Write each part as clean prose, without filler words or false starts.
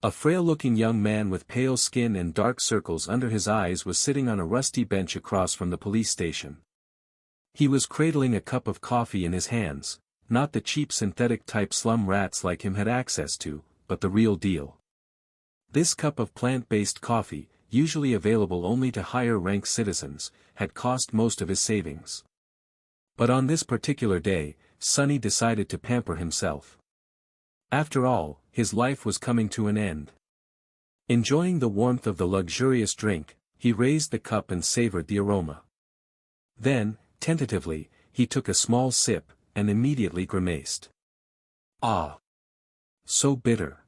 A frail-looking young man with pale skin and dark circles under his eyes was sitting on a rusty bench across from the police station. He was cradling a cup of coffee in his hands, not the cheap synthetic type slum rats like him had access to, but the real deal. This cup of plant-based coffee, usually available only to higher-ranked citizens, had cost most of his savings. But on this particular day, Sonny decided to pamper himself. After all, his life was coming to an end. Enjoying the warmth of the luxurious drink, he raised the cup and savored the aroma. Then, tentatively, he took a small sip, and immediately grimaced. Ah! So bitter.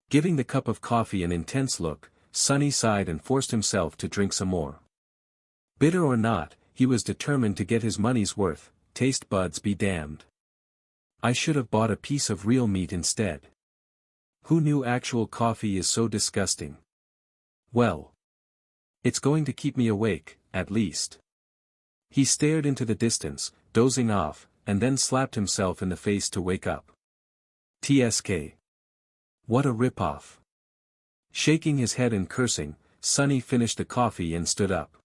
Giving the cup of coffee an intense look, Sonny sighed and forced himself to drink some more. Bitter or not, he was determined to get his money's worth, taste buds be damned. I should have bought a piece of real meat instead. Who knew actual coffee is so disgusting? Well. It's going to keep me awake, at least. He stared into the distance, dozing off, and then slapped himself in the face to wake up. TSK. What a rip-off. Shaking his head and cursing, Sonny finished the coffee and stood up.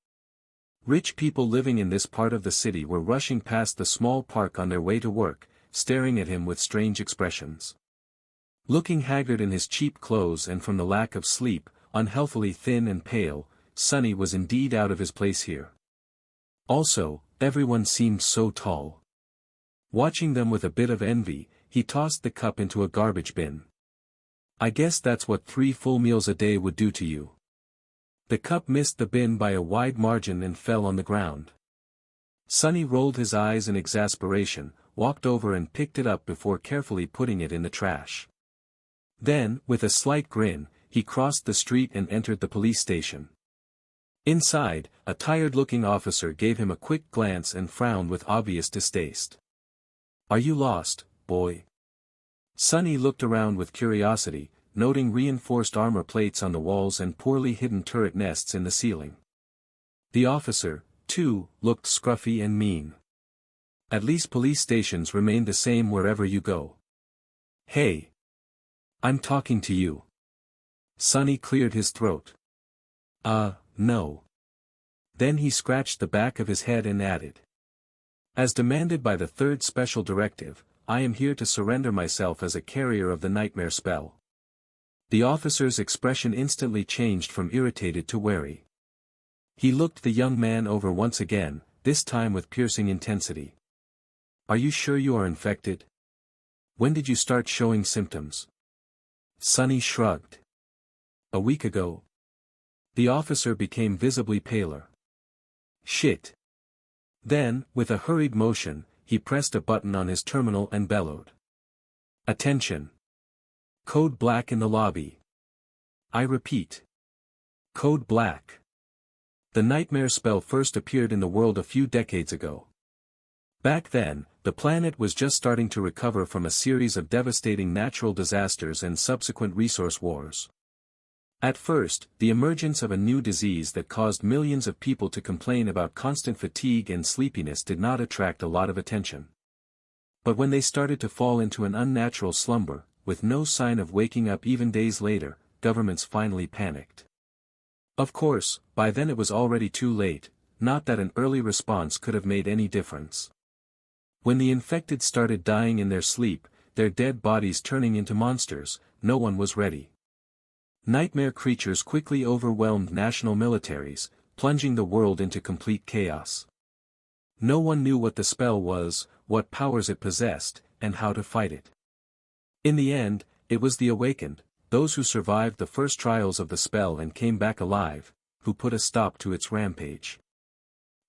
Rich people living in this part of the city were rushing past the small park on their way to work, staring at him with strange expressions. Looking haggard in his cheap clothes and from the lack of sleep, unhealthily thin and pale, Sonny was indeed out of his place here. Also, everyone seemed so tall. Watching them with a bit of envy, he tossed the cup into a garbage bin. I guess that's what 3 full meals a day would do to you. The cup missed the bin by a wide margin and fell on the ground. Sonny rolled his eyes in exasperation, walked over and picked it up before carefully putting it in the trash. Then, with a slight grin, he crossed the street and entered the police station. Inside, a tired-looking officer gave him a quick glance and frowned with obvious distaste. Are you lost, boy? Sonny looked around with curiosity, noting reinforced armor plates on the walls and poorly hidden turret nests in the ceiling. The officer, too, looked scruffy and mean. At least police stations remain the same wherever you go. Hey! I'm talking to you. Sonny cleared his throat. No. Then he scratched the back of his head and added. As demanded by the 3rd Special Directive, I am here to surrender myself as a carrier of the nightmare spell. The officer's expression instantly changed from irritated to wary. He looked the young man over once again, this time with piercing intensity. Are you sure you are infected? When did you start showing symptoms? Sonny shrugged. A week ago. The officer became visibly paler. Shit. Then, with a hurried motion, he pressed a button on his terminal and bellowed. Attention. Code black in the lobby. I repeat. Code black. The nightmare spell first appeared in the world a few decades ago. Back then, the planet was just starting to recover from a series of devastating natural disasters and subsequent resource wars. At first, the emergence of a new disease that caused millions of people to complain about constant fatigue and sleepiness did not attract a lot of attention. But when they started to fall into an unnatural slumber, with no sign of waking up even days later, governments finally panicked. Of course, by then it was already too late, not that an early response could have made any difference. When the infected started dying in their sleep, their dead bodies turning into monsters, no one was ready. Nightmare creatures quickly overwhelmed national militaries, plunging the world into complete chaos. No one knew what the spell was, what powers it possessed, and how to fight it. In the end, it was the awakened, those who survived the first trials of the spell and came back alive, who put a stop to its rampage.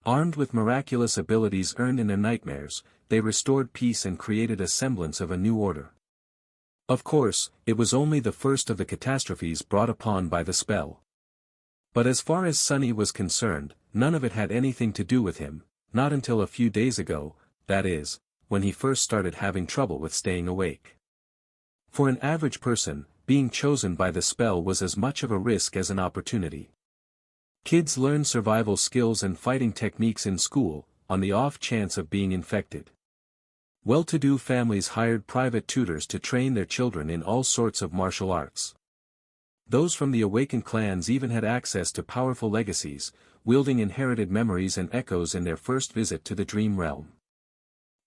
Armed with miraculous abilities earned in their nightmares, they restored peace and created a semblance of a new order. Of course, it was only the first of the catastrophes brought upon by the spell. But as far as Sonny was concerned, none of it had anything to do with him, not until a few days ago, that is, when he first started having trouble with staying awake. For an average person, being chosen by the spell was as much of a risk as an opportunity. Kids learn survival skills and fighting techniques in school, on the off chance of being infected. Well-to-do families hired private tutors to train their children in all sorts of martial arts. Those from the awakened clans even had access to powerful legacies, wielding inherited memories and echoes in their first visit to the dream realm.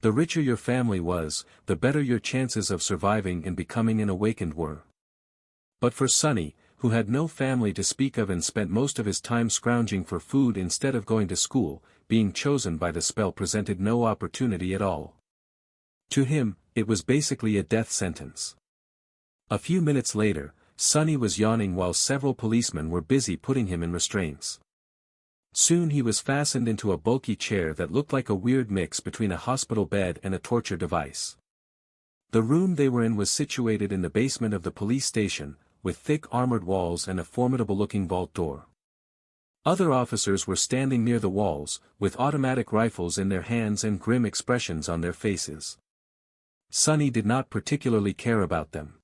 The richer your family was, the better your chances of surviving and becoming an awakened were. But for Sonny, who had no family to speak of and spent most of his time scrounging for food instead of going to school, being chosen by the spell presented no opportunity at all. To him, it was basically a death sentence. A few minutes later, Sonny was yawning while several policemen were busy putting him in restraints. Soon he was fastened into a bulky chair that looked like a weird mix between a hospital bed and a torture device. The room they were in was situated in the basement of the police station, with thick armored walls and a formidable-looking vault door. Other officers were standing near the walls, with automatic rifles in their hands and grim expressions on their faces. Sonny did not particularly care about them.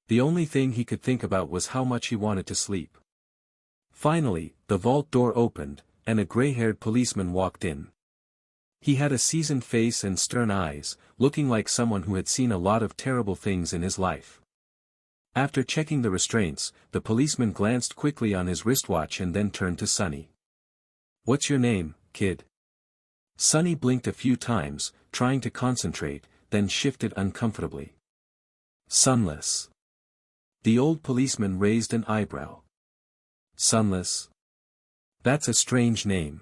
The only thing he could think about was how much he wanted to sleep. Finally, the vault door opened, and a gray-haired policeman walked in. He had a seasoned face and stern eyes, looking like someone who had seen a lot of terrible things in his life. After checking the restraints, the policeman glanced quickly on his wristwatch and then turned to Sonny. "What's your name, kid?" Sonny blinked a few times, trying to concentrate, then shifted uncomfortably. "Sunless." The old policeman raised an eyebrow. "Sunless? That's a strange name."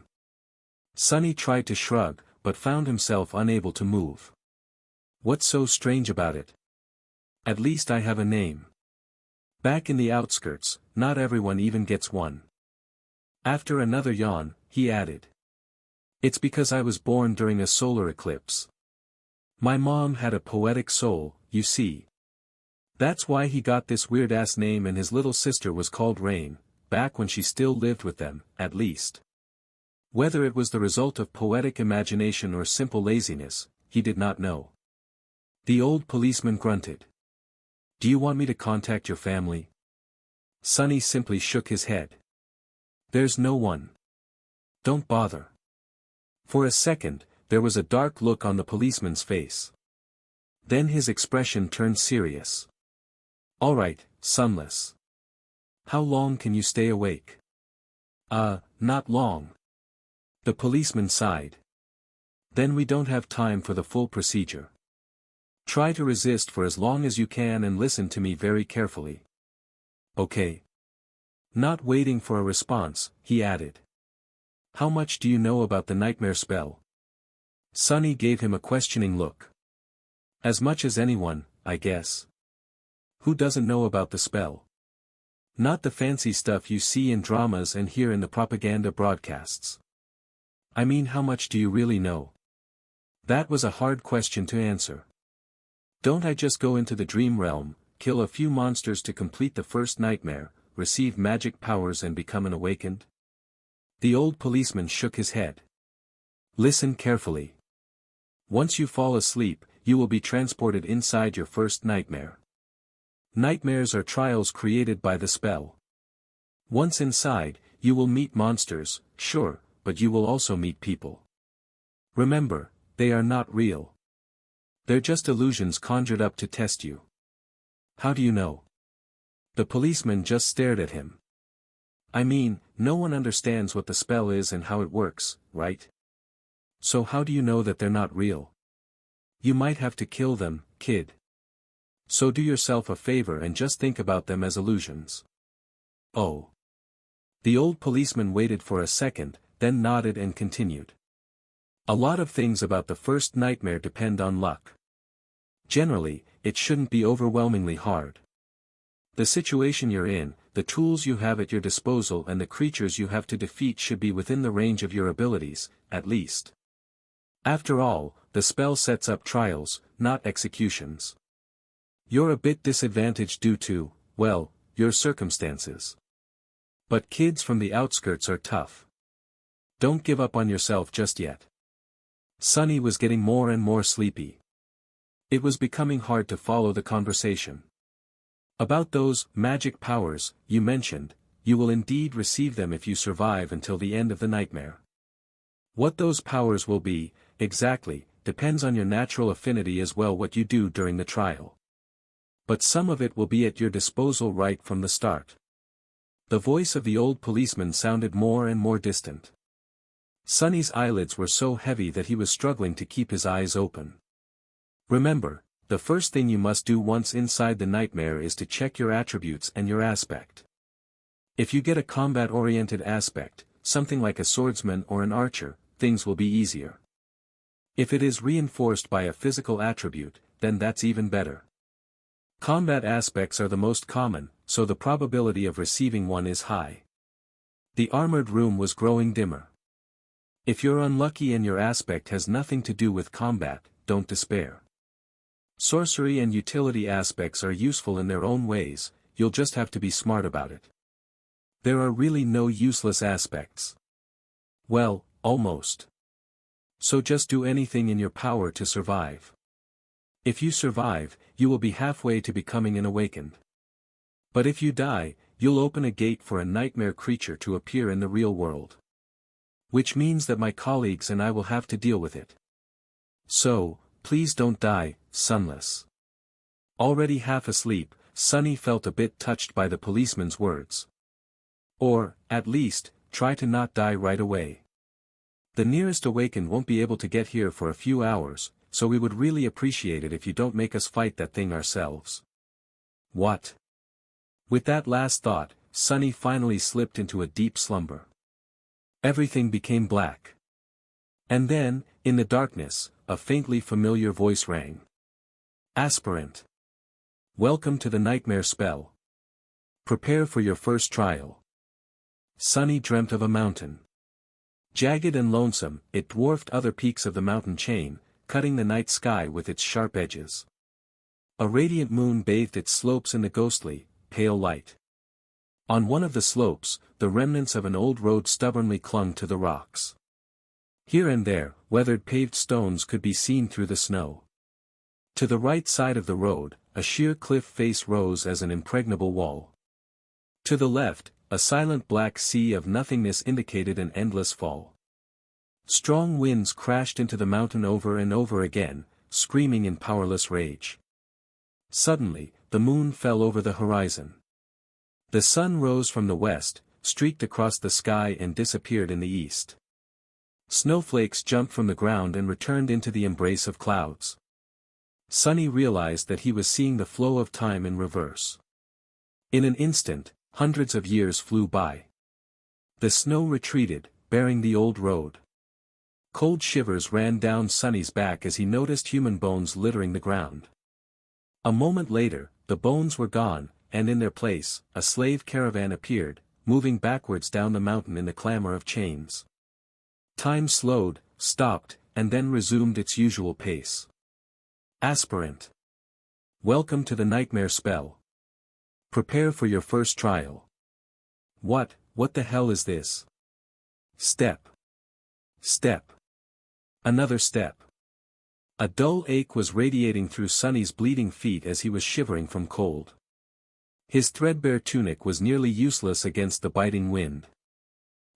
Sonny tried to shrug, but found himself unable to move. "What's so strange about it? At least I have a name. Back in the outskirts, not everyone even gets one." After another yawn, he added. "It's because I was born during a solar eclipse. My mom had a poetic soul, you see. That's why he got this weird-ass name, and his little sister was called Rain, back when she still lived with them, at least." Whether it was the result of poetic imagination or simple laziness, he did not know. The old policeman grunted. "Do you want me to contact your family?" Sonny simply shook his head. "There's no one. Don't bother." For a second, there was a dark look on the policeman's face. Then his expression turned serious. "All right, Sunless. How long can you stay awake?" Not long." The policeman sighed. "Then we don't have time for the full procedure. Try to resist for as long as you can and listen to me very carefully." "Okay." Not waiting for a response, he added. "How much do you know about the nightmare spell?" Sonny gave him a questioning look. "As much as anyone, I guess." "Who doesn't know about the spell? Not the fancy stuff you see in dramas and hear in the propaganda broadcasts. I mean, how much do you really know?" That was a hard question to answer. "Don't I just go into the dream realm, kill a few monsters to complete the first nightmare, receive magic powers and become an awakened?" The old policeman shook his head. "Listen carefully. Once you fall asleep, you will be transported inside your first nightmare. Nightmares are trials created by the spell. Once inside, you will meet monsters, sure, but you will also meet people. Remember, they are not real. They're just illusions conjured up to test you." "How do you know?" The policeman just stared at him. "I mean, no one understands what the spell is and how it works, right? So how do you know that they're not real? You might have to kill them, kid. So do yourself a favor and just think about them as illusions." "Oh." The old policeman waited for a second, then nodded and continued. "A lot of things about the first nightmare depend on luck. Generally, it shouldn't be overwhelmingly hard. The situation you're in, the tools you have at your disposal and the creatures you have to defeat should be within the range of your abilities, at least. After all, the spell sets up trials, not executions. You're a bit disadvantaged due to, well, your circumstances. But kids from the outskirts are tough. Don't give up on yourself just yet." Sonny was getting more and more sleepy. It was becoming hard to follow the conversation. "About those magic powers you mentioned, you will indeed receive them if you survive until the end of the nightmare. What those powers will be, exactly, depends on your natural affinity as well what you do during the trial. But some of it will be at your disposal right from the start. The voice of the old policeman sounded more and more distant. Sonny's eyelids were so heavy that he was struggling to keep his eyes open. Remember, the first thing you must do once inside the nightmare is to check your attributes and your aspect. If you get a combat-oriented aspect, something like a swordsman or an archer, things will be easier. If it is reinforced by a physical attribute, then that's even better. Combat aspects are the most common, so the probability of receiving one is high. The armored room was growing dimmer. If you're unlucky and your aspect has nothing to do with combat, don't despair. Sorcery and utility aspects are useful in their own ways, you'll just have to be smart about it. There are really no useless aspects. Well, almost. So just do anything in your power to survive. If you survive, you will be halfway to becoming an awakened. But if you die, you'll open a gate for a nightmare creature to appear in the real world. Which means that my colleagues and I will have to deal with it. So, please don't die, Sunless. Already half asleep, Sunny felt a bit touched by the policeman's words. Or, at least, try to not die right away. The nearest awakened won't be able to get here for a few hours, so we would really appreciate it if you don't make us fight that thing ourselves. What? With that last thought, Sunny finally slipped into a deep slumber. Everything became black. And then, in the darkness, a faintly familiar voice rang. Aspirant. Welcome to the nightmare spell. Prepare for your first trial. Sunny dreamt of a mountain. Jagged and lonesome, it dwarfed other peaks of the mountain chain, cutting the night sky with its sharp edges. A radiant moon bathed its slopes in the ghostly, pale light. On one of the slopes, the remnants of an old road stubbornly clung to the rocks. Here and there, weathered paved stones could be seen through the snow. To the right side of the road, a sheer cliff face rose as an impregnable wall. To the left, a silent black sea of nothingness indicated an endless fall. Strong winds crashed into the mountain over and over again, screaming in powerless rage. Suddenly, the moon fell over the horizon. The sun rose from the west, streaked across the sky and disappeared in the east. Snowflakes jumped from the ground and returned into the embrace of clouds. Sunny realized that he was seeing the flow of time in reverse. In an instant, hundreds of years flew by. The snow retreated, bearing the old road. Cold shivers ran down Sunny's back as he noticed human bones littering the ground. A moment later, the bones were gone, and in their place, a slave caravan appeared, moving backwards down the mountain in the clamor of chains. Time slowed, stopped, and then resumed its usual pace. Aspirant. Welcome to the nightmare spell. Prepare for your first trial. What the hell is this? Step. Step. Another step. A dull ache was radiating through Sunny's bleeding feet as he was shivering from cold. His threadbare tunic was nearly useless against the biting wind.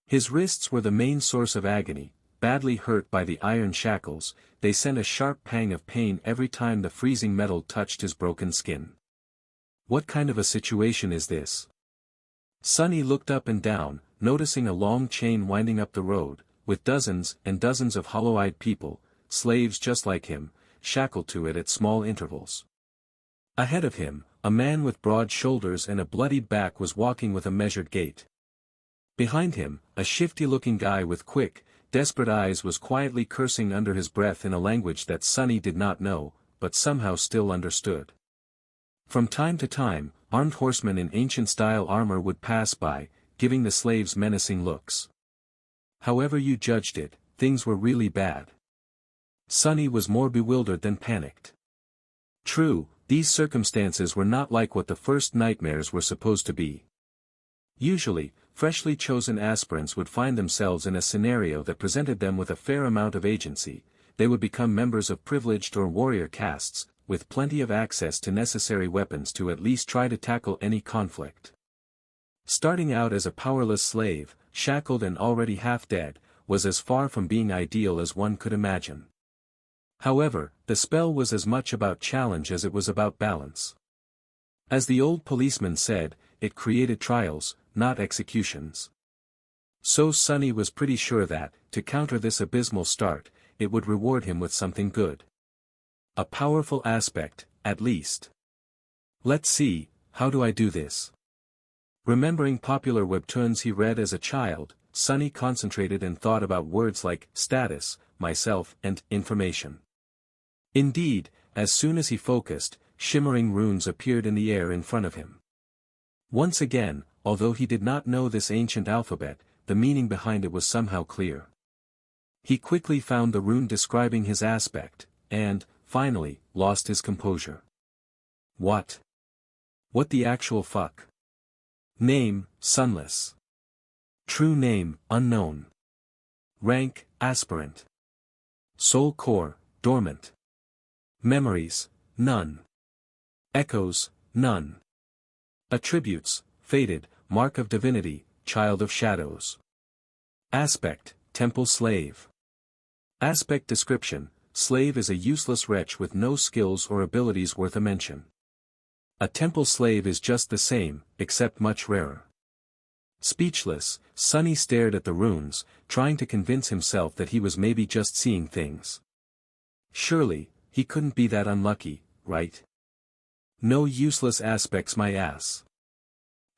His wrists were the main source of agony, badly hurt by the iron shackles, they sent a sharp pang of pain every time the freezing metal touched his broken skin. What kind of a situation is this? Sunny looked up and down, noticing a long chain winding up the road, with dozens and dozens of hollow-eyed people, slaves just like him, shackled to it at small intervals. Ahead of him, a man with broad shoulders and a bloodied back was walking with a measured gait. Behind him, a shifty-looking guy with quick, desperate eyes was quietly cursing under his breath in a language that Sunny did not know, but somehow still understood. From time to time, armed horsemen in ancient-style armor would pass by, giving the slaves menacing looks. However you judged it, things were really bad. Sunny was more bewildered than panicked. True, these circumstances were not like what the first nightmares were supposed to be. Usually, freshly chosen aspirants would find themselves in a scenario that presented them with a fair amount of agency, they would become members of privileged or warrior castes, with plenty of access to necessary weapons to at least try to tackle any conflict. Starting out as a powerless slave, shackled and already half dead, was as far from being ideal as one could imagine. However, the spell was as much about challenge as it was about balance. As the old policeman said, it created trials, not executions. So Sonny was pretty sure that, to counter this abysmal start, it would reward him with something good. A powerful aspect, at least. Let's see, how do I do this? Remembering popular webtoons he read as a child, Sonny concentrated and thought about words like status, myself, and information. Indeed, as soon as he focused, shimmering runes appeared in the air in front of him. Once again, although he did not know this ancient alphabet, the meaning behind it was somehow clear. He quickly found the rune describing his aspect, and, finally, lost his composure. What? What the actual fuck? Name, sunless. True name, unknown. Rank, aspirant. Soul core, dormant. Memories, none. Echoes, none. Attributes, faded, mark of divinity, child of shadows. Aspect, temple slave. Aspect description, slave is a useless wretch with no skills or abilities worth a mention. A temple slave is just the same, except much rarer. Speechless, Sonny stared at the runes, trying to convince himself that he was maybe just seeing things. Surely, he couldn't be that unlucky, right? No useless aspects my ass.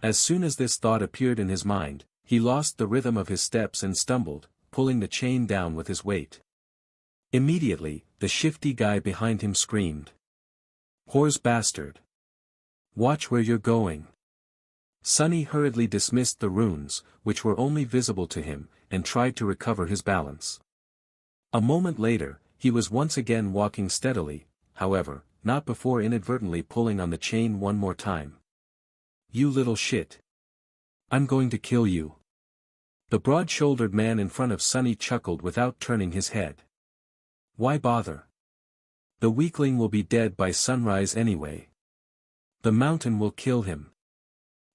As soon as this thought appeared in his mind, he lost the rhythm of his steps and stumbled, pulling the chain down with his weight. Immediately, the shifty guy behind him screamed. Whore's bastard. Watch where you're going. Sonny hurriedly dismissed the runes, which were only visible to him, and tried to recover his balance. A moment later, he was once again walking steadily, however, not before inadvertently pulling on the chain one more time. You little shit. I'm going to kill you. The broad-shouldered man in front of Sonny chuckled without turning his head. Why bother? The weakling will be dead by sunrise anyway. The mountain will kill him.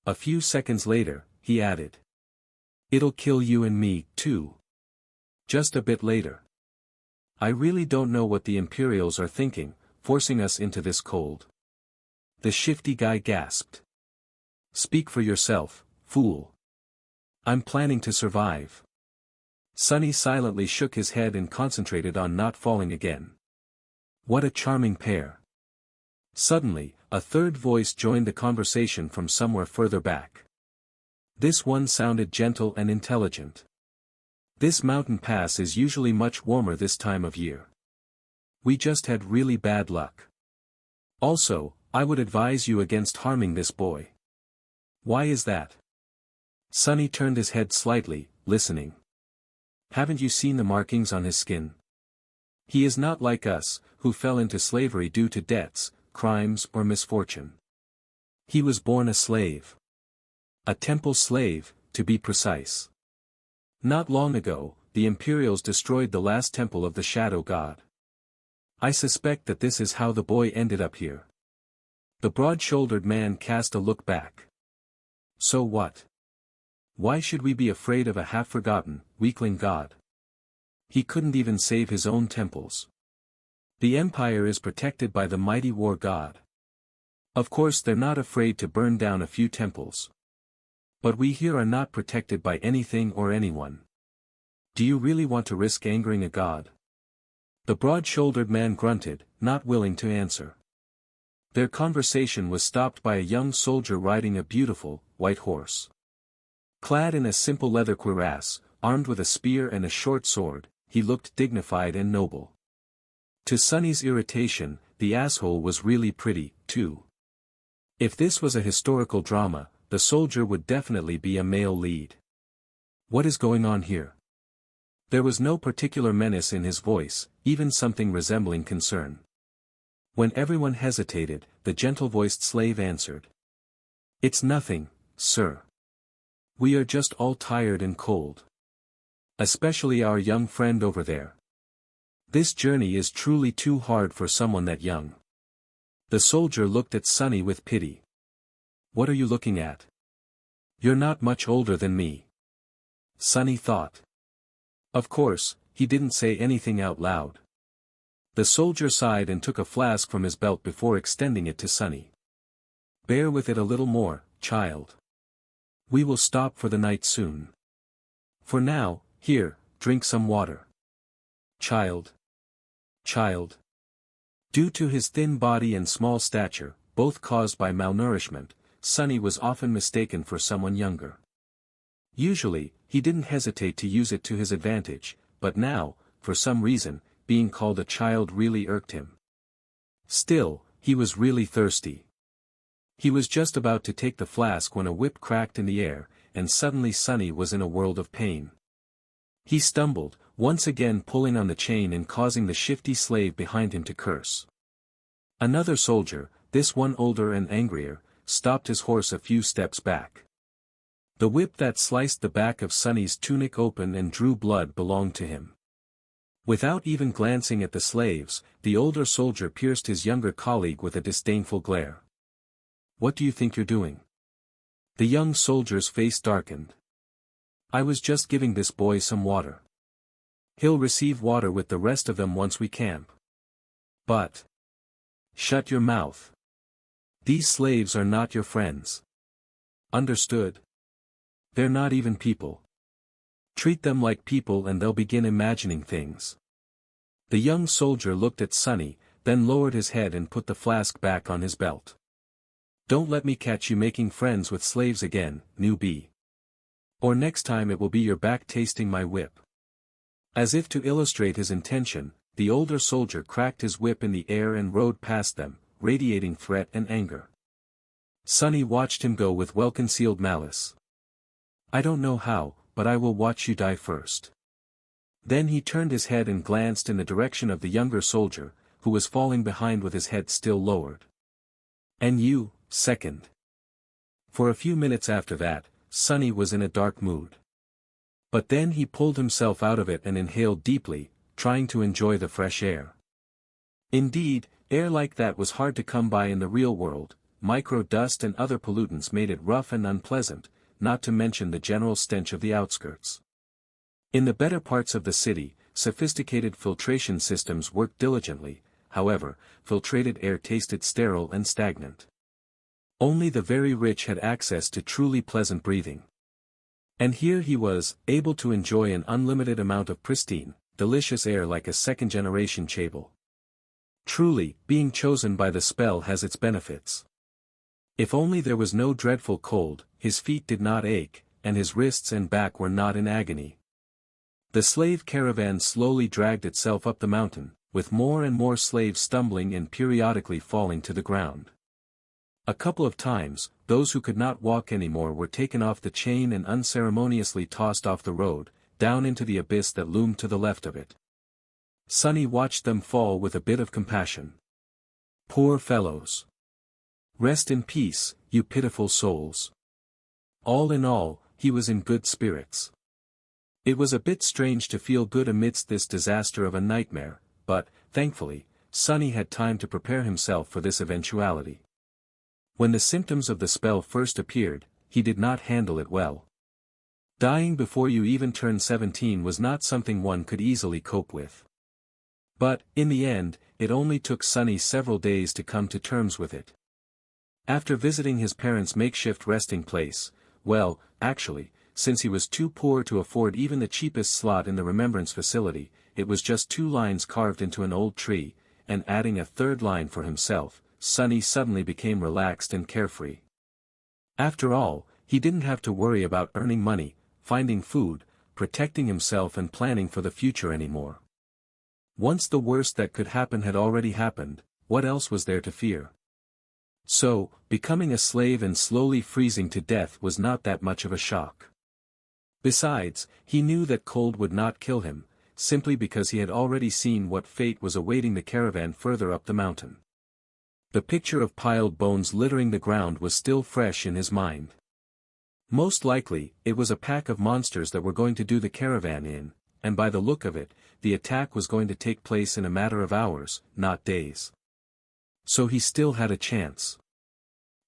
A few seconds later, he added. It'll kill you and me, too. Just a bit later. I really don't know what the Imperials are thinking, forcing us into this cold. The shifty guy gasped. Speak for yourself, fool. I'm planning to survive. Sonny silently shook his head and concentrated on not falling again. What a charming pair. Suddenly, a third voice joined the conversation from somewhere further back. This one sounded gentle and intelligent. This mountain pass is usually much warmer this time of year. We just had really bad luck. Also, I would advise you against harming this boy. Why is that? Sonny turned his head slightly, listening. Haven't you seen the markings on his skin? He is not like us, who fell into slavery due to debts, crimes or misfortune. He was born a slave. A temple slave, to be precise. Not long ago, the Imperials destroyed the last temple of the Shadow God. I suspect that this is how the boy ended up here. The broad-shouldered man cast a look back. So what? Why should we be afraid of a half-forgotten, weakling god? He couldn't even save his own temples. The empire is protected by the mighty war god. Of course they're not afraid to burn down a few temples. But we here are not protected by anything or anyone. Do you really want to risk angering a god? The broad-shouldered man grunted, not willing to answer. Their conversation was stopped by a young soldier riding a beautiful, white horse. Clad in a simple leather cuirass, armed with a spear and a short sword, he looked dignified and noble. To Sonny's irritation, the asshole was really pretty, too. If this was a historical drama, the soldier would definitely be a male lead. What is going on here? There was no particular menace in his voice, even something resembling concern. When everyone hesitated, the gentle-voiced slave answered. It's nothing, sir. We are just all tired and cold. Especially our young friend over there. This journey is truly too hard for someone that young. The soldier looked at Sonny with pity. What are you looking at? You're not much older than me. Sonny thought. Of course, he didn't say anything out loud. The soldier sighed and took a flask from his belt before extending it to Sonny. Bear with it a little more, child. We will stop for the night soon. For now, here, drink some water. Child. Child. Due to his thin body and small stature, both caused by malnourishment, Sonny was often mistaken for someone younger. Usually, he didn't hesitate to use it to his advantage, but now, for some reason, being called a child really irked him. Still, he was really thirsty. He was just about to take the flask when a whip cracked in the air, and suddenly Sonny was in a world of pain. He stumbled, once again pulling on the chain and causing the shifty slave behind him to curse. Another soldier, this one older and angrier, stopped his horse a few steps back. The whip that sliced the back of Sonny's tunic open and drew blood belonged to him. Without even glancing at the slaves, the older soldier pierced his younger colleague with a disdainful glare. What do you think you're doing? The young soldier's face darkened. I was just giving this boy some water. He'll receive water with the rest of them once we camp. But. Shut your mouth. These slaves are not your friends. Understood? They're not even people. Treat them like people and they'll begin imagining things. The young soldier looked at Sonny, then lowered his head and put the flask back on his belt. Don't let me catch you making friends with slaves again, newbie. Or next time it will be your back tasting my whip. As if to illustrate his intention, the older soldier cracked his whip in the air and rode past them, radiating threat and anger. Sonny watched him go with well-concealed malice. I don't know how, but I will watch you die first. Then he turned his head and glanced in the direction of the younger soldier, who was falling behind with his head still lowered. And you, second. For a few minutes after that, Sonny was in a dark mood. But then he pulled himself out of it and inhaled deeply, trying to enjoy the fresh air. Indeed, air like that was hard to come by in the real world. Micro-dust and other pollutants made it rough and unpleasant, not to mention the general stench of the outskirts. In the better parts of the city, sophisticated filtration systems worked diligently, however, filtrated air tasted sterile and stagnant. Only the very rich had access to truly pleasant breathing. And here he was, able to enjoy an unlimited amount of pristine, delicious air like a second-generation Chable. Truly, being chosen by the spell has its benefits. If only there was no dreadful cold, his feet did not ache, and his wrists and back were not in agony. The slave caravan slowly dragged itself up the mountain, with more and more slaves stumbling and periodically falling to the ground. A couple of times, those who could not walk anymore were taken off the chain and unceremoniously tossed off the road, down into the abyss that loomed to the left of it. Sonny watched them fall with a bit of compassion. Poor fellows. Rest in peace, you pitiful souls. All in all, he was in good spirits. It was a bit strange to feel good amidst this disaster of a nightmare, but, thankfully, Sonny had time to prepare himself for this eventuality. When the symptoms of the spell first appeared, he did not handle it well. Dying before you even turned 17 was not something one could easily cope with. But, in the end, it only took Sonny several days to come to terms with it. After visiting his parents' makeshift resting place, well, actually, since he was too poor to afford even the cheapest slot in the remembrance facility, it was just 2 lines carved into an old tree, and adding a 3rd line for himself, Sonny suddenly became relaxed and carefree. After all, he didn't have to worry about earning money, finding food, protecting himself and planning for the future anymore. Once the worst that could happen had already happened, what else was there to fear? So, becoming a slave and slowly freezing to death was not that much of a shock. Besides, he knew that cold would not kill him, simply because he had already seen what fate was awaiting the caravan further up the mountain. The picture of piled bones littering the ground was still fresh in his mind. Most likely, it was a pack of monsters that were going to do the caravan in, and by the look of it, the attack was going to take place in a matter of hours, not days. So he still had a chance.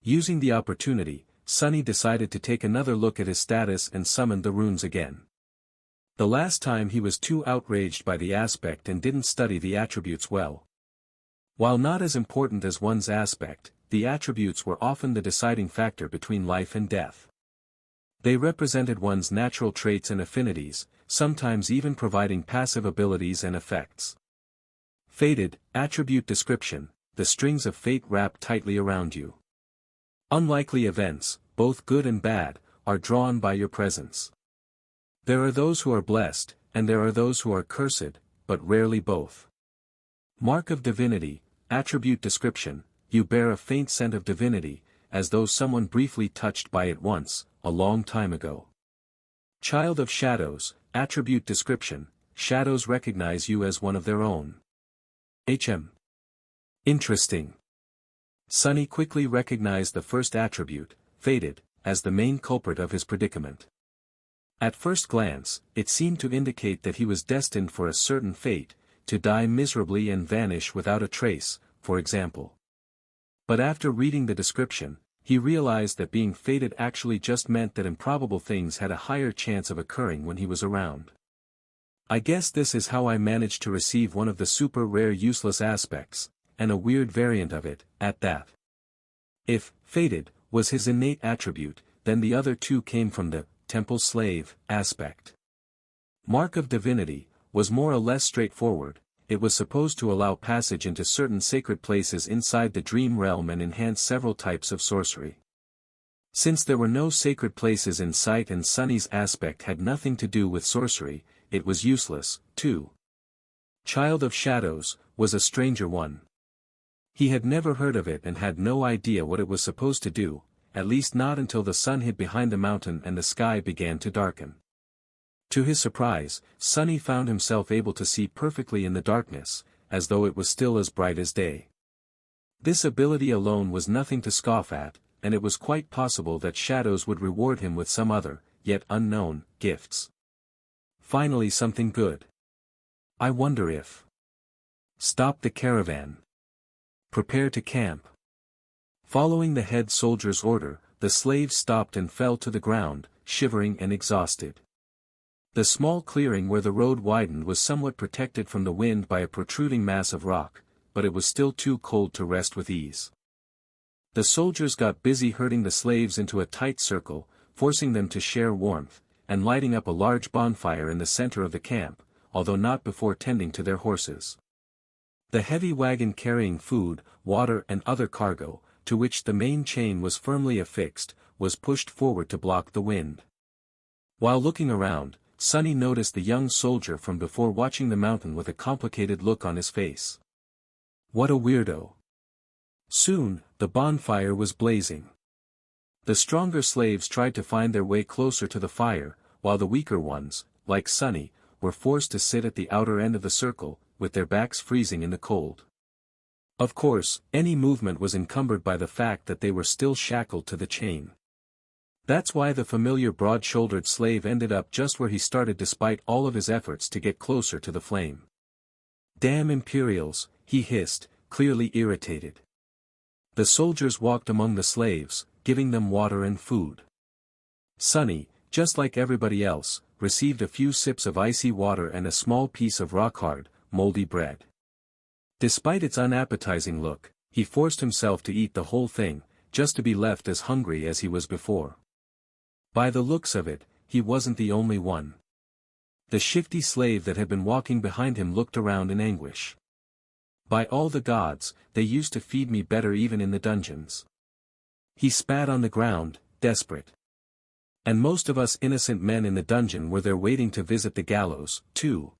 Using the opportunity, Sonny decided to take another look at his status and summoned the runes again. The last time he was too outraged by the aspect and didn't study the attributes well. While not as important as one's aspect, the attributes were often the deciding factor between life and death. They represented one's natural traits and affinities, sometimes even providing passive abilities and effects. Fated, attribute description, the strings of fate wrap tightly around you. Unlikely events, both good and bad, are drawn by your presence. There are those who are blessed, and there are those who are cursed, but rarely both. Mark of divinity, attribute description, you bear a faint scent of divinity, as though someone briefly touched by it once, a long time ago. Child of shadows, attribute description, shadows recognize you as one of their own. Interesting. Sunny quickly recognized the first attribute, fated, as the main culprit of his predicament. At first glance, it seemed to indicate that he was destined for a certain fate, to die miserably and vanish without a trace, for example. But after reading the description, he realized that being fated actually just meant that improbable things had a higher chance of occurring when he was around. I guess this is how I managed to receive one of the super rare useless aspects, and a weird variant of it, at that. If fated was his innate attribute, then the other two came from the temple slave aspect. Mark of divinity was more or less straightforward. It was supposed to allow passage into certain sacred places inside the dream realm and enhance several types of sorcery. Since there were no sacred places in sight and Sunny's aspect had nothing to do with sorcery, it was useless, too. Child of Shadows was a stranger one. He had never heard of it and had no idea what it was supposed to do, at least not until the sun hid behind the mountain and the sky began to darken. To his surprise, Sunny found himself able to see perfectly in the darkness, as though it was still as bright as day. This ability alone was nothing to scoff at, and it was quite possible that Shadows would reward him with some other, yet unknown, gifts. Finally something good. I wonder if. Stop the caravan. Prepare to camp. Following the head soldier's order, the slaves stopped and fell to the ground, shivering and exhausted. The small clearing where the road widened was somewhat protected from the wind by a protruding mass of rock, but it was still too cold to rest with ease. The soldiers got busy herding the slaves into a tight circle, forcing them to share warmth, and lighting up a large bonfire in the center of the camp, although not before tending to their horses. The heavy wagon carrying food, water and other cargo, to which the main chain was firmly affixed, was pushed forward to block the wind. While looking around, Sunny noticed the young soldier from before watching the mountain with a complicated look on his face. What a weirdo. Soon, the bonfire was blazing. The stronger slaves tried to find their way closer to the fire, while the weaker ones, like Sunny, were forced to sit at the outer end of the circle, with their backs freezing in the cold. Of course, any movement was encumbered by the fact that they were still shackled to the chain. That's why the familiar broad-shouldered slave ended up just where he started despite all of his efforts to get closer to the flame. Damn Imperials, he hissed, clearly irritated. The soldiers walked among the slaves, giving them water and food. Sunny, just like everybody else, received a few sips of icy water and a small piece of rock-hard, moldy bread. Despite its unappetizing look, he forced himself to eat the whole thing, just to be left as hungry as he was before. By the looks of it, he wasn't the only one. The shifty slave that had been walking behind him looked around in anguish. By all the gods, they used to feed me better even in the dungeons. He spat on the ground, desperate. And most of us innocent men in the dungeon were there waiting to visit the gallows, too.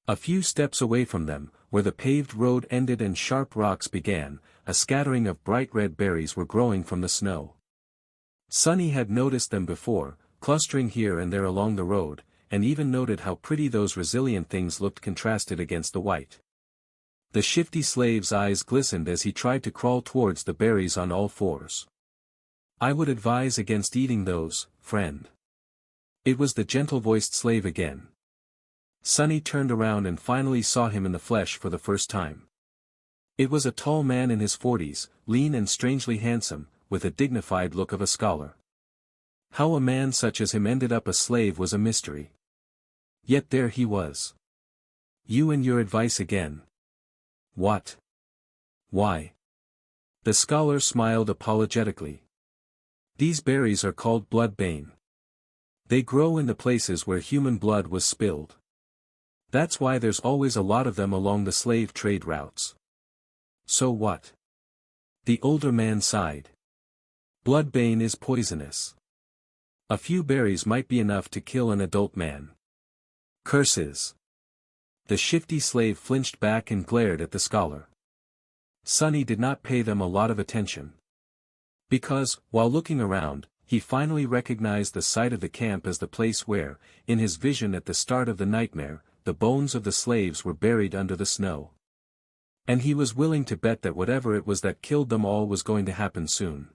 A few steps away from them, where the paved road ended and sharp rocks began, a scattering of bright red berries were growing from the snow. Sunny had noticed them before, clustering here and there along the road, and even noted how pretty those resilient things looked contrasted against the white. The shifty slave's eyes glistened as he tried to crawl towards the berries on all fours. I would advise against eating those, friend. It was the gentle-voiced slave again. Sunny turned around and finally saw him in the flesh for the first time. It was a tall man in his 40s, lean and strangely handsome, with a dignified look of a scholar. How a man such as him ended up a slave was a mystery. Yet there he was. You and your advice again. What? Why? The scholar smiled apologetically. These berries are called bloodbane. They grow in the places where human blood was spilled. That's why there's always a lot of them along the slave trade routes. So what? The older man sighed. Bloodbane is poisonous. A few berries might be enough to kill an adult man. Curses. The shifty slave flinched back and glared at the scholar. Sonny did not pay them a lot of attention. Because, while looking around, he finally recognized the site of the camp as the place where, in his vision at the start of the nightmare, the bones of the slaves were buried under the snow. And he was willing to bet that whatever it was that killed them all was going to happen soon.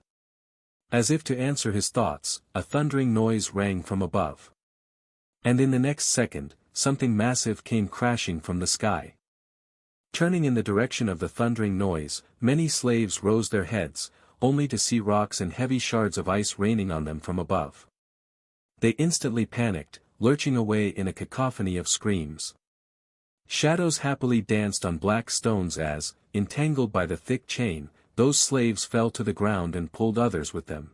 As if to answer his thoughts, a thundering noise rang from above. And in the next second, something massive came crashing from the sky. Turning in the direction of the thundering noise, many slaves rose their heads, only to see rocks and heavy shards of ice raining on them from above. They instantly panicked, lurching away in a cacophony of screams. Shadows happily danced on black stones as, entangled by the thick chain, those slaves fell to the ground and pulled others with them.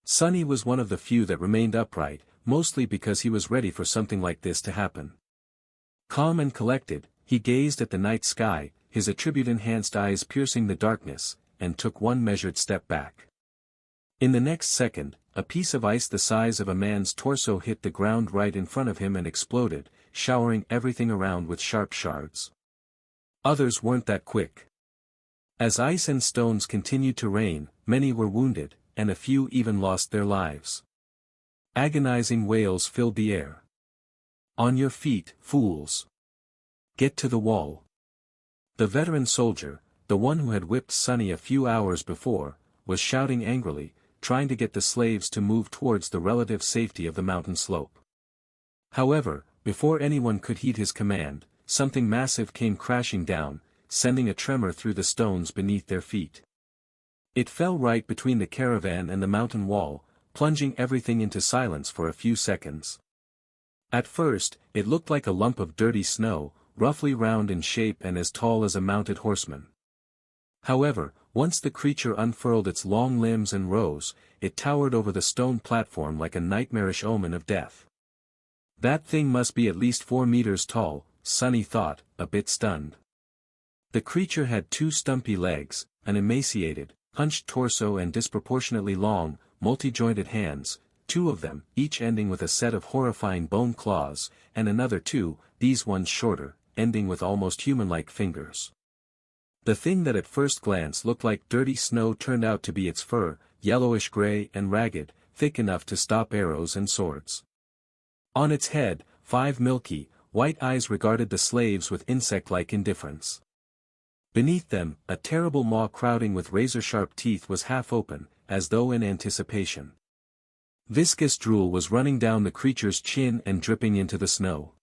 Sonny was one of the few that remained upright, mostly because he was ready for something like this to happen. Calm and collected, he gazed at the night sky, his attribute-enhanced eyes piercing the darkness, and took one measured step back. In the next second, a piece of ice the size of a man's torso hit the ground right in front of him and exploded, showering everything around with sharp shards. Others weren't that quick. As ice and stones continued to rain, many were wounded, and a few even lost their lives. Agonizing wails filled the air. "On your feet, fools! Get to the wall!" The veteran soldier, the one who had whipped Sonny a few hours before, was shouting angrily, trying to get the slaves to move towards the relative safety of the mountain slope. However, before anyone could heed his command, something massive came crashing down, sending a tremor through the stones beneath their feet. It fell right between the caravan and the mountain wall, plunging everything into silence for a few seconds. At first, it looked like a lump of dirty snow, roughly round in shape and as tall as a mounted horseman. However, once the creature unfurled its long limbs and rose, it towered over the stone platform like a nightmarish omen of death. That thing must be at least 4 meters tall, Sonny thought, a bit stunned. The creature had 2 stumpy legs, an emaciated, hunched torso and disproportionately long, multi-jointed hands, 2 of them, each ending with a set of horrifying bone claws, and another 2, these ones shorter, ending with almost human-like fingers. The thing that at first glance looked like dirty snow turned out to be its fur, yellowish-gray and ragged, thick enough to stop arrows and swords. On its head, 5 milky, white eyes regarded the slaves with insect-like indifference. Beneath them, a terrible maw crowding with razor-sharp teeth was half open, as though in anticipation. Viscous drool was running down the creature's chin and dripping into the snow.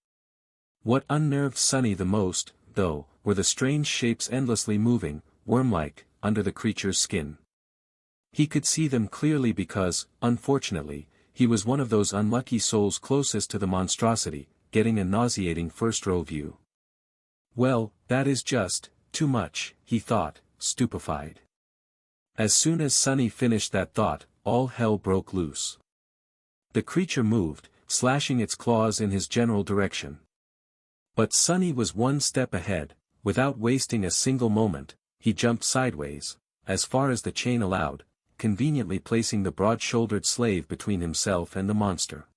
What unnerved Sonny the most, though, were the strange shapes endlessly moving, worm-like, under the creature's skin. He could see them clearly because, unfortunately, he was one of those unlucky souls closest to the monstrosity, getting a nauseating first-row view. Well, that is just too much, he thought, stupefied. As soon as Sonny finished that thought, all hell broke loose. The creature moved, slashing its claws in his general direction. But Sonny was one step ahead. Without wasting a single moment, he jumped sideways, as far as the chain allowed, conveniently placing the broad-shouldered slave between himself and the monster.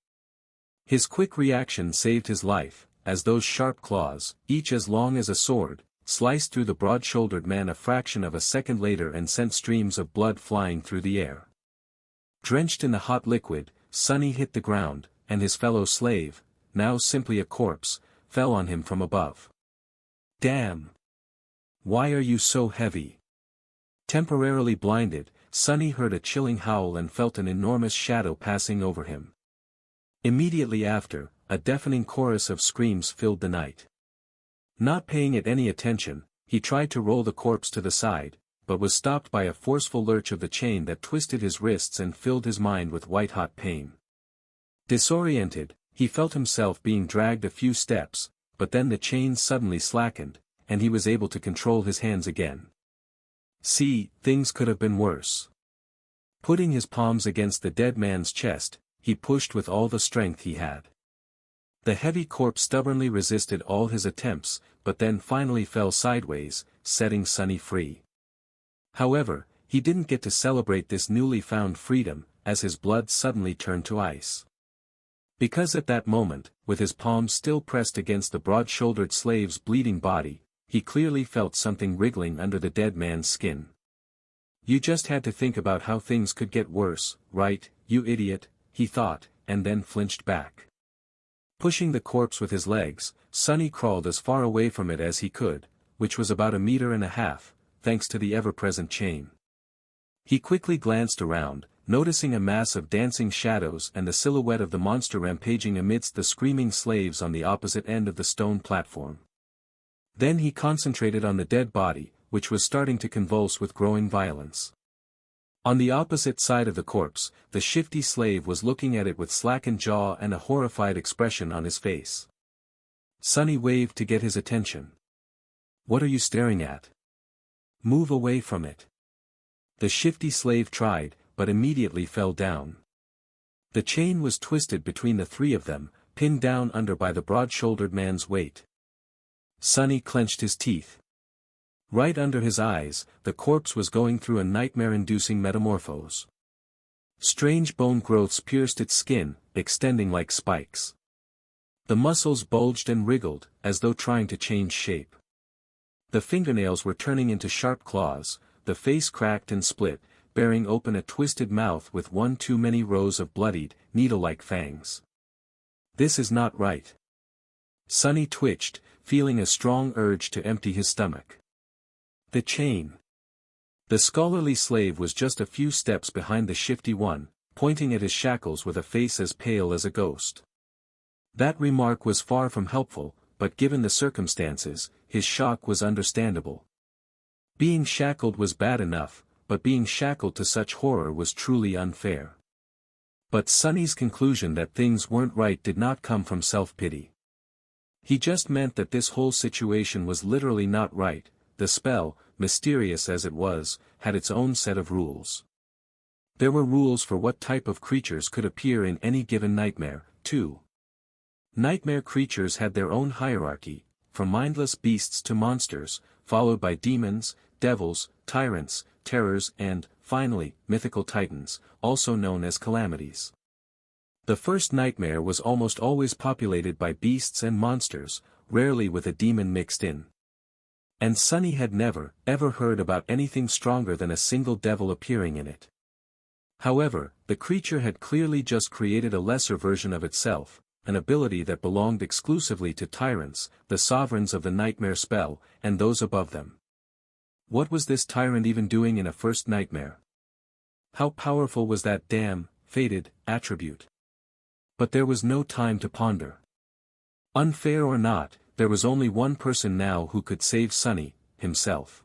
His quick reaction saved his life, as those sharp claws, each as long as a sword, sliced through the broad-shouldered man a fraction of a second later and sent streams of blood flying through the air. Drenched in the hot liquid, Sonny hit the ground, and his fellow slave, now simply a corpse, fell on him from above. "Damn! Why are you so heavy?" Temporarily blinded, Sonny heard a chilling howl and felt an enormous shadow passing over him. Immediately after, a deafening chorus of screams filled the night. Not paying it any attention, he tried to roll the corpse to the side, but was stopped by a forceful lurch of the chain that twisted his wrists and filled his mind with white-hot pain. Disoriented, he felt himself being dragged a few steps, but then the chain suddenly slackened, and he was able to control his hands again. See, things could have been worse. Putting his palms against the dead man's chest, he pushed with all the strength he had. The heavy corpse stubbornly resisted all his attempts, but then finally fell sideways, setting Sonny free. However, he didn't get to celebrate this newly found freedom, as his blood suddenly turned to ice. Because at that moment, with his palms still pressed against the broad-shouldered slave's bleeding body, he clearly felt something wriggling under the dead man's skin. You just had to think about how things could get worse, right, you idiot, he thought, and then flinched back. Pushing the corpse with his legs, Sonny crawled as far away from it as he could, which was about 1.5 meters, thanks to the ever-present chain. He quickly glanced around, noticing a mass of dancing shadows and the silhouette of the monster rampaging amidst the screaming slaves on the opposite end of the stone platform. Then he concentrated on the dead body, which was starting to convulse with growing violence. On the opposite side of the corpse, the shifty slave was looking at it with slackened jaw and a horrified expression on his face. Sonny waved to get his attention. "What are you staring at? Move away from it." The shifty slave tried, but immediately fell down. The chain was twisted between the three of them, pinned down under by the broad-shouldered man's weight. Sonny clenched his teeth. Right under his eyes, the corpse was going through a nightmare-inducing metamorphose. Strange bone growths pierced its skin, extending like spikes. The muscles bulged and wriggled, as though trying to change shape. The fingernails were turning into sharp claws, the face cracked and split, bearing open a twisted mouth with one too many rows of bloodied, needle-like fangs. This is not right. Sonny twitched, feeling a strong urge to empty his stomach. The chain. The scholarly slave was just a few steps behind the shifty one, pointing at his shackles with a face as pale as a ghost. That remark was far from helpful, but given the circumstances, his shock was understandable. Being shackled was bad enough, but being shackled to such horror was truly unfair. But Sonny's conclusion that things weren't right did not come from self-pity. He just meant that this whole situation was literally not right. The spell, mysterious as it was, had its own set of rules. There were rules for what type of creatures could appear in any given nightmare, too. Nightmare creatures had their own hierarchy, from mindless beasts to monsters, followed by demons, devils, tyrants, terrors and, finally, mythical titans, also known as calamities. The first nightmare was almost always populated by beasts and monsters, rarely with a demon mixed in. And Sonny had never, ever heard about anything stronger than a single devil appearing in it. However, the creature had clearly just created a lesser version of itself, an ability that belonged exclusively to tyrants, the sovereigns of the nightmare spell, and those above them. What was this tyrant even doing in a first nightmare? How powerful was that damn, fated, attribute? But there was no time to ponder. Unfair or not, there was only one person now who could save Sonny, himself.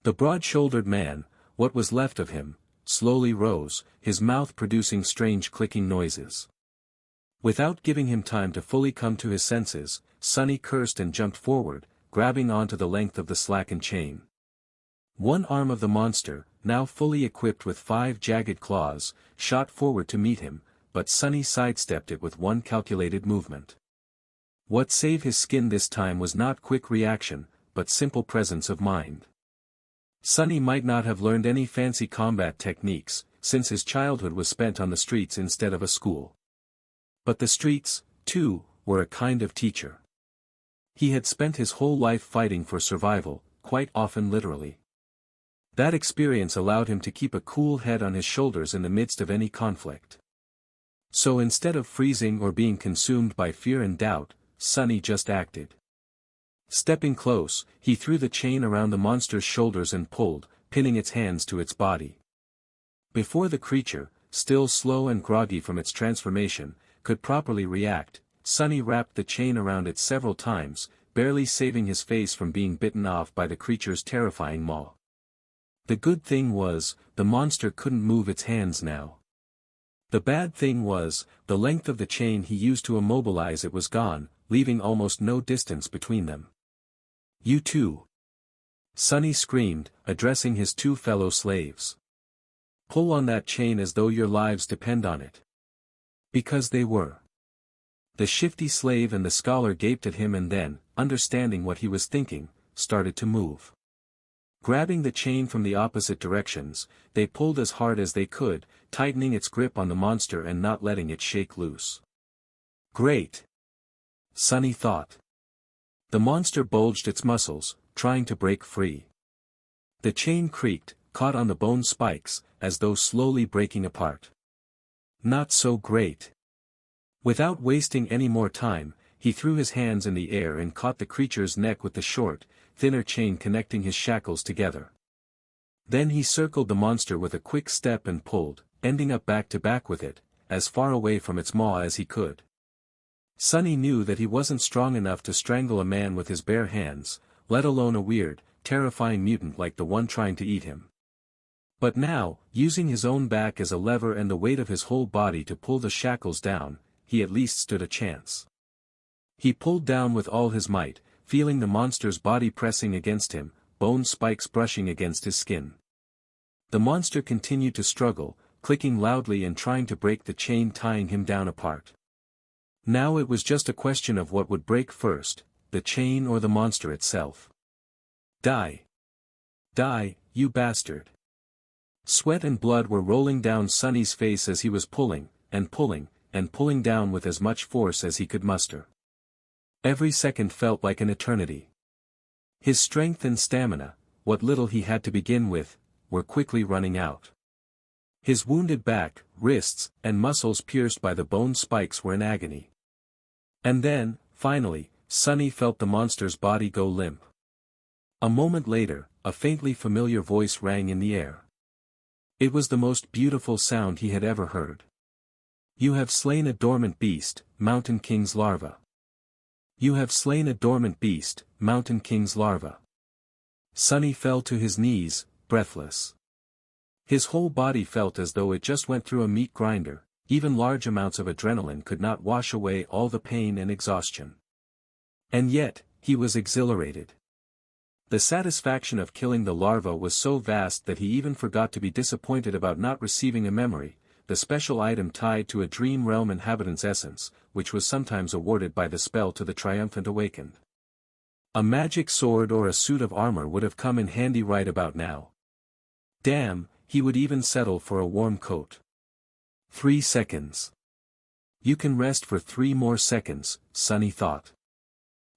The broad-shouldered man, what was left of him, slowly rose, his mouth producing strange clicking noises. Without giving him time to fully come to his senses, Sonny cursed and jumped forward, grabbing onto the length of the slackened chain. One arm of the monster, now fully equipped with 5 jagged claws, shot forward to meet him, but Sonny sidestepped it with one calculated movement. What saved his skin this time was not quick reaction, but simple presence of mind. Sonny might not have learned any fancy combat techniques, since his childhood was spent on the streets instead of a school. But the streets, too, were a kind of teacher. He had spent his whole life fighting for survival, quite often literally. That experience allowed him to keep a cool head on his shoulders in the midst of any conflict. So instead of freezing or being consumed by fear and doubt, Sonny just acted. Stepping close, he threw the chain around the monster's shoulders and pulled, pinning its hands to its body. Before the creature, still slow and groggy from its transformation, could properly react, Sonny wrapped the chain around it several times, barely saving his face from being bitten off by the creature's terrifying maw. The good thing was, the monster couldn't move its hands now. The bad thing was, the length of the chain he used to immobilize it was gone, leaving almost no distance between them. "You too." Sonny screamed, addressing his two fellow slaves. Pull on that chain as though your lives depend on it. Because they were. The shifty slave and the scholar gaped at him and then, understanding what he was thinking, started to move. Grabbing the chain from the opposite directions, they pulled as hard as they could, tightening its grip on the monster and not letting it shake loose. Great! Sonny thought. The monster bulged its muscles, trying to break free. The chain creaked, caught on the bone spikes, as though slowly breaking apart. Not so great. Without wasting any more time, he threw his hands in the air and caught the creature's neck with the short, thinner chain connecting his shackles together. Then he circled the monster with a quick step and pulled, ending up back to back with it, as far away from its maw as he could. Sonny knew that he wasn't strong enough to strangle a man with his bare hands, let alone a weird, terrifying mutant like the one trying to eat him. But now, using his own back as a lever and the weight of his whole body to pull the shackles down, he at least stood a chance. He pulled down with all his might, feeling the monster's body pressing against him, bone spikes brushing against his skin. The monster continued to struggle, clicking loudly and trying to break the chain tying him down apart. Now it was just a question of what would break first, the chain or the monster itself. Die! Die, you bastard! Sweat and blood were rolling down Sonny's face as he was pulling, and pulling, and pulling down with as much force as he could muster. Every second felt like an eternity. His strength and stamina, what little he had to begin with, were quickly running out. His wounded back, wrists, and muscles pierced by the bone spikes were in agony. And then, finally, Sonny felt the monster's body go limp. A moment later, a faintly familiar voice rang in the air. It was the most beautiful sound he had ever heard. You have slain a dormant beast, Mountain King's larva. You have slain a dormant beast, Mountain King's larva. Sonny fell to his knees, breathless. His whole body felt as though it just went through a meat grinder, even large amounts of adrenaline could not wash away all the pain and exhaustion. And yet, he was exhilarated. The satisfaction of killing the larva was so vast that he even forgot to be disappointed about not receiving a memory, the special item tied to a dream realm inhabitant's essence, which was sometimes awarded by the spell to the triumphant awakened. A magic sword or a suit of armor would have come in handy right about now. Damn, he would even settle for a warm coat. 3 seconds. You can rest for 3 more seconds, Sonny thought.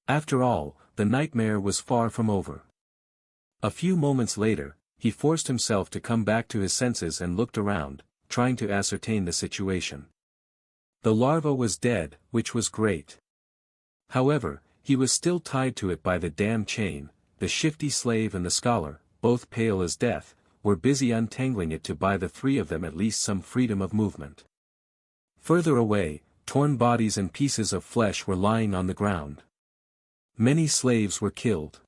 After all, the nightmare was far from over. A few moments later, he forced himself to come back to his senses and looked around, trying to ascertain the situation. The larva was dead, which was great. However, he was still tied to it by the damn chain. The shifty slave and the scholar, both pale as death, were busy untangling it to buy the 3 of them at least some freedom of movement. Further away, torn bodies and pieces of flesh were lying on the ground. Many slaves were killed.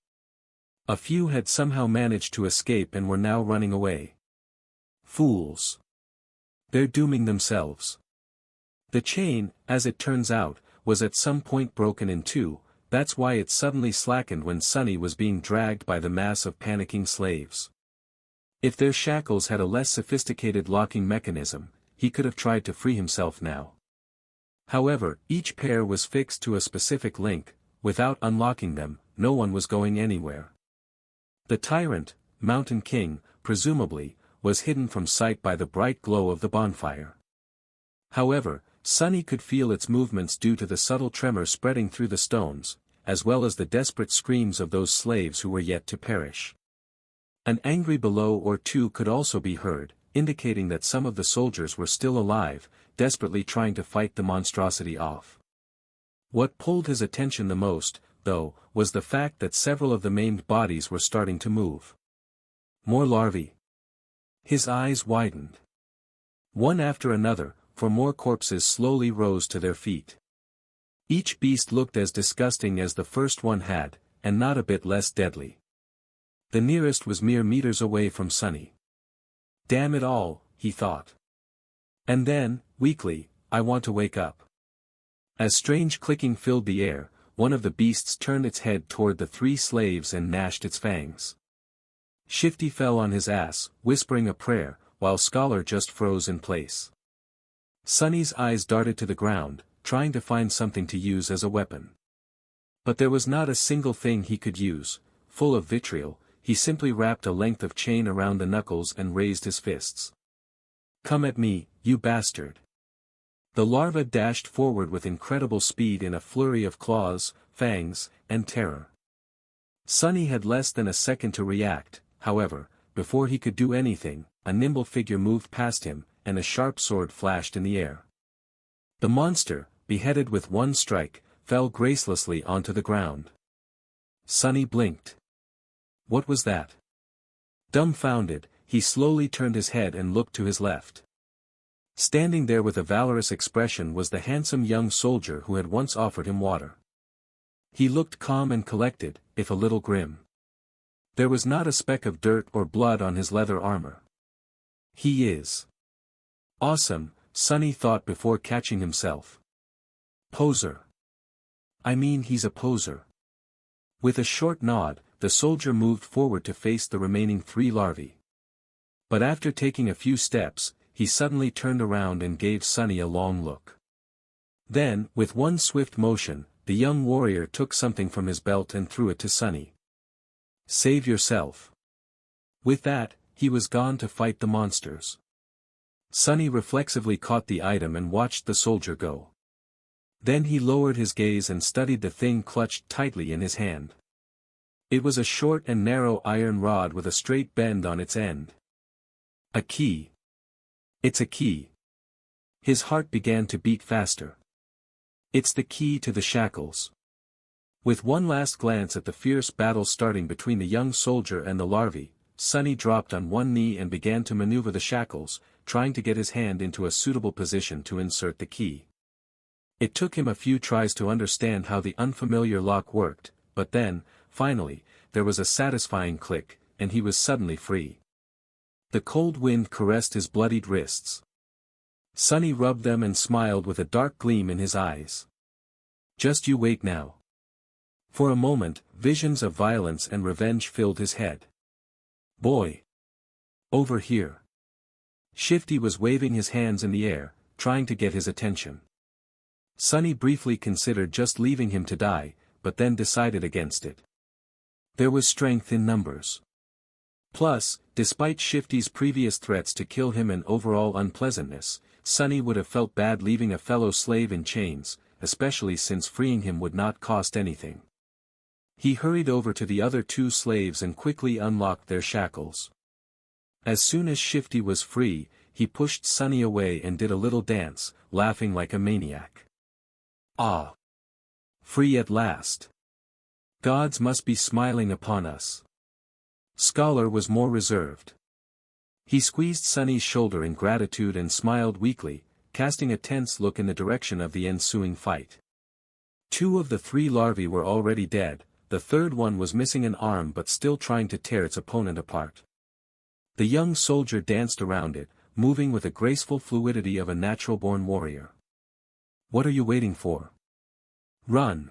A few had somehow managed to escape and were now running away. Fools! They're dooming themselves. The chain, as it turns out, was at some point broken in 2, that's why it suddenly slackened when Sonny was being dragged by the mass of panicking slaves. If their shackles had a less sophisticated locking mechanism, he could have tried to free himself now. However, each pair was fixed to a specific link. Without unlocking them, no one was going anywhere. The tyrant, Mountain King, presumably, was hidden from sight by the bright glow of the bonfire. However, Sonny could feel its movements due to the subtle tremor spreading through the stones, as well as the desperate screams of those slaves who were yet to perish. An angry bellow or 2 could also be heard, indicating that some of the soldiers were still alive, desperately trying to fight the monstrosity off. What pulled his attention the most, though, was the fact that several of the maimed bodies were starting to move. More larvae. His eyes widened. One after another, for more corpses slowly rose to their feet. Each beast looked as disgusting as the first one had, and not a bit less deadly. The nearest was mere meters away from Sonny. Damn it all, he thought. And then, weakly, I want to wake up. As strange clicking filled the air, one of the beasts turned its head toward the 3 slaves and gnashed its fangs. Shifty fell on his ass, whispering a prayer, while Scholar just froze in place. Sonny's eyes darted to the ground, trying to find something to use as a weapon. But there was not a single thing he could use. Full of vitriol, he simply wrapped a length of chain around the knuckles and raised his fists. "Come at me, you bastard!" The larva dashed forward with incredible speed in a flurry of claws, fangs, and terror. Sonny had less than a second to react, however. Before he could do anything, a nimble figure moved past him, and a sharp sword flashed in the air. The monster, beheaded with one strike, fell gracelessly onto the ground. Sonny blinked. What was that? Dumbfounded, he slowly turned his head and looked to his left. Standing there with a valorous expression was the handsome young soldier who had once offered him water. He looked calm and collected, if a little grim. There was not a speck of dirt or blood on his leather armor. He is awesome, Sonny thought before catching himself. Poser. I mean, he's a poser. With a short nod, the soldier moved forward to face the remaining 3 larvae. But after taking a few steps, he suddenly turned around and gave Sonny a long look. Then, with one swift motion, the young warrior took something from his belt and threw it to Sonny. Save yourself. With that, he was gone to fight the monsters. Sonny reflexively caught the item and watched the soldier go. Then he lowered his gaze and studied the thing clutched tightly in his hand. It was a short and narrow iron rod with a straight bend on its end. A key. It's a key. His heart began to beat faster. It's the key to the shackles. With one last glance at the fierce battle starting between the young soldier and the larvae, Sonny dropped on one knee and began to maneuver the shackles, trying to get his hand into a suitable position to insert the key. It took him a few tries to understand how the unfamiliar lock worked, but then, finally, there was a satisfying click, and he was suddenly free. The cold wind caressed his bloodied wrists. Sonny rubbed them and smiled with a dark gleam in his eyes. Just you wait now. For a moment, visions of violence and revenge filled his head. Boy! Over here! Shifty was waving his hands in the air, trying to get his attention. Sonny briefly considered just leaving him to die, but then decided against it. There was strength in numbers. Plus, despite Shifty's previous threats to kill him and overall unpleasantness, Sonny would have felt bad leaving a fellow slave in chains, especially since freeing him would not cost anything. He hurried over to the other 2 slaves and quickly unlocked their shackles. As soon as Shifty was free, he pushed Sonny away and did a little dance, laughing like a maniac. Ah! Free at last! Gods must be smiling upon us. Scholar was more reserved. He squeezed Sonny's shoulder in gratitude and smiled weakly, casting a tense look in the direction of the ensuing fight. 2 of the 3 larvae were already dead, the third one was missing an arm but still trying to tear its opponent apart. The young soldier danced around it, moving with a graceful fluidity of a natural-born warrior. What are you waiting for? Run!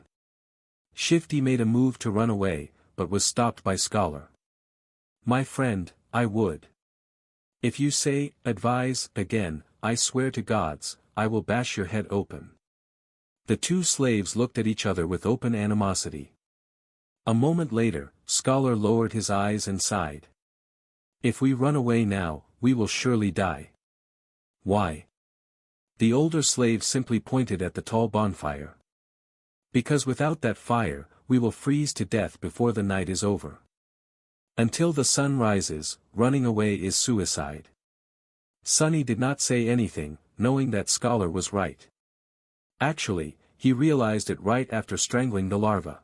Shifty made a move to run away, but was stopped by Scholar. My friend, I would. If you say, advise, again, I swear to gods, I will bash your head open. The 2 slaves looked at each other with open animosity. A moment later, Scholar lowered his eyes and sighed. If we run away now, we will surely die. Why? The older slave simply pointed at the tall bonfire. Because without that fire, we will freeze to death before the night is over. Until the sun rises, running away is suicide. Sonny did not say anything, knowing that Scholar was right. Actually, he realized it right after strangling the larva.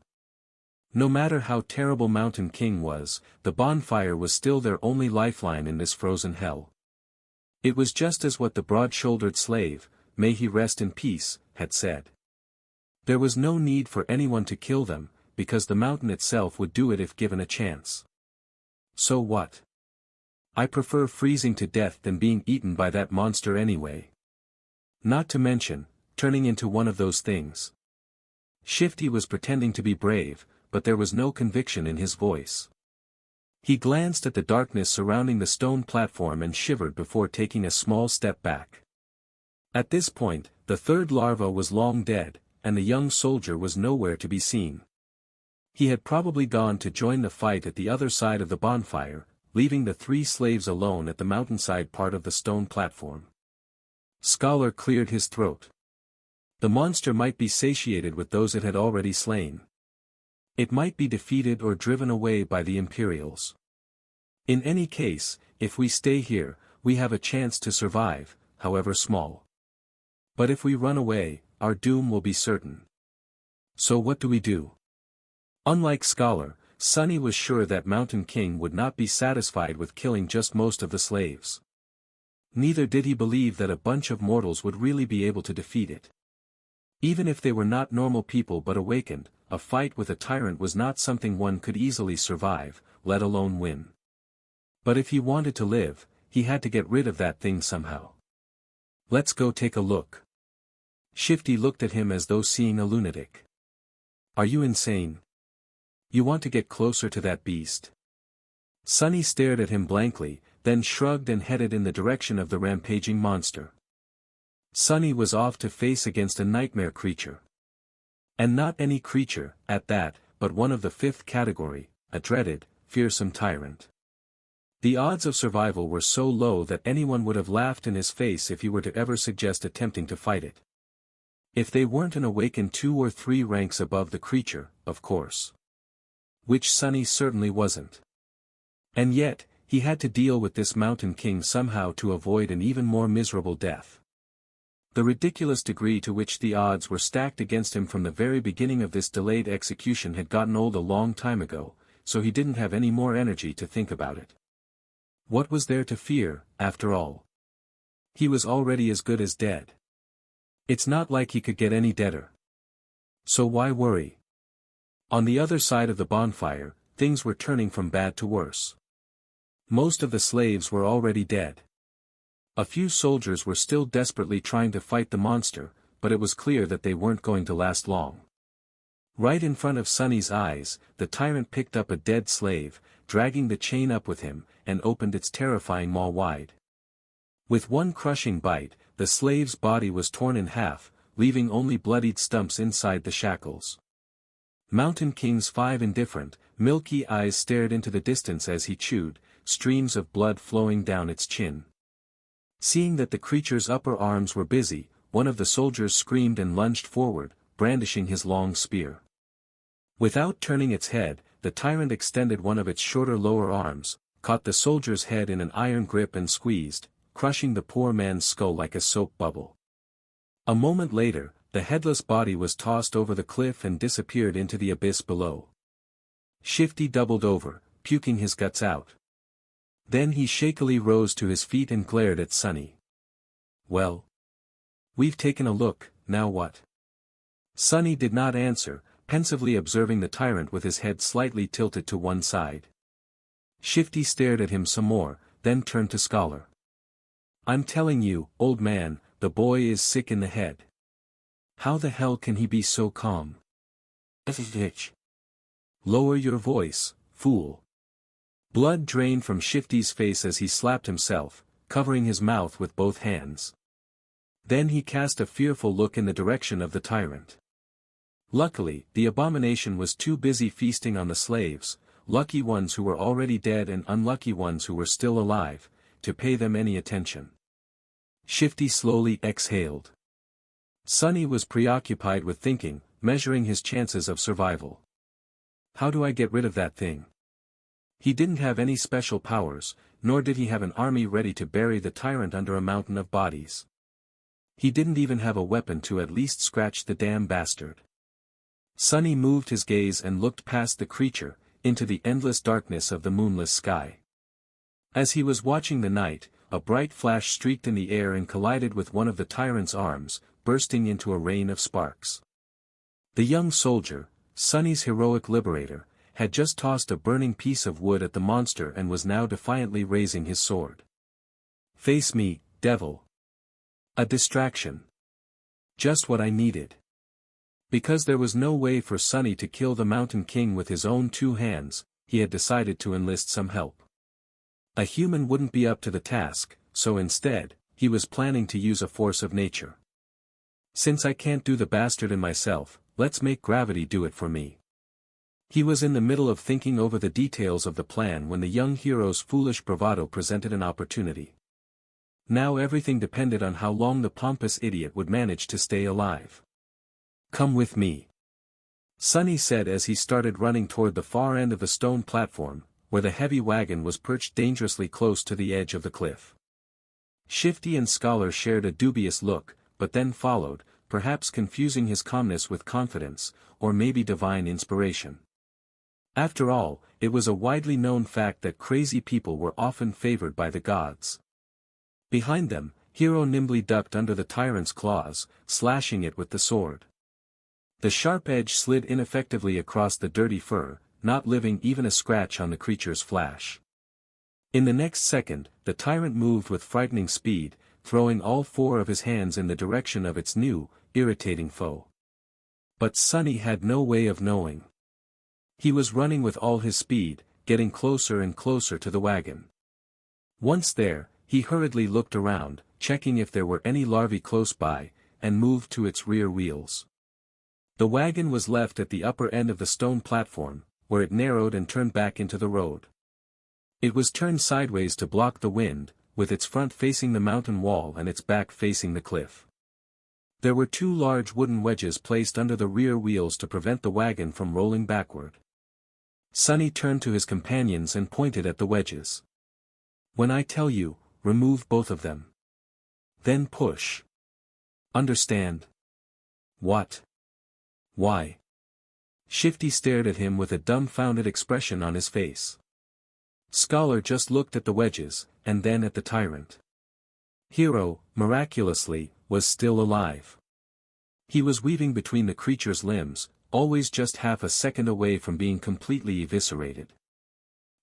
No matter how terrible Mountain King was, the bonfire was still their only lifeline in this frozen hell. It was just as what the broad-shouldered slave, may he rest in peace, had said. There was no need for anyone to kill them, because the mountain itself would do it if given a chance. So what? I prefer freezing to death than being eaten by that monster anyway. Not to mention, turning into one of those things. Shifty was pretending to be brave, but there was no conviction in his voice. He glanced at the darkness surrounding the stone platform and shivered before taking a small step back. At this point, the third larva was long dead, and the young soldier was nowhere to be seen. He had probably gone to join the fight at the other side of the bonfire, leaving the 3 slaves alone at the mountainside part of the stone platform. Scholar cleared his throat. The monster might be satiated with those it had already slain. It might be defeated or driven away by the Imperials. In any case, if we stay here, we have a chance to survive, however small. But if we run away, our doom will be certain. So what do we do? Unlike Scholar, Sunny was sure that Mountain King would not be satisfied with killing just most of the slaves. Neither did he believe that a bunch of mortals would really be able to defeat it. Even if they were not normal people but awakened, a fight with a tyrant was not something one could easily survive, let alone win. But if he wanted to live, he had to get rid of that thing somehow. Let's go take a look. Shifty looked at him as though seeing a lunatic. Are you insane? You want to get closer to that beast? Sunny stared at him blankly, then shrugged and headed in the direction of the rampaging monster. Sunny was off to face against a nightmare creature. And not any creature, at that, but one of the 5th category, a dreaded, fearsome tyrant. The odds of survival were so low that anyone would have laughed in his face if he were to ever suggest attempting to fight it. If they weren't an awakened 2 or 3 ranks above the creature, of course. Which Sunny certainly wasn't. And yet, he had to deal with this Mountain King somehow to avoid an even more miserable death. The ridiculous degree to which the odds were stacked against him from the very beginning of this delayed execution had gotten old a long time ago, so he didn't have any more energy to think about it. What was there to fear, after all? He was already as good as dead. It's not like he could get any deader. So why worry? On the other side of the bonfire, things were turning from bad to worse. Most of the slaves were already dead. A few soldiers were still desperately trying to fight the monster, but it was clear that they weren't going to last long. Right in front of Sunny's eyes, the tyrant picked up a dead slave, dragging the chain up with him, and opened its terrifying maw wide. With one crushing bite, the slave's body was torn in half, leaving only bloodied stumps inside the shackles. Mountain King's 5 indifferent, milky eyes stared into the distance as he chewed, streams of blood flowing down its chin. Seeing that the creature's upper arms were busy, one of the soldiers screamed and lunged forward, brandishing his long spear. Without turning its head, the tyrant extended one of its shorter lower arms, caught the soldier's head in an iron grip and squeezed, crushing the poor man's skull like a soap bubble. A moment later, the headless body was tossed over the cliff and disappeared into the abyss below. Shifty doubled over, puking his guts out. Then he shakily rose to his feet and glared at Sunny. Well? We've taken a look, now what? Sunny did not answer, pensively observing the tyrant with his head slightly tilted to one side. Shifty stared at him some more, then turned to Scholar. I'm telling you, old man, the boy is sick in the head. How the hell can he be so calm? Lower your voice, fool. Blood drained from Shifty's face as he slapped himself, covering his mouth with both hands. Then he cast a fearful look in the direction of the tyrant. Luckily, the abomination was too busy feasting on the slaves, lucky ones who were already dead and unlucky ones who were still alive, to pay them any attention. Shifty slowly exhaled. Sunny was preoccupied with thinking, measuring his chances of survival. How do I get rid of that thing? He didn't have any special powers, nor did he have an army ready to bury the tyrant under a mountain of bodies. He didn't even have a weapon to at least scratch the damn bastard. Sunny moved his gaze and looked past the creature, into the endless darkness of the moonless sky. As he was watching the night, a bright flash streaked in the air and collided with one of the tyrant's arms, bursting into a rain of sparks. The young soldier, Sunny's heroic liberator, had just tossed a burning piece of wood at the monster and was now defiantly raising his sword. Face me, devil. A distraction. Just what I needed. Because there was no way for Sunny to kill the Mountain King with his own 2 hands, he had decided to enlist some help. A human wouldn't be up to the task, so instead, he was planning to use a force of nature. Since I can't do the bastard in myself, let's make gravity do it for me. He was in the middle of thinking over the details of the plan when the young hero's foolish bravado presented an opportunity. Now everything depended on how long the pompous idiot would manage to stay alive. "Come with me," Sonny said as he started running toward the far end of the stone platform, where the heavy wagon was perched dangerously close to the edge of the cliff. Shifty and Scholar shared a dubious look, but then followed, perhaps confusing his calmness with confidence, or maybe divine inspiration. After all, it was a widely known fact that crazy people were often favored by the gods. Behind them, Hero nimbly ducked under the tyrant's claws, slashing it with the sword. The sharp edge slid ineffectively across the dirty fur, not leaving even a scratch on the creature's flesh. In the next second, the tyrant moved with frightening speed, throwing all four of his hands in the direction of its new, irritating foe. But Sonny had no way of knowing. He was running with all his speed, getting closer and closer to the wagon. Once there, he hurriedly looked around, checking if there were any larvae close by, and moved to its rear wheels. The wagon was left at the upper end of the stone platform, where it narrowed and turned back into the road. It was turned sideways to block the wind, with its front facing the mountain wall and its back facing the cliff. There were two large wooden wedges placed under the rear wheels to prevent the wagon from rolling backward. Sonny turned to his companions and pointed at the wedges. "When I tell you, remove both of them. Then push. Understand?" "What? Why?" Shifty stared at him with a dumbfounded expression on his face. Scholar just looked at the wedges, and then at the tyrant. Hero, miraculously, was still alive. He was weaving between the creature's limbs, always just half a second away from being completely eviscerated.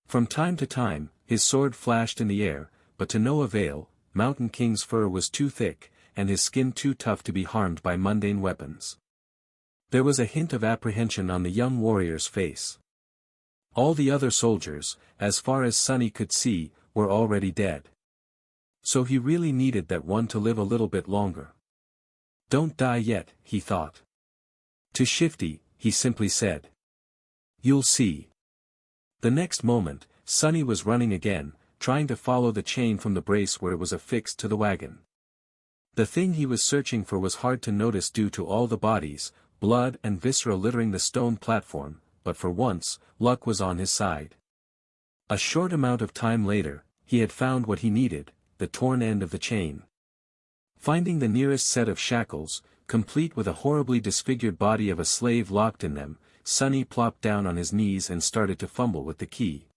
From time to time, his sword flashed in the air, but to no avail. Mountain King's fur was too thick, and his skin too tough to be harmed by mundane weapons. There was a hint of apprehension on the young warrior's face. All the other soldiers, as far as Sonny could see, were already dead. So he really needed that one to live a little bit longer. "Don't die yet," he thought. To Shifty, he simply said, "You'll see." The next moment, Sonny was running again, trying to follow the chain from the brace where it was affixed to the wagon. The thing he was searching for was hard to notice due to all the bodies, blood and viscera littering the stone platform, but for once, luck was on his side. A short amount of time later, he had found what he needed, the torn end of the chain. Finding the nearest set of shackles, complete with a horribly disfigured body of a slave locked in them, Sonny plopped down on his knees and started to fumble with the key.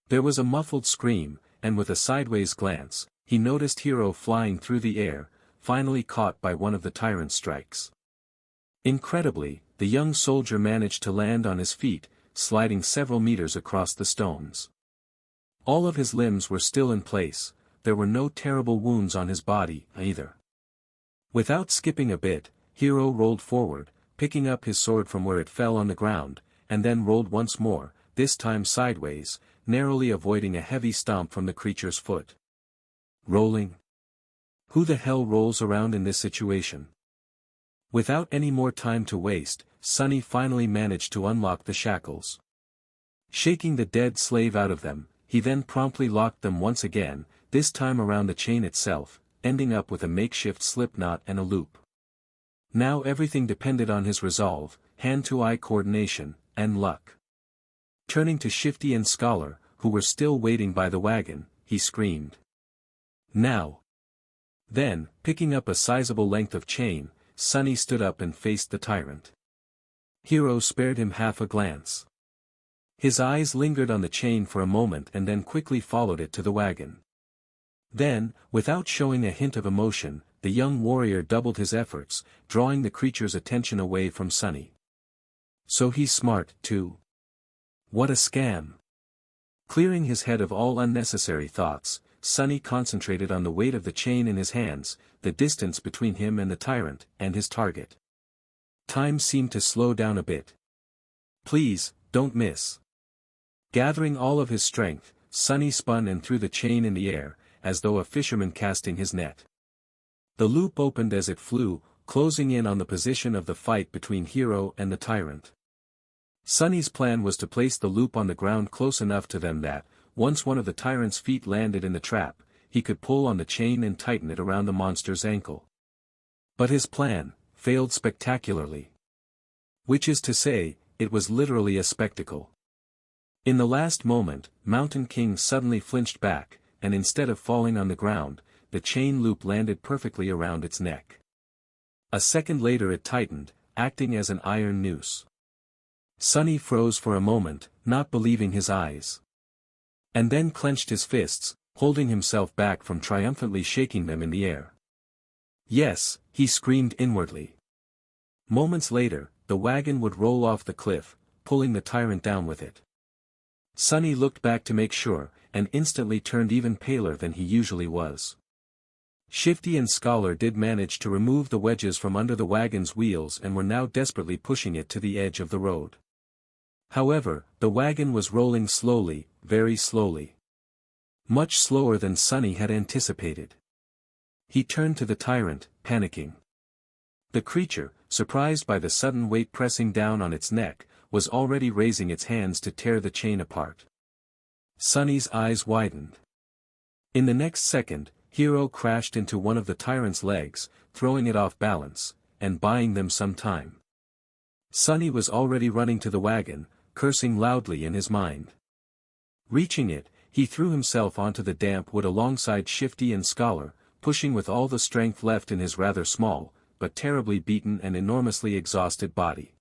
There was a muffled scream, and with a sideways glance, he noticed Hero flying through the air, finally caught by one of the tyrant's strikes. Incredibly, the young soldier managed to land on his feet, sliding several meters across the stones. All of his limbs were still in place, there were no terrible wounds on his body, either. Without skipping a bit, Hero rolled forward, picking up his sword from where it fell on the ground, and then rolled once more, this time sideways, narrowly avoiding a heavy stomp from the creature's foot. Rolling? Who the hell rolls around in this situation? Without any more time to waste, Sonny finally managed to unlock the shackles. Shaking the dead slave out of them, he then promptly locked them once again, this time around the chain itself, ending up with a makeshift slip knot and a loop. Now everything depended on his resolve, hand-to-eye coordination, and luck. Turning to Shifty and Scholar, who were still waiting by the wagon, he screamed. "Now!" Then, picking up a sizable length of chain, Sonny stood up and faced the tyrant. Hero spared him half a glance. His eyes lingered on the chain for a moment and then quickly followed it to the wagon. Then, without showing a hint of emotion, the young warrior doubled his efforts, drawing the creature's attention away from Sonny. So he's smart, too. What a scam. Clearing his head of all unnecessary thoughts, Sonny concentrated on the weight of the chain in his hands, the distance between him and the tyrant, and his target. Time seemed to slow down a bit. "Please, don't miss." Gathering all of his strength, Sunny spun and threw the chain in the air, as though a fisherman casting his net. The loop opened as it flew, closing in on the position of the fight between Hero and the tyrant. Sunny's plan was to place the loop on the ground close enough to them that, once one of the tyrant's feet landed in the trap, he could pull on the chain and tighten it around the monster's ankle. But his plan failed spectacularly. Which is to say, it was literally a spectacle. In the last moment, Mountain King suddenly flinched back, and instead of falling on the ground, the chain loop landed perfectly around its neck. A second later it tightened, acting as an iron noose. Sunny froze for a moment, not believing his eyes. And then clenched his fists, holding himself back from triumphantly shaking them in the air. Yes, he screamed inwardly. Moments later, the wagon would roll off the cliff, pulling the tyrant down with it. Sunny looked back to make sure, and instantly turned even paler than he usually was. Shifty and Scholar did manage to remove the wedges from under the wagon's wheels and were now desperately pushing it to the edge of the road. However, the wagon was rolling slowly, very slowly. Much slower than Sunny had anticipated. He turned to the tyrant, panicking. The creature, surprised by the sudden weight pressing down on its neck, was already raising its hands to tear the chain apart. Sunny's eyes widened. In the next second, Hero crashed into one of the tyrant's legs, throwing it off balance, and buying them some time. Sunny was already running to the wagon, cursing loudly in his mind. Reaching it, he threw himself onto the damp wood alongside Shifty and Scholar, pushing with all the strength left in his rather small, but terribly beaten and enormously exhausted body.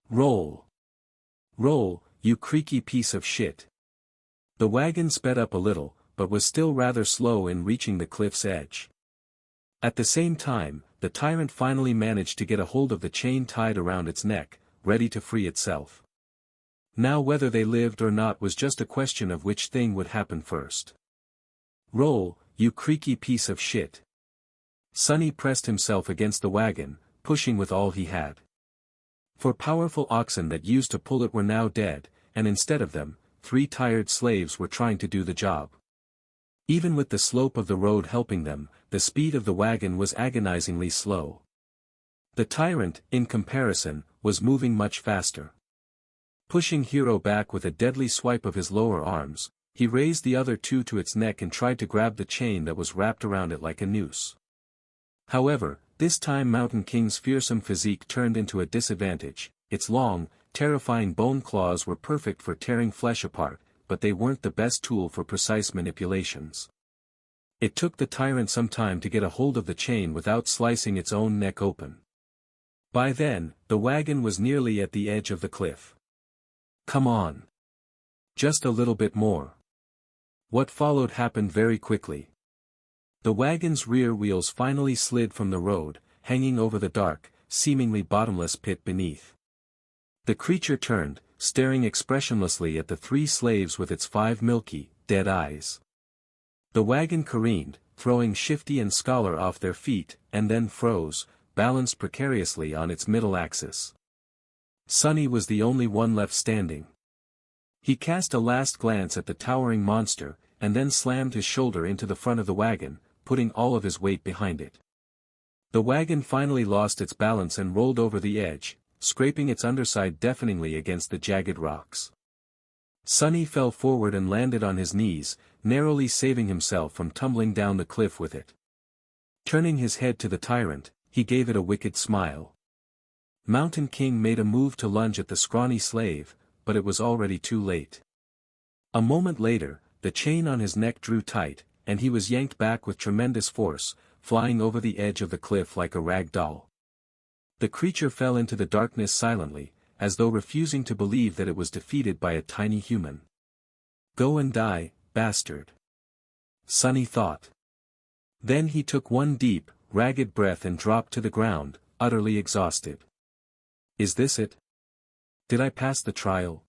Roll! Roll, you creaky piece of shit! The wagon sped up a little, but was still rather slow in reaching the cliff's edge. At the same time, the tyrant finally managed to get a hold of the chain tied around its neck, ready to free itself. Now whether they lived or not was just a question of which thing would happen first. Roll, you creaky piece of shit! Sunny pressed himself against the wagon, pushing with all he had. For powerful oxen that used to pull it were now dead, and instead of them, 3 tired slaves were trying to do the job. Even with the slope of the road helping them, the speed of the wagon was agonizingly slow. The tyrant, in comparison, was moving much faster. Pushing Hero back with a deadly swipe of his lower arms, he raised the other 2 to its neck and tried to grab the chain that was wrapped around it like a noose. However, this time Mountain King's fearsome physique turned into a disadvantage. Its long, terrifying bone claws were perfect for tearing flesh apart, but they weren't the best tool for precise manipulations. It took the tyrant some time to get a hold of the chain without slicing its own neck open. By then, the wagon was nearly at the edge of the cliff. Come on! Just a little bit more. What followed happened very quickly. The wagon's rear wheels finally slid from the road, hanging over the dark, seemingly bottomless pit beneath. The creature turned, staring expressionlessly at the 3 slaves with its 5 milky, dead eyes. The wagon careened, throwing Shifty and Scholar off their feet, and then froze, balanced precariously on its middle axis. Sunny was the only one left standing. He cast a last glance at the towering monster, and then slammed his shoulder into the front of the wagon, putting all of his weight behind it. The wagon finally lost its balance and rolled over the edge, scraping its underside deafeningly against the jagged rocks. Sunny fell forward and landed on his knees, narrowly saving himself from tumbling down the cliff with it. Turning his head to the tyrant, he gave it a wicked smile. Mountain King made a move to lunge at the scrawny slave, but it was already too late. A moment later, the chain on his neck drew tight, and he was yanked back with tremendous force, flying over the edge of the cliff like a rag doll. The creature fell into the darkness silently, as though refusing to believe that it was defeated by a tiny human. Go and die, bastard. Sunny thought. Then he took one deep, ragged breath and dropped to the ground, utterly exhausted. Is this it? Did I pass the trial?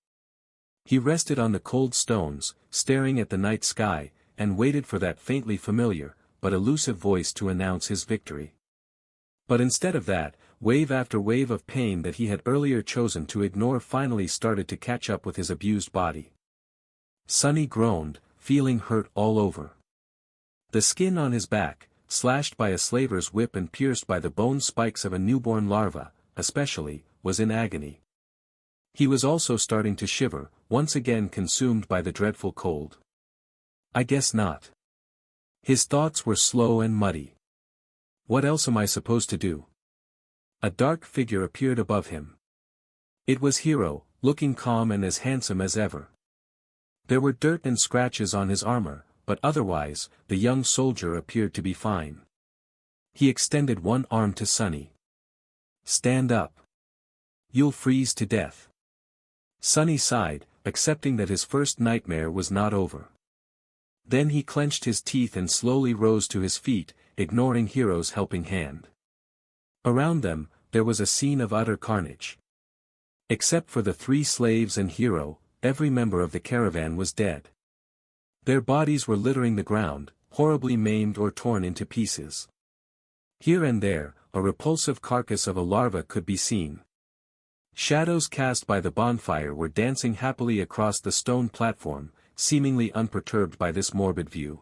He rested on the cold stones, staring at the night sky, and waited for that faintly familiar, but elusive voice to announce his victory. But instead of that, wave after wave of pain that he had earlier chosen to ignore finally started to catch up with his abused body. Sunny groaned, feeling hurt all over. The skin on his back, slashed by a slaver's whip and pierced by the bone spikes of a newborn larva, especially, was in agony. He was also starting to shiver, once again consumed by the dreadful cold. I guess not. His thoughts were slow and muddy. What else am I supposed to do? A dark figure appeared above him. It was Hiro, looking calm and as handsome as ever. There were dirt and scratches on his armor, but otherwise, the young soldier appeared to be fine. He extended one arm to Sunny. Stand up. You'll freeze to death. Sunny sighed, accepting that his first nightmare was not over. Then he clenched his teeth and slowly rose to his feet, ignoring Hiro's helping hand. Around them, there was a scene of utter carnage. Except for the 3 slaves and Hiro, every member of the caravan was dead. Their bodies were littering the ground, horribly maimed or torn into pieces. Here and there, a repulsive carcass of a larva could be seen. Shadows cast by the bonfire were dancing happily across the stone platform, seemingly unperturbed by this morbid view.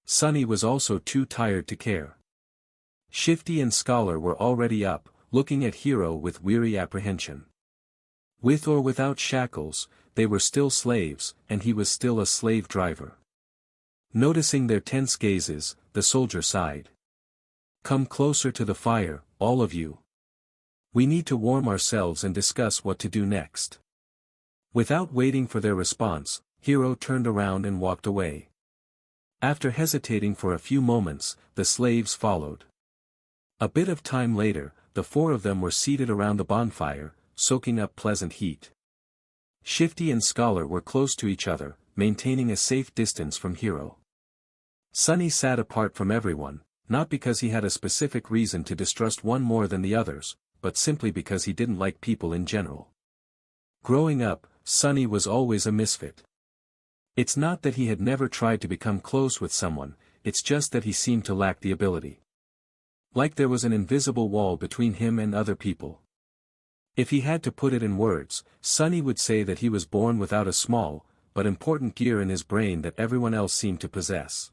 Sunny was also too tired to care. Shifty and Scholar were already up, looking at Hiro with weary apprehension. With or without shackles, they were still slaves, and he was still a slave driver. Noticing their tense gazes, the soldier sighed. Come closer to the fire, all of you. We need to warm ourselves and discuss what to do next. Without waiting for their response, Hiro turned around and walked away. After hesitating for a few moments, the slaves followed. A bit of time later, the 4 of them were seated around the bonfire, soaking up pleasant heat. Shifty and Scholar were close to each other, maintaining a safe distance from Hiro. Sunny sat apart from everyone, not because he had a specific reason to distrust one more than the others, but simply because he didn't like people in general. Growing up, Sunny was always a misfit. It's not that he had never tried to become close with someone, it's just that he seemed to lack the ability. Like there was an invisible wall between him and other people. If he had to put it in words, Sunny would say that he was born without a small, but important gear in his brain that everyone else seemed to possess.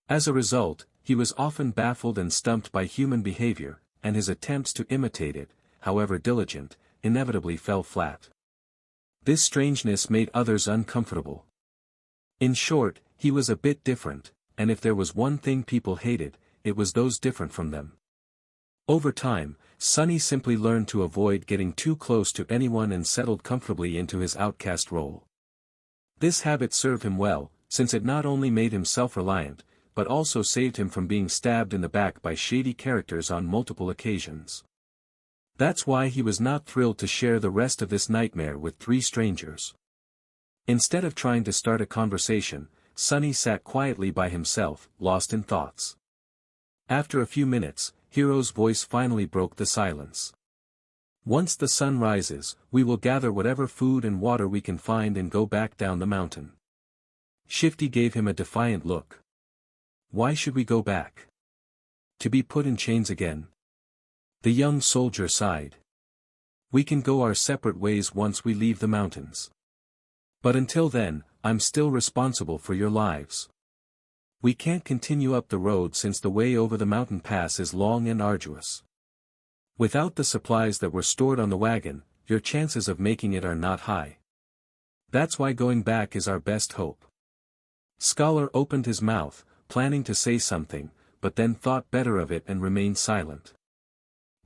As a result, he was often baffled and stumped by human behavior, and his attempts to imitate it, however diligent, inevitably fell flat. This strangeness made others uncomfortable. In short, he was a bit different, and if there was one thing people hated, it was those different from them. Over time, Sunny simply learned to avoid getting too close to anyone and settled comfortably into his outcast role. This habit served him well, since it not only made him self-reliant, but also saved him from being stabbed in the back by shady characters on multiple occasions. That's why he was not thrilled to share the rest of this nightmare with 3 strangers. Instead of trying to start a conversation, Sunny sat quietly by himself, lost in thoughts. After a few minutes, Hiro's voice finally broke the silence. Once the sun rises, we will gather whatever food and water we can find and go back down the mountain. Shifty gave him a defiant look. Why should we go back? To be put in chains again? The young soldier sighed. We can go our separate ways once we leave the mountains. But until then, I'm still responsible for your lives. We can't continue up the road since the way over the mountain pass is long and arduous. Without the supplies that were stored on the wagon, your chances of making it are not high. That's why going back is our best hope. Scholar opened his mouth, planning to say something, but then thought better of it and remained silent.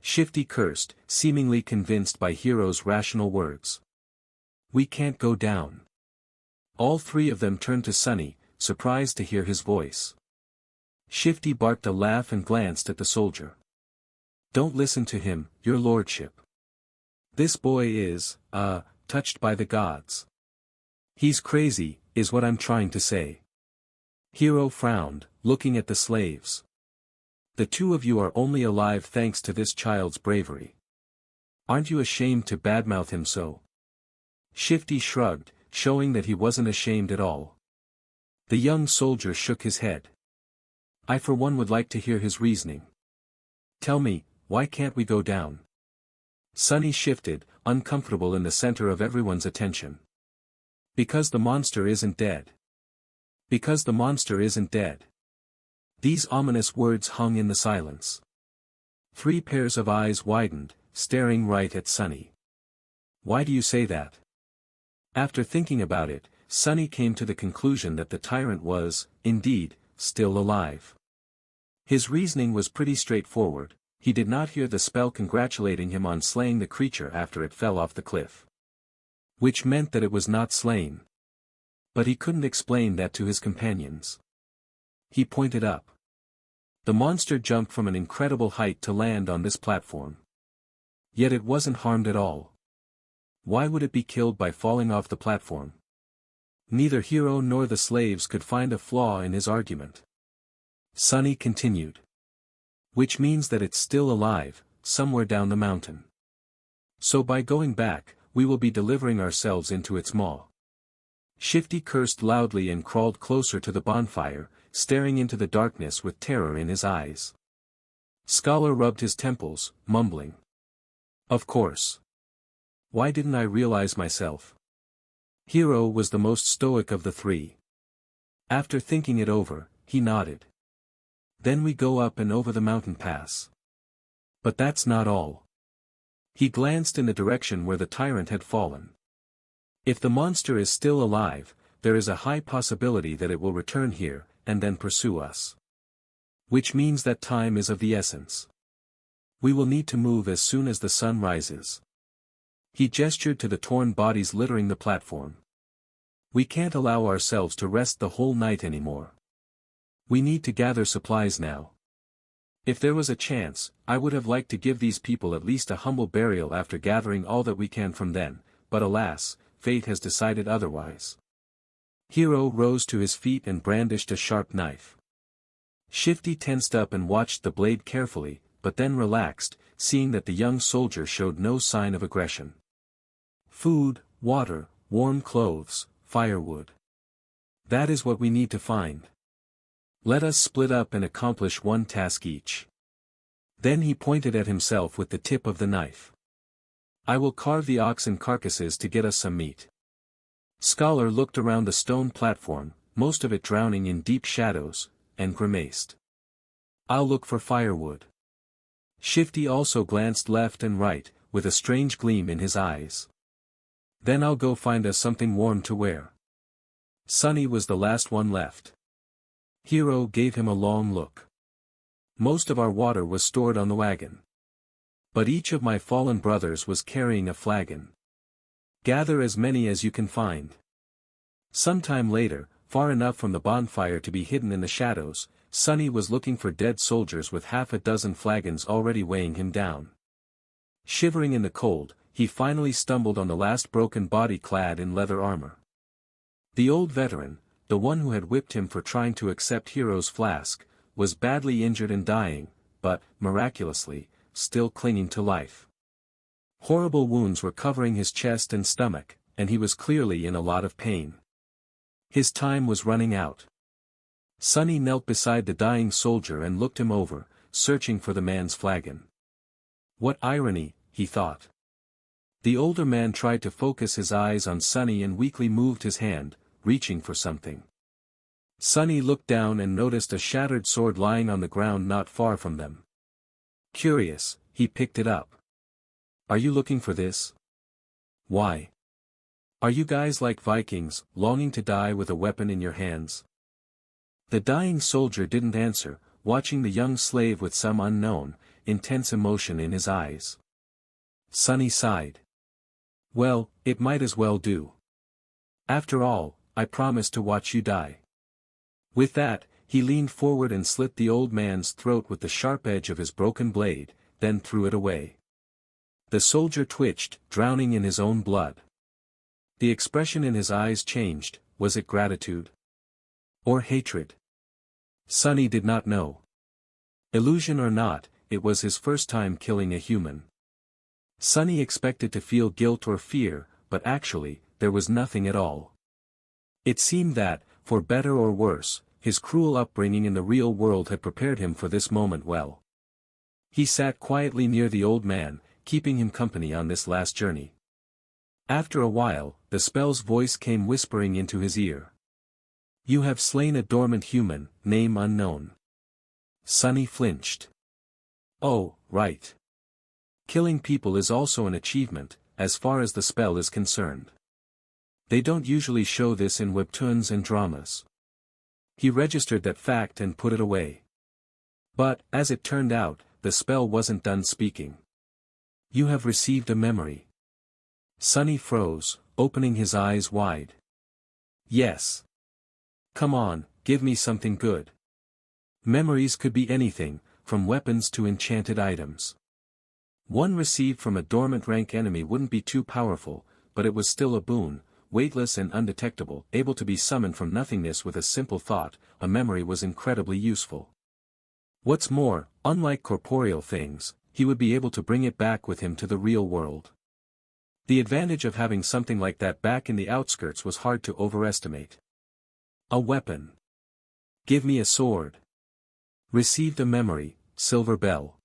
Shifty cursed, seemingly convinced by Hiro's rational words. We can't go down. All 3 of them turned to Sunny, surprised to hear his voice. Shifty barked a laugh and glanced at the soldier. Don't listen to him, your lordship. This boy is, touched by the gods. He's crazy, is what I'm trying to say. Hiro frowned, looking at the slaves. The 2 of you are only alive thanks to this child's bravery. Aren't you ashamed to badmouth him so? Shifty shrugged, showing that he wasn't ashamed at all. The young soldier shook his head. I for one would like to hear his reasoning. Tell me, why can't we go down? Sunny shifted, uncomfortable in the center of everyone's attention. Because the monster isn't dead. Because the monster isn't dead. These ominous words hung in the silence. 3 pairs of eyes widened, staring right at Sunny. Why do you say that? After thinking about it, Sunny came to the conclusion that the tyrant was, indeed, still alive. His reasoning was pretty straightforward. He did not hear the spell congratulating him on slaying the creature after it fell off the cliff. Which meant that it was not slain. But he couldn't explain that to his companions. He pointed up. The monster jumped from an incredible height to land on this platform. Yet it wasn't harmed at all. Why would it be killed by falling off the platform? Neither Hero nor the slaves could find a flaw in his argument. Sunny continued. Which means that it's still alive, somewhere down the mountain. So by going back, we will be delivering ourselves into its maw. Shifty cursed loudly and crawled closer to the bonfire, staring into the darkness with terror in his eyes. Scholar rubbed his temples, mumbling. Of course. Why didn't I realize myself? Hero was the most stoic of the 3. After thinking it over, he nodded. Then we go up and over the mountain pass. But that's not all. He glanced in the direction where the tyrant had fallen. If the monster is still alive, there is a high possibility that it will return here, and then pursue us. Which means that time is of the essence. We will need to move as soon as the sun rises. He gestured to the torn bodies littering the platform. We can't allow ourselves to rest the whole night anymore. We need to gather supplies now. If there was a chance, I would have liked to give these people at least a humble burial after gathering all that we can from them, but alas, fate has decided otherwise. Hero rose to his feet and brandished a sharp knife. Shifty tensed up and watched the blade carefully, but then relaxed, seeing that the young soldier showed no sign of aggression. Food, water, warm clothes, firewood. That is what we need to find. Let us split up and accomplish one task each. Then he pointed at himself with the tip of the knife. I will carve the oxen carcasses to get us some meat. Scholar looked around the stone platform, most of it drowning in deep shadows, and grimaced. I'll look for firewood. Shifty also glanced left and right, with a strange gleam in his eyes. Then I'll go find us something warm to wear. Sunny was the last one left. Hero gave him a long look. Most of our water was stored on the wagon. But each of my fallen brothers was carrying a flagon. Gather as many as you can find. Sometime later, far enough from the bonfire to be hidden in the shadows, Sunny was looking for dead soldiers with half a dozen flagons already weighing him down. Shivering in the cold, he finally stumbled on the last broken body clad in leather armor. The old veteran, the one who had whipped him for trying to accept Hero's flask, was badly injured and dying, but, miraculously, still clinging to life. Horrible wounds were covering his chest and stomach, and he was clearly in a lot of pain. His time was running out. Sunny knelt beside the dying soldier and looked him over, searching for the man's flagon. What irony, he thought. The older man tried to focus his eyes on Sunny and weakly moved his hand, reaching for something. Sunny looked down and noticed a shattered sword lying on the ground not far from them. Curious, he picked it up. Are you looking for this? Why? Are you guys like Vikings, longing to die with a weapon in your hands? The dying soldier didn't answer, watching the young slave with some unknown, intense emotion in his eyes. Sunny sighed. Well, it might as well do. After all, I promised to watch you die. With that, he leaned forward and slit the old man's throat with the sharp edge of his broken blade, then threw it away. The soldier twitched, drowning in his own blood. The expression in his eyes changed. Was it gratitude? Or hatred? Sunny did not know. Illusion or not, it was his first time killing a human. Sunny expected to feel guilt or fear, but actually, there was nothing at all. It seemed that, for better or worse, his cruel upbringing in the real world had prepared him for this moment well. He sat quietly near the old man, keeping him company on this last journey. After a while, the spell's voice came whispering into his ear. You have slain a dormant human, name unknown. Sunny flinched. Oh, right. Killing people is also an achievement, as far as the spell is concerned. They don't usually show this in webtoons and dramas. He registered that fact and put it away. But, as it turned out, the spell wasn't done speaking. You have received a memory. Sunny froze, opening his eyes wide. Yes. Come on, give me something good. Memories could be anything, from weapons to enchanted items. One received from a dormant rank enemy wouldn't be too powerful, but it was still a boon, weightless and undetectable, able to be summoned from nothingness with a simple thought. A memory was incredibly useful. What's more, unlike corporeal things, he would be able to bring it back with him to the real world. The advantage of having something like that back in the outskirts was hard to overestimate. A weapon. Give me a sword. Received a memory, Silver Bell.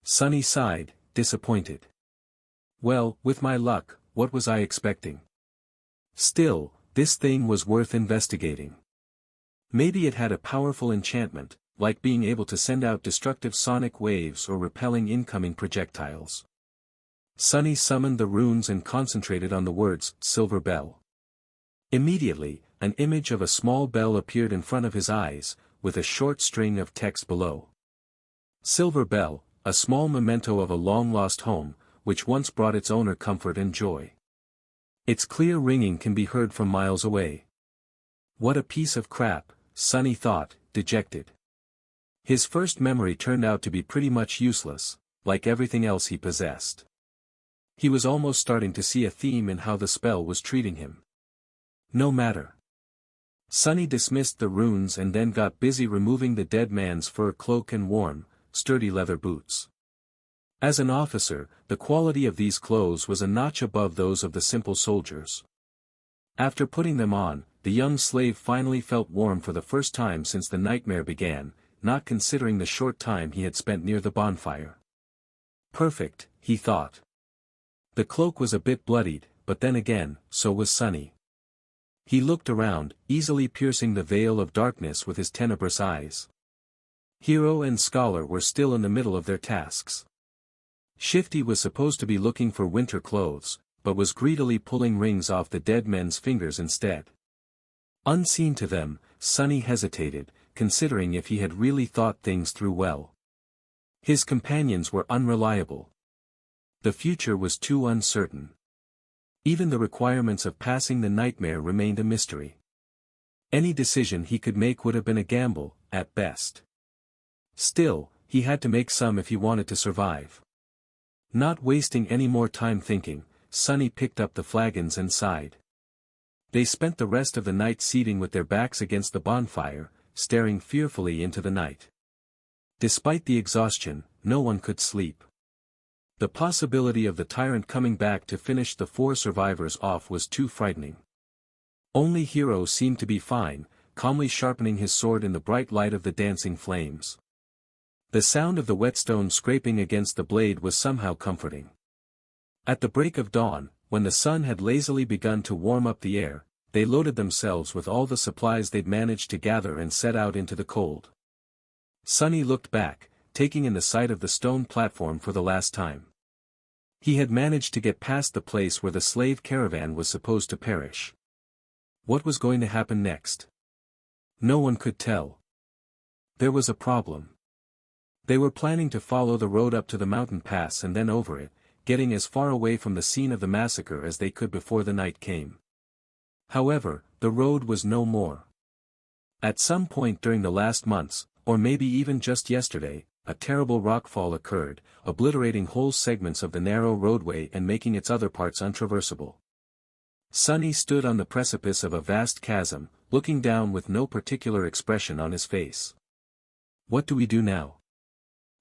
Sunny sighed, disappointed. Well, with my luck, what was I expecting? Still, this thing was worth investigating. Maybe it had a powerful enchantment, like being able to send out destructive sonic waves or repelling incoming projectiles. Sunny summoned the runes and concentrated on the words, Silver Bell. Immediately, an image of a small bell appeared in front of his eyes, with a short string of text below. Silver Bell, a small memento of a long-lost home, which once brought its owner comfort and joy. Its clear ringing can be heard from miles away. What a piece of crap, Sunny thought, dejected. His first memory turned out to be pretty much useless, like everything else he possessed. He was almost starting to see a theme in how the spell was treating him. No matter. Sunny dismissed the runes and then got busy removing the dead man's fur cloak and warm, sturdy leather boots. As an officer, the quality of these clothes was a notch above those of the simple soldiers. After putting them on, the young slave finally felt warm for the first time since the nightmare began, not considering the short time he had spent near the bonfire. Perfect, he thought. The cloak was a bit bloodied, but then again, so was Sunny. He looked around, easily piercing the veil of darkness with his tenebrous eyes. Hero and Scholar were still in the middle of their tasks. Shifty was supposed to be looking for winter clothes, but was greedily pulling rings off the dead men's fingers instead. Unseen to them, Sunny hesitated, considering if he had really thought things through well. His companions were unreliable. The future was too uncertain. Even the requirements of passing the nightmare remained a mystery. Any decision he could make would have been a gamble, at best. Still, he had to make some if he wanted to survive. Not wasting any more time thinking, Sunny picked up the flagons and sighed. They spent the rest of the night seating with their backs against the bonfire, staring fearfully into the night. Despite the exhaustion, no one could sleep. The possibility of the tyrant coming back to finish the 4 survivors off was too frightening. Only Hero seemed to be fine, calmly sharpening his sword in the bright light of the dancing flames. The sound of the whetstone scraping against the blade was somehow comforting. At the break of dawn, when the sun had lazily begun to warm up the air, they loaded themselves with all the supplies they'd managed to gather and set out into the cold. Sunny looked back, taking in the sight of the stone platform for the last time. He had managed to get past the place where the slave caravan was supposed to perish. What was going to happen next? No one could tell. There was a problem. They were planning to follow the road up to the mountain pass and then over it, getting as far away from the scene of the massacre as they could before the night came. However, the road was no more. At some point during the last months, or maybe even just yesterday, a terrible rockfall occurred, obliterating whole segments of the narrow roadway and making its other parts untraversable. Sunny stood on the precipice of a vast chasm, looking down with no particular expression on his face. What do we do now?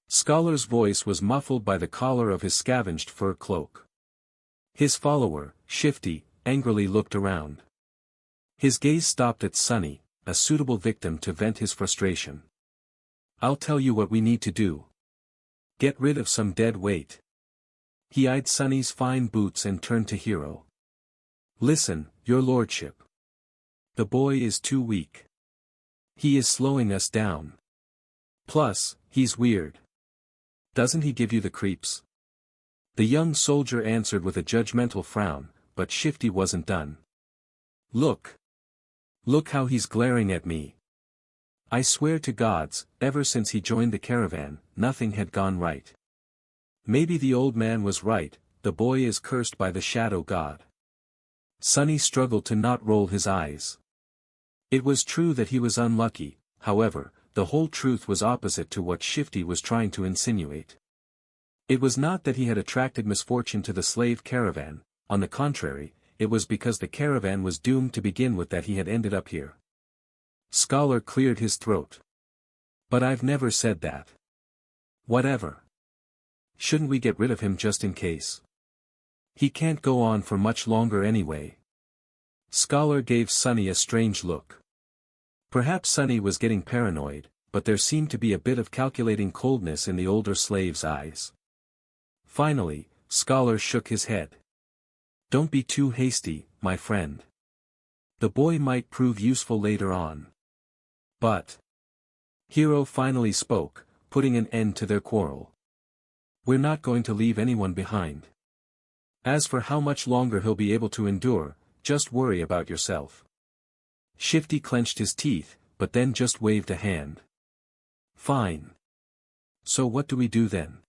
Scholar's voice was muffled by the collar of his scavenged fur cloak. His follower, Shifty, angrily looked around. His gaze stopped at Sunny, a suitable victim to vent his frustration. I'll tell you what we need to do. Get rid of some dead weight. He eyed Sunny's fine boots and turned to Hero. Listen, your lordship. The boy is too weak. He is slowing us down. Plus, he's weird. Doesn't he give you the creeps? The young soldier answered with a judgmental frown, but Shifty wasn't done. Look. Look how he's glaring at me. I swear to gods, ever since he joined the caravan, nothing had gone right. Maybe the old man was right, the boy is cursed by the shadow god. Sonny struggled to not roll his eyes. It was true that he was unlucky, however, the whole truth was opposite to what Shifty was trying to insinuate. It was not that he had attracted misfortune to the slave caravan, on the contrary, it was because the caravan was doomed to begin with that he had ended up here. Scholar cleared his throat. But I've never said that. Whatever. Shouldn't we get rid of him just in case? He can't go on for much longer anyway. Scholar gave Sonny a strange look. Perhaps Sonny was getting paranoid, but there seemed to be a bit of calculating coldness in the older slave's eyes. Finally, Scholar shook his head. Don't be too hasty, my friend. The boy might prove useful later on. But Hero finally spoke, putting an end to their quarrel. We're not going to leave anyone behind. As for how much longer he'll be able to endure, just worry about yourself. Shifty clenched his teeth, but then just waved a hand. Fine. So what do we do then?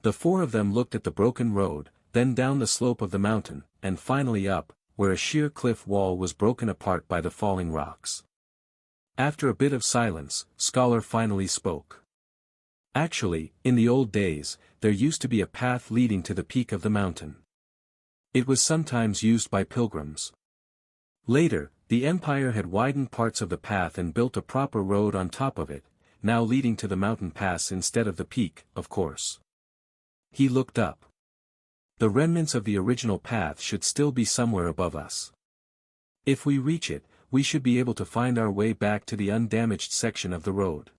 The four of them looked at the broken road, then down the slope of the mountain, and finally up, where a sheer cliff wall was broken apart by the falling rocks. After a bit of silence, Scholar finally spoke. Actually, in the old days, there used to be a path leading to the peak of the mountain. It was sometimes used by pilgrims. Later, the Empire had widened parts of the path and built a proper road on top of it, now leading to the mountain pass instead of the peak, of course. He looked up. The remnants of the original path should still be somewhere above us. If we reach it, we should be able to find our way back to the undamaged section of the road.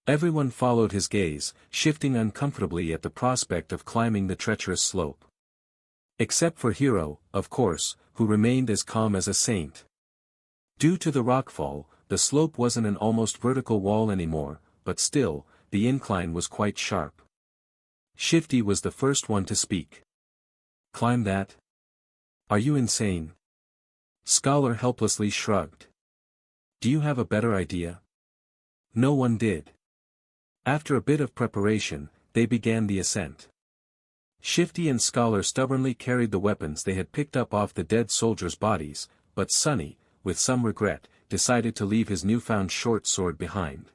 Everyone followed his gaze, shifting uncomfortably at the prospect of climbing the treacherous slope. Except for Hero, of course, who remained as calm as a saint. Due to the rockfall, the slope wasn't an almost vertical wall anymore, but still, the incline was quite sharp. Shifty was the first one to speak. Climb that? Are you insane? Scholar helplessly shrugged. Do you have a better idea? No one did. After a bit of preparation, they began the ascent. Shifty and Scholar stubbornly carried the weapons they had picked up off the dead soldiers' bodies, but Sonny, with some regret, decided to leave his newfound short sword behind.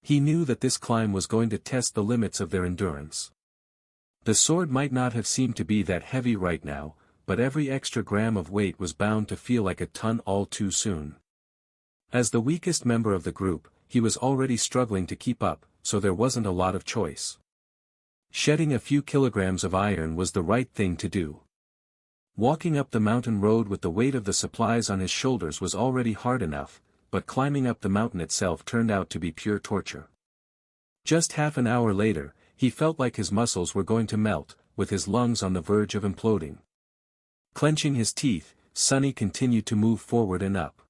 He knew that this climb was going to test the limits of their endurance. The sword might not have seemed to be that heavy right now, but every extra gram of weight was bound to feel like a ton all too soon. As the weakest member of the group, he was already struggling to keep up, so there wasn't a lot of choice. Shedding a few kilograms of iron was the right thing to do. Walking up the mountain road with the weight of the supplies on his shoulders was already hard enough, but climbing up the mountain itself turned out to be pure torture. Just half an hour later, he felt like his muscles were going to melt, with his lungs on the verge of imploding. Clenching his teeth, Sonny continued to move forward and up.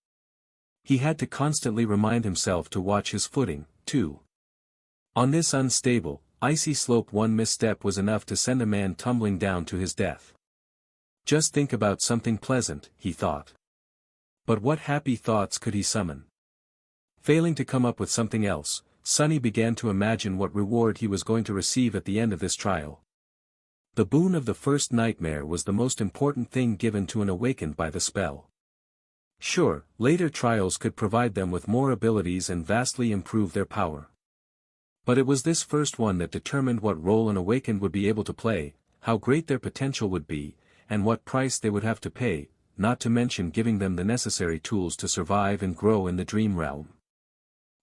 He had to constantly remind himself to watch his footing, too. On this unstable, icy slope, one misstep was enough to send a man tumbling down to his death. Just think about something pleasant, he thought. But what happy thoughts could he summon? Failing to come up with something else, Sonny began to imagine what reward he was going to receive at the end of this trial. The boon of the first nightmare was the most important thing given to an awakened by the spell. Sure, later trials could provide them with more abilities and vastly improve their power. But it was this first one that determined what role an awakened would be able to play, how great their potential would be, and what price they would have to pay, not to mention giving them the necessary tools to survive and grow in the dream realm.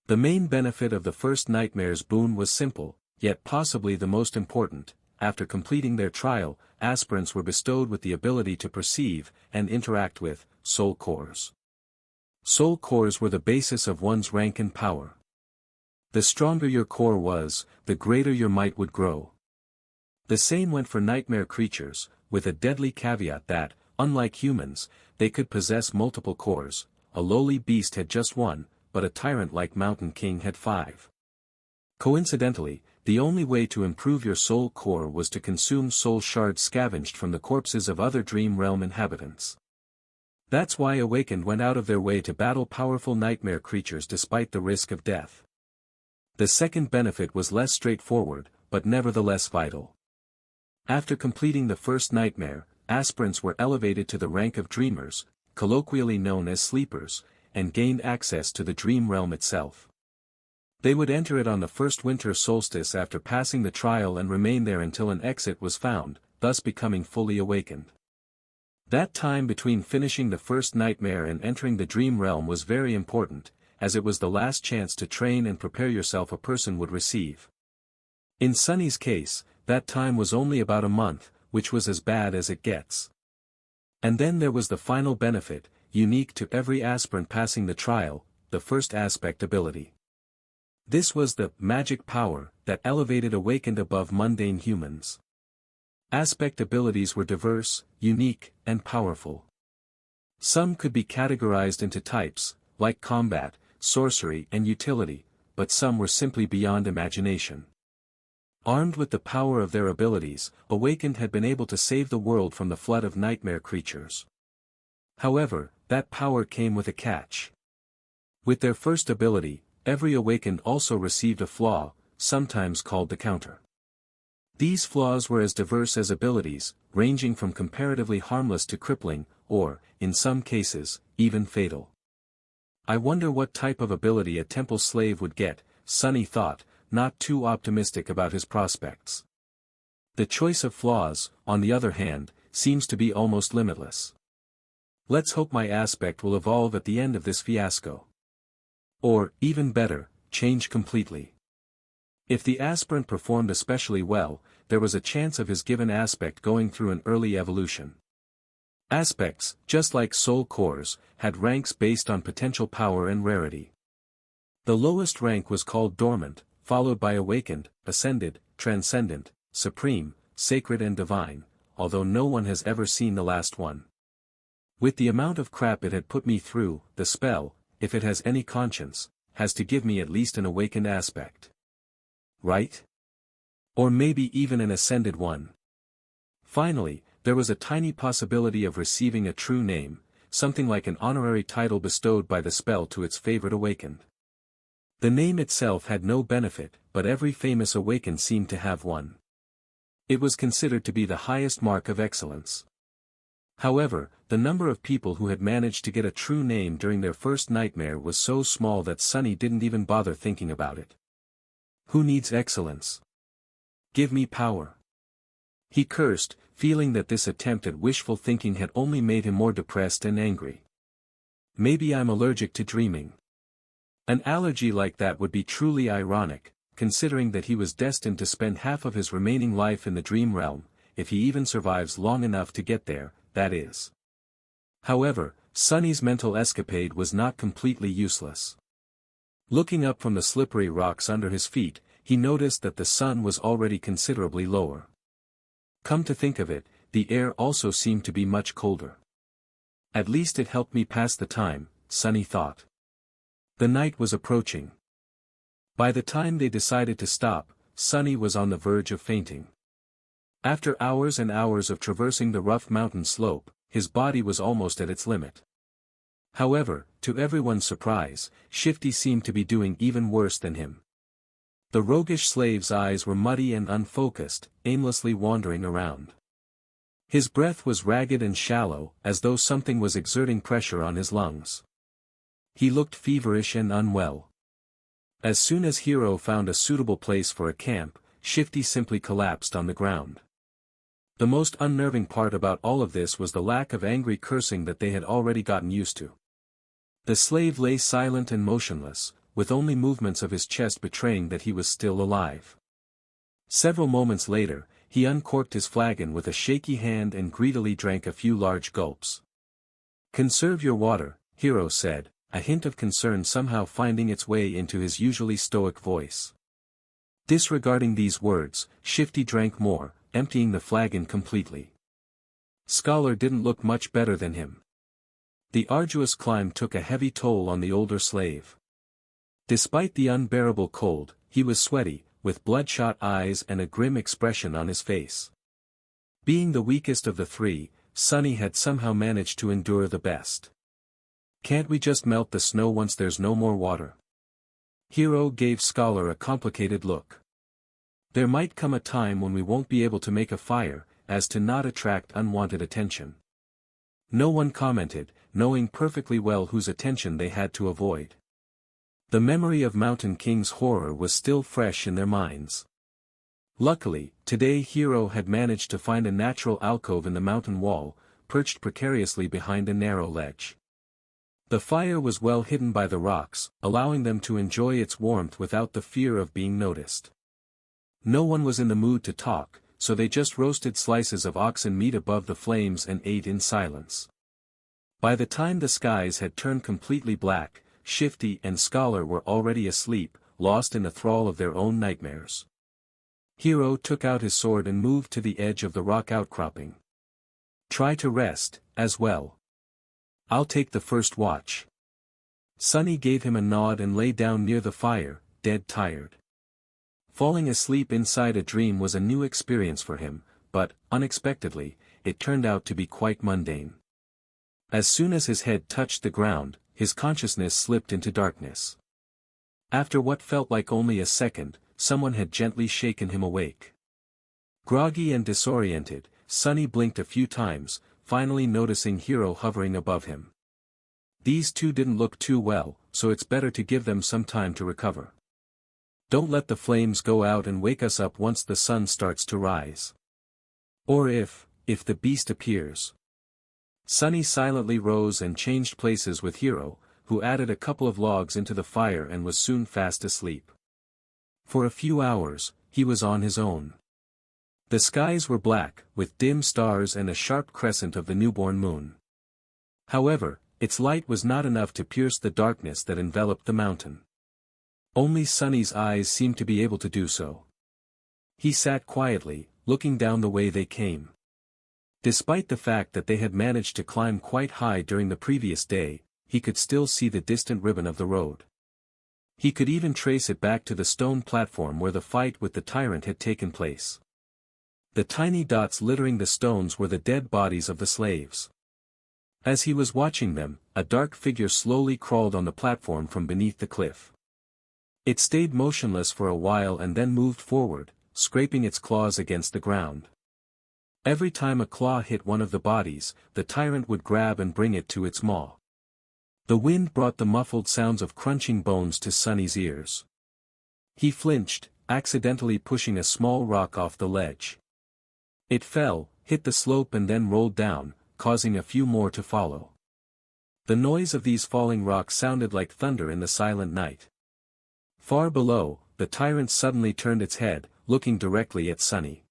The main benefit of the first nightmare's boon was simple, yet possibly the most important. After completing their trial, aspirants were bestowed with the ability to perceive, and interact with, soul cores. Soul cores were the basis of one's rank and power. The stronger your core was, the greater your might would grow. The same went for nightmare creatures, with a deadly caveat that, unlike humans, they could possess multiple cores. A lowly beast had just one, but a tyrant like Mountain King had 5. Coincidentally, the only way to improve your soul core was to consume soul shards scavenged from the corpses of other Dream Realm inhabitants. That's why Awakened went out of their way to battle powerful nightmare creatures despite the risk of death. The second benefit was less straightforward, but nevertheless vital. After completing the first nightmare, aspirants were elevated to the rank of dreamers, colloquially known as sleepers, and gained access to the Dream Realm itself. They would enter it on the first winter solstice after passing the trial and remain there until an exit was found, thus becoming fully awakened. That time between finishing the first nightmare and entering the Dream Realm was very important, as it was the last chance to train and prepare yourself a person would receive. In Sunny's case, that time was only about a month, which was as bad as it gets. And then there was the final benefit, unique to every aspirant passing the trial, the first aspect ability. This was the magic power that elevated Awakened above mundane humans. Aspect abilities were diverse, unique, and powerful. Some could be categorized into types, like combat, sorcery and utility, but some were simply beyond imagination. Armed with the power of their abilities, Awakened had been able to save the world from the flood of nightmare creatures. However, that power came with a catch. With their first ability, every Awakened also received a flaw, sometimes called the counter. These flaws were as diverse as abilities, ranging from comparatively harmless to crippling, or, in some cases, even fatal. I wonder what type of ability a temple slave would get, Sunny thought, not too optimistic about his prospects. The choice of flaws, on the other hand, seems to be almost limitless. Let's hope my aspect will evolve at the end of this fiasco. Or, even better, change completely. If the aspirant performed especially well, there was a chance of his given aspect going through an early evolution. Aspects, just like soul cores, had ranks based on potential power and rarity. The lowest rank was called dormant, followed by awakened, ascended, transcendent, supreme, sacred and divine, although no one has ever seen the last one. With the amount of crap it had put me through, the spell, if it has any conscience, has to give me at least an awakened aspect. Right? Or maybe even an ascended one. Finally, there was a tiny possibility of receiving a true name, something like an honorary title bestowed by the spell to its favorite awakened. The name itself had no benefit, but every famous awakened seemed to have one. It was considered to be the highest mark of excellence. However, the number of people who had managed to get a true name during their first nightmare was so small that Sunny didn't even bother thinking about it. Who needs excellence? Give me power. He cursed, feeling that this attempt at wishful thinking had only made him more depressed and angry. Maybe I'm allergic to dreaming. An allergy like that would be truly ironic, considering that he was destined to spend half of his remaining life in the dream realm, if he even survives long enough to get there, that is. However, Sunny's mental escapade was not completely useless. Looking up from the slippery rocks under his feet, he noticed that the sun was already considerably lower. Come to think of it, the air also seemed to be much colder. At least it helped me pass the time, Sunny thought. The night was approaching. By the time they decided to stop, Sunny was on the verge of fainting. After hours and hours of traversing the rough mountain slope, his body was almost at its limit. However, to everyone's surprise, Shifty seemed to be doing even worse than him. The roguish slave's eyes were muddy and unfocused, aimlessly wandering around. His breath was ragged and shallow, as though something was exerting pressure on his lungs. He looked feverish and unwell. As soon as Hero found a suitable place for a camp, Shifty simply collapsed on the ground. The most unnerving part about all of this was the lack of angry cursing that they had already gotten used to. The slave lay silent and motionless, with only movements of his chest betraying that he was still alive. Several moments later, he uncorked his flagon with a shaky hand and greedily drank a few large gulps. "Conserve your water," Hero said, a hint of concern somehow finding its way into his usually stoic voice. Disregarding these words, Shifty drank more, emptying the flagon completely. Scholar didn't look much better than him. The arduous climb took a heavy toll on the older slave. Despite the unbearable cold, he was sweaty, with bloodshot eyes and a grim expression on his face. Being the weakest of the three, Sonny had somehow managed to endure the best. "Can't we just melt the snow once there's no more water?" Hero gave Scholar a complicated look. "There might come a time when we won't be able to make a fire, as to not attract unwanted attention." No one commented, knowing perfectly well whose attention they had to avoid. The memory of Mountain King's horror was still fresh in their minds. Luckily, today Hero had managed to find a natural alcove in the mountain wall, perched precariously behind a narrow ledge. The fire was well hidden by the rocks, allowing them to enjoy its warmth without the fear of being noticed. No one was in the mood to talk, so they just roasted slices of oxen meat above the flames and ate in silence. By the time the skies had turned completely black, Shifty and Scholar were already asleep, lost in the thrall of their own nightmares. Hero took out his sword and moved to the edge of the rock outcropping. "Try to rest, as well. I'll take the first watch." Sonny gave him a nod and lay down near the fire, dead tired. Falling asleep inside a dream was a new experience for him, but, unexpectedly, it turned out to be quite mundane. As soon as his head touched the ground, his consciousness slipped into darkness. After what felt like only a second, someone had gently shaken him awake. Groggy and disoriented, Sonny blinked a few times, finally noticing Hero hovering above him. These two didn't look too well, so it's better to give them some time to recover. "Don't let the flames go out and wake us up once the sun starts to rise. Or if the beast appears." Sonny silently rose and changed places with Hero, who added a couple of logs into the fire and was soon fast asleep. For a few hours, he was on his own. The skies were black, with dim stars and a sharp crescent of the newborn moon. However, its light was not enough to pierce the darkness that enveloped the mountain. Only Sonny's eyes seemed to be able to do so. He sat quietly, looking down the way they came. Despite the fact that they had managed to climb quite high during the previous day, he could still see the distant ribbon of the road. He could even trace it back to the stone platform where the fight with the tyrant had taken place. The tiny dots littering the stones were the dead bodies of the slaves. As he was watching them, a dark figure slowly crawled on the platform from beneath the cliff. It stayed motionless for a while and then moved forward, scraping its claws against the ground. Every time a claw hit one of the bodies, the tyrant would grab and bring it to its maw. The wind brought the muffled sounds of crunching bones to Sonny's ears. He flinched, accidentally pushing a small rock off the ledge. It fell, hit the slope and then rolled down, causing a few more to follow. The noise of these falling rocks sounded like thunder in the silent night. Far below, the tyrant suddenly turned its head, looking directly at Sonny.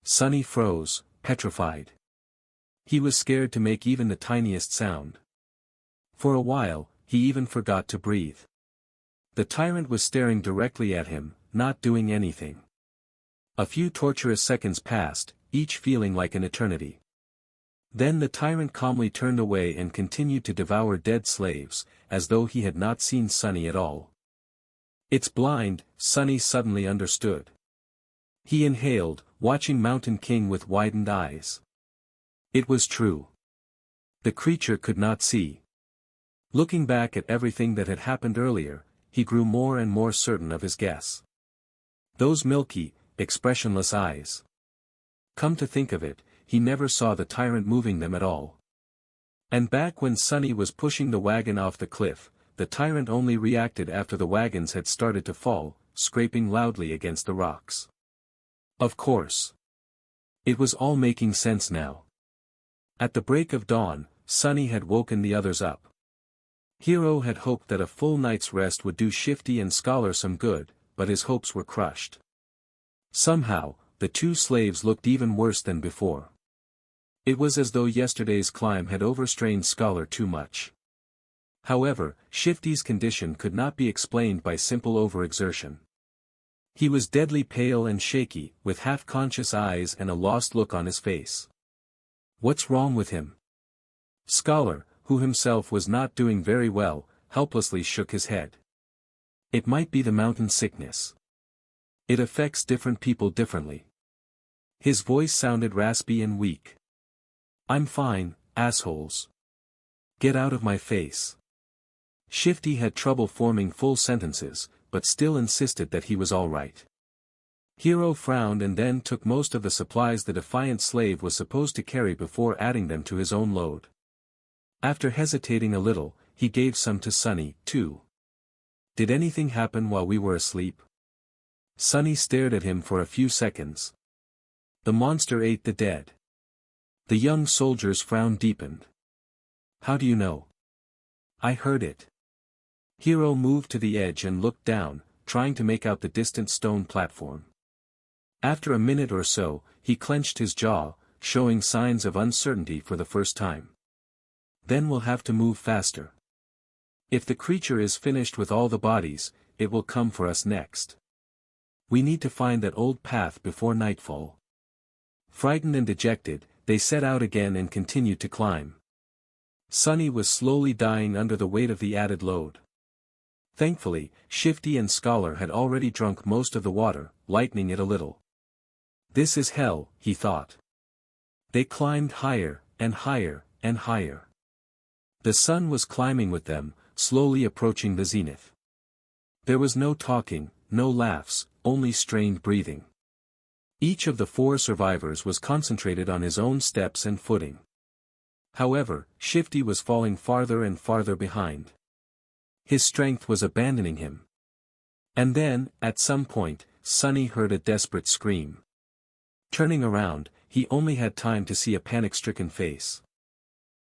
Sonny froze, petrified. He was scared to make even the tiniest sound. For a while, he even forgot to breathe. The tyrant was staring directly at him, not doing anything. A few torturous seconds passed, each feeling like an eternity. Then the tyrant calmly turned away and continued to devour dead slaves, as though he had not seen Sonny at all. "It's blind," Sonny suddenly understood. He inhaled, watching Mountain King with widened eyes. It was true. The creature could not see. Looking back at everything that had happened earlier, he grew more and more certain of his guess. Those milky, expressionless eyes. Come to think of it, he never saw the tyrant moving them at all. And back when Sonny was pushing the wagon off the cliff, the tyrant only reacted after the wagons had started to fall, scraping loudly against the rocks. Of course. It was all making sense now. At the break of dawn, Sonny had woken the others up. Hero had hoped that a full night's rest would do Shifty and Scholar some good, but his hopes were crushed. Somehow, the two slaves looked even worse than before. It was as though yesterday's climb had overstrained Scholar too much. However, Shifty's condition could not be explained by simple overexertion. He was deadly pale and shaky, with half-conscious eyes and a lost look on his face. What's wrong with him? Scholar, who himself was not doing very well, helplessly shook his head. It might be the mountain sickness. It affects different people differently. His voice sounded raspy and weak. I'm fine, assholes. Get out of my face. Shifty had trouble forming full sentences, but still insisted that he was all right. Hero frowned and then took most of the supplies the defiant slave was supposed to carry before adding them to his own load. After hesitating a little, he gave some to Sunny, too. Did anything happen while we were asleep? Sunny stared at him for a few seconds. The monster ate the dead. The young soldier's frown deepened. How do you know? I heard it. Hero moved to the edge and looked down, trying to make out the distant stone platform. After a minute or so, he clenched his jaw, showing signs of uncertainty for the first time. Then we'll have to move faster. If the creature is finished with all the bodies, it will come for us next. We need to find that old path before nightfall. Frightened and dejected, they set out again and continued to climb. Sunny was slowly dying under the weight of the added load. Thankfully, Shifty and Scholar had already drunk most of the water, lightening it a little. This is hell, he thought. They climbed higher, and higher, and higher. The sun was climbing with them, slowly approaching the zenith. There was no talking, no laughs, only strained breathing. Each of the 4 survivors was concentrated on his own steps and footing. However, Shifty was falling farther and farther behind. His strength was abandoning him. And then, at some point, Sunny heard a desperate scream. Turning around, he only had time to see a panic-stricken face.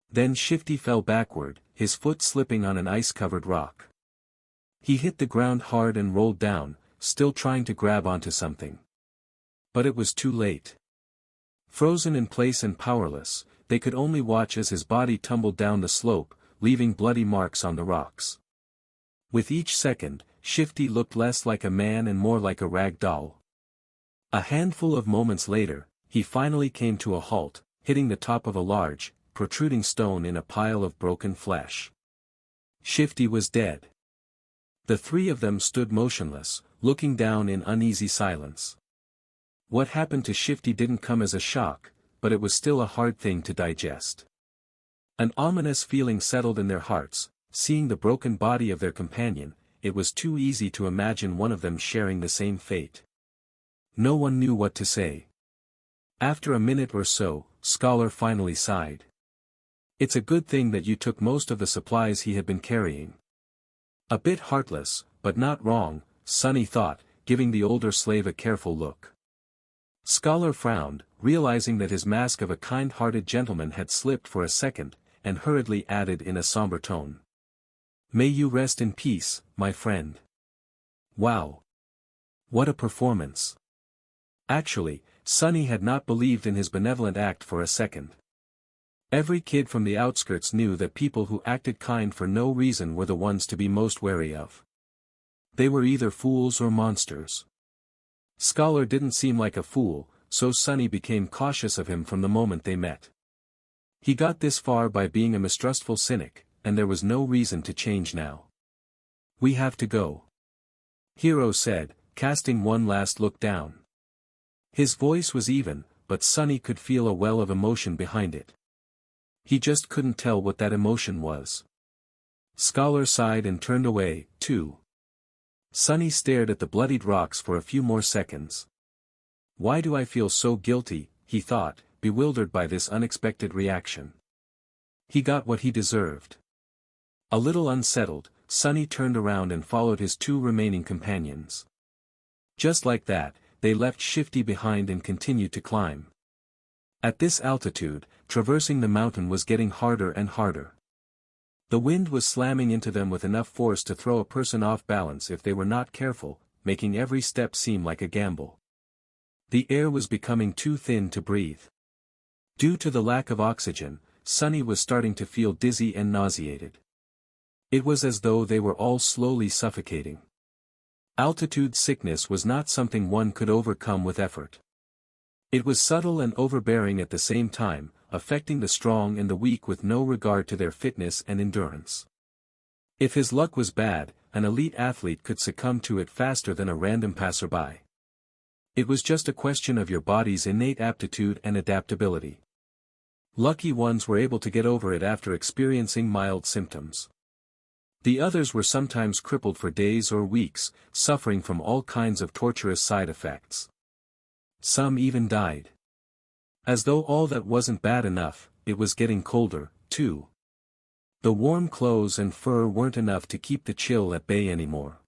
Then Shifty fell backward, his foot slipping on an ice-covered rock. He hit the ground hard and rolled down, still trying to grab onto something. But it was too late. Frozen in place and powerless, they could only watch as his body tumbled down the slope, leaving bloody marks on the rocks. With each second, Shifty looked less like a man and more like a rag doll. A handful of moments later, he finally came to a halt, hitting the top of a large, protruding stone in a pile of broken flesh. Shifty was dead. The 3 of them stood motionless, looking down in uneasy silence. What happened to Shifty didn't come as a shock, but it was still a hard thing to digest. An ominous feeling settled in their hearts. Seeing the broken body of their companion, it was too easy to imagine one of them sharing the same fate. No one knew what to say. After a minute or so, Scholar finally sighed. It's a good thing that you took most of the supplies he had been carrying. A bit heartless, but not wrong, Sunny thought, giving the older slave a careful look. Scholar frowned, realizing that his mask of a kind-hearted gentleman had slipped for a second, and hurriedly added in a somber tone. May you rest in peace, my friend. Wow! What a performance! Actually, Sunny had not believed in his benevolent act for a second. Every kid from the outskirts knew that people who acted kind for no reason were the ones to be most wary of. They were either fools or monsters. Scholar didn't seem like a fool, so Sunny became cautious of him from the moment they met. He got this far by being a mistrustful cynic, and there was no reason to change now. We have to go. Hero said, casting one last look down. His voice was even, but Sunny could feel a well of emotion behind it. He just couldn't tell what that emotion was. Scholar sighed and turned away, too. Sunny stared at the bloodied rocks for a few more seconds. Why do I feel so guilty, he thought, bewildered by this unexpected reaction. He got what he deserved. A little unsettled, Sunny turned around and followed his 2 remaining companions. Just like that, they left Shifty behind and continued to climb. At this altitude, traversing the mountain was getting harder and harder. The wind was slamming into them with enough force to throw a person off balance if they were not careful, making every step seem like a gamble. The air was becoming too thin to breathe. Due to the lack of oxygen, Sunny was starting to feel dizzy and nauseated. It was as though they were all slowly suffocating. Altitude sickness was not something one could overcome with effort. It was subtle and overbearing at the same time, affecting the strong and the weak with no regard to their fitness and endurance. If his luck was bad, an elite athlete could succumb to it faster than a random passerby. It was just a question of your body's innate aptitude and adaptability. Lucky ones were able to get over it after experiencing mild symptoms. The others were sometimes crippled for days or weeks, suffering from all kinds of torturous side effects. Some even died. As though all that wasn't bad enough, it was getting colder, too. The warm clothes and fur weren't enough to keep the chill at bay anymore.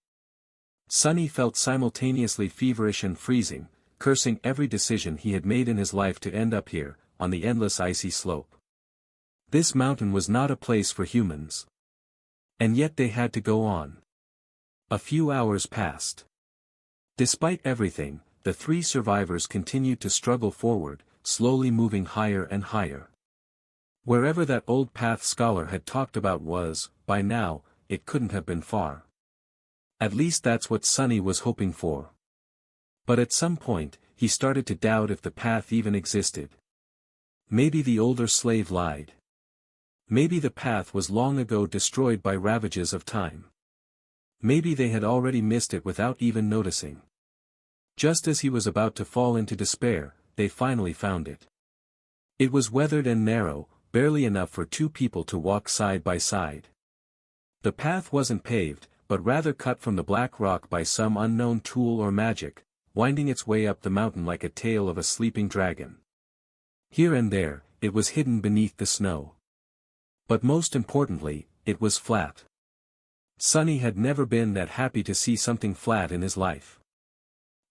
Sonny felt simultaneously feverish and freezing, cursing every decision he had made in his life to end up here, on the endless icy slope. This mountain was not a place for humans. And yet they had to go on. A few hours passed. Despite everything, the three survivors continued to struggle forward, slowly moving higher and higher. Wherever that old path Scholar had talked about was, by now, it couldn't have been far. At least that's what Sonny was hoping for. But at some point, he started to doubt if the path even existed. Maybe the older slave lied. Maybe the path was long ago destroyed by ravages of time. Maybe they had already missed it without even noticing. Just as he was about to fall into despair, they finally found it. It was weathered and narrow, barely enough for two people to walk side by side. The path wasn't paved, but rather cut from the black rock by some unknown tool or magic, winding its way up the mountain like a tail of a sleeping dragon. Here and there, it was hidden beneath the snow. But most importantly, it was flat. Sonny had never been that happy to see something flat in his life.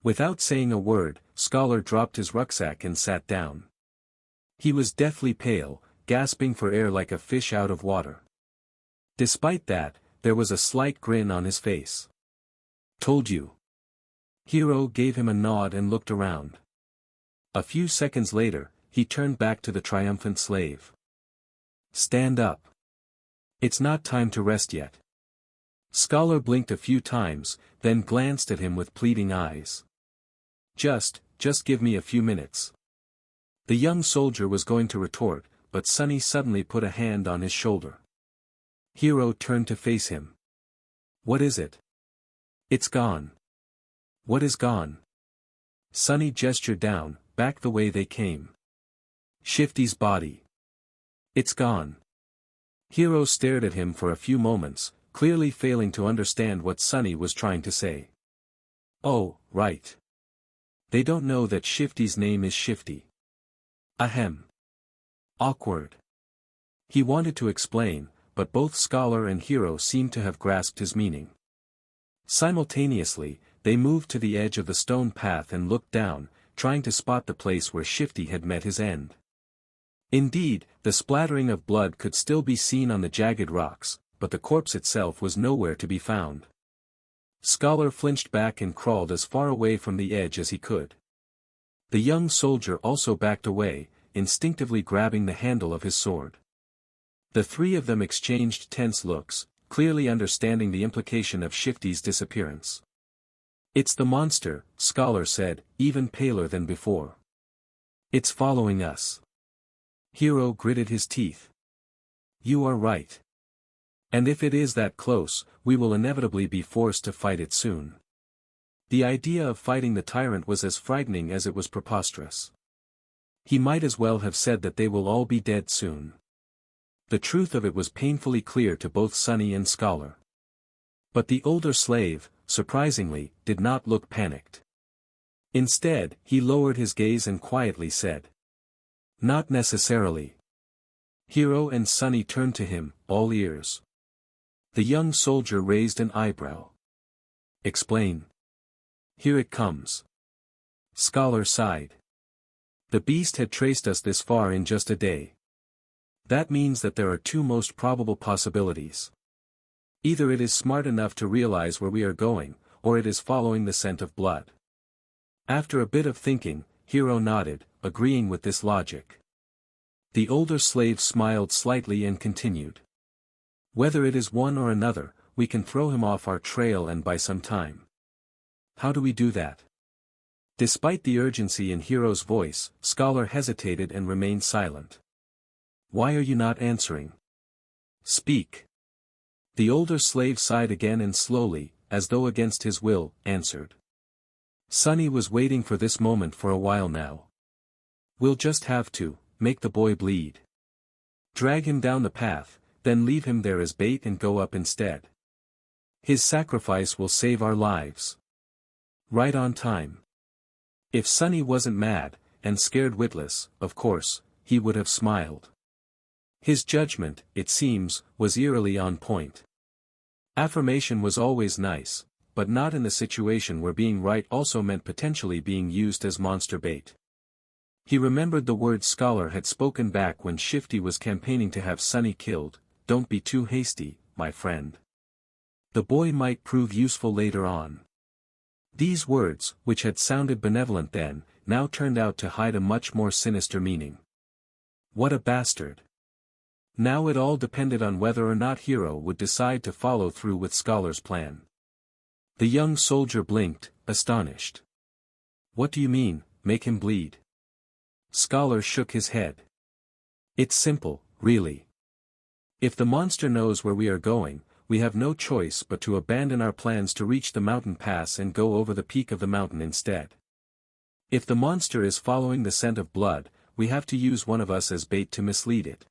Without saying a word, Scholar dropped his rucksack and sat down. He was deathly pale, gasping for air like a fish out of water. Despite that, there was a slight grin on his face. "Told you." Hero gave him a nod and looked around. A few seconds later, he turned back to the triumphant slave. "Stand up. It's not time to rest yet." Scholar blinked a few times, then glanced at him with pleading eyes. Just give me a few minutes." The young soldier was going to retort, but Sonny suddenly put a hand on his shoulder. Hero turned to face him. "What is it?" "It's gone." "What is gone?" Sonny gestured down, back the way they came. "Shifty's body. It's gone." Hero stared at him for a few moments, clearly failing to understand what Sonny was trying to say. "Oh, right. They don't know that Shifty's name is Shifty." "Ahem. Awkward." He wanted to explain, but both Scholar and Hero seemed to have grasped his meaning. Simultaneously, they moved to the edge of the stone path and looked down, trying to spot the place where Shifty had met his end. Indeed, the splattering of blood could still be seen on the jagged rocks, but the corpse itself was nowhere to be found. Scholar flinched back and crawled as far away from the edge as he could. The young soldier also backed away, instinctively grabbing the handle of his sword. The three of them exchanged tense looks, clearly understanding the implication of Shifty's disappearance. "It's the monster," Scholar said, even paler than before. "It's following us." Hero gritted his teeth. "You are right. And if it is that close, we will inevitably be forced to fight it soon." The idea of fighting the tyrant was as frightening as it was preposterous. He might as well have said that they will all be dead soon. The truth of it was painfully clear to both Sonny and Scholar. But the older slave, surprisingly, did not look panicked. Instead, he lowered his gaze and quietly said, "Not necessarily." Hero and Sonny turned to him, all ears. The young soldier raised an eyebrow. "Explain." "Here it comes." Scholar sighed. "The beast had traced us this far in just a day. That means that there are two most probable possibilities. Either it is smart enough to realize where we are going, or it is following the scent of blood." After a bit of thinking, Hero nodded, agreeing with this logic. The older slave smiled slightly and continued. "Whether it is one or another, we can throw him off our trail and buy some time." "How do we do that?" Despite the urgency in Hero's voice, Scholar hesitated and remained silent. Why are you not answering? Speak. The older slave sighed again and slowly, as though against his will, answered. Sonny was waiting for this moment for a while now. We'll just have to, make the boy bleed. Drag him down the path, then leave him there as bait and go up instead. His sacrifice will save our lives. Right on time. If Sonny wasn't mad, and scared witless, of course, he would have smiled. His judgment, it seems, was eerily on point. Affirmation was always nice, but not in the situation where being right also meant potentially being used as monster bait. He remembered the words Scholar had spoken back when Shifty was campaigning to have Sonny killed. Don't be too hasty, my friend. The boy might prove useful later on. These words, which had sounded benevolent then, now turned out to hide a much more sinister meaning. What a bastard. Now it all depended on whether or not Hero would decide to follow through with Scholar's plan. The young soldier blinked, astonished. What do you mean, make him bleed? Scholar shook his head. It's simple, really. If the monster knows where we are going, we have no choice but to abandon our plans to reach the mountain pass and go over the peak of the mountain instead. If the monster is following the scent of blood, we have to use one of us as bait to mislead it.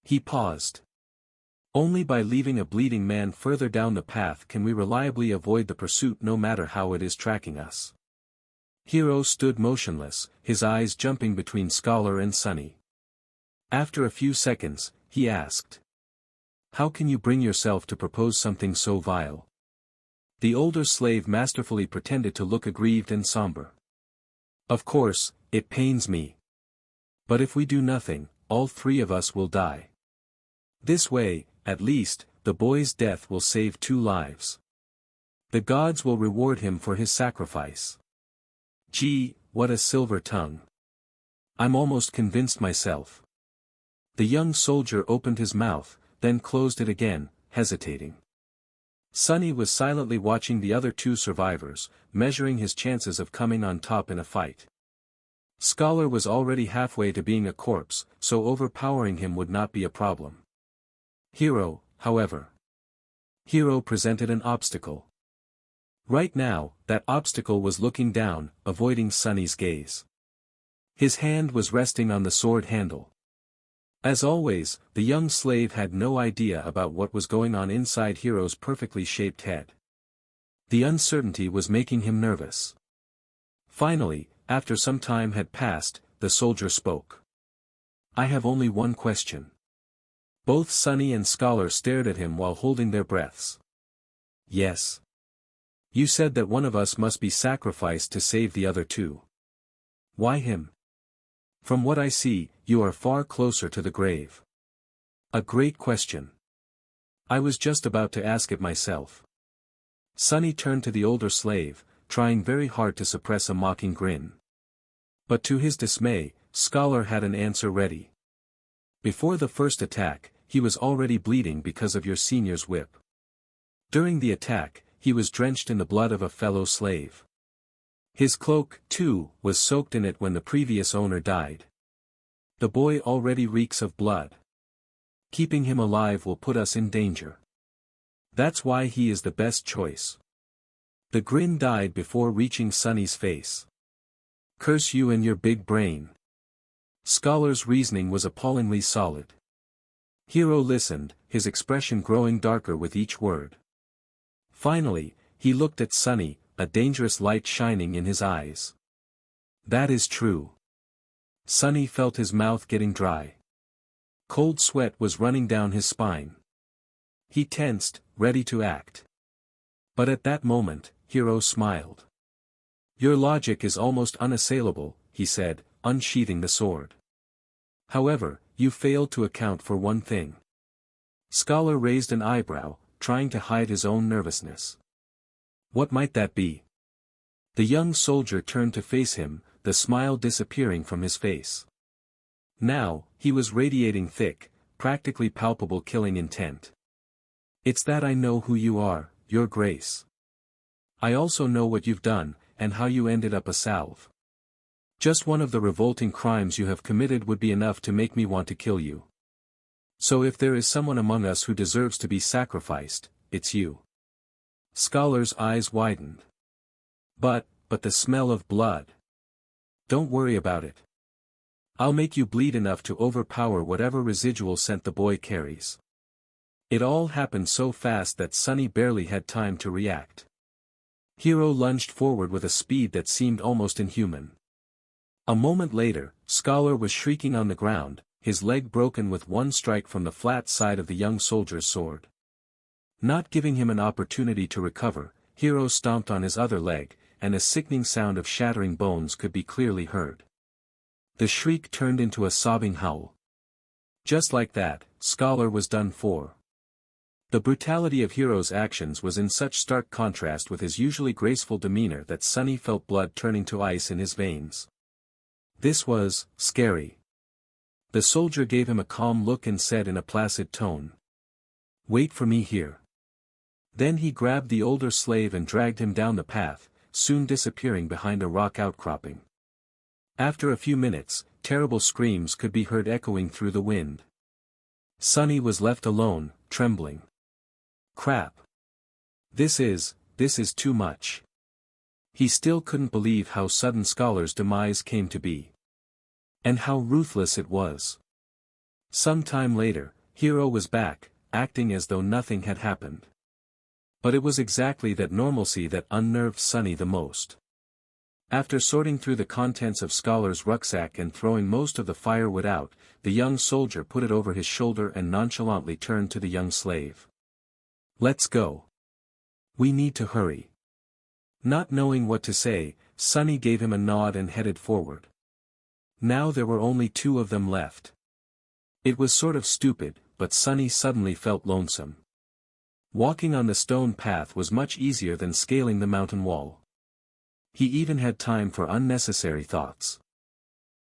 He paused. Only by leaving a bleeding man further down the path can we reliably avoid the pursuit no matter how it is tracking us. Hero stood motionless, his eyes jumping between Scholar and Sonny. After a few seconds, he asked. How can you bring yourself to propose something so vile? The older slave masterfully pretended to look aggrieved and somber. Of course, it pains me. But if we do nothing, all three of us will die. This way, at least, the boy's death will save 2 lives. The gods will reward him for his sacrifice. Gee, what a silver tongue. I'm almost convinced myself. The young soldier opened his mouth, then closed it again, hesitating. Sonny was silently watching the other 2 survivors, measuring his chances of coming on top in a fight. Scholar was already halfway to being a corpse, so overpowering him would not be a problem. Hero, however. Hero presented an obstacle. Right now, that obstacle was looking down, avoiding Sonny's gaze. His hand was resting on the sword handle. As always, the young slave had no idea about what was going on inside Hero's perfectly shaped head. The uncertainty was making him nervous. Finally, after some time had passed, the soldier spoke. I have only one question. Both Sonny and Scholar stared at him while holding their breaths. Yes. You said that one of us must be sacrificed to save the other 2. Why him? From what I see, you are far closer to the grave. A great question. I was just about to ask it myself. Sonny turned to the older slave, trying very hard to suppress a mocking grin. But to his dismay, Scholar had an answer ready. Before the first attack, he was already bleeding because of your senior's whip. During the attack, he was drenched in the blood of a fellow slave. His cloak, too, was soaked in it when the previous owner died. The boy already reeks of blood. Keeping him alive will put us in danger. That's why he is the best choice. The grin died before reaching Sonny's face. Curse you and your big brain. Scholar's reasoning was appallingly solid. Hero listened, his expression growing darker with each word. Finally, he looked at Sonny, a dangerous light shining in his eyes. That is true. Sonny felt his mouth getting dry. Cold sweat was running down his spine. He tensed, ready to act. But at that moment, Hero smiled. Your logic is almost unassailable, he said, unsheathing the sword. However, you failed to account for one thing. Scholar raised an eyebrow, trying to hide his own nervousness. What might that be? The young soldier turned to face him, the smile disappearing from his face. Now, he was radiating thick, practically palpable killing intent. It's that I know who you are, Your Grace. I also know what you've done, and how you ended up a salve. Just one of the revolting crimes you have committed would be enough to make me want to kill you. So if there is someone among us who deserves to be sacrificed, it's you." Scholar's eyes widened. But the smell of blood. Don't worry about it. I'll make you bleed enough to overpower whatever residual scent the boy carries." It all happened so fast that Sunny barely had time to react. Hero lunged forward with a speed that seemed almost inhuman. A moment later, Scholar was shrieking on the ground, his leg broken with one strike from the flat side of the young soldier's sword. Not giving him an opportunity to recover, Hero stomped on his other leg, and a sickening sound of shattering bones could be clearly heard. The shriek turned into a sobbing howl. Just like that, Scholar was done for. The brutality of Hero's actions was in such stark contrast with his usually graceful demeanor that Sunny felt blood turning to ice in his veins. This was scary. The soldier gave him a calm look and said in a placid tone, "Wait for me here." Then he grabbed the older slave and dragged him down the path, soon disappearing behind a rock outcropping. After a few minutes, terrible screams could be heard echoing through the wind. Sunny was left alone, trembling. Crap. This is too much. He still couldn't believe how sudden Scholar's demise came to be. And how ruthless it was. Some time later, Hero was back, acting as though nothing had happened. But it was exactly that normalcy that unnerved Sunny the most. After sorting through the contents of Scholar's rucksack and throwing most of the firewood out, the young soldier put it over his shoulder and nonchalantly turned to the young slave. "Let's go. We need to hurry." Not knowing what to say, Sunny gave him a nod and headed forward. Now there were only two of them left. It was sort of stupid, but Sunny suddenly felt lonesome. Walking on the stone path was much easier than scaling the mountain wall. He even had time for unnecessary thoughts.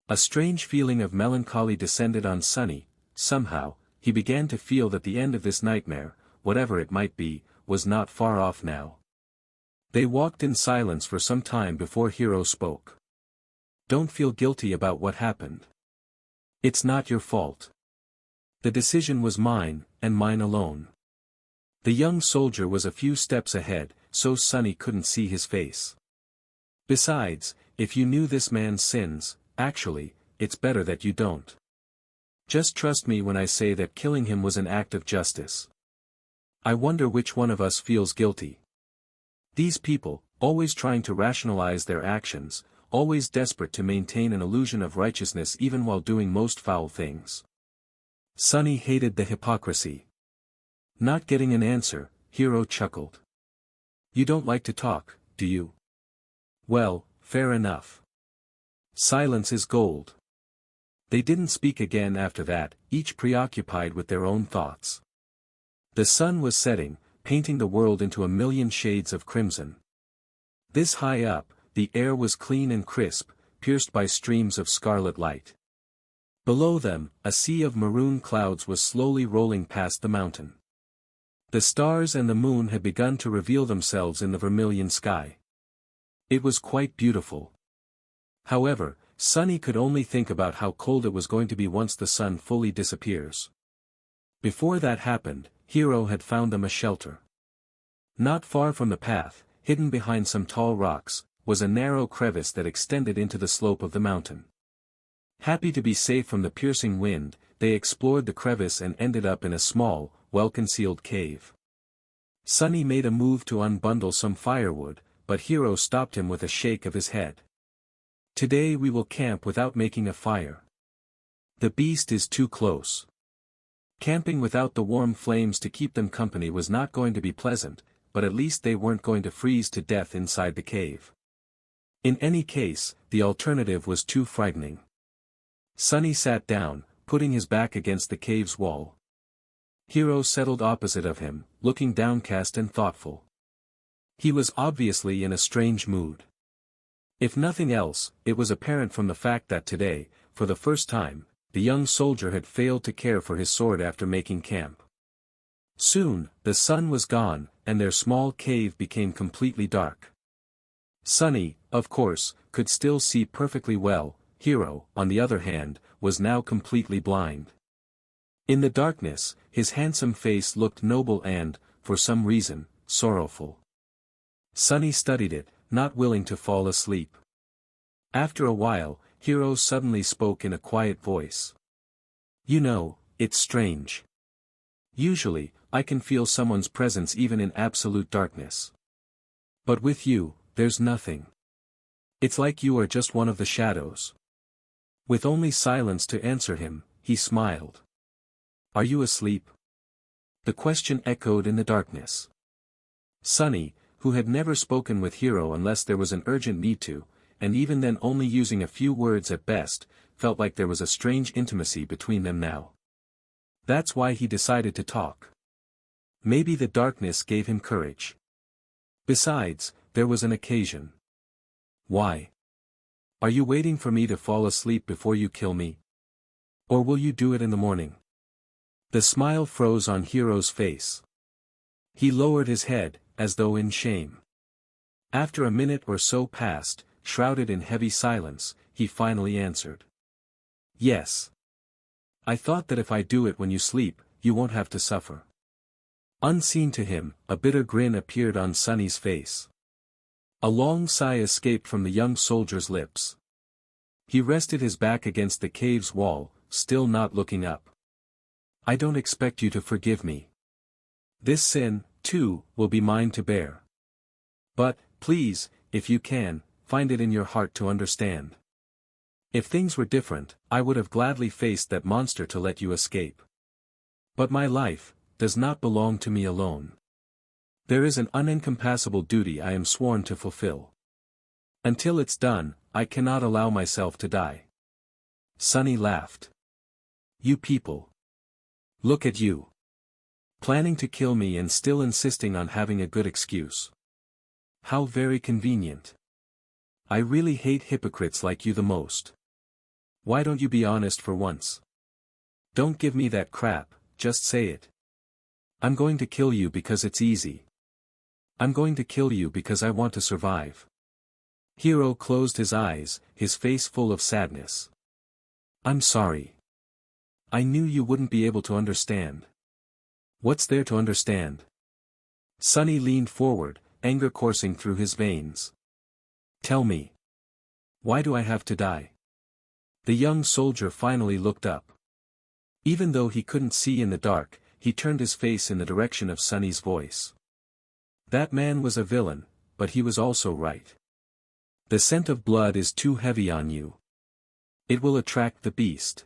A strange feeling of melancholy descended on Sunny. Somehow, he began to feel that the end of this nightmare, whatever it might be, was not far off now. They walked in silence for some time before Hero spoke. "Don't feel guilty about what happened. It's not your fault. The decision was mine, and mine alone." The young soldier was a few steps ahead, so Sunny couldn't see his face. "Besides, if you knew this man's sins, actually, it's better that you don't. Just trust me when I say that killing him was an act of justice. I wonder which one of us feels guilty. These people, always trying to rationalize their actions, always desperate to maintain an illusion of righteousness even while doing most foul things." Sunny hated the hypocrisy. Not getting an answer, Hero chuckled. "You don't like to talk, do you? Well, fair enough. Silence is gold." They didn't speak again after that, each preoccupied with their own thoughts. The sun was setting, painting the world into a million shades of crimson. This high up, the air was clean and crisp, pierced by streams of scarlet light. Below them, a sea of maroon clouds was slowly rolling past the mountain. The stars and the moon had begun to reveal themselves in the vermilion sky. It was quite beautiful. However, Sunny could only think about how cold it was going to be once the sun fully disappears. Before that happened, Hero had found them a shelter. Not far from the path, hidden behind some tall rocks, was a narrow crevice that extended into the slope of the mountain. Happy to be safe from the piercing wind, they explored the crevice and ended up in a small, well-concealed cave. Sunny made a move to unbundle some firewood, but Hero stopped him with a shake of his head. "Today we will camp without making a fire. The beast is too close." Camping without the warm flames to keep them company was not going to be pleasant, but at least they weren't going to freeze to death inside the cave. In any case, the alternative was too frightening. Sunny sat down, putting his back against the cave's wall. Hero settled opposite of him, looking downcast and thoughtful. He was obviously in a strange mood. If nothing else, it was apparent from the fact that today, for the first time, the young soldier had failed to care for his sword after making camp. Soon, the sun was gone, and their small cave became completely dark. Sunny, of course, could still see perfectly well. Hero, on the other hand, was now completely blind. In the darkness, his handsome face looked noble and, for some reason, sorrowful. Sunny studied it, not willing to fall asleep. After a while, Hero suddenly spoke in a quiet voice. You know, it's strange. Usually, I can feel someone's presence even in absolute darkness. But with you, there's nothing. It's like you are just one of the shadows. With only silence to answer him, he smiled. Are you asleep? The question echoed in the darkness. Sunny, who had never spoken with Hero unless there was an urgent need to, and even then only using a few words at best, felt like there was a strange intimacy between them now. That's why he decided to talk. Maybe the darkness gave him courage. Besides, there was an occasion. Why? Are you waiting for me to fall asleep before you kill me? Or will you do it in the morning? The smile froze on Hero's face. He lowered his head, as though in shame. After a minute or so passed, shrouded in heavy silence, he finally answered. Yes. I thought that if I do it when you sleep, you won't have to suffer. Unseen to him, a bitter grin appeared on Sunny's face. A long sigh escaped from the young soldier's lips. He rested his back against the cave's wall, still not looking up. I don't expect you to forgive me. This sin, too, will be mine to bear. But, please, if you can, find it in your heart to understand. If things were different, I would have gladly faced that monster to let you escape. But my life does not belong to me alone. There is an unencompassable duty I am sworn to fulfill. Until it's done, I cannot allow myself to die. Sunny laughed. You people. Look at you. Planning to kill me and still insisting on having a good excuse. How very convenient. I really hate hypocrites like you the most. Why don't you be honest for once? Don't give me that crap, just say it. I'm going to kill you because it's easy. I'm going to kill you because I want to survive. Hero closed his eyes, his face full of sadness. I'm sorry. I knew you wouldn't be able to understand. What's there to understand? Sunny leaned forward, anger coursing through his veins. Tell me. Why do I have to die? The young soldier finally looked up. Even though he couldn't see in the dark, he turned his face in the direction of Sunny's voice. That man was a villain, but he was also right. The scent of blood is too heavy on you. It will attract the beast.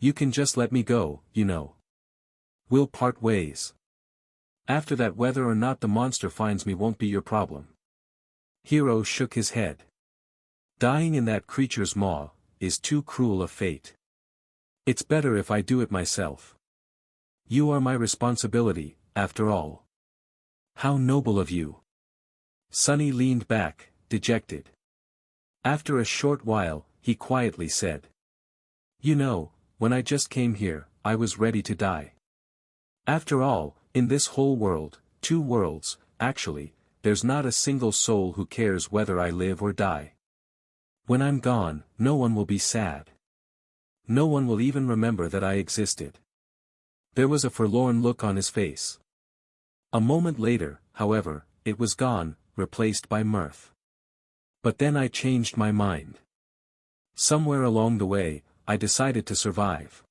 You can just let me go, you know. We'll part ways. After that, whether or not the monster finds me won't be your problem. Hero shook his head. Dying in that creature's maw is too cruel a fate. It's better if I do it myself. You are my responsibility, after all. How noble of you. Sunny leaned back, dejected. After a short while, he quietly said. You know, when I just came here, I was ready to die. After all, in this whole world, 2 worlds, actually, there's not a single soul who cares whether I live or die. When I'm gone, no one will be sad. No one will even remember that I existed. There was a forlorn look on his face. A moment later, however, it was gone, replaced by mirth. But then I changed my mind. Somewhere along the way, I decided to survive.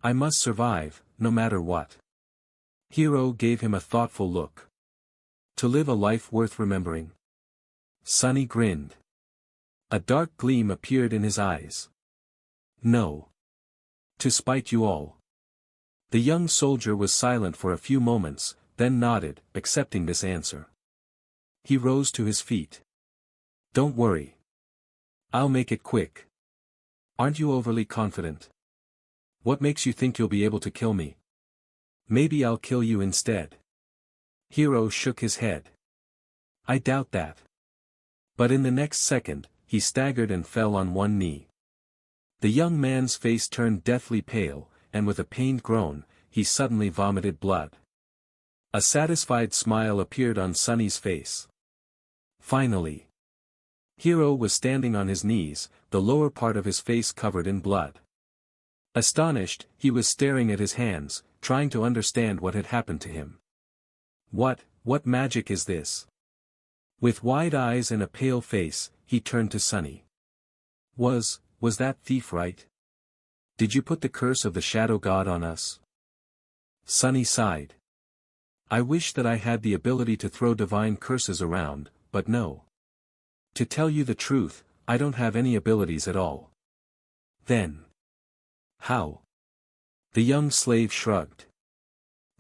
I must survive, no matter what. Hero gave him a thoughtful look. To live a life worth remembering. Sunny grinned. A dark gleam appeared in his eyes. No. To spite you all. The young soldier was silent for a few moments, then nodded, accepting this answer. He rose to his feet. Don't worry. I'll make it quick. Aren't you overly confident? What makes you think you'll be able to kill me? Maybe I'll kill you instead. Hero shook his head. I doubt that. But in the next second, he staggered and fell on one knee. The young man's face turned deathly pale, and with a pained groan, he suddenly vomited blood. A satisfied smile appeared on Sunny's face. Finally. Hero was standing on his knees, the lower part of his face covered in blood. Astonished, he was staring at his hands, trying to understand what had happened to him. What magic is this? With wide eyes and a pale face, he turned to Sunny. Was that thief right? Did you put the curse of the shadow god on us? Sunny sighed. I wish that I had the ability to throw divine curses around, but no. To tell you the truth, I don't have any abilities at all. Then. How? The young slave shrugged.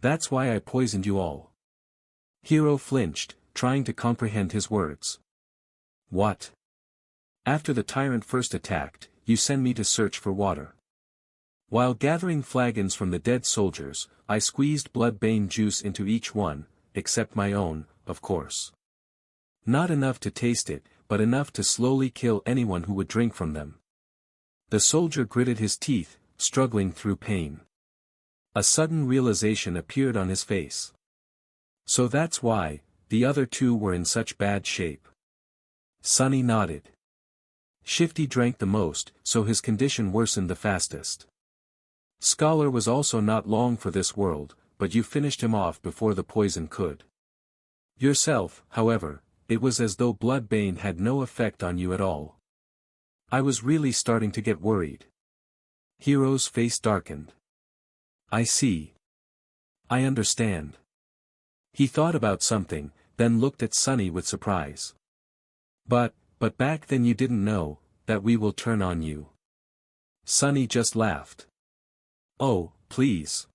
That's why I poisoned you all. Hero flinched, trying to comprehend his words. What? After the tyrant first attacked, you sent me to search for water. While gathering flagons from the dead soldiers, I squeezed blood-bane juice into each one, except my own, of course. Not enough to taste it, but enough to slowly kill anyone who would drink from them. The soldier gritted his teeth, struggling through pain. A sudden realization appeared on his face. So that's why, the other two were in such bad shape. Sunny nodded. Shifty drank the most, so his condition worsened the fastest. Scholar was also not long for this world, but you finished him off before the poison could. Yourself, however, it was as though bloodbane had no effect on you at all. I was really starting to get worried. Hero's face darkened. I see. I understand. He thought about something, then looked at Sunny with surprise. But back then you didn't know, that we will turn on you. Sunny just laughed. Oh, please.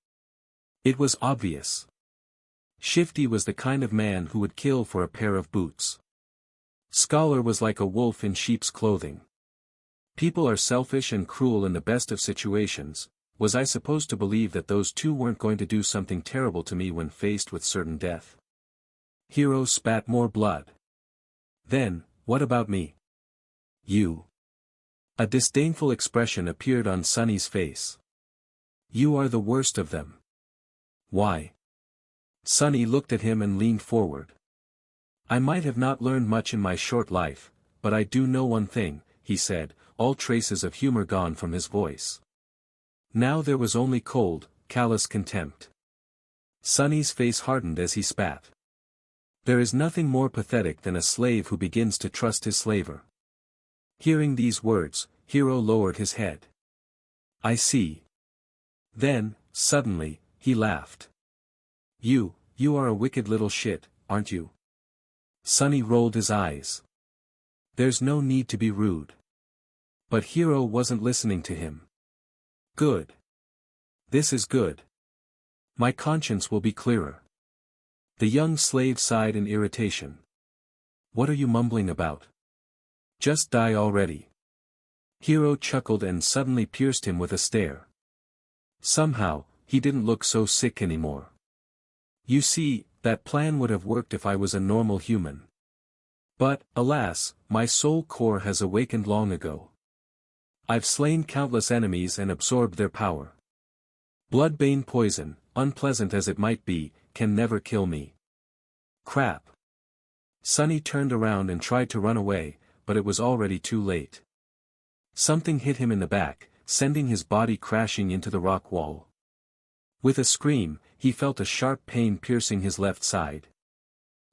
It was obvious. Shifty was the kind of man who would kill for a pair of boots. Scholar was like a wolf in sheep's clothing. People are selfish and cruel in the best of situations. Was I supposed to believe that those two weren't going to do something terrible to me when faced with certain death? Hero spat more blood. Then, what about me? You. A disdainful expression appeared on Sunny's face. You are the worst of them. Why? Sunny looked at him and leaned forward. I might have not learned much in my short life, but I do know one thing, he said, all traces of humor gone from his voice. Now there was only cold, callous contempt. Sunny's face hardened as he spat. There is nothing more pathetic than a slave who begins to trust his slaver. Hearing these words, Hero lowered his head. I see. Then, suddenly, he laughed. You are a wicked little shit, aren't you? Sunny rolled his eyes. There's no need to be rude. But Hero wasn't listening to him. Good. This is good. My conscience will be clearer. The young slave sighed in irritation. What are you mumbling about? Just die already. Hero chuckled and suddenly pierced him with a stare. Somehow, he didn't look so sick anymore. You see, that plan would have worked if I was a normal human. But, alas, my soul core has awakened long ago. I've slain countless enemies and absorbed their power. Bloodbane poison, unpleasant as it might be, can never kill me. Crap. Sunny turned around and tried to run away, but it was already too late. Something hit him in the back, sending his body crashing into the rock wall. With a scream, he felt a sharp pain piercing his left side.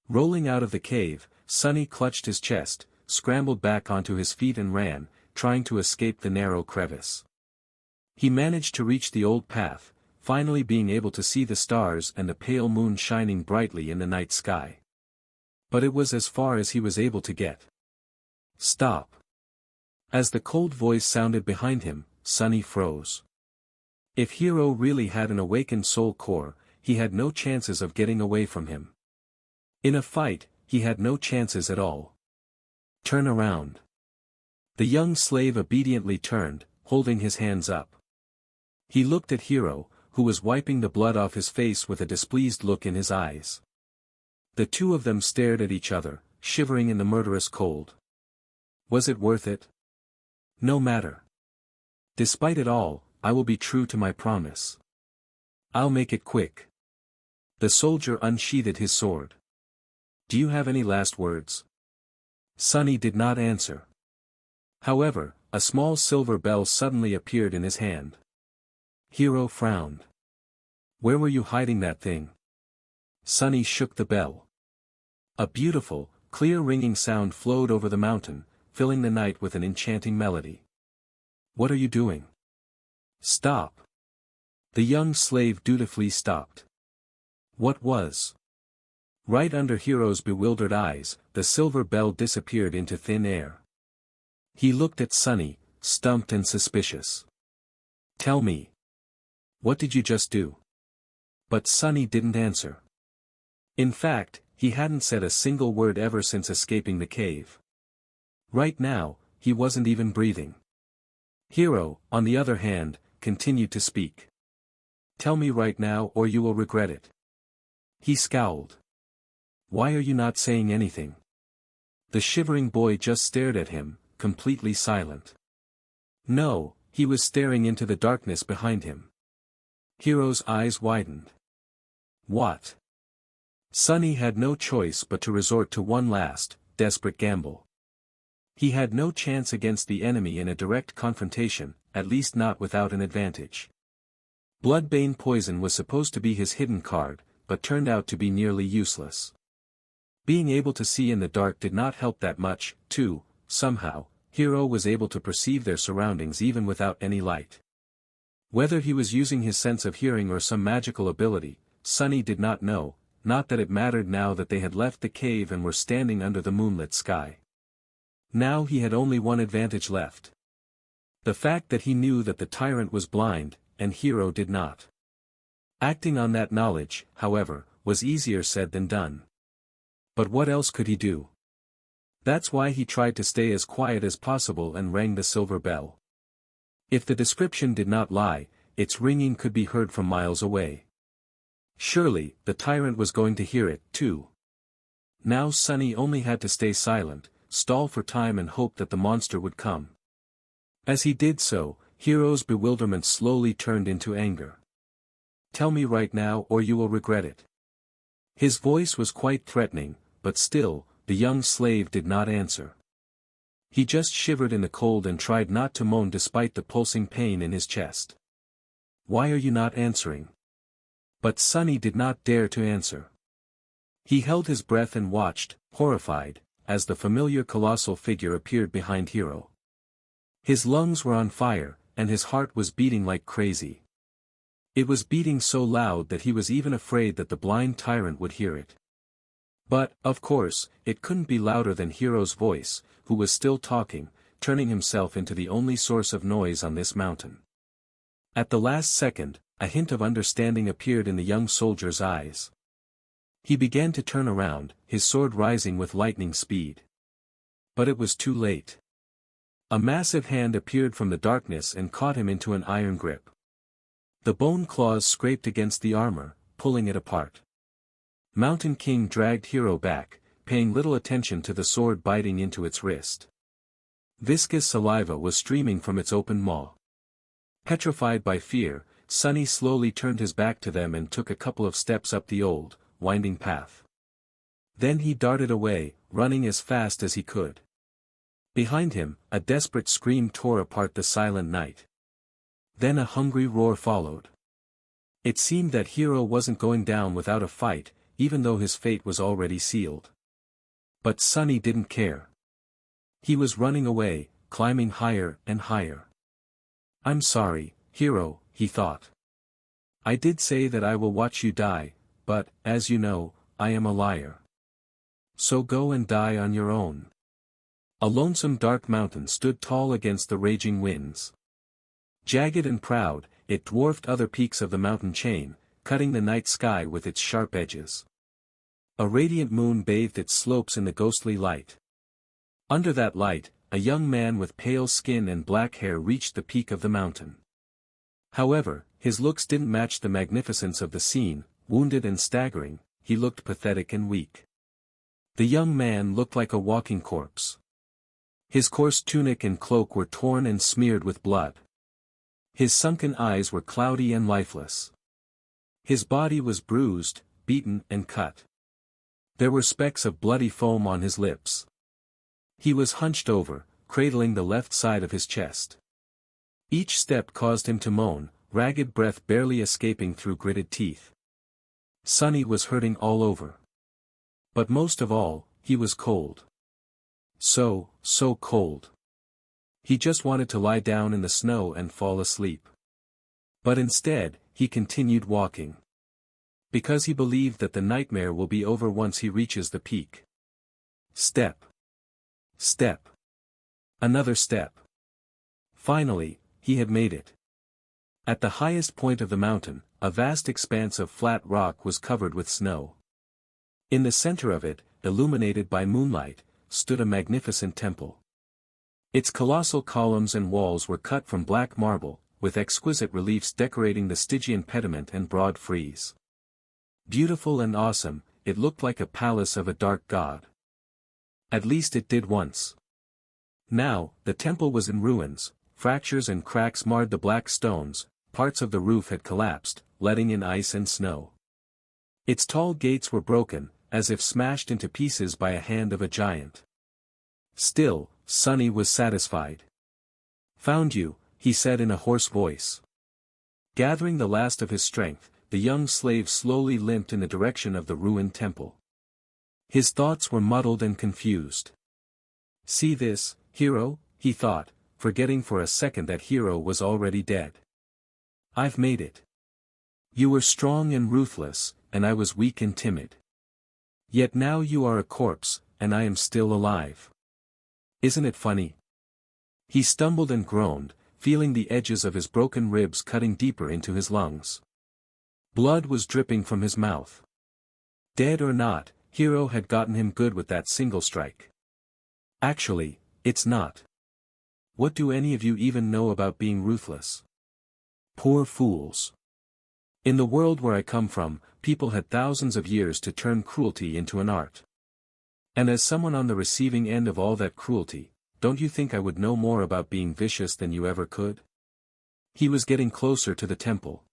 Rolling out of the cave, Sunny clutched his chest, scrambled back onto his feet and ran, trying to escape the narrow crevice. He managed to reach the old path, finally being able to see the stars and the pale moon shining brightly in the night sky. But it was as far as he was able to get. Stop. As the cold voice sounded behind him, Sunny froze. If Hero really had an awakened soul core, he had no chances of getting away from him. In a fight, he had no chances at all. Turn around. The young slave obediently turned, holding his hands up. He looked at Hero, who was wiping the blood off his face with a displeased look in his eyes. The two of them stared at each other, shivering in the murderous cold. Was it worth it? No matter. Despite it all, I will be true to my promise. I'll make it quick. The soldier unsheathed his sword. Do you have any last words? Sunny did not answer. However, a small silver bell suddenly appeared in his hand. Hero frowned. Where were you hiding that thing? Sunny shook the bell. A beautiful, clear ringing sound flowed over the mountain, filling the night with an enchanting melody. What are you doing? Stop. The young slave dutifully stopped. What was? Right under Hero's bewildered eyes, the silver bell disappeared into thin air. He looked at Sunny, stumped and suspicious. Tell me. What did you just do? But Sunny didn't answer. In fact, he hadn't said a single word ever since escaping the cave. Right now, he wasn't even breathing. Hero, on the other hand, continued to speak. Tell me right now or you will regret it. He scowled. Why are you not saying anything? The shivering boy just stared at him, completely silent. No, he was staring into the darkness behind him. Hero's eyes widened. What? Sunny had no choice but to resort to one last, desperate gamble. He had no chance against the enemy in a direct confrontation, at least not without an advantage. Bloodbane poison was supposed to be his hidden card, but turned out to be nearly useless. Being able to see in the dark did not help that much, too. Somehow, Hero was able to perceive their surroundings even without any light. Whether he was using his sense of hearing or some magical ability, Sunny did not know, not that it mattered now that they had left the cave and were standing under the moonlit sky. Now he had only one advantage left. The fact that he knew that the tyrant was blind, and Hero did not. Acting on that knowledge, however, was easier said than done. But what else could he do? That's why he tried to stay as quiet as possible and rang the silver bell. If the description did not lie, its ringing could be heard from miles away. Surely, the tyrant was going to hear it, too. Now Sunny only had to stay silent, stall for time and hope that the monster would come. As he did so, Hero's bewilderment slowly turned into anger. Tell me right now or you will regret it. His voice was quite threatening, but still, the young slave did not answer. He just shivered in the cold and tried not to moan despite the pulsing pain in his chest. Why are you not answering? But Sunny did not dare to answer. He held his breath and watched, horrified, as the familiar colossal figure appeared behind Hero. His lungs were on fire, and his heart was beating like crazy. It was beating so loud that he was even afraid that the blind tyrant would hear it. But, of course, it couldn't be louder than Hero's voice, who was still talking, turning himself into the only source of noise on this mountain. At the last second, a hint of understanding appeared in the young soldier's eyes. He began to turn around, his sword rising with lightning speed. But it was too late. A massive hand appeared from the darkness and caught him into an iron grip. The bone claws scraped against the armor, pulling it apart. Mountain King dragged Hero back, paying little attention to the sword biting into its wrist. Viscous saliva was streaming from its open maw. Petrified by fear, Sunny slowly turned his back to them and took a couple of steps up the old, winding path. Then he darted away, running as fast as he could. Behind him, a desperate scream tore apart the silent night. Then a hungry roar followed. It seemed that Hero wasn't going down without a fight, even though his fate was already sealed. But Sunny didn't care. He was running away, climbing higher and higher. I'm sorry, Hero, he thought. I did say that I will watch you die, but, as you know, I am a liar. So go and die on your own. A lonesome dark mountain stood tall against the raging winds. Jagged and proud, it dwarfed other peaks of the mountain chain, cutting the night sky with its sharp edges. A radiant moon bathed its slopes in the ghostly light. Under that light, a young man with pale skin and black hair reached the peak of the mountain. However, his looks didn't match the magnificence of the scene. Wounded and staggering, he looked pathetic and weak. The young man looked like a walking corpse. His coarse tunic and cloak were torn and smeared with blood. His sunken eyes were cloudy and lifeless. His body was bruised, beaten and cut. There were specks of bloody foam on his lips. He was hunched over, cradling the left side of his chest. Each step caused him to moan, ragged breath barely escaping through gritted teeth. Sonny was hurting all over. But most of all, he was cold. So cold. He just wanted to lie down in the snow and fall asleep. But instead, he continued walking. Because he believed that the nightmare will be over once he reaches the peak. Step. Step. Another step. Finally, he had made it. At the highest point of the mountain, a vast expanse of flat rock was covered with snow. In the center of it, illuminated by moonlight, stood a magnificent temple. Its colossal columns and walls were cut from black marble, with exquisite reliefs decorating the Stygian pediment and broad frieze. Beautiful and awesome, it looked like a palace of a dark god. At least it did once. Now, the temple was in ruins, fractures and cracks marred the black stones, parts of the roof had collapsed, letting in ice and snow. Its tall gates were broken, as if smashed into pieces by a hand of a giant. Still, Sonny was satisfied. "Found you," he said in a hoarse voice. Gathering the last of his strength, the young slave slowly limped in the direction of the ruined temple. His thoughts were muddled and confused. "See this, hero?" he thought, forgetting for a second that Hero was already dead. "I've made it. You were strong and ruthless, and I was weak and timid. Yet now you are a corpse, and I am still alive. Isn't it funny?" He stumbled and groaned, feeling the edges of his broken ribs cutting deeper into his lungs. Blood was dripping from his mouth. Dead or not, Hero had gotten him good with that single strike. Actually, it's not. What do any of you even know about being ruthless? Poor fools. In the world where I come from, people had thousands of years to turn cruelty into an art. And as someone on the receiving end of all that cruelty, don't you think I would know more about being vicious than you ever could? He was getting closer to the temple.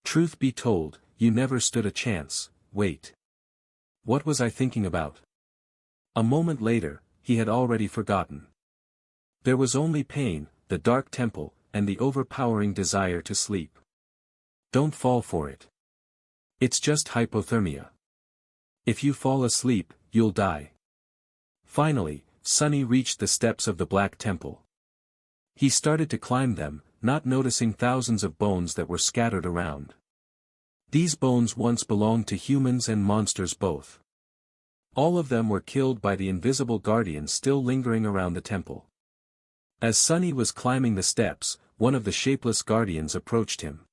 Truth be told, you never stood a chance. Wait. What was I thinking about? A moment later, he had already forgotten. There was only pain, the dark temple, and the overpowering desire to sleep. Don't fall for it. It's just hypothermia. If you fall asleep, you'll die. Finally, Sonny reached the steps of the Black Temple. He started to climb them, not noticing thousands of bones that were scattered around. These bones once belonged to humans and monsters both. All of them were killed by the invisible guardians still lingering around the temple. As Sonny was climbing the steps, one of the shapeless guardians approached him.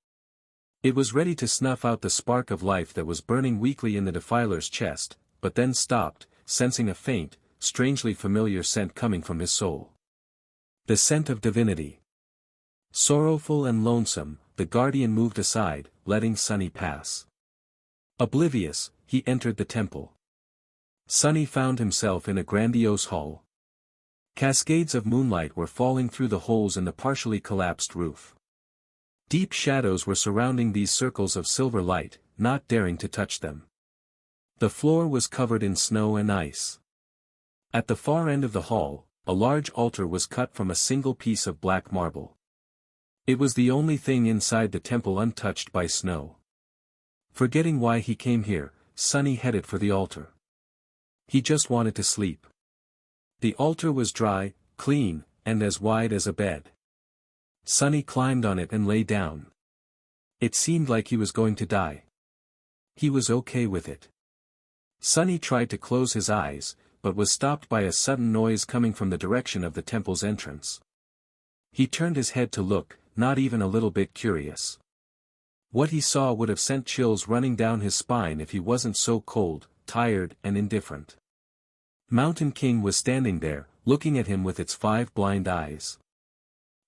It was ready to snuff out the spark of life that was burning weakly in the defiler's chest, but then stopped, sensing a faint, strangely familiar scent coming from his soul. The scent of divinity. Sorrowful and lonesome, the guardian moved aside, letting Sonny pass. Oblivious, he entered the temple. Sonny found himself in a grandiose hall. Cascades of moonlight were falling through the holes in the partially collapsed roof. Deep shadows were surrounding these circles of silver light, not daring to touch them. The floor was covered in snow and ice. At the far end of the hall, a large altar was cut from a single piece of black marble. It was the only thing inside the temple untouched by snow. Forgetting why he came here, Sonny headed for the altar. He just wanted to sleep. The altar was dry, clean, and as wide as a bed. Sonny climbed on it and lay down. It seemed like he was going to die. He was okay with it. Sonny tried to close his eyes, but was stopped by a sudden noise coming from the direction of the temple's entrance. He turned his head to look, not even a little bit curious. What he saw would have sent chills running down his spine if he wasn't so cold, tired, and indifferent. Mountain King was standing there, looking at him with its 5 blind eyes.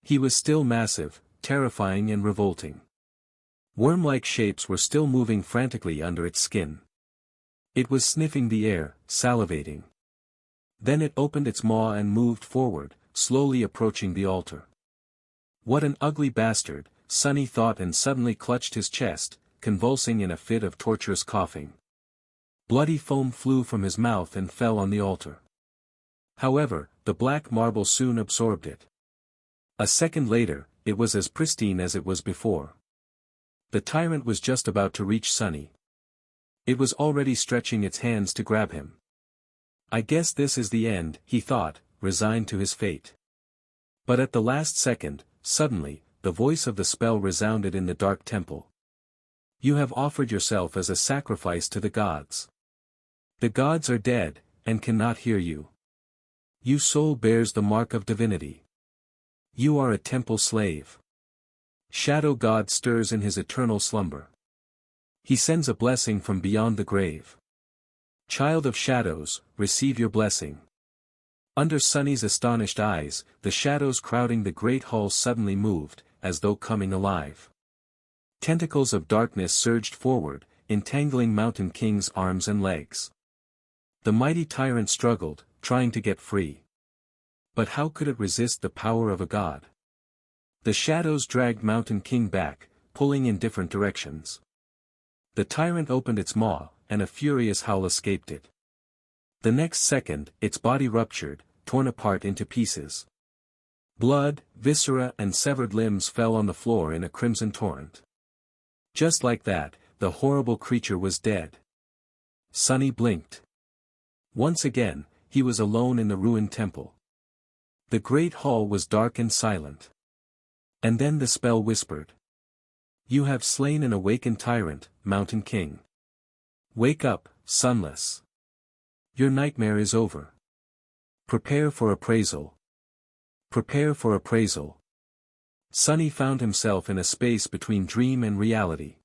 He was still massive, terrifying and revolting. Worm-like shapes were still moving frantically under its skin. It was sniffing the air, salivating. Then it opened its maw and moved forward, slowly approaching the altar. What an ugly bastard, Sonny thought, and suddenly clutched his chest, convulsing in a fit of torturous coughing. Bloody foam flew from his mouth and fell on the altar. However, the black marble soon absorbed it. A second later, it was as pristine as it was before. The tyrant was just about to reach Sunny. It was already stretching its hands to grab him. I guess this is the end, he thought, resigned to his fate. But at the last second, suddenly, the voice of the spell resounded in the dark temple. You have offered yourself as a sacrifice to the gods. The gods are dead, and cannot hear you. Your soul bears the mark of divinity. You are a temple slave. Shadow God stirs in his eternal slumber. He sends a blessing from beyond the grave. Child of shadows, receive your blessing. Under Sunny's astonished eyes, the shadows crowding the great hall suddenly moved, as though coming alive. Tentacles of darkness surged forward, entangling Mountain King's arms and legs. The mighty tyrant struggled, trying to get free. But how could it resist the power of a god? The shadows dragged Mountain King back, pulling in different directions. The tyrant opened its maw, and a furious howl escaped it. The next second, its body ruptured, torn apart into pieces. Blood, viscera and severed limbs fell on the floor in a crimson torrent. Just like that, the horrible creature was dead. Sunny blinked. Once again, he was alone in the ruined temple. The great hall was dark and silent. And then the spell whispered. You have slain an awakened tyrant, Mountain King. Wake up, Sunless. Your nightmare is over. Prepare for appraisal. Prepare for appraisal. Sunny found himself in a space between dream and reality.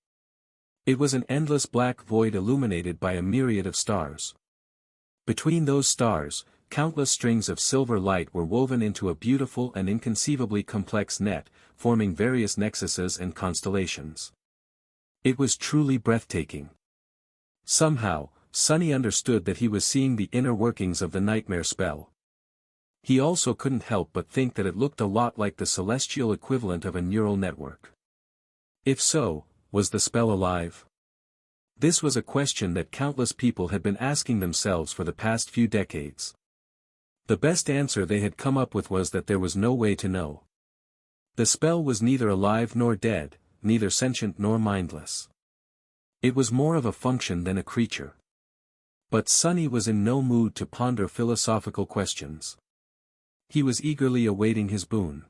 It was an endless black void illuminated by a myriad of stars. Between those stars, countless strings of silver light were woven into a beautiful and inconceivably complex net, forming various nexuses and constellations. It was truly breathtaking. Somehow, Sunny understood that he was seeing the inner workings of the nightmare spell. He also couldn't help but think that it looked a lot like the celestial equivalent of a neural network. If so, was the spell alive? This was a question that countless people had been asking themselves for the past few decades. The best answer they had come up with was that there was no way to know. The spell was neither alive nor dead, neither sentient nor mindless. It was more of a function than a creature. But Sunny was in no mood to ponder philosophical questions. He was eagerly awaiting his boon.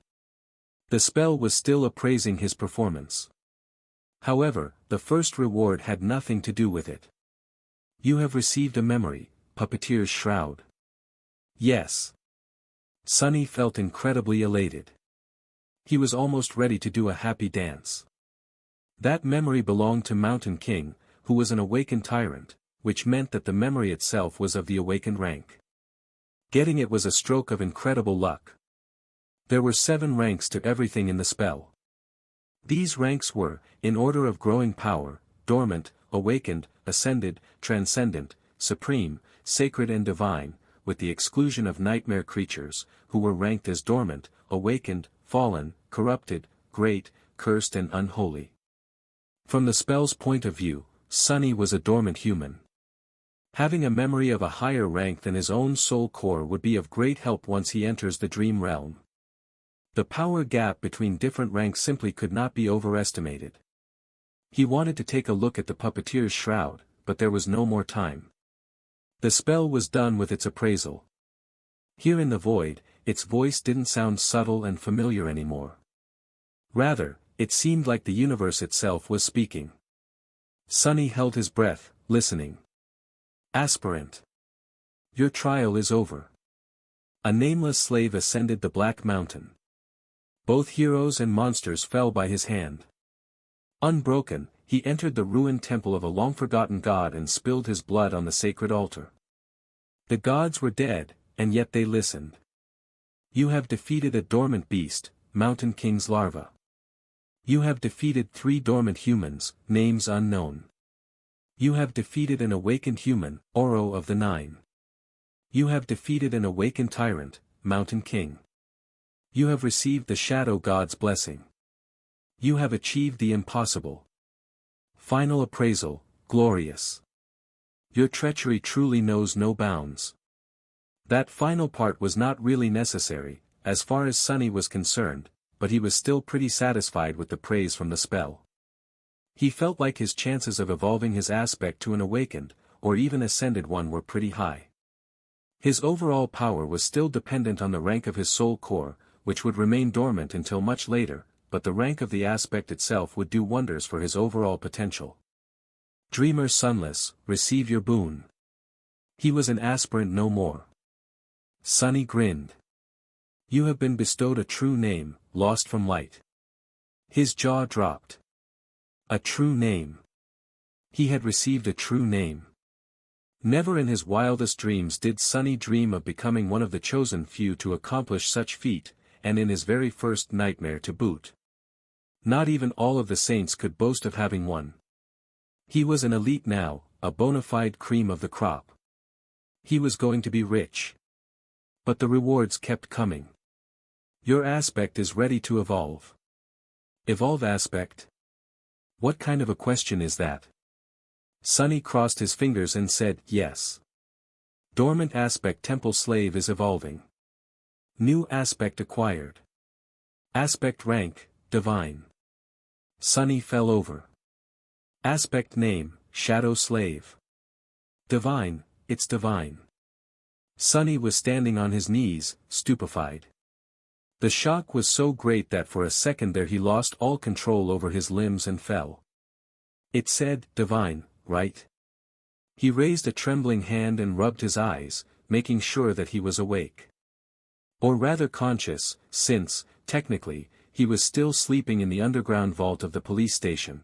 The spell was still appraising his performance. However, the first reward had nothing to do with it. You have received a memory, Puppeteer's Shroud. Yes. Sunny felt incredibly elated. He was almost ready to do a happy dance. That memory belonged to Mountain King, who was an awakened tyrant, which meant that the memory itself was of the awakened rank. Getting it was a stroke of incredible luck. There were 7 ranks to everything in the spell. These ranks were, in order of growing power, dormant, awakened, ascended, transcendent, supreme, sacred and divine, with the exclusion of nightmare creatures, who were ranked as dormant, awakened, fallen, corrupted, great, cursed and unholy. From the spell's point of view, Sunny was a dormant human. Having a memory of a higher rank than his own soul core would be of great help once he enters the dream realm. The power gap between different ranks simply could not be overestimated. He wanted to take a look at the Puppeteer's Shroud, but there was no more time. The spell was done with its appraisal. Here in the void, its voice didn't sound subtle and familiar anymore. Rather, it seemed like the universe itself was speaking. Sunny held his breath, listening. Aspirant. Your trial is over. A nameless slave ascended the Black Mountain. Both heroes and monsters fell by his hand. Unbroken, he entered the ruined temple of a long-forgotten god and spilled his blood on the sacred altar. The gods were dead, and yet they listened. You have defeated a dormant beast, Mountain King's larva. You have defeated 3 dormant humans, names unknown. You have defeated an awakened human, Oro of the 9. You have defeated an awakened tyrant, Mountain King. You have received the Shadow God's blessing. You have achieved the impossible. Final appraisal, glorious. Your treachery truly knows no bounds. That final part was not really necessary, as far as Sunny was concerned, but he was still pretty satisfied with the praise from the spell. He felt like his chances of evolving his aspect to an awakened, or even ascended one were pretty high. His overall power was still dependent on the rank of his soul core, which would remain dormant until much later, but the rank of the aspect itself would do wonders for his overall potential. Dreamer Sunless, receive your boon. He was an aspirant no more. Sunny grinned. You have been bestowed a true name, lost from light. His jaw dropped. A true name. He had received a true name. Never in his wildest dreams did Sunny dream of becoming one of the chosen few to accomplish such feat, and in his very first nightmare to boot. Not even all of the saints could boast of having one. He was an elite now, a bona fide cream of the crop. He was going to be rich. But the rewards kept coming. Your aspect is ready to evolve. Evolve aspect? What kind of a question is that? Sunny crossed his fingers and said, yes. Dormant aspect temple slave is evolving. New aspect acquired. Aspect rank, divine. Sunny fell over. Aspect name, shadow slave. Divine, it's divine. Sunny was standing on his knees, stupefied. The shock was so great that for a second there he lost all control over his limbs and fell. It said, divine, right? He raised a trembling hand and rubbed his eyes, making sure that he was awake. Or rather conscious, since, technically, he was still sleeping in the underground vault of the police station.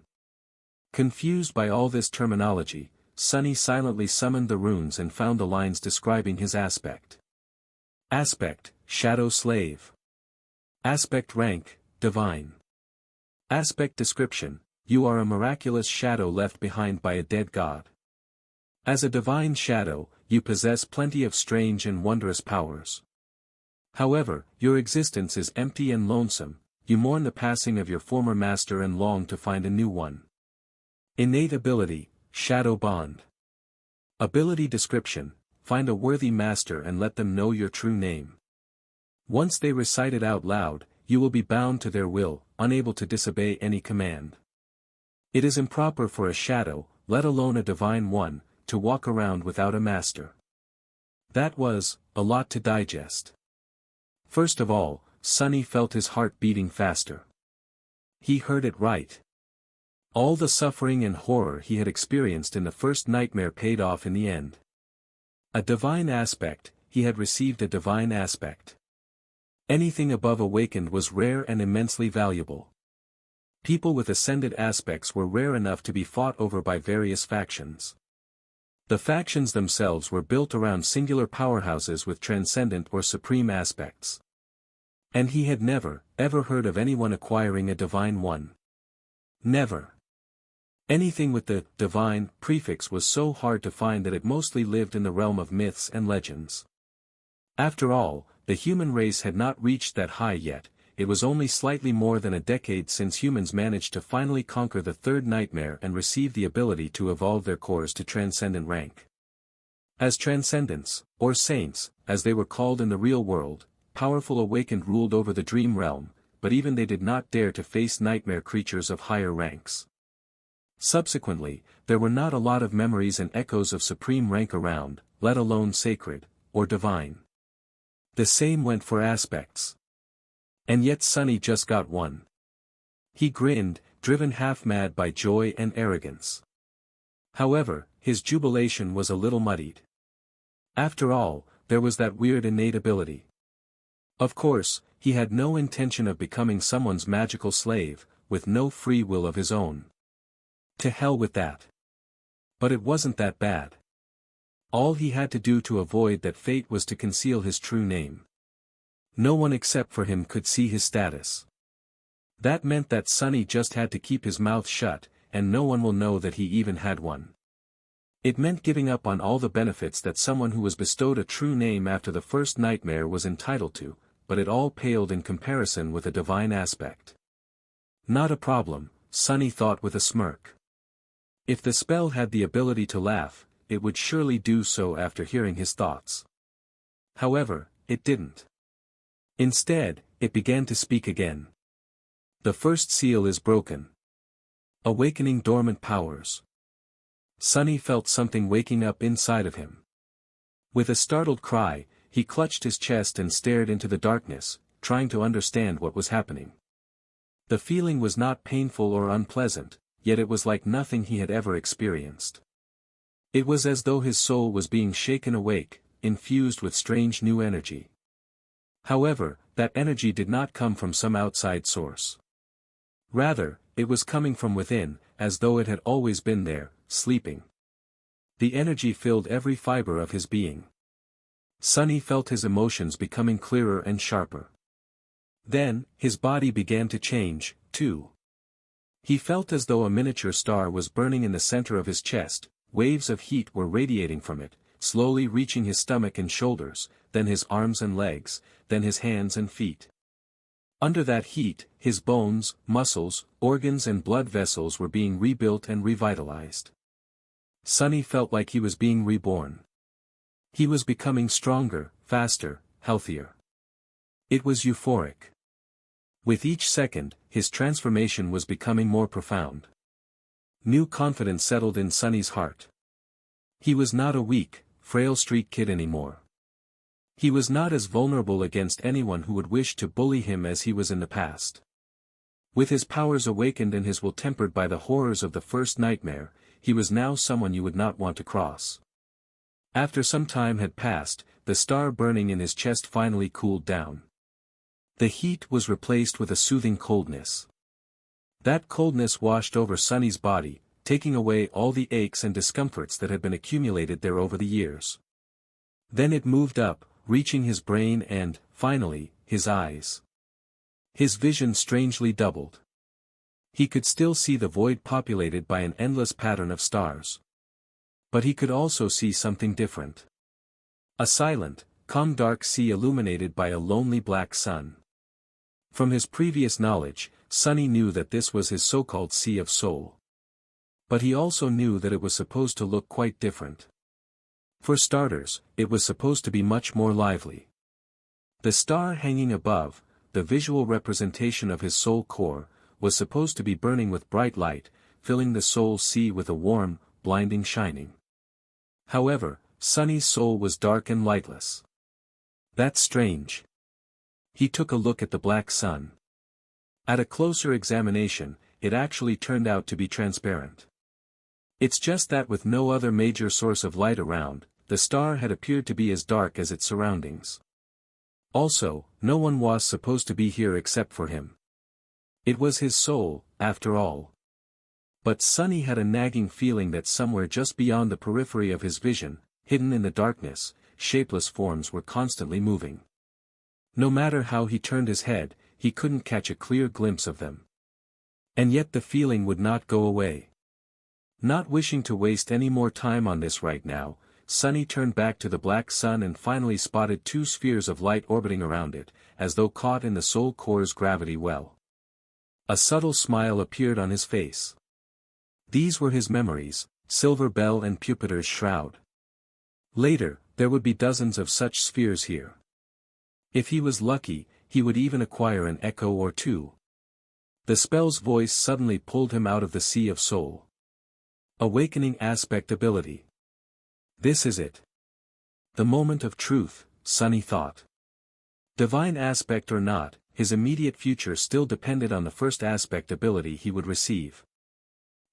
Confused by all this terminology, Sunny silently summoned the runes and found the lines describing his aspect. Aspect, shadow slave. Aspect rank, divine. Aspect description, you are a miraculous shadow left behind by a dead god. As a divine shadow, you possess plenty of strange and wondrous powers. However, your existence is empty and lonesome, you mourn the passing of your former master and long to find a new one. Innate ability, shadow bond. Ability description, find a worthy master and let them know your true name. Once they recite it out loud, you will be bound to their will, unable to disobey any command. It is improper for a shadow, let alone a divine one, to walk around without a master. That was a lot to digest. First of all, Sunny felt his heart beating faster. He heard it right. All the suffering and horror he had experienced in the first nightmare paid off in the end. A divine aspect, he had received a divine aspect. Anything above awakened was rare and immensely valuable. People with ascended aspects were rare enough to be fought over by various factions. The factions themselves were built around singular powerhouses with transcendent or supreme aspects. And he had never, ever heard of anyone acquiring a divine one. Never. Anything with the divine prefix was so hard to find that it mostly lived in the realm of myths and legends. After all, the human race had not reached that high yet. It was only slightly more than a decade since humans managed to finally conquer the third nightmare and receive the ability to evolve their cores to transcendent rank. As transcendents, or saints, as they were called in the real world, powerful awakened ruled over the dream realm, but even they did not dare to face nightmare creatures of higher ranks. Subsequently, there were not a lot of memories and echoes of supreme rank around, let alone sacred, or divine. The same went for aspects. And yet Sunny just got one. He grinned, driven half-mad by joy and arrogance. However, his jubilation was a little muddied. After all, there was that weird innate ability. Of course, he had no intention of becoming someone's magical slave, with no free will of his own. To hell with that. But it wasn't that bad. All he had to do to avoid that fate was to conceal his true name. No one except for him could see his status. That meant that Sunny just had to keep his mouth shut, and no one will know that he even had one. It meant giving up on all the benefits that someone who was bestowed a true name after the first nightmare was entitled to, but it all paled in comparison with a divine aspect. Not a problem, Sunny thought with a smirk. If the spell had the ability to laugh, it would surely do so after hearing his thoughts. However, it didn't. Instead, it began to speak again. The first seal is broken. Awakening dormant powers. Sunny felt something waking up inside of him. With a startled cry, he clutched his chest and stared into the darkness, trying to understand what was happening. The feeling was not painful or unpleasant, yet it was like nothing he had ever experienced. It was as though his soul was being shaken awake, infused with strange new energy. However, that energy did not come from some outside source. Rather, it was coming from within, as though it had always been there, sleeping. The energy filled every fiber of his being. Sunny felt his emotions becoming clearer and sharper. Then, his body began to change, too. He felt as though a miniature star was burning in the center of his chest, waves of heat were radiating from it, slowly reaching his stomach and shoulders, then his arms and legs, then his hands and feet. Under that heat, his bones, muscles, organs and blood vessels were being rebuilt and revitalized. Sunny felt like he was being reborn. He was becoming stronger, faster, healthier. It was euphoric. With each second, his transformation was becoming more profound. New confidence settled in Sunny's heart. He was not a weak, frail street kid anymore. He was not as vulnerable against anyone who would wish to bully him as he was in the past. With his powers awakened and his will tempered by the horrors of the first nightmare, he was now someone you would not want to cross. After some time had passed, the star burning in his chest finally cooled down. The heat was replaced with a soothing coldness. That coldness washed over Sunny's body, taking away all the aches and discomforts that had been accumulated there over the years. Then it moved up, reaching his brain and, finally, his eyes. His vision strangely doubled. He could still see the void populated by an endless pattern of stars. But he could also see something different. A silent, calm dark sea illuminated by a lonely black sun. From his previous knowledge, Sunny knew that this was his so-called Sea of Soul. But he also knew that it was supposed to look quite different. For starters, it was supposed to be much more lively. The star hanging above, the visual representation of his soul core, was supposed to be burning with bright light, filling the soul sea with a warm, blinding shining. However, Sunny's soul was dark and lightless. That's strange. He took a look at the black sun. At a closer examination, it actually turned out to be transparent. It's just that with no other major source of light around, the star had appeared to be as dark as its surroundings. Also, no one was supposed to be here except for him. It was his soul, after all. But Sunny had a nagging feeling that somewhere just beyond the periphery of his vision, hidden in the darkness, shapeless forms were constantly moving. No matter how he turned his head, he couldn't catch a clear glimpse of them. And yet the feeling would not go away. Not wishing to waste any more time on this right now, Sunny turned back to the black sun and finally spotted two spheres of light orbiting around it, as though caught in the soul core's gravity well. A subtle smile appeared on his face. These were his memories, Silver Bell and Jupiter's Shroud. Later, there would be dozens of such spheres here. If he was lucky, he would even acquire an echo or two. The spell's voice suddenly pulled him out of the sea of soul. Awakening aspect ability. This is it. The moment of truth, Sunny thought. Divine aspect or not, his immediate future still depended on the first aspect ability he would receive.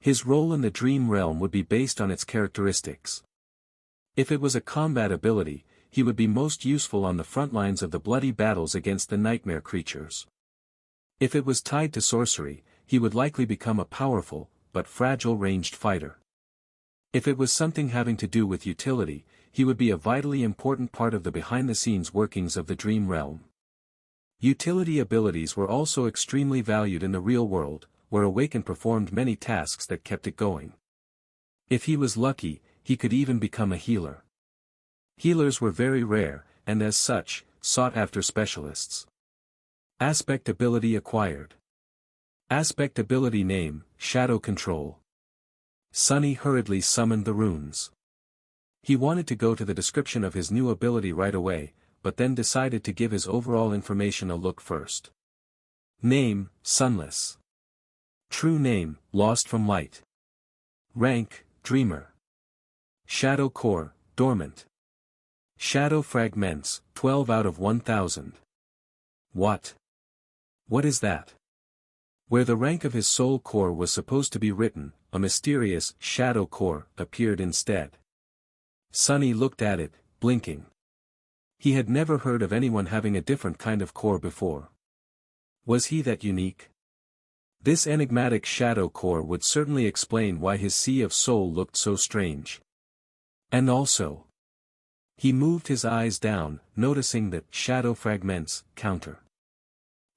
His role in the dream realm would be based on its characteristics. If it was a combat ability, he would be most useful on the front lines of the bloody battles against the nightmare creatures. If it was tied to sorcery, he would likely become a powerful, but fragile ranged fighter. If it was something having to do with utility, he would be a vitally important part of the behind-the-scenes workings of the dream realm. Utility abilities were also extremely valued in the real world, where Awaken performed many tasks that kept it going. If he was lucky, he could even become a healer. Healers were very rare, and as such, sought after specialists. Aspect ability acquired. Aspect ability name, Shadow Control. Sunny hurriedly summoned the runes. He wanted to go to the description of his new ability right away, but then decided to give his overall information a look first. Name, Sunless. True name, Lost from Light. Rank, Dreamer. Shadow Core, Dormant. Shadow Fragments, 12 out of 1000. What? What is that? Where the rank of his soul core was supposed to be written, a mysterious shadow core appeared instead. Sunny looked at it, blinking. He had never heard of anyone having a different kind of core before. Was he that unique? This enigmatic shadow core would certainly explain why his sea of soul looked so strange. And also, he moved his eyes down, noticing that shadow fragments counter.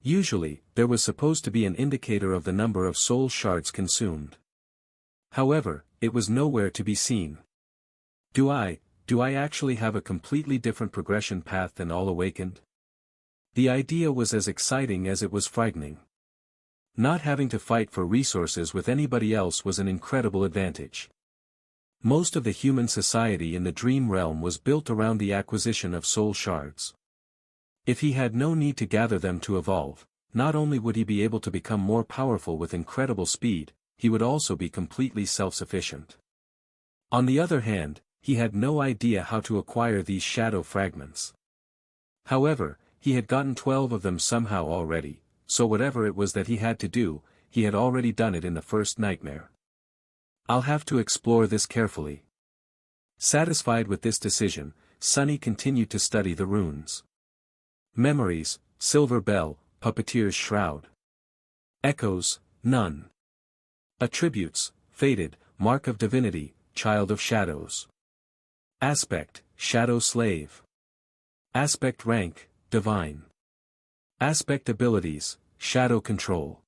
Usually, there was supposed to be an indicator of the number of soul shards consumed. However, it was nowhere to be seen. Do I actually have a completely different progression path than all awakened? The idea was as exciting as it was frightening. Not having to fight for resources with anybody else was an incredible advantage. Most of the human society in the dream realm was built around the acquisition of soul shards. If he had no need to gather them to evolve, not only would he be able to become more powerful with incredible speed, he would also be completely self-sufficient. On the other hand, he had no idea how to acquire these shadow fragments. However, he had gotten 12 of them somehow already, so whatever it was that he had to do, he had already done it in the first nightmare. I'll have to explore this carefully. Satisfied with this decision, Sunny continued to study the runes. Memories, Silver Bell, Puppeteer's Shroud. Echoes, none. Attributes, Fated, Mark of Divinity, Child of Shadows. Aspect, Shadow Slave. Aspect rank, Divine. Aspect abilities, Shadow Control.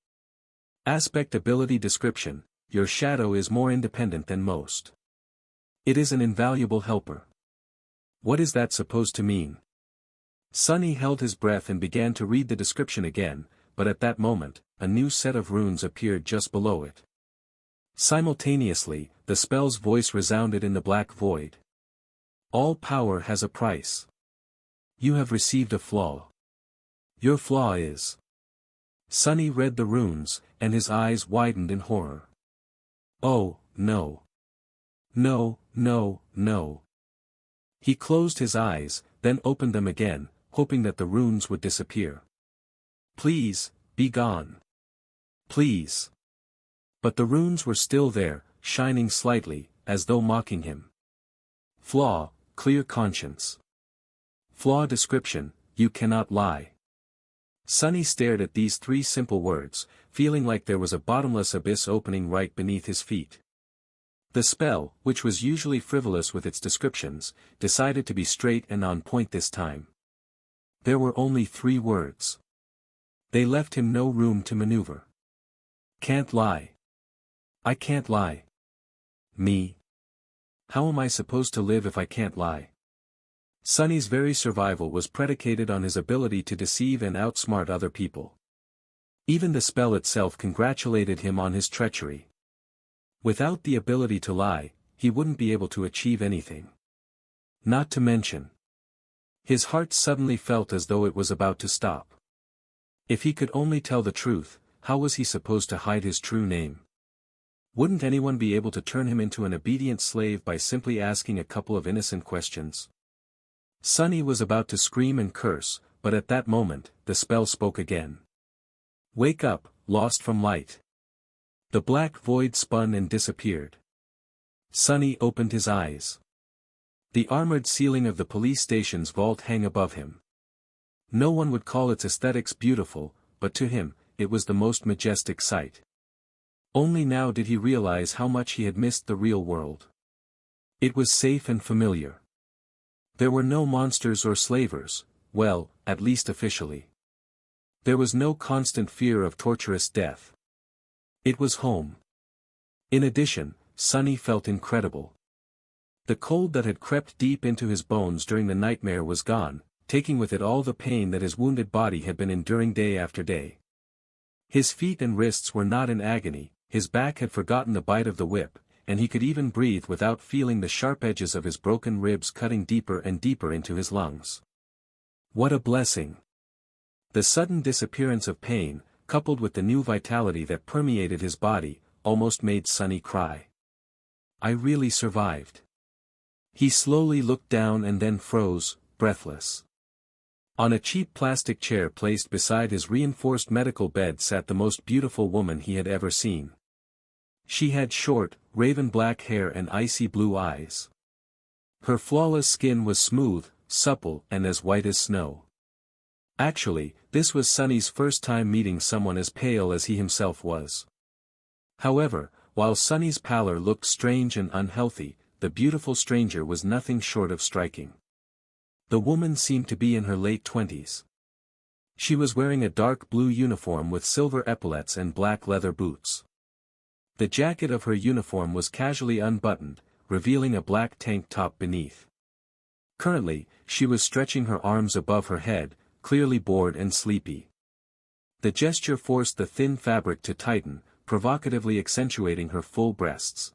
Aspect ability description, your shadow is more independent than most. It is an invaluable helper. What is that supposed to mean? Sunny held his breath and began to read the description again, but at that moment, a new set of runes appeared just below it. Simultaneously, the spell's voice resounded in the black void. All power has a price. You have received a flaw. Your flaw is. Sunny read the runes, and his eyes widened in horror. Oh, no. No, no, no. He closed his eyes, then opened them again, hoping that the runes would disappear. Please, be gone. Please. But the runes were still there, shining slightly, as though mocking him. Flaw, clear conscience. Flaw description, you cannot lie. Sunny stared at these three simple words, feeling like there was a bottomless abyss opening right beneath his feet. The spell, which was usually frivolous with its descriptions, decided to be straight and on point this time. There were only 3 words. They left him no room to maneuver. Can't lie. I can't lie. Me? How am I supposed to live if I can't lie? Sunny's very survival was predicated on his ability to deceive and outsmart other people. Even the spell itself congratulated him on his treachery. Without the ability to lie, he wouldn't be able to achieve anything. Not to mention. His heart suddenly felt as though it was about to stop. If he could only tell the truth, how was he supposed to hide his true name? Wouldn't anyone be able to turn him into an obedient slave by simply asking a couple of innocent questions? Sunny was about to scream and curse, but at that moment, the spell spoke again. Wake up, lost from light. The black void spun and disappeared. Sunny opened his eyes. The armored ceiling of the police station's vault hung above him. No one would call its aesthetics beautiful, but to him, it was the most majestic sight. Only now did he realize how much he had missed the real world. It was safe and familiar. There were no monsters or slavers, well, at least officially. There was no constant fear of torturous death. It was home. In addition, Sunny felt incredible. The cold that had crept deep into his bones during the nightmare was gone, taking with it all the pain that his wounded body had been enduring day after day. His feet and wrists were not in agony, his back had forgotten the bite of the whip, and he could even breathe without feeling the sharp edges of his broken ribs cutting deeper and deeper into his lungs. What a blessing! The sudden disappearance of pain, coupled with the new vitality that permeated his body, almost made Sonny cry. I really survived. He slowly looked down and then froze, breathless. On a cheap plastic chair placed beside his reinforced medical bed sat the most beautiful woman he had ever seen. She had short, raven black hair and icy blue eyes. Her flawless skin was smooth, supple and as white as snow. Actually, this was Sonny's first time meeting someone as pale as he himself was. However, while Sonny's pallor looked strange and unhealthy, the beautiful stranger was nothing short of striking. The woman seemed to be in her late 20s. She was wearing a dark blue uniform with silver epaulets and black leather boots. The jacket of her uniform was casually unbuttoned, revealing a black tank top beneath. Currently, she was stretching her arms above her head, clearly bored and sleepy. The gesture forced the thin fabric to tighten, provocatively accentuating her full breasts.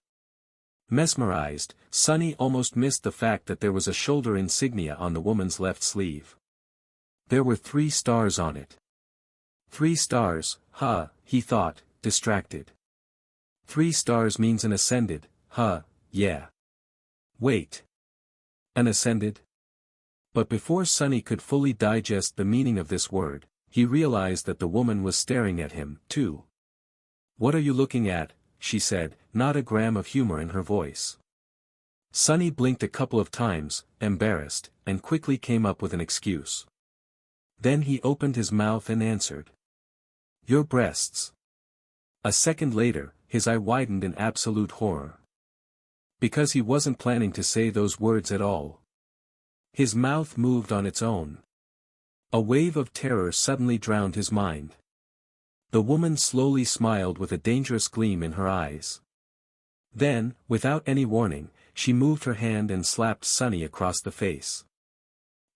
Mesmerized, Sonny almost missed the fact that there was a shoulder insignia on the woman's left sleeve. There were 3 stars on it. 3 stars, he thought, distracted. 3 stars means an ascended, yeah. Wait. An ascended? But before Sonny could fully digest the meaning of this word, he realized that the woman was staring at him, too. What are you looking at? She said, not a gram of humor in her voice. Sonny blinked a couple of times, embarrassed, and quickly came up with an excuse. Then he opened his mouth and answered. Your breasts. A second later, his eye widened in absolute horror. Because he wasn't planning to say those words at all. His mouth moved on its own. A wave of terror suddenly drowned his mind. The woman slowly smiled with a dangerous gleam in her eyes. Then, without any warning, she moved her hand and slapped Sonny across the face.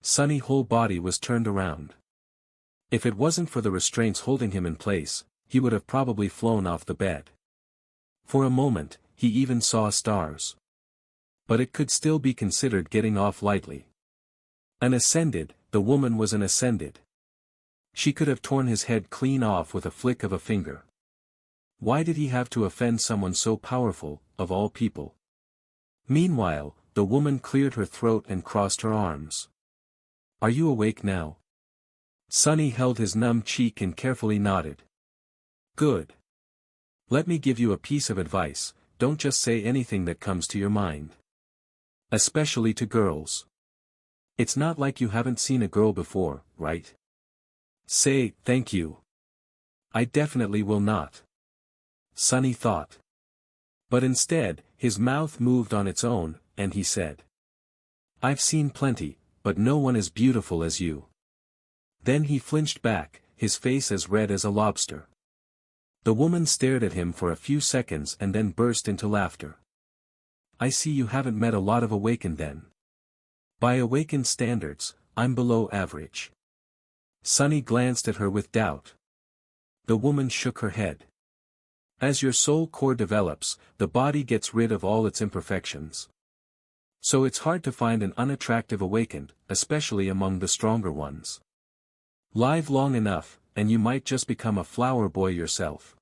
Sonny's whole body was turned around. If it wasn't for the restraints holding him in place, he would have probably flown off the bed. For a moment, he even saw stars. But it could still be considered getting off lightly. An ascended, the woman was an ascended. She could have torn his head clean off with a flick of a finger. Why did he have to offend someone so powerful, of all people? Meanwhile, the woman cleared her throat and crossed her arms. Are you awake now? Sonny held his numb cheek and carefully nodded. Good. Let me give you a piece of advice, don't just say anything that comes to your mind. Especially to girls. It's not like you haven't seen a girl before, right? Say, thank you. I definitely will not. Sonny thought. But instead, his mouth moved on its own, and he said. I've seen plenty, but no one as beautiful as you. Then he flinched back, his face as red as a lobster. The woman stared at him for a few seconds and then burst into laughter. I see you haven't met a lot of awakened then. By awakened standards, I'm below average. Sonny glanced at her with doubt. The woman shook her head. As your soul core develops, the body gets rid of all its imperfections. So it's hard to find an unattractive awakened, especially among the stronger ones. Live long enough, and you might just become a flower boy yourself.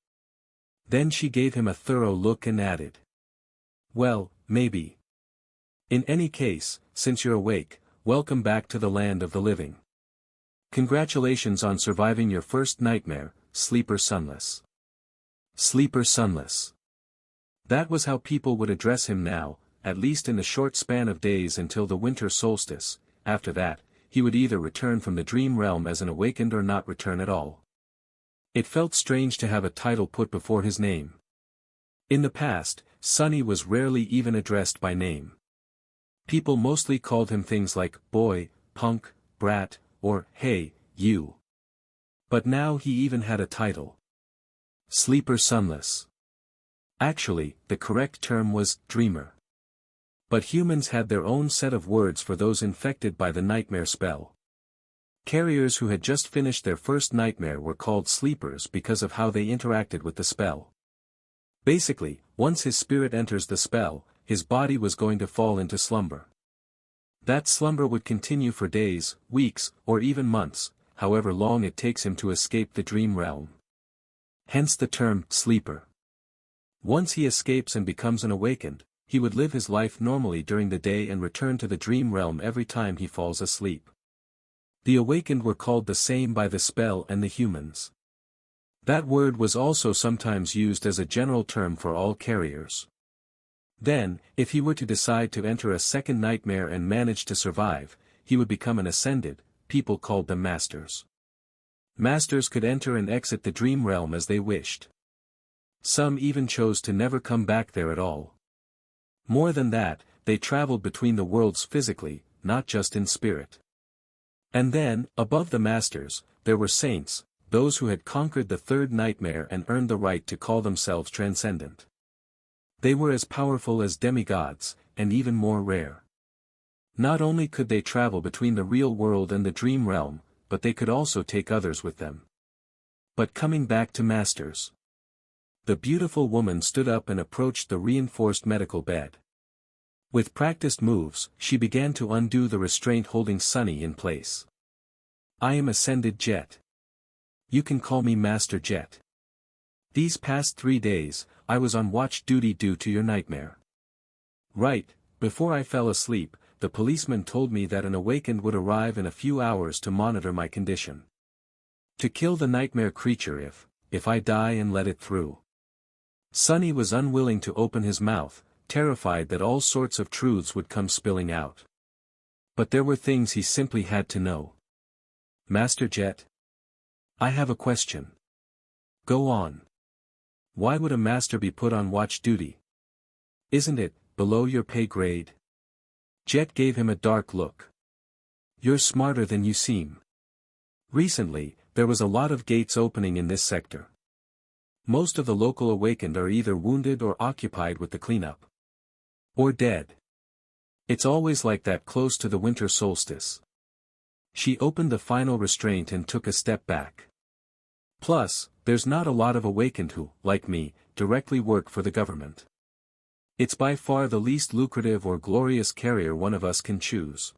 Then she gave him a thorough look and added. Well, maybe. In any case, since you're awake, welcome back to the land of the living. Congratulations on surviving your first nightmare, Sleeper Sunless. Sleeper Sunless. That was how people would address him now, at least in the short span of days until the winter solstice. After that, he would either return from the dream realm as an awakened or not return at all. It felt strange to have a title put before his name. In the past, Sonny was rarely even addressed by name. People mostly called him things like boy, punk, brat, or hey, you. But now he even had a title. Sleeper Sunless. Actually, the correct term was dreamer. But humans had their own set of words for those infected by the nightmare spell. Carriers who had just finished their first nightmare were called sleepers because of how they interacted with the spell. Basically, once his spirit enters the spell, his body was going to fall into slumber. That slumber would continue for days, weeks, or even months, however long it takes him to escape the dream realm. Hence the term, sleeper. Once he escapes and becomes an awakened, he would live his life normally during the day and return to the dream realm every time he falls asleep. The awakened were called the same by the spell and the humans. That word was also sometimes used as a general term for all carriers. Then, if he were to decide to enter a second nightmare and manage to survive, he would become an ascended. People called them masters. Masters could enter and exit the dream realm as they wished. Some even chose to never come back there at all. More than that, they traveled between the worlds physically, not just in spirit. And then, above the masters, there were saints, those who had conquered the third nightmare and earned the right to call themselves transcendent. They were as powerful as demigods, and even more rare. Not only could they travel between the real world and the dream realm, but they could also take others with them. But coming back to masters. The beautiful woman stood up and approached the reinforced medical bed. With practiced moves, she began to undo the restraint holding Sunny in place. I am Ascended Jet. You can call me Master Jet. These past 3 days, I was on watch duty due to your nightmare. Right, before I fell asleep, the policeman told me that an awakened would arrive in a few hours to monitor my condition. To kill the nightmare creature if I die and let it through. Sunny was unwilling to open his mouth, terrified that all sorts of truths would come spilling out. But there were things he simply had to know. Master Jet? I have a question. Go on. Why would a master be put on watch duty? Isn't it below your pay grade? Jet gave him a dark look. You're smarter than you seem. Recently, there was a lot of gates opening in this sector. Most of the local awakened are either wounded or occupied with the cleanup. Or dead. It's always like that close to the winter solstice. She opened the final restraint and took a step back. Plus, there's not a lot of awakened who, like me, directly work for the government. It's by far the least lucrative or glorious career one of us can choose.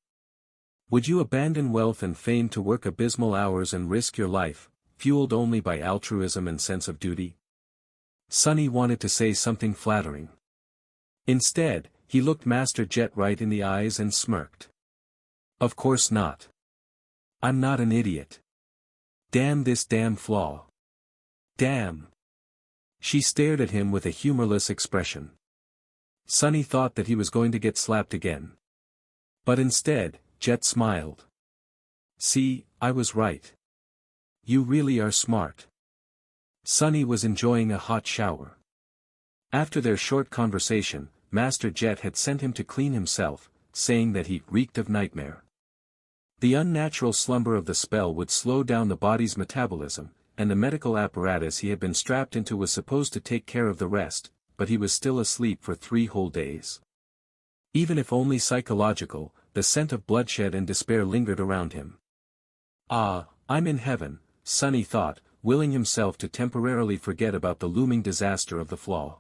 Would you abandon wealth and fame to work abysmal hours and risk your life, fueled only by altruism and sense of duty? Sunny wanted to say something flattering. Instead, he looked Master Jet right in the eyes and smirked. Of course not. I'm not an idiot. Damn this damn flaw. Damn. She stared at him with a humorless expression. Sunny thought that he was going to get slapped again. But instead, Jet smiled. See, I was right. You really are smart. Sunny was enjoying a hot shower. After their short conversation, Master Jet had sent him to clean himself, saying that he reeked of nightmare. The unnatural slumber of the spell would slow down the body's metabolism, and the medical apparatus he had been strapped into was supposed to take care of the rest, but he was still asleep for 3 whole days. Even if only psychological, the scent of bloodshed and despair lingered around him. Ah, I'm in heaven, Sunny thought, willing himself to temporarily forget about the looming disaster of the flaw.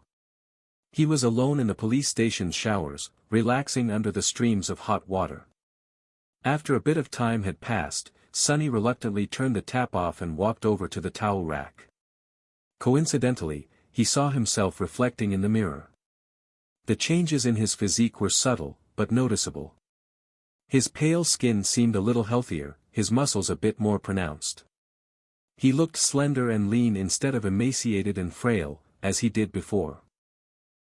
He was alone in the police station's showers, relaxing under the streams of hot water. After a bit of time had passed, Sunny reluctantly turned the tap off and walked over to the towel rack. Coincidentally, he saw himself reflecting in the mirror. The changes in his physique were subtle, but noticeable. His pale skin seemed a little healthier, his muscles a bit more pronounced. He looked slender and lean instead of emaciated and frail, as he did before.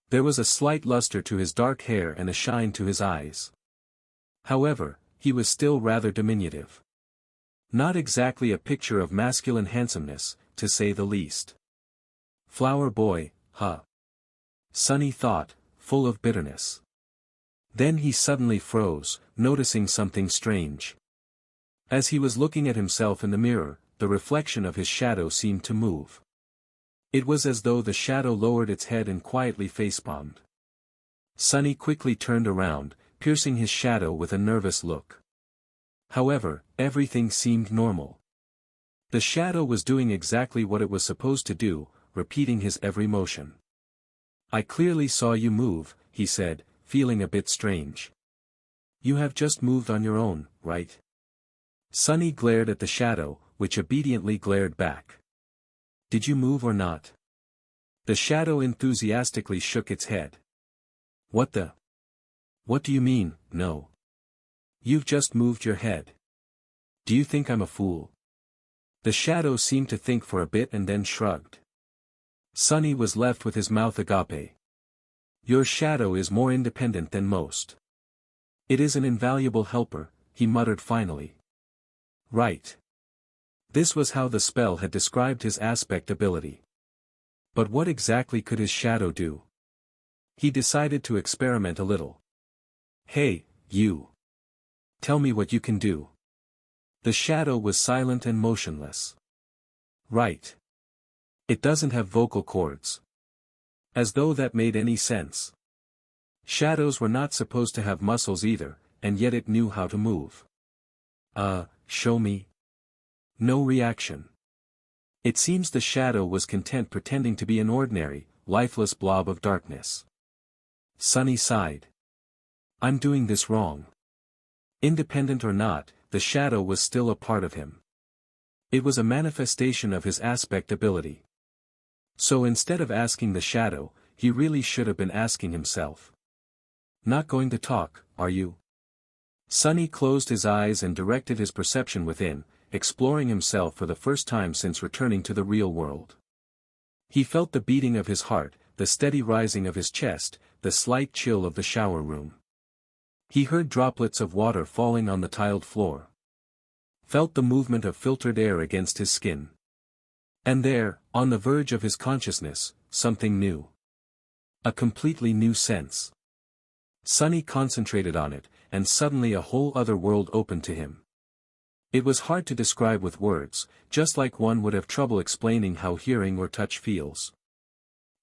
There was a slight luster to his dark hair and a shine to his eyes. However, he was still rather diminutive. Not exactly a picture of masculine handsomeness, to say the least. Flower boy, huh? Sunny thought, full of bitterness. Then he suddenly froze, noticing something strange. As he was looking at himself in the mirror, the reflection of his shadow seemed to move. It was as though the shadow lowered its head and quietly facepalmed. Sunny quickly turned around, piercing his shadow with a nervous look. However, everything seemed normal. The shadow was doing exactly what it was supposed to do, repeating his every motion. I clearly saw you move, he said, feeling a bit strange. You have just moved on your own, right? Sunny glared at the shadow, which obediently glared back. Did you move or not? The shadow enthusiastically shook its head. What the? What do you mean, no? You've just moved your head. Do you think I'm a fool? The shadow seemed to think for a bit and then shrugged. Sunny was left with his mouth agape. Your shadow is more independent than most. It is an invaluable helper, he muttered finally. Right. This was how the spell had described his aspect ability. But what exactly could his shadow do? He decided to experiment a little. Hey, you. Tell me what you can do. The shadow was silent and motionless. Right. It doesn't have vocal cords. As though that made any sense. Shadows were not supposed to have muscles either, and yet it knew how to move. Show me. No reaction. It seems the shadow was content pretending to be an ordinary, lifeless blob of darkness. Sunny sighed. I'm doing this wrong. Independent or not, the shadow was still a part of him. It was a manifestation of his aspect ability. So instead of asking the shadow, he really should have been asking himself. Not going to talk, are you? Sunny closed his eyes and directed his perception within, exploring himself for the first time since returning to the real world. He felt the beating of his heart, the steady rising of his chest, the slight chill of the shower room. He heard droplets of water falling on the tiled floor. Felt the movement of filtered air against his skin. And there, on the verge of his consciousness, something new. A completely new sense. Sunny concentrated on it, and suddenly a whole other world opened to him. It was hard to describe with words, just like one would have trouble explaining how hearing or touch feels.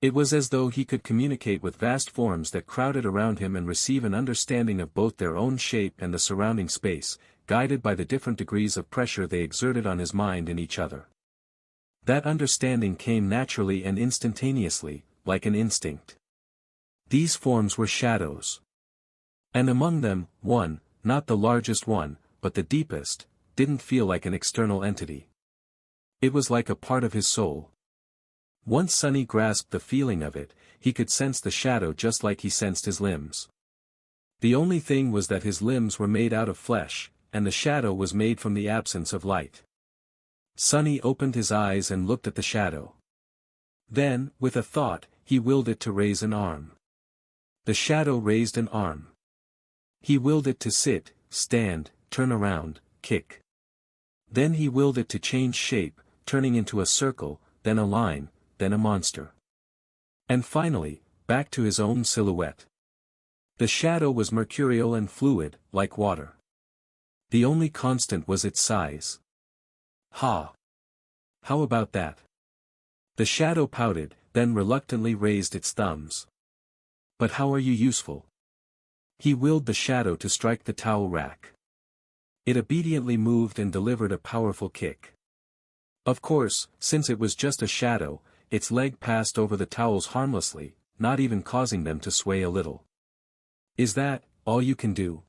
It was as though he could communicate with vast forms that crowded around him and receive an understanding of both their own shape and the surrounding space, guided by the different degrees of pressure they exerted on his mind and each other. That understanding came naturally and instantaneously, like an instinct. These forms were shadows. And among them, one, not the largest one, but the deepest, didn't feel like an external entity. It was like a part of his soul. Once Sunny grasped the feeling of it, he could sense the shadow just like he sensed his limbs. The only thing was that his limbs were made out of flesh, and the shadow was made from the absence of light. Sunny opened his eyes and looked at the shadow. Then, with a thought, he willed it to raise an arm. The shadow raised an arm. He willed it to sit, stand, turn around, kick. Then he willed it to change shape, turning into a circle, then a line, then a monster. And finally, back to his own silhouette. The shadow was mercurial and fluid, like water. The only constant was its size. Ha! How about that? The shadow pouted, then reluctantly raised its thumbs. But how are you useful? He willed the shadow to strike the towel rack. It obediently moved and delivered a powerful kick. Of course, since it was just a shadow, its leg passed over the towels harmlessly, not even causing them to sway a little. Is that all you can do?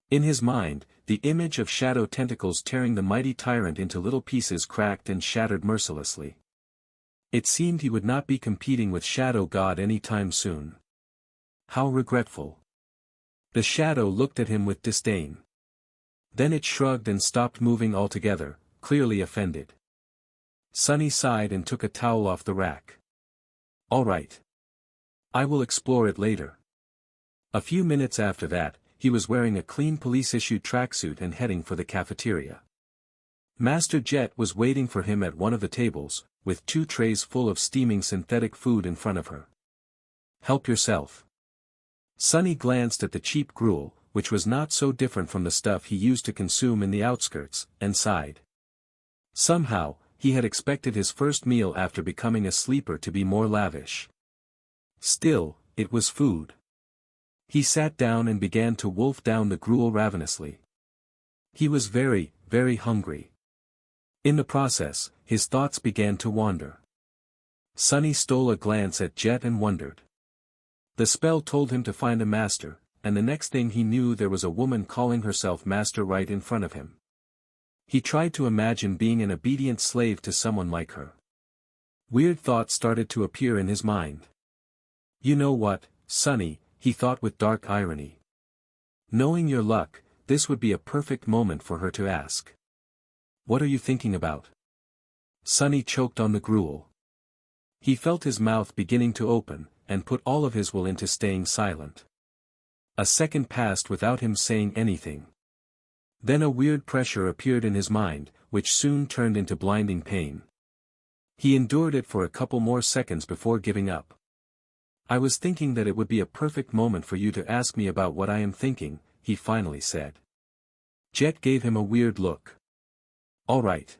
In his mind, the image of shadow tentacles tearing the mighty tyrant into little pieces cracked and shattered mercilessly. It seemed he would not be competing with Shadow God any time soon. How regretful. The shadow looked at him with disdain. Then it shrugged and stopped moving altogether, clearly offended. Sunny sighed and took a towel off the rack. All right. I will explore it later. A few minutes after that, he was wearing a clean police-issued tracksuit and heading for the cafeteria. Master Jet was waiting for him at one of the tables, with 2 trays full of steaming synthetic food in front of her. Help yourself. Sunny glanced at the cheap gruel, which was not so different from the stuff he used to consume in the outskirts, and sighed. Somehow, he had expected his first meal after becoming a sleeper to be more lavish. Still, it was food. He sat down and began to wolf down the gruel ravenously. He was very, very hungry. In the process, his thoughts began to wander. Sunny stole a glance at Jet and wondered. The spell told him to find a master, and the next thing he knew there was a woman calling herself master right in front of him. He tried to imagine being an obedient slave to someone like her. Weird thoughts started to appear in his mind. You know what, Sonny, he thought with dark irony. Knowing your luck, this would be a perfect moment for her to ask. What are you thinking about? Sonny choked on the gruel. He felt his mouth beginning to open, and put all of his will into staying silent. A second passed without him saying anything. Then a weird pressure appeared in his mind, which soon turned into blinding pain. He endured it for a couple more seconds before giving up. I was thinking that it would be a perfect moment for you to ask me about what I am thinking, he finally said. Jet gave him a weird look. All right.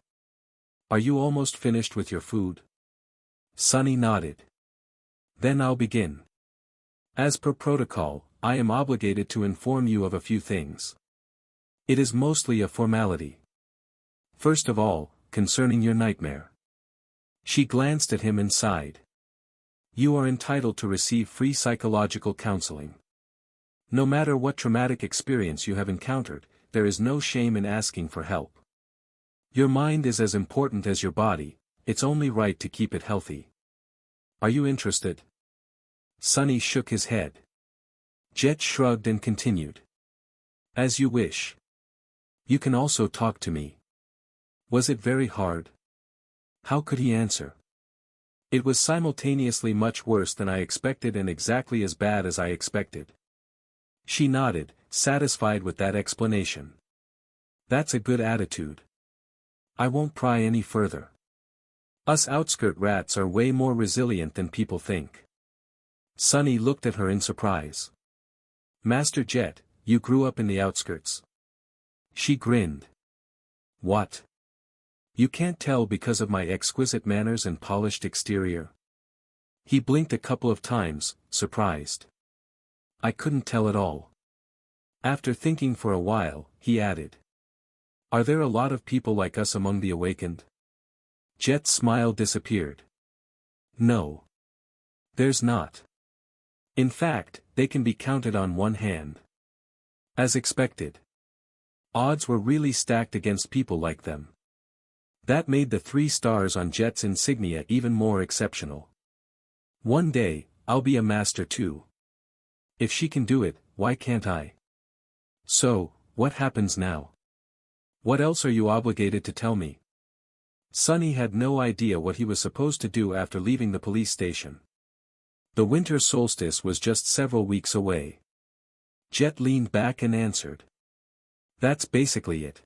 Are you almost finished with your food? Sonny nodded. Then I'll begin. As per protocol, I am obligated to inform you of a few things. It is mostly a formality. First of all, concerning your nightmare. She glanced at him and sighed. You are entitled to receive free psychological counseling. No matter what traumatic experience you have encountered, there is no shame in asking for help. Your mind is as important as your body, it's only right to keep it healthy. Are you interested? Sonny shook his head. Jet shrugged and continued. As you wish. You can also talk to me. Was it very hard? How could he answer? It was simultaneously much worse than I expected and exactly as bad as I expected. She nodded, satisfied with that explanation. That's a good attitude. I won't pry any further. Us outskirt rats are way more resilient than people think. Sonny looked at her in surprise. Master Jet, you grew up in the outskirts. She grinned. What? You can't tell because of my exquisite manners and polished exterior? He blinked a couple of times, surprised. I couldn't tell at all. After thinking for a while, he added. Are there a lot of people like us among the awakened? Jet's smile disappeared. No. There's not. In fact, they can be counted on one hand. As expected. Odds were really stacked against people like them. That made the 3 stars on Jet's insignia even more exceptional. One day, I'll be a master too. If she can do it, why can't I? So, what happens now? What else are you obligated to tell me? Sonny had no idea what he was supposed to do after leaving the police station. The winter solstice was just several weeks away. Jet leaned back and answered. That's basically it.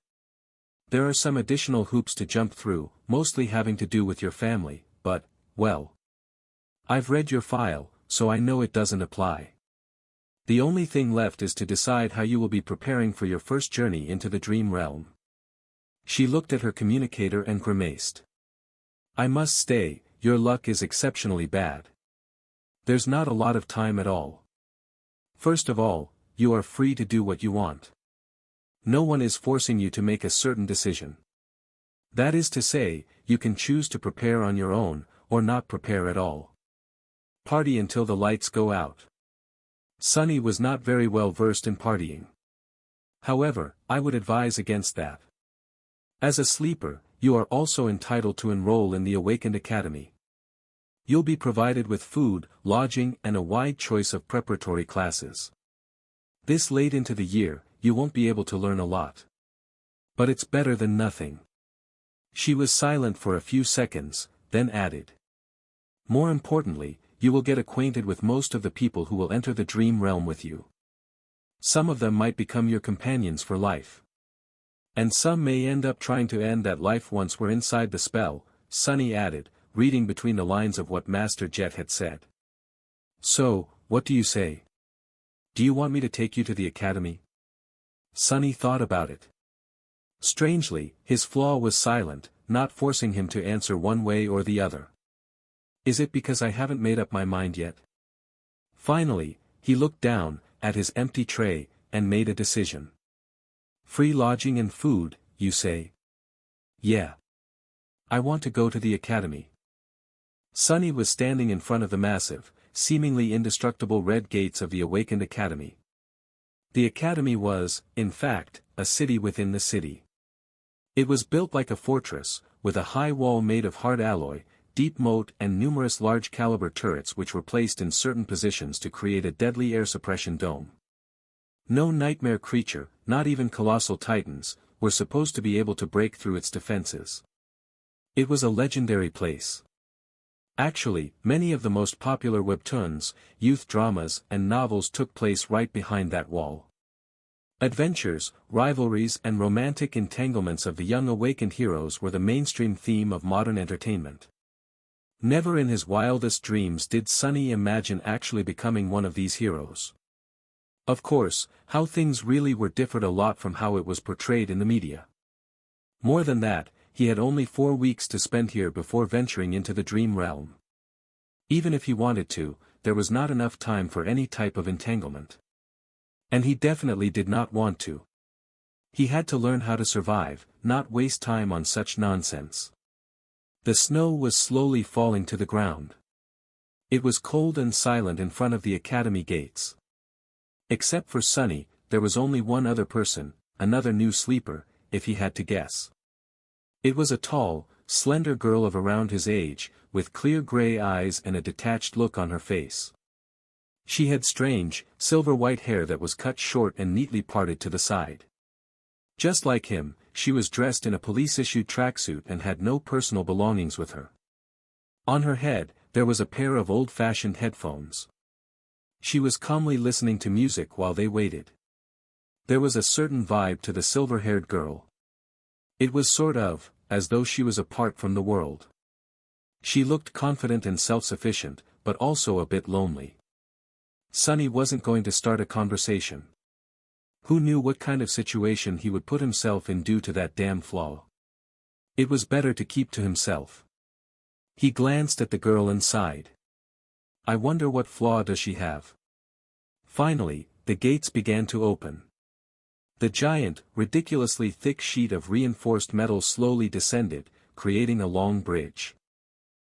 There are some additional hoops to jump through, mostly having to do with your family, but, well. I've read your file, so I know it doesn't apply. The only thing left is to decide how you will be preparing for your first journey into the dream realm. She looked at her communicator and grimaced. I must say, your luck is exceptionally bad. There's not a lot of time at all. First of all, you are free to do what you want. No one is forcing you to make a certain decision. That is to say, you can choose to prepare on your own, or not prepare at all. Party until the lights go out. Sonny was not very well versed in partying. However, I would advise against that. As a sleeper, you are also entitled to enroll in the Awakened Academy. You'll be provided with food, lodging and a wide choice of preparatory classes. This late into the year, you won't be able to learn a lot. But it's better than nothing. She was silent for a few seconds, then added. More importantly, you will get acquainted with most of the people who will enter the dream realm with you. Some of them might become your companions for life. And some may end up trying to end that life once we're inside the spell, Sonny added, reading between the lines of what Master Jet had said. So, what do you say? Do you want me to take you to the academy? Sonny thought about it. Strangely, his flaw was silent, not forcing him to answer one way or the other. Is it because I haven't made up my mind yet? Finally, he looked down, at his empty tray, and made a decision. Free lodging and food, you say? Yeah. I want to go to the academy. Sonny was standing in front of the massive, seemingly indestructible red gates of the Awakened Academy. The academy was, in fact, a city within the city. It was built like a fortress, with a high wall made of hard alloy, deep moat and numerous large-caliber turrets which were placed in certain positions to create a deadly air suppression dome. No nightmare creature, not even colossal titans, were supposed to be able to break through its defenses. It was a legendary place. Actually, many of the most popular webtoons, youth dramas and novels took place right behind that wall. Adventures, rivalries and romantic entanglements of the young awakened heroes were the mainstream theme of modern entertainment. Never in his wildest dreams did Sunny imagine actually becoming one of these heroes. Of course, how things really were differed a lot from how it was portrayed in the media. More than that, he had only 4 weeks to spend here before venturing into the dream realm. Even if he wanted to, there was not enough time for any type of entanglement. And he definitely did not want to. He had to learn how to survive, not waste time on such nonsense. The snow was slowly falling to the ground. It was cold and silent in front of the academy gates. Except for Sunny, there was only one other person, another new sleeper, if he had to guess. It was a tall, slender girl of around his age, with clear gray eyes and a detached look on her face. She had strange, silver-white hair that was cut short and neatly parted to the side. Just like him, she was dressed in a police-issued tracksuit and had no personal belongings with her. On her head, there was a pair of old-fashioned headphones. She was calmly listening to music while they waited. There was a certain vibe to the silver-haired girl. It was sort of, as though she was apart from the world. She looked confident and self-sufficient, but also a bit lonely. Sunny wasn't going to start a conversation. Who knew what kind of situation he would put himself in due to that damn flaw? It was better to keep to himself. He glanced at the girl and sighed. I wonder what flaw does she have? Finally, the gates began to open. The giant, ridiculously thick sheet of reinforced metal slowly descended, creating a long bridge.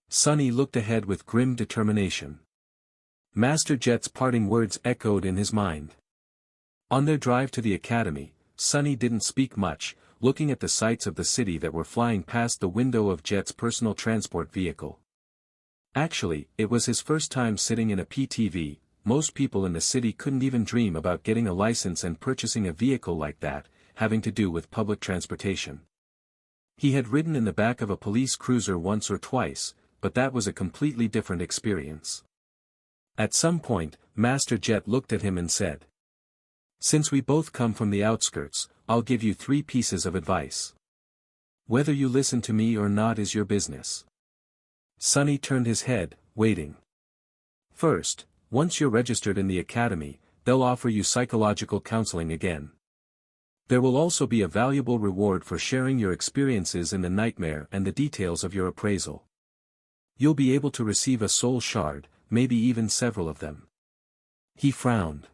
Sunny looked ahead with grim determination. Master Jet's parting words echoed in his mind. On their drive to the academy, Sunny didn't speak much, looking at the sights of the city that were flying past the window of Jet's personal transport vehicle. Actually, it was his first time sitting in a PTV. Most people in the city couldn't even dream about getting a license and purchasing a vehicle like that, having to do with public transportation. He had ridden in the back of a police cruiser once or twice, but that was a completely different experience. At some point, Master Jet looked at him and said, "Since we both come from the outskirts, I'll give you 3 pieces of advice. Whether you listen to me or not is your business." Sunny turned his head, waiting. First, once you're registered in the academy, they'll offer you psychological counseling again. There will also be a valuable reward for sharing your experiences in the nightmare and the details of your appraisal. You'll be able to receive a soul shard, maybe even several of them. He frowned.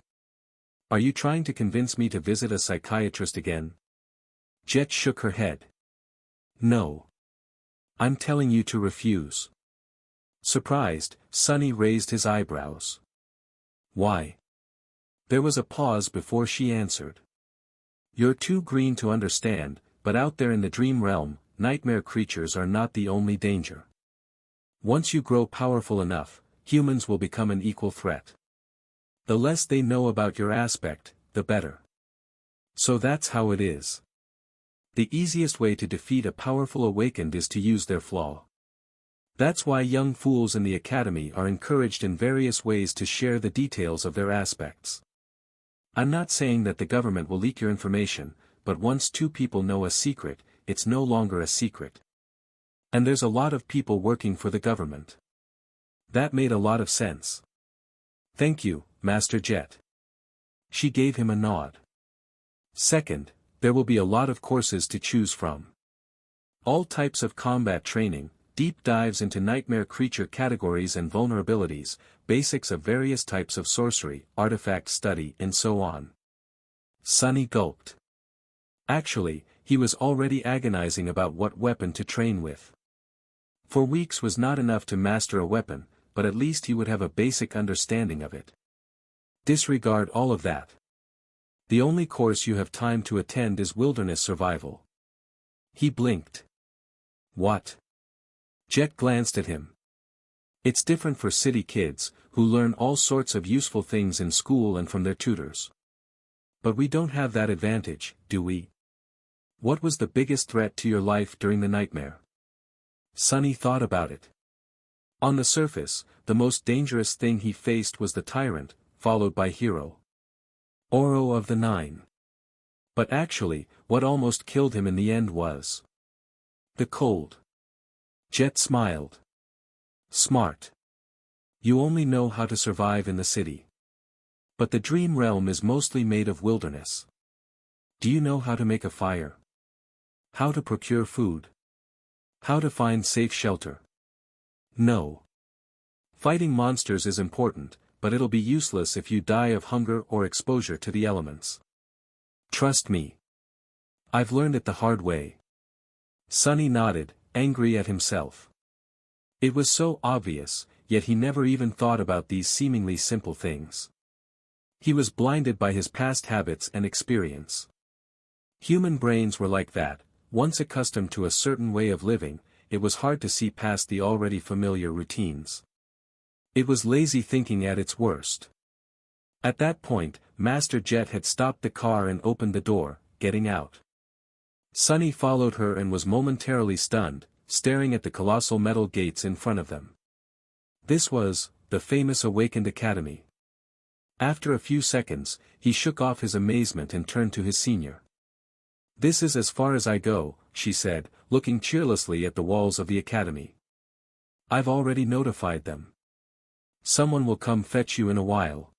Are you trying to convince me to visit a psychiatrist again? Jet shook her head. No. I'm telling you to refuse. Surprised, Sunny raised his eyebrows. Why? There was a pause before she answered. You're too green to understand, but out there in the dream realm, nightmare creatures are not the only danger. Once you grow powerful enough, humans will become an equal threat. The less they know about your aspect, the better. So that's how it is. The easiest way to defeat a powerful awakened is to use their flaw. That's why young fools in the academy are encouraged in various ways to share the details of their aspects. I'm not saying that the government will leak your information, but once 2 people know a secret, it's no longer a secret. And there's a lot of people working for the government. That made a lot of sense. Thank you, Master Jet. She gave him a nod. Second, there will be a lot of courses to choose from. All types of combat training, deep dives into nightmare creature categories and vulnerabilities, basics of various types of sorcery, artifact study and so on. Sunny gulped. Actually, he was already agonizing about what weapon to train with. 4 weeks was not enough to master a weapon, but at least he would have a basic understanding of it. Disregard all of that. The only course you have time to attend is wilderness survival. He blinked. What? Jet glanced at him. It's different for city kids, who learn all sorts of useful things in school and from their tutors. But we don't have that advantage, do we? What was the biggest threat to your life during the nightmare? Sunny thought about it. On the surface, the most dangerous thing he faced was the tyrant, followed by Hero. Oro of the Nine. But actually, what almost killed him in the end was the cold. Jet smiled. Smart. You only know how to survive in the city. But the dream realm is mostly made of wilderness. Do you know how to make a fire? How to procure food? How to find safe shelter? No. Fighting monsters is important, but it'll be useless if you die of hunger or exposure to the elements. Trust me. I've learned it the hard way. Sunny nodded, angry at himself. It was so obvious, yet he never even thought about these seemingly simple things. He was blinded by his past habits and experience. Human brains were like that, once accustomed to a certain way of living, it was hard to see past the already familiar routines. It was lazy thinking at its worst. At that point, Master Jet had stopped the car and opened the door, getting out. Sunny followed her and was momentarily stunned, staring at the colossal metal gates in front of them. This was the famous Awakened Academy. After a few seconds, he shook off his amazement and turned to his senior. This is as far as I go, she said, looking cheerlessly at the walls of the academy. I've already notified them. Someone will come fetch you in a while.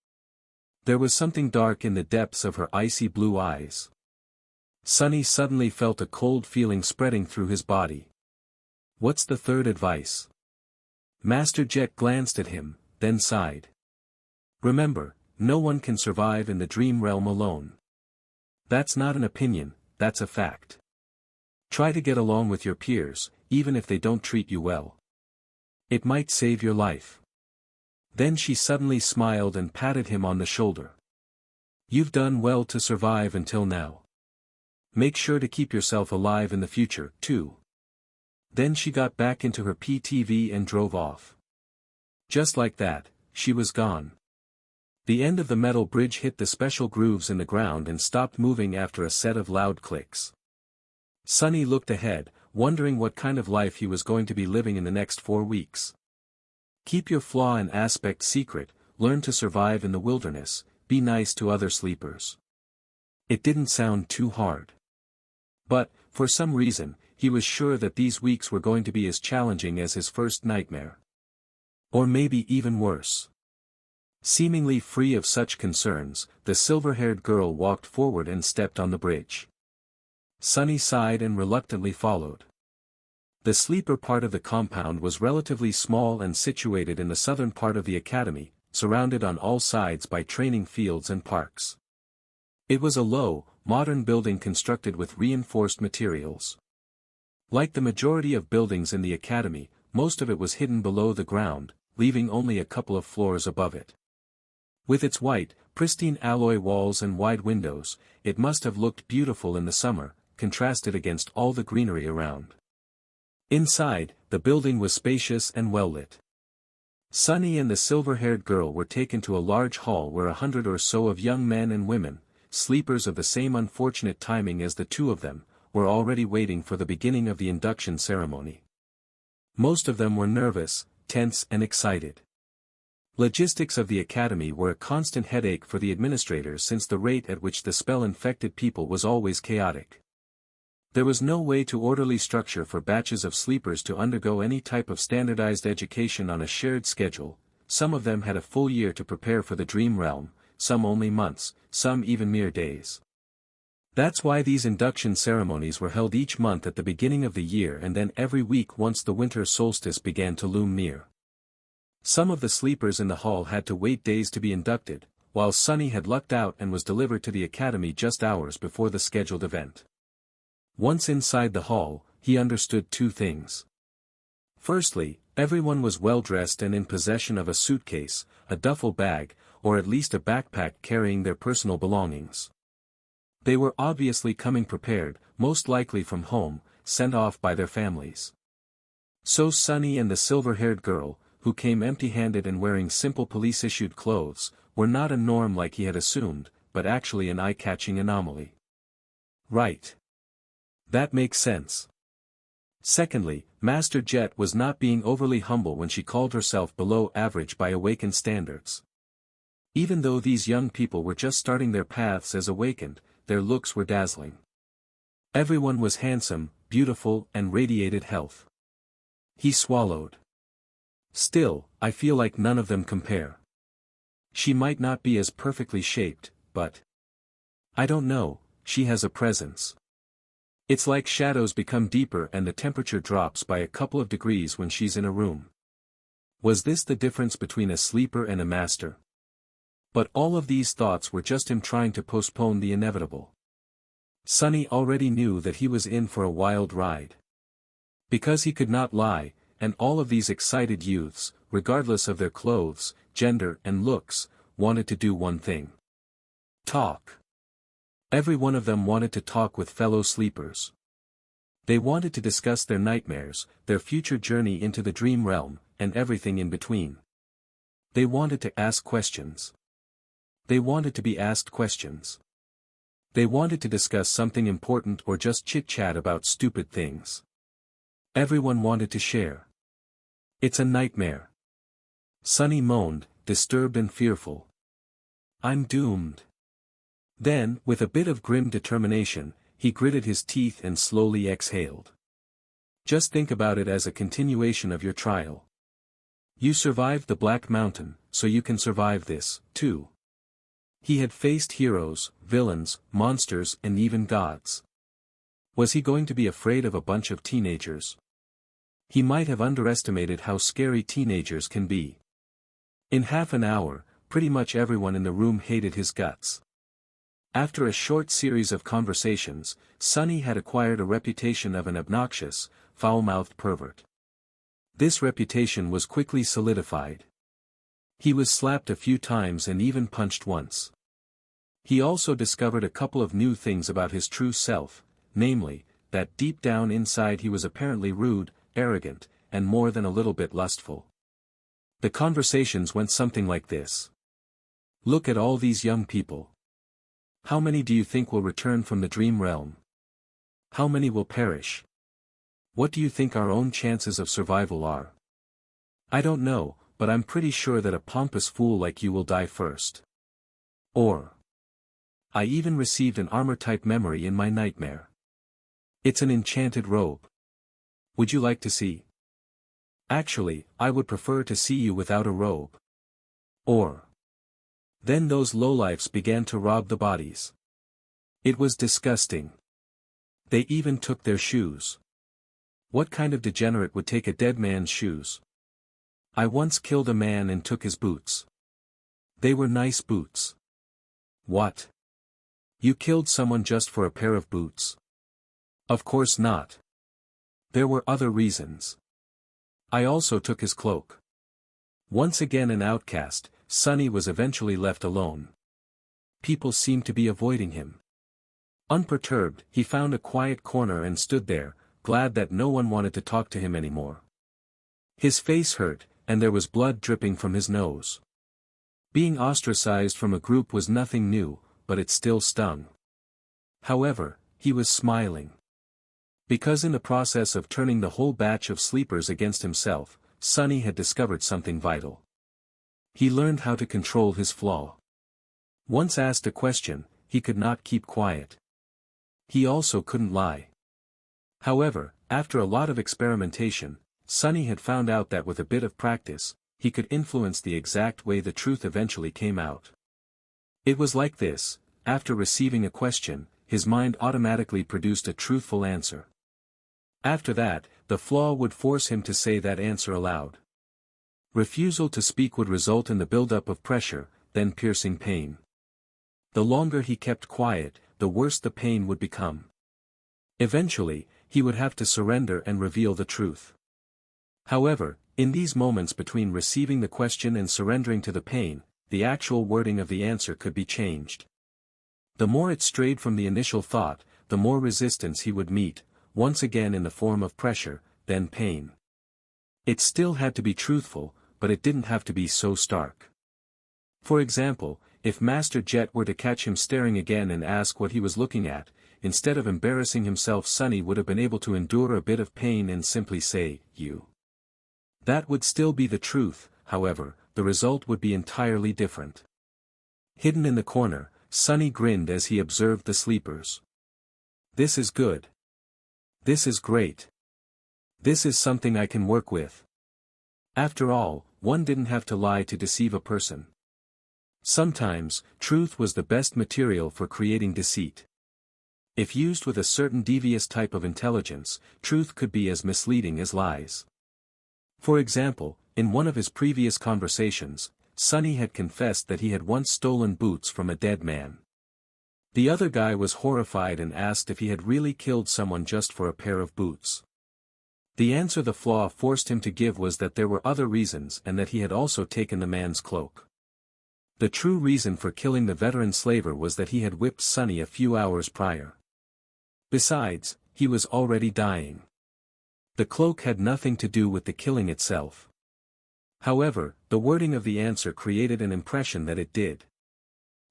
There was something dark in the depths of her icy blue eyes. Sunny suddenly felt a cold feeling spreading through his body. What's the third advice? Master Jet glanced at him, then sighed. Remember, no one can survive in the dream realm alone. That's not an opinion, that's a fact. Try to get along with your peers, even if they don't treat you well. It might save your life. Then she suddenly smiled and patted him on the shoulder. You've done well to survive until now. Make sure to keep yourself alive in the future, too. Then she got back into her PTV and drove off. Just like that, she was gone. The end of the metal bridge hit the special grooves in the ground and stopped moving after a set of loud clicks. Sunny looked ahead, wondering what kind of life he was going to be living in the next 4 weeks. Keep your flaw and aspect secret, learn to survive in the wilderness, be nice to other sleepers. It didn't sound too hard. But, for some reason, he was sure that these weeks were going to be as challenging as his first nightmare. Or maybe even worse. Seemingly free of such concerns, the silver-haired girl walked forward and stepped on the bridge. Sunny sighed and reluctantly followed. The sleeper part of the compound was relatively small and situated in the southern part of the academy, surrounded on all sides by training fields and parks. It was a low, modern building constructed with reinforced materials. Like the majority of buildings in the academy, most of it was hidden below the ground, leaving only a couple of floors above it. With its white, pristine alloy walls and wide windows, it must have looked beautiful in the summer, contrasted against all the greenery around. Inside, the building was spacious and well-lit. Sunny and the silver-haired girl were taken to a large hall where 100 or so of young men and women, sleepers of the same unfortunate timing as the two of them, were already waiting for the beginning of the induction ceremony. Most of them were nervous, tense and excited. Logistics of the academy were a constant headache for the administrators since the rate at which the spell infected people was always chaotic. There was no way to orderly structure for batches of sleepers to undergo any type of standardized education on a shared schedule. Some of them had a full year to prepare for the dream realm, some only months, some even mere days. That's why these induction ceremonies were held each month at the beginning of the year and then every week once the winter solstice began to loom near. Some of the sleepers in the hall had to wait days to be inducted, while Sunny had lucked out and was delivered to the academy just hours before the scheduled event. Once inside the hall, he understood two things. Firstly, everyone was well-dressed and in possession of a suitcase, a duffel bag, or at least a backpack carrying their personal belongings. They were obviously coming prepared, most likely from home, sent off by their families. So Sunny and the silver-haired girl, who came empty-handed and wearing simple police-issued clothes, were not a norm like he had assumed, but actually an eye-catching anomaly. Right. That makes sense. Secondly, Master Jet was not being overly humble when she called herself below average by Awakened standards. Even though these young people were just starting their paths as Awakened, their looks were dazzling. Everyone was handsome, beautiful, and radiated health. He swallowed. Still, I feel like none of them compare. She might not be as perfectly shaped, but I don't know, she has a presence. It's like shadows become deeper and the temperature drops by a couple of degrees when she's in a room. Was this the difference between a sleeper and a master? But all of these thoughts were just him trying to postpone the inevitable. Sunny already knew that he was in for a wild ride. Because he could not lie, and all of these excited youths, regardless of their clothes, gender and looks, wanted to do one thing. Talk. Every one of them wanted to talk with fellow sleepers. They wanted to discuss their nightmares, their future journey into the dream realm, and everything in between. They wanted to ask questions. They wanted to be asked questions. They wanted to discuss something important or just chit-chat about stupid things. Everyone wanted to share. It's a nightmare. Sunny moaned, disturbed and fearful. I'm doomed. Then, with a bit of grim determination, he gritted his teeth and slowly exhaled. Just think about it as a continuation of your trial. You survived the Black Mountain, so you can survive this, too. He had faced heroes, villains, monsters and even gods. Was he going to be afraid of a bunch of teenagers? He might have underestimated how scary teenagers can be. In half an hour, pretty much everyone in the room hated his guts. After a short series of conversations, Sunny had acquired a reputation of an obnoxious, foul-mouthed pervert. This reputation was quickly solidified. He was slapped a few times and even punched once. He also discovered a couple of new things about his true self, namely, that deep down inside he was apparently rude, arrogant, and more than a little bit lustful. The conversations went something like this. Look at all these young people. How many do you think will return from the dream realm? How many will perish? What do you think our own chances of survival are? I don't know, but I'm pretty sure that a pompous fool like you will die first. Or, I even received an armor-type memory in my nightmare. It's an enchanted robe. Would you like to see? Actually, I would prefer to see you without a robe. Or, then those lowlifes began to rob the bodies. It was disgusting. They even took their shoes. What kind of degenerate would take a dead man's shoes? I once killed a man and took his boots. They were nice boots. What? You killed someone just for a pair of boots? Of course not. There were other reasons. I also took his cloak. Once again an outcast, Sunny was eventually left alone. People seemed to be avoiding him. Unperturbed, he found a quiet corner and stood there, glad that no one wanted to talk to him anymore. His face hurt, and there was blood dripping from his nose. Being ostracized from a group was nothing new, but it still stung. However, he was smiling. Because in the process of turning the whole batch of sleepers against himself, Sunny had discovered something vital. He learned how to control his flaw. Once asked a question, he could not keep quiet. He also couldn't lie. However, after a lot of experimentation, Sunny had found out that with a bit of practice, he could influence the exact way the truth eventually came out. It was like this: after receiving a question, his mind automatically produced a truthful answer. After that, the flaw would force him to say that answer aloud. Refusal to speak would result in the buildup of pressure, then piercing pain. The longer he kept quiet, the worse the pain would become. Eventually, he would have to surrender and reveal the truth. However, in these moments between receiving the question and surrendering to the pain, the actual wording of the answer could be changed. The more it strayed from the initial thought, the more resistance he would meet, once again in the form of pressure, then pain. It still had to be truthful, but it didn't have to be so stark. For example, if Master Jet were to catch him staring again and ask what he was looking at, instead of embarrassing himself, Sunny would have been able to endure a bit of pain and simply say, "You." That would still be the truth, however, the result would be entirely different. Hidden in the corner, Sunny grinned as he observed the sleepers. "This is good. This is great. This is something I can work with." After all, one didn't have to lie to deceive a person. Sometimes, truth was the best material for creating deceit. If used with a certain devious type of intelligence, truth could be as misleading as lies. For example, in one of his previous conversations, Sunny had confessed that he had once stolen boots from a dead man. The other guy was horrified and asked if he had really killed someone just for a pair of boots. The answer the flaw forced him to give was that there were other reasons and that he had also taken the man's cloak. The true reason for killing the veteran slaver was that he had whipped Sunny a few hours prior. Besides, he was already dying. The cloak had nothing to do with the killing itself. However, the wording of the answer created an impression that it did.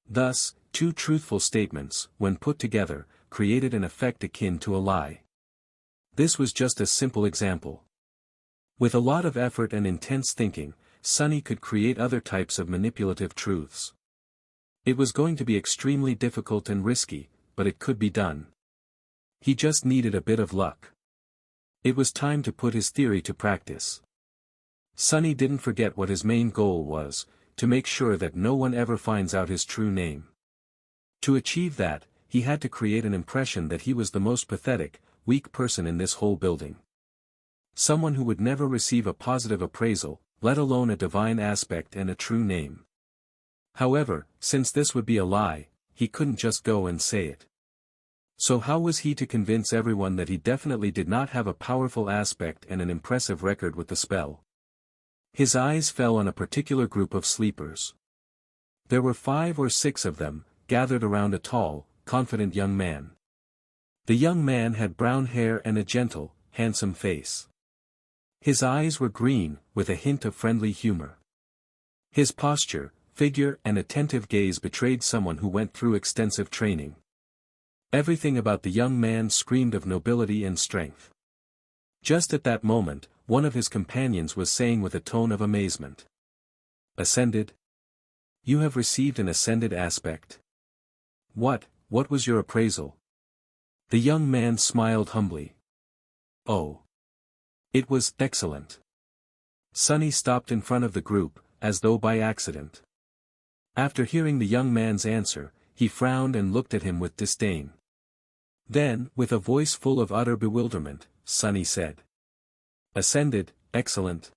Thus, two truthful statements, when put together, created an effect akin to a lie. This was just a simple example. With a lot of effort and intense thinking, Sunny could create other types of manipulative truths. It was going to be extremely difficult and risky, but it could be done. He just needed a bit of luck. It was time to put his theory to practice. Sunny didn't forget what his main goal was, to make sure that no one ever finds out his true name. To achieve that, he had to create an impression that he was the most pathetic, weak person in this whole building. Someone who would never receive a positive appraisal, let alone a divine aspect and a true name. However, since this would be a lie, he couldn't just go and say it. So how was he to convince everyone that he definitely did not have a powerful aspect and an impressive record with the spell? His eyes fell on a particular group of sleepers. There were 5 or 6 of them, gathered around a tall, confident young man. The young man had brown hair and a gentle, handsome face. His eyes were green, with a hint of friendly humor. His posture, figure and attentive gaze betrayed someone who went through extensive training. Everything about the young man screamed of nobility and strength. Just at that moment, one of his companions was saying with a tone of amazement. "Ascended? You have received an ascended aspect. What was your appraisal?" The young man smiled humbly. "Oh. It was excellent." Sunny stopped in front of the group, as though by accident. After hearing the young man's answer, he frowned and looked at him with disdain. Then, with a voice full of utter bewilderment, Sunny said. "Ascended, excellent.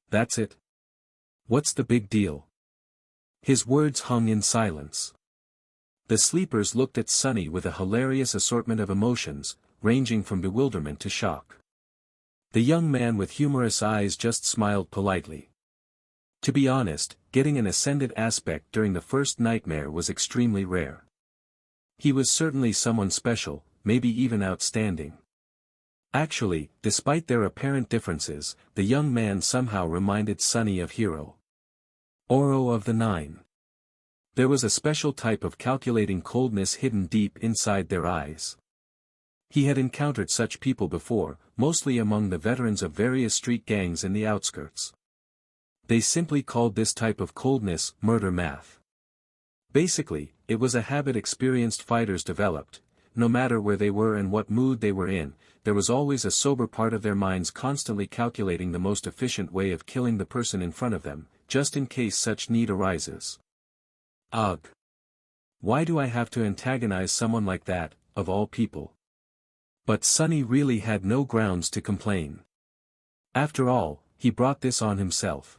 That's it. What's the big deal?" His words hung in silence. The sleepers looked at Sunny with a hilarious assortment of emotions, ranging from bewilderment to shock. The young man with humorous eyes just smiled politely. To be honest, getting an ascended aspect during the first nightmare was extremely rare. He was certainly someone special, maybe even outstanding. Actually, despite their apparent differences, the young man somehow reminded Sunny of Hero. Oro of the Nine. There was a special type of calculating coldness hidden deep inside their eyes. He had encountered such people before, mostly among the veterans of various street gangs in the outskirts. They simply called this type of coldness murder math. Basically, it was a habit experienced fighters developed. No matter where they were and what mood they were in, there was always a sober part of their minds constantly calculating the most efficient way of killing the person in front of them, just in case such need arises. Ugh. Why do I have to antagonize someone like that, of all people? But Sunny really had no grounds to complain. After all, he brought this on himself.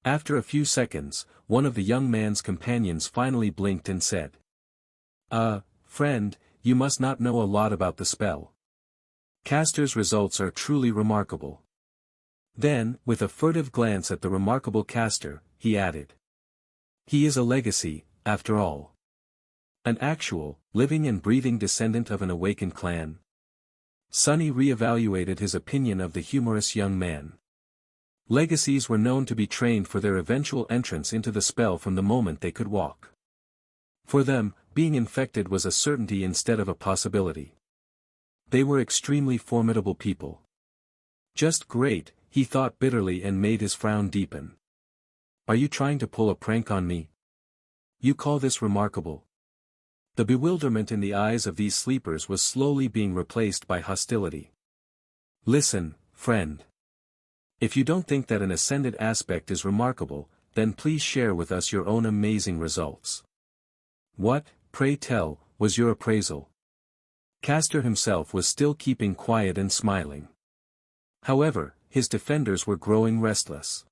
After a few seconds, one of the young man's companions finally blinked and said. Friend, you must not know a lot about the spell. Caster's results are truly remarkable." Then, with a furtive glance at the remarkable caster, he added. "He is a legacy, after all. An actual, living and breathing descendant of an awakened clan. Sunny re-evaluated his opinion of the humorous young man. Legacies were known to be trained for their eventual entrance into the spell from the moment they could walk. For them, being infected was a certainty instead of a possibility. They were extremely formidable people. Just great, he thought bitterly and made his frown deepen. Are you trying to pull a prank on me? You call this remarkable? The bewilderment in the eyes of these sleepers was slowly being replaced by hostility. Listen, friend. If you don't think that an ascended aspect is remarkable, then please share with us your own amazing results. What, pray tell, was your appraisal? Castor himself was still keeping quiet and smiling. However, his defenders were growing restless.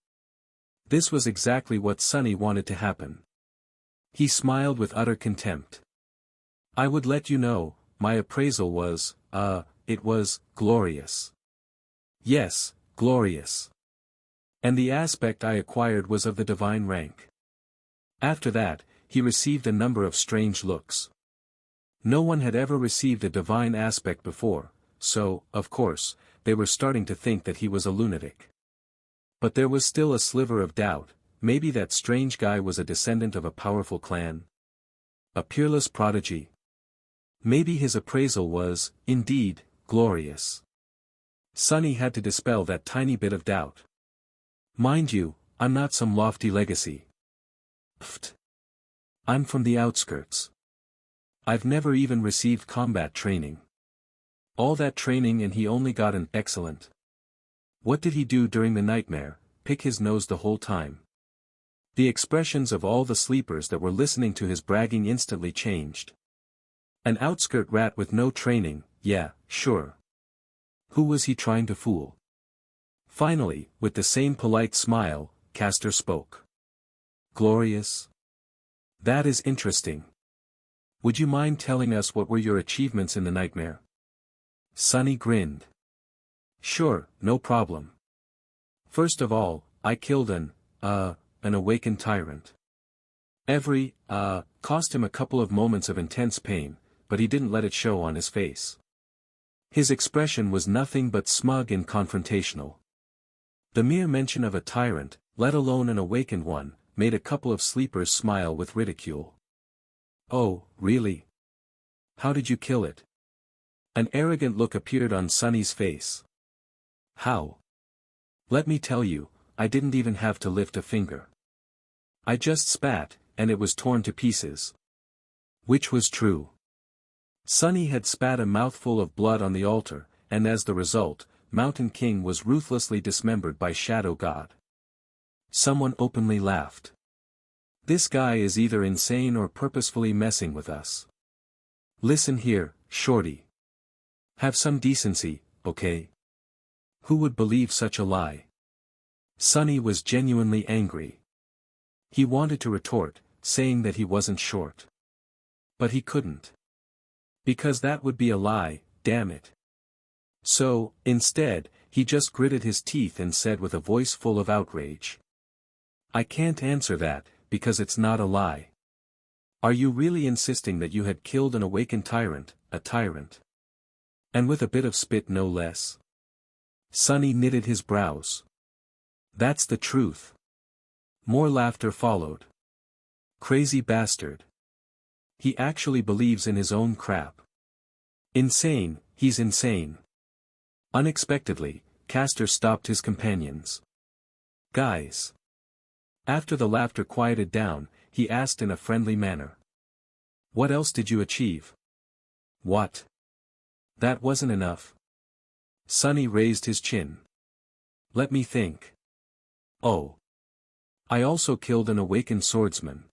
This was exactly what Sunny wanted to happen. He smiled with utter contempt. I would let you know, my appraisal was, it was, glorious. Yes, glorious. And the aspect I acquired was of the divine rank. After that, he received a number of strange looks. No one had ever received a divine aspect before, so, of course, they were starting to think that he was a lunatic. But there was still a sliver of doubt, maybe that strange guy was a descendant of a powerful clan. A peerless prodigy. Maybe his appraisal was, indeed, glorious. Sunny had to dispel that tiny bit of doubt. Mind you, I'm not some lofty legacy. Pfft. I'm from the outskirts. I've never even received combat training. All that training and he only got an excellent. What did he do during the nightmare? Pick his nose the whole time. The expressions of all the sleepers that were listening to his bragging instantly changed. An outskirt rat with no training, yeah, sure. Who was he trying to fool? Finally, with the same polite smile, Castor spoke. Glorious? That is interesting. Would you mind telling us what were your achievements in the nightmare? Sunny grinned. Sure, no problem. First of all, I killed an awakened tyrant. Cost him a couple of moments of intense pain, but he didn't let it show on his face. His expression was nothing but smug and confrontational. The mere mention of a tyrant, let alone an awakened one, made a couple of sleepers smile with ridicule. Oh, really? How did you kill it? An arrogant look appeared on Sunny's face. How? Let me tell you, I didn't even have to lift a finger. I just spat, and it was torn to pieces. Which was true. Sunny had spat a mouthful of blood on the altar, and as the result, Mountain King was ruthlessly dismembered by Shadow God. Someone openly laughed. This guy is either insane or purposefully messing with us. Listen here, shorty. Have some decency, okay? Who would believe such a lie? Sunny was genuinely angry. He wanted to retort, saying that he wasn't short. But he couldn't. Because that would be a lie, damn it. So, instead, he just gritted his teeth and said with a voice full of outrage. I can't answer that, because it's not a lie. Are you really insisting that you had killed an awakened tyrant, a tyrant? And with a bit of spit no less? Sunny knitted his brows. That's the truth. More laughter followed. Crazy bastard. He actually believes in his own crap. Insane, he's insane. Unexpectedly, Castor stopped his companions. Guys. After the laughter quieted down, he asked in a friendly manner. What else did you achieve? What? That wasn't enough. Sunny raised his chin. Let me think. Oh. I also killed an awakened swordsman.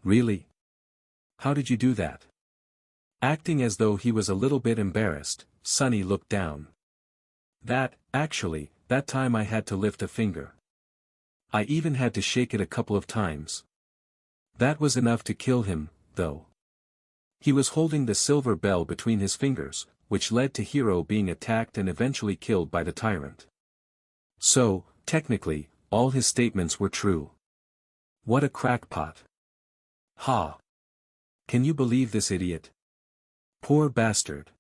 Really? How did you do that? Acting as though he was a little bit embarrassed, Sunny looked down. That time I had to lift a finger. I even had to shake it a couple of times. That was enough to kill him, though. He was holding the silver bell between his fingers, which led to Hero being attacked and eventually killed by the tyrant. So, technically, all his statements were true. What a crackpot. Ha! Can you believe this idiot? Poor bastard.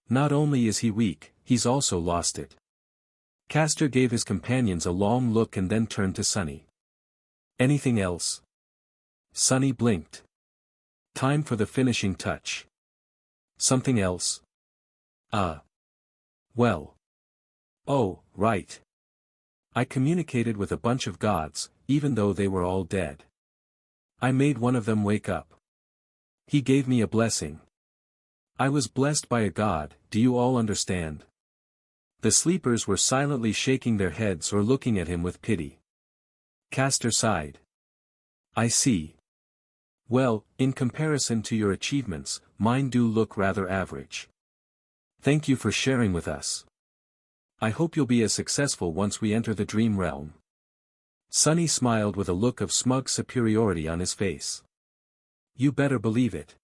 Not only is he weak, he's also lost it. Castor gave his companions a long look and then turned to Sunny. Anything else? Sunny blinked. Time for the finishing touch. Something else? Well. Oh, right. I communicated with a bunch of gods, even though they were all dead. I made one of them wake up. He gave me a blessing. I was blessed by a god, do you all understand? The sleepers were silently shaking their heads or looking at him with pity. Castor sighed. I see. Well, in comparison to your achievements, mine do look rather average. Thank you for sharing with us. I hope you'll be as successful once we enter the dream realm. Sunny smiled with a look of smug superiority on his face. You better believe it.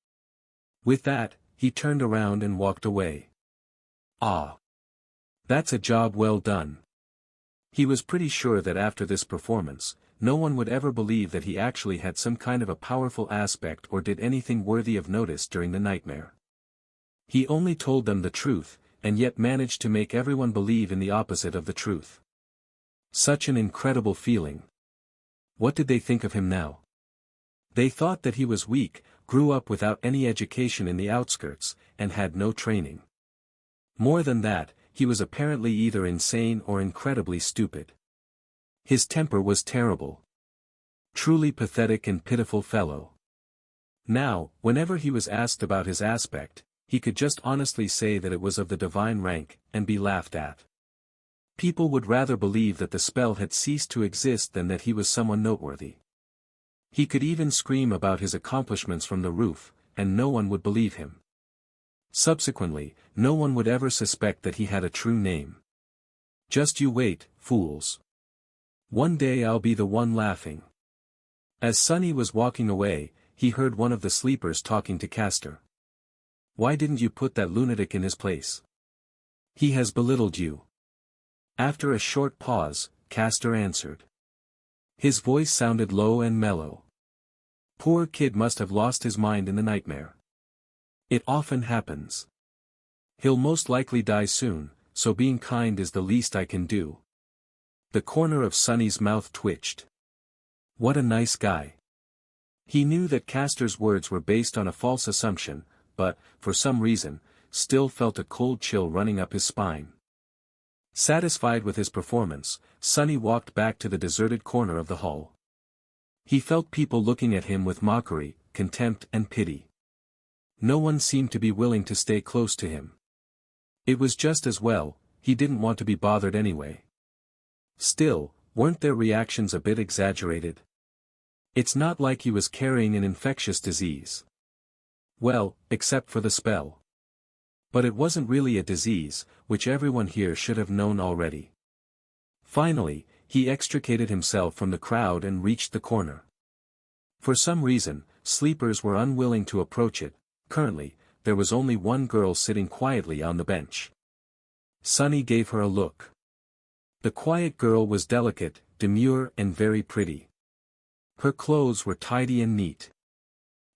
With that, he turned around and walked away. Ah. That's a job well done. He was pretty sure that after this performance, no one would ever believe that he actually had some kind of a powerful aspect or did anything worthy of notice during the nightmare. He only told them the truth, and yet managed to make everyone believe in the opposite of the truth. Such an incredible feeling. What did they think of him now? They thought that he was weak, grew up without any education in the outskirts, and had no training. More than that, he was apparently either insane or incredibly stupid. His temper was terrible. Truly pathetic and pitiful fellow. Now, whenever he was asked about his aspect, he could just honestly say that it was of the divine rank, and be laughed at. People would rather believe that the spell had ceased to exist than that he was someone noteworthy. He could even scream about his accomplishments from the roof, and no one would believe him. Subsequently, no one would ever suspect that he had a true name. Just you wait, fools. One day I'll be the one laughing. As Sunny was walking away, he heard one of the sleepers talking to Castor. Why didn't you put that lunatic in his place? He has belittled you. After a short pause, Castor answered. His voice sounded low and mellow. Poor kid must have lost his mind in the nightmare. It often happens. He'll most likely die soon, so being kind is the least I can do. The corner of Sunny's mouth twitched. What a nice guy. He knew that Castor's words were based on a false assumption, but, for some reason, still felt a cold chill running up his spine. Satisfied with his performance, Sunny walked back to the deserted corner of the hall. He felt people looking at him with mockery, contempt and pity. No one seemed to be willing to stay close to him. It was just as well, he didn't want to be bothered anyway. Still, weren't their reactions a bit exaggerated? It's not like he was carrying an infectious disease. Well, except for the spell. But it wasn't really a disease, which everyone here should have known already. Finally, he extricated himself from the crowd and reached the corner. For some reason, sleepers were unwilling to approach it. Currently, there was only one girl sitting quietly on the bench. Sunny gave her a look. The quiet girl was delicate, demure and very pretty. Her clothes were tidy and neat.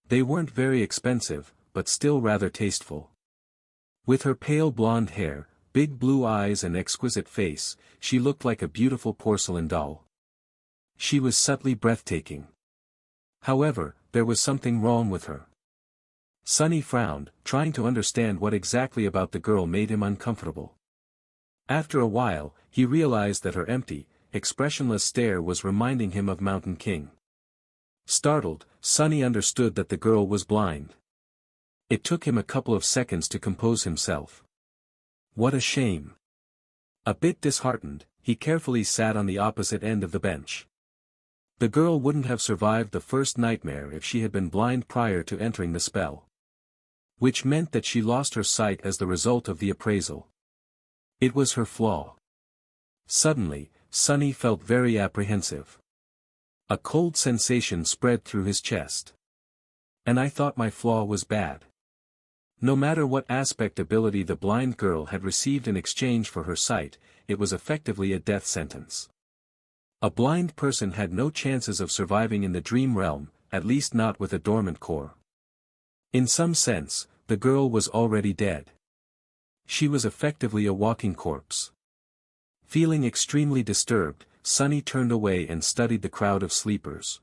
They weren't very expensive, but still rather tasteful. With her pale blonde hair, big blue eyes and exquisite face, she looked like a beautiful porcelain doll. She was subtly breathtaking. However, there was something wrong with her. Sunny frowned, trying to understand what exactly about the girl made him uncomfortable. After a while, he realized that her empty, expressionless stare was reminding him of Mountain King. Startled, Sunny understood that the girl was blind. It took him a couple of seconds to compose himself. What a shame. A bit disheartened, he carefully sat on the opposite end of the bench. The girl wouldn't have survived the first nightmare if she had been blind prior to entering the spell. Which meant that she lost her sight as the result of the appraisal. It was her flaw. Suddenly, Sunny felt very apprehensive. A cold sensation spread through his chest. And I thought my flaw was bad. No matter what aspect ability the blind girl had received in exchange for her sight, it was effectively a death sentence. A blind person had no chances of surviving in the dream realm, at least not with a dormant core. In some sense, the girl was already dead. She was effectively a walking corpse. Feeling extremely disturbed, Sunny turned away and studied the crowd of sleepers.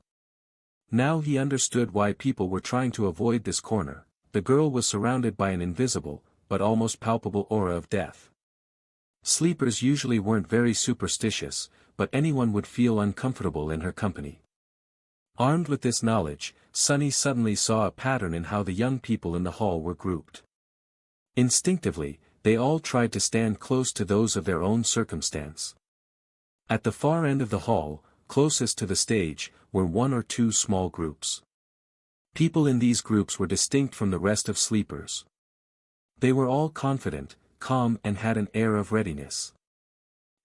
Now he understood why people were trying to avoid this corner. The girl was surrounded by an invisible, but almost palpable aura of death. Sleepers usually weren't very superstitious, but anyone would feel uncomfortable in her company. Armed with this knowledge, Sunny suddenly saw a pattern in how the young people in the hall were grouped. Instinctively, they all tried to stand close to those of their own circumstance. At the far end of the hall, closest to the stage, were one or two small groups. People in these groups were distinct from the rest of sleepers. They were all confident, calm and had an air of readiness.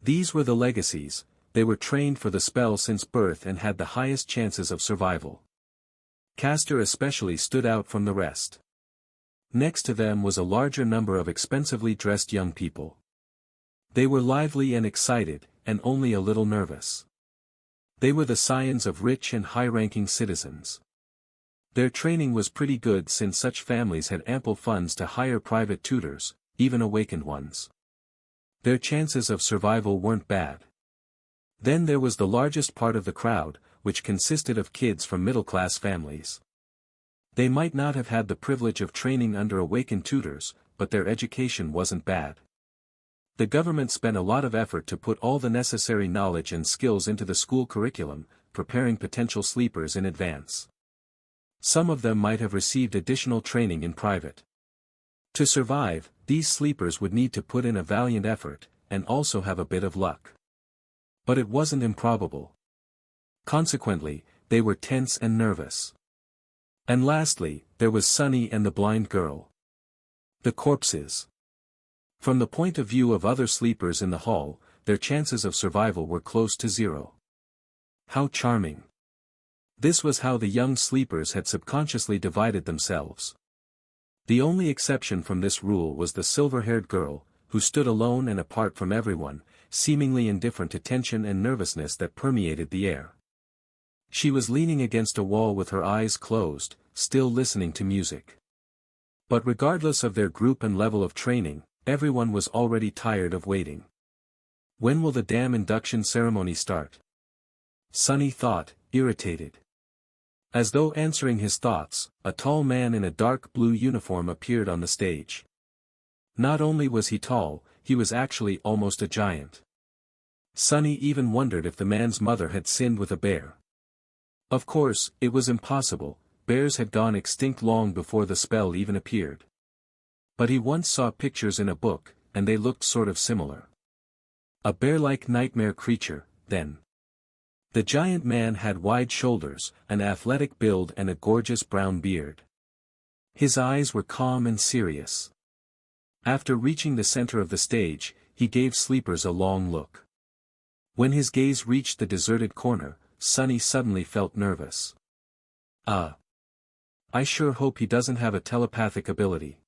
These were the legacies. They were trained for the spell since birth and had the highest chances of survival. Castor especially stood out from the rest. Next to them was a larger number of expensively dressed young people. They were lively and excited, and only a little nervous. They were the scions of rich and high-ranking citizens. Their training was pretty good since such families had ample funds to hire private tutors, even awakened ones. Their chances of survival weren't bad. Then there was the largest part of the crowd, which consisted of kids from middle-class families. They might not have had the privilege of training under awakened tutors, but their education wasn't bad. The government spent a lot of effort to put all the necessary knowledge and skills into the school curriculum, preparing potential sleepers in advance. Some of them might have received additional training in private. To survive, these sleepers would need to put in a valiant effort, and also have a bit of luck. But it wasn't improbable. Consequently, they were tense and nervous. And lastly, there was Sunny and the blind girl. The corpses. From the point of view of other sleepers in the hall, their chances of survival were close to zero. How charming. This was how the young sleepers had subconsciously divided themselves. The only exception from this rule was the silver-haired girl, who stood alone and apart from everyone, seemingly indifferent to tension and nervousness that permeated the air. She was leaning against a wall with her eyes closed, still listening to music. But regardless of their group and level of training, everyone was already tired of waiting. When will the damn induction ceremony start? Sunny thought, irritated. As though answering his thoughts, a tall man in a dark blue uniform appeared on the stage. Not only was he tall, he was actually almost a giant. Sunny even wondered if the man's mother had sinned with a bear. Of course, it was impossible, bears had gone extinct long before the spell even appeared. But he once saw pictures in a book, and they looked sort of similar. A bear-like nightmare creature, then. The giant man had wide shoulders, an athletic build and a gorgeous brown beard. His eyes were calm and serious. After reaching the center of the stage, he gave sleepers a long look. When his gaze reached the deserted corner, Sunny suddenly felt nervous. I sure hope he doesn't have a telepathic ability.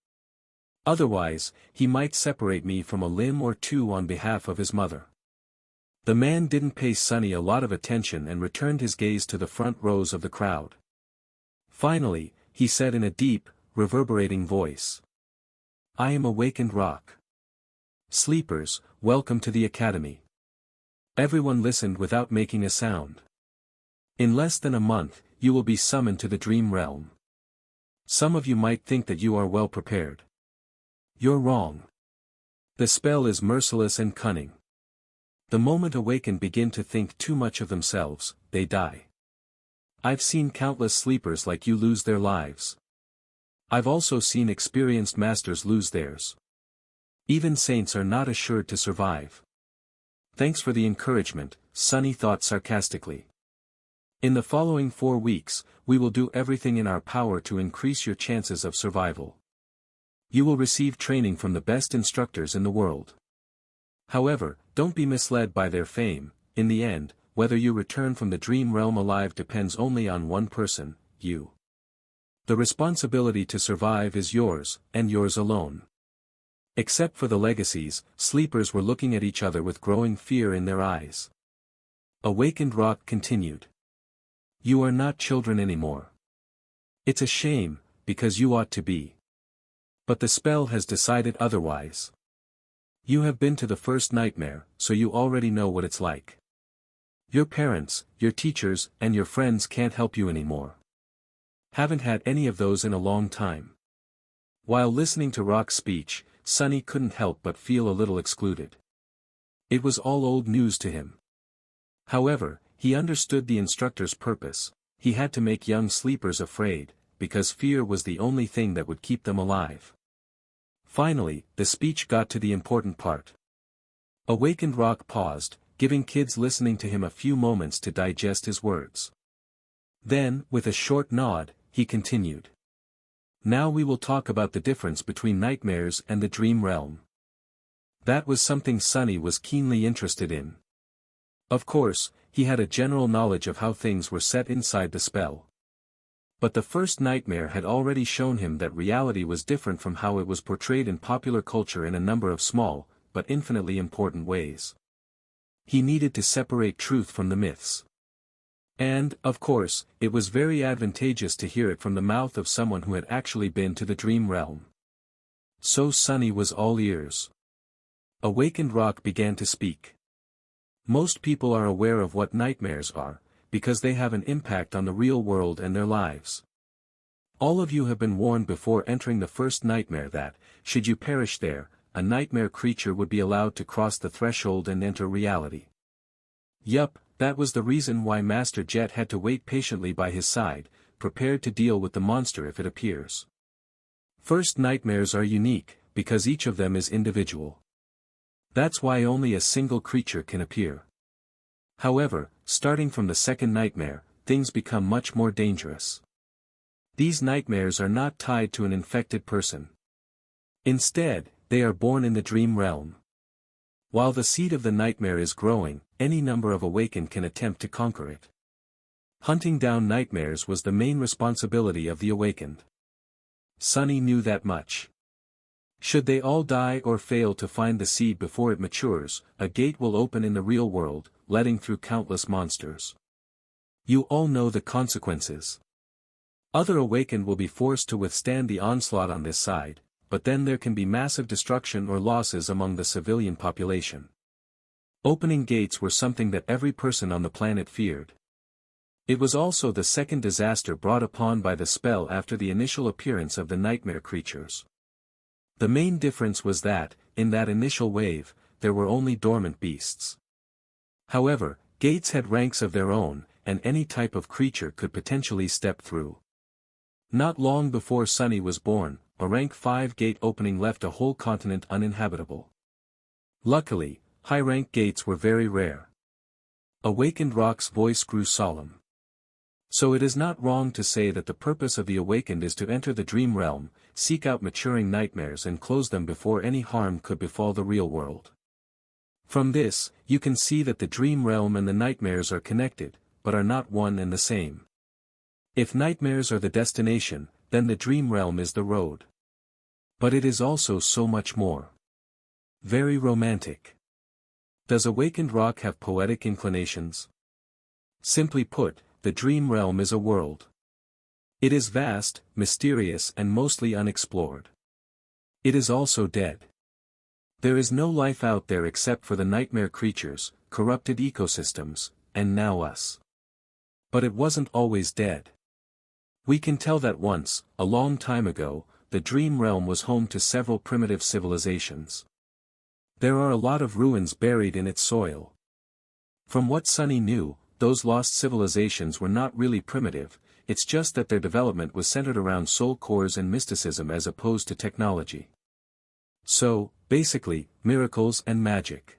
Otherwise, he might separate me from a limb or two on behalf of his mother. The man didn't pay Sunny a lot of attention and returned his gaze to the front rows of the crowd. Finally, he said in a deep, reverberating voice. I am Awakened Rock. Sleepers, welcome to the Academy. Everyone listened without making a sound. In less than a month, you will be summoned to the dream realm. Some of you might think that you are well prepared. You're wrong. The spell is merciless and cunning. The moment awakened begin to think too much of themselves, they die. I've seen countless sleepers like you lose their lives. I've also seen experienced masters lose theirs. Even saints are not assured to survive. Thanks for the encouragement, Sunny thought sarcastically. In the following 4 weeks, we will do everything in our power to increase your chances of survival. You will receive training from the best instructors in the world. However, don't be misled by their fame. In the end, whether you return from the dream realm alive depends only on one person, you. The responsibility to survive is yours, and yours alone. Except for the legacies, sleepers were looking at each other with growing fear in their eyes. Awakened Rock continued. You are not children anymore. It's a shame, because you ought to be. But the spell has decided otherwise. You have been to the first nightmare, so you already know what it's like. Your parents, your teachers, and your friends can't help you anymore. Haven't had any of those in a long time. While listening to Rock's speech, Sunny couldn't help but feel a little excluded. It was all old news to him. However, he understood the instructor's purpose. He had to make young sleepers afraid, because fear was the only thing that would keep them alive. Finally, the speech got to the important part. Awakened Rock paused, giving kids listening to him a few moments to digest his words. Then, with a short nod, he continued. Now we will talk about the difference between nightmares and the dream realm. That was something Sunny was keenly interested in. Of course, he had a general knowledge of how things were set inside the spell. But the first nightmare had already shown him that reality was different from how it was portrayed in popular culture in a number of small, but infinitely important ways. He needed to separate truth from the myths. And, of course, it was very advantageous to hear it from the mouth of someone who had actually been to the dream realm. So Sunny was all ears. Awakened Rock began to speak. Most people are aware of what nightmares are, because they have an impact on the real world and their lives. All of you have been warned before entering the first nightmare that, should you perish there, a nightmare creature would be allowed to cross the threshold and enter reality. Yup, that was the reason why Master Jet had to wait patiently by his side, prepared to deal with the monster if it appears. First nightmares are unique, because each of them is individual. That's why only a single creature can appear. However, starting from the second nightmare, things become much more dangerous. These nightmares are not tied to an infected person. Instead, they are born in the dream realm. While the seed of the nightmare is growing, any number of awakened can attempt to conquer it. Hunting down nightmares was the main responsibility of the awakened. Sunny knew that much. Should they all die or fail to find the seed before it matures, a gate will open in the real world, letting through countless monsters. You all know the consequences. Other awakened will be forced to withstand the onslaught on this side, but then there can be massive destruction or losses among the civilian population. Opening gates were something that every person on the planet feared. It was also the second disaster brought upon by the spell after the initial appearance of the nightmare creatures. The main difference was that, in that initial wave, there were only dormant beasts. However, gates had ranks of their own, and any type of creature could potentially step through. Not long before Sunny was born, a rank 5 gate opening left a whole continent uninhabitable. Luckily, high-rank gates were very rare. Awakened Rock's voice grew solemn. So it is not wrong to say that the purpose of the awakened is to enter the dream realm, seek out maturing nightmares and close them before any harm could befall the real world. From this, you can see that the dream realm and the nightmares are connected, but are not one and the same. If nightmares are the destination, then the dream realm is the road. But it is also so much more. Very romantic. Does Awakened Rock have poetic inclinations? Simply put, the dream realm is a world. It is vast, mysterious and mostly unexplored. It is also dead. There is no life out there except for the nightmare creatures, corrupted ecosystems, and now us. But it wasn't always dead. We can tell that once, a long time ago, the dream realm was home to several primitive civilizations. There are a lot of ruins buried in its soil. From what Sunny knew, those lost civilizations were not really primitive, it's just that their development was centered around soul cores and mysticism as opposed to technology. So, basically, miracles and magic.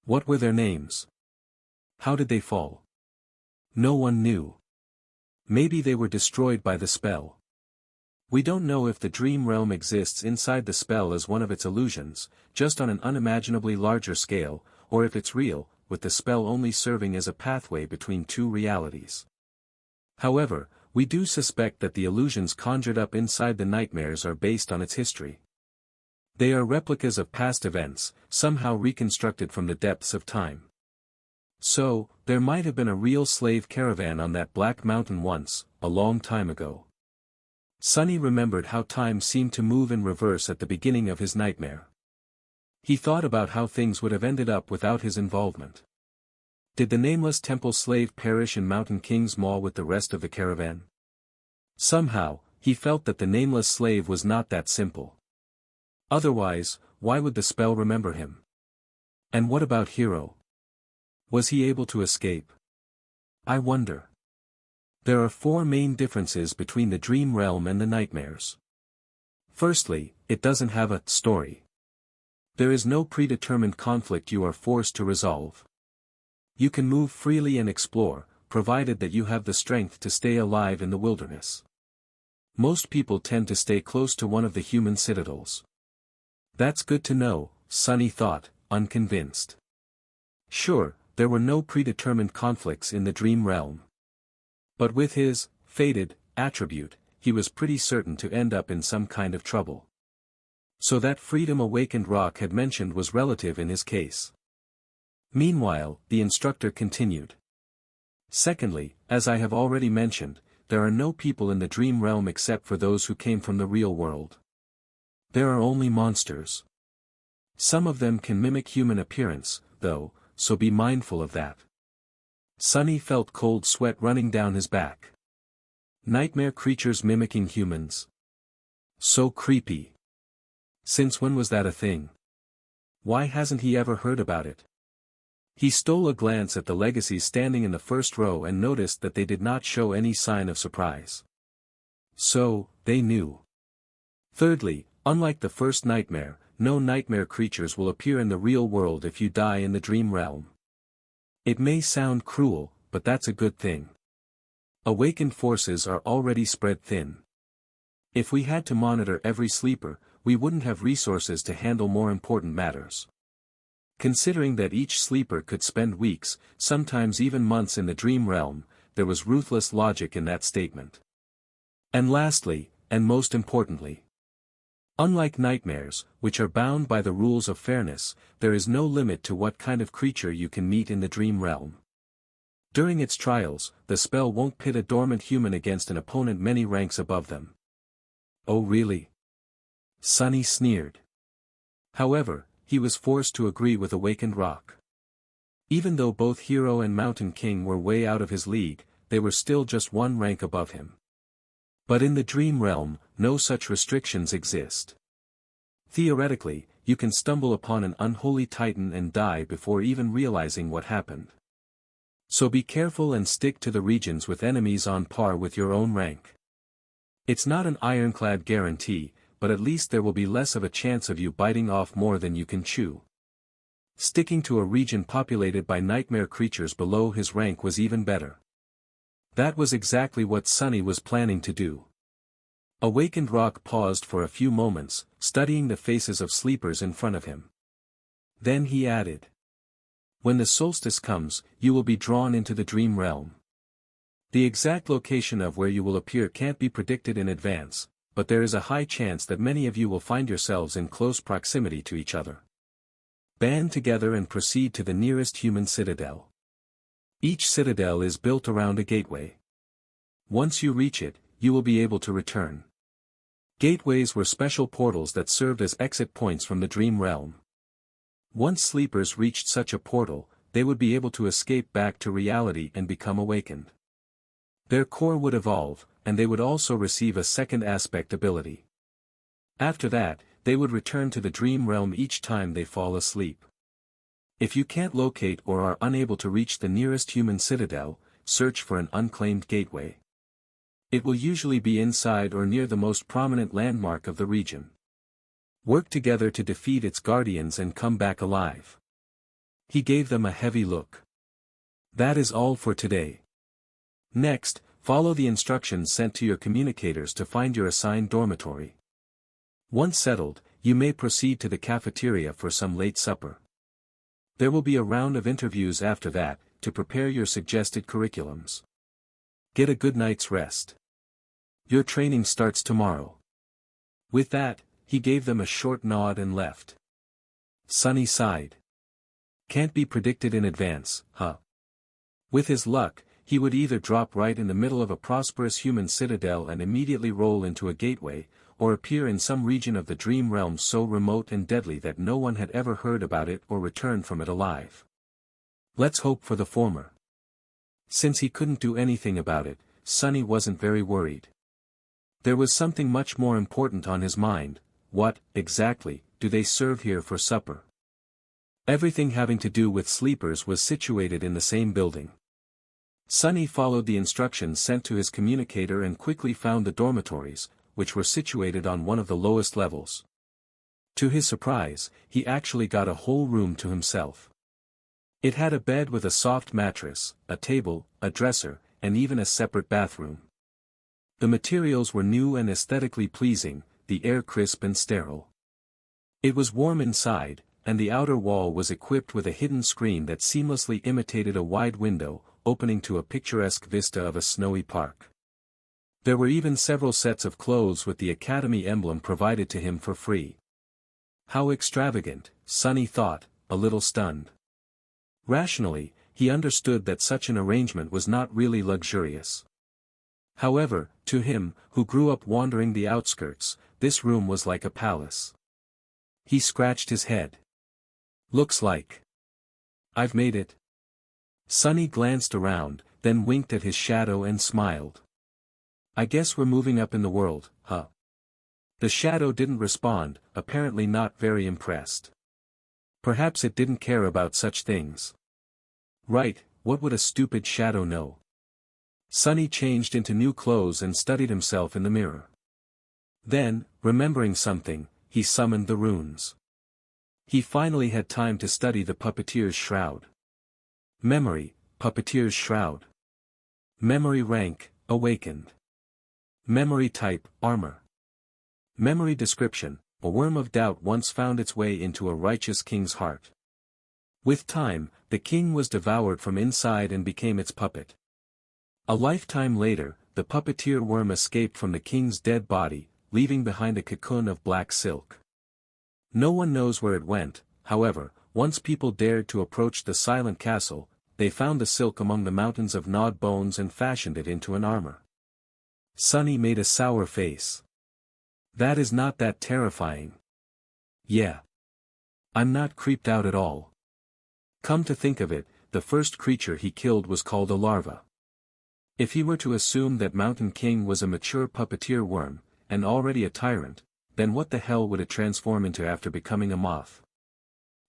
What were their names? How did they fall? No one knew. Maybe they were destroyed by the spell. We don't know if the dream realm exists inside the spell as one of its illusions, just on an unimaginably larger scale, or if it's real, with the spell only serving as a pathway between two realities. However, we do suspect that the illusions conjured up inside the nightmares are based on its history. They are replicas of past events, somehow reconstructed from the depths of time. So, there might have been a real slave caravan on that black mountain once, a long time ago. Sunny remembered how time seemed to move in reverse at the beginning of his nightmare. He thought about how things would have ended up without his involvement. Did the nameless temple slave perish in Mountain King's Maw with the rest of the caravan? Somehow, he felt that the nameless slave was not that simple. Otherwise, why would the spell remember him? And what about Hero? Was he able to escape? I wonder. There are 4 main differences between the dream realm and the nightmares. Firstly, it doesn't have a story. There is no predetermined conflict you are forced to resolve. You can move freely and explore, provided that you have the strength to stay alive in the wilderness. Most people tend to stay close to one of the human citadels. That's good to know, Sunny thought, unconvinced. Sure, there were no predetermined conflicts in the dream realm. But with his fated attribute, he was pretty certain to end up in some kind of trouble. So that freedom awakened rock had mentioned was relative in his case. Meanwhile, the instructor continued. Secondly, as I have already mentioned, there are no people in the dream realm except for those who came from the real world. There are only monsters. Some of them can mimic human appearance, though, so be mindful of that. Sunny felt cold sweat running down his back. Nightmare creatures mimicking humans. So creepy. Since when was that a thing? Why hasn't he ever heard about it? He stole a glance at the legacies standing in the first row and noticed that they did not show any sign of surprise. So, they knew. Thirdly, unlike the first nightmare, no nightmare creatures will appear in the real world if you die in the dream realm. It may sound cruel, but that's a good thing. Awakened forces are already spread thin. If we had to monitor every sleeper, we wouldn't have resources to handle more important matters. Considering that each sleeper could spend weeks, sometimes even months in the dream realm, there was ruthless logic in that statement. And lastly, and most importantly, unlike nightmares, which are bound by the rules of fairness, there is no limit to what kind of creature you can meet in the dream realm. During its trials, the spell won't pit a dormant human against an opponent many ranks above them. Oh really? Sunny sneered. However, he was forced to agree with Awakened Rock. Even though both Hero and Mountain King were way out of his league, they were still just 1 rank above him. But in the dream realm, no such restrictions exist. Theoretically, you can stumble upon an unholy titan and die before even realizing what happened. So be careful and stick to the regions with enemies on par with your own rank. It's not an ironclad guarantee, but at least there will be less of a chance of you biting off more than you can chew. Sticking to a region populated by nightmare creatures below his rank was even better. That was exactly what Sunny was planning to do. Awakened Rock paused for a few moments, studying the faces of sleepers in front of him. Then he added. When the solstice comes, you will be drawn into the dream realm. The exact location of where you will appear can't be predicted in advance, but there is a high chance that many of you will find yourselves in close proximity to each other. Band together and proceed to the nearest human citadel. Each citadel is built around a gateway. Once you reach it, you will be able to return. Gateways were special portals that served as exit points from the dream realm. Once sleepers reached such a portal, they would be able to escape back to reality and become awakened. Their core would evolve, and they would also receive a second aspect ability. After that, they would return to the dream realm each time they fall asleep. If you can't locate or are unable to reach the nearest human citadel, search for an unclaimed gateway. It will usually be inside or near the most prominent landmark of the region. Work together to defeat its guardians and come back alive. He gave them a heavy look. That is all for today. Next, follow the instructions sent to your communicators to find your assigned dormitory. Once settled, you may proceed to the cafeteria for some late supper. There will be a round of interviews after that, to prepare your suggested curriculums. Get a good night's rest. Your training starts tomorrow. With that, he gave them a short nod and left. Sunny sighed. Can't be predicted in advance, huh? With his luck, he would either drop right in the middle of a prosperous human citadel and immediately roll into a gateway, or appear in some region of the dream realm so remote and deadly that no one had ever heard about it or returned from it alive. Let's hope for the former. Since he couldn't do anything about it, Sonny wasn't very worried. There was something much more important on his mind: what, exactly, do they serve here for supper? Everything having to do with sleepers was situated in the same building. Sonny followed the instructions sent to his communicator and quickly found the dormitories, which were situated on one of the lowest levels. To his surprise, he actually got a whole room to himself. It had a bed with a soft mattress, a table, a dresser, and even a separate bathroom. The materials were new and aesthetically pleasing, the air crisp and sterile. It was warm inside, and the outer wall was equipped with a hidden screen that seamlessly imitated a wide window, opening to a picturesque vista of a snowy park. There were even several sets of clothes with the Academy emblem provided to him for free. How extravagant, Sonny thought, a little stunned. Rationally, he understood that such an arrangement was not really luxurious. However, to him, who grew up wandering the outskirts, this room was like a palace. He scratched his head. Looks like I've made it. Sonny glanced around, then winked at his shadow and smiled. I guess we're moving up in the world, huh? The shadow didn't respond, apparently not very impressed. Perhaps it didn't care about such things. Right, what would a stupid shadow know? Sonny changed into new clothes and studied himself in the mirror. Then, remembering something, he summoned the runes. He finally had time to study the puppeteer's shroud. Memory, puppeteer's shroud. Memory rank, awakened. Memory type, armor. Memory description, a worm of doubt once found its way into a righteous king's heart. With time, the king was devoured from inside and became its puppet. A lifetime later, the puppeteer worm escaped from the king's dead body, leaving behind a cocoon of black silk. No one knows where it went. However, once people dared to approach the silent castle, they found the silk among the mountains of gnawed bones and fashioned it into an armor. Sonny made a sour face. That is not that terrifying. Yeah. I'm not creeped out at all. Come to think of it, the first creature he killed was called a larva. If he were to assume that Mountain King was a mature puppeteer worm, and already a tyrant, then what the hell would it transform into after becoming a moth?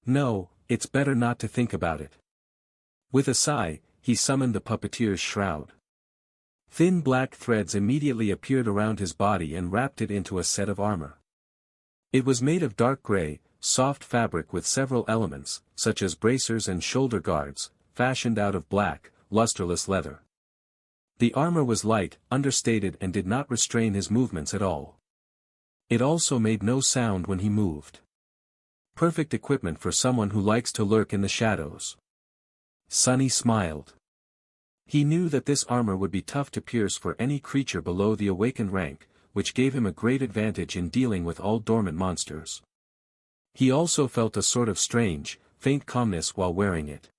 No, it's better not to think about it. With a sigh, he summoned the puppeteer's shroud. Thin black threads immediately appeared around his body and wrapped it into a set of armor. It was made of dark gray, soft fabric with several elements, such as bracers and shoulder guards, fashioned out of black, lusterless leather. The armor was light, understated and did not restrain his movements at all. It also made no sound when he moved. Perfect equipment for someone who likes to lurk in the shadows. Sonny smiled. He knew that this armor would be tough to pierce for any creature below the awakened rank, which gave him a great advantage in dealing with all dormant monsters. He also felt a sort of strange, faint calmness while wearing it.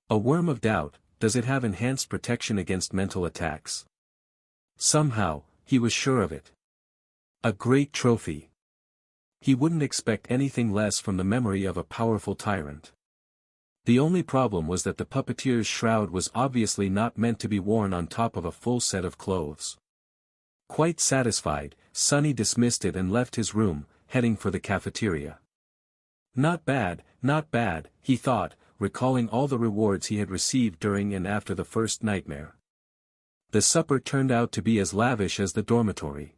A worm of doubt, does it have enhanced protection against mental attacks? Somehow, he was sure of it. A great trophy. He wouldn't expect anything less from the memory of a powerful tyrant. The only problem was that the puppeteer's shroud was obviously not meant to be worn on top of a full set of clothes. Quite satisfied, Sonny dismissed it and left his room, heading for the cafeteria. Not bad, he thought, recalling all the rewards he had received during and after the first nightmare. The supper turned out to be as lavish as the dormitory.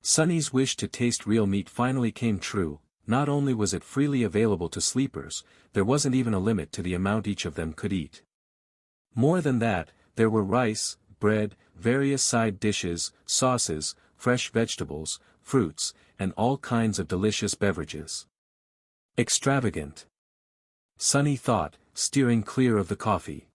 Sonny's wish to taste real meat finally came true. Not only was it freely available to sleepers, there wasn't even a limit to the amount each of them could eat. More than that, there were rice, bread, various side dishes, sauces, fresh vegetables, fruits, and all kinds of delicious beverages. Extravagant. Sonny thought, steering clear of the coffee.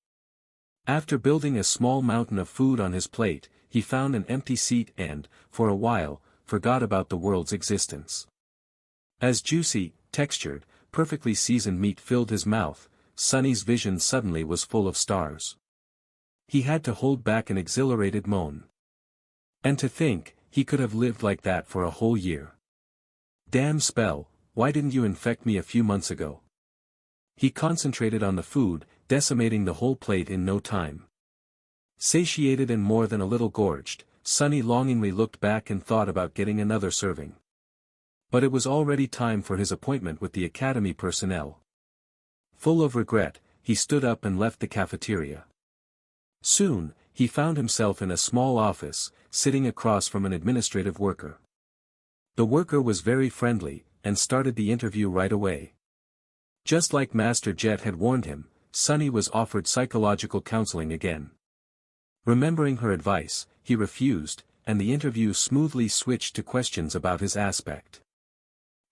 After building a small mountain of food on his plate, he found an empty seat and, for a while, forgot about the world's existence. As juicy, textured, perfectly seasoned meat filled his mouth, Sonny's vision suddenly was full of stars. He had to hold back an exhilarated moan. And to think, he could have lived like that for a whole year. Damn spell, why didn't you infect me a few months ago? He concentrated on the food, decimating the whole plate in no time. Satiated and more than a little gorged, Sonny longingly looked back and thought about getting another serving. But it was already time for his appointment with the academy personnel. Full of regret, he stood up and left the cafeteria. Soon, he found himself in a small office, sitting across from an administrative worker. The worker was very friendly, and started the interview right away. Just like Master Jet had warned him, Sonny was offered psychological counseling again. Remembering her advice, he refused, and the interview smoothly switched to questions about his aspect.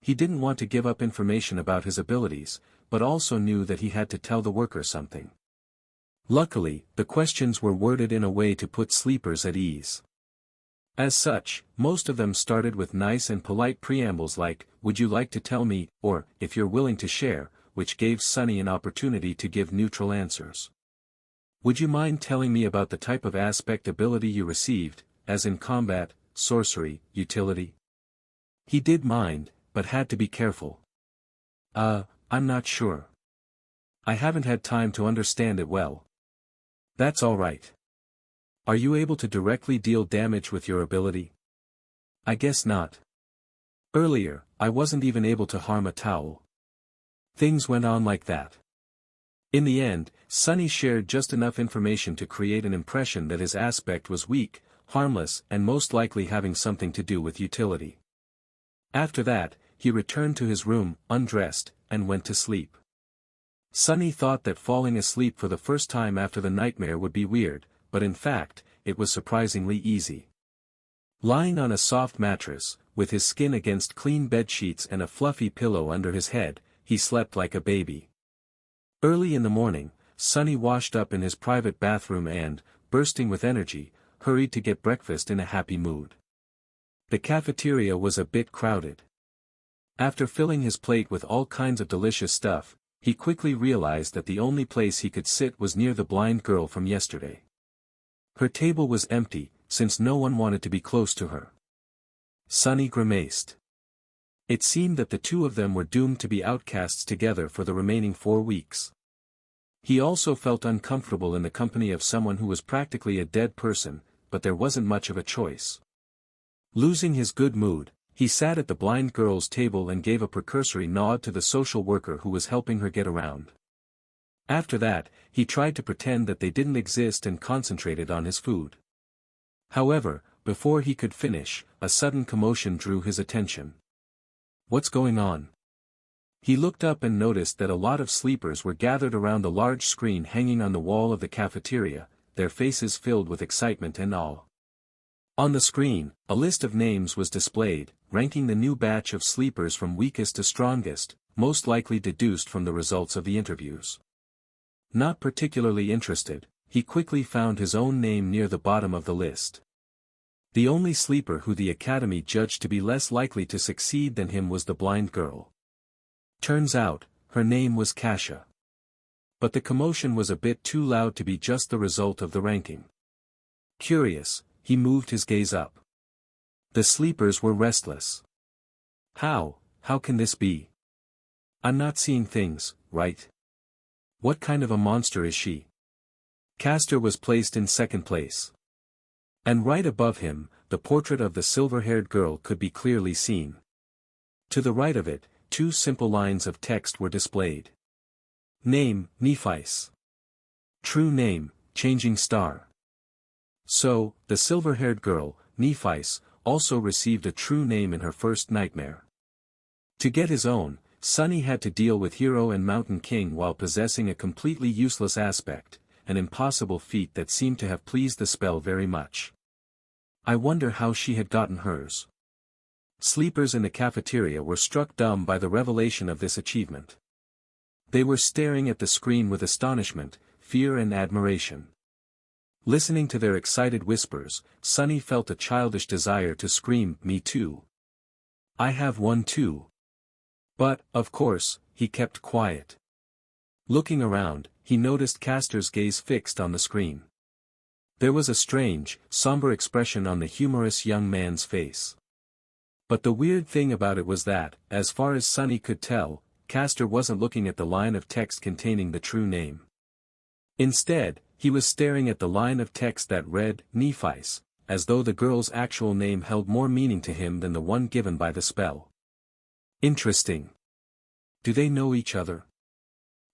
He didn't want to give up information about his abilities, but also knew that he had to tell the worker something. Luckily, the questions were worded in a way to put sleepers at ease. As such, most of them started with nice and polite preambles like, "Would you like to tell me," or, "If you're willing to share," which gave Sonny an opportunity to give neutral answers. "Would you mind telling me about the type of aspect ability you received, as in combat, sorcery, utility?" He did mind, but had to be careful. I'm not sure. I haven't had time to understand it well." "That's all right. Are you able to directly deal damage with your ability?" "I guess not. Earlier, I wasn't even able to harm a towel." Things went on like that. In the end, Sonny shared just enough information to create an impression that his aspect was weak, harmless and most likely having something to do with utility. After that, he returned to his room, undressed, and went to sleep. Sonny thought that falling asleep for the first time after the nightmare would be weird, but in fact, it was surprisingly easy. Lying on a soft mattress, with his skin against clean bed sheets and a fluffy pillow under his head, he slept like a baby. Early in the morning, Sonny washed up in his private bathroom and, bursting with energy, hurried to get breakfast in a happy mood. The cafeteria was a bit crowded. After filling his plate with all kinds of delicious stuff, he quickly realized that the only place he could sit was near the blind girl from yesterday. Her table was empty, since no one wanted to be close to her. Sonny grimaced. It seemed that the two of them were doomed to be outcasts together for the remaining 4 weeks. He also felt uncomfortable in the company of someone who was practically a dead person, but there wasn't much of a choice. Losing his good mood, he sat at the blind girl's table and gave a precursory nod to the social worker who was helping her get around. After that, he tried to pretend that they didn't exist and concentrated on his food. However, before he could finish, a sudden commotion drew his attention. "What's going on?" He looked up and noticed that a lot of sleepers were gathered around a large screen hanging on the wall of the cafeteria, their faces filled with excitement and awe. On the screen, a list of names was displayed, ranking the new batch of sleepers from weakest to strongest, most likely deduced from the results of the interviews. Not particularly interested, he quickly found his own name near the bottom of the list. The only sleeper who the academy judged to be less likely to succeed than him was the blind girl. Turns out, her name was Kasia. But the commotion was a bit too loud to be just the result of the ranking. Curious, he moved his gaze up. The sleepers were restless. How can this be? I'm not seeing things, right? What kind of a monster is she? Castor was placed in second place. And right above him, the portrait of the silver-haired girl could be clearly seen. To the right of it, 2 simple lines of text were displayed. Name, Nephis. True name, Changing Star. So, the silver-haired girl, Nephis, also received a true name in her first nightmare. To get his own, Sonny had to deal with Hero and Mountain King while possessing a completely useless aspect, an impossible feat that seemed to have pleased the spell very much. I wonder how she had gotten hers. Sleepers in the cafeteria were struck dumb by the revelation of this achievement. They were staring at the screen with astonishment, fear and admiration. Listening to their excited whispers, Sonny felt a childish desire to scream, "Me too. I have one too." But, of course, he kept quiet. Looking around, he noticed Castor's gaze fixed on the screen. There was a strange, somber expression on the humorous young man's face. But the weird thing about it was that, as far as Sunny could tell, Castor wasn't looking at the line of text containing the true name. Instead, he was staring at the line of text that read, Nephis, as though the girl's actual name held more meaning to him than the one given by the spell. Interesting. Do they know each other?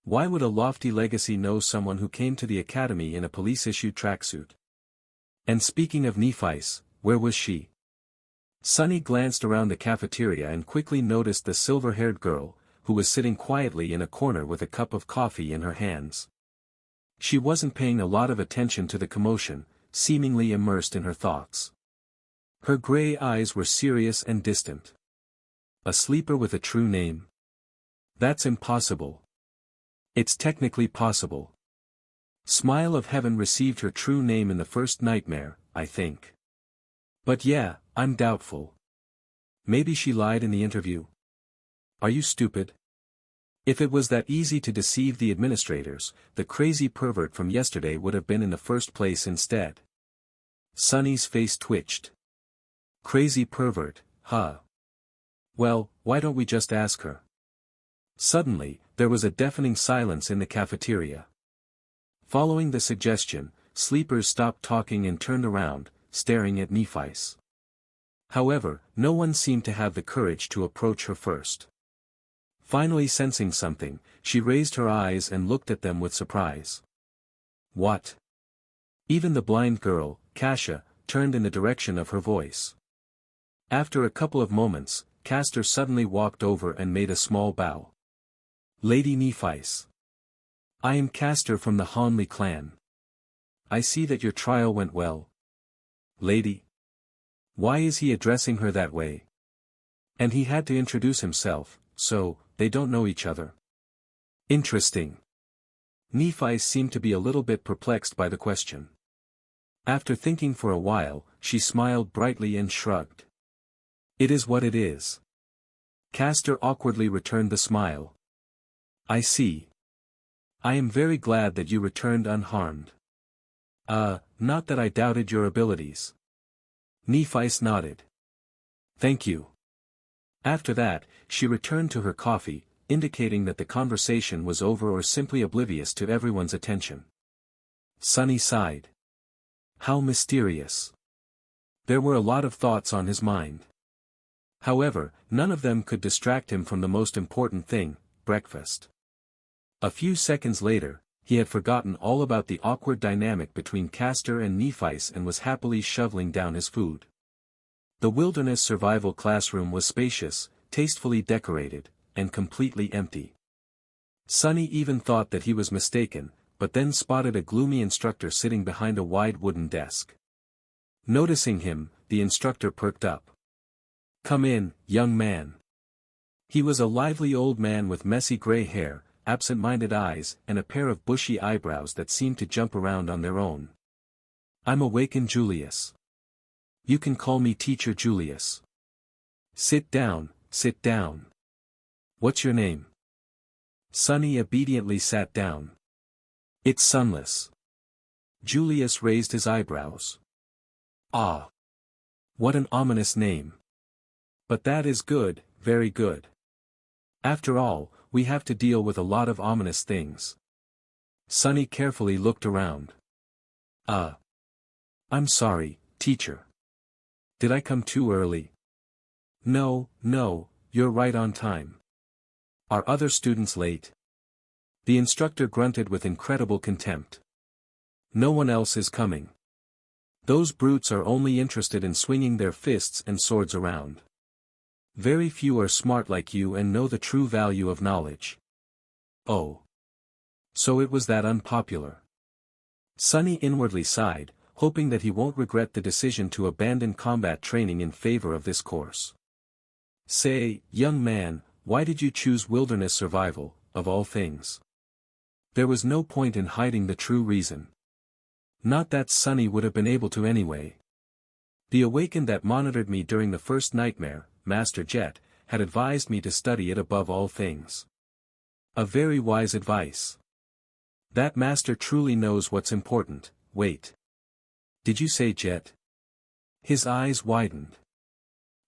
Why would a lofty legacy know someone who came to the academy in a police-issued tracksuit? And speaking of Nephis, where was she? Sunny glanced around the cafeteria and quickly noticed the silver-haired girl, who was sitting quietly in a corner with a cup of coffee in her hands. She wasn't paying a lot of attention to the commotion, seemingly immersed in her thoughts. Her gray eyes were serious and distant. A sleeper with a true name? That's impossible. It's technically possible. Smile of Heaven received her true name in the first nightmare, I think. But yeah, I'm doubtful. Maybe she lied in the interview. Are you stupid? If it was that easy to deceive the administrators, the crazy pervert from yesterday would have been in the first place instead. Sunny's face twitched. Crazy pervert, huh? Well, why don't we just ask her? Suddenly, there was a deafening silence in the cafeteria. Following the suggestion, sleepers stopped talking and turned around, staring at Nephis. However, no one seemed to have the courage to approach her first. Finally sensing something, she raised her eyes and looked at them with surprise. What? Even the blind girl, Kasia, turned in the direction of her voice. After a couple of moments, Castor suddenly walked over and made a small bow. Lady Nephis. I am Castor from the Hanley clan. I see that your trial went well. Lady. Why is he addressing her that way? And he had to introduce himself, so, they don't know each other. Interesting. Nephis seemed to be a little bit perplexed by the question. After thinking for a while, she smiled brightly and shrugged. It is what it is. Castor awkwardly returned the smile. I see. I am very glad that you returned unharmed. Not that I doubted your abilities. Nephis nodded. Thank you. After that, she returned to her coffee, indicating that the conversation was over or simply oblivious to everyone's attention. Sunny sighed. How mysterious. There were a lot of thoughts on his mind. However, none of them could distract him from the most important thing, breakfast. A few seconds later, he had forgotten all about the awkward dynamic between Castor and Nephis and was happily shoveling down his food. The wilderness survival classroom was spacious, tastefully decorated, and completely empty. Sunny even thought that he was mistaken, but then spotted a gloomy instructor sitting behind a wide wooden desk. Noticing him, the instructor perked up. Come in, young man. He was a lively old man with messy gray hair, absent-minded eyes, and a pair of bushy eyebrows that seemed to jump around on their own. I'm Awakened Julius. You can call me Teacher Julius. Sit down, sit down. What's your name? Sunny obediently sat down. It's Sunless. Julius raised his eyebrows. Ah. What an ominous name. But that is good, very good. After all, we have to deal with a lot of ominous things. Sunny carefully looked around. I'm sorry, teacher. Did I come too early? No, you're right on time. Are other students late? The instructor grunted with incredible contempt. No one else is coming. Those brutes are only interested in swinging their fists and swords around. Very few are smart like you and know the true value of knowledge. Oh. So it was that unpopular. Sunny inwardly sighed, hoping that he won't regret the decision to abandon combat training in favor of this course. Say, young man, why did you choose wilderness survival, of all things? There was no point in hiding the true reason. Not that Sunny would have been able to anyway. The Awakened that monitored me during the first nightmare, Master Jet, had advised me to study it above all things. A very wise advice. That master truly knows what's important. Wait. Did you say Jet? His eyes widened.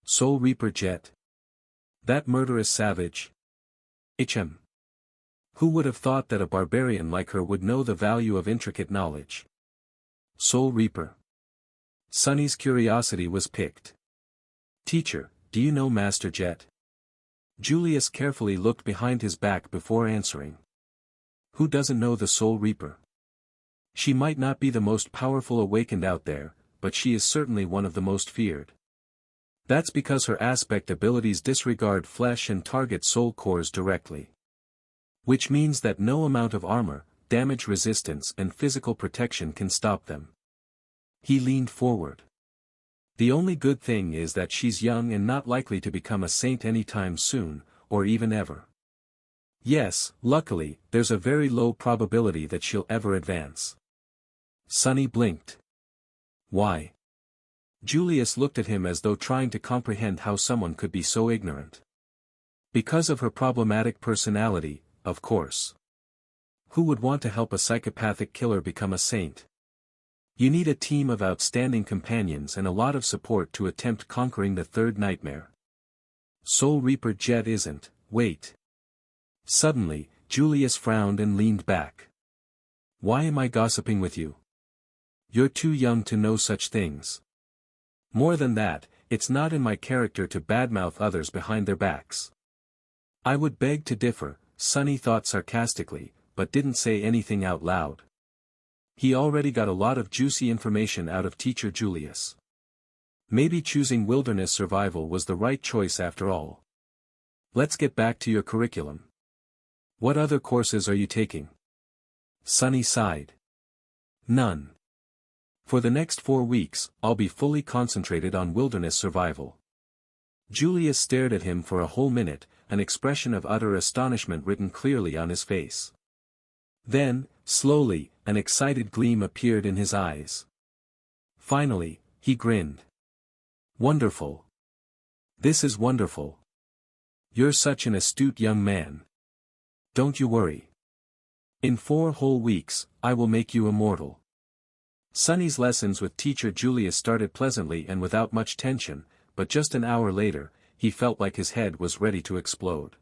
Soul Reaper Jet? That murderous savage? HM. Who would have thought that a barbarian like her would know the value of intricate knowledge? Soul Reaper. Sunny's curiosity was piqued. Teacher, do you know Master Jet? Julius carefully looked behind his back before answering. Who doesn't know the Soul Reaper? She might not be the most powerful awakened out there, but she is certainly one of the most feared. That's because her aspect abilities disregard flesh and target soul cores directly. Which means that no amount of armor, damage resistance and physical protection can stop them. He leaned forward. The only good thing is that she's young and not likely to become a saint anytime soon, or even ever. Yes, luckily, there's a very low probability that she'll ever advance. Sunny blinked. Why? Julius looked at him as though trying to comprehend how someone could be so ignorant. Because of her problematic personality, of course. Who would want to help a psychopathic killer become a saint? You need a team of outstanding companions and a lot of support to attempt conquering the third nightmare. Soul Reaper Jet isn't, wait. Suddenly, Julius frowned and leaned back. Why am I gossiping with you? You're too young to know such things. More than that, it's not in my character to badmouth others behind their backs. I would beg to differ, Sunny thought sarcastically, but didn't say anything out loud. He already got a lot of juicy information out of Teacher Julius. Maybe choosing wilderness survival was the right choice after all. Let's get back to your curriculum. What other courses are you taking? Sunny sighed. None. For the next 4 weeks, I'll be fully concentrated on wilderness survival. Julius stared at him for a whole minute, an expression of utter astonishment written clearly on his face. Then, slowly, an excited gleam appeared in his eyes. Finally, he grinned. Wonderful. This is wonderful. You're such an astute young man. Don't you worry. In 4 whole weeks, I will make you immortal. Sunny's lessons with Teacher Julius started pleasantly and without much tension, but just an hour later, he felt like his head was ready to explode.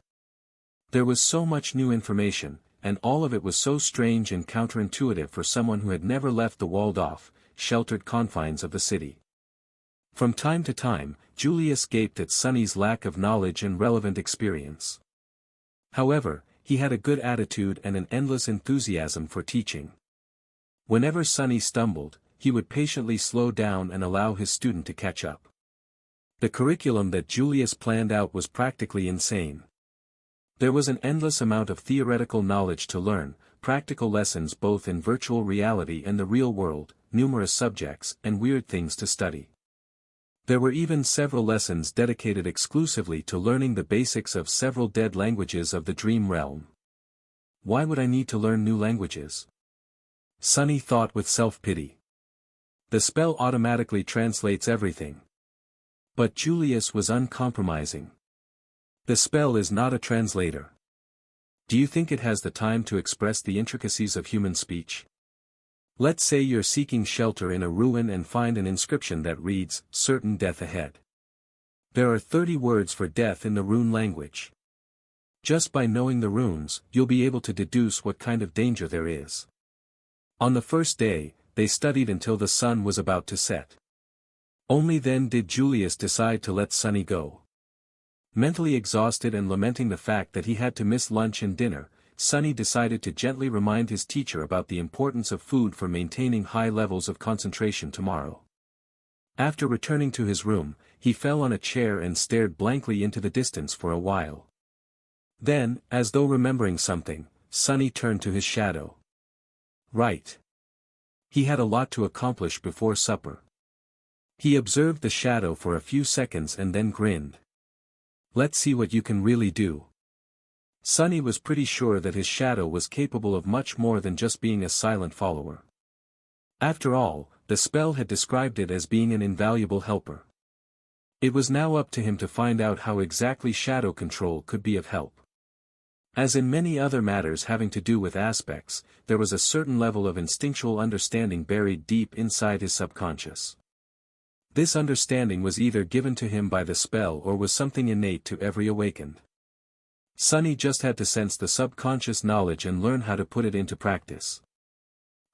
There was so much new information, and all of it was so strange and counterintuitive for someone who had never left the walled-off, sheltered confines of the city. From time to time, Julius gaped at Sunny's lack of knowledge and relevant experience. However, he had a good attitude and an endless enthusiasm for teaching. Whenever Sunny stumbled, he would patiently slow down and allow his student to catch up. The curriculum that Julius planned out was practically insane. There was an endless amount of theoretical knowledge to learn, practical lessons both in virtual reality and the real world, numerous subjects, and weird things to study. There were even several lessons dedicated exclusively to learning the basics of several dead languages of the dream realm. Why would I need to learn new languages? Sunny thought with self-pity. The spell automatically translates everything. But Julius was uncompromising. The spell is not a translator. Do you think it has the time to express the intricacies of human speech? Let's say you're seeking shelter in a ruin and find an inscription that reads, "Certain death ahead." There are 30 words for death in the rune language. Just by knowing the runes, you'll be able to deduce what kind of danger there is. On the first day, they studied until the sun was about to set. Only then did Julius decide to let Sunny go. Mentally exhausted and lamenting the fact that he had to miss lunch and dinner, Sunny decided to gently remind his teacher about the importance of food for maintaining high levels of concentration tomorrow. After returning to his room, he fell on a chair and stared blankly into the distance for a while. Then, as though remembering something, Sunny turned to his shadow. Right. He had a lot to accomplish before supper. He observed the shadow for a few seconds and then grinned. Let's see what you can really do. Sunny was pretty sure that his shadow was capable of much more than just being a silent follower. After all, the spell had described it as being an invaluable helper. It was now up to him to find out how exactly shadow control could be of help. As in many other matters having to do with aspects, there was a certain level of instinctual understanding buried deep inside his subconscious. This understanding was either given to him by the spell or was something innate to every awakened. Sonny just had to sense the subconscious knowledge and learn how to put it into practice.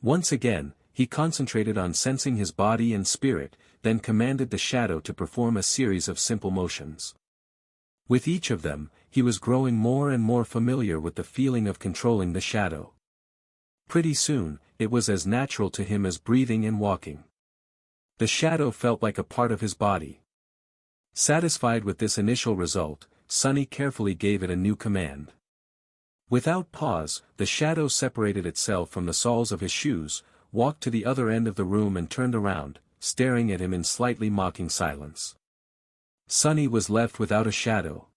Once again, he concentrated on sensing his body and spirit, then commanded the shadow to perform a series of simple motions. With each of them, he was growing more and more familiar with the feeling of controlling the shadow. Pretty soon, it was as natural to him as breathing and walking. The shadow felt like a part of his body. Satisfied with this initial result, Sonny carefully gave it a new command. Without pause, the shadow separated itself from the soles of his shoes, walked to the other end of the room and turned around, staring at him in slightly mocking silence. Sonny was left without a shadow.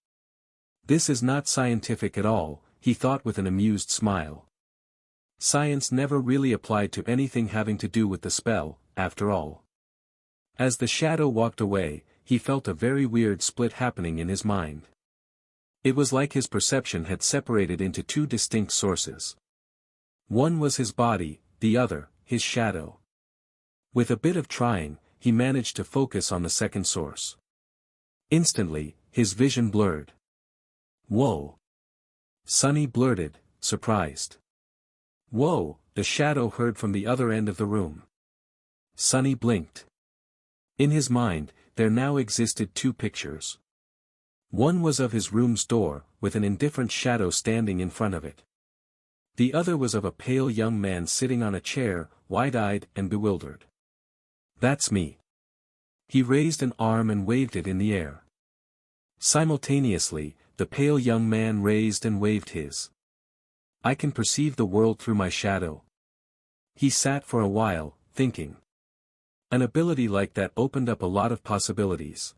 This is not scientific at all, he thought with an amused smile. Science never really applied to anything having to do with the spell, after all. As the shadow walked away, he felt a very weird split happening in his mind. It was like his perception had separated into two distinct sources. One was his body, the other, his shadow. With a bit of trying, he managed to focus on the second source. Instantly, his vision blurred. "Whoa!" Sonny blurted, surprised. "Whoa!" the shadow heard from the other end of the room. Sonny blinked. In his mind, there now existed two pictures. One was of his room's door, with an indifferent shadow standing in front of it. The other was of a pale young man sitting on a chair, wide-eyed and bewildered. "That's me." He raised an arm and waved it in the air. Simultaneously, the pale young man raised and waved his. "I can perceive the world through my shadow." He sat for a while, thinking. An ability like that opened up a lot of possibilities.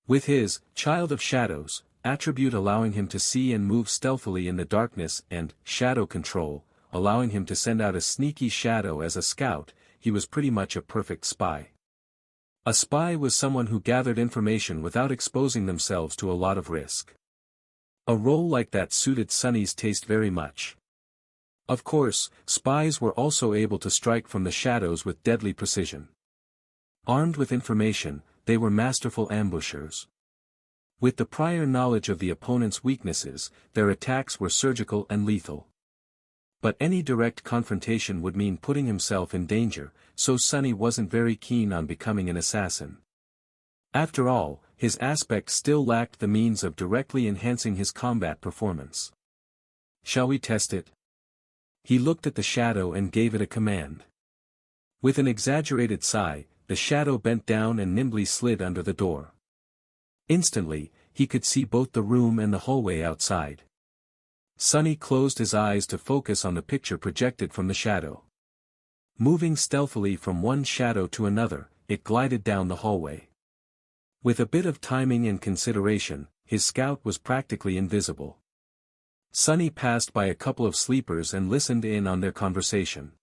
With his child of shadows attribute allowing him to see and move stealthily in the darkness and shadow control, allowing him to send out a sneaky shadow as a scout, he was pretty much a perfect spy. A spy was someone who gathered information without exposing themselves to a lot of risk. A role like that suited Sonny's taste very much. Of course, spies were also able to strike from the shadows with deadly precision. Armed with information, they were masterful ambushers. With the prior knowledge of the opponent's weaknesses, their attacks were surgical and lethal. But any direct confrontation would mean putting himself in danger, so Sonny wasn't very keen on becoming an assassin. After all, his aspect still lacked the means of directly enhancing his combat performance. "Shall we test it?" He looked at the shadow and gave it a command. With an exaggerated sigh, the shadow bent down and nimbly slid under the door. Instantly, he could see both the room and the hallway outside. Sonny closed his eyes to focus on the picture projected from the shadow. Moving stealthily from one shadow to another, it glided down the hallway. With a bit of timing and consideration, his scout was practically invisible. Sonny passed by a couple of sleepers and listened in on their conversation.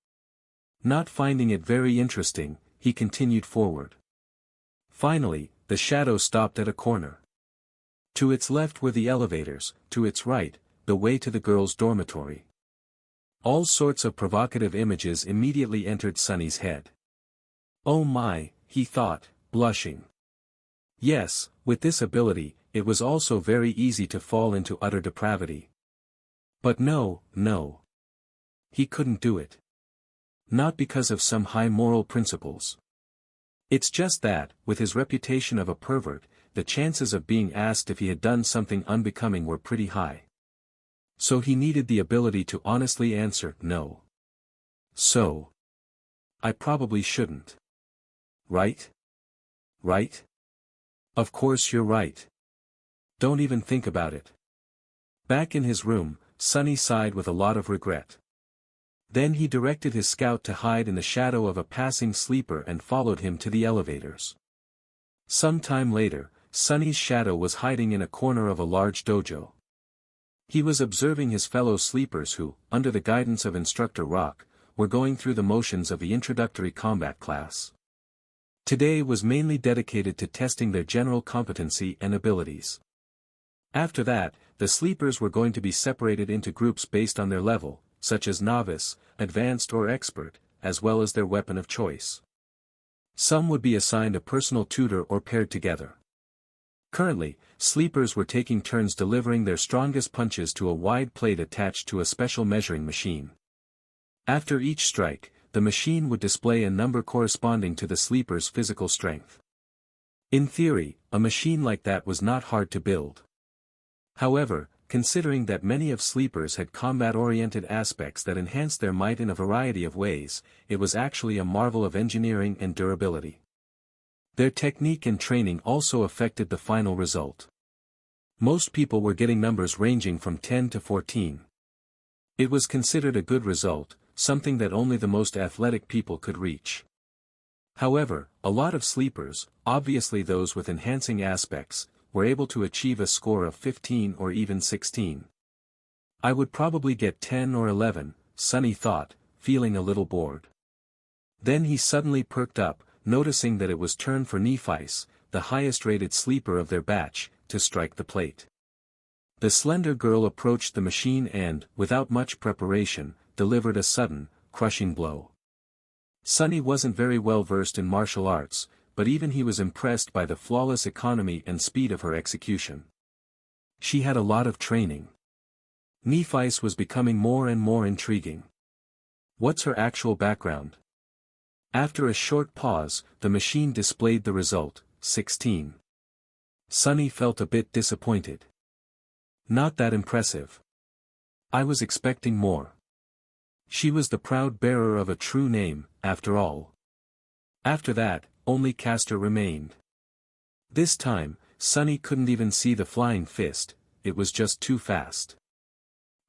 Not finding it very interesting, he continued forward. Finally, the shadow stopped at a corner. To its left were the elevators, to its right, the way to the girls' dormitory. All sorts of provocative images immediately entered Sonny's head. "Oh my," he thought, blushing. Yes, with this ability, it was also very easy to fall into utter depravity. But no. He couldn't do it. Not because of some high moral principles. It's just that, with his reputation of a pervert, the chances of being asked if he had done something unbecoming were pretty high. So he needed the ability to honestly answer no. So. I probably shouldn't. Right? Right? Of course you're right. Don't even think about it. Back in his room, Sonny sighed with a lot of regret. Then he directed his scout to hide in the shadow of a passing sleeper and followed him to the elevators. Some time later, Sonny's shadow was hiding in a corner of a large dojo. He was observing his fellow sleepers who, under the guidance of Instructor Rock, were going through the motions of the introductory combat class. Today was mainly dedicated to testing their general competency and abilities. After that, the sleepers were going to be separated into groups based on their level, such as novice, advanced or expert, as well as their weapon of choice. Some would be assigned a personal tutor or paired together. Currently, sleepers were taking turns delivering their strongest punches to a wide plate attached to a special measuring machine. After each strike, the machine would display a number corresponding to the sleeper's physical strength. In theory, a machine like that was not hard to build. However, considering that many of sleepers had combat-oriented aspects that enhanced their might in a variety of ways, it was actually a marvel of engineering and durability. Their technique and training also affected the final result. Most people were getting numbers ranging from 10 to 14. It was considered a good result, something that only the most athletic people could reach. However, a lot of sleepers, obviously those with enhancing aspects, were able to achieve a score of 15 or even 16. I would probably get 10 or 11, Sonny thought, feeling a little bored. Then he suddenly perked up, noticing that it was turn for Nephice, the highest-rated sleeper of their batch, to strike the plate. The slender girl approached the machine and, without much preparation, delivered a sudden, crushing blow. Sonny wasn't very well versed in martial arts, but even he was impressed by the flawless economy and speed of her execution. She had a lot of training. Nephice was becoming more and more intriguing. What's her actual background? After a short pause, the machine displayed the result, 16. Sonny felt a bit disappointed. Not that impressive. I was expecting more. She was the proud bearer of a true name, after all. After that, only Castor remained. This time, Sonny couldn't even see the flying fist, it was just too fast.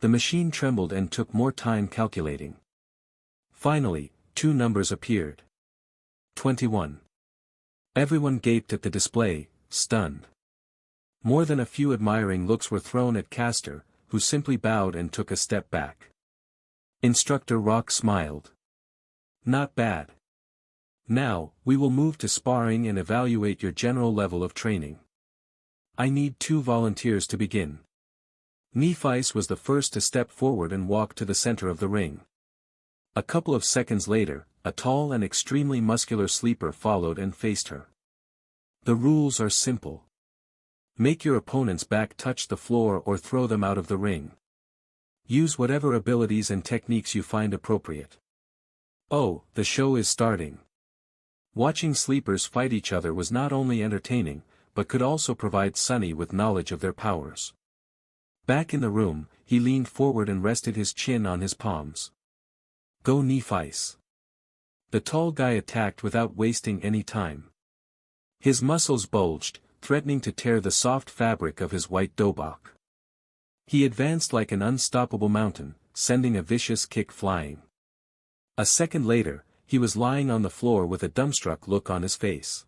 The machine trembled and took more time calculating. Finally, 2 numbers appeared. 21. Everyone gaped at the display, stunned. More than a few admiring looks were thrown at Castor, who simply bowed and took a step back. Instructor Rock smiled. Not bad. Now, we will move to sparring and evaluate your general level of training. I need 2 volunteers to begin. Nephice was the first to step forward and walk to the center of the ring. A couple of seconds later, a tall and extremely muscular sleeper followed and faced her. The rules are simple. Make your opponent's back touch the floor or throw them out of the ring. Use whatever abilities and techniques you find appropriate. Oh, the show is starting. Watching sleepers fight each other was not only entertaining, but could also provide Sonny with knowledge of their powers. Back in the room, he leaned forward and rested his chin on his palms. Go Nephice. The tall guy attacked without wasting any time. His muscles bulged, threatening to tear the soft fabric of his white dobok. He advanced like an unstoppable mountain, sending a vicious kick flying. A second later, he was lying on the floor with a dumbstruck look on his face.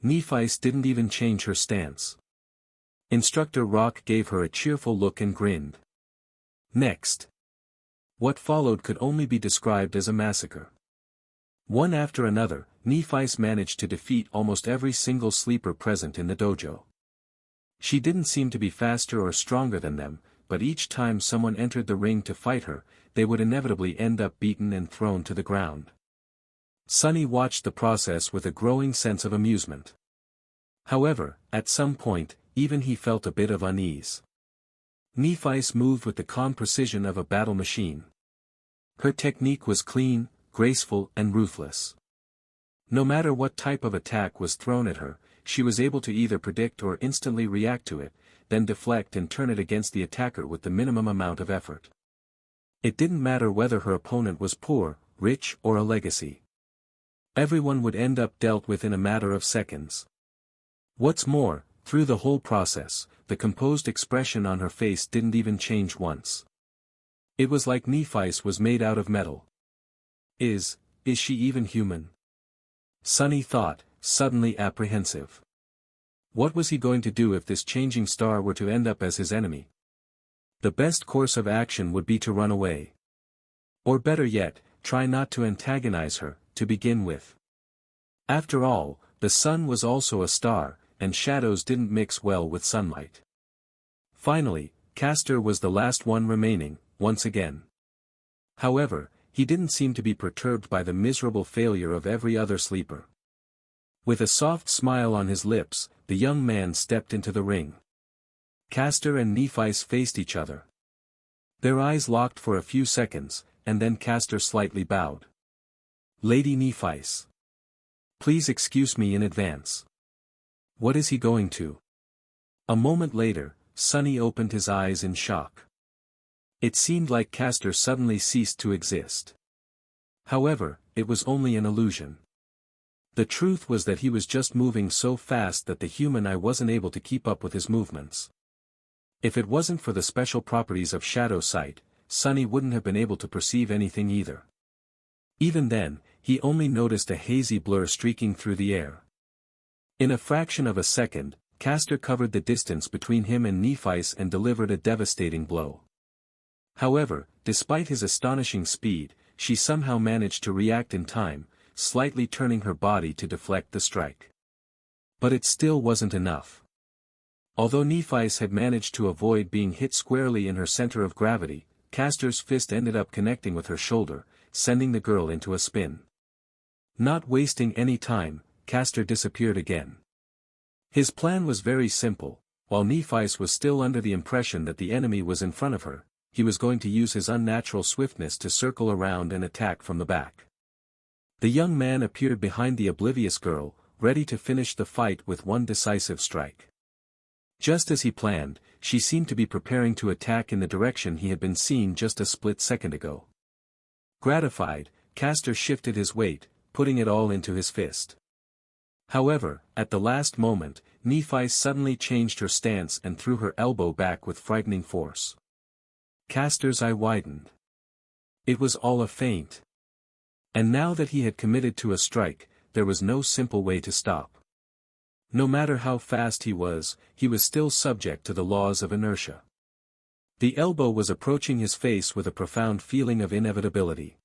Nephice didn't even change her stance. Instructor Rock gave her a cheerful look and grinned. Next. What followed could only be described as a massacre. One after another, Nephice managed to defeat almost every single sleeper present in the dojo. She didn't seem to be faster or stronger than them, but each time someone entered the ring to fight her, they would inevitably end up beaten and thrown to the ground. Sonny watched the process with a growing sense of amusement. However, at some point, even he felt a bit of unease. Nephice moved with the calm precision of a battle machine. Her technique was clean, graceful and ruthless. No matter what type of attack was thrown at her, she was able to either predict or instantly react to it, then deflect and turn it against the attacker with the minimum amount of effort. It didn't matter whether her opponent was poor, rich or a legacy. Everyone would end up dealt with in a matter of seconds. What's more, through the whole process, the composed expression on her face didn't even change once. It was like Nephice was made out of metal. Is she even human? Sonny thought, suddenly apprehensive. What was he going to do if this changing star were to end up as his enemy? The best course of action would be to run away. Or better yet, try not to antagonize her, to begin with. After all, the sun was also a star, and shadows didn't mix well with sunlight. Finally, Castor was the last one remaining, once again. However, he didn't seem to be perturbed by the miserable failure of every other sleeper. With a soft smile on his lips, the young man stepped into the ring. Castor and Nephi's faced each other. Their eyes locked for a few seconds, and then Castor slightly bowed. "Lady Nephis. Please excuse me in advance." "What is he going to?" A moment later, Sonny opened his eyes in shock. It seemed like Castor suddenly ceased to exist. However, it was only an illusion. The truth was that he was just moving so fast that the human eye wasn't able to keep up with his movements. If it wasn't for the special properties of shadow sight, Sonny wouldn't have been able to perceive anything either. Even then, he only noticed a hazy blur streaking through the air. In a fraction of a second, Castor covered the distance between him and Nephis and delivered a devastating blow. However, despite his astonishing speed, she somehow managed to react in time, slightly turning her body to deflect the strike. But it still wasn't enough. Although Nephis had managed to avoid being hit squarely in her center of gravity, Castor's fist ended up connecting with her shoulder, sending the girl into a spin. Not wasting any time, Castor disappeared again. His plan was very simple. While Nephis was still under the impression that the enemy was in front of her, he was going to use his unnatural swiftness to circle around and attack from the back. The young man appeared behind the oblivious girl, ready to finish the fight with one decisive strike. Just as he planned, she seemed to be preparing to attack in the direction he had been seeing just a split second ago. Gratified, Castor shifted his weight, putting it all into his fist. However, at the last moment, Nephis suddenly changed her stance and threw her elbow back with frightening force. Castor's eye widened. It was all a feint. And now that he had committed to a strike, there was no simple way to stop. No matter how fast he was still subject to the laws of inertia. The elbow was approaching his face with a profound feeling of inevitability.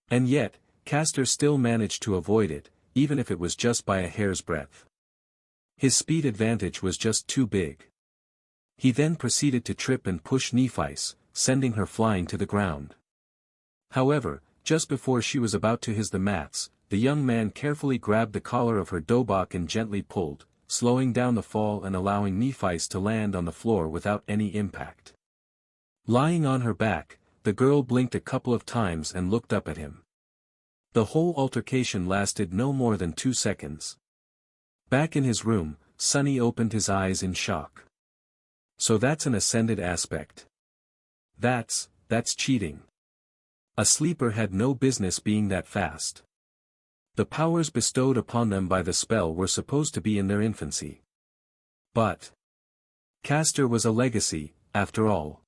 And yet, Castor still managed to avoid it, even if it was just by a hair's breadth. His speed advantage was just too big. He then proceeded to trip and push Nephis, sending her flying to the ground. However, just before she was about to hit the mats, the young man carefully grabbed the collar of her dobok and gently pulled, slowing down the fall and allowing Nephis to land on the floor without any impact. Lying on her back, the girl blinked a couple of times and looked up at him. The whole altercation lasted no more than 2 seconds. Back in his room, Sonny opened his eyes in shock. So that's an ascended aspect. That's cheating. A sleeper had no business being that fast. The powers bestowed upon them by the spell were supposed to be in their infancy. But Castor was a legacy, after all.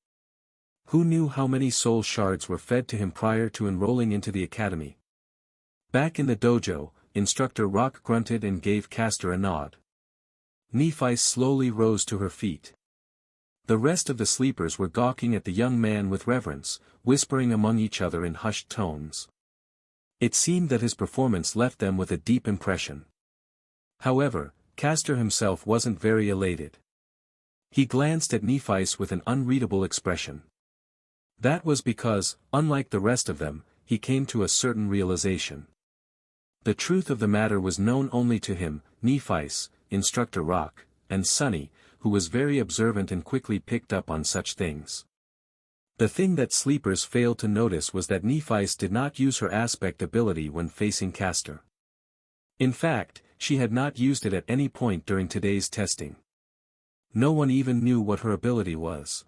Who knew how many soul shards were fed to him prior to enrolling into the academy? Back in the dojo, Instructor Rock grunted and gave Castor a nod. Nephis slowly rose to her feet. The rest of the sleepers were gawking at the young man with reverence, whispering among each other in hushed tones. It seemed that his performance left them with a deep impression. However, Castor himself wasn't very elated. He glanced at Nephis with an unreadable expression. That was because, unlike the rest of them, he came to a certain realization. The truth of the matter was known only to him, Nephis, Instructor Rock, and Sonny, who was very observant and quickly picked up on such things. The thing that sleepers failed to notice was that Nephis did not use her aspect ability when facing Castor. In fact, she had not used it at any point during today's testing. No one even knew what her ability was.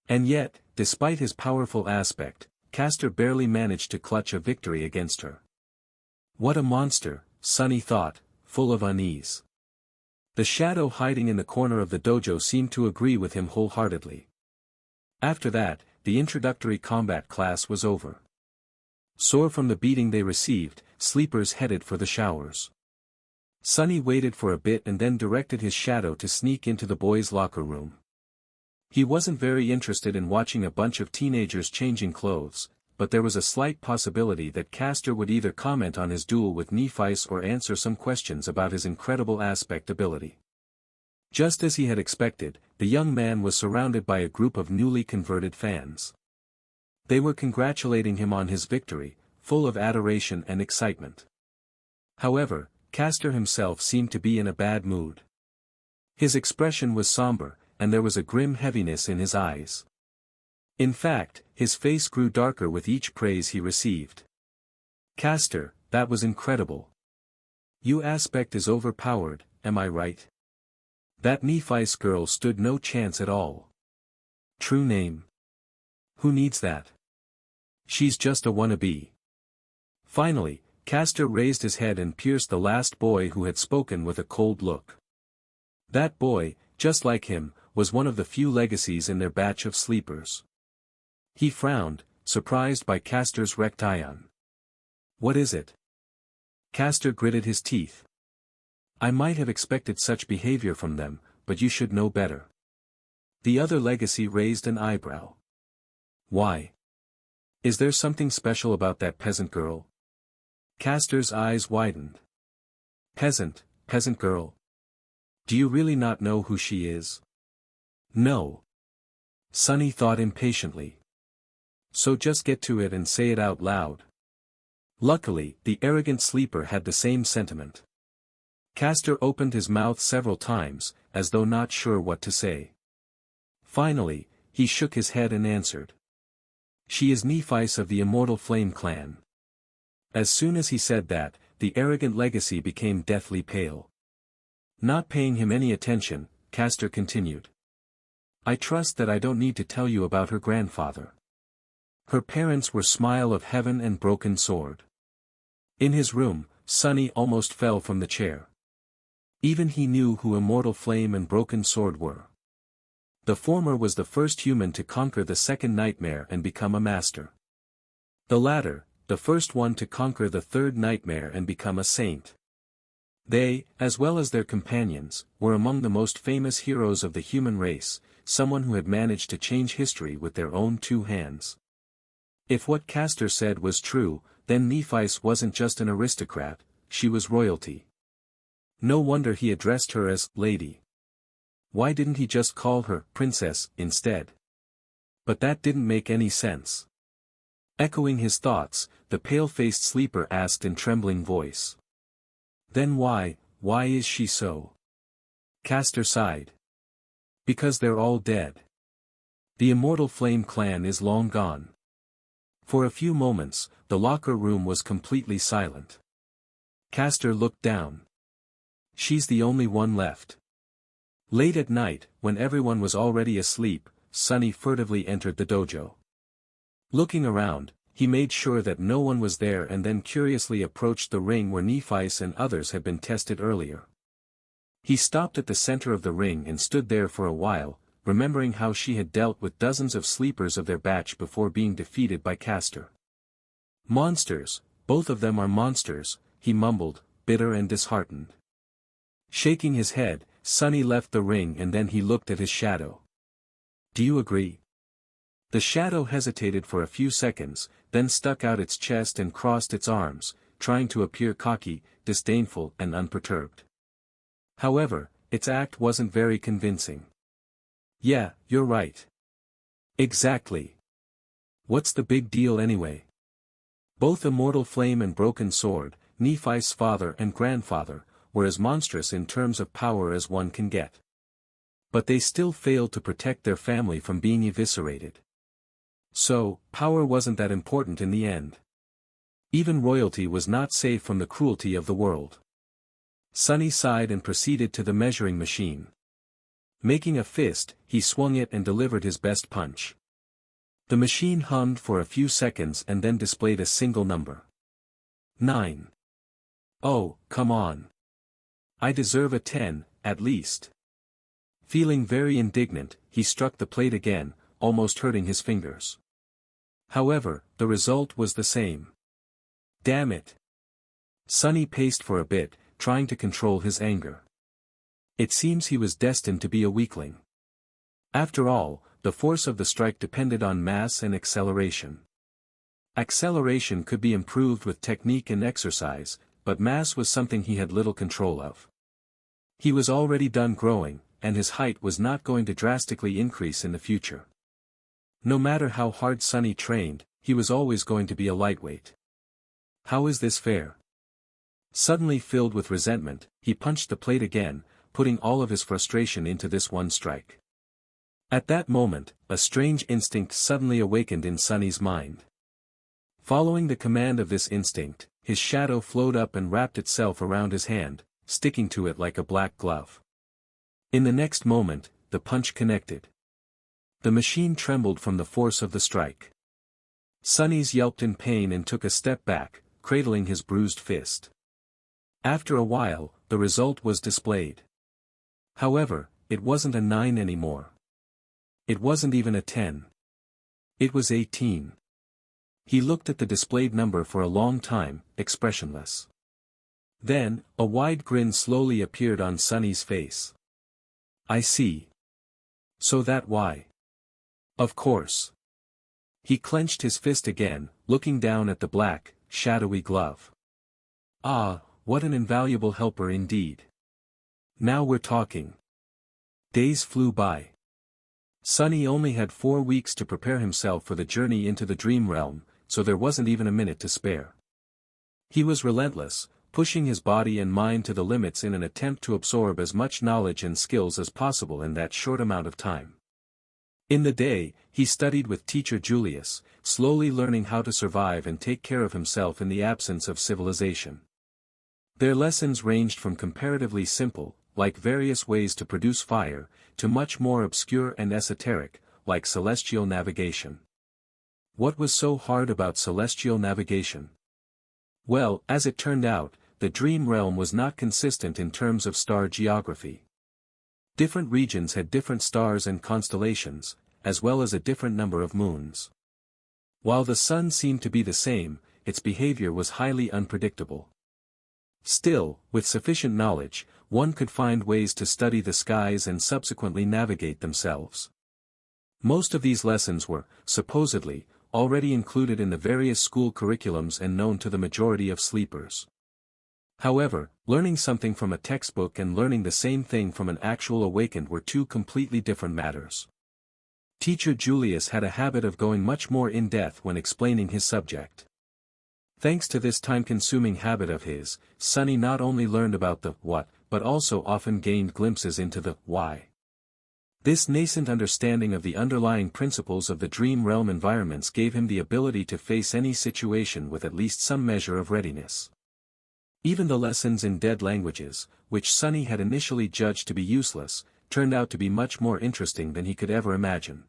And yet, despite his powerful aspect, Castor barely managed to clutch a victory against her. What a monster, Sonny thought, full of unease. The shadow hiding in the corner of the dojo seemed to agree with him wholeheartedly. After that, the introductory combat class was over. Sore from the beating they received, sleepers headed for the showers. Sonny waited for a bit and then directed his shadow to sneak into the boys' locker room. He wasn't very interested in watching a bunch of teenagers changing clothes, but there was a slight possibility that Castor would either comment on his duel with Nephis or answer some questions about his incredible aspect ability. Just as he had expected, the young man was surrounded by a group of newly converted fans. They were congratulating him on his victory, full of adoration and excitement. However, Castor himself seemed to be in a bad mood. His expression was somber, and there was a grim heaviness in his eyes. In fact, his face grew darker with each praise he received. "Castor, that was incredible. Your aspect is overpowered, am I right? That Nephi's girl stood no chance at all. True name? Who needs that? She's just a wannabe." Finally, Castor raised his head and pierced the last boy who had spoken with a cold look. That boy, just like him, was one of the few legacies in their batch of sleepers. He frowned, surprised by Castor's wrecked ion. "What is it?" Castor gritted his teeth. "I might have expected such behavior from them, but you should know better." The other legacy raised an eyebrow. "Why? Is there something special about that peasant girl?" Castor's eyes widened. Peasant girl? Do you really not know who she is?" "No." Sonny thought impatiently. "So just get to it and say it out loud." Luckily, the arrogant sleeper had the same sentiment. Castor opened his mouth several times, as though not sure what to say. Finally, he shook his head and answered. "She is Nephis of the Immortal Flame clan." As soon as he said that, the arrogant legacy became deathly pale. Not paying him any attention, Castor continued. "I trust that I don't need to tell you about her grandfather. Her parents were Smile of Heaven and Broken Sword." In his room, Sonny almost fell from the chair. Even he knew who Immortal Flame and Broken Sword were. The former was the first human to conquer the second nightmare and become a master. The latter, the first one to conquer the third nightmare and become a saint. They, as well as their companions, were among the most famous heroes of the human race, someone who had managed to change history with their own two hands. If what Castor said was true, then Nephis wasn't just an aristocrat, she was royalty. No wonder he addressed her as Lady. Why didn't he just call her Princess instead? But that didn't make any sense. Echoing his thoughts, the pale-faced sleeper asked in trembling voice. "Then why is she so?" Castor sighed. "Because they're all dead. The Immortal Flame clan is long gone." For a few moments, the locker room was completely silent. Castor looked down. "She's the only one left." Late at night, when everyone was already asleep, Sonny furtively entered the dojo. Looking around, he made sure that no one was there and then curiously approached the ring where Nephis and others had been tested earlier. He stopped at the center of the ring and stood there for a while, remembering how she had dealt with dozens of sleepers of their batch before being defeated by Castor. "Monsters, both of them are monsters," he mumbled, bitter and disheartened. Shaking his head, Sonny left the ring and then he looked at his shadow. "Do you agree?" The shadow hesitated for a few seconds, then stuck out its chest and crossed its arms, trying to appear cocky, disdainful and unperturbed. However, its act wasn't very convincing. "Yeah, you're right." "Exactly. What's the big deal anyway?" Both Immortal Flame and Broken Sword, Nephi's father and grandfather, were as monstrous in terms of power as one can get. But they still failed to protect their family from being eviscerated. So, power wasn't that important in the end. Even royalty was not safe from the cruelty of the world. Sonny sighed and proceeded to the measuring machine. Making a fist, he swung it and delivered his best punch. The machine hummed for a few seconds and then displayed a single number. 9. "Oh, come on. I deserve a 10, at least." Feeling very indignant, he struck the plate again, almost hurting his fingers. However, the result was the same. Damn it. Sonny paced for a bit, trying to control his anger. It seems he was destined to be a weakling. After all, the force of the strike depended on mass and acceleration. Acceleration could be improved with technique and exercise, but mass was something he had little control of. He was already done growing, and his height was not going to drastically increase in the future. No matter how hard Sunny trained, he was always going to be a lightweight. How is this fair? Suddenly filled with resentment, he punched the plate again, putting all of his frustration into this one strike. At that moment, a strange instinct suddenly awakened in Sunny's mind. Following the command of this instinct, his shadow flowed up and wrapped itself around his hand, sticking to it like a black glove. In the next moment, the punch connected. The machine trembled from the force of the strike. Sunny's yelped in pain and took a step back, cradling his bruised fist. After a while, the result was displayed. However, it wasn't a 9 anymore. It wasn't even a 10. It was 18. He looked at the displayed number for a long time, expressionless. Then, a wide grin slowly appeared on Sunny's face. I see. So that why? Of course. He clenched his fist again, looking down at the black, shadowy glove. Ah, what an invaluable helper indeed. Now we're talking. Days flew by. Sunny only had 4 weeks to prepare himself for the journey into the dream realm, so there wasn't even a minute to spare. He was relentless, pushing his body and mind to the limits in an attempt to absorb as much knowledge and skills as possible in that short amount of time. In the day, he studied with teacher Julius, slowly learning how to survive and take care of himself in the absence of civilization. Their lessons ranged from comparatively simple, like various ways to produce fire, to much more obscure and esoteric, like celestial navigation. What was so hard about celestial navigation? Well, as it turned out, the dream realm was not consistent in terms of star geography. Different regions had different stars and constellations, as well as a different number of moons. While the sun seemed to be the same, its behavior was highly unpredictable. Still, with sufficient knowledge, one could find ways to study the skies and subsequently navigate themselves. Most of these lessons were, supposedly, already included in the various school curriculums and known to the majority of sleepers. However, learning something from a textbook and learning the same thing from an actual awakened were two completely different matters. Teacher Julius had a habit of going much more in-depth when explaining his subject. Thanks to this time-consuming habit of his, Sunny not only learned about the what, but also often gained glimpses into the why. This nascent understanding of the underlying principles of the dream realm environments gave him the ability to face any situation with at least some measure of readiness. Even the lessons in dead languages, which Sunny had initially judged to be useless, turned out to be much more interesting than he could ever imagine.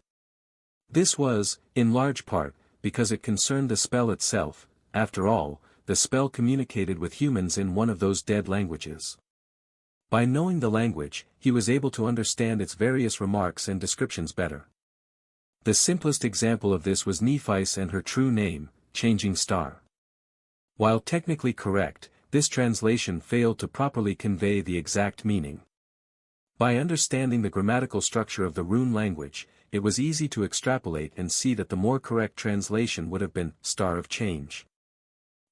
This was, in large part, because it concerned the spell itself. After all, the spell communicated with humans in one of those dead languages. By knowing the language, he was able to understand its various remarks and descriptions better. The simplest example of this was Nephi's and her true name, Changing Star. While technically correct, this translation failed to properly convey the exact meaning. By understanding the grammatical structure of the rune language, it was easy to extrapolate and see that the more correct translation would have been, Star of Change.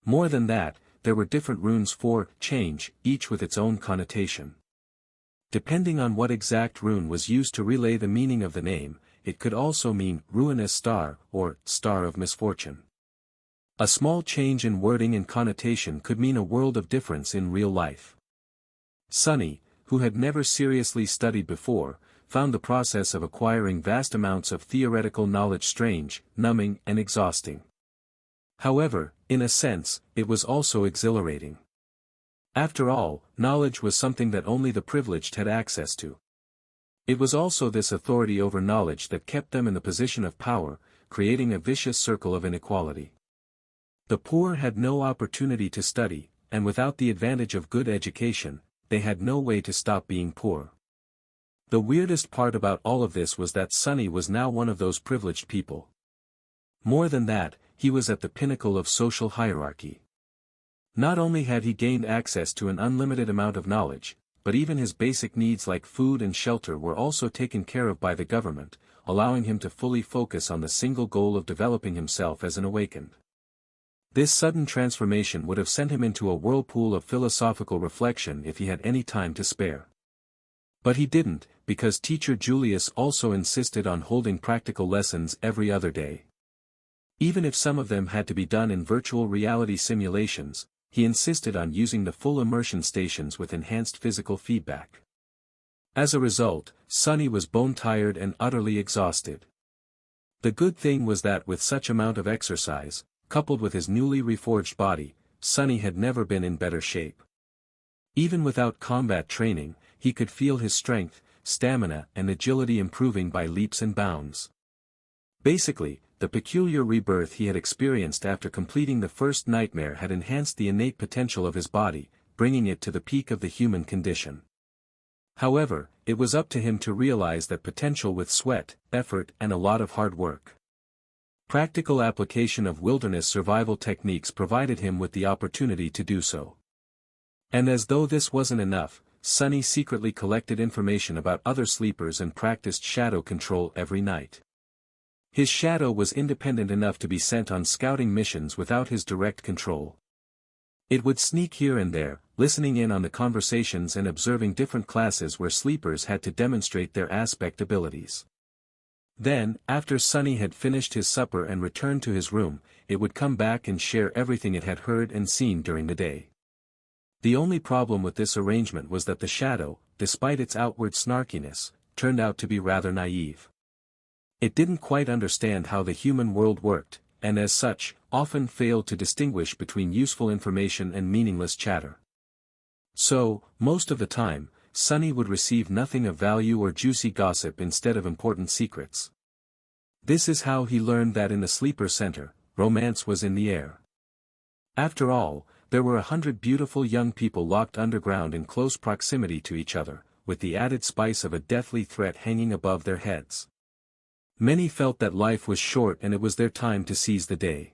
More than that, there were different runes for change, each with its own connotation. Depending on what exact rune was used to relay the meaning of the name, it could also mean ruinous star or star of misfortune. A small change in wording and connotation could mean a world of difference in real life. Sunny, who had never seriously studied before, found the process of acquiring vast amounts of theoretical knowledge strange, numbing, and exhausting. However, in a sense, it was also exhilarating. After all, knowledge was something that only the privileged had access to. It was also this authority over knowledge that kept them in the position of power, creating a vicious circle of inequality. The poor had no opportunity to study, and without the advantage of good education, they had no way to stop being poor. The weirdest part about all of this was that Sunny was now one of those privileged people. More than that, he was at the pinnacle of social hierarchy. Not only had he gained access to an unlimited amount of knowledge, but even his basic needs like food and shelter were also taken care of by the government, allowing him to fully focus on the single goal of developing himself as an awakened. This sudden transformation would have sent him into a whirlpool of philosophical reflection if he had any time to spare. But he didn't, because teacher Julius also insisted on holding practical lessons every other day. Even if some of them had to be done in virtual reality simulations, he insisted on using the full immersion stations with enhanced physical feedback. As a result, Sonny was bone-tired and utterly exhausted. The good thing was that with such amount of exercise, coupled with his newly reforged body, Sonny had never been in better shape. Even without combat training, he could feel his strength, stamina and agility improving by leaps and bounds. Basically, the peculiar rebirth he had experienced after completing the first nightmare had enhanced the innate potential of his body, bringing it to the peak of the human condition. However, it was up to him to realize that potential with sweat, effort and a lot of hard work. Practical application of wilderness survival techniques provided him with the opportunity to do so. And as though this wasn't enough, Sonny secretly collected information about other sleepers and practiced shadow control every night. His shadow was independent enough to be sent on scouting missions without his direct control. It would sneak here and there, listening in on the conversations and observing different classes where sleepers had to demonstrate their aspect abilities. Then, after Sonny had finished his supper and returned to his room, it would come back and share everything it had heard and seen during the day. The only problem with this arrangement was that the shadow, despite its outward snarkiness, turned out to be rather naive. It didn't quite understand how the human world worked, and as such, often failed to distinguish between useful information and meaningless chatter. So, most of the time, Sonny would receive nothing of value or juicy gossip instead of important secrets. This is how he learned that in the sleeper center, romance was in the air. After all, there were 100 beautiful young people locked underground in close proximity to each other, with the added spice of a deathly threat hanging above their heads. Many felt that life was short and it was their time to seize the day.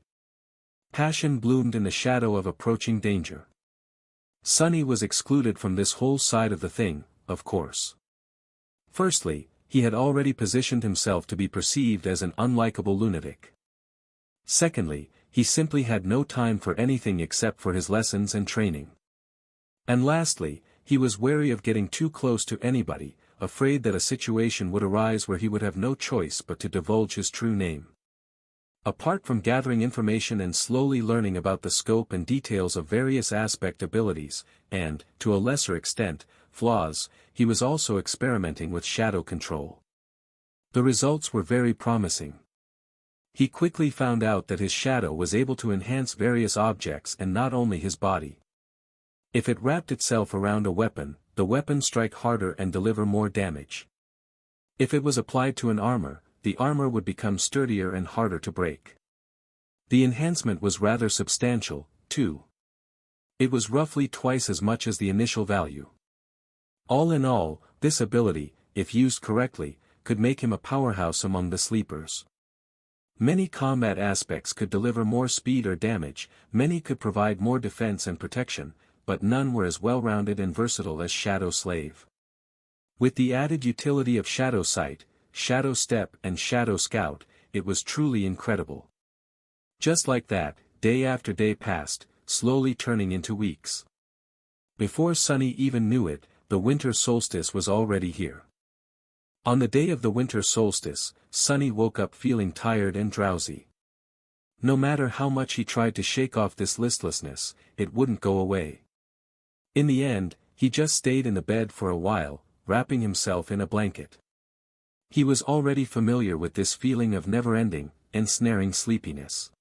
Passion bloomed in the shadow of approaching danger. Sonny was excluded from this whole side of the thing, of course. Firstly, he had already positioned himself to be perceived as an unlikable lunatic. Secondly, he simply had no time for anything except for his lessons and training. And lastly, he was wary of getting too close to anybody, afraid that a situation would arise where he would have no choice but to divulge his true name. Apart from gathering information and slowly learning about the scope and details of various aspect abilities, and, to a lesser extent, flaws, he was also experimenting with shadow control. The results were very promising. He quickly found out that his shadow was able to enhance various objects and not only his body. If it wrapped itself around a weapon, the weapon strike harder and deliver more damage. If it was applied to an armor, the armor would become sturdier and harder to break. The enhancement was rather substantial, too. It was roughly twice as much as the initial value. All in all, this ability, if used correctly, could make him a powerhouse among the sleepers. Many combat aspects could deliver more speed or damage, many could provide more defense and protection, but none were as well-rounded and versatile as Shadow Slave. With the added utility of Shadow Sight, Shadow Step and Shadow Scout, it was truly incredible. Just like that, day after day passed, slowly turning into weeks. Before Sonny even knew it, the winter solstice was already here. On the day of the winter solstice, Sonny woke up feeling tired and drowsy. No matter how much he tried to shake off this listlessness, it wouldn't go away. In the end, he just stayed in the bed for a while, wrapping himself in a blanket. He was already familiar with this feeling of never-ending, ensnaring sleepiness.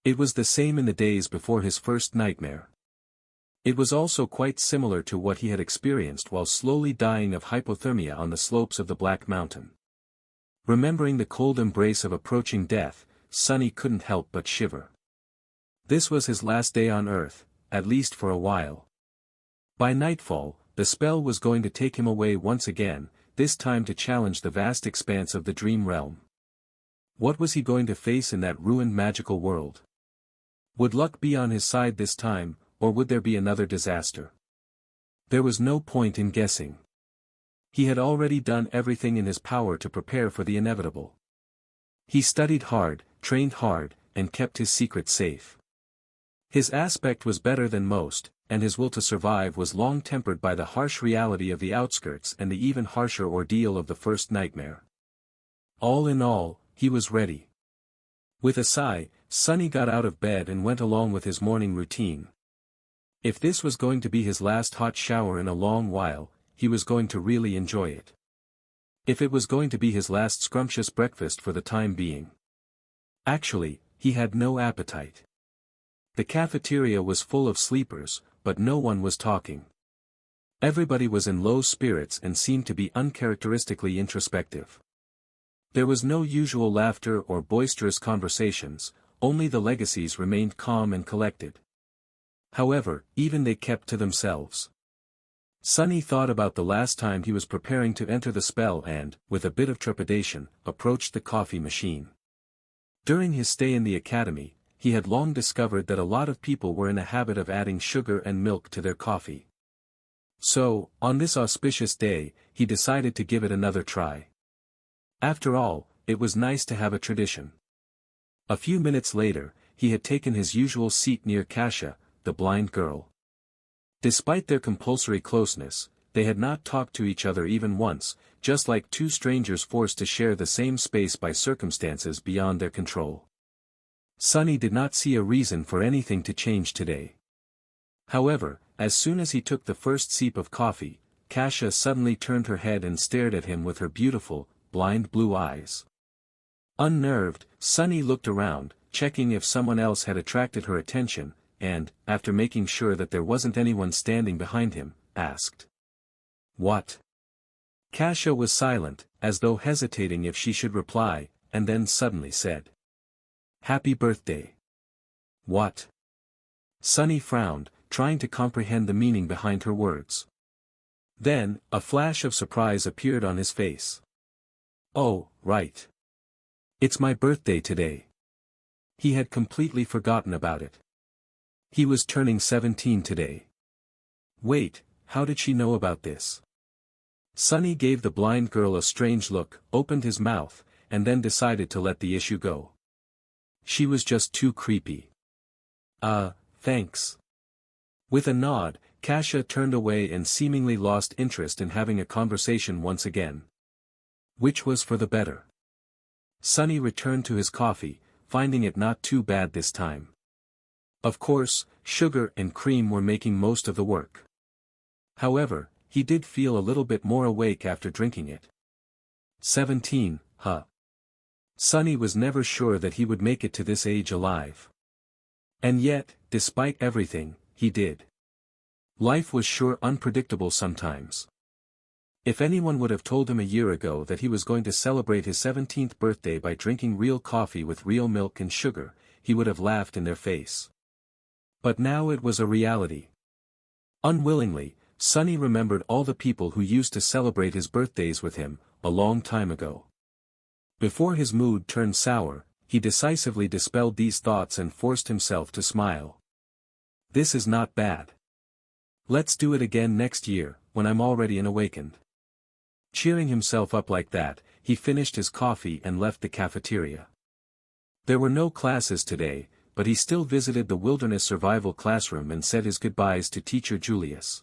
It was the same in the days before his first nightmare. It was also quite similar to what he had experienced while slowly dying of hypothermia on the slopes of the Black Mountain. Remembering the cold embrace of approaching death, Sonny couldn't help but shiver. This was his last day on Earth, at least for a while. By nightfall, the spell was going to take him away once again, this time to challenge the vast expanse of the dream realm. What was he going to face in that ruined magical world? Would luck be on his side this time, or would there be another disaster? There was no point in guessing. He had already done everything in his power to prepare for the inevitable. He studied hard, trained hard, and kept his secret safe. His aspect was better than most, and his will to survive was long tempered by the harsh reality of the outskirts and the even harsher ordeal of the first nightmare. All in all, he was ready. With a sigh, Sonny got out of bed and went along with his morning routine. If this was going to be his last hot shower in a long while, he was going to really enjoy it. If it was going to be his last scrumptious breakfast for the time being. Actually, he had no appetite. The cafeteria was full of sleepers, but no one was talking. Everybody was in low spirits and seemed to be uncharacteristically introspective. There was no usual laughter or boisterous conversations, only the legacies remained calm and collected. However, even they kept to themselves. Sonny thought about the last time he was preparing to enter the spell and, with a bit of trepidation, approached the coffee machine. During his stay in the academy, he had long discovered that a lot of people were in a habit of adding sugar and milk to their coffee. So, on this auspicious day, he decided to give it another try. After all, it was nice to have a tradition. A few minutes later, he had taken his usual seat near Kasia, the blind girl. Despite their compulsory closeness, they had not talked to each other even once, just like two strangers forced to share the same space by circumstances beyond their control. Sonny did not see a reason for anything to change today. However, as soon as he took the first sip of coffee, Kasia suddenly turned her head and stared at him with her beautiful, blind blue eyes. Unnerved, Sonny looked around, checking if someone else had attracted her attention, and, after making sure that there wasn't anyone standing behind him, asked. "What?" Kasia was silent, as though hesitating if she should reply, and then suddenly said. "Happy birthday." "What?" Sonny frowned, trying to comprehend the meaning behind her words. Then, a flash of surprise appeared on his face. "Oh, right. It's my birthday today." He had completely forgotten about it. He was turning 17 today. Wait, how did she know about this? Sonny gave the blind girl a strange look, opened his mouth, and then decided to let the issue go. She was just too creepy. Thanks." With a nod, Kasia turned away and seemingly lost interest in having a conversation once again. Which was for the better. Sonny returned to his coffee, finding it not too bad this time. Of course, sugar and cream were making most of the work. However, he did feel a little bit more awake after drinking it. 17, huh? Sonny was never sure that he would make it to this age alive. And yet, despite everything, he did. Life was sure unpredictable sometimes. If anyone would have told him a year ago that he was going to celebrate his 17th birthday by drinking real coffee with real milk and sugar, he would have laughed in their face. But now it was a reality. Unwillingly, Sonny remembered all the people who used to celebrate his birthdays with him, a long time ago. Before his mood turned sour, he decisively dispelled these thoughts and forced himself to smile. This is not bad. Let's do it again next year, when I'm already an awakened. Cheering himself up like that, he finished his coffee and left the cafeteria. There were no classes today, but he still visited the wilderness survival classroom and said his goodbyes to teacher Julius.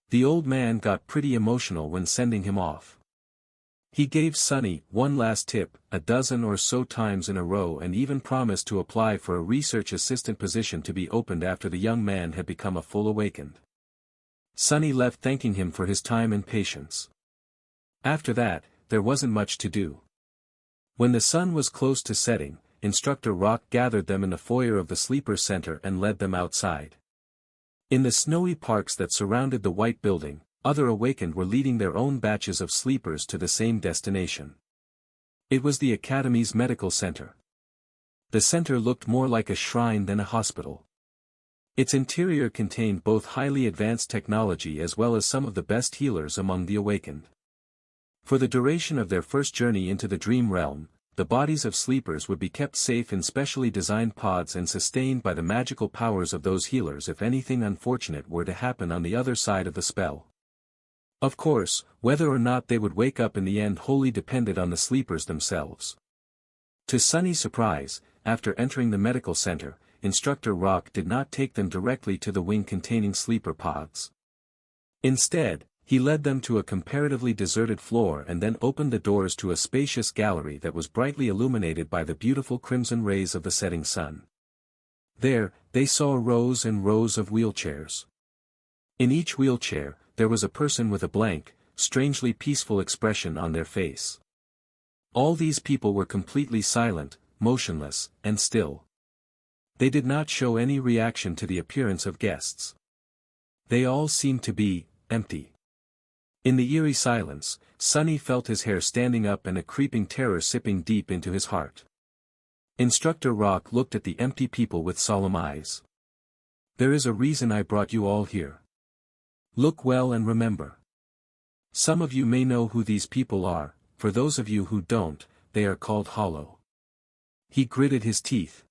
The old man got pretty emotional when sending him off. He gave Sonny one last tip, a dozen or so times in a row, and even promised to apply for a research assistant position to be opened after the young man had become a full awakened. Sonny left thanking him for his time and patience. After that, there wasn't much to do. When the sun was close to setting, Instructor Rock gathered them in the foyer of the sleeper center and led them outside. In the snowy parks that surrounded the white building, other awakened were leading their own batches of sleepers to the same destination. It was the Academy's medical center. The center looked more like a shrine than a hospital. Its interior contained both highly advanced technology as well as some of the best healers among the awakened. For the duration of their first journey into the dream realm, the bodies of sleepers would be kept safe in specially designed pods and sustained by the magical powers of those healers if anything unfortunate were to happen on the other side of the spell. Of course, whether or not they would wake up in the end wholly depended on the sleepers themselves. To Sonny's surprise, after entering the medical center, Instructor Rock did not take them directly to the wing containing sleeper pods. Instead, he led them to a comparatively deserted floor and then opened the doors to a spacious gallery that was brightly illuminated by the beautiful crimson rays of the setting sun. There, they saw rows and rows of wheelchairs. In each wheelchair, there was a person with a blank, strangely peaceful expression on their face. All these people were completely silent, motionless, and still. They did not show any reaction to the appearance of guests. They all seemed to be empty. In the eerie silence, Sonny felt his hair standing up and a creeping terror sipping deep into his heart. Instructor Rock looked at the empty people with solemn eyes. "There is a reason I brought you all here. Look well and remember. Some of you may know who these people are, for those of you who don't, they are called Hollow." He gritted his teeth.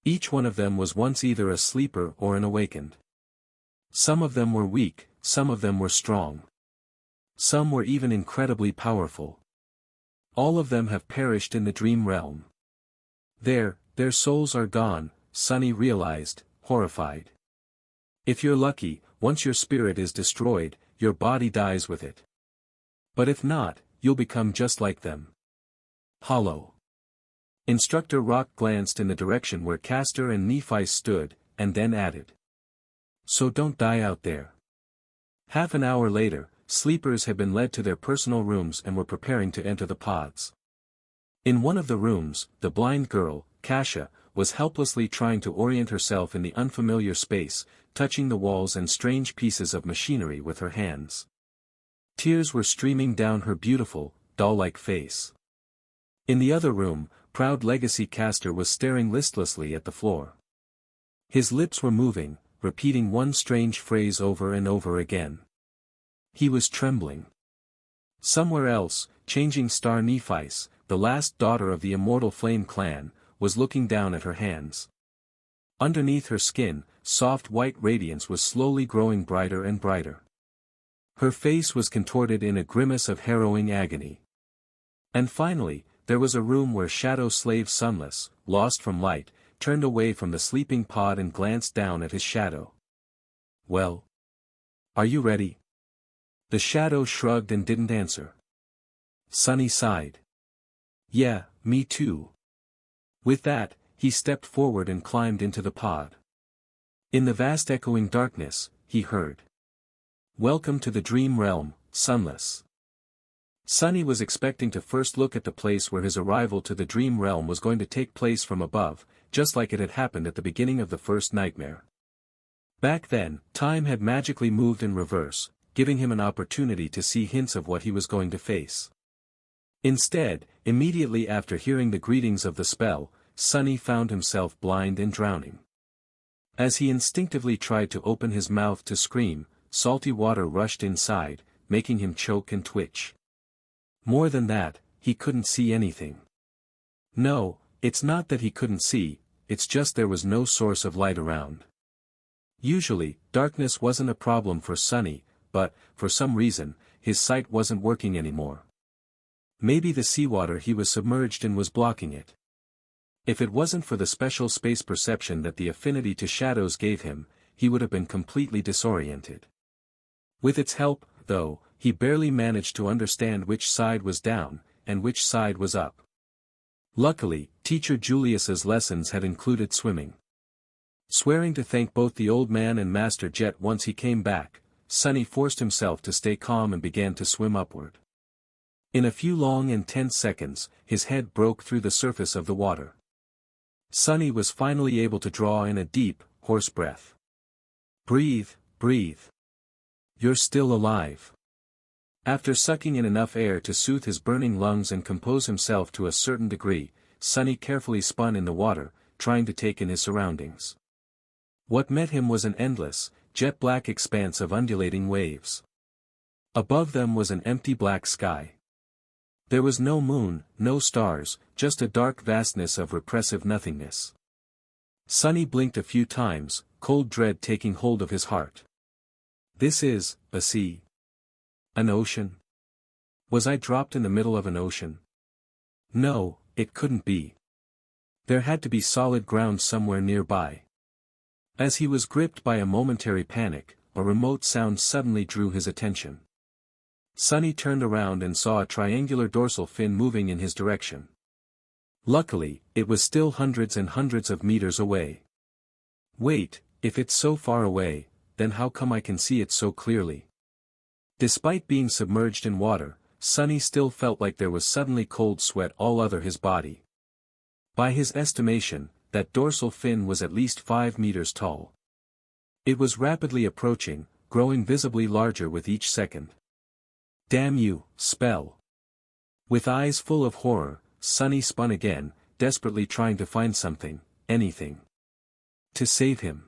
Each one of them was once either a sleeper or an awakened. Some of them were weak, some of them were strong. Some were even incredibly powerful. All of them have perished in the dream realm. Their souls are gone, Sonny realized, horrified. If you're lucky, once your spirit is destroyed, your body dies with it. But if not, you'll become just like them. Hollow. Instructor Rock glanced in the direction where Castor and Nephi stood, and then added. "So don't die out there." Half an hour later, sleepers had been led to their personal rooms and were preparing to enter the pods. In one of the rooms, the blind girl, Kasia, was helplessly trying to orient herself in the unfamiliar space, touching the walls and strange pieces of machinery with her hands. Tears were streaming down her beautiful, doll-like face. In the other room, proud Legacy Castor was staring listlessly at the floor. His lips were moving, repeating one strange phrase over and over again. He was trembling. Somewhere else, Changing Star Nephis, the last daughter of the immortal Flame clan, was looking down at her hands. Underneath her skin, soft white radiance was slowly growing brighter and brighter. Her face was contorted in a grimace of harrowing agony. And finally, there was a room where Shadow Slave Sunless, lost from light, turned away from the sleeping pod and glanced down at his shadow. "Well? Are you ready?" The shadow shrugged and didn't answer. Sonny sighed. "Yeah, me too." With that, he stepped forward and climbed into the pod. In the vast echoing darkness, he heard. "Welcome to the dream realm, Sunless." Sonny was expecting to first look at the place where his arrival to the dream realm was going to take place from above, just like it had happened at the beginning of the first nightmare. Back then, time had magically moved in reverse, giving him an opportunity to see hints of what he was going to face. Instead, immediately after hearing the greetings of the spell, Sonny found himself blind and drowning. As he instinctively tried to open his mouth to scream, salty water rushed inside, making him choke and twitch. More than that, he couldn't see anything. No, it's not that he couldn't see, it's just there was no source of light around. Usually, darkness wasn't a problem for Sonny, but, for some reason, his sight wasn't working anymore. Maybe the seawater he was submerged in was blocking it. If it wasn't for the special space perception that the affinity to shadows gave him, he would have been completely disoriented. With its help, though, he barely managed to understand which side was down, and which side was up. Luckily, Teacher Julius's lessons had included swimming. Swearing to thank both the old man and Master Jet once he came back, Sonny forced himself to stay calm and began to swim upward. In a few long and tense seconds, his head broke through the surface of the water. Sonny was finally able to draw in a deep, hoarse breath. "Breathe, breathe. You're still alive." After sucking in enough air to soothe his burning lungs and compose himself to a certain degree, Sonny carefully spun in the water, trying to take in his surroundings. What met him was an endless, jet-black expanse of undulating waves. Above them was an empty black sky. There was no moon, no stars, just a dark vastness of repressive nothingness. Sonny blinked a few times, cold dread taking hold of his heart. This is a sea. An ocean? Was I dropped in the middle of an ocean? No, it couldn't be. There had to be solid ground somewhere nearby. As he was gripped by a momentary panic, a remote sound suddenly drew his attention. Sunny turned around and saw a triangular dorsal fin moving in his direction. Luckily, it was still hundreds and hundreds of meters away. Wait, if it's so far away, then how come I can see it so clearly? Despite being submerged in water, Sunny still felt like there was suddenly cold sweat all over his body. By his estimation, that dorsal fin was at least 5 meters tall. It was rapidly approaching, growing visibly larger with each second. Damn you, spell! With eyes full of horror, Sunny spun again, desperately trying to find something, anything, to save him.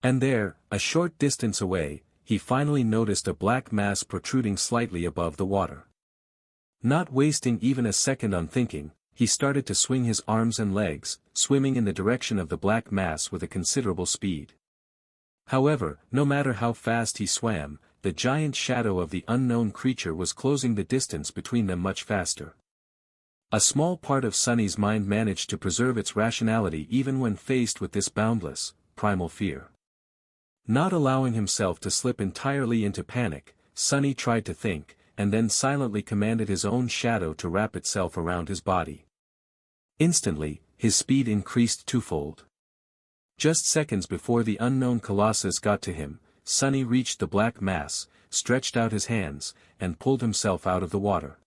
And there, a short distance away, he finally noticed a black mass protruding slightly above the water. Not wasting even a second on thinking, he started to swing his arms and legs, swimming in the direction of the black mass with a considerable speed. However, no matter how fast he swam, the giant shadow of the unknown creature was closing the distance between them much faster. A small part of Sunny's mind managed to preserve its rationality even when faced with this boundless, primal fear. Not allowing himself to slip entirely into panic, Sunny tried to think, and then silently commanded his own shadow to wrap itself around his body. Instantly, his speed increased twofold. Just seconds before the unknown colossus got to him, Sunny reached the black mass, stretched out his hands, and pulled himself out of the water.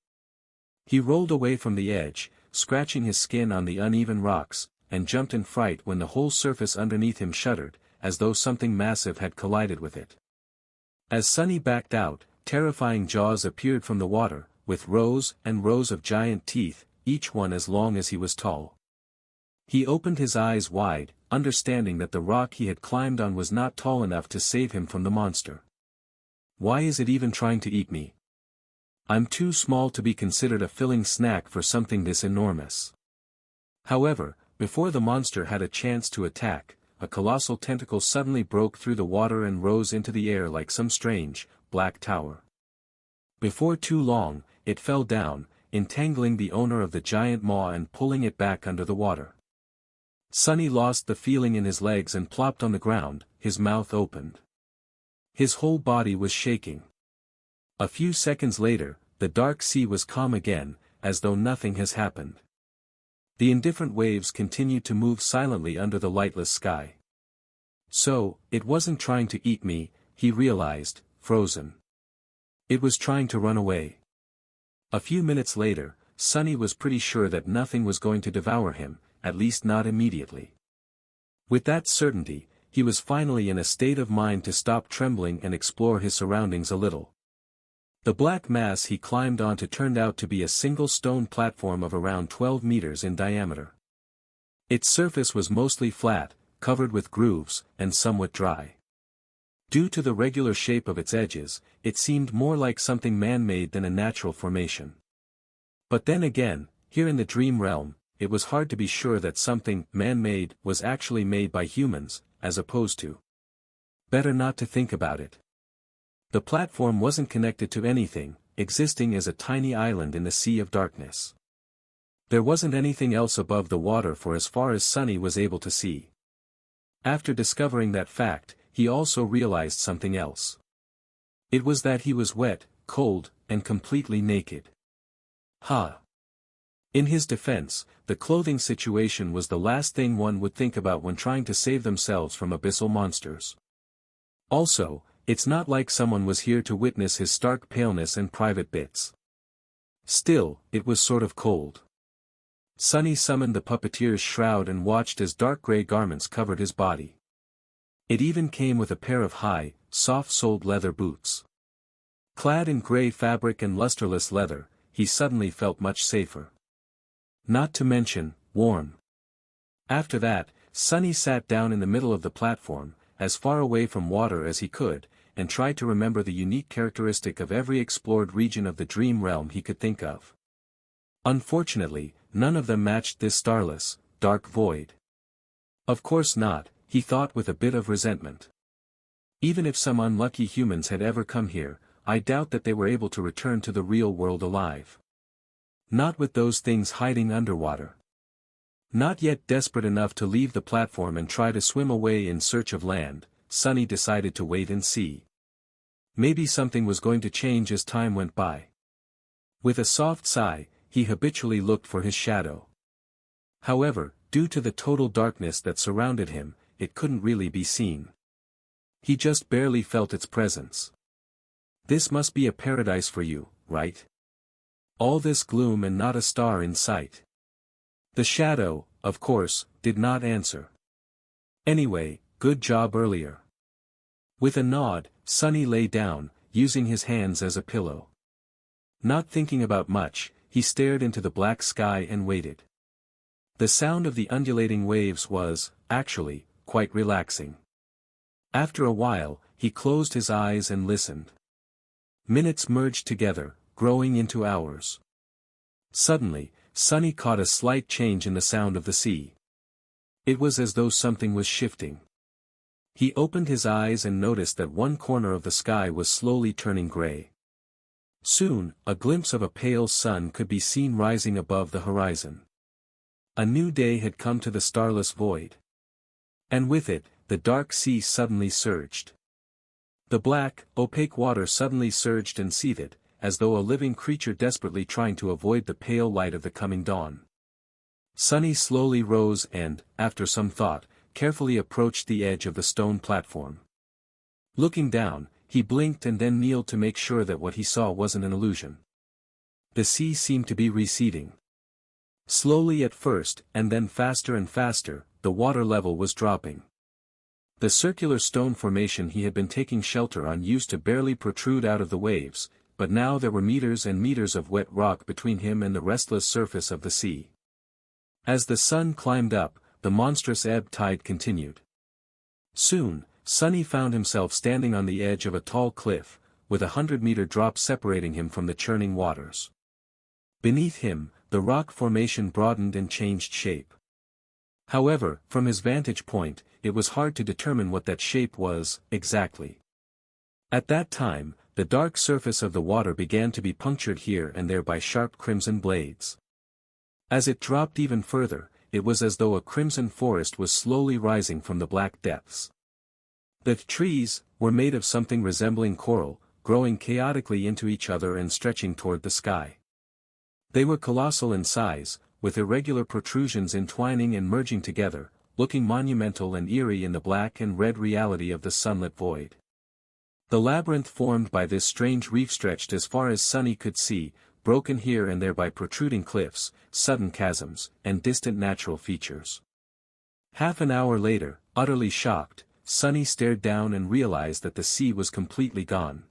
He rolled away from the edge, scratching his skin on the uneven rocks, and jumped in fright when the whole surface underneath him shuddered, as though something massive had collided with it. As Sunny backed out, terrifying jaws appeared from the water, with rows and rows of giant teeth, each one as long as he was tall. He opened his eyes wide, understanding that the rock he had climbed on was not tall enough to save him from the monster. Why is it even trying to eat me? I'm too small to be considered a filling snack for something this enormous. However, before the monster had a chance to attack, a colossal tentacle suddenly broke through the water and rose into the air like some strange, black tower. Before too long, it fell down, entangling the owner of the giant maw and pulling it back under the water. Sunny lost the feeling in his legs and plopped on the ground, his mouth opened. His whole body was shaking. A few seconds later, the dark sea was calm again, as though nothing has happened. The indifferent waves continued to move silently under the lightless sky. So, it wasn't trying to eat me, he realized, frozen. It was trying to run away. A few minutes later, Sunny was pretty sure that nothing was going to devour him, at least not immediately. With that certainty, he was finally in a state of mind to stop trembling and explore his surroundings a little. The black mass he climbed onto turned out to be a single stone platform of around 12 meters in diameter. Its surface was mostly flat, covered with grooves, and somewhat dry. Due to the regular shape of its edges, it seemed more like something man-made than a natural formation. But then again, here in the dream realm, it was hard to be sure that something man-made was actually made by humans, as opposed to. Better not to think about it. The platform wasn't connected to anything, existing as a tiny island in the sea of darkness. There wasn't anything else above the water for as far as Sunny was able to see. After discovering that fact, he also realized something else. It was that he was wet, cold, and completely naked. In his defense, the clothing situation was the last thing one would think about when trying to save themselves from abyssal monsters. Also, it's not like someone was here to witness his stark paleness and private bits. Still, it was sort of cold. Sunny summoned the puppeteer's shroud and watched as dark gray garments covered his body. It even came with a pair of high, soft-soled leather boots. Clad in gray fabric and lusterless leather, he suddenly felt much safer. Not to mention, warm. After that, Sunny sat down in the middle of the platform, as far away from water as he could, and tried to remember the unique characteristic of every explored region of the dream realm he could think of. Unfortunately, none of them matched this starless, dark void. Of course not, he thought with a bit of resentment. Even if some unlucky humans had ever come here, I doubt that they were able to return to the real world alive. Not with those things hiding underwater. Not yet desperate enough to leave the platform and try to swim away in search of land, Sunny decided to wait and see. Maybe something was going to change as time went by. With a soft sigh, he habitually looked for his shadow. However, due to the total darkness that surrounded him, it couldn't really be seen. He just barely felt its presence. This must be a paradise for you, right? All this gloom and not a star in sight. The shadow, of course, did not answer. Anyway, good job earlier. With a nod, Sunny lay down, using his hands as a pillow. Not thinking about much, he stared into the black sky and waited. The sound of the undulating waves was, actually, quite relaxing. After a while, he closed his eyes and listened. Minutes merged together, growing into hours. Suddenly, Sunny caught a slight change in the sound of the sea. It was as though something was shifting. He opened his eyes and noticed that one corner of the sky was slowly turning gray. Soon, a glimpse of a pale sun could be seen rising above the horizon. A new day had come to the starless void. And with it, the dark sea suddenly surged. The black, opaque water suddenly surged and seethed, as though a living creature desperately trying to avoid the pale light of the coming dawn. Sunny slowly rose and, after some thought, carefully approached the edge of the stone platform. Looking down, he blinked and then kneeled to make sure that what he saw wasn't an illusion. The sea seemed to be receding. Slowly at first, and then faster and faster, the water level was dropping. The circular stone formation he had been taking shelter on used to barely protrude out of the waves, but now there were meters and meters of wet rock between him and the restless surface of the sea. As the sun climbed up, the monstrous ebb tide continued. Soon, Sunny found himself standing on the edge of a tall cliff, with 100-meter drop separating him from the churning waters. Beneath him, the rock formation broadened and changed shape. However, from his vantage point, it was hard to determine what that shape was, exactly. At that time, the dark surface of the water began to be punctured here and there by sharp crimson blades. As it dropped even further, it was as though a crimson forest was slowly rising from the black depths. The trees were made of something resembling coral, growing chaotically into each other and stretching toward the sky. They were colossal in size, with irregular protrusions entwining and merging together, looking monumental and eerie in the black and red reality of the sunlit void. The labyrinth formed by this strange reef stretched as far as Sunny could see, broken here and there by protruding cliffs, sudden chasms, and distant natural features. Half an hour later, utterly shocked, Sunny stared down and realized that the sea was completely gone.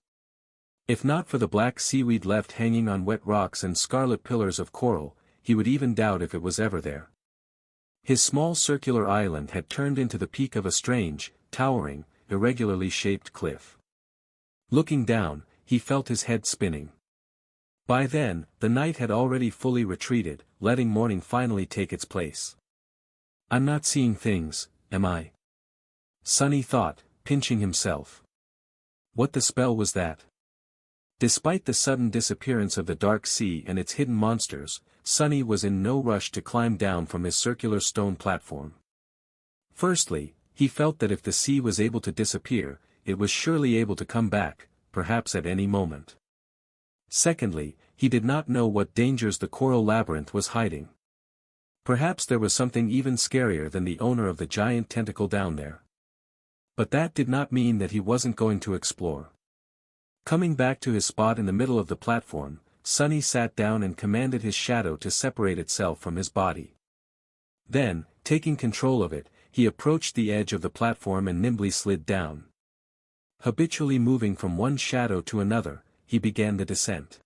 If not for the black seaweed left hanging on wet rocks and scarlet pillars of coral, he would even doubt if it was ever there. His small circular island had turned into the peak of a strange, towering, irregularly shaped cliff. Looking down, he felt his head spinning. By then, the night had already fully retreated, letting morning finally take its place. I'm not seeing things, am I? Sunny thought, pinching himself. What the spell was that? Despite the sudden disappearance of the dark sea and its hidden monsters, Sunny was in no rush to climb down from his circular stone platform. Firstly, he felt that if the sea was able to disappear, it was surely able to come back, perhaps at any moment. Secondly, he did not know what dangers the coral labyrinth was hiding. Perhaps there was something even scarier than the owner of the giant tentacle down there. But that did not mean that he wasn't going to explore. Coming back to his spot in the middle of the platform, Sunny sat down and commanded his shadow to separate itself from his body. Then, taking control of it, he approached the edge of the platform and nimbly slid down. Habitually moving from one shadow to another, he began the descent.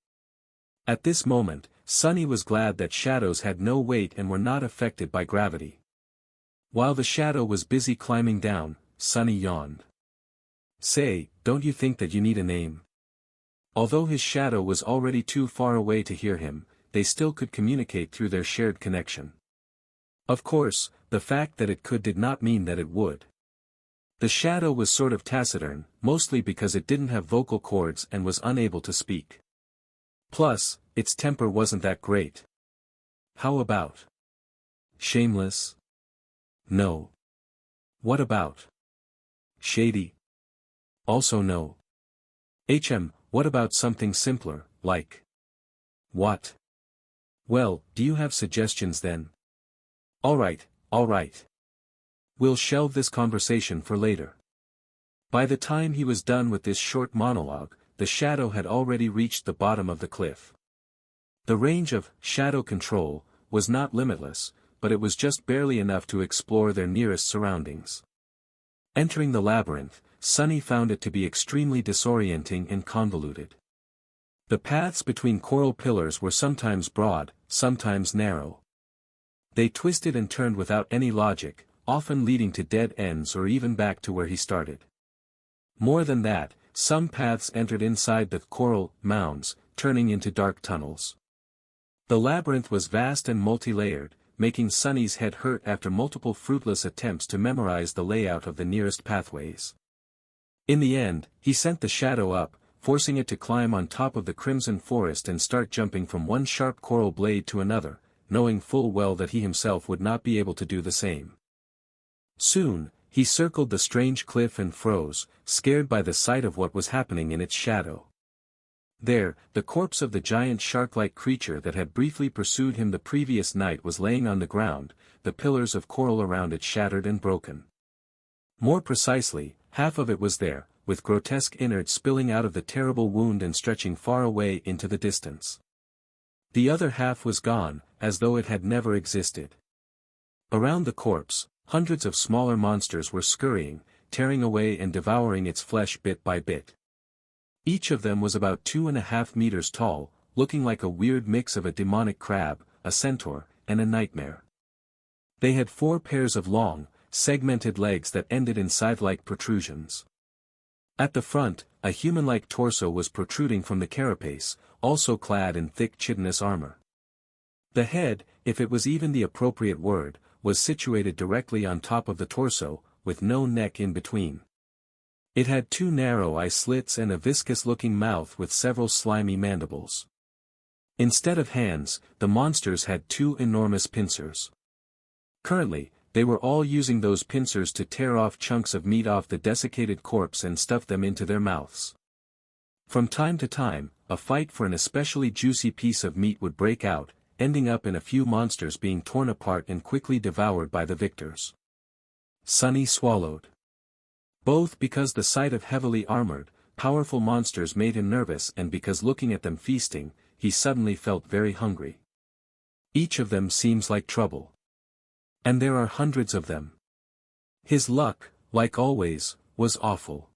At this moment, Sunny was glad that shadows had no weight and were not affected by gravity. While the shadow was busy climbing down, Sunny yawned. Say, don't you think that you need a name? Although his shadow was already too far away to hear him, they still could communicate through their shared connection. Of course, the fact that it could did not mean that it would. The shadow was sort of taciturn, mostly because it didn't have vocal cords and was unable to speak. Plus, its temper wasn't that great. How about? Shameless? No. What about shady? Also no. What about something simpler, like what? Well, do you have suggestions then? Alright. We'll shelve this conversation for later. By the time he was done with this short monologue, the shadow had already reached the bottom of the cliff. The range of shadow control was not limitless, but it was just barely enough to explore their nearest surroundings. Entering the labyrinth, Sunny found it to be extremely disorienting and convoluted. The paths between coral pillars were sometimes broad, sometimes narrow. They twisted and turned without any logic, often leading to dead ends or even back to where he started. More than that, some paths entered inside the coral mounds, turning into dark tunnels. The labyrinth was vast and multi-layered, making Sunny's head hurt after multiple fruitless attempts to memorize the layout of the nearest pathways. In the end, he sent the shadow up, forcing it to climb on top of the crimson forest and start jumping from one sharp coral blade to another, knowing full well that he himself would not be able to do the same. Soon, he circled the strange cliff and froze, scared by the sight of what was happening in its shadow. There, the corpse of the giant shark-like creature that had briefly pursued him the previous night was laying on the ground, the pillars of coral around it shattered and broken. More precisely, half of it was there, with grotesque innards spilling out of the terrible wound and stretching far away into the distance. The other half was gone, as though it had never existed. Around the corpse, hundreds of smaller monsters were scurrying, tearing away and devouring its flesh bit by bit. Each of them was about 2.5 meters tall, looking like a weird mix of a demonic crab, a centaur, and a nightmare. They had 4 pairs of long, segmented legs that ended in scythe-like protrusions. At the front, a human-like torso was protruding from the carapace, also clad in thick chitinous armor. The head, if it was even the appropriate word, was situated directly on top of the torso, with no neck in between. It had 2 narrow eye slits and a viscous-looking mouth with several slimy mandibles. Instead of hands, the monsters had 2 enormous pincers. Currently, they were all using those pincers to tear off chunks of meat off the desiccated corpse and stuff them into their mouths. From time to time, a fight for an especially juicy piece of meat would break out, ending up in a few monsters being torn apart and quickly devoured by the victors. Sunny swallowed. Both because the sight of heavily armored, powerful monsters made him nervous and because looking at them feasting, he suddenly felt very hungry. Each of them seems like trouble. And there are hundreds of them. His luck, like always, was awful.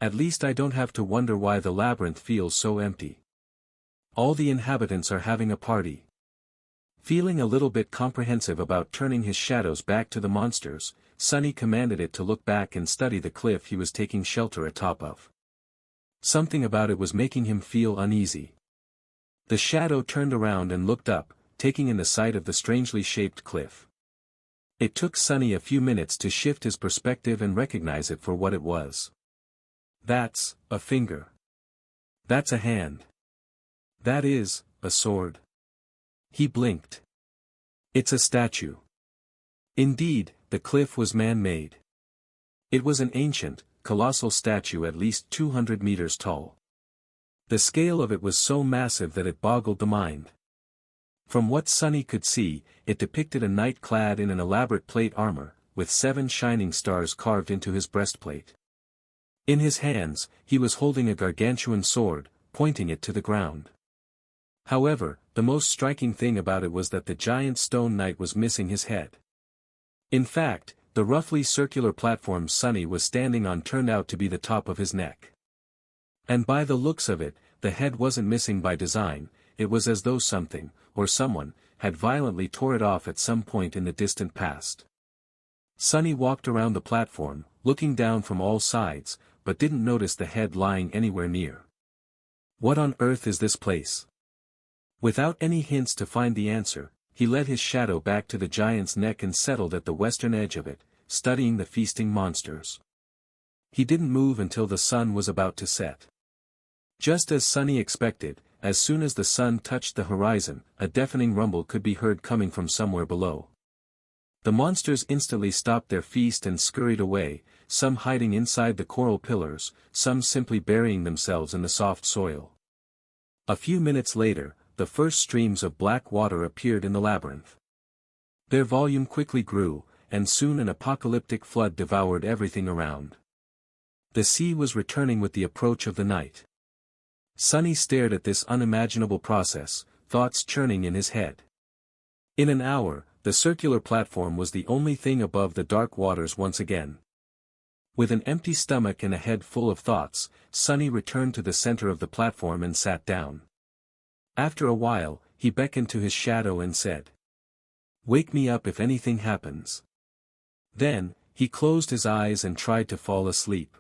At least I don't have to wonder why the labyrinth feels so empty. All the inhabitants are having a party. Feeling a little bit comprehensive about turning his shadows back to the monsters, Sunny commanded it to look back and study the cliff he was taking shelter atop of. Something about it was making him feel uneasy. The shadow turned around and looked up, taking in the sight of the strangely shaped cliff. It took Sunny a few minutes to shift his perspective and recognize it for what it was. That's a finger. That's a hand. That is a sword. He blinked. It's a statue. Indeed, the cliff was man-made. It was an ancient, colossal statue at least 200 meters tall. The scale of it was so massive that it boggled the mind. From what Sunny could see, it depicted a knight clad in an elaborate plate armor, with 7 shining stars carved into his breastplate. In his hands, he was holding a gargantuan sword, pointing it to the ground. However, the most striking thing about it was that the giant stone knight was missing his head. In fact, the roughly circular platform Sunny was standing on turned out to be the top of his neck. And by the looks of it, the head wasn't missing by design, it was as though something, or someone, had violently tore it off at some point in the distant past. Sunny walked around the platform, looking down from all sides, but didn't notice the head lying anywhere near. What on earth is this place? Without any hints to find the answer, he led his shadow back to the giant's neck and settled at the western edge of it, studying the feasting monsters. He didn't move until the sun was about to set. Just as Sunny expected, as soon as the sun touched the horizon, a deafening rumble could be heard coming from somewhere below. The monsters instantly stopped their feast and scurried away, some hiding inside the coral pillars, some simply burying themselves in the soft soil. A few minutes later, the first streams of black water appeared in the labyrinth. Their volume quickly grew, and soon an apocalyptic flood devoured everything around. The sea was returning with the approach of the night. Sunny stared at this unimaginable process, thoughts churning in his head. In an hour, the circular platform was the only thing above the dark waters once again. With an empty stomach and a head full of thoughts, Sunny returned to the center of the platform and sat down. After a while, he beckoned to his shadow and said, "Wake me up if anything happens." Then, he closed his eyes and tried to fall asleep.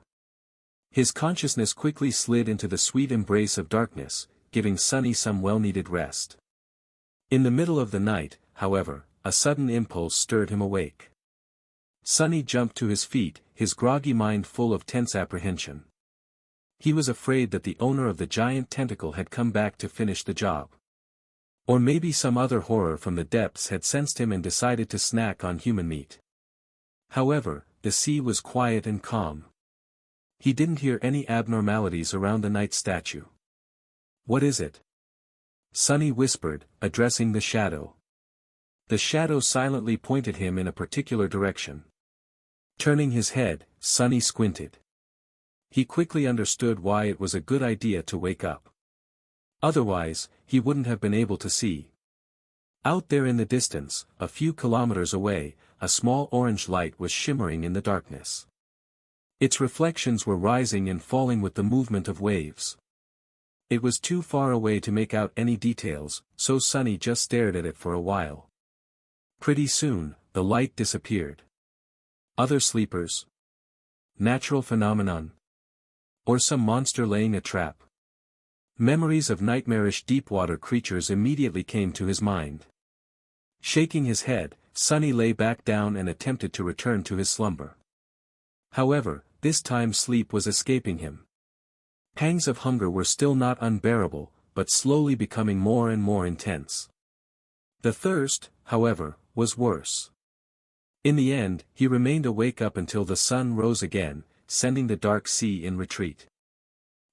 His consciousness quickly slid into the sweet embrace of darkness, giving Sunny some well-needed rest. In the middle of the night, however, a sudden impulse stirred him awake. Sunny jumped to his feet, his groggy mind full of tense apprehension. He was afraid that the owner of the giant tentacle had come back to finish the job. Or maybe some other horror from the depths had sensed him and decided to snack on human meat. However, the sea was quiet and calm. He didn't hear any abnormalities around the night statue. "What is it?" Sunny whispered, addressing the shadow. The shadow silently pointed him in a particular direction. Turning his head, Sunny squinted. He quickly understood why it was a good idea to wake up. Otherwise, he wouldn't have been able to see. Out there in the distance, a few kilometers away, a small orange light was shimmering in the darkness. Its reflections were rising and falling with the movement of waves. It was too far away to make out any details, so Sunny just stared at it for a while. Pretty soon, the light disappeared. Other sleepers? Natural phenomenon? Or some monster laying a trap? Memories of nightmarish deep-water creatures immediately came to his mind. Shaking his head, Sunny lay back down and attempted to return to his slumber. However, this time sleep was escaping him. Pangs of hunger were still not unbearable, but slowly becoming more and more intense. The thirst, however, was worse. In the end, he remained awake up until the sun rose again, sending the dark sea in retreat.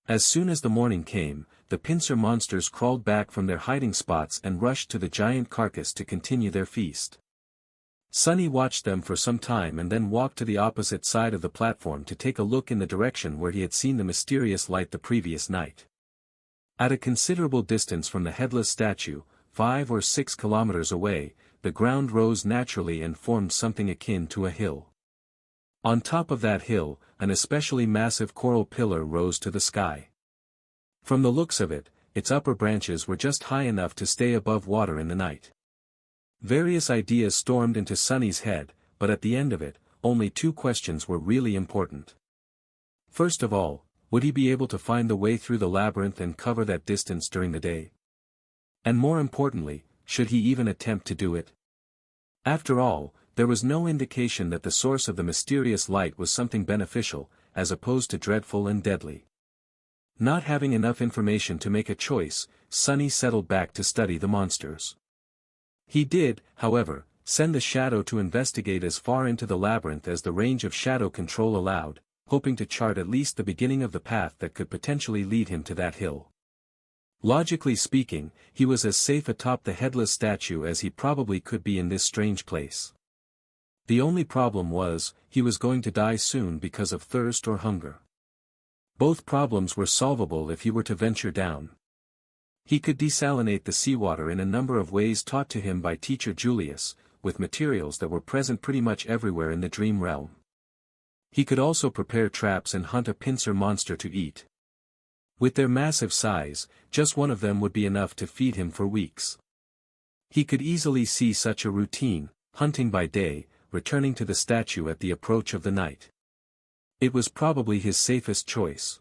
As soon as the morning came, the pincer monsters crawled back from their hiding spots and rushed to the giant carcass to continue their feast. Sunny watched them for some time and then walked to the opposite side of the platform to take a look in the direction where he had seen the mysterious light the previous night. At a considerable distance from the headless statue, 5 or 6 kilometers away, the ground rose naturally and formed something akin to a hill. On top of that hill, an especially massive coral pillar rose to the sky. From the looks of it, its upper branches were just high enough to stay above water in the night. Various ideas stormed into Sunny's head, but at the end of it, only 2 questions were really important. First of all, would he be able to find the way through the labyrinth and cover that distance during the day? And more importantly, should he even attempt to do it? After all, there was no indication that the source of the mysterious light was something beneficial, as opposed to dreadful and deadly. Not having enough information to make a choice, Sunny settled back to study the monsters. He did, however, send the shadow to investigate as far into the labyrinth as the range of shadow control allowed, hoping to chart at least the beginning of the path that could potentially lead him to that hill. Logically speaking, he was as safe atop the headless statue as he probably could be in this strange place. The only problem was, he was going to die soon because of thirst or hunger. Both problems were solvable if he were to venture down. He could desalinate the seawater in a number of ways taught to him by teacher Julius, with materials that were present pretty much everywhere in the dream realm. He could also prepare traps and hunt a pincer monster to eat. With their massive size, just one of them would be enough to feed him for weeks. He could easily see such a routine, hunting by day, returning to the statue at the approach of the night. It was probably his safest choice.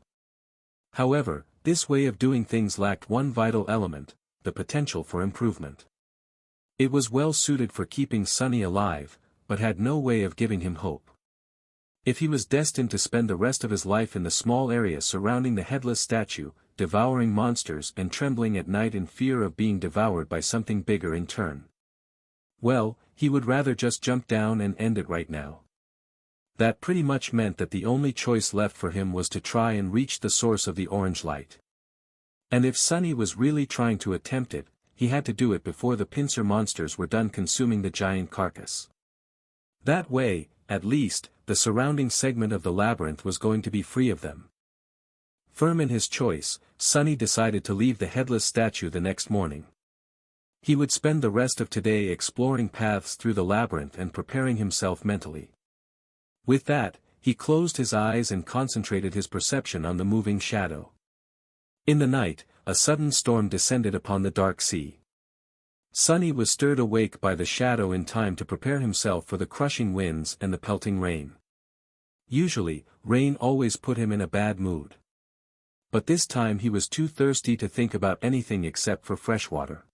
However, this way of doing things lacked one vital element, the potential for improvement. It was well suited for keeping Sunny alive, but had no way of giving him hope. If he was destined to spend the rest of his life in the small area surrounding the headless statue, devouring monsters and trembling at night in fear of being devoured by something bigger in turn. Well, he would rather just jump down and end it right now. That pretty much meant that the only choice left for him was to try and reach the source of the orange light. And if Sunny was really trying to attempt it, he had to do it before the pincer monsters were done consuming the giant carcass. That way, at least, the surrounding segment of the labyrinth was going to be free of them. Firm in his choice, Sunny decided to leave the headless statue the next morning. He would spend the rest of today exploring paths through the labyrinth and preparing himself mentally. With that, he closed his eyes and concentrated his perception on the moving shadow. In the night, a sudden storm descended upon the dark sea. Sunny was stirred awake by the shadow in time to prepare himself for the crushing winds and the pelting rain. Usually, rain always put him in a bad mood. But this time he was too thirsty to think about anything except for fresh water.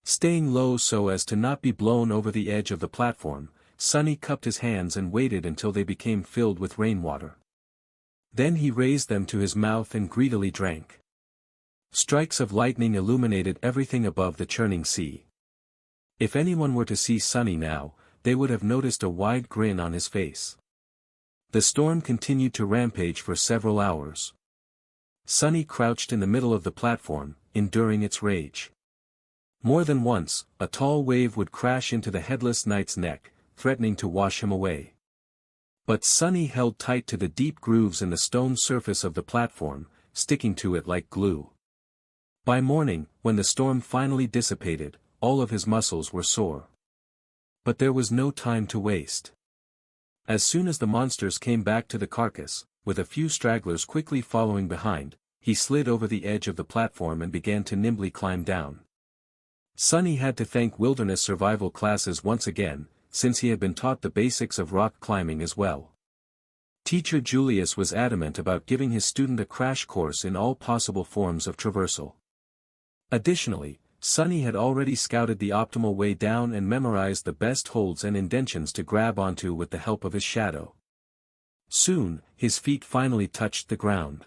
Staying low so as to not be blown over the edge of the platform, Sunny cupped his hands and waited until they became filled with rainwater. Then he raised them to his mouth and greedily drank. Strikes of lightning illuminated everything above the churning sea. If anyone were to see Sunny now, they would have noticed a wide grin on his face. The storm continued to rampage for several hours. Sunny crouched in the middle of the platform, enduring its rage. More than once, a tall wave would crash into the headless knight's neck, threatening to wash him away. But Sunny held tight to the deep grooves in the stone surface of the platform, sticking to it like glue. By morning, when the storm finally dissipated, all of his muscles were sore. But there was no time to waste. As soon as the monsters came back to the carcass, with a few stragglers quickly following behind, he slid over the edge of the platform and began to nimbly climb down. Sunny had to thank wilderness survival classes once again, since he had been taught the basics of rock climbing as well. Teacher Julius was adamant about giving his student a crash course in all possible forms of traversal. Additionally, Sunny had already scouted the optimal way down and memorized the best holds and indentions to grab onto with the help of his shadow. Soon, his feet finally touched the ground.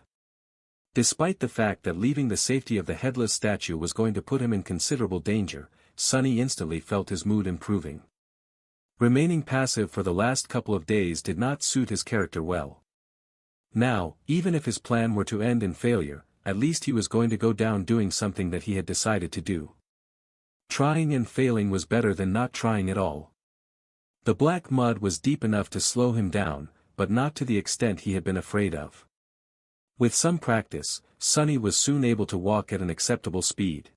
Despite the fact that leaving the safety of the headless statue was going to put him in considerable danger, Sunny instantly felt his mood improving. Remaining passive for the last couple of days did not suit his character well. Now, even if his plan were to end in failure, at least he was going to go down doing something that he had decided to do. Trying and failing was better than not trying at all. The black mud was deep enough to slow him down, but not to the extent he had been afraid of. With some practice, Sunny was soon able to walk at an acceptable speed.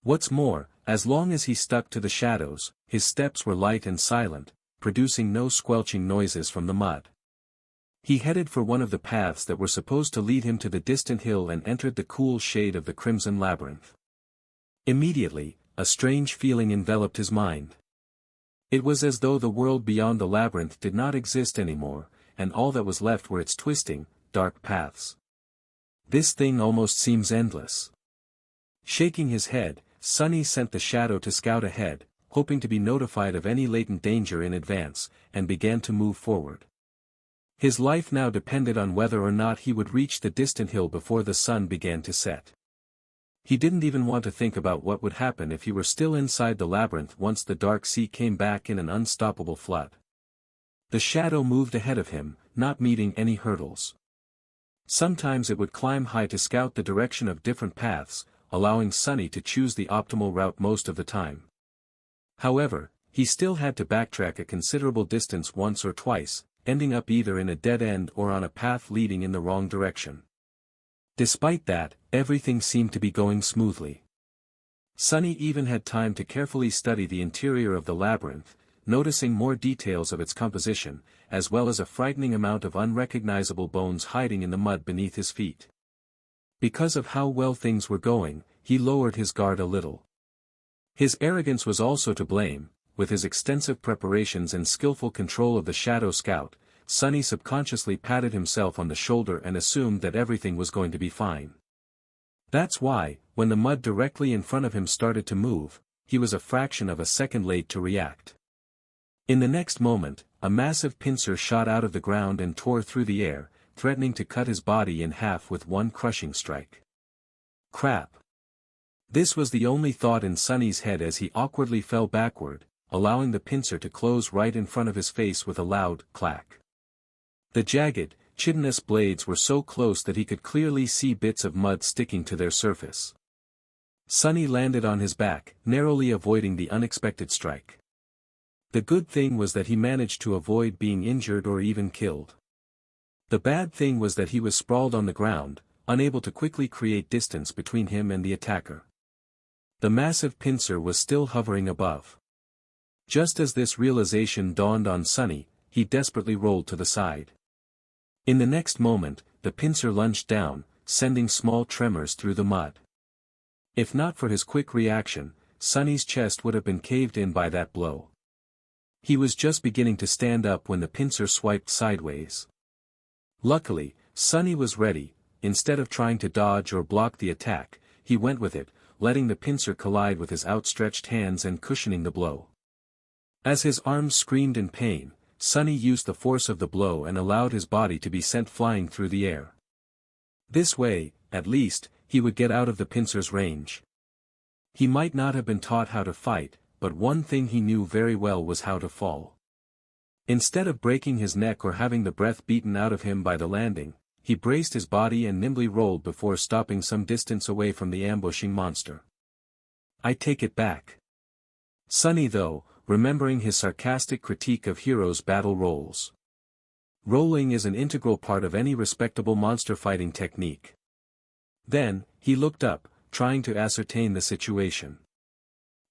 What's more, as long as he stuck to the shadows, his steps were light and silent, producing no squelching noises from the mud. He headed for one of the paths that were supposed to lead him to the distant hill and entered the cool shade of the crimson labyrinth. Immediately, a strange feeling enveloped his mind. It was as though the world beyond the labyrinth did not exist anymore, and all that was left were its twisting, dark paths. This thing almost seems endless. Shaking his head, Sunny sent the shadow to scout ahead, hoping to be notified of any latent danger in advance, and began to move forward. His life now depended on whether or not he would reach the distant hill before the sun began to set. He didn't even want to think about what would happen if he were still inside the labyrinth once the dark sea came back in an unstoppable flood. The shadow moved ahead of him, not meeting any hurdles. Sometimes it would climb high to scout the direction of different paths, allowing Sunny to choose the optimal route most of the time. However, he still had to backtrack a considerable distance once or twice, ending up either in a dead end or on a path leading in the wrong direction. Despite that, everything seemed to be going smoothly. Sunny even had time to carefully study the interior of the labyrinth, noticing more details of its composition, as well as a frightening amount of unrecognizable bones hiding in the mud beneath his feet. Because of how well things were going, he lowered his guard a little. His arrogance was also to blame. With his extensive preparations and skillful control of the Shadow Scout, Sunny subconsciously patted himself on the shoulder and assumed that everything was going to be fine. That's why, when the mud directly in front of him started to move, he was a fraction of a second late to react. In the next moment, a massive pincer shot out of the ground and tore through the air, threatening to cut his body in half with one crushing strike. Crap! This was the only thought in Sonny's head as he awkwardly fell backward, allowing the pincer to close right in front of his face with a loud clack. The jagged, chitinous blades were so close that he could clearly see bits of mud sticking to their surface. Sonny landed on his back, narrowly avoiding the unexpected strike. The good thing was that he managed to avoid being injured or even killed. The bad thing was that he was sprawled on the ground, unable to quickly create distance between him and the attacker. The massive pincer was still hovering above. Just as this realization dawned on Sonny, he desperately rolled to the side. In the next moment, the pincer lunged down, sending small tremors through the mud. If not for his quick reaction, Sonny's chest would have been caved in by that blow. He was just beginning to stand up when the pincer swiped sideways. Luckily, Sonny was ready. Instead of trying to dodge or block the attack, he went with it, letting the pincer collide with his outstretched hands and cushioning the blow. As his arms screamed in pain, Sonny used the force of the blow and allowed his body to be sent flying through the air. This way, at least, he would get out of the pincer's range. He might not have been taught how to fight, but one thing he knew very well was how to fall. Instead of breaking his neck or having the breath beaten out of him by the landing, he braced his body and nimbly rolled before stopping some distance away from the ambushing monster. "I take it back." Sonny, though, remembering his sarcastic critique of heroes' battle rolls. Rolling is an integral part of any respectable monster fighting technique. Then, he looked up, trying to ascertain the situation.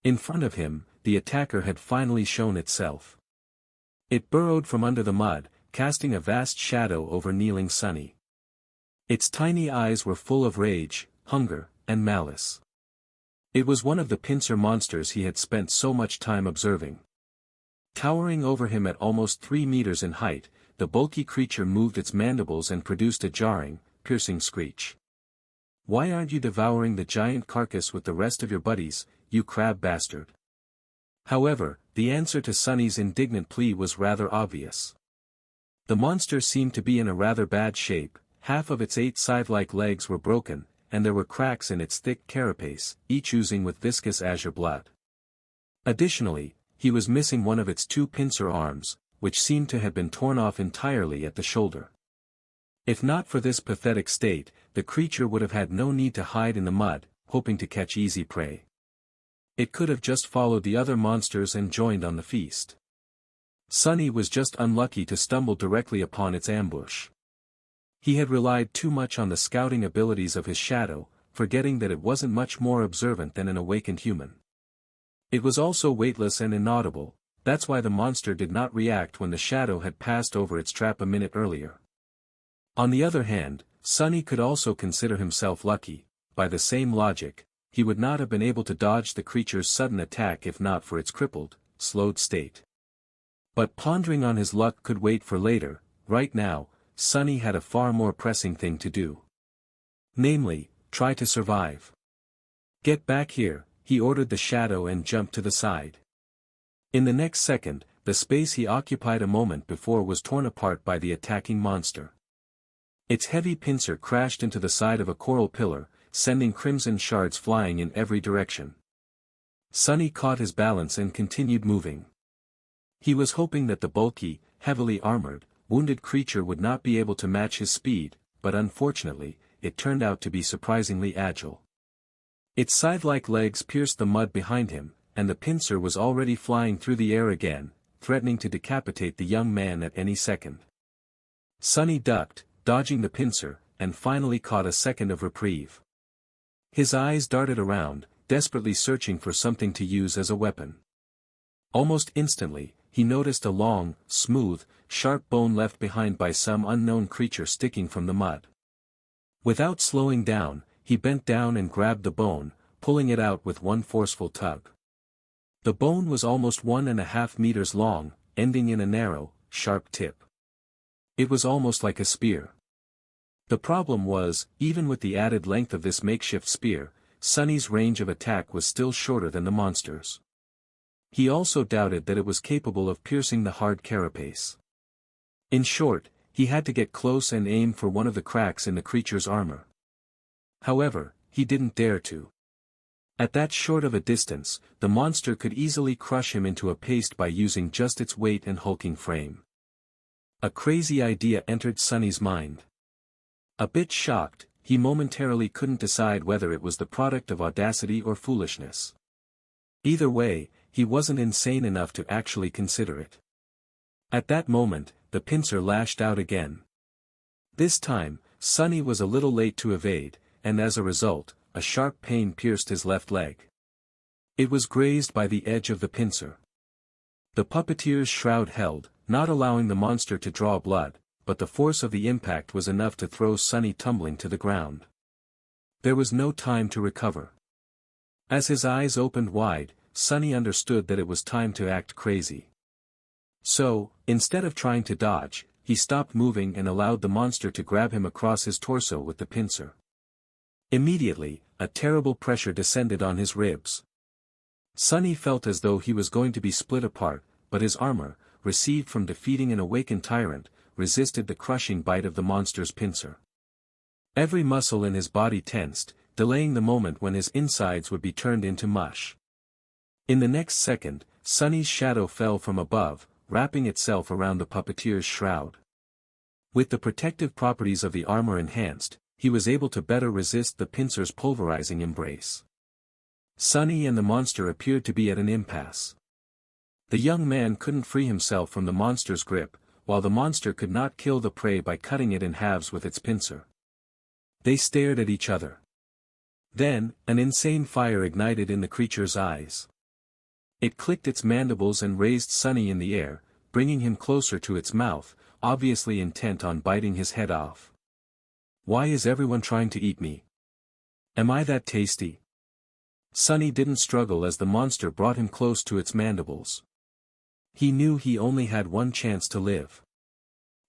In front of him, the attacker had finally shown itself. It burrowed from under the mud, casting a vast shadow over kneeling Sonny. Its tiny eyes were full of rage, hunger, and malice. It was one of the pincer monsters he had spent so much time observing. Towering over him at almost 3 meters in height, the bulky creature moved its mandibles and produced a jarring, piercing screech. "Why aren't you devouring the giant carcass with the rest of your buddies, you crab bastard?" However, the answer to Sonny's indignant plea was rather obvious. The monster seemed to be in a rather bad shape. Half of its 8 scythe-like legs were broken, and there were cracks in its thick carapace, each oozing with viscous azure blood. Additionally, he was missing one of its 2 pincer arms, which seemed to have been torn off entirely at the shoulder. If not for this pathetic state, the creature would have had no need to hide in the mud, hoping to catch easy prey. It could have just followed the other monsters and joined on the feast. Sonny was just unlucky to stumble directly upon its ambush. He had relied too much on the scouting abilities of his shadow, forgetting that it wasn't much more observant than an awakened human. It was also weightless and inaudible, that's why the monster did not react when the shadow had passed over its trap a minute earlier. On the other hand, Sonny could also consider himself lucky. By the same logic, he would not have been able to dodge the creature's sudden attack if not for its crippled, slowed state. But pondering on his luck could wait for later. Right now, Sonny had a far more pressing thing to do. Namely, try to survive. "Get back here," he ordered the shadow and jumped to the side. In the next second, the space he occupied a moment before was torn apart by the attacking monster. Its heavy pincer crashed into the side of a coral pillar, sending crimson shards flying in every direction. Sonny caught his balance and continued moving. He was hoping that the bulky, heavily armored, wounded creature would not be able to match his speed, but unfortunately, it turned out to be surprisingly agile. Its scythe-like legs pierced the mud behind him, and the pincer was already flying through the air again, threatening to decapitate the young man at any second. Sonny ducked, dodging the pincer, and finally caught a second of reprieve. His eyes darted around, desperately searching for something to use as a weapon. Almost instantly, he noticed a long, smooth, sharp bone left behind by some unknown creature sticking from the mud. Without slowing down, he bent down and grabbed the bone, pulling it out with one forceful tug. The bone was almost 1.5 meters long, ending in a narrow, sharp tip. It was almost like a spear. The problem was, even with the added length of this makeshift spear, Sonny's range of attack was still shorter than the monster's. He also doubted that it was capable of piercing the hard carapace. In short, he had to get close and aim for one of the cracks in the creature's armor. However, he didn't dare to. At that short of a distance, the monster could easily crush him into a paste by using just its weight and hulking frame. A crazy idea entered Sonny's mind. A bit shocked, he momentarily couldn't decide whether it was the product of audacity or foolishness. Either way, he wasn't insane enough to actually consider it. At that moment, the pincer lashed out again. This time, Sonny was a little late to evade, and as a result, a sharp pain pierced his left leg. It was grazed by the edge of the pincer. The puppeteer's shroud held, not allowing the monster to draw blood, but the force of the impact was enough to throw Sonny tumbling to the ground. There was no time to recover. As his eyes opened wide, Sonny understood that it was time to act crazy. So, instead of trying to dodge, he stopped moving and allowed the monster to grab him across his torso with the pincer. Immediately, a terrible pressure descended on his ribs. Sonny felt as though he was going to be split apart, but his armor, received from defeating an awakened tyrant, resisted the crushing bite of the monster's pincer. Every muscle in his body tensed, delaying the moment when his insides would be turned into mush. In the next second, Sonny's shadow fell from above, wrapping itself around the puppeteer's shroud. With the protective properties of the armor enhanced, he was able to better resist the pincer's pulverizing embrace. Sonny and the monster appeared to be at an impasse. The young man couldn't free himself from the monster's grip, while the monster could not kill the prey by cutting it in halves with its pincer. They stared at each other. Then, an insane fire ignited in the creature's eyes. It clicked its mandibles and raised Sonny in the air, bringing him closer to its mouth, obviously intent on biting his head off. "Why is everyone trying to eat me? Am I that tasty?" Sonny didn't struggle as the monster brought him close to its mandibles. He knew he only had one chance to live.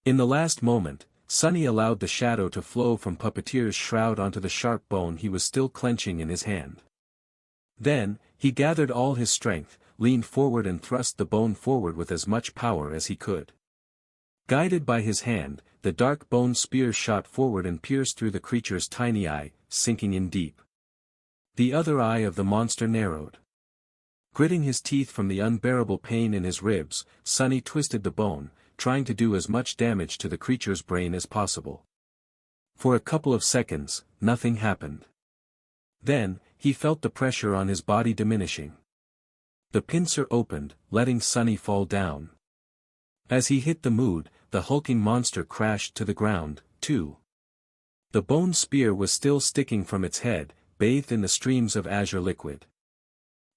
In the last moment, Sonny allowed the shadow to flow from Puppeteer's shroud onto the sharp bone he was still clenching in his hand. Then, he gathered all his strength, leaned forward and thrust the bone forward with as much power as he could. Guided by his hand, the dark bone spear shot forward and pierced through the creature's tiny eye, sinking in deep. The other eye of the monster narrowed. Gritting his teeth from the unbearable pain in his ribs, Sonny twisted the bone, trying to do as much damage to the creature's brain as possible. For a couple of seconds, nothing happened. Then, he felt the pressure on his body diminishing. The pincer opened, letting Sonny fall down. As he hit the mood, the hulking monster crashed to the ground, too. The bone spear was still sticking from its head, bathed in the streams of azure liquid.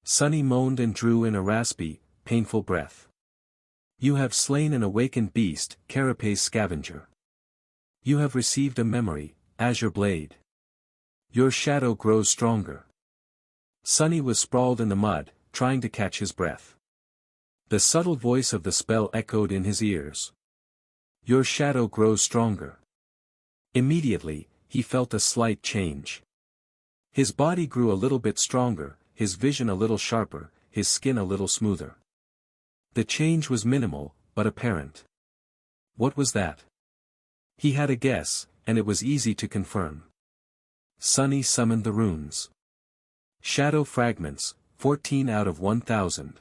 Sonny moaned and drew in a raspy, painful breath. "You have slain an awakened beast, carapace scavenger. You have received a memory, azure blade. Your shadow grows stronger." Sonny was sprawled in the mud, trying to catch his breath. The subtle voice of the spell echoed in his ears. "Your shadow grows stronger." Immediately, he felt a slight change. His body grew a little bit stronger, his vision a little sharper, his skin a little smoother. The change was minimal, but apparent. What was that? He had a guess, and it was easy to confirm. Sonny summoned the runes. Shadow fragments, 14 out of 1,000.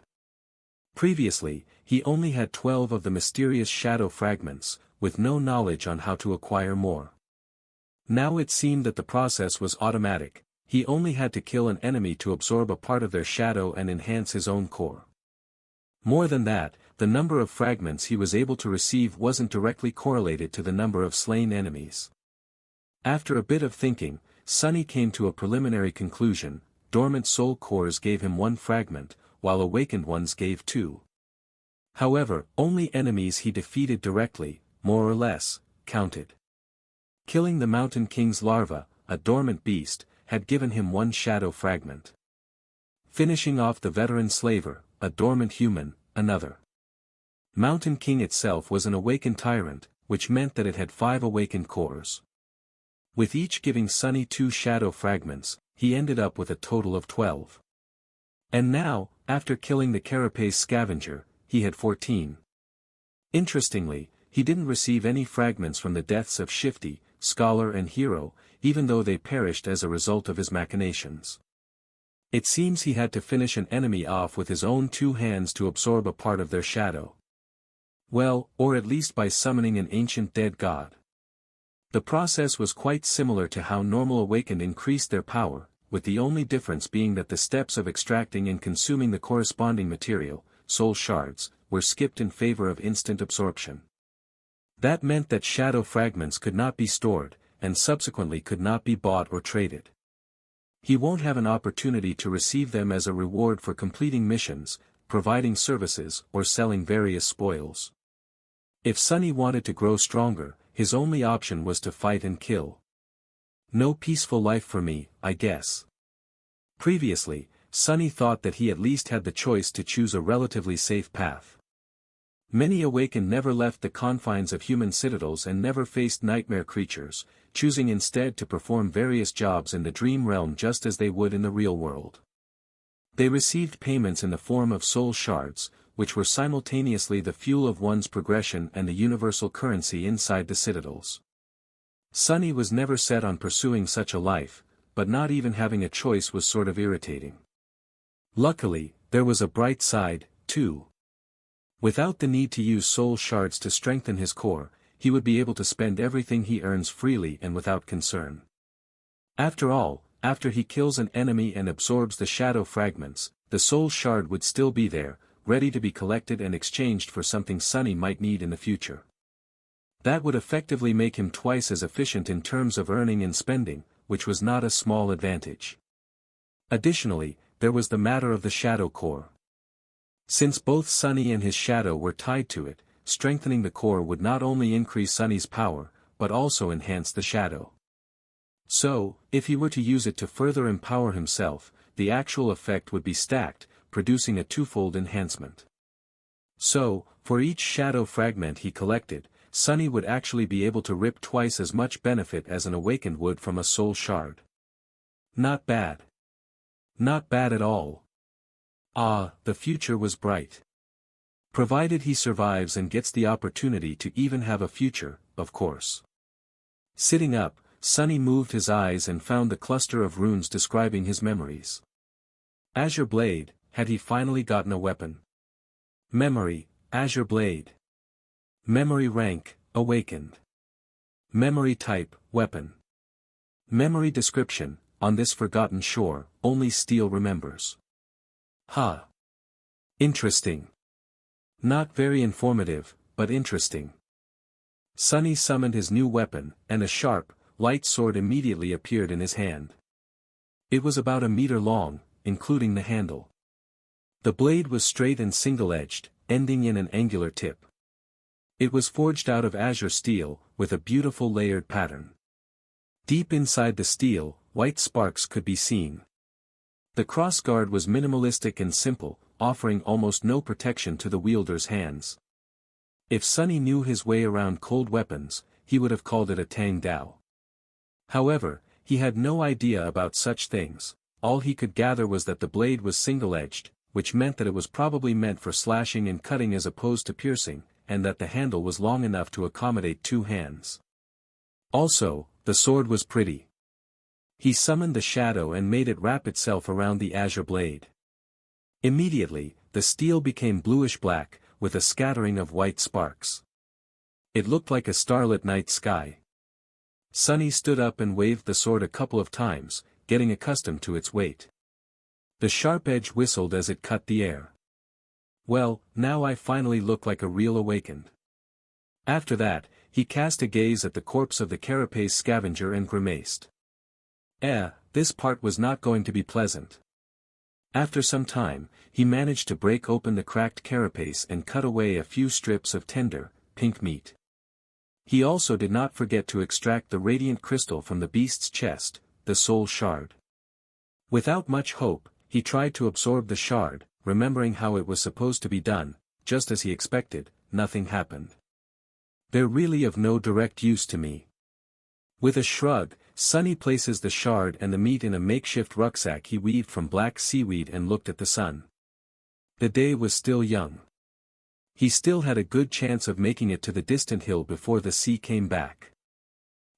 Previously, he only had 12 of the mysterious shadow fragments, with no knowledge on how to acquire more. Now it seemed that the process was automatic. He only had to kill an enemy to absorb a part of their shadow and enhance his own core. More than that, the number of fragments he was able to receive wasn't directly correlated to the number of slain enemies. After a bit of thinking, Sonny came to a preliminary conclusion: dormant soul cores gave him 1 fragment, while awakened ones gave 2. However, only enemies he defeated directly, more or less, counted. Killing the Mountain King's larva, a dormant beast, had given him 1 shadow fragment. Finishing off the veteran slaver, a dormant human, another. Mountain King itself was an awakened tyrant, which meant that it had 5 awakened cores. With each giving Sonny 2 shadow fragments, he ended up with a total of 12. And now, after killing the carapace scavenger, he had 14. Interestingly, he didn't receive any fragments from the deaths of Shifty, Scholar and Hero, even though they perished as a result of his machinations. It seems he had to finish an enemy off with his own two hands to absorb a part of their shadow. Well, or at least by summoning an ancient dead god. The process was quite similar to how normal awakened increased their power, with the only difference being that the steps of extracting and consuming the corresponding material, soul shards, were skipped in favor of instant absorption. That meant that shadow fragments could not be stored, and subsequently could not be bought or traded. He won't have an opportunity to receive them as a reward for completing missions, providing services, or selling various spoils. If Sunny wanted to grow stronger, his only option was to fight and kill. No peaceful life for me, I guess. Previously, Sunny thought that he at least had the choice to choose a relatively safe path. Many awakened never left the confines of human citadels and never faced nightmare creatures, choosing instead to perform various jobs in the dream realm just as they would in the real world. They received payments in the form of soul shards, which were simultaneously the fuel of one's progression and the universal currency inside the citadels. Sunny was never set on pursuing such a life, but not even having a choice was sort of irritating. Luckily, there was a bright side, too. Without the need to use soul shards to strengthen his core, he would be able to spend everything he earns freely and without concern. After all, after he kills an enemy and absorbs the shadow fragments, the soul shard would still be there, ready to be collected and exchanged for something Sunny might need in the future. That would effectively make him twice as efficient in terms of earning and spending, which was not a small advantage. Additionally, there was the matter of the shadow core. Since both Sunny and his shadow were tied to it, strengthening the core would not only increase Sunny's power, but also enhance the shadow. So, if he were to use it to further empower himself, the actual effect would be stacked, producing a twofold enhancement. So, for each shadow fragment he collected, Sunny would actually be able to rip twice as much benefit as an awakened would from a soul shard. Not bad. Not bad at all. Ah, the future was bright. Provided he survives and gets the opportunity to even have a future, of course. Sitting up, Sunny moved his eyes and found the cluster of runes describing his memories. Azure Blade, had he finally gotten a weapon? Memory, Azure Blade. Memory rank, Awakened. Memory type, Weapon. Memory description, on this forgotten shore, only steel remembers. Huh. Interesting. Not very informative, but interesting. Sunny summoned his new weapon, and a sharp, light sword immediately appeared in his hand. It was about a meter long, including the handle. The blade was straight and single-edged, ending in an angular tip. It was forged out of azure steel, with a beautiful layered pattern. Deep inside the steel, white sparks could be seen. The crossguard was minimalistic and simple, offering almost no protection to the wielder's hands. If Sunny knew his way around cold weapons, he would have called it a Tang Dao. However, he had no idea about such things. All he could gather was that the blade was single-edged, which meant that it was probably meant for slashing and cutting as opposed to piercing, and that the handle was long enough to accommodate two hands. Also, the sword was pretty. He summoned the shadow and made it wrap itself around the azure blade. Immediately, the steel became bluish-black, with a scattering of white sparks. It looked like a starlit night sky. Sunny stood up and waved the sword a couple of times, getting accustomed to its weight. The sharp edge whistled as it cut the air. Well, now I finally look like a real awakened. After that, he cast a gaze at the corpse of the carapace scavenger and grimaced. This part was not going to be pleasant. After some time, he managed to break open the cracked carapace and cut away a few strips of tender, pink meat. He also did not forget to extract the radiant crystal from the beast's chest, the soul shard. Without much hope, he tried to absorb the shard, remembering how it was supposed to be done. Just as he expected, nothing happened. They're really of no direct use to me. With a shrug, Sunny places the shard and the meat in a makeshift rucksack he weaved from black seaweed and looked at the sun. The day was still young. He still had a good chance of making it to the distant hill before the sea came back.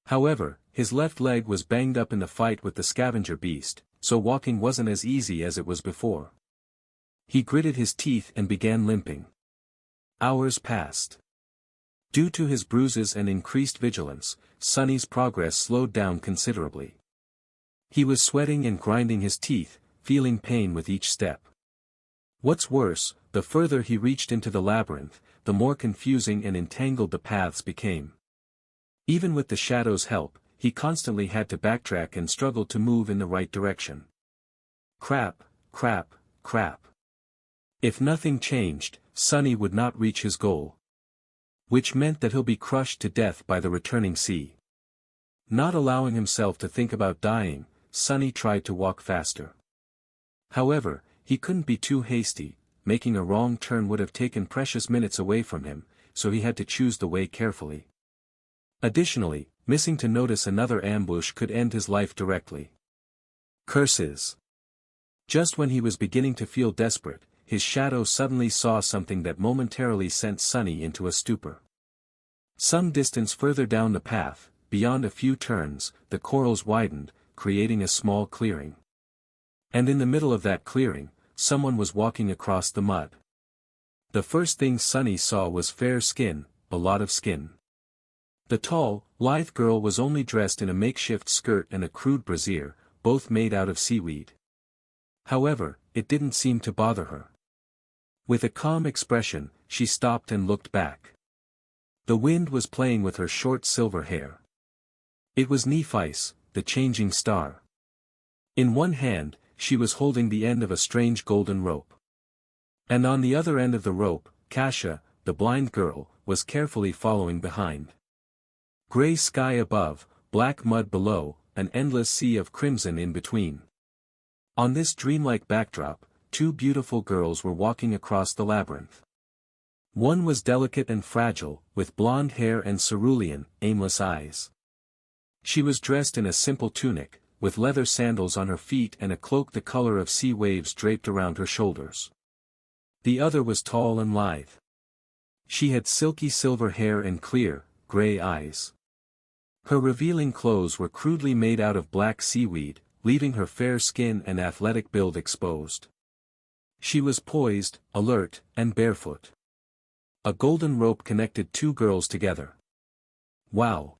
However, his left leg was banged up in the fight with the scavenger beast, so walking wasn't as easy as it was before. He gritted his teeth and began limping. Hours passed. Due to his bruises and increased vigilance, Sonny's progress slowed down considerably. He was sweating and grinding his teeth, feeling pain with each step. What's worse, the further he reached into the labyrinth, the more confusing and entangled the paths became. Even with the shadow's help, he constantly had to backtrack and struggle to move in the right direction. Crap, crap, crap. If nothing changed, Sonny would not reach his goal. Which meant that he'll be crushed to death by the returning sea. Not allowing himself to think about dying, Sonny tried to walk faster. However, he couldn't be too hasty, making a wrong turn would have taken precious minutes away from him, so he had to choose the way carefully. Additionally, missing to notice another ambush could end his life directly. Curses. Just when he was beginning to feel desperate, his shadow suddenly saw something that momentarily sent Sonny into a stupor. Some distance further down the path, beyond a few turns, the corals widened, creating a small clearing. And in the middle of that clearing, someone was walking across the mud. The first thing Sonny saw was fair skin, a lot of skin. The tall, lithe girl was only dressed in a makeshift skirt and a crude brassiere, both made out of seaweed. However, it didn't seem to bother her. With a calm expression, she stopped and looked back. The wind was playing with her short silver hair. It was Nephis, the changing star. In one hand, she was holding the end of a strange golden rope. And on the other end of the rope, Kasia, the blind girl, was carefully following behind. Gray sky above, black mud below, an endless sea of crimson in between. On this dreamlike backdrop, two beautiful girls were walking across the labyrinth. One was delicate and fragile, with blonde hair and cerulean, aimless eyes. She was dressed in a simple tunic, with leather sandals on her feet and a cloak the color of sea waves draped around her shoulders. The other was tall and lithe. She had silky silver hair and clear, gray eyes. Her revealing clothes were crudely made out of black seaweed, leaving her fair skin and athletic build exposed. She was poised, alert, and barefoot. A golden rope connected two girls together. Wow!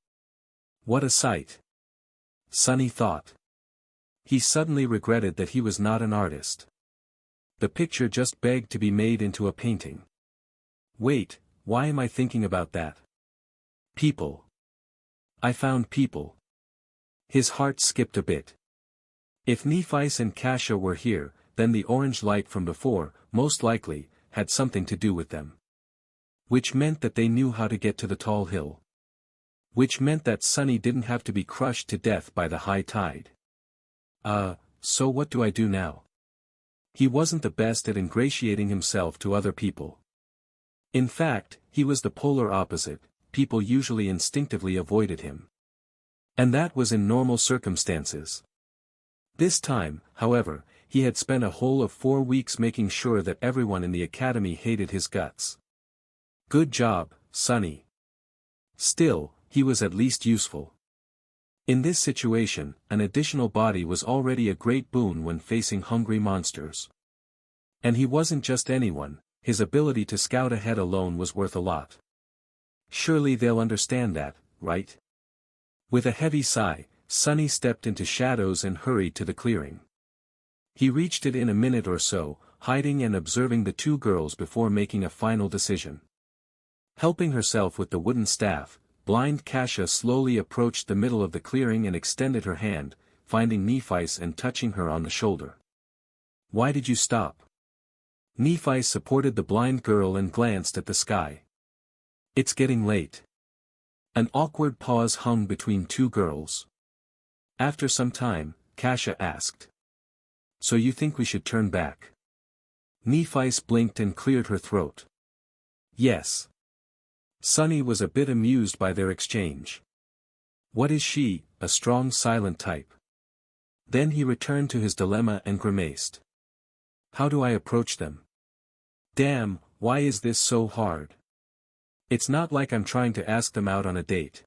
What a sight! Sonny thought. He suddenly regretted that he was not an artist. The picture just begged to be made into a painting. Wait, why am I thinking about that? People. I found people. His heart skipped a bit. If Nephis and Kasia were here, then the orange light from before, most likely, had something to do with them. Which meant that they knew how to get to the tall hill. Which meant that Sonny didn't have to be crushed to death by the high tide. So what do I do now? He wasn't the best at ingratiating himself to other people. In fact, he was the polar opposite, people usually instinctively avoided him. And that was in normal circumstances. This time, however, he had spent a whole of 4 weeks making sure that everyone in the academy hated his guts. Good job, Sonny. Still, he was at least useful. In this situation, an additional body was already a great boon when facing hungry monsters. And he wasn't just anyone, his ability to scout ahead alone was worth a lot. Surely they'll understand that, right? With a heavy sigh, Sonny stepped into shadows and hurried to the clearing. He reached it in a minute or so, hiding and observing the two girls before making a final decision. Helping herself with the wooden staff, blind Kasia slowly approached the middle of the clearing and extended her hand, finding Nephis and touching her on the shoulder. Why did you stop? Nephis supported the blind girl and glanced at the sky. It's getting late. An awkward pause hung between two girls. After some time, Kasia asked. So you think we should turn back? Nephis blinked and cleared her throat. Yes. Sonny was a bit amused by their exchange. What is she, a strong silent type? Then he returned to his dilemma and grimaced. How do I approach them? Damn, why is this so hard? It's not like I'm trying to ask them out on a date.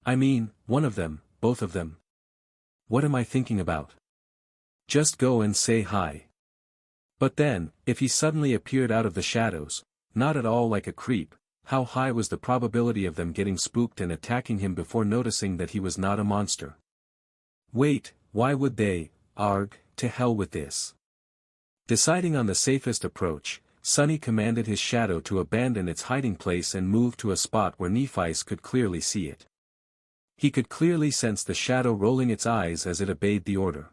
I mean, one of them, both of them. What am I thinking about? Just go and say hi. But then, if he suddenly appeared out of the shadows, not at all like a creep, how high was the probability of them getting spooked and attacking him before noticing that he was not a monster? Wait, why would they? Arg, to hell with this. Deciding on the safest approach, Sonny commanded his shadow to abandon its hiding place and move to a spot where Nephi's could clearly see it. He could clearly sense the shadow rolling its eyes as it obeyed the order.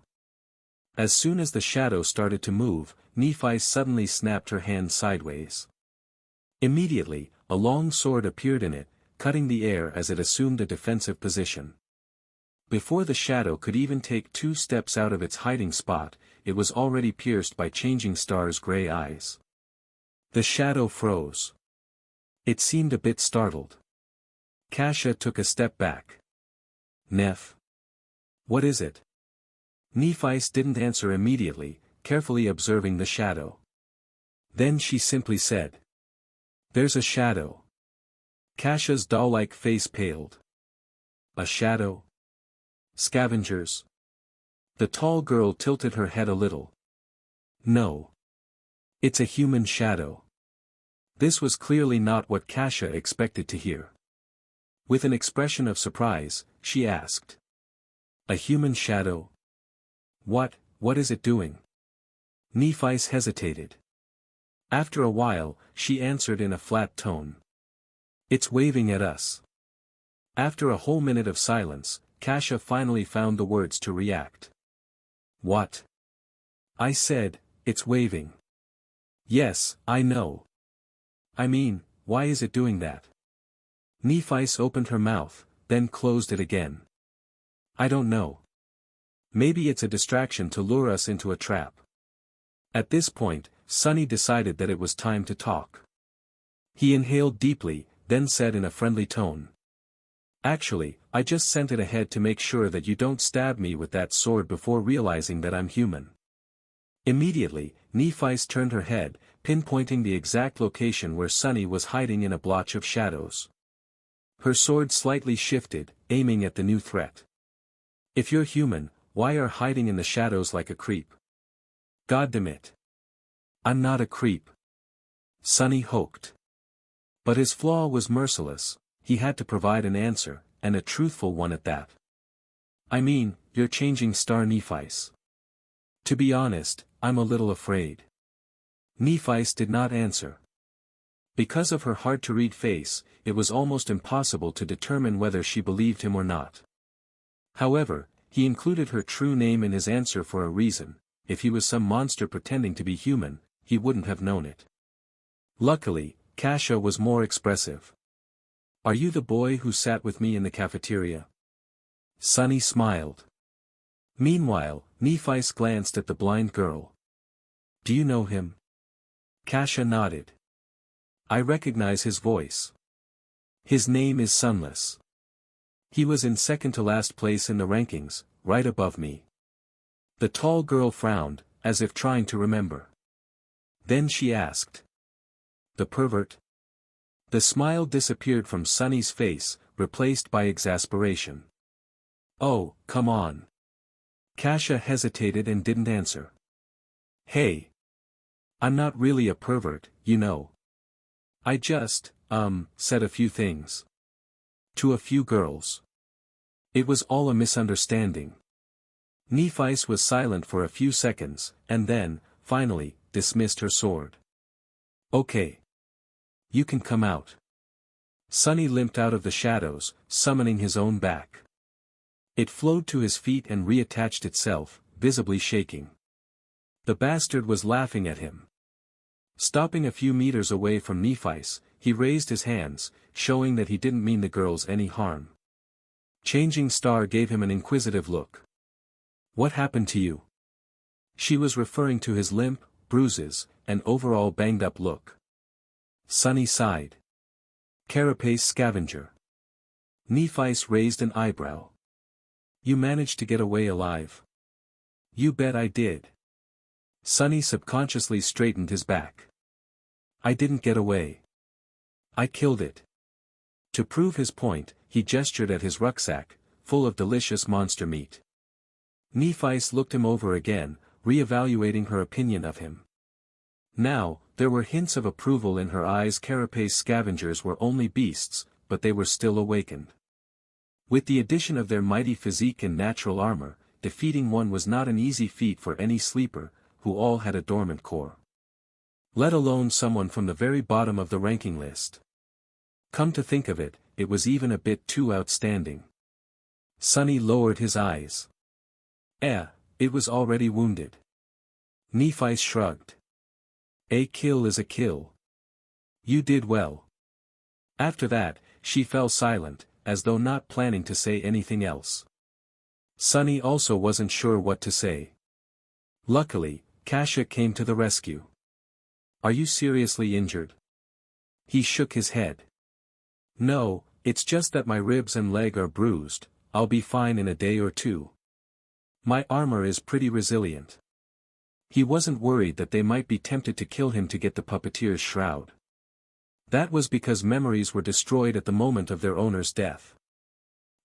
As soon as the shadow started to move, Nephi suddenly snapped her hand sideways. Immediately, a long sword appeared in it, cutting the air as it assumed a defensive position. Before the shadow could even take 2 steps out of its hiding spot, it was already pierced by Changing Star's gray eyes. The shadow froze. It seemed a bit startled. Kasha took a step back. Neph. What is it? Nephis didn't answer immediately, carefully observing the shadow. Then she simply said. There's a shadow. Kasha's doll-like face paled. A shadow? Scavengers? The tall girl tilted her head a little. No. It's a human shadow. This was clearly not what Kasha expected to hear. With an expression of surprise, she asked. A human shadow? What is it doing? Nephis hesitated. After a while, she answered in a flat tone. It's waving at us. After a whole minute of silence, Kasha finally found the words to react. What? I said, it's waving. Yes, I know. I mean, why is it doing that? Nephis opened her mouth, then closed it again. I don't know. Maybe it's a distraction to lure us into a trap. At this point, Sonny decided that it was time to talk. He inhaled deeply, then said in a friendly tone. Actually, I just sent it ahead to make sure that you don't stab me with that sword before realizing that I'm human. Immediately, Nephis turned her head, pinpointing the exact location where Sonny was hiding in a blotch of shadows. Her sword slightly shifted, aiming at the new threat. If you're human, why are hiding in the shadows like a creep? Goddamit. I'm not a creep. Sonny hoked. But his flaw was merciless, he had to provide an answer, and a truthful one at that. I mean, you're Changing Star Nephis. To be honest, I'm a little afraid. Nephis did not answer. Because of her hard-to-read face, it was almost impossible to determine whether she believed him or not. However, he included her true name in his answer for a reason. If he was some monster pretending to be human, he wouldn't have known it. Luckily, Kasha was more expressive. Are you the boy who sat with me in the cafeteria? Sonny smiled. Meanwhile, Nephis glanced at the blind girl. Do you know him? Kasha nodded. I recognize his voice. His name is Sunless. He was in second to last place in the rankings, right above me. The tall girl frowned, as if trying to remember. Then she asked. The pervert? The smile disappeared from Sonny's face, replaced by exasperation. Oh, come on. Kasha hesitated and didn't answer. Hey. I'm not really a pervert, you know. I just, said a few things. To a few girls. It was all a misunderstanding. Nephis was silent for a few seconds, and then, finally, dismissed her sword. Okay. You can come out. Sonny limped out of the shadows, summoning his own back. It flowed to his feet and reattached itself, visibly shaking. The bastard was laughing at him. Stopping a few meters away from Nephis, he raised his hands, showing that he didn't mean the girls any harm. Changing Star gave him an inquisitive look. What happened to you? She was referring to his limp, bruises, and overall banged-up look. Sonny sighed. Carapace scavenger. Nephis raised an eyebrow. You managed to get away alive. You bet I did. Sonny subconsciously straightened his back. I didn't get away. I killed it. To prove his point, he gestured at his rucksack, full of delicious monster meat. Nephi's looked him over again, re-evaluating her opinion of him. Now, there were hints of approval in her eyes. Carapace scavengers were only beasts, but they were still awakened. With the addition of their mighty physique and natural armor, defeating one was not an easy feat for any sleeper, who all had a dormant core. Let alone someone from the very bottom of the ranking list. Come to think of it, it was even a bit too outstanding. Sonny lowered his eyes. It was already wounded. Nephi shrugged. A kill is a kill. You did well. After that, she fell silent, as though not planning to say anything else. Sonny also wasn't sure what to say. Luckily, Kasha came to the rescue. Are you seriously injured? He shook his head. No, it's just that my ribs and leg are bruised. I'll be fine in a day or two. My armor is pretty resilient. He wasn't worried that they might be tempted to kill him to get the puppeteer's shroud. That was because memories were destroyed at the moment of their owner's death.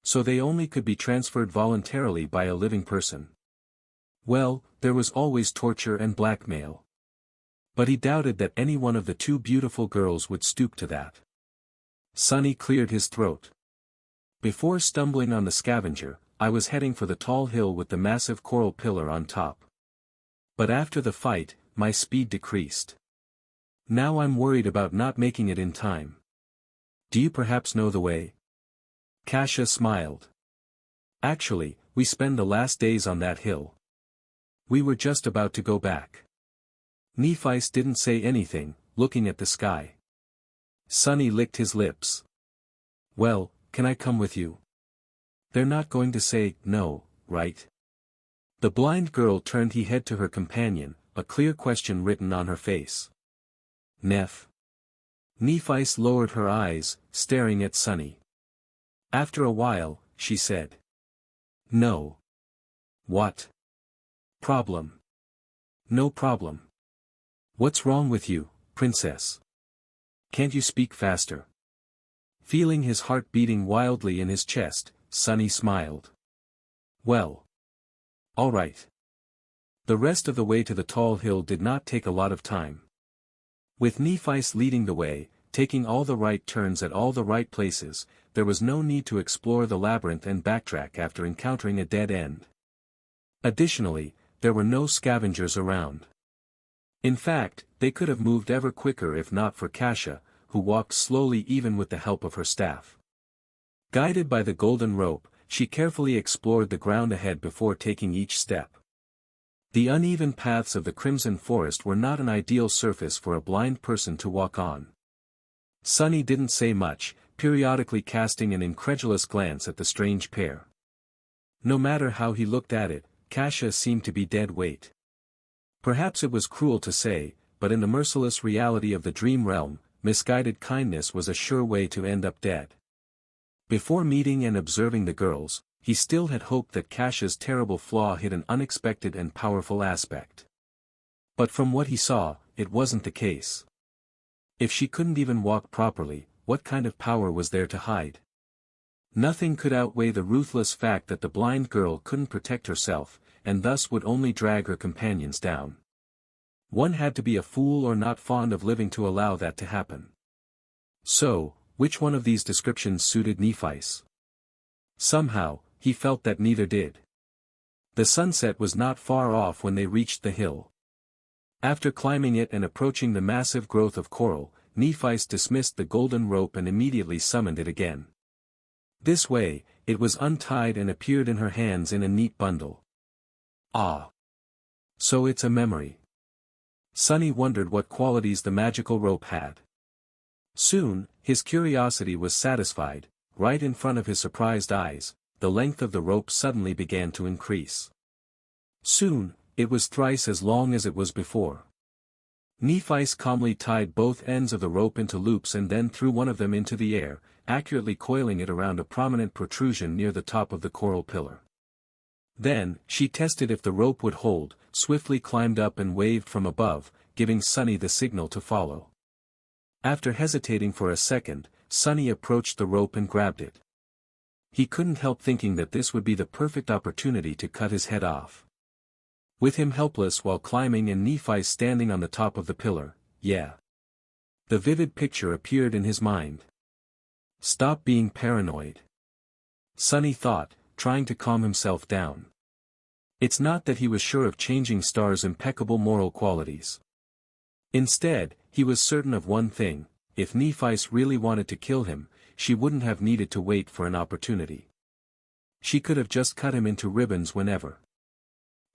So they only could be transferred voluntarily by a living person. Well, there was always torture and blackmail. But he doubted that any one of the two beautiful girls would stoop to that. Sonny cleared his throat. Before stumbling on the scavenger, I was heading for the tall hill with the massive coral pillar on top. But after the fight, my speed decreased. Now I'm worried about not making it in time. Do you perhaps know the way? Kasha smiled. Actually, we spend the last days on that hill. We were just about to go back. Nephi didn't say anything, looking at the sky. Sonny licked his lips. Well, can I come with you? They're not going to say no, right? The blind girl turned her head to her companion, a clear question written on her face. Neph. Nephi lowered her eyes, staring at Sonny. After a while, she said. No. What? Problem. No problem. What's wrong with you, princess? Can't you speak faster? Feeling his heart beating wildly in his chest, Sonny smiled. Well. All right. The rest of the way to the tall hill did not take a lot of time. With Nephi leading the way, taking all the right turns at all the right places, there was no need to explore the labyrinth and backtrack after encountering a dead end. Additionally, there were no scavengers around. In fact, they could have moved ever quicker if not for Kasha, who walked slowly even with the help of her staff. Guided by the golden rope, she carefully explored the ground ahead before taking each step. The uneven paths of the Crimson Forest were not an ideal surface for a blind person to walk on. Sonny didn't say much, periodically casting an incredulous glance at the strange pair. No matter how he looked at it, Kasha seemed to be dead weight. Perhaps it was cruel to say, but in the merciless reality of the dream realm, misguided kindness was a sure way to end up dead. Before meeting and observing the girls, he still had hoped that Kasha's terrible flaw hid an unexpected and powerful aspect. But from what he saw, it wasn't the case. If she couldn't even walk properly, what kind of power was there to hide? Nothing could outweigh the ruthless fact that the blind girl couldn't protect herself, and thus would only drag her companions down. One had to be a fool or not fond of living to allow that to happen. So, which one of these descriptions suited Nephi's? Somehow, he felt that neither did. The sunset was not far off when they reached the hill. After climbing it and approaching the massive growth of coral, Nephi dismissed the golden rope and immediately summoned it again. This way, it was untied and appeared in her hands in a neat bundle. Ah! So it's a memory. Sonny wondered what qualities the magical rope had. Soon, his curiosity was satisfied. Right in front of his surprised eyes, the length of the rope suddenly began to increase. Soon, it was thrice as long as it was before. Nephi calmly tied both ends of the rope into loops and then threw one of them into the air, accurately coiling it around a prominent protrusion near the top of the coral pillar. Then, she tested if the rope would hold, swiftly climbed up and waved from above, giving Sonny the signal to follow. After hesitating for a second, Sonny approached the rope and grabbed it. He couldn't help thinking that this would be the perfect opportunity to cut his head off. With him helpless while climbing and Nephi standing on the top of the pillar, yeah. The vivid picture appeared in his mind. Stop being paranoid. Sonny thought, trying to calm himself down. It's not that he was sure of changing Star's impeccable moral qualities. Instead, he was certain of one thing: if Nephi really wanted to kill him, she wouldn't have needed to wait for an opportunity. She could have just cut him into ribbons whenever.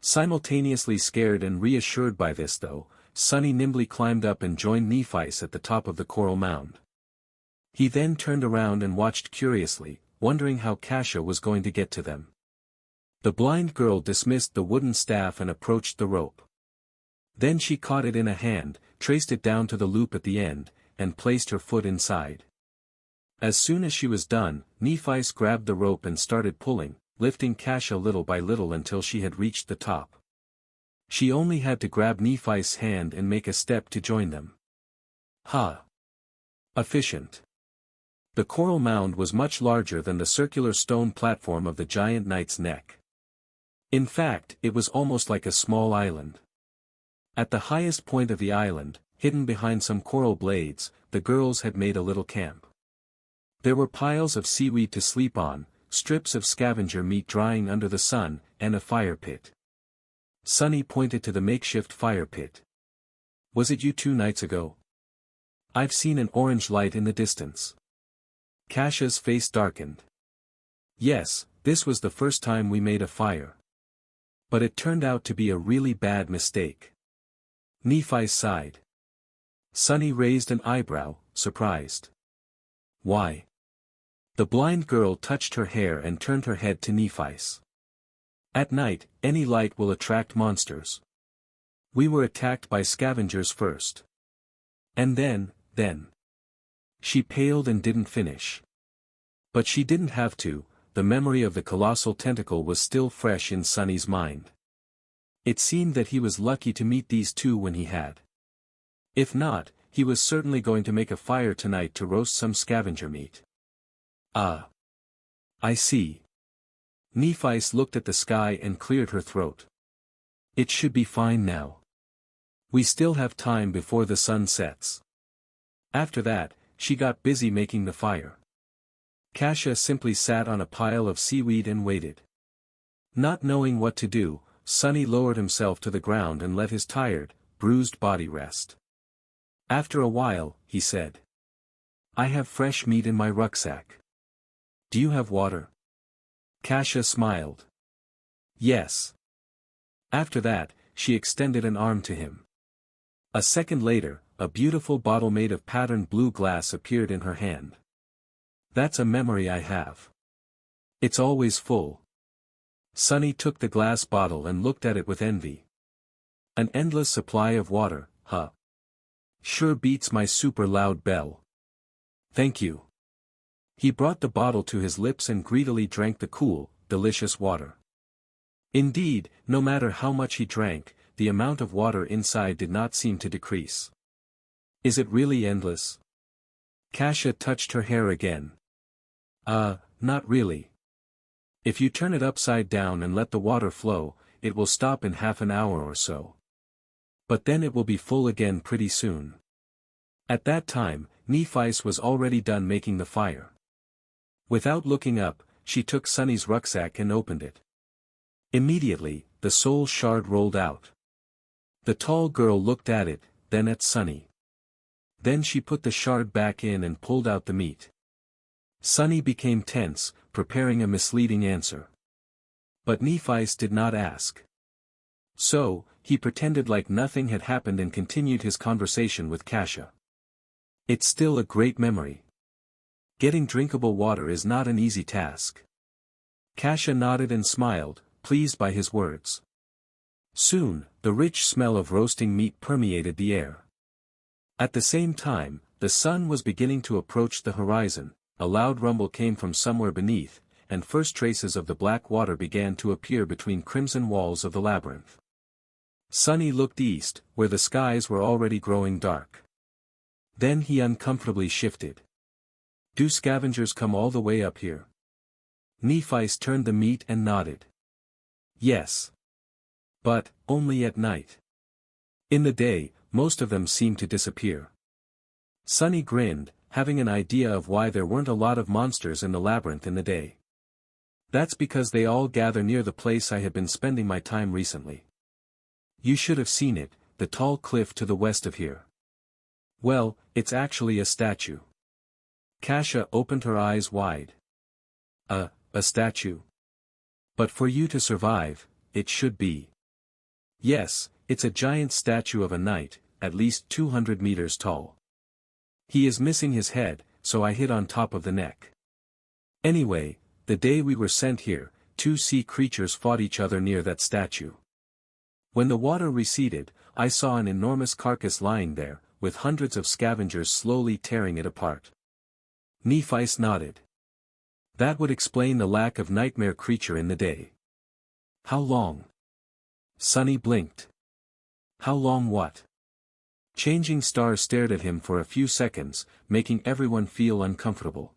Simultaneously scared and reassured by this though, Sonny nimbly climbed up and joined Nephi at the top of the coral mound. He then turned around and watched curiously, wondering how Kasha was going to get to them. The blind girl dismissed the wooden staff and approached the rope. Then she caught it in a hand, traced it down to the loop at the end, and placed her foot inside. As soon as she was done, Nephi grabbed the rope and started pulling, lifting Kasha little by little until she had reached the top. She only had to grab Nephi's hand and make a step to join them. Ha! Efficient. The coral mound was much larger than the circular stone platform of the giant knight's neck. In fact, it was almost like a small island. At the highest point of the island, hidden behind some coral blades, the girls had made a little camp. There were piles of seaweed to sleep on, strips of scavenger meat drying under the sun, and a fire pit. Sonny pointed to the makeshift fire pit. Was it you 2 nights ago? I've seen an orange light in the distance. Kasha's face darkened. Yes, this was the first time we made a fire. But it turned out to be a really bad mistake. Nephi sighed. Sonny raised an eyebrow, surprised. Why? The blind girl touched her hair and turned her head to Nephi's. At night, any light will attract monsters. We were attacked by scavengers first. And then. She paled and didn't finish. But she didn't have to, the memory of the colossal tentacle was still fresh in Sonny's mind. It seemed that he was lucky to meet these two when he had. If not, he was certainly going to make a fire tonight to roast some scavenger meat. Ah. I see. Nephi looked at the sky and cleared her throat. It should be fine now. We still have time before the sun sets. After that, she got busy making the fire. Kasha simply sat on a pile of seaweed and waited. Not knowing what to do, Sonny lowered himself to the ground and let his tired, bruised body rest. After a while, he said, I have fresh meat in my rucksack. Do you have water? Kasha smiled. Yes. After that, she extended an arm to him. A second later, a beautiful bottle made of patterned blue glass appeared in her hand. That's a memory I have. It's always full. Sonny took the glass bottle and looked at it with envy. An endless supply of water, huh? Sure beats my super loud bell. Thank you. He brought the bottle to his lips and greedily drank the cool, delicious water. Indeed, no matter how much he drank, the amount of water inside did not seem to decrease. Is it really endless? Kasha touched her hair again. Not really. If you turn it upside down and let the water flow, it will stop in half an hour or so. But then it will be full again pretty soon. At that time, Nephi was already done making the fire. Without looking up, she took Sonny's rucksack and opened it. Immediately, the soul shard rolled out. The tall girl looked at it, then at Sonny. Then she put the shard back in and pulled out the meat. Sonny became tense, preparing a misleading answer. But Nephi did not ask. So, he pretended like nothing had happened and continued his conversation with Kasha. It's still a great memory. Getting drinkable water is not an easy task. Kasha nodded and smiled, pleased by his words. Soon, the rich smell of roasting meat permeated the air. At the same time, the sun was beginning to approach the horizon. A loud rumble came from somewhere beneath, and first traces of the black water began to appear between crimson walls of the labyrinth. Sonny looked east, where the skies were already growing dark. Then he uncomfortably shifted. Do scavengers come all the way up here? Nephi's turned the meat and nodded. Yes. But, only at night. In the day, most of them seem to disappear. Sunny grinned, having an idea of why there weren't a lot of monsters in the labyrinth in the day. That's because they all gather near the place I had been spending my time recently. You should have seen it, the tall cliff to the west of here. Well, it's actually a statue. Kasia opened her eyes wide. A statue? But for you to survive, it should be. Yes, it's a giant statue of a knight, at least 200 meters tall. He is missing his head, so I hit on top of the neck. Anyway, the day we were sent here, two sea creatures fought each other near that statue. When the water receded, I saw an enormous carcass lying there, with hundreds of scavengers slowly tearing it apart. Nephis nodded. That would explain the lack of nightmare creature in the day. How long? Sunny blinked. How long what? Changing Star stared at him for a few seconds, making everyone feel uncomfortable.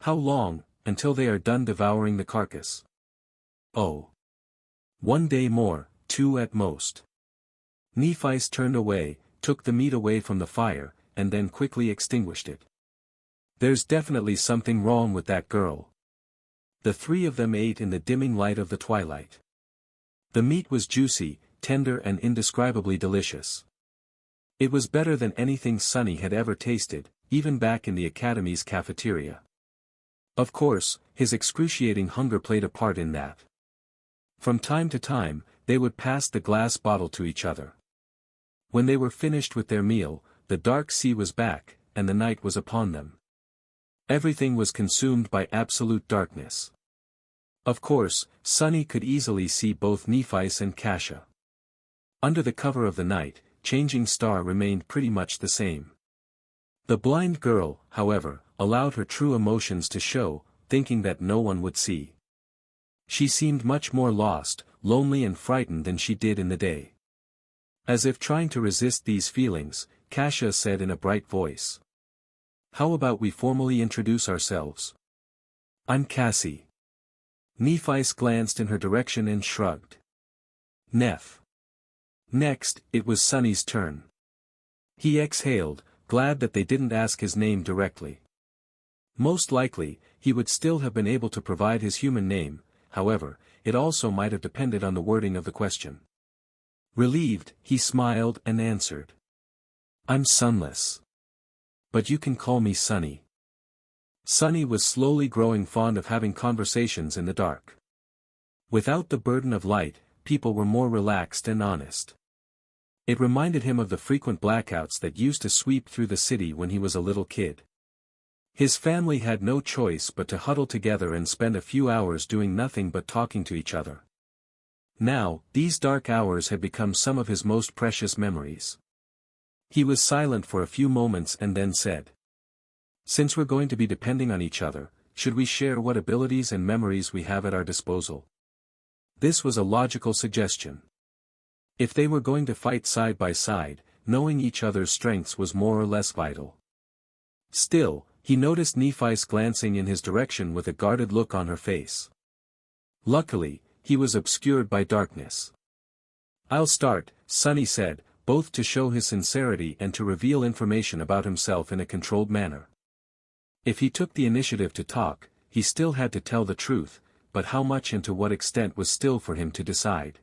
How long, until they are done devouring the carcass? Oh. 1 day more, 2 at most. Nephis turned away, took the meat away from the fire, and then quickly extinguished it. There's definitely something wrong with that girl. The three of them ate in the dimming light of the twilight. The meat was juicy, tender and indescribably delicious. It was better than anything Sunny had ever tasted, even back in the academy's cafeteria. Of course, his excruciating hunger played a part in that. From time to time, they would pass the glass bottle to each other. When they were finished with their meal, the dark sea was back, and the night was upon them. Everything was consumed by absolute darkness. Of course, Sunny could easily see both Nephis and Kasia. Under the cover of the night, Changing Star remained pretty much the same. The blind girl, however, allowed her true emotions to show, thinking that no one would see. She seemed much more lost, lonely and frightened than she did in the day. As if trying to resist these feelings, Kasia said in a bright voice. How about we formally introduce ourselves? I'm Cassie. Nephis glanced in her direction and shrugged. Neph. Next, it was Sunny's turn. He exhaled, glad that they didn't ask his name directly. Most likely, he would still have been able to provide his human name, however, it also might have depended on the wording of the question. Relieved, he smiled and answered. I'm Sunless. But you can call me Sunny. Sunny was slowly growing fond of having conversations in the dark. Without the burden of light, people were more relaxed and honest. It reminded him of the frequent blackouts that used to sweep through the city when he was a little kid. His family had no choice but to huddle together and spend a few hours doing nothing but talking to each other. Now, these dark hours had become some of his most precious memories. He was silent for a few moments and then said. Since we're going to be depending on each other, should we share what abilities and memories we have at our disposal? This was a logical suggestion. If they were going to fight side by side, knowing each other's strengths was more or less vital. Still, he noticed Nephis glancing in his direction with a guarded look on her face. Luckily, he was obscured by darkness. I'll start, Sunny said, both to show his sincerity and to reveal information about himself in a controlled manner. If he took the initiative to talk, he still had to tell the truth, but how much and to what extent was still for him to decide.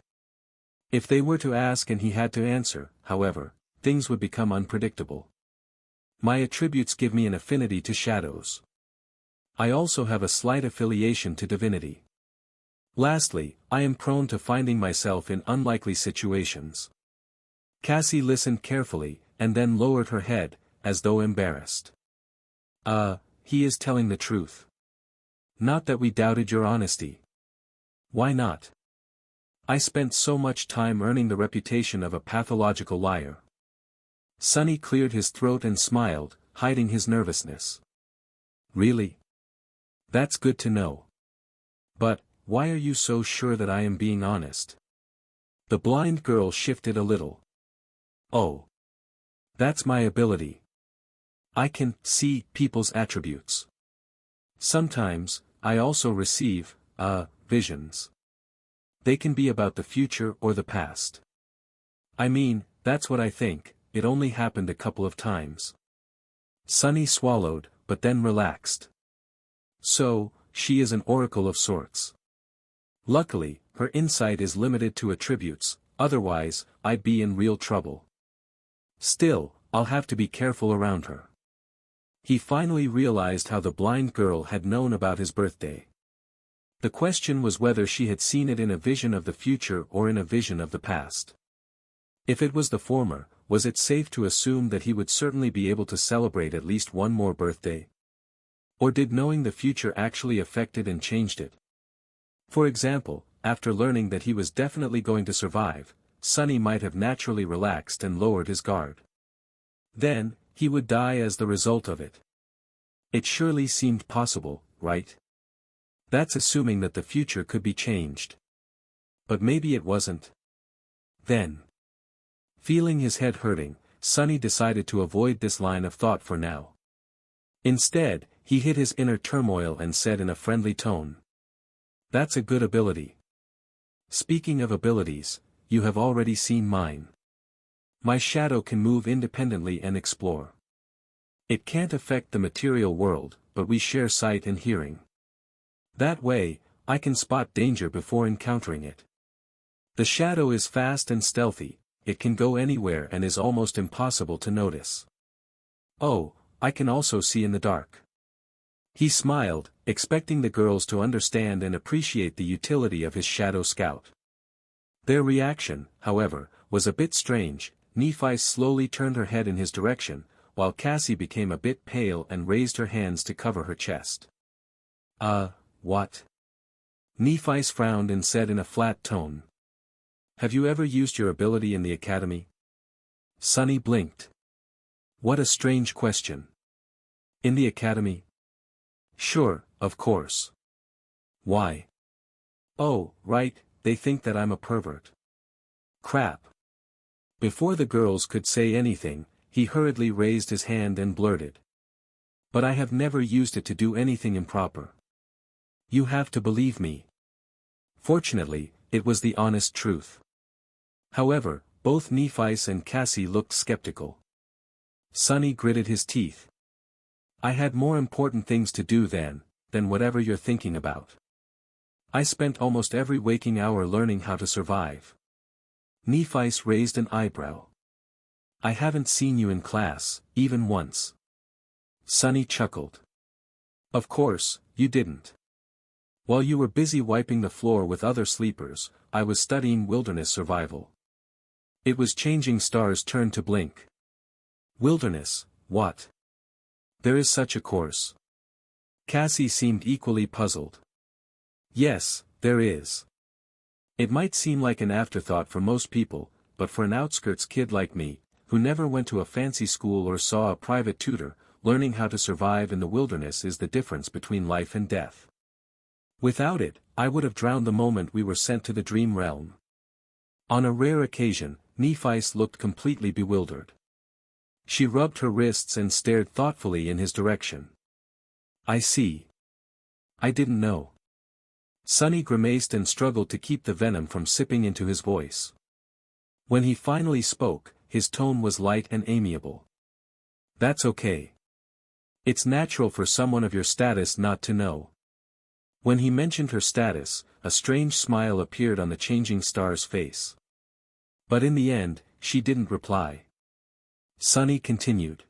If they were to ask and he had to answer, however, things would become unpredictable. My attributes give me an affinity to shadows. I also have a slight affiliation to divinity. Lastly, I am prone to finding myself in unlikely situations. Cassie listened carefully, and then lowered her head, as though embarrassed. He is telling the truth. Not that we doubted your honesty. Why not? I spent so much time earning the reputation of a pathological liar. Sunny cleared his throat and smiled, hiding his nervousness. Really? That's good to know. But, why are you so sure that I am being honest? The blind girl shifted a little. Oh. That's my ability. I can see people's attributes. Sometimes, I also receive, visions. They can be about the future or the past. I mean, that's what I think, it only happened a couple of times. Sunny swallowed, but then relaxed. So, she is an oracle of sorts. Luckily, her insight is limited to attributes, otherwise, I'd be in real trouble. Still, I'll have to be careful around her. He finally realized how the blind girl had known about his birthday. The question was whether she had seen it in a vision of the future or in a vision of the past. If it was the former, was it safe to assume that he would certainly be able to celebrate at least one more birthday? Or did knowing the future actually affect it and changed it? For example, after learning that he was definitely going to survive, Sunny might have naturally relaxed and lowered his guard. Then, he would die as the result of it. It surely seemed possible, right? That's assuming that the future could be changed. But maybe it wasn't. Then. Feeling his head hurting, Sunny decided to avoid this line of thought for now. Instead, he hid his inner turmoil and said in a friendly tone. That's a good ability. Speaking of abilities, you have already seen mine. My shadow can move independently and explore. It can't affect the material world, but we share sight and hearing. That way, I can spot danger before encountering it. The shadow is fast and stealthy, it can go anywhere and is almost impossible to notice. Oh, I can also see in the dark. He smiled, expecting the girls to understand and appreciate the utility of his shadow scout. Their reaction, however, was a bit strange. Nephi slowly turned her head in his direction, while Cassie became a bit pale and raised her hands to cover her chest. What? Nephi frowned and said in a flat tone. Have you ever used your ability in the academy? Sunny blinked. What a strange question. In the academy? Sure, of course. Why? Oh, right, they think that I'm a pervert. Crap. Before the girls could say anything, he hurriedly raised his hand and blurted. But I have never used it to do anything improper. You have to believe me. Fortunately, it was the honest truth. However, both Nephi and Cassie looked skeptical. Sunny gritted his teeth. I had more important things to do than whatever you're thinking about. I spent almost every waking hour learning how to survive. Nephi raised an eyebrow. I haven't seen you in class, even once. Sunny chuckled. Of course, you didn't. While you were busy wiping the floor with other sleepers, I was studying wilderness survival. It was Changing Star's turn to blink. Wilderness, what? There is such a course. Cassie seemed equally puzzled. Yes, there is. It might seem like an afterthought for most people, but for an outskirts kid like me, who never went to a fancy school or saw a private tutor, learning how to survive in the wilderness is the difference between life and death. Without it, I would have drowned the moment we were sent to the dream realm. On a rare occasion, Nephi looked completely bewildered. She rubbed her wrists and stared thoughtfully in his direction. I see. I didn't know. Sunny grimaced and struggled to keep the venom from sipping into his voice. When he finally spoke, his tone was light and amiable. That's okay. It's natural for someone of your status not to know. When he mentioned her status, a strange smile appeared on the Changing Star's face. But in the end, she didn't reply. Sunny continued.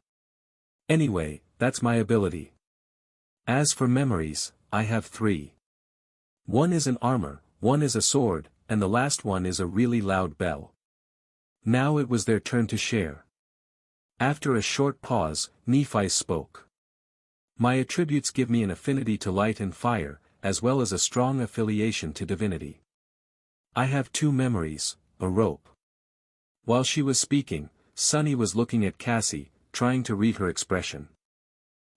Anyway, that's my ability. As for memories, I have 3. One is an armor, one is a sword, and the last one is a really loud bell. Now it was their turn to share. After a short pause, Nephi spoke. My attributes give me an affinity to light and fire, as well as a strong affiliation to divinity. I have 2 memories, a rope. While she was speaking, Sunny was looking at Cassie, trying to read her expression.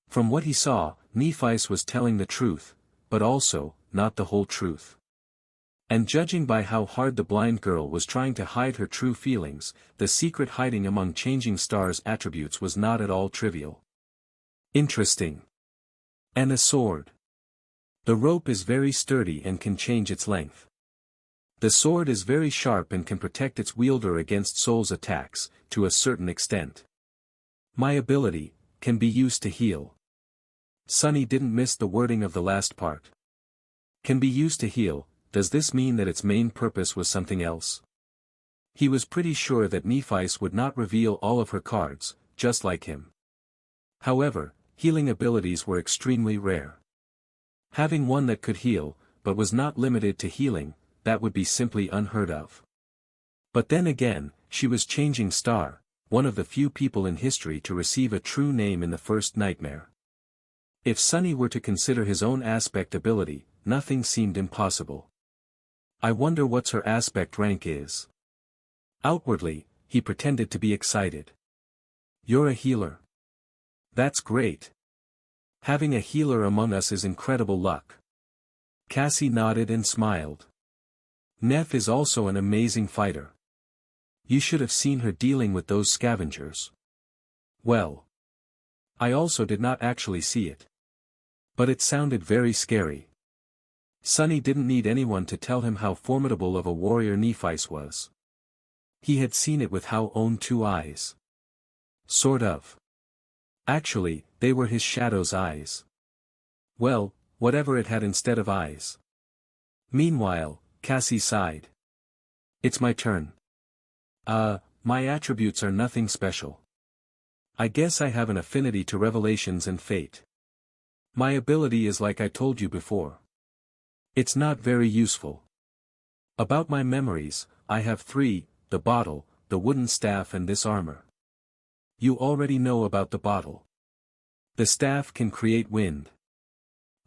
From what he saw, Nephi was telling the truth, but also, not the whole truth. And judging by how hard the blind girl was trying to hide her true feelings, the secret hiding among Changing Star's attributes was not at all trivial. Interesting. And a sword. The rope is very sturdy and can change its length. The sword is very sharp and can protect its wielder against soul's attacks, to a certain extent. My ability can be used to heal. Sunny didn't miss the wording of the last part. Can be used to heal. Does this mean that its main purpose was something else? He was pretty sure that Nephi's would not reveal all of her cards, just like him. However, healing abilities were extremely rare. Having one that could heal, but was not limited to healing, that would be simply unheard of. But then again, she was Changing Star, one of the few people in history to receive a true name in the first nightmare. If Sunny were to consider his own aspect ability, nothing seemed impossible. I wonder what's her aspect rank is. Outwardly, he pretended to be excited. You're a healer. That's great. Having a healer among us is incredible luck. Cassie nodded and smiled. Neff is also an amazing fighter. You should have seen her dealing with those scavengers. Well, I also did not actually see it. But it sounded very scary. Sunny didn't need anyone to tell him how formidable of a warrior Nephi was. He had seen it with his own two eyes. Sort of. Actually, they were his shadow's eyes. Well, whatever it had instead of eyes. Meanwhile, Cassie sighed. It's my turn. My attributes are nothing special. I guess I have an affinity to revelations and fate. My ability is like I told you before. It's not very useful. About my memories, I have 3, the bottle, the wooden staff and this armor. You already know about the bottle. The staff can create wind.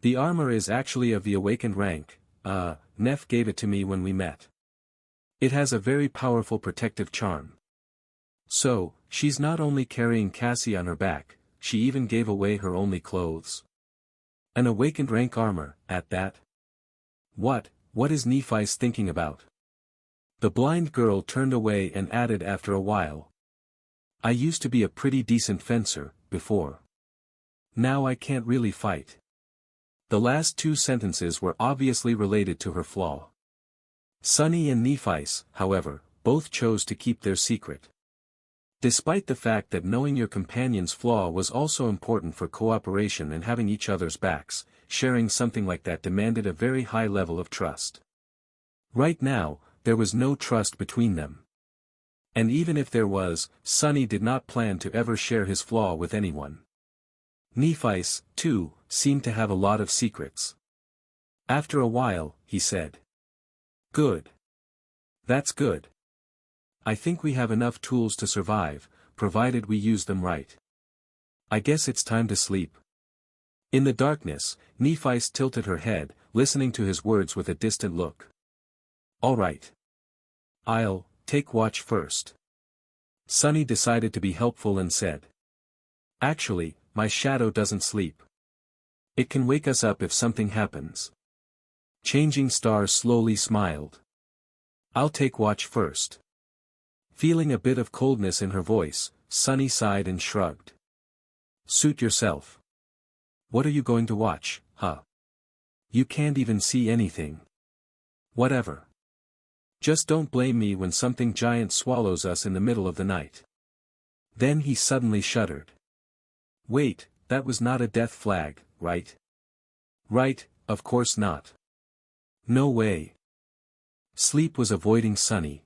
The armor is actually of the awakened rank, Neff gave it to me when we met. It has a very powerful protective charm. So, she's not only carrying Cassie on her back, she even gave away her only clothes. An awakened rank armor, at that. What is Nephi's thinking about? The blind girl turned away and added after a while. I used to be a pretty decent fencer, before. Now I can't really fight. The last 2 sentences were obviously related to her flaw. Sunny and Nephi, however, both chose to keep their secret. Despite the fact that knowing your companion's flaw was also important for cooperation and having each other's backs, sharing something like that demanded a very high level of trust. Right now, there was no trust between them. And even if there was, Sunny did not plan to ever share his flaw with anyone. Nephi, too, seemed to have a lot of secrets. After a while, he said. Good. That's good. I think we have enough tools to survive, provided we use them right. I guess it's time to sleep. In the darkness, Nephi tilted her head, listening to his words with a distant look. All right. I'll take watch first. Sunny decided to be helpful and said. Actually, my shadow doesn't sleep. It can wake us up if something happens. Changing Star slowly smiled. I'll take watch first. Feeling a bit of coldness in her voice, Sunny sighed and shrugged. Suit yourself. What are you going to watch, huh? You can't even see anything. Whatever. Just don't blame me when something giant swallows us in the middle of the night. Then he suddenly shuddered. Wait, that was not a death flag, right? Right, of course not. No way. Sleep was avoiding Sunny.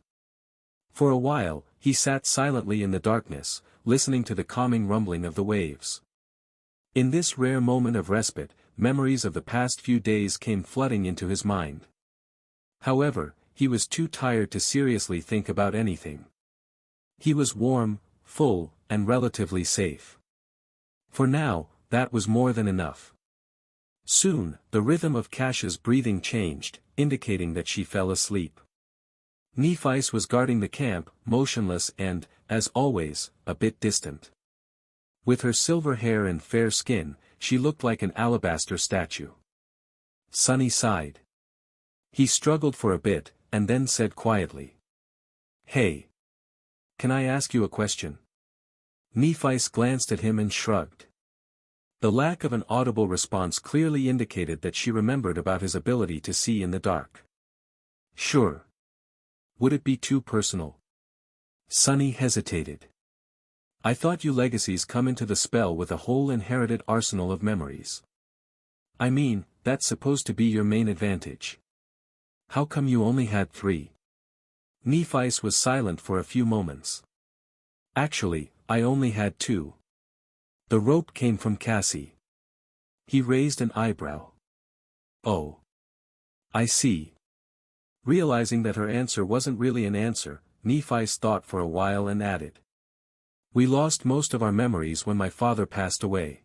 For a while, he sat silently in the darkness, listening to the calming rumbling of the waves. In this rare moment of respite, memories of the past few days came flooding into his mind. However, he was too tired to seriously think about anything. He was warm, full, and relatively safe. For now, that was more than enough. Soon, the rhythm of Kash's breathing changed, indicating that she fell asleep. Nephi was guarding the camp, motionless and, as always, a bit distant. With her silver hair and fair skin, she looked like an alabaster statue. Sunny sighed. He struggled for a bit, and then said quietly. Hey. Can I ask you a question? Nephi glanced at him and shrugged. The lack of an audible response clearly indicated that she remembered about his ability to see in the dark. Sure. Would it be too personal? Sunny hesitated. I thought you legacies come into the spell with a whole inherited arsenal of memories. I mean, that's supposed to be your main advantage. How come you only had 3? Nephi was silent for a few moments. Actually, I only had 2. The rope came from Cassie. He raised an eyebrow. Oh. I see. Realizing that her answer wasn't really an answer, Nephi thought for a while and added. We lost most of our memories when my father passed away.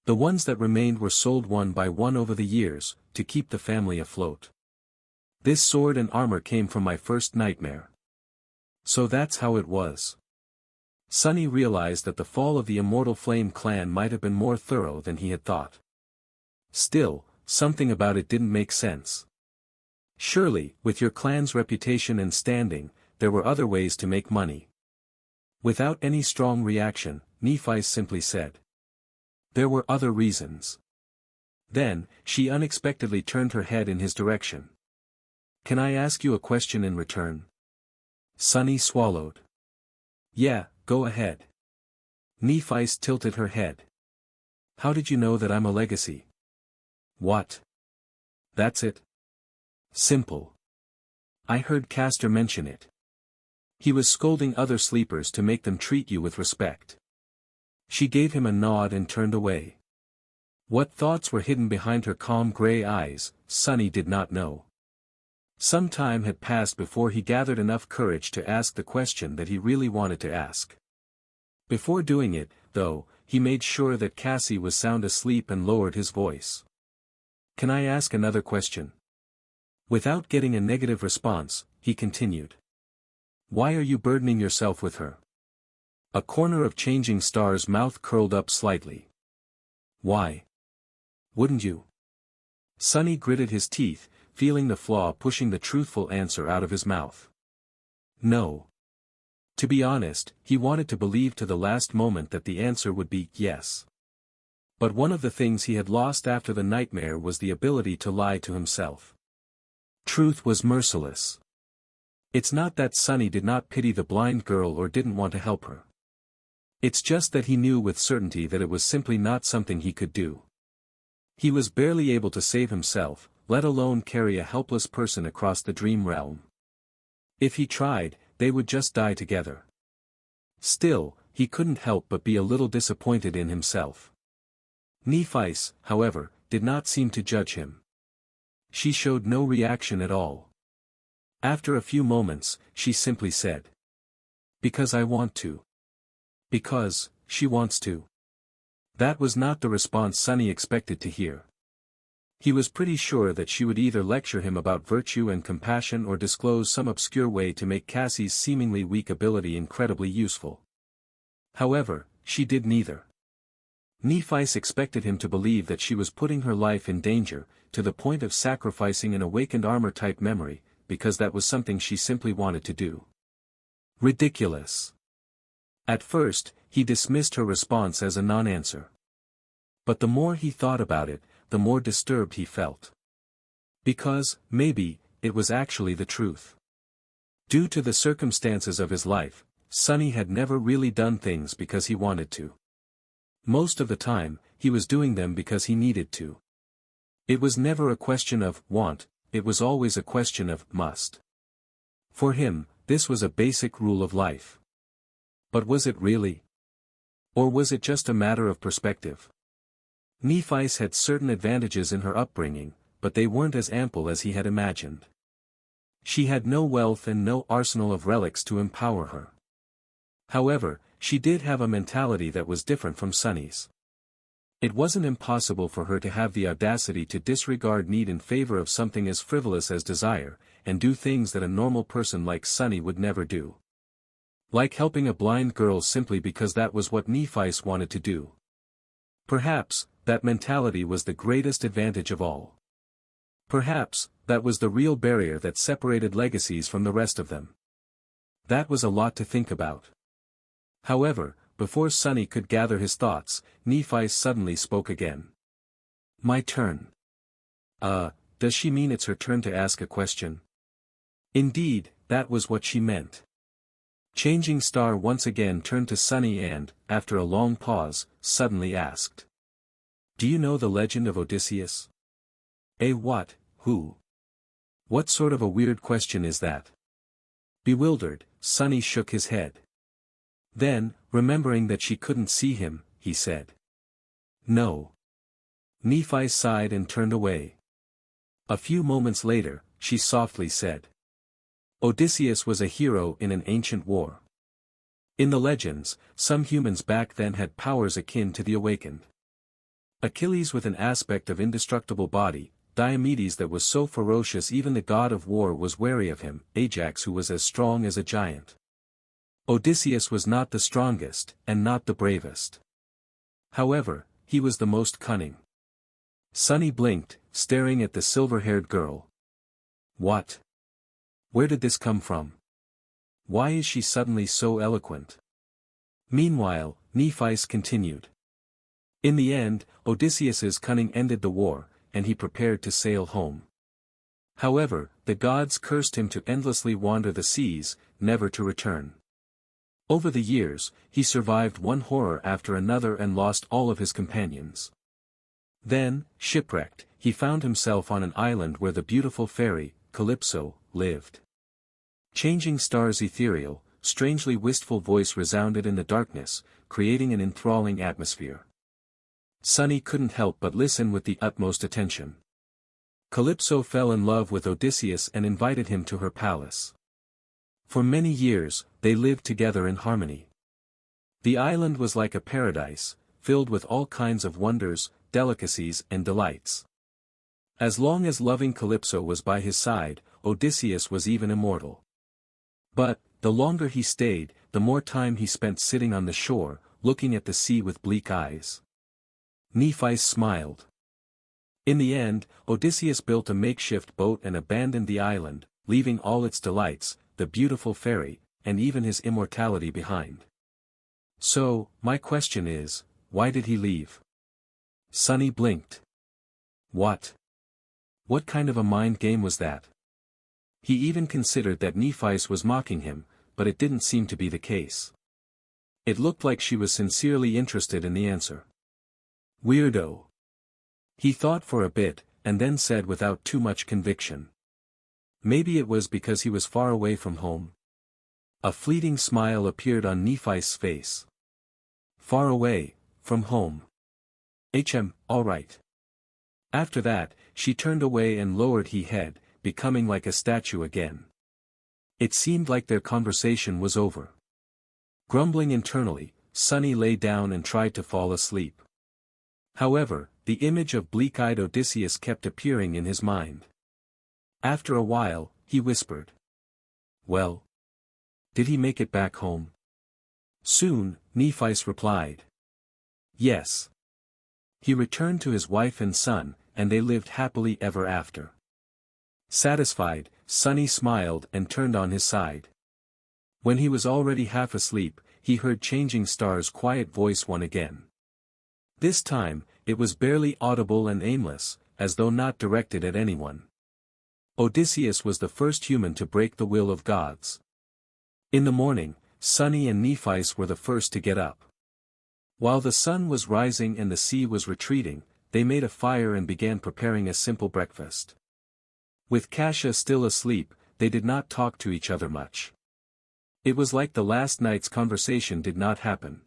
The ones that remained were sold one by one over the years, to keep the family afloat. This sword and armor came from my first nightmare. So that's how it was. Sunny realized that the fall of the Immortal Flame clan might have been more thorough than he had thought. Still, something about it didn't make sense. Surely, with your clan's reputation and standing, there were other ways to make money. Without any strong reaction, Nephi simply said. There were other reasons. Then, she unexpectedly turned her head in his direction. Can I ask you a question in return? Sunny swallowed. Yeah, go ahead. Nephi tilted her head. How did you know that I'm a legacy? What? That's it? Simple. I heard Castor mention it. He was scolding other sleepers to make them treat you with respect. She gave him a nod and turned away. What thoughts were hidden behind her calm gray eyes, Sunny did not know. Some time had passed before he gathered enough courage to ask the question that he really wanted to ask. Before doing it, though, he made sure that Cassie was sound asleep and lowered his voice. Can I ask another question? Without getting a negative response, he continued. Why are you burdening yourself with her? A corner of Changing Star's mouth curled up slightly. Why? Wouldn't you? Sunny gritted his teeth, feeling the flaw pushing the truthful answer out of his mouth. No. To be honest, he wanted to believe to the last moment that the answer would be yes. But one of the things he had lost after the nightmare was the ability to lie to himself. Truth was merciless. It's not that Sunny did not pity the blind girl or didn't want to help her. It's just that he knew with certainty that it was simply not something he could do. He was barely able to save himself, let alone carry a helpless person across the dream realm. If he tried, they would just die together. Still, he couldn't help but be a little disappointed in himself. Nephi, however, did not seem to judge him. She showed no reaction at all. After a few moments, she simply said. Because I want to. Because, she wants to. That was not the response Sunny expected to hear. He was pretty sure that she would either lecture him about virtue and compassion or disclose some obscure way to make Cassie's seemingly weak ability incredibly useful. However, she did neither. Nephi expected him to believe that she was putting her life in danger, to the point of sacrificing an awakened armor-type memory, because that was something she simply wanted to do. Ridiculous. At first, he dismissed her response as a non-answer. But the more he thought about it, the more disturbed he felt. Because, maybe, it was actually the truth. Due to the circumstances of his life, Sunny had never really done things because he wanted to. Most of the time, he was doing them because he needed to. It was never a question of want, it was always a question of must. For him, this was a basic rule of life. But was it really? Or was it just a matter of perspective? Nephi had certain advantages in her upbringing, but they weren't as ample as he had imagined. She had no wealth and no arsenal of relics to empower her. However, she did have a mentality that was different from Sunny's. It wasn't impossible for her to have the audacity to disregard need in favor of something as frivolous as desire, and do things that a normal person like Sunny would never do. Like helping a blind girl simply because that was what Nephi wanted to do. Perhaps, that mentality was the greatest advantage of all. Perhaps, that was the real barrier that separated legacies from the rest of them. That was a lot to think about. However, Before Sunny could gather his thoughts, Nephi suddenly spoke again. My turn. Does she mean it's her turn to ask a question? Indeed, that was what she meant. Changing Star once again turned to Sunny and, after a long pause, suddenly asked. Do you know the legend of Odysseus? What, who? What sort of a weird question is that? Bewildered, Sunny shook his head. Then, remembering that she couldn't see him, he said. No. Nephi sighed and turned away. A few moments later, she softly said. Odysseus was a hero in an ancient war. In the legends, some humans back then had powers akin to the awakened. Achilles with an aspect of indestructible body, Diomedes that was so ferocious even the god of war was wary of him, Ajax who was as strong as a giant. Odysseus was not the strongest, and not the bravest. However, he was the most cunning. Sunny blinked, staring at the silver-haired girl. What? Where did this come from? Why is she suddenly so eloquent? Meanwhile, Nephi continued. In the end, Odysseus's cunning ended the war, and he prepared to sail home. However, the gods cursed him to endlessly wander the seas, never to return. Over the years, he survived one horror after another and lost all of his companions. Then, shipwrecked, he found himself on an island where the beautiful fairy, Calypso, lived. Changing Star's ethereal, strangely wistful voice resounded in the darkness, creating an enthralling atmosphere. Sunny couldn't help but listen with the utmost attention. Calypso fell in love with Odysseus and invited him to her palace. For many years, they lived together in harmony. The island was like a paradise, filled with all kinds of wonders, delicacies and delights. As long as loving Calypso was by his side, Odysseus was even immortal. But, the longer he stayed, the more time he spent sitting on the shore, looking at the sea with bleak eyes. Nephi smiled. In the end, Odysseus built a makeshift boat and abandoned the island, leaving all its delights, the beautiful fairy, and even his immortality behind. So, my question is, why did he leave? Sunny blinked. What? What kind of a mind game was that? He even considered that Nephi was mocking him, but it didn't seem to be the case. It looked like she was sincerely interested in the answer. Weirdo. He thought for a bit, and then said without too much conviction. Maybe it was because he was far away from home. A fleeting smile appeared on Nephi's face. Far away, from home. All right. After that, she turned away and lowered her head, becoming like a statue again. It seemed like their conversation was over. Grumbling internally, Sunny lay down and tried to fall asleep. However, the image of bleak-eyed Odysseus kept appearing in his mind. After a while, he whispered. Well? Did he make it back home? Soon, Nephi replied. Yes. He returned to his wife and son, and they lived happily ever after. Satisfied, Sunny smiled and turned on his side. When he was already half asleep, he heard Changing Star's quiet voice once again. This time, it was barely audible and aimless, as though not directed at anyone. Odysseus was the first human to break the will of gods. In the morning, Sunny and Nephi were the first to get up. While the sun was rising and the sea was retreating, they made a fire and began preparing a simple breakfast. With Kasha still asleep, they did not talk to each other much. It was like the last night's conversation did not happen.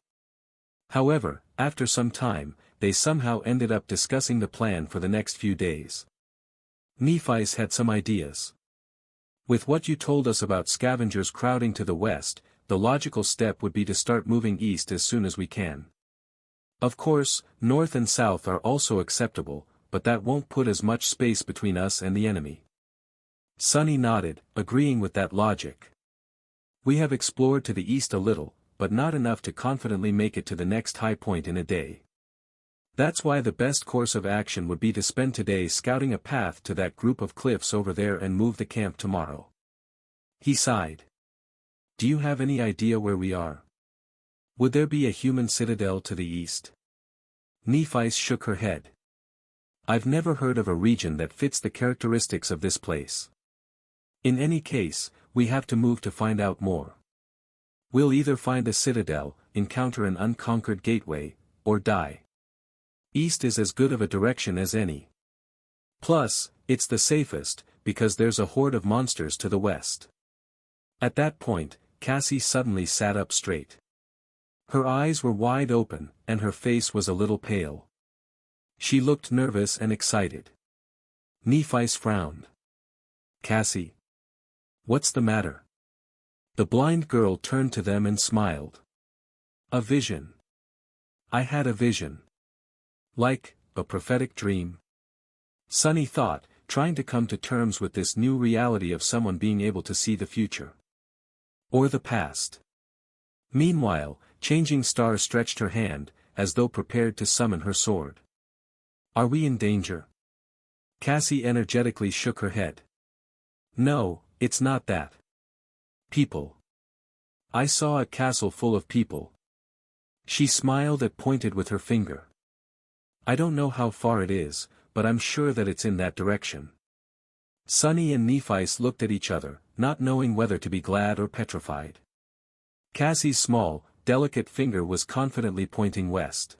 However, after some time, they somehow ended up discussing the plan for the next few days. Nephi had some ideas. With what you told us about scavengers crowding to the west, the logical step would be to start moving east as soon as we can. Of course, north and south are also acceptable, but that won't put as much space between us and the enemy. Sunny nodded, agreeing with that logic. We have explored to the east a little, but not enough to confidently make it to the next high point in a day. That's why the best course of action would be to spend today scouting a path to that group of cliffs over there and move the camp tomorrow. He sighed. Do you have any idea where we are? Would there be a human citadel to the east? Nephi shook her head. I've never heard of a region that fits the characteristics of this place. In any case, we have to move to find out more. We'll either find a citadel, encounter an unconquered gateway, or die. East is as good of a direction as any. Plus, it's the safest, because there's a horde of monsters to the west. At that point, Cassie suddenly sat up straight. Her eyes were wide open, and her face was a little pale. She looked nervous and excited. Nephi frowned. Cassie. What's the matter? The blind girl turned to them and smiled. A vision. I had a vision. Like, a prophetic dream. Sunny thought, trying to come to terms with this new reality of someone being able to see the future. Or the past. Meanwhile, Changing Star stretched her hand, as though prepared to summon her sword. Are we in danger? Cassie energetically shook her head. No, it's not that. People. I saw a castle full of people. She smiled and pointed with her finger. I don't know how far it is, but I'm sure that it's in that direction. Sunny and Nephi looked at each other, not knowing whether to be glad or petrified. Cassie's small, delicate finger was confidently pointing west.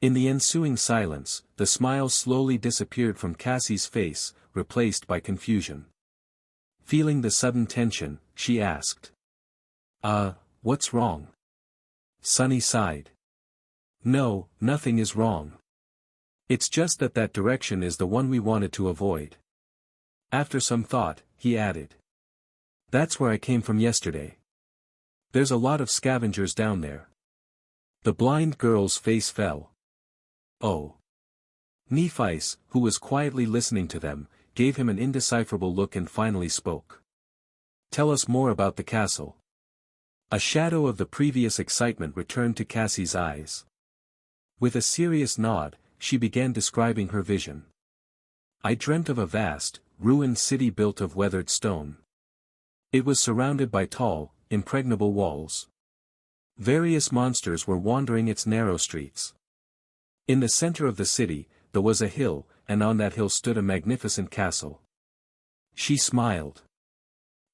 In the ensuing silence, the smile slowly disappeared from Cassie's face, replaced by confusion. Feeling the sudden tension, she asked. What's wrong? Sunny sighed. No, nothing is wrong. It's just that direction is the one we wanted to avoid. After some thought, he added. That's where I came from yesterday. There's a lot of scavengers down there. The blind girl's face fell. Oh. Nephi, who was quietly listening to them, gave him an indecipherable look and finally spoke. Tell us more about the castle. A shadow of the previous excitement returned to Cassie's eyes. With a serious nod, she began describing her vision. I dreamt of a vast, ruined city built of weathered stone. It was surrounded by tall, impregnable walls. Various monsters were wandering its narrow streets. In the center of the city, there was a hill, and on that hill stood a magnificent castle. She smiled.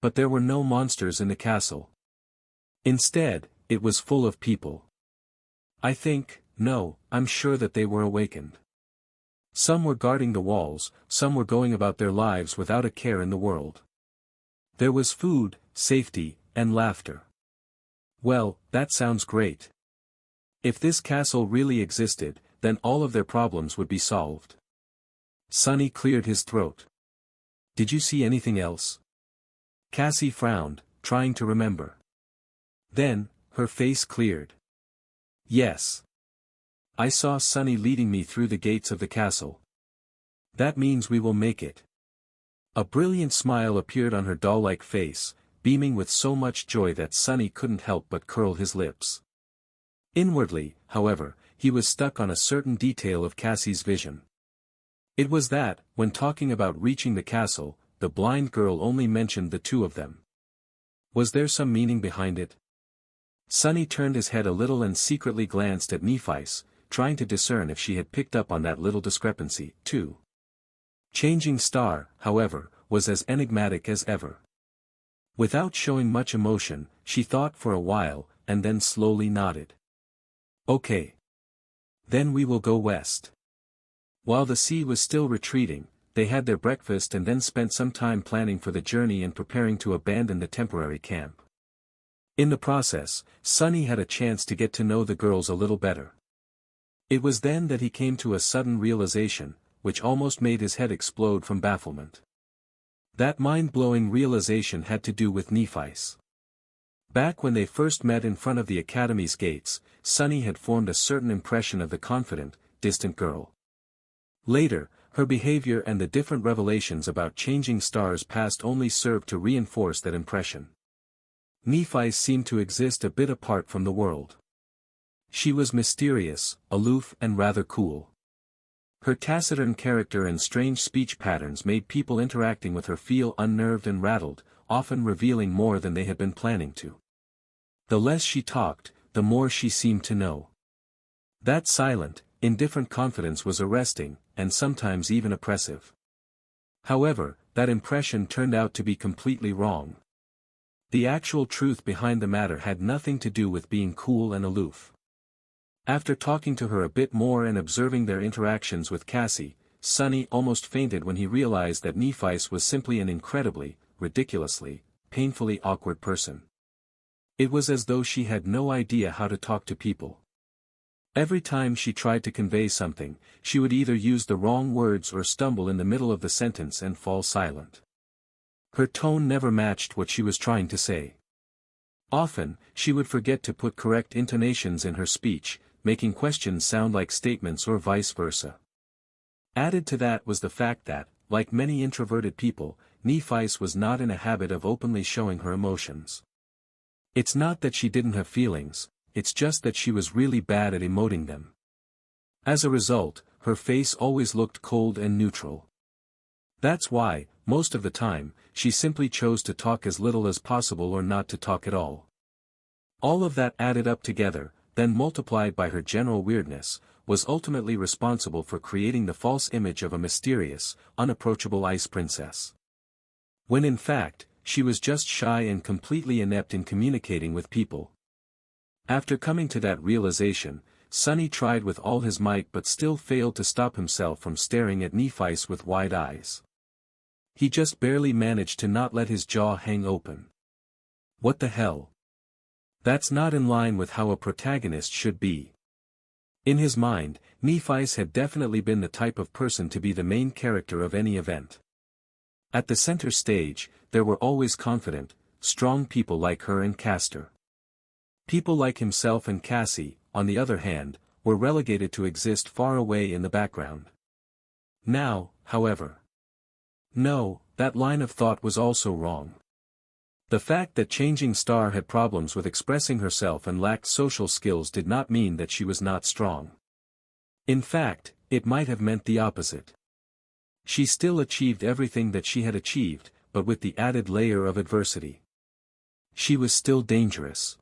But there were no monsters in the castle. Instead, it was full of people. I'm sure that they were awakened. Some were guarding the walls, some were going about their lives without a care in the world. There was food, safety, and laughter. Well, that sounds great. If this castle really existed, then all of their problems would be solved. Sunny cleared his throat. Did you see anything else? Cassie frowned, trying to remember. Then, her face cleared. Yes. I saw Sunny leading me through the gates of the castle. That means we will make it. A brilliant smile appeared on her doll-like face, beaming with so much joy that Sunny couldn't help but curl his lips. Inwardly, however, he was stuck on a certain detail of Cassie's vision. It was that, when talking about reaching the castle, the blind girl only mentioned the two of them. Was there some meaning behind it? Sunny turned his head a little and secretly glanced at Nephi, trying to discern if she had picked up on that little discrepancy, too. Changing Star, however, was as enigmatic as ever. Without showing much emotion, she thought for a while, and then slowly nodded. Okay. Then we will go west. While the sea was still retreating, they had their breakfast and then spent some time planning for the journey and preparing to abandon the temporary camp. In the process, Sunny had a chance to get to know the girls a little better. It was then that he came to a sudden realization, which almost made his head explode from bafflement. That mind-blowing realization had to do with Nephi. Back when they first met in front of the academy's gates, Sunny had formed a certain impression of the confident, distant girl. Later, her behavior and the different revelations about Changing Star's past only served to reinforce that impression. Nephi seemed to exist a bit apart from the world. She was mysterious, aloof and rather cool. Her taciturn character and strange speech patterns made people interacting with her feel unnerved and rattled, often revealing more than they had been planning to. The less she talked, the more she seemed to know. That silent, indifferent confidence was arresting, and sometimes even oppressive. However, that impression turned out to be completely wrong. The actual truth behind the matter had nothing to do with being cool and aloof. After talking to her a bit more and observing their interactions with Cassie, Sonny almost fainted when he realized that Nephi was simply an incredibly, ridiculously, painfully awkward person. It was as though she had no idea how to talk to people. Every time she tried to convey something, she would either use the wrong words or stumble in the middle of the sentence and fall silent. Her tone never matched what she was trying to say. Often, she would forget to put correct intonations in her speech, making questions sound like statements or vice versa. Added to that was the fact that, like many introverted people, Nephi was not in a habit of openly showing her emotions. It's not that she didn't have feelings, it's just that she was really bad at emoting them. As a result, her face always looked cold and neutral. That's why, most of the time, she simply chose to talk as little as possible or not to talk at all. All of that added up together, then multiplied by her general weirdness, was ultimately responsible for creating the false image of a mysterious, unapproachable ice princess. When in fact, she was just shy and completely inept in communicating with people. After coming to that realization, Sonny tried with all his might but still failed to stop himself from staring at Nephi with wide eyes. He just barely managed to not let his jaw hang open. What the hell? That's not in line with how a protagonist should be. In his mind, Nephi had definitely been the type of person to be the main character of any event. At the center stage, there were always confident, strong people like her and Castor. People like himself and Cassie, on the other hand, were relegated to exist far away in the background. Now, however. No, that line of thought was also wrong. The fact that Changing Star had problems with expressing herself and lacked social skills did not mean that she was not strong. In fact, it might have meant the opposite. She still achieved everything that she had achieved, but with the added layer of adversity. She was still dangerous.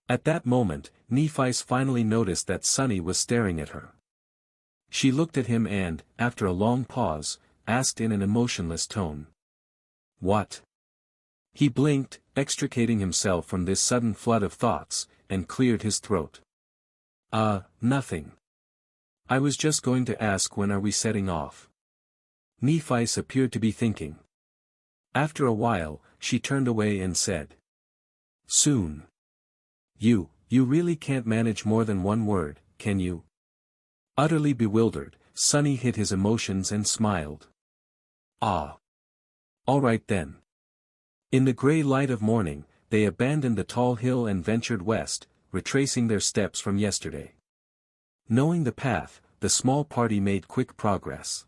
At that moment, Nephi finally noticed that Sonny was staring at her. She looked at him and, after a long pause, asked in an emotionless tone. "What?" He blinked, extricating himself from this sudden flood of thoughts, and cleared his throat. Nothing. I was just going to ask when are we setting off." Nephi appeared to be thinking. After a while, she turned away and said. "Soon. You really can't manage more than one word, can you?" Utterly bewildered, Sonny hid his emotions and smiled. "Ah. All right then." In the gray light of morning, they abandoned the tall hill and ventured west, retracing their steps from yesterday. Knowing the path, the small party made quick progress.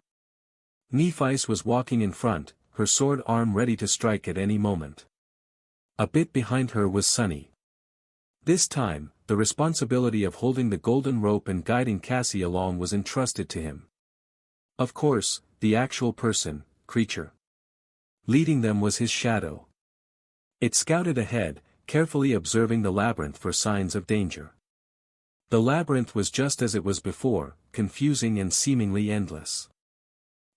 Nephi was walking in front, her sword arm ready to strike at any moment. A bit behind her was Sonny. This time, the responsibility of holding the golden rope and guiding Cassie along was entrusted to him. Of course, the actual person, creature. Leading them was his shadow. It scouted ahead, carefully observing the labyrinth for signs of danger. The labyrinth was just as it was before, confusing and seemingly endless.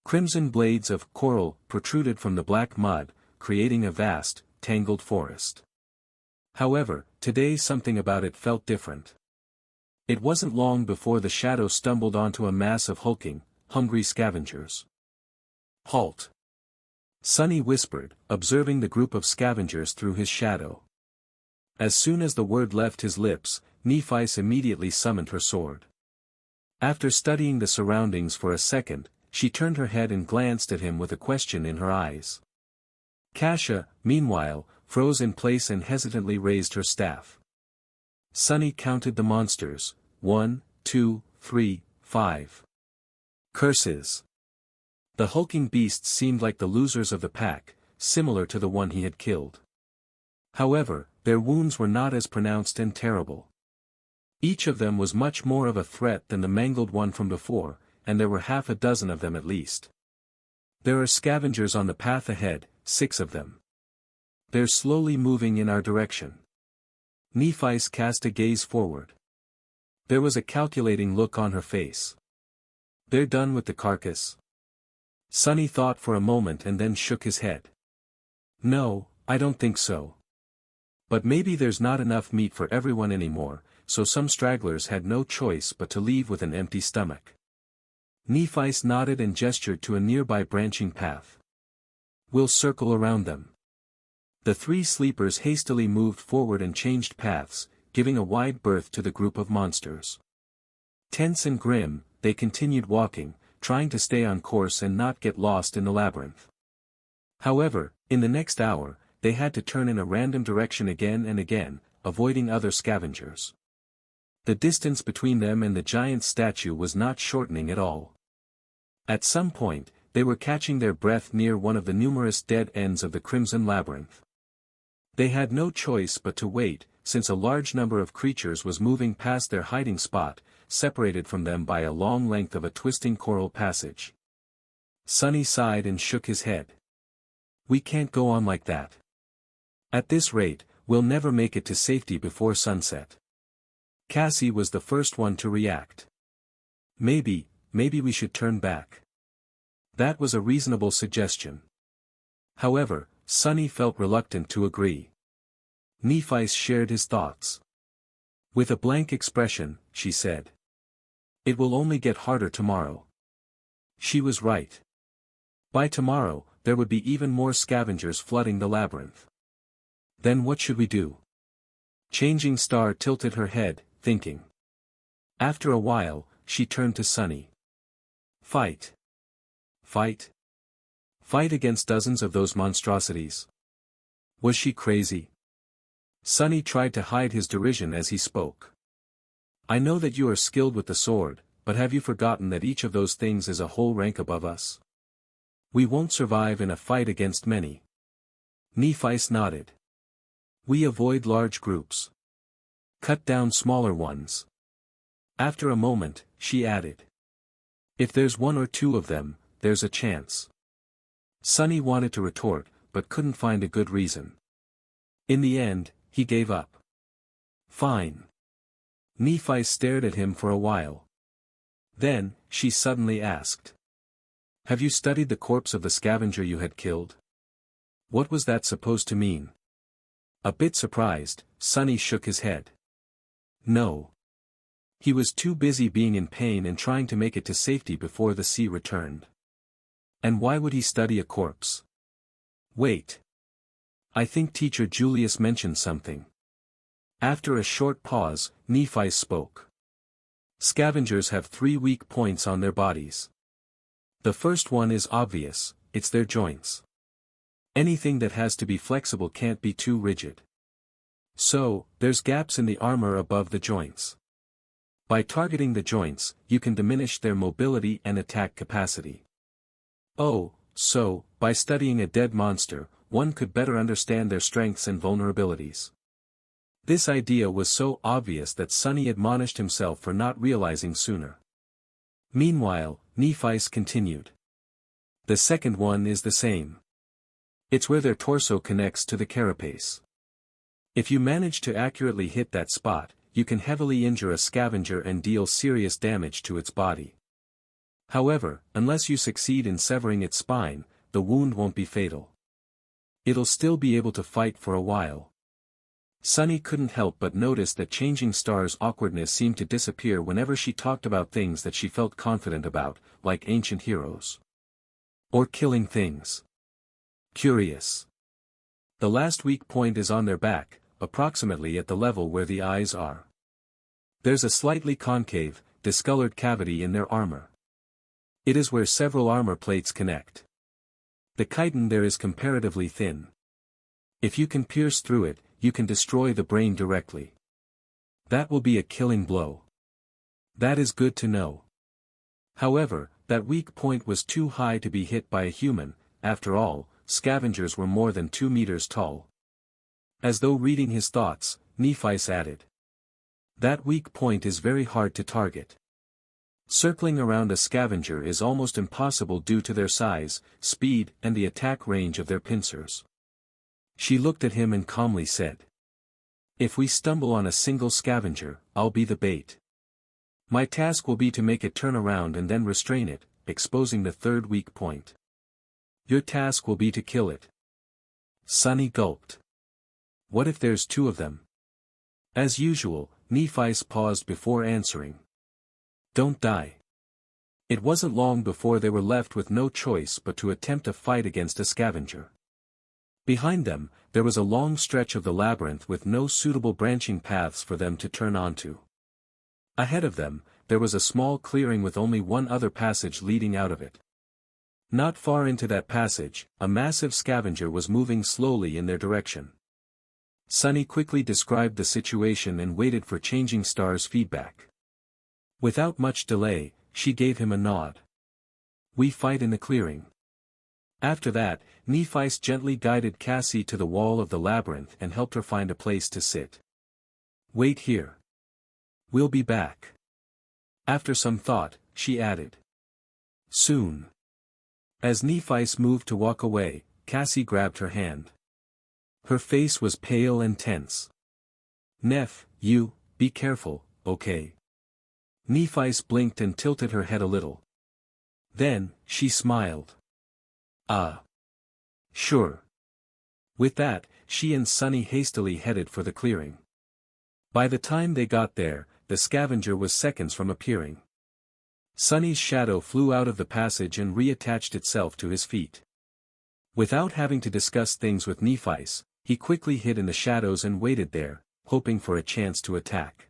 Crimson blades of coral protruded from the black mud, creating a vast, tangled forest. However, today something about it felt different. It wasn't long before the shadow stumbled onto a mass of hulking, hungry scavengers. "Halt!" Sonny whispered, observing the group of scavengers through his shadow. As soon as the word left his lips, Nephi immediately summoned her sword. After studying the surroundings for a second, she turned her head and glanced at him with a question in her eyes. Kasha, meanwhile, froze in place and hesitantly raised her staff. Sonny counted the monsters, 1, 2, 3, 5. Curses! The hulking beasts seemed like the losers of the pack, similar to the one he had killed. However, their wounds were not as pronounced and terrible. Each of them was much more of a threat than the mangled one from before, and there were half a dozen of them at least. "There are scavengers on the path ahead, 6 of them. They're slowly moving in our direction." Nephi's cast a gaze forward. There was a calculating look on her face. They're done with the carcass? Sonny thought for a moment and then shook his head. No, I don't think so. But maybe there's not enough meat for everyone anymore, so some stragglers had no choice but to leave with an empty stomach. Nephi nodded and gestured to a nearby branching path. We'll circle around them. The three sleepers hastily moved forward and changed paths, giving a wide berth to the group of monsters. Tense and grim, they continued walking, trying to stay on course and not get lost in the labyrinth. However, in the next hour, they had to turn in a random direction again and again, avoiding other scavengers. The distance between them and the giant statue was not shortening at all. At some point, they were catching their breath near one of the numerous dead ends of the Crimson Labyrinth. They had no choice but to wait, since a large number of creatures was moving past their hiding spot, separated from them by a long length of a twisting coral passage. Sonny sighed and shook his head. We can't go on like that. At this rate, we'll never make it to safety before sunset. Cassie was the first one to react. Maybe we should turn back. That was a reasonable suggestion. However, Sonny felt reluctant to agree. Nephi shared his thoughts. With a blank expression, she said. It will only get harder tomorrow. She was right. By tomorrow, there would be even more scavengers flooding the labyrinth. Then what should we do? Changing Star tilted her head, thinking. After a while, she turned to Sonny. Fight. Fight? Fight against dozens of those monstrosities. Was she crazy? Sonny tried to hide his derision as he spoke. I know that you are skilled with the sword, but have you forgotten that each of those things is a whole rank above us? We won't survive in a fight against many. Nephi nodded. We avoid large groups. Cut down smaller ones. After a moment, she added. If there's one or two of them, there's a chance. Sonny wanted to retort, but couldn't find a good reason. In the end, he gave up. Fine. Nephi stared at him for a while. Then, she suddenly asked. Have you studied the corpse of the scavenger you had killed? What was that supposed to mean? A bit surprised, Sonny shook his head. No. He was too busy being in pain and trying to make it to safety before the sea returned. And why would he study a corpse? Wait. I think Teacher Julius mentioned something. After a short pause, Nephi spoke. Scavengers have 3 weak points on their bodies. The first one is obvious, it's their joints. Anything that has to be flexible can't be too rigid. So, there's gaps in the armor above the joints. By targeting the joints, you can diminish their mobility and attack capacity. Oh, so, by studying a dead monster, one could better understand their strengths and vulnerabilities. This idea was so obvious that Sonny admonished himself for not realizing sooner. Meanwhile, Nephi continued. The second one is the same. It's where their torso connects to the carapace. If you manage to accurately hit that spot, you can heavily injure a scavenger and deal serious damage to its body. However, unless you succeed in severing its spine, the wound won't be fatal. It'll still be able to fight for a while. Sonny couldn't help but notice that Changing Star's awkwardness seemed to disappear whenever she talked about things that she felt confident about, like ancient heroes. Or killing things. Curious. The last weak point is on their back, approximately at the level where the eyes are. There's a slightly concave, discolored cavity in their armor. It is where several armor plates connect. The chitin there is comparatively thin. If you can pierce through it, you can destroy the brain directly. That will be a killing blow. That is good to know. However, that weak point was too high to be hit by a human. After all, scavengers were more than 2 meters tall. As though reading his thoughts, Nephi added. That weak point is very hard to target. Circling around a scavenger is almost impossible due to their size, speed, and the attack range of their pincers. She looked at him and calmly said. If we stumble on a single scavenger, I'll be the bait. My task will be to make it turn around and then restrain it, exposing the third weak point. Your task will be to kill it. Sunny gulped. What if there's two of them? As usual, Nephi paused before answering. Don't die. It wasn't long before they were left with no choice but to attempt a fight against a scavenger. Behind them, there was a long stretch of the labyrinth with no suitable branching paths for them to turn onto. Ahead of them, there was a small clearing with only one other passage leading out of it. Not far into that passage, a massive scavenger was moving slowly in their direction. Sunny quickly described the situation and waited for Changing Star's feedback. Without much delay, she gave him a nod. We fight in the clearing. After that, Nephi gently guided Cassie to the wall of the labyrinth and helped her find a place to sit. Wait here. We'll be back. After some thought, she added. Soon. As Nephi moved to walk away, Cassie grabbed her hand. Her face was pale and tense. Neph, be careful, okay? Nephi blinked and tilted her head a little. Then, she smiled. Sure. With that, she and Sunny hastily headed for the clearing. By the time they got there, the scavenger was seconds from appearing. Sunny's shadow flew out of the passage and reattached itself to his feet. Without having to discuss things with Nephi, he quickly hid in the shadows and waited there, hoping for a chance to attack.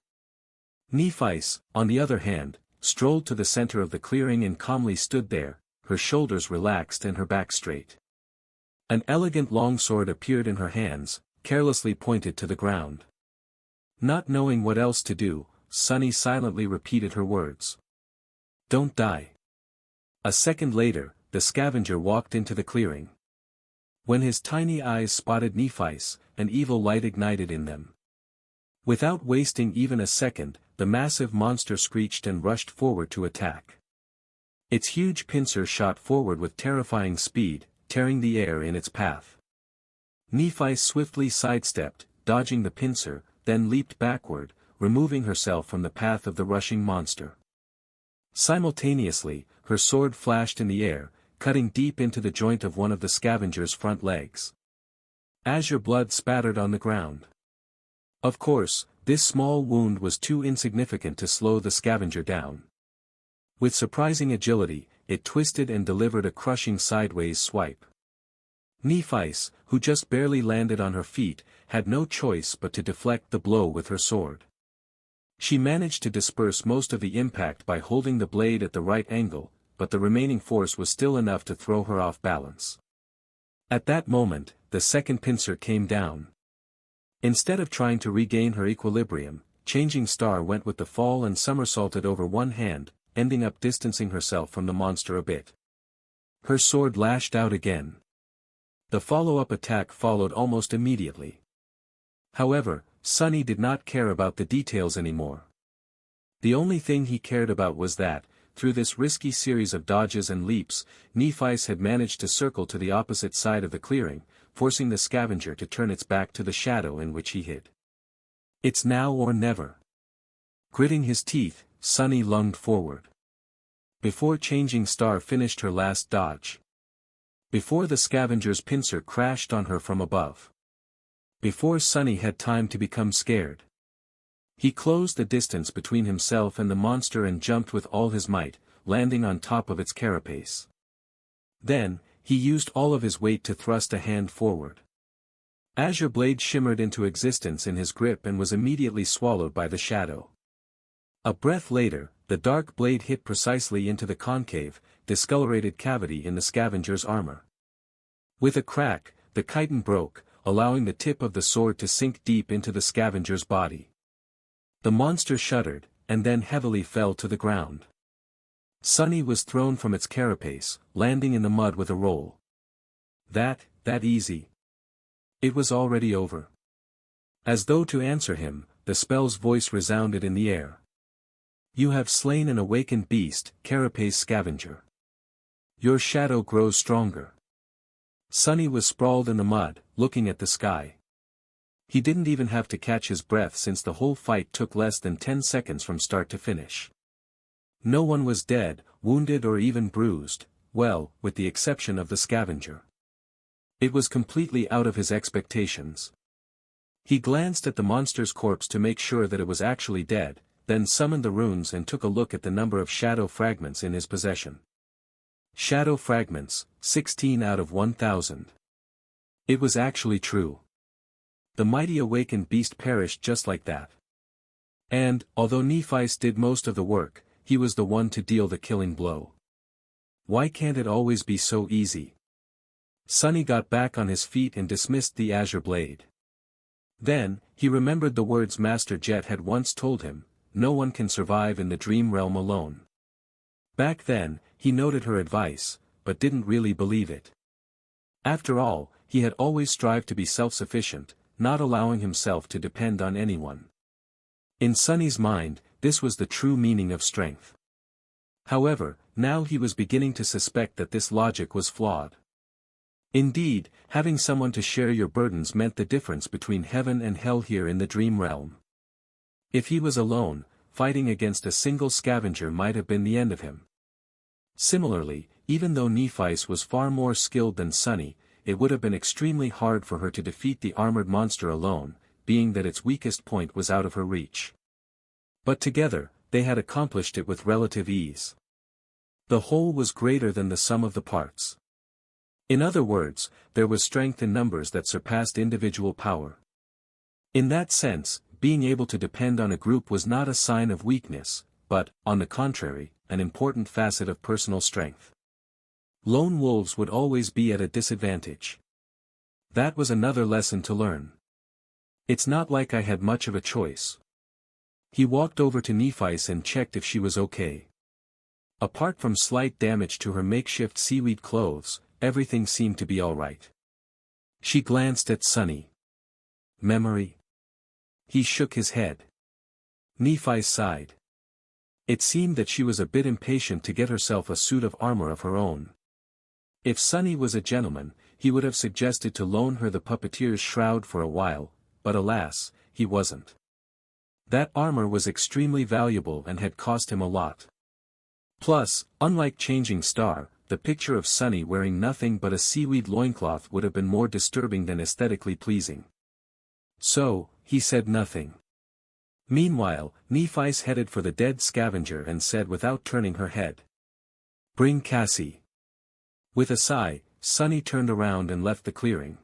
Nephi, on the other hand, strolled to the center of the clearing and calmly stood there, her shoulders relaxed and her back straight. An elegant longsword appeared in her hands, carelessly pointed to the ground. Not knowing what else to do, Sunny silently repeated her words. Don't die. A second later, the scavenger walked into the clearing. When his tiny eyes spotted Nephi, an evil light ignited in them. Without wasting even a second, the massive monster screeched and rushed forward to attack. Its huge pincer shot forward with terrifying speed, tearing the air in its path. Nephi swiftly sidestepped, dodging the pincer, then leaped backward, removing herself from the path of the rushing monster. Simultaneously, her sword flashed in the air, cutting deep into the joint of one of the scavenger's front legs. Azure blood spattered on the ground. Of course, this small wound was too insignificant to slow the scavenger down. With surprising agility, it twisted and delivered a crushing sideways swipe. Nephi, who just barely landed on her feet, had no choice but to deflect the blow with her sword. She managed to disperse most of the impact by holding the blade at the right angle, but the remaining force was still enough to throw her off balance. At that moment, the second pincer came down. Instead of trying to regain her equilibrium, Changing Star went with the fall and somersaulted over one hand, ending up distancing herself from the monster a bit. Her sword lashed out again. The follow-up attack followed almost immediately. However, Sunny did not care about the details anymore. The only thing he cared about was that, through this risky series of dodges and leaps, Nephi had managed to circle to the opposite side of the clearing, forcing the scavenger to turn its back to the shadow in which he hid. It's now or never. Gritting his teeth, Sunny lunged forward. Before Changing Star finished her last dodge. Before the scavenger's pincer crashed on her from above. Before Sunny had time to become scared. He closed the distance between himself and the monster and jumped with all his might, landing on top of its carapace. Then, he used all of his weight to thrust a hand forward. Azure blade shimmered into existence in his grip and was immediately swallowed by the shadow. A breath later, the dark blade hit precisely into the concave, discolorated cavity in the scavenger's armor. With a crack, the chitin broke, allowing the tip of the sword to sink deep into the scavenger's body. The monster shuddered, and then heavily fell to the ground. Sunny was thrown from its carapace, landing in the mud with a roll. That easy. It was already over. As though to answer him, the spell's voice resounded in the air. You have slain an awakened beast, carapace scavenger. Your shadow grows stronger. Sunny was sprawled in the mud, looking at the sky. He didn't even have to catch his breath since the whole fight took less than 10 seconds from start to finish. No one was dead, wounded or even bruised, well, with the exception of the scavenger. It was completely out of his expectations. He glanced at the monster's corpse to make sure that it was actually dead, then summoned the runes and took a look at the number of shadow fragments in his possession. Shadow fragments, 16 out of 1,000. It was actually true. The mighty awakened beast perished just like that. And, although Nephi's did most of the work, he was the one to deal the killing blow. Why can't it always be so easy? Sunny got back on his feet and dismissed the azure blade. Then, he remembered the words Master Jet had once told him, no one can survive in the dream realm alone. Back then, he noted her advice, but didn't really believe it. After all, he had always strived to be self-sufficient, not allowing himself to depend on anyone. In Sunny's mind, this was the true meaning of strength. However, now he was beginning to suspect that this logic was flawed. Indeed, having someone to share your burdens meant the difference between heaven and hell here in the dream realm. If he was alone, fighting against a single scavenger might have been the end of him. Similarly, even though Nephis was far more skilled than Sunny, it would have been extremely hard for her to defeat the armored monster alone, being that its weakest point was out of her reach. But together, they had accomplished it with relative ease. The whole was greater than the sum of the parts. In other words, there was strength in numbers that surpassed individual power. In that sense, being able to depend on a group was not a sign of weakness, but, on the contrary, an important facet of personal strength. Lone wolves would always be at a disadvantage. That was another lesson to learn. It's not like I had much of a choice. He walked over to Nephis and checked if she was okay. Apart from slight damage to her makeshift seaweed clothes, everything seemed to be all right. She glanced at Sunny. Memory? He shook his head. Nephis sighed. It seemed that she was a bit impatient to get herself a suit of armor of her own. If Sunny was a gentleman, he would have suggested to loan her the puppeteer's shroud for a while, but alas, he wasn't. That armor was extremely valuable and had cost him a lot. Plus, unlike Changing Star, the picture of Sunny wearing nothing but a seaweed loincloth would have been more disturbing than aesthetically pleasing. So, he said nothing. Meanwhile, Nephis headed for the dead scavenger and said without turning her head. Bring Cassie. With a sigh, Sunny turned around and left the clearing.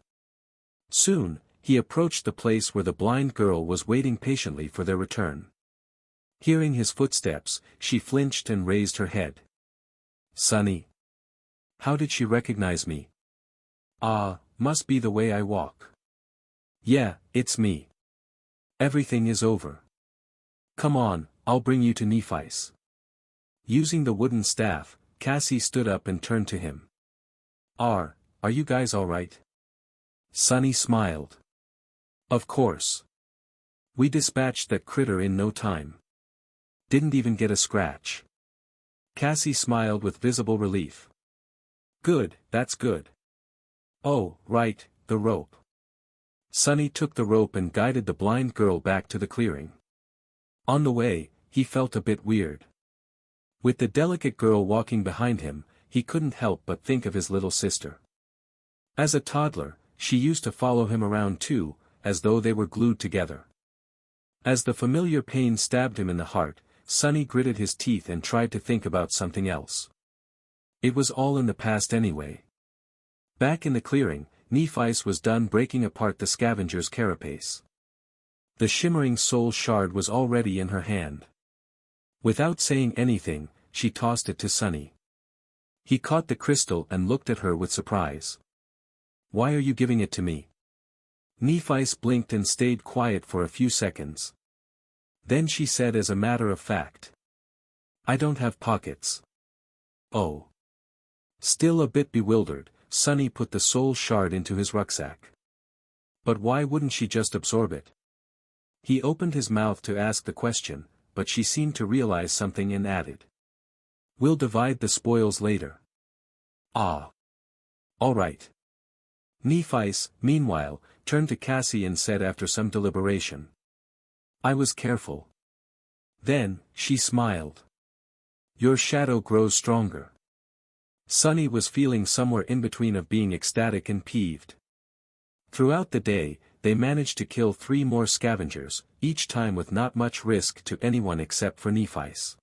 Soon, he approached the place where the blind girl was waiting patiently for their return. Hearing his footsteps, she flinched and raised her head. Sunny. How did she recognize me? Ah, must be the way I walk. Yeah, it's me. Everything is over. Come on, I'll bring you to Nephis. Using the wooden staff, Cassie stood up and turned to him. Are you guys all right? Sunny smiled. Of course. We dispatched that critter in no time. Didn't even get a scratch. Cassie smiled with visible relief. Good, that's good. Oh, right, the rope. Sunny took the rope and guided the blind girl back to the clearing. On the way, he felt a bit weird. With the delicate girl walking behind him, he couldn't help but think of his little sister. As a toddler, she used to follow him around too, as though they were glued together. As the familiar pain stabbed him in the heart, Sunny gritted his teeth and tried to think about something else. It was all in the past anyway. Back in the clearing, Nephis was done breaking apart the scavenger's carapace. The shimmering soul shard was already in her hand. Without saying anything, she tossed it to Sunny. He caught the crystal and looked at her with surprise. Why are you giving it to me? Nephis blinked and stayed quiet for a few seconds. Then she said as a matter of fact. I don't have pockets. Oh. Still a bit bewildered, Sunny put the soul shard into his rucksack. But why wouldn't she just absorb it? He opened his mouth to ask the question, but she seemed to realize something and added. We'll divide the spoils later. Ah. All right. Nephis, meanwhile, turned to Cassie and said after some deliberation. I was careful. Then, she smiled. Your shadow grows stronger. Sunny was feeling somewhere in between of being ecstatic and peeved. Throughout the day, they managed to kill 3 more scavengers, each time with not much risk to anyone except for Nephi's.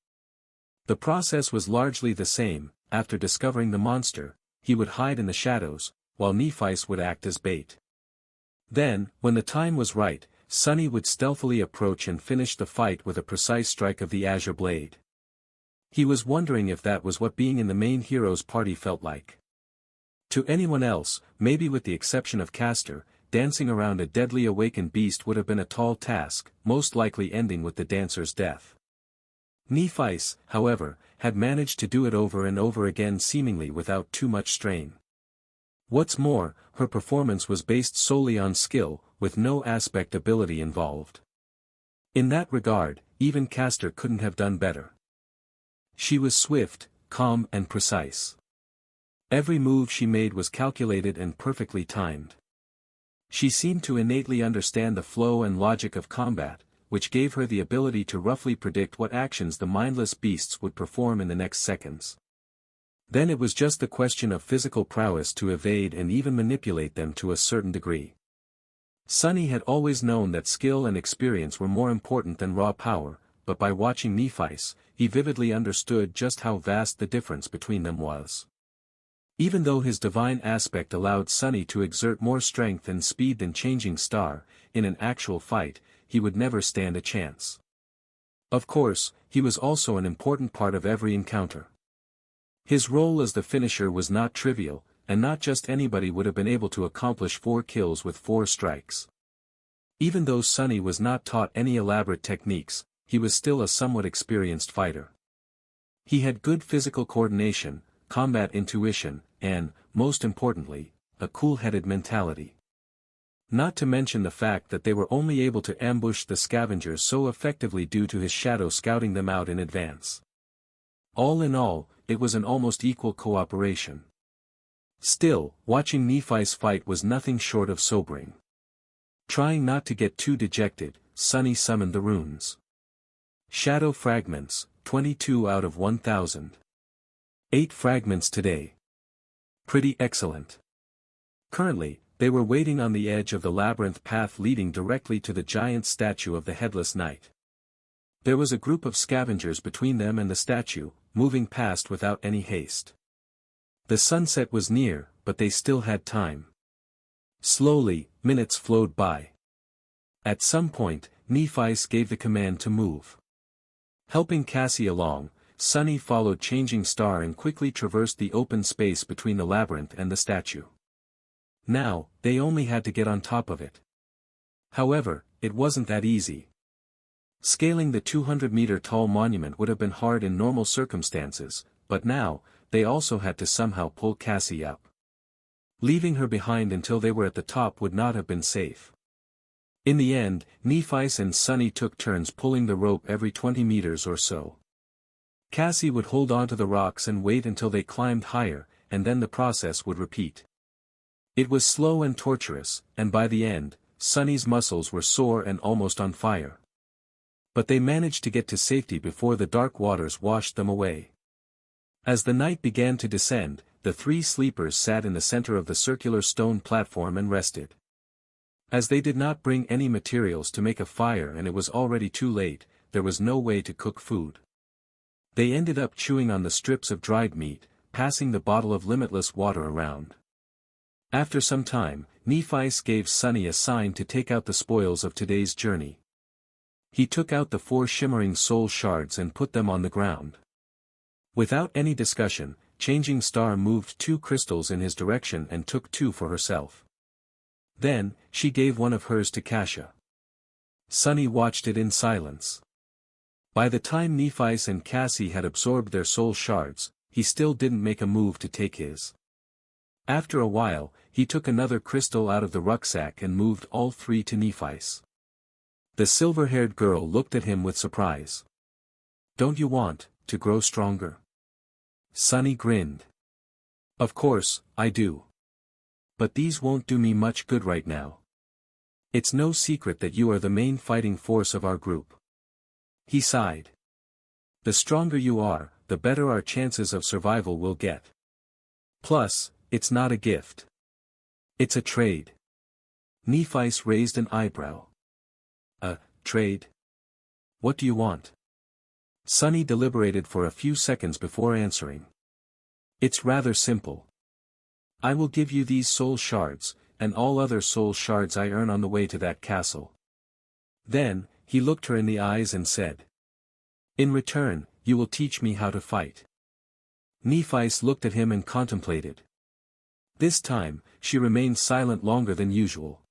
The process was largely the same. After discovering the monster, he would hide in the shadows, while Nephi's would act as bait. Then, when the time was right, Sunny would stealthily approach and finish the fight with a precise strike of the azure blade. He was wondering if that was what being in the main hero's party felt like. To anyone else, maybe with the exception of Castor, dancing around a deadly awakened beast would have been a tall task, most likely ending with the dancer's death. Nephi's, however, had managed to do it over and over again seemingly without too much strain. What's more, her performance was based solely on skill, with no aspect ability involved. In that regard, even Castor couldn't have done better. She was swift, calm and precise. Every move she made was calculated and perfectly timed. She seemed to innately understand the flow and logic of combat, which gave her the ability to roughly predict what actions the mindless beasts would perform in the next seconds. Then it was just the question of physical prowess to evade and even manipulate them to a certain degree. Sunny had always known that skill and experience were more important than raw power, but by watching Nephi's, he vividly understood just how vast the difference between them was. Even though his divine aspect allowed Sunny to exert more strength and speed than Changing Star, in an actual fight, he would never stand a chance. Of course, he was also an important part of every encounter. His role as the finisher was not trivial, and not just anybody would have been able to accomplish 4 kills with 4 strikes. Even though Sunny was not taught any elaborate techniques, he was still a somewhat experienced fighter. He had good physical coordination, combat intuition, and, most importantly, a cool-headed mentality. Not to mention the fact that they were only able to ambush the scavengers so effectively due to his shadow scouting them out in advance. All in all, it was an almost equal cooperation. Still, watching Nephi's fight was nothing short of sobering. Trying not to get too dejected, Sunny summoned the runes. Shadow fragments, 22 out of 1,000. 8 fragments today. Pretty excellent. Currently, they were waiting on the edge of the labyrinth path leading directly to the giant statue of the Headless Knight. There was a group of scavengers between them and the statue, moving past without any haste. The sunset was near, but they still had time. Slowly, minutes flowed by. At some point, Nephi's gave the command to move. Helping Cassie along, Sunny followed Changing Star and quickly traversed the open space between the labyrinth and the statue. Now, they only had to get on top of it. However, it wasn't that easy. Scaling the 200-meter-tall monument would have been hard in normal circumstances, but now, they also had to somehow pull Cassie up. Leaving her behind until they were at the top would not have been safe. In the end, Nephi's and Sunny took turns pulling the rope every 20 meters or so. Cassie would hold onto the rocks and wait until they climbed higher, and then the process would repeat. It was slow and torturous, and by the end, Sunny's muscles were sore and almost on fire. But they managed to get to safety before the dark waters washed them away. As the night began to descend, the 3 sleepers sat in the center of the circular stone platform and rested. As they did not bring any materials to make a fire and it was already too late, there was no way to cook food. They ended up chewing on the strips of dried meat, passing the bottle of limitless water around. After some time, Nephi's gave Sunny a sign to take out the spoils of today's journey. He took out the 4 shimmering soul shards and put them on the ground. Without any discussion, Changing Star moved 2 crystals in his direction and took 2 for herself. Then, she gave one of hers to Kasha. Sunny watched it in silence. By the time Nephi's and Cassie had absorbed their soul shards, he still didn't make a move to take his. After a while, he took another crystal out of the rucksack and moved all 3 to Nephi's. The silver-haired girl looked at him with surprise. "Don't you want to grow stronger?" Sunny grinned. "Of course, I do. But these won't do me much good right now. It's no secret that you are the main fighting force of our group. He sighed. The stronger you are, the better our chances of survival will get. Plus, it's not a gift. It's a trade. Nephi's raised an eyebrow. A trade? What do you want? Sunny deliberated for a few seconds before answering. It's rather simple. I will give you these soul shards, and all other soul shards I earn on the way to that castle. Then, he looked her in the eyes and said. In return, you will teach me how to fight. Nephis looked at him and contemplated. This time, she remained silent longer than usual.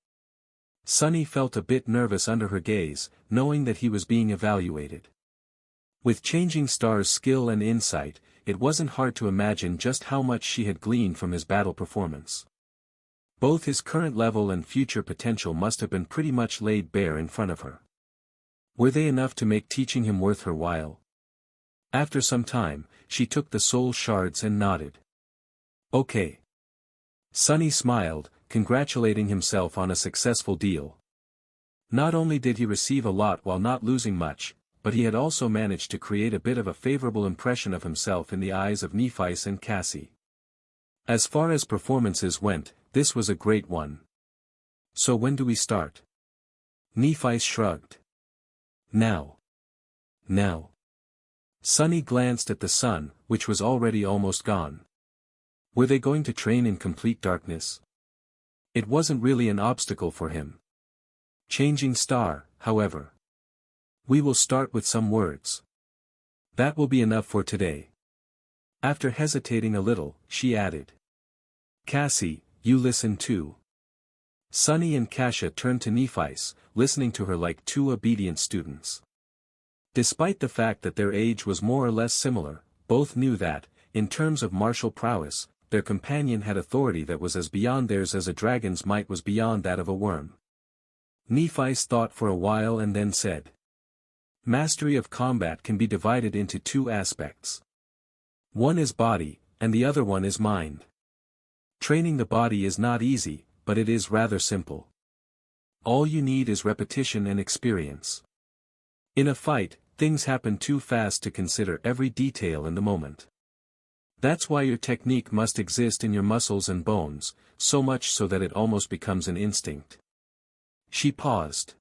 Sunny felt a bit nervous under her gaze, knowing that he was being evaluated. With Changing Star's skill and insight, it wasn't hard to imagine just how much she had gleaned from his battle performance. Both his current level and future potential must have been pretty much laid bare in front of her. Were they enough to make teaching him worth her while? After some time, she took the soul shards and nodded. Okay. Sunny smiled, congratulating himself on a successful deal. Not only did he receive a lot while not losing much, but he had also managed to create a bit of a favorable impression of himself in the eyes of Nephis and Cassie. As far as performances went, this was a great one. So when do we start? Nephis shrugged. Now. Now. Sunny glanced at the sun, which was already almost gone. Were they going to train in complete darkness? It wasn't really an obstacle for him. Changing Star, however. We will start with some words. That will be enough for today. After hesitating a little, she added. Cassie, you listen too. Sunny and Kasha turned to Nephis, listening to her like two obedient students. Despite the fact that their age was more or less similar, both knew that, in terms of martial prowess, their companion had authority that was as beyond theirs as a dragon's might was beyond that of a worm. Nephis thought for a while and then said. Mastery of combat can be divided into two aspects. One is body, and the other one is mind. Training the body is not easy, but it is rather simple. All you need is repetition and experience. In a fight, things happen too fast to consider every detail in the moment. That's why your technique must exist in your muscles and bones, so much so that it almost becomes an instinct. She paused.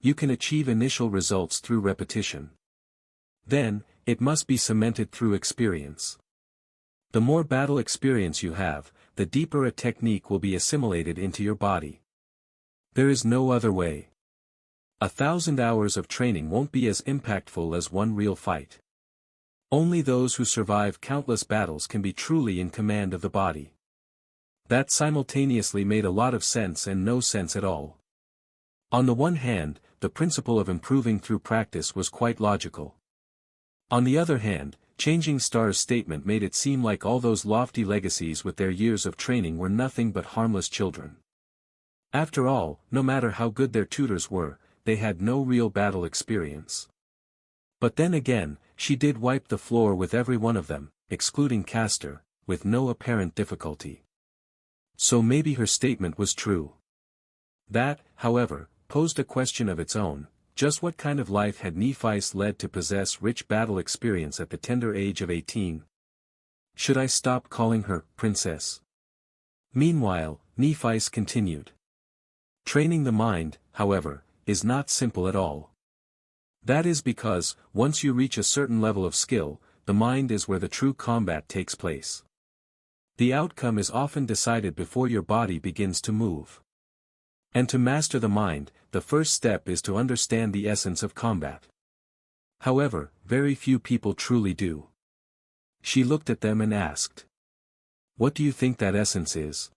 You can achieve initial results through repetition. Then, it must be cemented through experience. The more battle experience you have, the deeper a technique will be assimilated into your body. There is no other way. 1,000 hours of training won't be as impactful as one real fight. Only those who survive countless battles can be truly in command of the body. That simultaneously made a lot of sense and no sense at all. On the one hand, the principle of improving through practice was quite logical. On the other hand, Changing Star's statement made it seem like all those lofty legacies with their years of training were nothing but harmless children. After all, no matter how good their tutors were, they had no real battle experience. But then again, she did wipe the floor with every one of them, excluding Castor, with no apparent difficulty. So maybe her statement was true. That, however, posed a question of its own. Just what kind of life had Nephis led to possess rich battle experience at the tender age of 18? Should I stop calling her princess? Meanwhile, Nephis continued. Training the mind, however, is not simple at all. That is because, once you reach a certain level of skill, the mind is where the true combat takes place. The outcome is often decided before your body begins to move. And to master the mind, the first step is to understand the essence of combat. However, very few people truly do. She looked at them and asked. What do you think that essence is?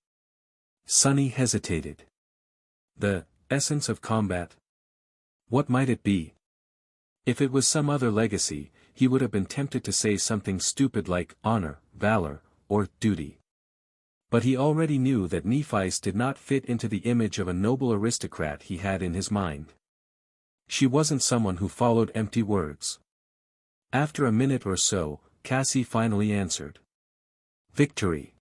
Sunny hesitated. The essence of combat? What might it be? If it was some other legacy, he would have been tempted to say something stupid like honor, valor, or duty. But he already knew that Nephis did not fit into the image of a noble aristocrat he had in his mind. She wasn't someone who followed empty words. After a minute or so, Cassie finally answered. Victory.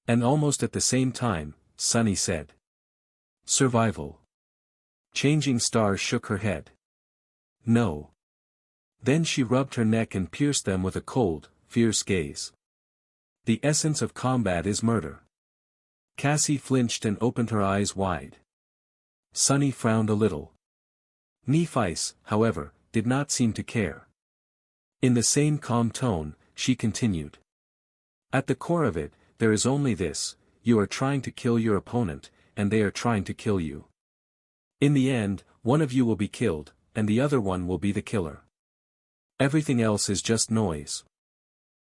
And almost at the same time, Sunny said. Survival. Changing Star shook her head. No. Then she rubbed her neck and pierced them with a cold, fierce gaze. The essence of combat is murder. Cassie flinched and opened her eyes wide. Sunny frowned a little. Nephice, however, did not seem to care. In the same calm tone, she continued. At the core of it, there is only this: you are trying to kill your opponent, and they are trying to kill you. In the end, one of you will be killed, and the other one will be the killer. Everything else is just noise.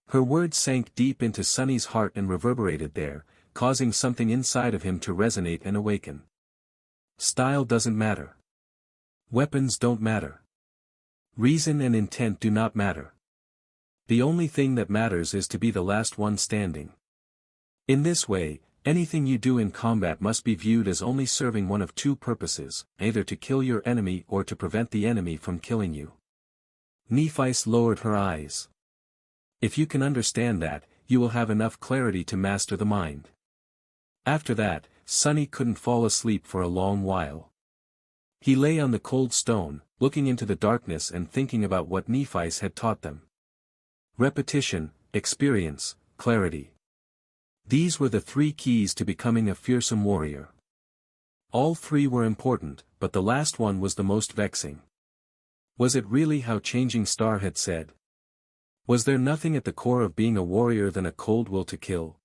Her words sank deep into Sunny's heart and reverberated there, causing something inside of him to resonate and awaken. Style doesn't matter. Weapons don't matter. Reason and intent do not matter. The only thing that matters is to be the last one standing. In this way, anything you do in combat must be viewed as only serving one of two purposes, either to kill your enemy or to prevent the enemy from killing you. Nephice lowered her eyes. If you can understand that, you will have enough clarity to master the mind. After that, Sunny couldn't fall asleep for a long while. He lay on the cold stone, looking into the darkness and thinking about what Nephice had taught them. Repetition, experience, clarity. These were the three keys to becoming a fearsome warrior. All three were important, but the last one was the most vexing. Was it really how Changing Star had said? Was there nothing at the core of being a warrior than a cold will to kill?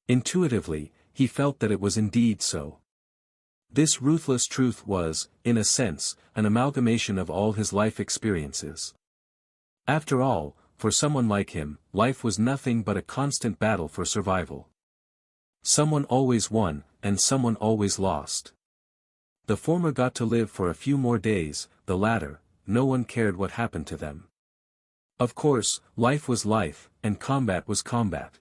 Intuitively, he felt that it was indeed so. This ruthless truth was, in a sense, an amalgamation of all his life experiences. After all, for someone like him, life was nothing but a constant battle for survival. Someone always won, and someone always lost. The former got to live for a few more days, the latter, no one cared what happened to them. Of course, life was life, and combat was combat.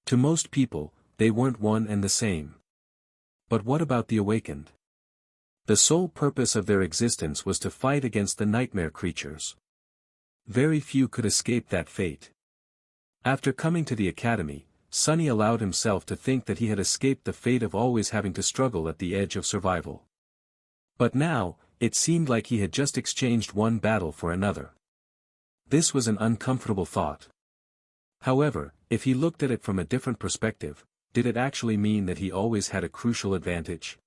To most people, they weren't one and the same. But what about the awakened? The sole purpose of their existence was to fight against the nightmare creatures. Very few could escape that fate. After coming to the academy, Sunny allowed himself to think that he had escaped the fate of always having to struggle at the edge of survival. But now, it seemed like he had just exchanged one battle for another. This was an uncomfortable thought. However, if he looked at it from a different perspective, did it actually mean that he always had a crucial advantage?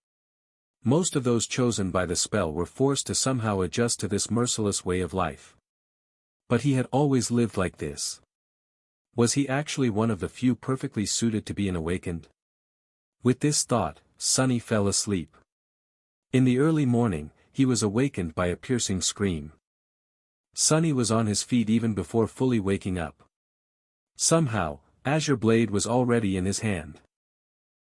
Most of those chosen by the spell were forced to somehow adjust to this merciless way of life. But he had always lived like this. Was he actually one of the few perfectly suited to be an awakened? With this thought, Sunny fell asleep. In the early morning, he was awakened by a piercing scream. Sunny was on his feet even before fully waking up. Somehow, Azure Blade was already in his hand.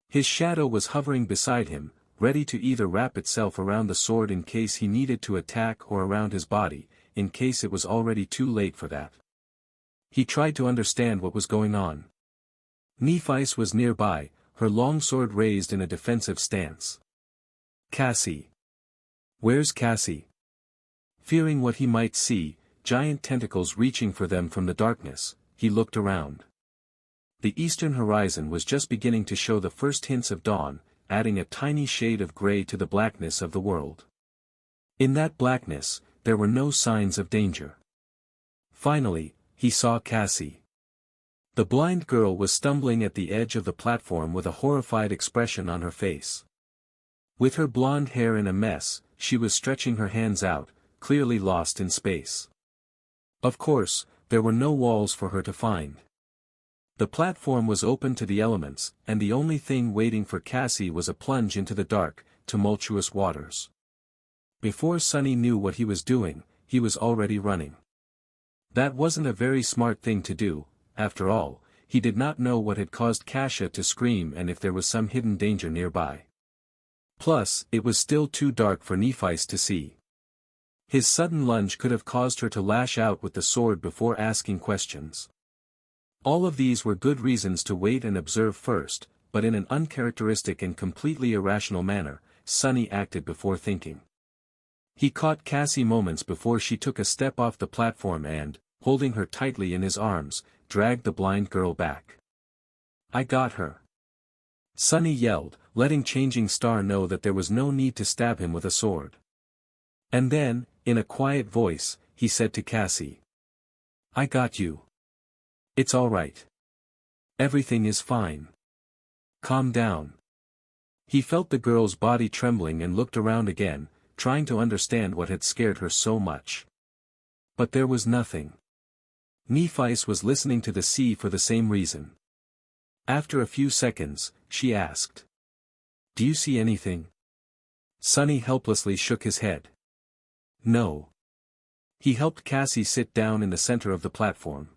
His shadow was hovering beside him, ready to either wrap itself around the sword in case he needed to attack or around his body, in case it was already too late for that. He tried to understand what was going on. Nephice was nearby, her long sword raised in a defensive stance. Cassie. Where's Cassie? Fearing what he might see, giant tentacles reaching for them from the darkness, he looked around. The eastern horizon was just beginning to show the first hints of dawn, adding a tiny shade of gray to the blackness of the world. In that blackness, there were no signs of danger. Finally, he saw Cassie. The blind girl was stumbling at the edge of the platform with a horrified expression on her face. With her blonde hair in a mess, she was stretching her hands out, clearly lost in space. Of course, there were no walls for her to find. The platform was open to the elements, and the only thing waiting for Cassie was a plunge into the dark, tumultuous waters. Before Sunny knew what he was doing, he was already running. That wasn't a very smart thing to do. After all, he did not know what had caused Kasia to scream and if there was some hidden danger nearby. Plus, it was still too dark for Nephice to see. His sudden lunge could have caused her to lash out with the sword before asking questions. All of these were good reasons to wait and observe first, but in an uncharacteristic and completely irrational manner, Sunny acted before thinking. He caught Cassie moments before she took a step off the platform and, holding her tightly in his arms, dragged the blind girl back. "I got her!" Sunny yelled, letting Changing Star know that there was no need to stab him with a sword. And then, in a quiet voice, he said to Cassie, "I got you. It's all right. Everything is fine. Calm down." He felt the girl's body trembling and looked around again, trying to understand what had scared her so much. But there was nothing. Nephi's was listening to the sea for the same reason. After a few seconds, she asked, "Do you see anything?" Sunny helplessly shook his head. "No." He helped Cassie sit down in the center of the platform.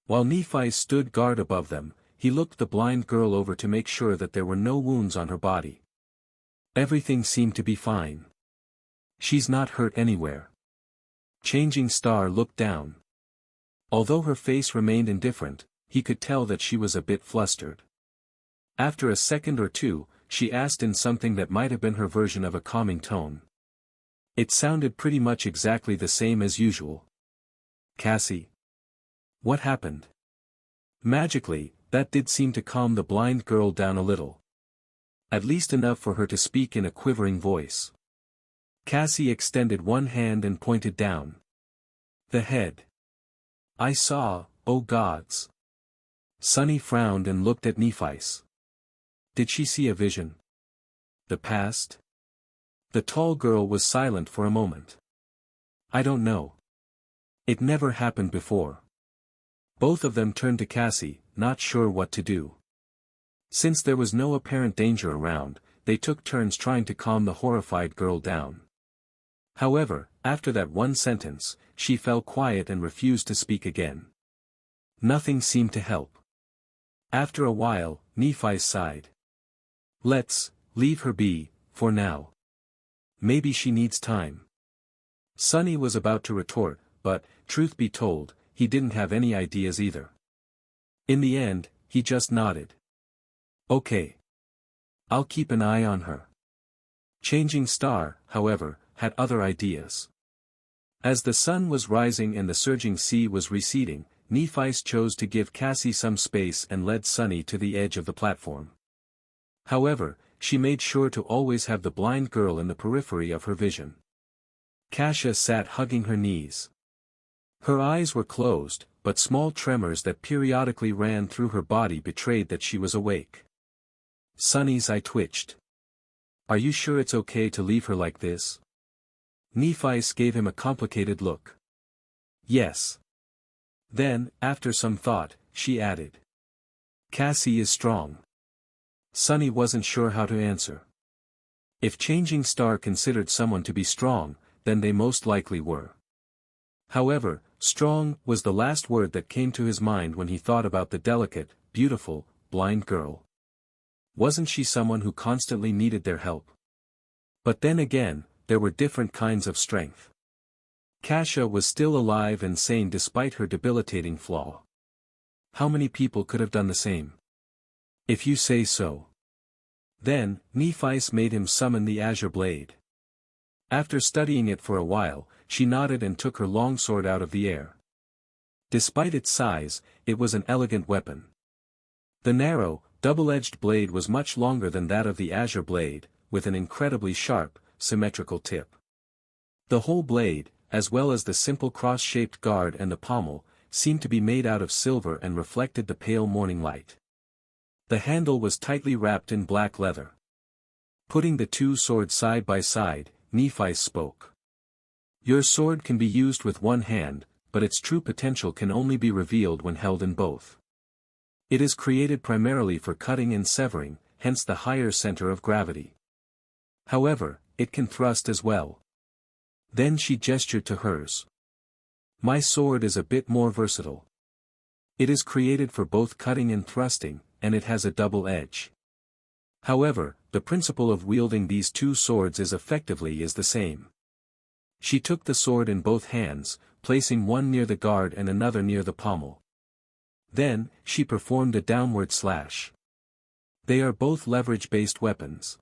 While Nephi stood guard above them, he looked the blind girl over to make sure that there were no wounds on her body. Everything seemed to be fine. "She's not hurt anywhere." Changing Star looked down. Although her face remained indifferent, he could tell that she was a bit flustered. After a second or two, she asked in something that might have been her version of a calming tone. It sounded pretty much exactly the same as usual. "Cassie? What happened?" Magically, that did seem to calm the blind girl down a little. At least enough for her to speak in a quivering voice. Cassie extended one hand and pointed down. "The head. I saw, oh gods." Sunny frowned and looked at Nephi. Did she see a vision? The past? The tall girl was silent for a moment. "I don't know. It never happened before." Both of them turned to Cassie, not sure what to do. Since there was no apparent danger around, they took turns trying to calm the horrified girl down. However, after that one sentence, she fell quiet and refused to speak again. Nothing seemed to help. After a while, Nephi sighed. "Let's leave her be, for now. Maybe she needs time." Sunny was about to retort, but, truth be told, he didn't have any ideas either. In the end, he just nodded. "Okay. I'll keep an eye on her." Changing Star, however, had other ideas. As the sun was rising and the surging sea was receding, Nephi chose to give Cassie some space and led Sunny to the edge of the platform. However, she made sure to always have the blind girl in the periphery of her vision. Kasia sat hugging her knees. Her eyes were closed, but small tremors that periodically ran through her body betrayed that she was awake. Sunny's eye twitched. "Are you sure it's okay to leave her like this?" Nephi gave him a complicated look. "Yes." Then, after some thought, she added, "Cassie is strong." Sunny wasn't sure how to answer. If Changing Star considered someone to be strong, then they most likely were. However, strong was the last word that came to his mind when he thought about the delicate, beautiful, blind girl. Wasn't she someone who constantly needed their help? But then again, there were different kinds of strength. Kasia was still alive and sane despite her debilitating flaw. How many people could have done the same? "If you say so." Then, Nephi made him summon the azure blade. After studying it for a while, she nodded and took her longsword out of the air. Despite its size, it was an elegant weapon. The narrow, double-edged blade was much longer than that of the azure blade, with an incredibly sharp, symmetrical tip. The whole blade, as well as the simple cross-shaped guard and the pommel, seemed to be made out of silver and reflected the pale morning light. The handle was tightly wrapped in black leather. Putting the two swords side by side, Nephi spoke. "Your sword can be used with one hand, but its true potential can only be revealed when held in both. It is created primarily for cutting and severing, hence the higher center of gravity. However, it can thrust as well." Then she gestured to hers. "My sword is a bit more versatile. It is created for both cutting and thrusting, and it has a double edge. However, the principle of wielding these two swords is the same." She took the sword in both hands, placing one near the guard and another near the pommel. Then, she performed a downward slash. They are both leverage-based weapons.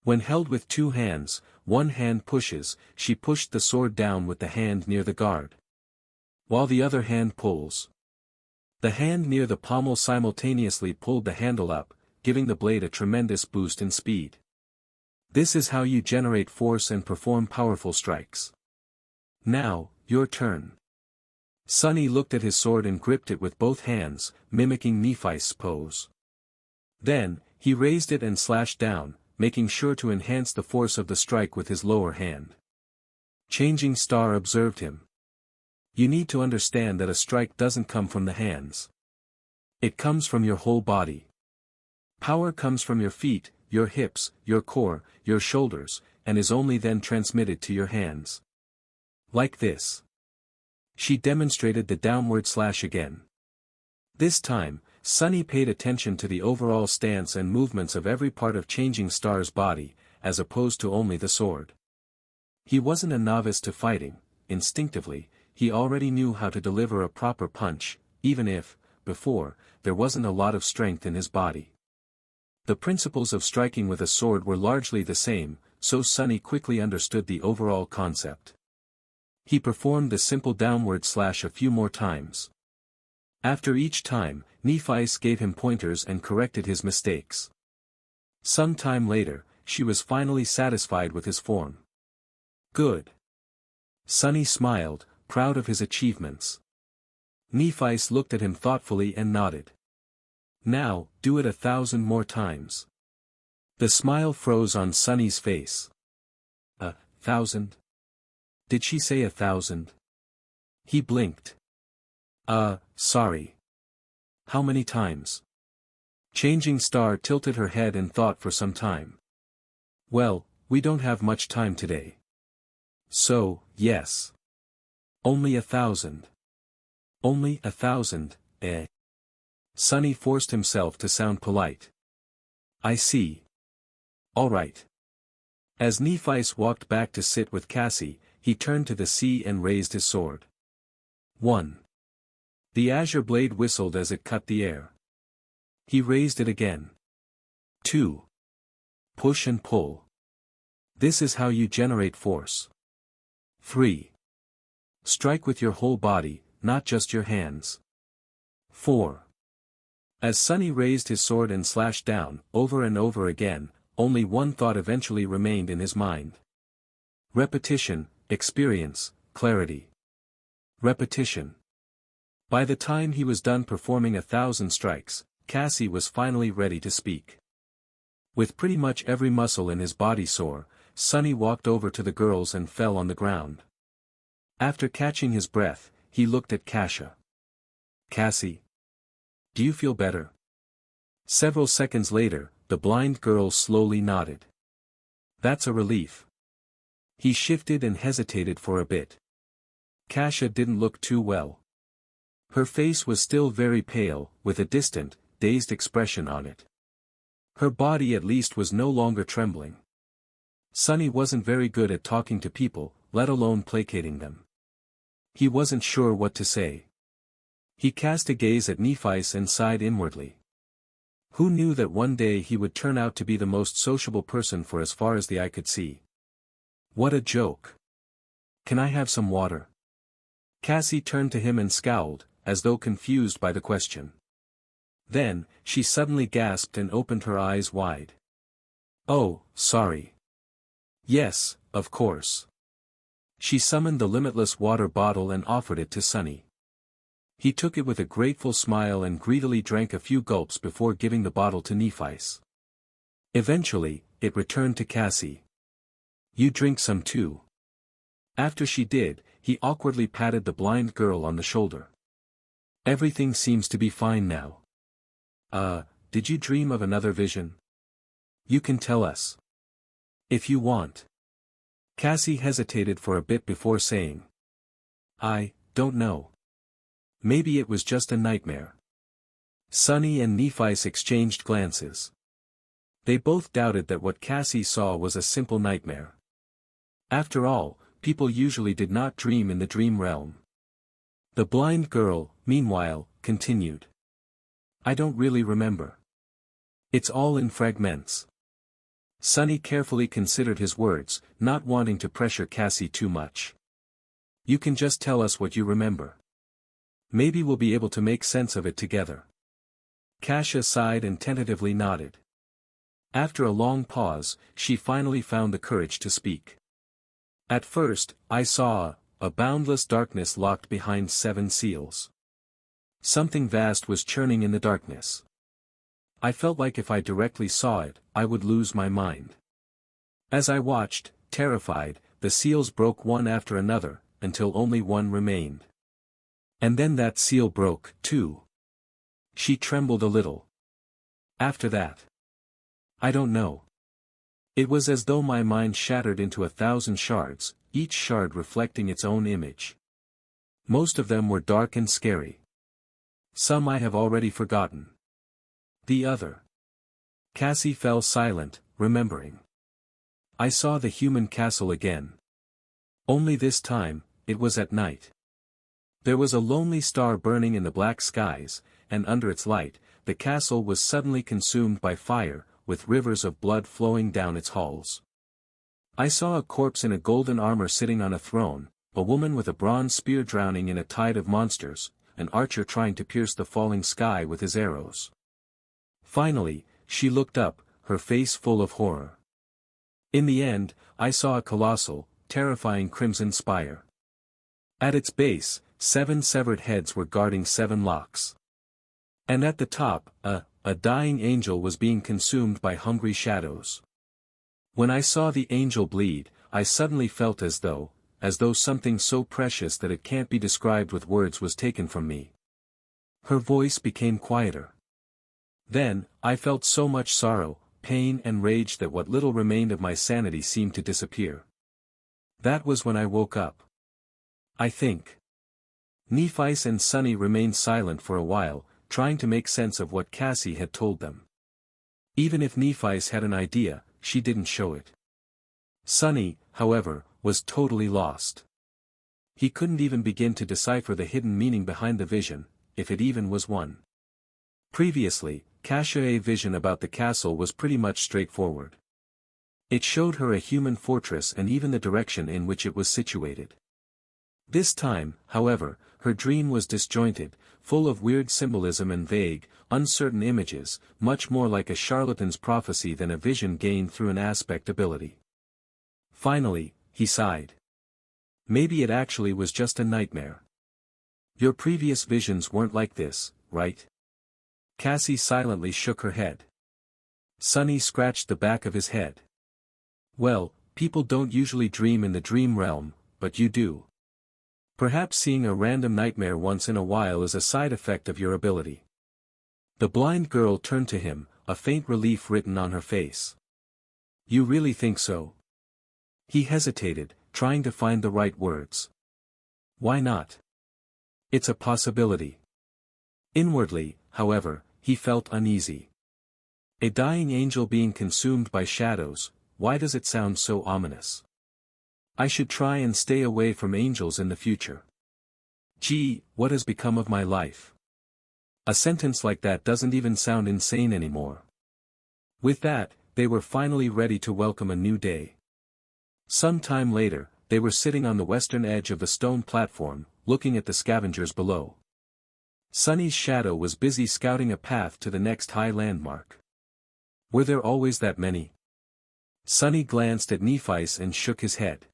When held with two hands, one hand pushes, she pushed the sword down with the hand near the guard, while the other hand pulls. The hand near the pommel simultaneously pulled the handle up, giving the blade a tremendous boost in speed. This is how you generate force and perform powerful strikes. Now, your turn. Sunny looked at his sword and gripped it with both hands, mimicking Nephi's pose. Then, he raised it and slashed down, making sure to enhance the force of the strike with his lower hand. Changing Star observed him. You need to understand that a strike doesn't come from the hands. It comes from your whole body. Power comes from your feet, your hips, your core, your shoulders, and is only then transmitted to your hands. Like this. She demonstrated the downward slash again. This time, Sunny paid attention to the overall stance and movements of every part of Changing Star's body, as opposed to only the sword. He wasn't a novice to fighting. Instinctively, he already knew how to deliver a proper punch, even if, before, there wasn't a lot of strength in his body. The principles of striking with a sword were largely the same, so Sunny quickly understood the overall concept. He performed the simple downward slash a few more times. After each time, Nephis gave him pointers and corrected his mistakes. Some time later, she was finally satisfied with his form. Good. Sunny smiled, proud of his achievements. Nephis looked at him thoughtfully and nodded. Now, do it 1,000 more times. The smile froze on Sunny's face. 1,000? Did she say 1,000? He blinked. Sorry. How many times? Changing Star tilted her head and thought for some time. Well, we don't have much time today. So, yes. Only 1,000. Only 1,000, eh? Sunny forced himself to sound polite. I see. All right. As Nephis walked back to sit with Cassie, he turned to the sea and raised his sword. 1. The azure blade whistled as it cut the air. He raised it again. 2. Push and pull. This is how you generate force. 3. Strike with your whole body, not just your hands. 4. As Sunny raised his sword and slashed down, over and over again, only one thought eventually remained in his mind. Repetition, experience, clarity. Repetition. By the time he was done performing 1,000 strikes, Cassie was finally ready to speak. With pretty much every muscle in his body sore, Sunny walked over to the girls and fell on the ground. After catching his breath, he looked at Kasha. Cassie? Do you feel better? Several seconds later, the blind girl slowly nodded. That's a relief. He shifted and hesitated for a bit. Kasha didn't look too well. Her face was still very pale, with a distant, dazed expression on it. Her body at least was no longer trembling. Sunny wasn't very good at talking to people, let alone placating them. He wasn't sure what to say. He cast a gaze at Nephis and sighed inwardly. Who knew that one day he would turn out to be the most sociable person for as far as the eye could see? What a joke. Can I have some water? Cassie turned to him and scowled, as though confused by the question. Then, she suddenly gasped and opened her eyes wide. Oh, sorry. Yes, of course. She summoned the limitless water bottle and offered it to Sunny. He took it with a grateful smile and greedily drank a few gulps before giving the bottle to Nephis. Eventually, it returned to Cassie. You drink some too. After she did, he awkwardly patted the blind girl on the shoulder. Everything seems to be fine now. Did you dream of another vision? You can tell us. If you want. Cassie hesitated for a bit before saying. I don't know. Maybe it was just a nightmare. Sunny and Nephis exchanged glances. They both doubted that what Cassie saw was a simple nightmare. After all, people usually did not dream in the dream realm. The blind girl, meanwhile, continued. I don't really remember. It's all in fragments. Sunny carefully considered his words, not wanting to pressure Cassie too much. You can just tell us what you remember. Maybe we'll be able to make sense of it together. Kasia sighed and tentatively nodded. After a long pause, she finally found the courage to speak. At first, I saw a boundless darkness locked behind 7 seals. Something vast was churning in the darkness. I felt like if I directly saw it, I would lose my mind. As I watched, terrified, the seals broke one after another, until only one remained. And then that seal broke, too. She trembled a little. After that, I don't know. It was as though my mind shattered into 1,000 shards, each shard reflecting its own image. Most of them were dark and scary. Some I have already forgotten. The other. Cassie fell silent, remembering. I saw the human castle again. Only this time, it was at night. There was a lonely star burning in the black skies, and under its light, the castle was suddenly consumed by fire, with rivers of blood flowing down its halls. I saw a corpse in a golden armor sitting on a throne, a woman with a bronze spear drowning in a tide of monsters, an archer trying to pierce the falling sky with his arrows. Finally, she looked up, her face full of horror. In the end, I saw a colossal, terrifying crimson spire. At its base, 7 severed heads were guarding 7 locks. And at the top, a dying angel was being consumed by hungry shadows. When I saw the angel bleed, I suddenly felt as though something so precious that it can't be described with words was taken from me. Her voice became quieter. Then, I felt so much sorrow, pain and rage that what little remained of my sanity seemed to disappear. That was when I woke up. I think. Nephice and Sunny remained silent for a while, trying to make sense of what Cassie had told them. Even if Nephice had an idea, she didn't show it. Sunny, however, was totally lost. He couldn't even begin to decipher the hidden meaning behind the vision, if it even was one. Previously, Kasia's vision about the castle was pretty much straightforward. It showed her a human fortress and even the direction in which it was situated. This time, however, her dream was disjointed, full of weird symbolism and vague, uncertain images, much more like a charlatan's prophecy than a vision gained through an aspect ability. Finally, he sighed. Maybe it actually was just a nightmare. Your previous visions weren't like this, right? Cassie silently shook her head. Sunny scratched the back of his head. Well, people don't usually dream in the dream realm, but you do. Perhaps seeing a random nightmare once in a while is a side effect of your ability. The blind girl turned to him, a faint relief written on her face. You really think so? He hesitated, trying to find the right words. Why not? It's a possibility. Inwardly, however, he felt uneasy. A dying angel being consumed by shadows, why does it sound so ominous? I should try and stay away from angels in the future. Gee, what has become of my life? A sentence like that doesn't even sound insane anymore. With that, they were finally ready to welcome a new day. Some time later, they were sitting on the western edge of the stone platform, looking at the scavengers below. Sunny's shadow was busy scouting a path to the next high landmark. Were there always that many? Sunny glanced at Nephice and shook his head.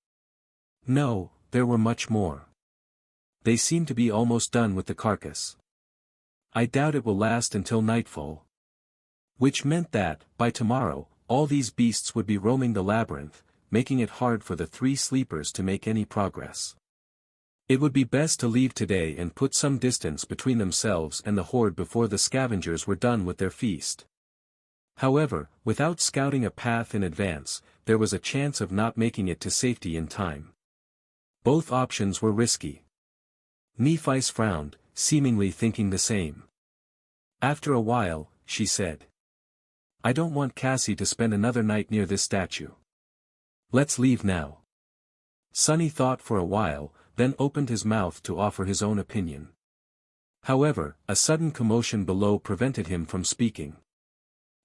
No, there were much more. They seem to be almost done with the carcass. I doubt it will last until nightfall. Which meant that, by tomorrow, all these beasts would be roaming the labyrinth, making it hard for the 3 sleepers to make any progress. It would be best to leave today and put some distance between themselves and the horde before the scavengers were done with their feast. However, without scouting a path in advance, there was a chance of not making it to safety in time. Both options were risky. Nephice frowned, seemingly thinking the same. After a while, she said. I don't want Cassie to spend another night near this statue. Let's leave now. Sunny thought for a while, then opened his mouth to offer his own opinion. However, a sudden commotion below prevented him from speaking.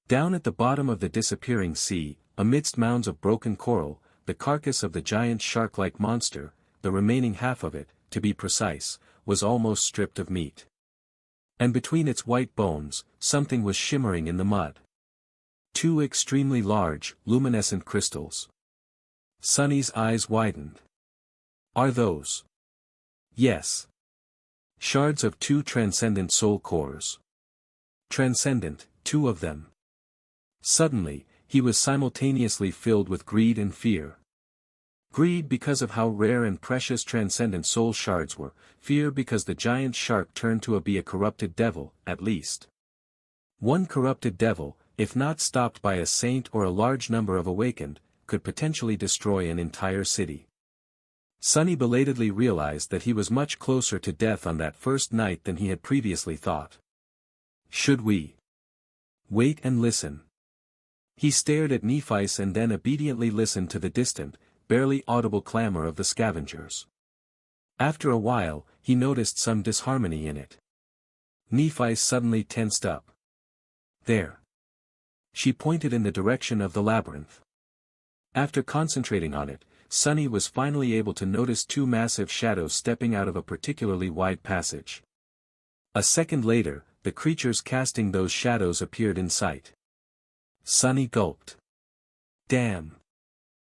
Down at the bottom of the disappearing sea, amidst mounds of broken coral, the carcass of the giant shark-like monster, the remaining half of it, to be precise, was almost stripped of meat. And between its white bones, something was shimmering in the mud. Two extremely large, luminescent crystals. Sunny's eyes widened. Are those? Yes. Shards of two transcendent soul cores. Transcendent, two of them. Suddenly, he was simultaneously filled with greed and fear. Greed because of how rare and precious transcendent soul shards were, fear because the giant shark turned to be a corrupted devil, at least. One corrupted devil, if not stopped by a saint or a large number of awakened, could potentially destroy an entire city. Sunny belatedly realized that he was much closer to death on that first night than he had previously thought. Should we wait and listen? He stared at Nephi's and then obediently listened to the distant, barely audible clamor of the scavengers. After a while, he noticed some disharmony in it. Nephi suddenly tensed up. There. She pointed in the direction of the labyrinth. After concentrating on it, Sunny was finally able to notice two massive shadows stepping out of a particularly wide passage. A second later, the creatures casting those shadows appeared in sight. Sunny gulped. Damn.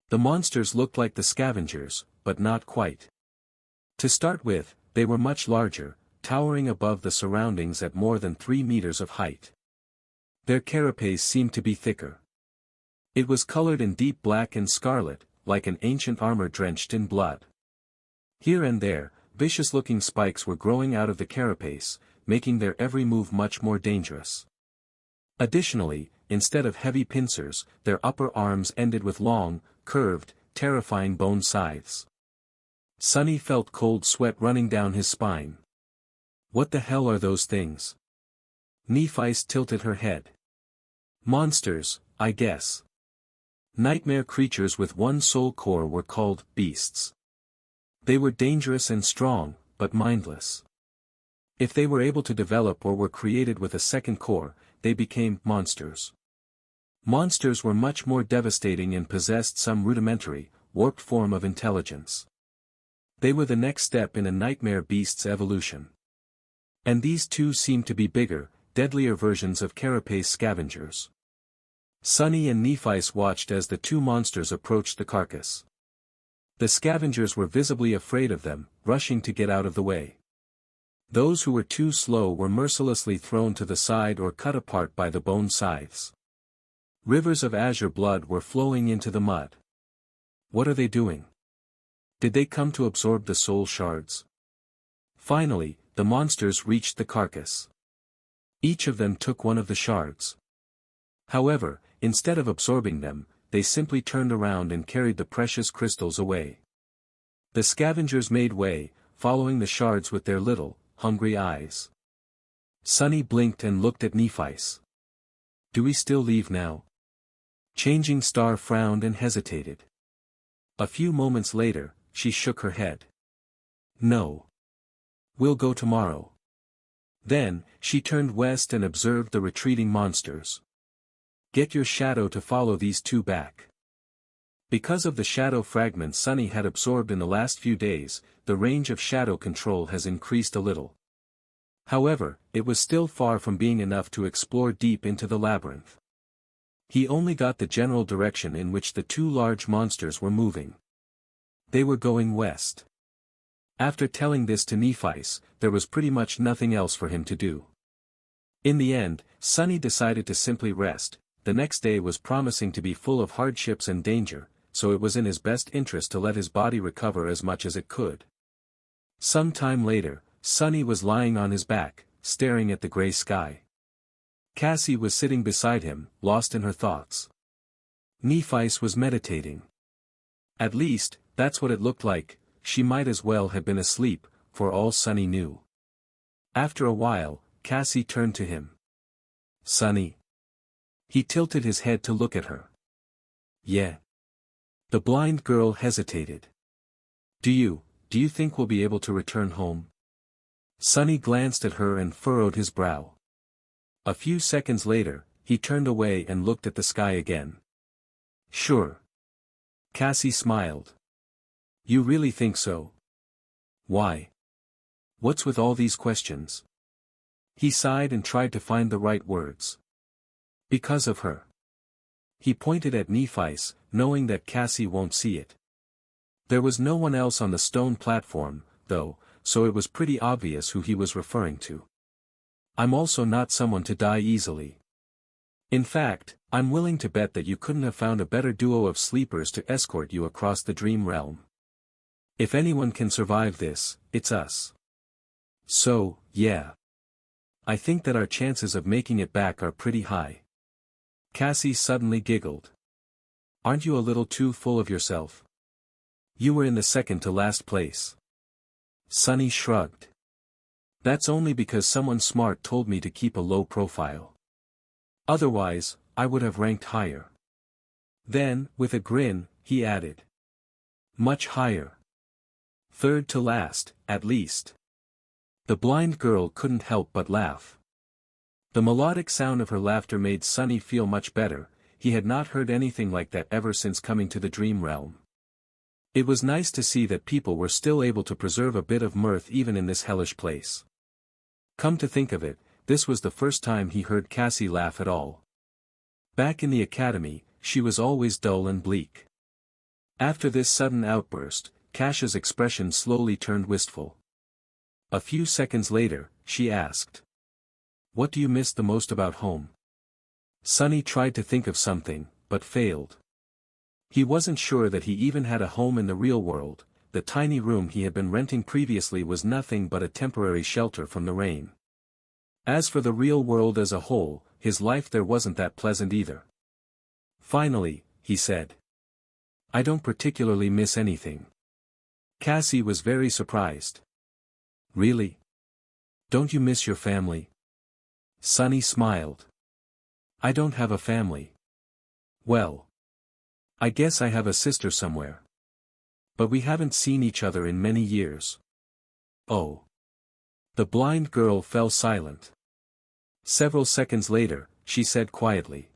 The monsters looked like the scavengers, but not quite. To start with, they were much larger, towering above the surroundings at more than 3 meters of height. Their carapace seemed to be thicker. It was colored in deep black and scarlet, like an ancient armor drenched in blood. Here and there, vicious-looking spikes were growing out of the carapace, making their every move much more dangerous. Additionally, instead of heavy pincers, their upper arms ended with long, curved, terrifying bone scythes. Sunny felt cold sweat running down his spine. What the hell are those things? Nephis tilted her head. Monsters, I guess. Nightmare creatures with one soul core were called beasts. They were dangerous and strong, but mindless. If they were able to develop or were created with a second core, they became monsters. Monsters were much more devastating and possessed some rudimentary, warped form of intelligence. They were the next step in a nightmare beast's evolution. And these two seemed to be bigger, deadlier versions of carapace scavengers. Sunny and Nephis watched as the two monsters approached the carcass. The scavengers were visibly afraid of them, rushing to get out of the way. Those who were too slow were mercilessly thrown to the side or cut apart by the bone scythes. Rivers of azure blood were flowing into the mud. What are they doing? Did they come to absorb the soul shards? Finally, the monsters reached the carcass. Each of them took one of the shards. However, instead of absorbing them, they simply turned around and carried the precious crystals away. The scavengers made way, following the shards with their little, hungry eyes. Sunny blinked and looked at Nephis. Do we still leave now? Changing Star frowned and hesitated. A few moments later, she shook her head. No. We'll go tomorrow. Then, she turned west and observed the retreating monsters. Get your shadow to follow these two back. Because of the shadow fragments Sunny had absorbed in the last few days, the range of shadow control has increased a little. However, it was still far from being enough to explore deep into the labyrinth. He only got the general direction in which the two large monsters were moving. They were going west. After telling this to Nephis, there was pretty much nothing else for him to do. In the end, Sunny decided to simply rest. The next day was promising to be full of hardships and danger, so it was in his best interest to let his body recover as much as it could. Some time later, Sunny was lying on his back, staring at the gray sky. Cassie was sitting beside him, lost in her thoughts. Nephis was meditating. At least, that's what it looked like. She might as well have been asleep, for all Sunny knew. After a while, Cassie turned to him. Sunny. He tilted his head to look at her. Yeah. The blind girl hesitated. Do you think we'll be able to return home? Sunny glanced at her and furrowed his brow. A few seconds later, he turned away and looked at the sky again. Sure. Cassie smiled. You really think so? Why? What's with all these questions? He sighed and tried to find the right words. Because of her. He pointed at Nephi's, knowing that Cassie won't see it. There was no one else on the stone platform, though, so it was pretty obvious who he was referring to. I'm also not someone to die easily. In fact, I'm willing to bet that you couldn't have found a better duo of sleepers to escort you across the dream realm. If anyone can survive this, it's us. So, yeah. I think that our chances of making it back are pretty high. Cassie suddenly giggled. Aren't you a little too full of yourself? You were in the second to last place. Sunny shrugged. That's only because someone smart told me to keep a low profile. Otherwise, I would have ranked higher. Then, with a grin, he added. Much higher. Third to last, at least. The blind girl couldn't help but laugh. The melodic sound of her laughter made Sunny feel much better. He had not heard anything like that ever since coming to the dream realm. It was nice to see that people were still able to preserve a bit of mirth even in this hellish place. Come to think of it, this was the first time he heard Cassie laugh at all. Back in the academy, she was always dull and bleak. After this sudden outburst, Kasia's expression slowly turned wistful. A few seconds later, she asked. What do you miss the most about home? Sunny tried to think of something, but failed. He wasn't sure that he even had a home in the real world. The tiny room he had been renting previously was nothing but a temporary shelter from the rain. As for the real world as a whole, his life there wasn't that pleasant either. Finally, he said. I don't particularly miss anything. Cassie was very surprised. Really? Don't you miss your family? Sunny smiled. I don't have a family. Well. I guess I have a sister somewhere. But we haven't seen each other in many years. Oh. The blind girl fell silent. Several seconds later, she said quietly.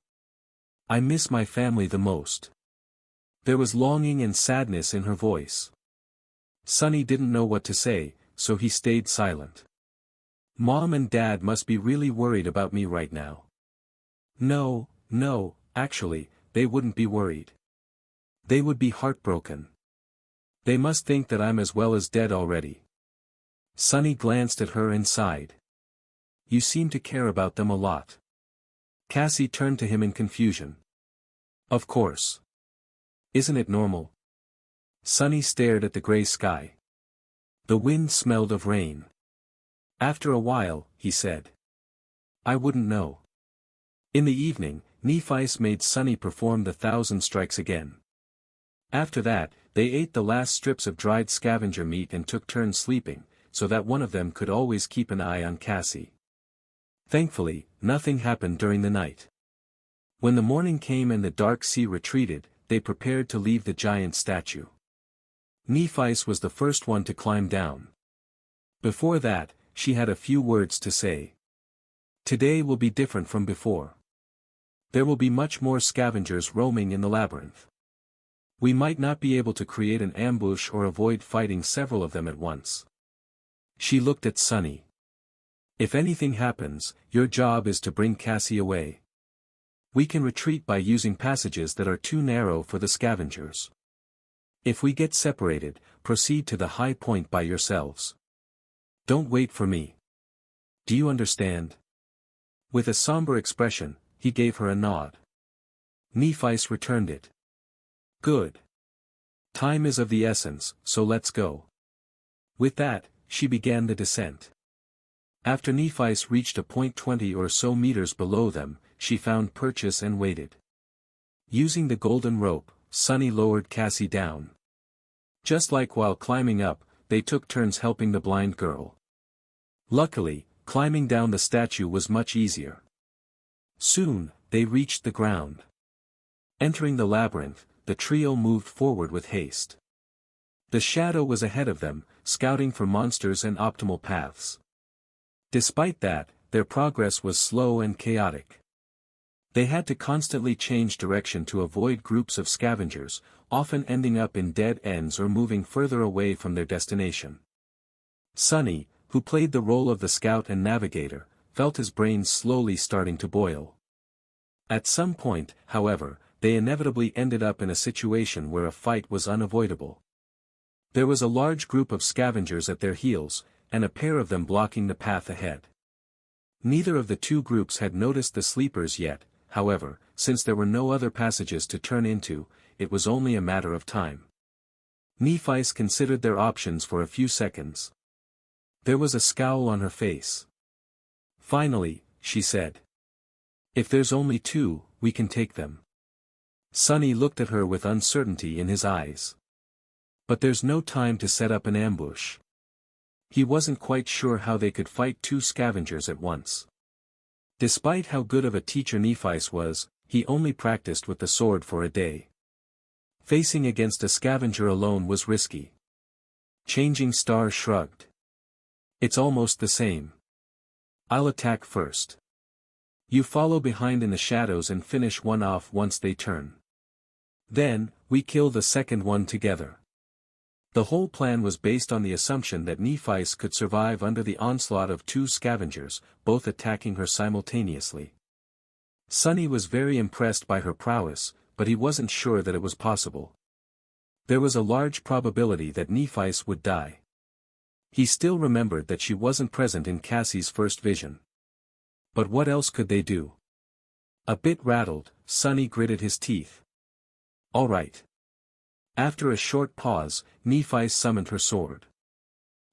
I miss my family the most. There was longing and sadness in her voice. Sunny didn't know what to say, so he stayed silent. Mom and Dad must be really worried about me right now. No, actually, they wouldn't be worried. They would be heartbroken. They must think that I'm as well as dead already. Sunny glanced at her and sighed. You seem to care about them a lot. Cassie turned to him in confusion. Of course. Isn't it normal? Sunny stared at the gray sky. The wind smelled of rain. After a while, he said. I wouldn't know. In the evening, Nephi's made Sunny perform the 1,000 strikes again. After that, they ate the last strips of dried scavenger meat and took turns sleeping, so that one of them could always keep an eye on Cassie. Thankfully, nothing happened during the night. When the morning came and the dark sea retreated, they prepared to leave the giant statue. Nephi's was the first one to climb down. Before that, she had a few words to say. Today will be different from before. There will be much more scavengers roaming in the labyrinth. We might not be able to create an ambush or avoid fighting several of them at once. She looked at Sunny. If anything happens, your job is to bring Cassie away. We can retreat by using passages that are too narrow for the scavengers. If we get separated, proceed to the high point by yourselves. Don't wait for me. Do you understand? With a somber expression, he gave her a nod. Nephi's returned it. Good. Time is of the essence, so let's go. With that, she began the descent. After Nephi's reached a point 20 or so meters below them, she found purchase and waited. Using the golden rope, Sunny lowered Cassie down. Just like while climbing up, they took turns helping the blind girl. Luckily, climbing down the statue was much easier. Soon, they reached the ground. Entering the labyrinth, the trio moved forward with haste. The shadow was ahead of them, scouting for monsters and optimal paths. Despite that, their progress was slow and chaotic. They had to constantly change direction to avoid groups of scavengers, often ending up in dead ends or moving further away from their destination. Sunny, who played the role of the scout and navigator, felt his brain slowly starting to boil. At some point, however, they inevitably ended up in a situation where a fight was unavoidable. There was a large group of scavengers at their heels, and a pair of them blocking the path ahead. Neither of the two groups had noticed the sleepers yet, however, since there were no other passages to turn into, it was only a matter of time. Nephi considered their options for a few seconds. There was a scowl on her face. Finally, she said. If there's only two, we can take them. Sonny looked at her with uncertainty in his eyes. But there's no time to set up an ambush. He wasn't quite sure how they could fight two scavengers at once. Despite how good of a teacher Nephi was, he only practiced with the sword for a day. Facing against a scavenger alone was risky. Changing Star shrugged. It's almost the same. I'll attack first. You follow behind in the shadows and finish one off once they turn. Then, we kill the second one together. The whole plan was based on the assumption that Nephi could survive under the onslaught of two scavengers, both attacking her simultaneously. Sonny was very impressed by her prowess, but he wasn't sure that it was possible. There was a large probability that Nephi would die. He still remembered that she wasn't present in Cassie's first vision. But what else could they do? A bit rattled, Sonny gritted his teeth. All right. After a short pause, Nephi summoned her sword.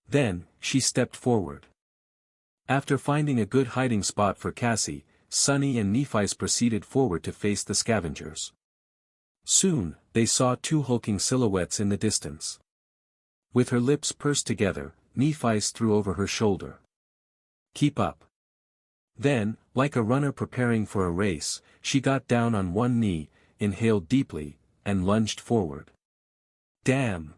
Then, she stepped forward. After finding a good hiding spot for Cassie, Sonny and Nephi proceeded forward to face the scavengers. Soon, they saw two hulking silhouettes in the distance. With her lips pursed together, Nephi threw over her shoulder. Keep up. Then, like a runner preparing for a race, she got down on one knee, inhaled deeply, and lunged forward. Damn!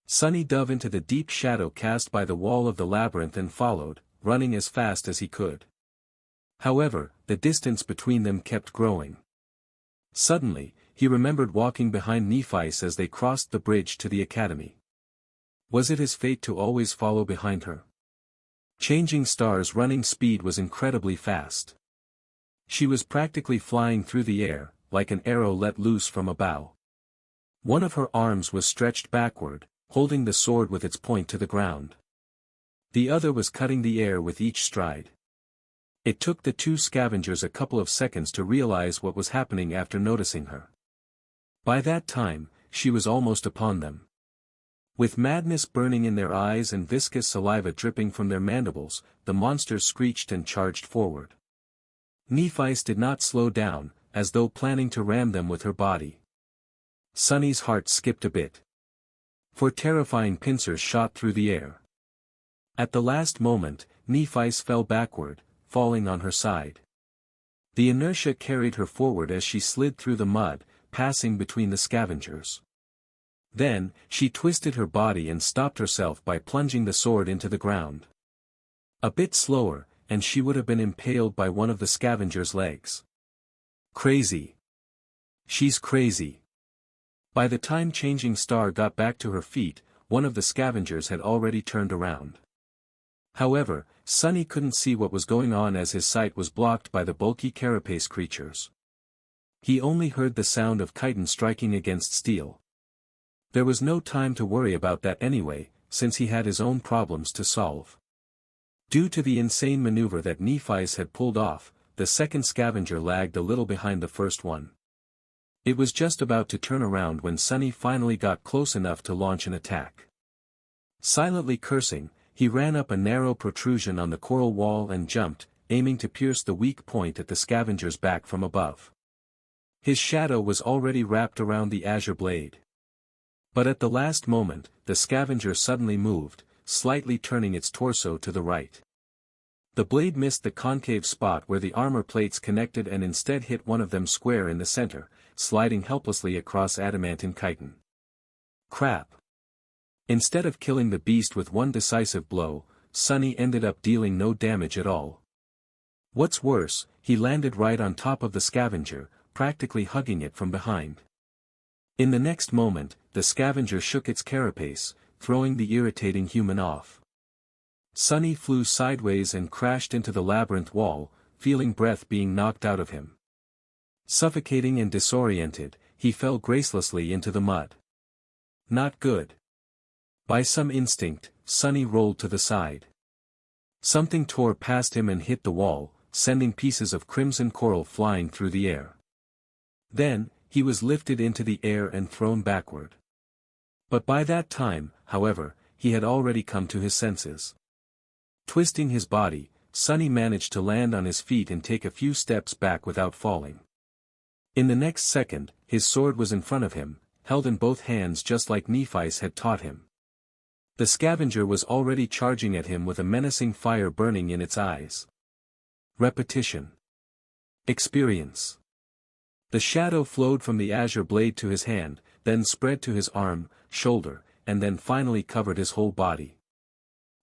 Sonny dove into the deep shadow cast by the wall of the labyrinth and followed, running as fast as he could. However, the distance between them kept growing. Suddenly, he remembered walking behind Nephi as they crossed the bridge to the academy. Was it his fate to always follow behind her? Changing Star's running speed was incredibly fast. She was practically flying through the air, like an arrow let loose from a bow. One of her arms was stretched backward, holding the sword with its point to the ground. The other was cutting the air with each stride. It took the two scavengers a couple of seconds to realize what was happening after noticing her. By that time, she was almost upon them. With madness burning in their eyes and viscous saliva dripping from their mandibles, the monsters screeched and charged forward. Nephi did not slow down, as though planning to ram them with her body. Sonny's heart skipped a bit. For terrifying pincers shot through the air. At the last moment, Nephi fell backward, falling on her side. The inertia carried her forward as she slid through the mud, passing between the scavengers. Then, she twisted her body and stopped herself by plunging the sword into the ground. A bit slower, and she would have been impaled by one of the scavenger's legs. Crazy. She's crazy. By the time Changing Star got back to her feet, one of the scavengers had already turned around. However, Sonny couldn't see what was going on as his sight was blocked by the bulky carapace creatures. He only heard the sound of chitin striking against steel. There was no time to worry about that anyway, since he had his own problems to solve. Due to the insane maneuver that Nephi had pulled off, the second scavenger lagged a little behind the first one. It was just about to turn around when Sonny finally got close enough to launch an attack. Silently cursing, he ran up a narrow protrusion on the coral wall and jumped, aiming to pierce the weak point at the scavenger's back from above. His shadow was already wrapped around the azure blade. But at the last moment, the scavenger suddenly moved, slightly turning its torso to the right. The blade missed the concave spot where the armor plates connected and instead hit one of them square in the center, sliding helplessly across adamantine chitin. Crap. Instead of killing the beast with one decisive blow, Sonny ended up dealing no damage at all. What's worse, he landed right on top of the scavenger, practically hugging it from behind. In the next moment, the scavenger shook its carapace, throwing the irritating human off. Sunny flew sideways and crashed into the labyrinth wall, feeling breath being knocked out of him. Suffocating and disoriented, he fell gracelessly into the mud. Not good. By some instinct, Sunny rolled to the side. Something tore past him and hit the wall, sending pieces of crimson coral flying through the air. Then, he was lifted into the air and thrown backward. But by that time, however, he had already come to his senses. Twisting his body, Sunny managed to land on his feet and take a few steps back without falling. In the next second, his sword was in front of him, held in both hands just like Nephi's had taught him. The scavenger was already charging at him with a menacing fire burning in its eyes. Repetition. Experience. The shadow flowed from the azure blade to his hand, then spread to his arm, shoulder, and then finally covered his whole body.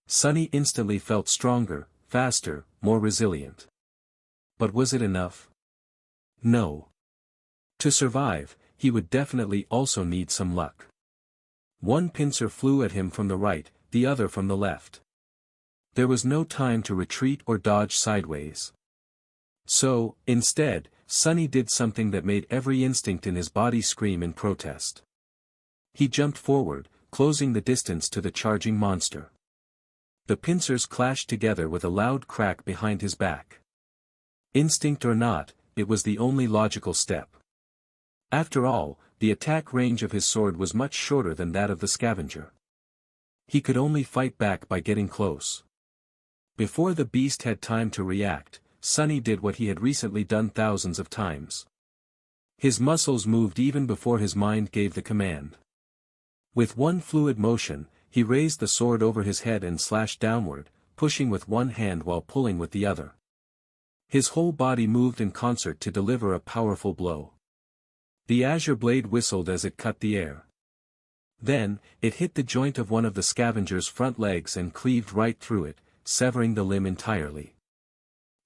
Sunny instantly felt stronger, faster, more resilient. But was it enough? No. To survive, he would definitely also need some luck. One pincer flew at him from the right, the other from the left. There was no time to retreat or dodge sideways. So, instead, Sunny did something that made every instinct in his body scream in protest. He jumped forward, closing the distance to the charging monster. The pincers clashed together with a loud crack behind his back. Instinct or not, it was the only logical step. After all, the attack range of his sword was much shorter than that of the scavenger. He could only fight back by getting close. Before the beast had time to react, Sunny did what he had recently done thousands of times. His muscles moved even before his mind gave the command. With one fluid motion, he raised the sword over his head and slashed downward, pushing with one hand while pulling with the other. His whole body moved in concert to deliver a powerful blow. The azure blade whistled as it cut the air. Then, it hit the joint of one of the scavenger's front legs and cleaved right through it, severing the limb entirely.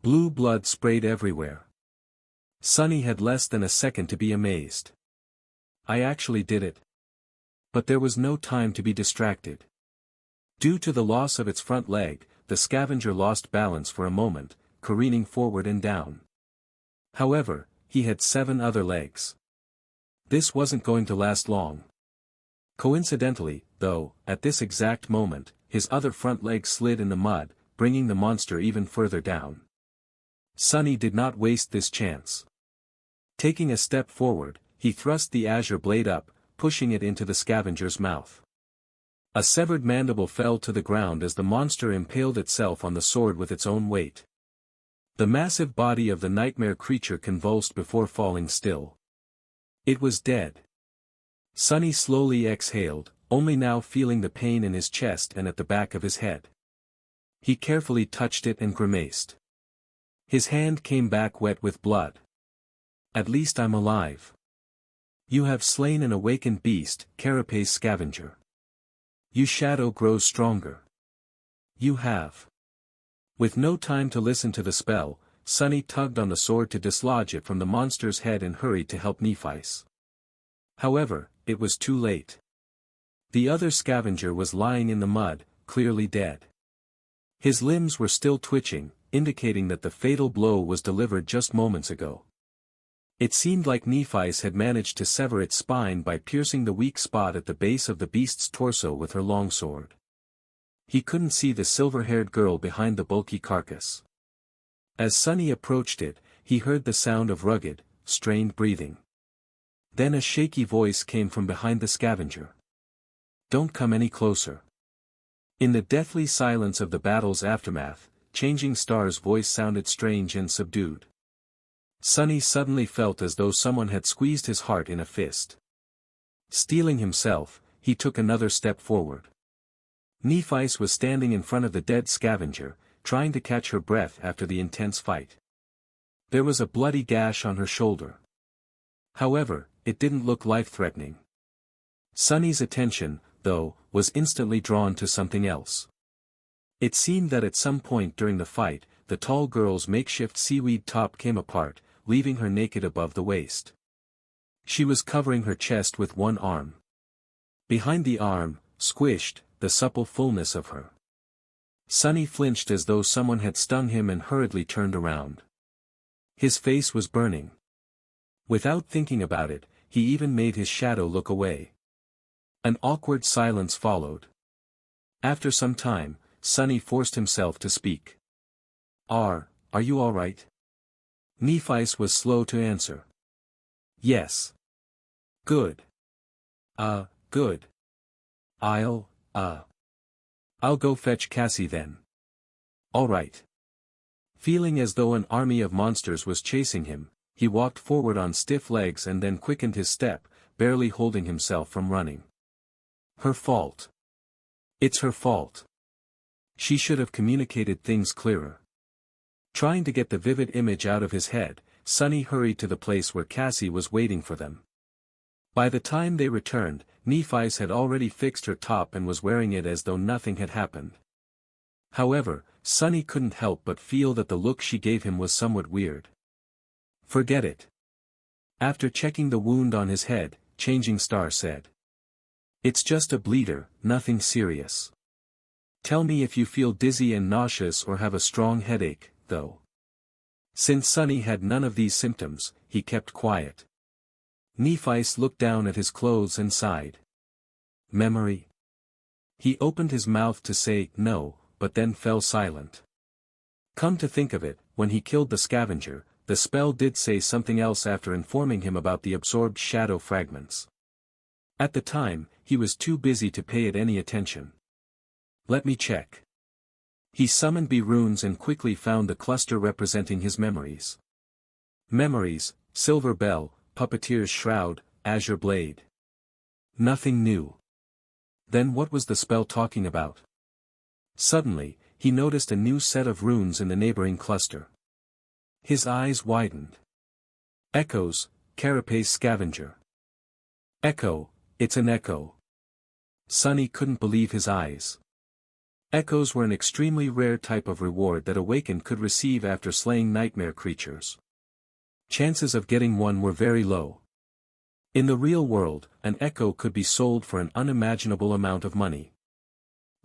Blue blood sprayed everywhere. Sunny had less than a second to be amazed. I actually did it. But there was no time to be distracted. Due to the loss of its front leg, the scavenger lost balance for a moment, careening forward and down. However, he had 7 other legs. This wasn't going to last long. Coincidentally, though, at this exact moment, his other front leg slid in the mud, bringing the monster even further down. Sunny did not waste this chance. Taking a step forward, he thrust the azure blade up, pushing it into the scavenger's mouth. A severed mandible fell to the ground as the monster impaled itself on the sword with its own weight. The massive body of the nightmare creature convulsed before falling still. It was dead. Sunny slowly exhaled, only now feeling the pain in his chest and at the back of his head. He carefully touched it and grimaced. His hand came back wet with blood. At least I'm alive. You have slain an awakened beast, Carapace Scavenger. Your shadow grows stronger. You have. With no time to listen to the spell, Sunny tugged on the sword to dislodge it from the monster's head and hurried to help Nephi's. However, it was too late. The other scavenger was lying in the mud, clearly dead. His limbs were still twitching, indicating that the fatal blow was delivered just moments ago. It seemed like Nephi's had managed to sever its spine by piercing the weak spot at the base of the beast's torso with her longsword. He couldn't see the silver-haired girl behind the bulky carcass. As Sunny approached it, he heard the sound of rugged, strained breathing. Then a shaky voice came from behind the scavenger. Don't come any closer. In the deathly silence of the battle's aftermath, Changing Star's voice sounded strange and subdued. Sunny suddenly felt as though someone had squeezed his heart in a fist. Steeling himself, he took another step forward. Nephi's was standing in front of the dead scavenger, trying to catch her breath after the intense fight. There was a bloody gash on her shoulder. However, it didn't look life-threatening. Sunny's attention, though, was instantly drawn to something else. It seemed that at some point during the fight, the tall girl's makeshift seaweed top came apart, leaving her naked above the waist. She was covering her chest with one arm. Behind the arm, squished, the supple fullness of her Sunny flinched as though someone had stung him and hurriedly turned around. His face was burning. Without thinking about it, he even made his shadow look away. An awkward silence followed. After some time, Sunny forced himself to speak. Are you all right? Nephi was slow to answer. Yes. Good. Good. I'll go fetch Cassie then. All right. Feeling as though an army of monsters was chasing him, he walked forward on stiff legs and then quickened his step, barely holding himself from running. Her fault. It's her fault. She should have communicated things clearer. Trying to get the vivid image out of his head, Sunny hurried to the place where Cassie was waiting for them. By the time they returned, Nephi had already fixed her top and was wearing it as though nothing had happened. However, Sunny couldn't help but feel that the look she gave him was somewhat weird. Forget it. After checking the wound on his head, Changing Star said. It's just a bleeder, nothing serious. Tell me if you feel dizzy and nauseous or have a strong headache, though. Since Sunny had none of these symptoms, he kept quiet. Nephi looked down at his clothes and sighed. Memory? He opened his mouth to say no, but then fell silent. Come to think of it, when he killed the scavenger, the spell did say something else after informing him about the absorbed shadow fragments. At the time, he was too busy to pay it any attention. Let me check. He summoned B runes and quickly found the cluster representing his memories. Memories, Silver Bell, Puppeteer's Shroud, Azure Blade. Nothing new. Then what was the spell talking about? Suddenly, he noticed a new set of runes in the neighboring cluster. His eyes widened. Echoes, Carapace Scavenger. Echo, it's an echo. Sunny couldn't believe his eyes. Echoes were an extremely rare type of reward that Awakened could receive after slaying nightmare creatures. Chances of getting one were very low. In the real world, an echo could be sold for an unimaginable amount of money.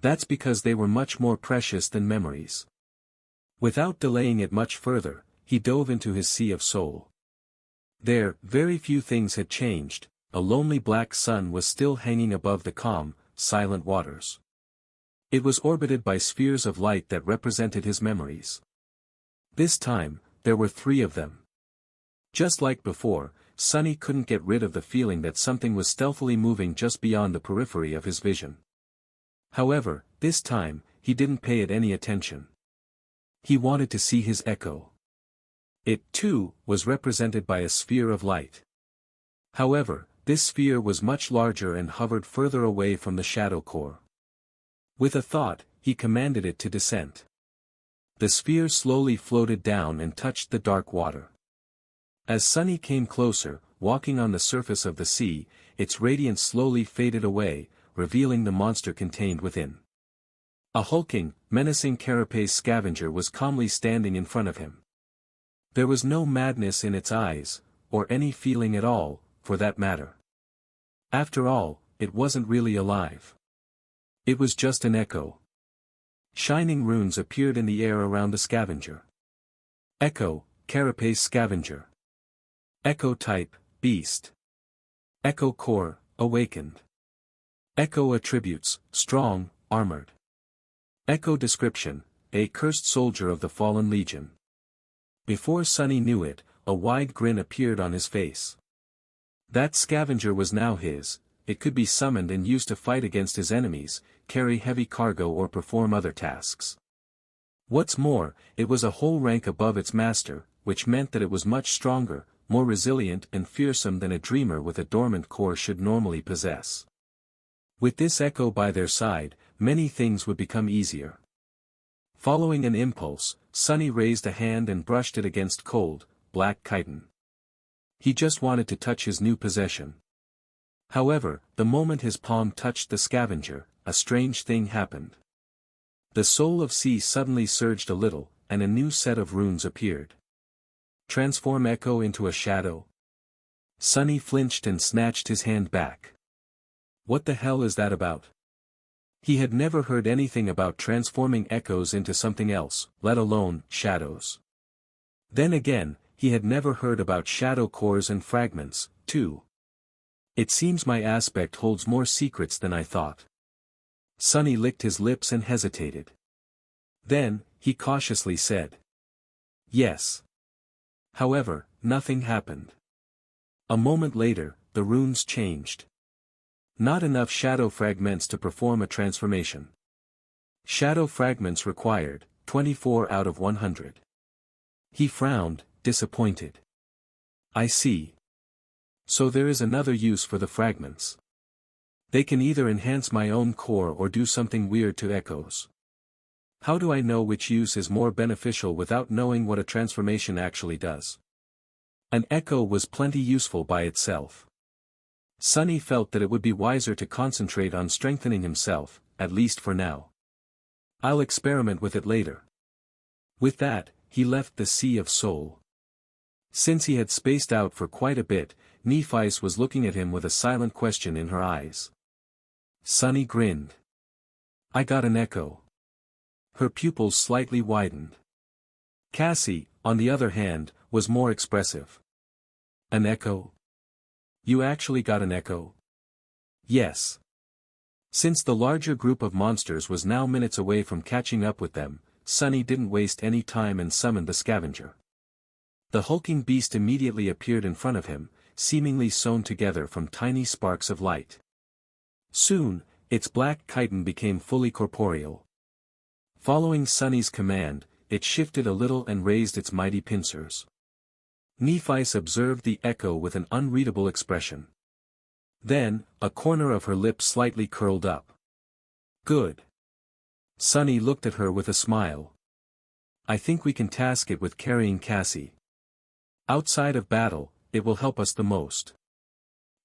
That's because they were much more precious than memories. Without delaying it much further, he dove into his sea of soul. There, very few things had changed. A lonely black sun was still hanging above the calm, silent waters. It was orbited by spheres of light that represented his memories. This time, there were 3 of them. Just like before, Sunny couldn't get rid of the feeling that something was stealthily moving just beyond the periphery of his vision. However, this time, he didn't pay it any attention. He wanted to see his echo. It, too, was represented by a sphere of light. However, this sphere was much larger and hovered further away from the shadow core. With a thought, he commanded it to descend. The sphere slowly floated down and touched the dark water. As Sunny came closer, walking on the surface of the sea, its radiance slowly faded away, revealing the monster contained within. A hulking, menacing carapace scavenger was calmly standing in front of him. There was no madness in its eyes, or any feeling at all, for that matter. After all, it wasn't really alive. It was just an echo. Shining runes appeared in the air around the scavenger. Echo, Carapace Scavenger. Echo Type, Beast. Echo Core, Awakened. Echo Attributes, Strong, Armored. Echo Description, a cursed soldier of the Fallen Legion. Before Sunny knew it, a wide grin appeared on his face. That scavenger was now his. It could be summoned and used to fight against his enemies, carry heavy cargo or perform other tasks. What's more, it was a whole rank above its master, which meant that it was much stronger, more resilient and fearsome than a dreamer with a dormant core should normally possess. With this echo by their side, many things would become easier. Following an impulse, Sunny raised a hand and brushed it against cold, black chitin. He just wanted to touch his new possession. However, the moment his palm touched the scavenger, a strange thing happened. The soul of sea suddenly surged a little, and a new set of runes appeared. Transform Echo into a shadow. Sunny flinched and snatched his hand back. What the hell is that about? He had never heard anything about transforming echoes into something else, let alone shadows. Then again, he had never heard about shadow cores and fragments, too. It seems my aspect holds more secrets than I thought. Sonny licked his lips and hesitated. Then, he cautiously said, "Yes." However, nothing happened. A moment later, the runes changed. Not enough shadow fragments to perform a transformation. Shadow fragments required, 24 out of 100. He frowned, disappointed. I see. So there is another use for the fragments. They can either enhance my own core or do something weird to echoes. How do I know which use is more beneficial without knowing what a transformation actually does? An echo was plenty useful by itself. Sonny felt that it would be wiser to concentrate on strengthening himself, at least for now. I'll experiment with it later. With that, he left the Sea of Soul. Since he had spaced out for quite a bit, Nephi's was looking at him with a silent question in her eyes. Sonny grinned. I got an echo. Her pupils slightly widened. Cassie, on the other hand, was more expressive. An echo? You actually got an echo? Yes. Since the larger group of monsters was now minutes away from catching up with them, Sonny didn't waste any time and summoned the scavenger. The hulking beast immediately appeared in front of him, seemingly sewn together from tiny sparks of light. Soon, its black chitin became fully corporeal. Following Sonny's command, it shifted a little and raised its mighty pincers. Nephis observed the echo with an unreadable expression. Then, a corner of her lip slightly curled up. Good. Sonny looked at her with a smile. I think we can task it with carrying Cassie. Outside of battle, it will help us the most.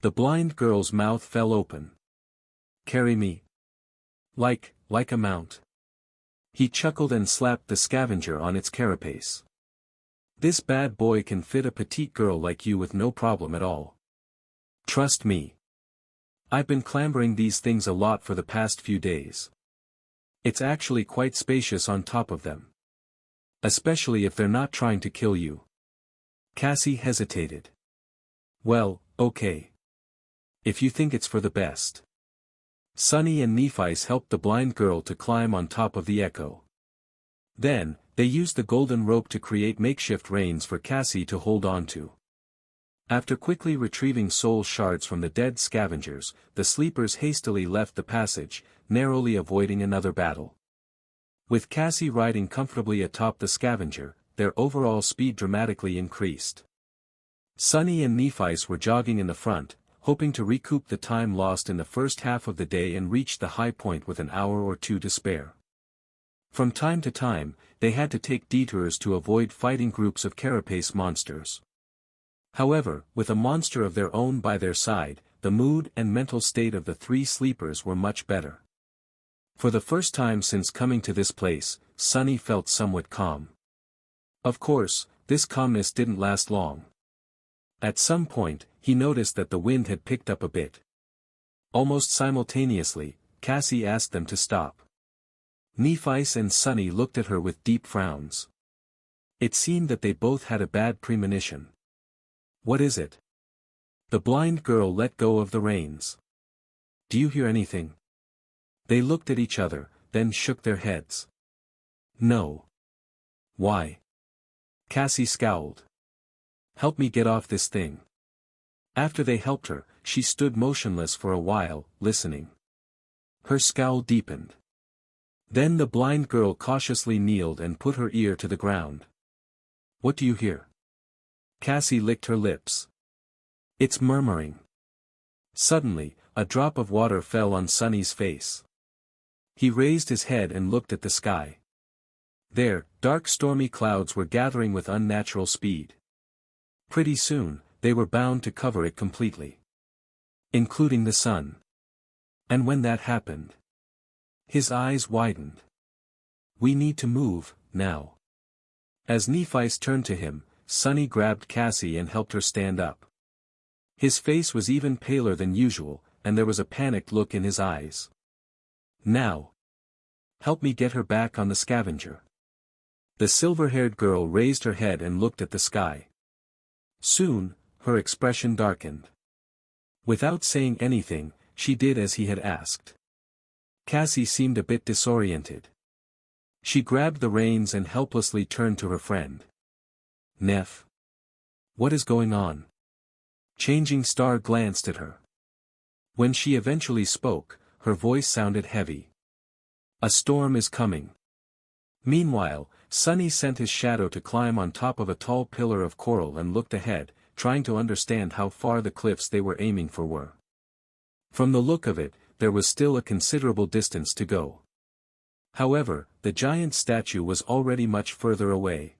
The blind girl's mouth fell open. Carry me. Like a mount. He chuckled and slapped the scavenger on its carapace. This bad boy can fit a petite girl like you with no problem at all. Trust me. I've been clambering these things a lot for the past few days. It's actually quite spacious on top of them. Especially if they're not trying to kill you. Cassie hesitated. Well, okay. If you think it's for the best. Sonny and Nephis helped the blind girl to climb on top of the echo. Then, they used the golden rope to create makeshift reins for Cassie to hold on to. After quickly retrieving soul shards from the dead scavengers, the sleepers hastily left the passage, narrowly avoiding another battle. With Cassie riding comfortably atop the scavenger, their overall speed dramatically increased. Sonny and Nephis were jogging in the front, hoping to recoup the time lost in the first half of the day and reach the high point with an hour or two to spare. From time to time, they had to take detours to avoid fighting groups of carapace monsters. However, with a monster of their own by their side, the mood and mental state of the three sleepers were much better. For the first time since coming to this place, Sonny felt somewhat calm. Of course, this calmness didn't last long. At some point, he noticed that the wind had picked up a bit. Almost simultaneously, Cassie asked them to stop. Nephis and Sonny looked at her with deep frowns. It seemed that they both had a bad premonition. What is it? The blind girl let go of the reins. Do you hear anything? They looked at each other, then shook their heads. No. Why? Cassie scowled. Help me get off this thing. After they helped her, she stood motionless for a while, listening. Her scowl deepened. Then the blind girl cautiously kneeled and put her ear to the ground. What do you hear? Cassie licked her lips. It's murmuring. Suddenly, a drop of water fell on Sonny's face. He raised his head and looked at the sky. There, dark stormy clouds were gathering with unnatural speed. Pretty soon, they were bound to cover it completely. Including the sun. And when that happened, his eyes widened. We need to move, now. As Nephis turned to him, Sonny grabbed Cassie and helped her stand up. His face was even paler than usual, and there was a panicked look in his eyes. Now. Help me get her back on the scavenger. The silver-haired girl raised her head and looked at the sky. Soon, her expression darkened. Without saying anything, she did as he had asked. Cassie seemed a bit disoriented. She grabbed the reins and helplessly turned to her friend. Neff. What is going on? Changing Star glanced at her. When she eventually spoke, her voice sounded heavy. A storm is coming. Meanwhile, Sunny sent his shadow to climb on top of a tall pillar of coral and looked ahead, trying to understand how far the cliffs they were aiming for were. From the look of it, there was still a considerable distance to go. However, the giant statue was already much further away.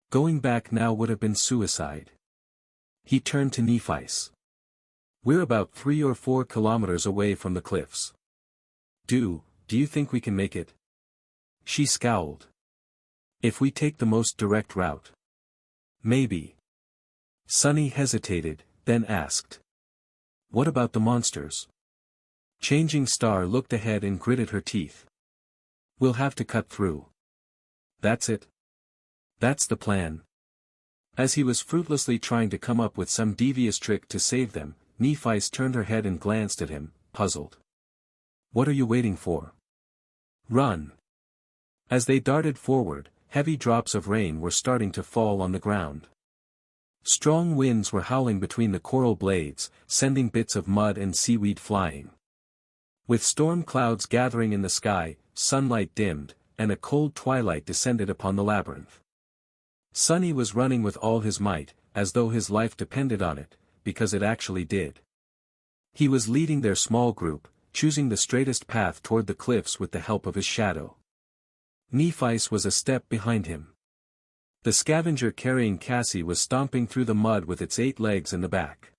Going back now would have been suicide. He turned to Nephis. We're about 3 or 4 kilometers away from the cliffs. Do you think we can make it? She scowled. If we take the most direct route. Maybe. Sunny hesitated, then asked. What about the monsters? Changing Star looked ahead and gritted her teeth. We'll have to cut through. That's it. That's the plan. As he was fruitlessly trying to come up with some devious trick to save them, Nephis turned her head and glanced at him, puzzled. What are you waiting for? Run. As they darted forward, heavy drops of rain were starting to fall on the ground. Strong winds were howling between the coral blades, sending bits of mud and seaweed flying. With storm clouds gathering in the sky, sunlight dimmed, and a cold twilight descended upon the labyrinth. Sunny was running with all his might, as though his life depended on it, because it actually did. He was leading their small group, choosing the straightest path toward the cliffs with the help of his shadow. Nephis was a step behind him. The scavenger carrying Cassie was stomping through the mud with its 8 legs in the back.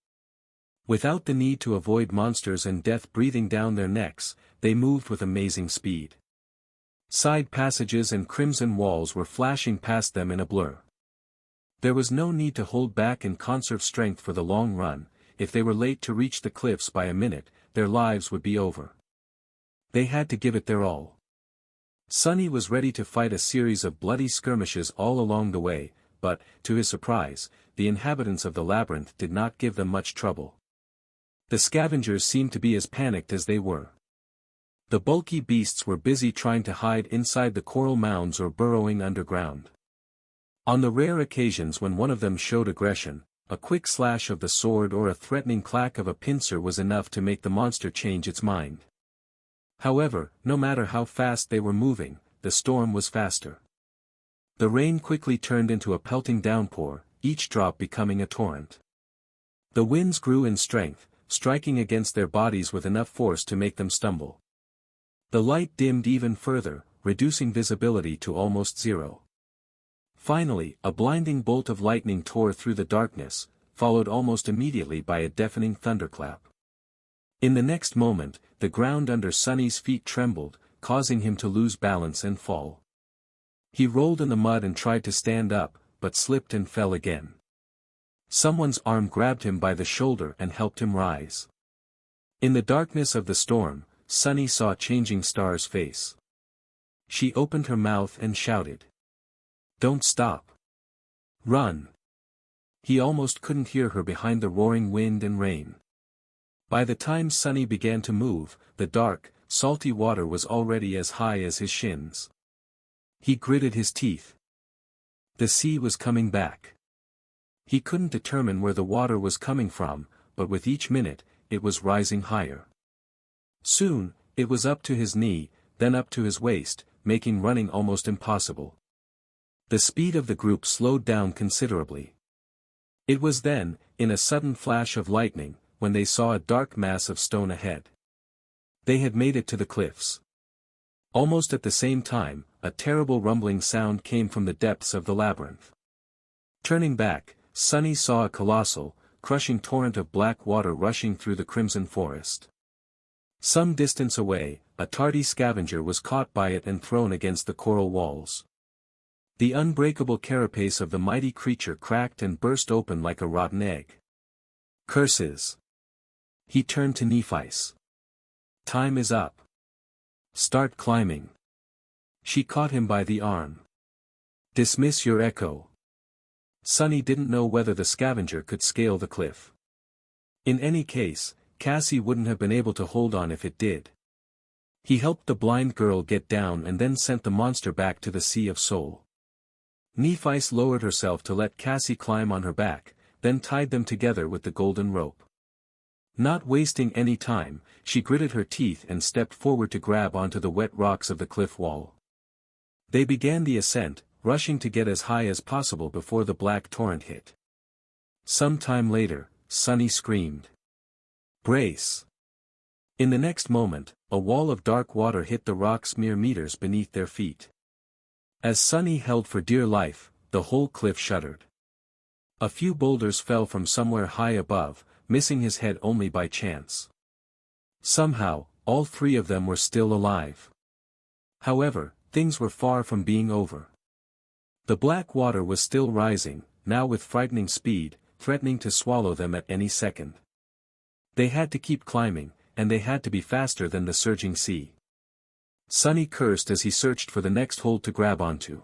Without the need to avoid monsters and death breathing down their necks, they moved with amazing speed. Side passages and crimson walls were flashing past them in a blur. There was no need to hold back and conserve strength for the long run. If they were late to reach the cliffs by a minute, their lives would be over. They had to give it their all. Sunny was ready to fight a series of bloody skirmishes all along the way, but, to his surprise, the inhabitants of the labyrinth did not give them much trouble. The scavengers seemed to be as panicked as they were. The bulky beasts were busy trying to hide inside the coral mounds or burrowing underground. On the rare occasions when one of them showed aggression, a quick slash of the sword or a threatening clack of a pincer was enough to make the monster change its mind. However, no matter how fast they were moving, the storm was faster. The rain quickly turned into a pelting downpour, each drop becoming a torrent. The winds grew in strength, striking against their bodies with enough force to make them stumble. The light dimmed even further, reducing visibility to almost zero. Finally, a blinding bolt of lightning tore through the darkness, followed almost immediately by a deafening thunderclap. In the next moment, the ground under Sunny's feet trembled, causing him to lose balance and fall. He rolled in the mud and tried to stand up, but slipped and fell again. Someone's arm grabbed him by the shoulder and helped him rise. In the darkness of the storm, Sunny saw Changing Star's face. She opened her mouth and shouted. Don't stop. Run. He almost couldn't hear her behind the roaring wind and rain. By the time Sunny began to move, the dark, salty water was already as high as his shins. He gritted his teeth. The sea was coming back. He couldn't determine where the water was coming from, but with each minute, it was rising higher. Soon, it was up to his knee, then up to his waist, making running almost impossible. The speed of the group slowed down considerably. It was then, in a sudden flash of lightning, when they saw a dark mass of stone ahead. They had made it to the cliffs. Almost at the same time, a terrible rumbling sound came from the depths of the labyrinth. Turning back, Sunny saw a colossal, crushing torrent of black water rushing through the crimson forest. Some distance away, a tardy scavenger was caught by it and thrown against the coral walls. The unbreakable carapace of the mighty creature cracked and burst open like a rotten egg. Curses! He turned to Nephis. Time is up. Start climbing. She caught him by the arm. Dismiss your echo. Sonny didn't know whether the scavenger could scale the cliff. In any case, Cassie wouldn't have been able to hold on if it did. He helped the blind girl get down and then sent the monster back to the Sea of Soul. Nephice lowered herself to let Cassie climb on her back, then tied them together with the golden rope. Not wasting any time, she gritted her teeth and stepped forward to grab onto the wet rocks of the cliff wall. They began the ascent, rushing to get as high as possible before the black torrent hit. Some time later, Sonny screamed. Brace! In the next moment, a wall of dark water hit the rocks mere meters beneath their feet. As Sonny held for dear life, the whole cliff shuddered. A few boulders fell from somewhere high above, missing his head only by chance. Somehow, all three of them were still alive. However, things were far from being over. The black water was still rising, now with frightening speed, threatening to swallow them at any second. They had to keep climbing, and they had to be faster than the surging sea. Sonny cursed as he searched for the next hold to grab onto.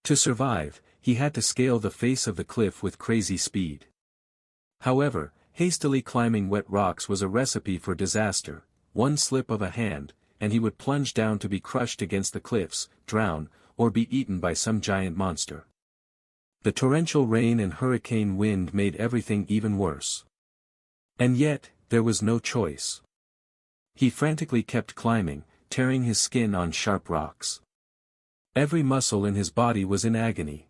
To survive, he had to scale the face of the cliff with crazy speed. However, hastily climbing wet rocks was a recipe for disaster. One slip of a hand, and he would plunge down to be crushed against the cliffs, drown, or be eaten by some giant monster. The torrential rain and hurricane wind made everything even worse. And yet, there was no choice. He frantically kept climbing, tearing his skin on sharp rocks. Every muscle in his body was in agony.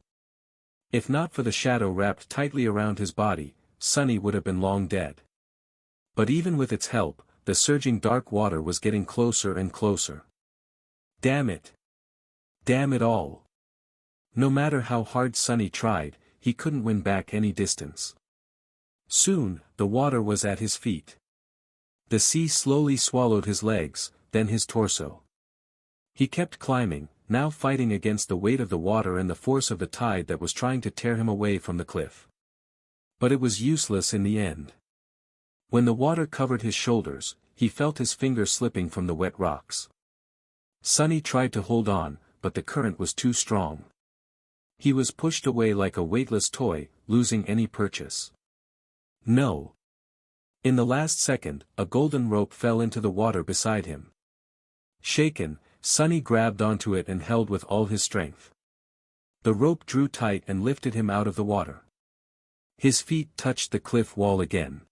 If not for the shadow wrapped tightly around his body, Sonny would have been long dead. But even with its help, the surging dark water was getting closer and closer. Damn it! Damn it all! No matter how hard Sonny tried, he couldn't win back any distance. Soon, the water was at his feet. The sea slowly swallowed his legs, then his torso. He kept climbing, now fighting against the weight of the water and the force of the tide that was trying to tear him away from the cliff. But it was useless in the end. When the water covered his shoulders, he felt his fingers slipping from the wet rocks. Sonny tried to hold on, but the current was too strong. He was pushed away like a weightless toy, losing any purchase. No. In the last second, a golden rope fell into the water beside him. Shaken, Sonny grabbed onto it and held with all his strength. The rope drew tight and lifted him out of the water. His feet touched the cliff wall again.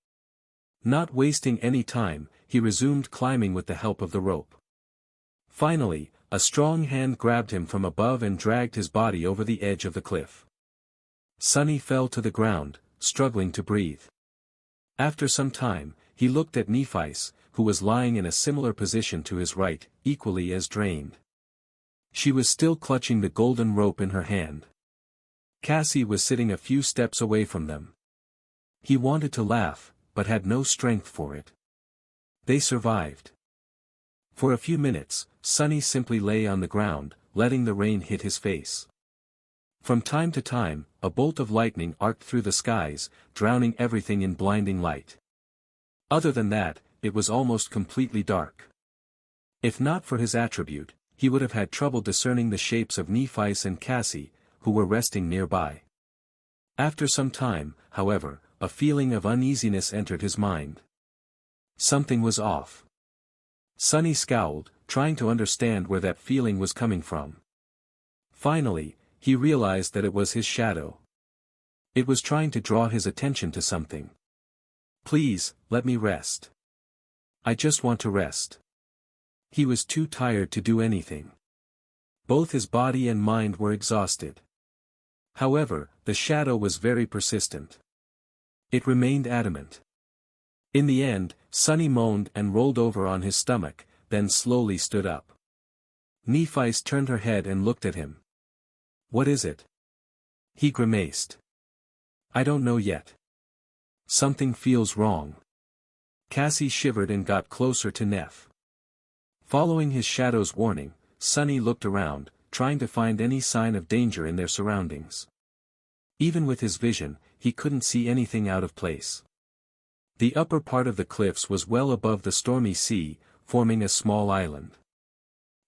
Not wasting any time, he resumed climbing with the help of the rope. Finally, a strong hand grabbed him from above and dragged his body over the edge of the cliff. Sonny fell to the ground, struggling to breathe. After some time, he looked at Nephice, who was lying in a similar position to his right, equally as drained. She was still clutching the golden rope in her hand. Cassie was sitting a few steps away from them. He wanted to laugh, but had no strength for it. They survived. For a few minutes, Sonny simply lay on the ground, letting the rain hit his face. From time to time, a bolt of lightning arced through the skies, drowning everything in blinding light. Other than that, it was almost completely dark. If not for his attribute, he would have had trouble discerning the shapes of Nephice and Cassie, who were resting nearby. After some time, however, a feeling of uneasiness entered his mind. Something was off. Sonny scowled, trying to understand where that feeling was coming from. Finally, he realized that it was his shadow. It was trying to draw his attention to something. Please, let me rest. I just want to rest. He was too tired to do anything. Both his body and mind were exhausted. However, the shadow was very persistent. It remained adamant. In the end, Sonny moaned and rolled over on his stomach, then slowly stood up. Nephice turned her head and looked at him. What is it? He grimaced. I don't know yet. Something feels wrong. Cassie shivered and got closer to Neph. Following his shadow's warning, Sonny looked around, trying to find any sign of danger in their surroundings. Even with his vision, he couldn't see anything out of place. The upper part of the cliffs was well above the stormy sea, forming a small island.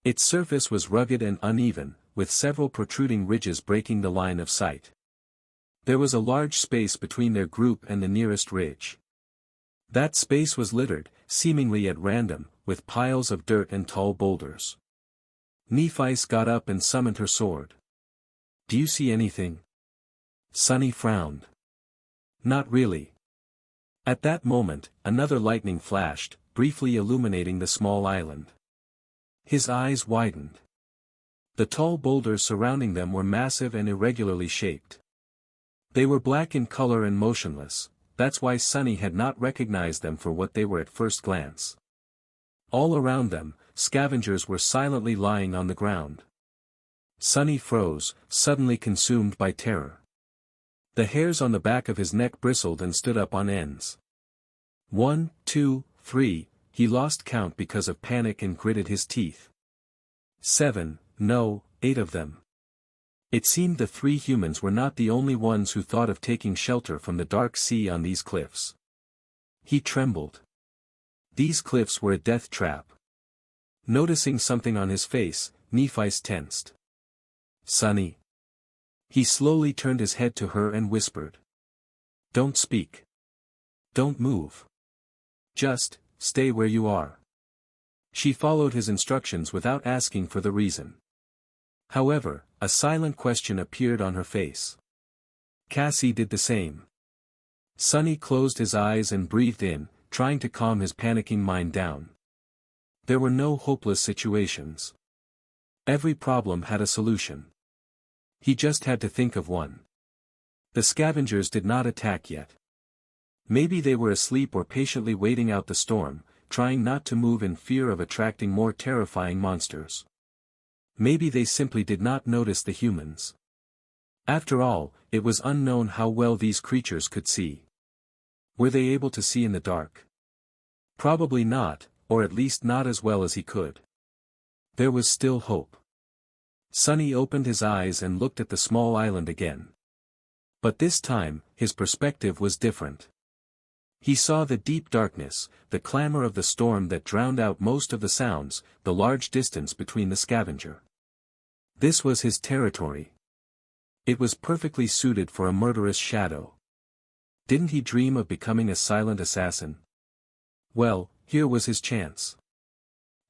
Its surface was rugged and uneven, with several protruding ridges breaking the line of sight. There was a large space between their group and the nearest ridge. That space was littered, seemingly at random, with piles of dirt and tall boulders. Nephi's got up and summoned her sword. "Do you see anything?" Sunny frowned. "Not really." At that moment, another lightning flashed, briefly illuminating the small island. His eyes widened. The tall boulders surrounding them were massive and irregularly shaped. They were black in color and motionless, that's why Sunny had not recognized them for what they were at first glance. All around them, scavengers were silently lying on the ground. Sunny froze, suddenly consumed by terror. The hairs on the back of his neck bristled and stood up on ends. 1, 2, 3, he lost count because of panic and gritted his teeth. 7, no, 8 of them. It seemed the 3 humans were not the only ones who thought of taking shelter from the dark sea on these cliffs. He trembled. These cliffs were a death trap. Noticing something on his face, Nephi's tensed. "Sunny." He slowly turned his head to her and whispered. "Don't speak. Don't move. Just, stay where you are." She followed his instructions without asking for the reason. However, a silent question appeared on her face. Cassie did the same. Sunny closed his eyes and breathed in, trying to calm his panicking mind down. There were no hopeless situations. Every problem had a solution. He just had to think of one. The scavengers did not attack yet. Maybe they were asleep or patiently waiting out the storm, trying not to move in fear of attracting more terrifying monsters. Maybe they simply did not notice the humans. After all, it was unknown how well these creatures could see. Were they able to see in the dark? Probably not, or at least not as well as he could. There was still hope. Sunny opened his eyes and looked at the small island again. But this time, his perspective was different. He saw the deep darkness, the clamor of the storm that drowned out most of the sounds, the large distance between the scavenger. This was his territory. It was perfectly suited for a murderous shadow. Didn't he dream of becoming a silent assassin? Well, here was his chance.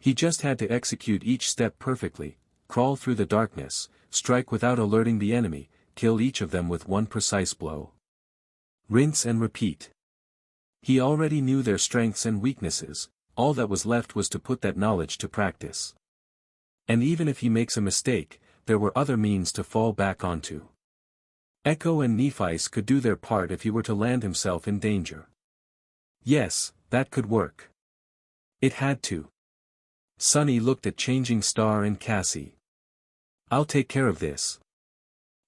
He just had to execute each step perfectly, crawl through the darkness, strike without alerting the enemy, kill each of them with one precise blow. Rinse and repeat. He already knew their strengths and weaknesses, all that was left was to put that knowledge to practice. And even if he makes a mistake, there were other means to fall back onto. Echo and Nephi could do their part if he were to land himself in danger. Yes, that could work. It had to. Sunny looked at Changing Star and Cassie. "I'll take care of this."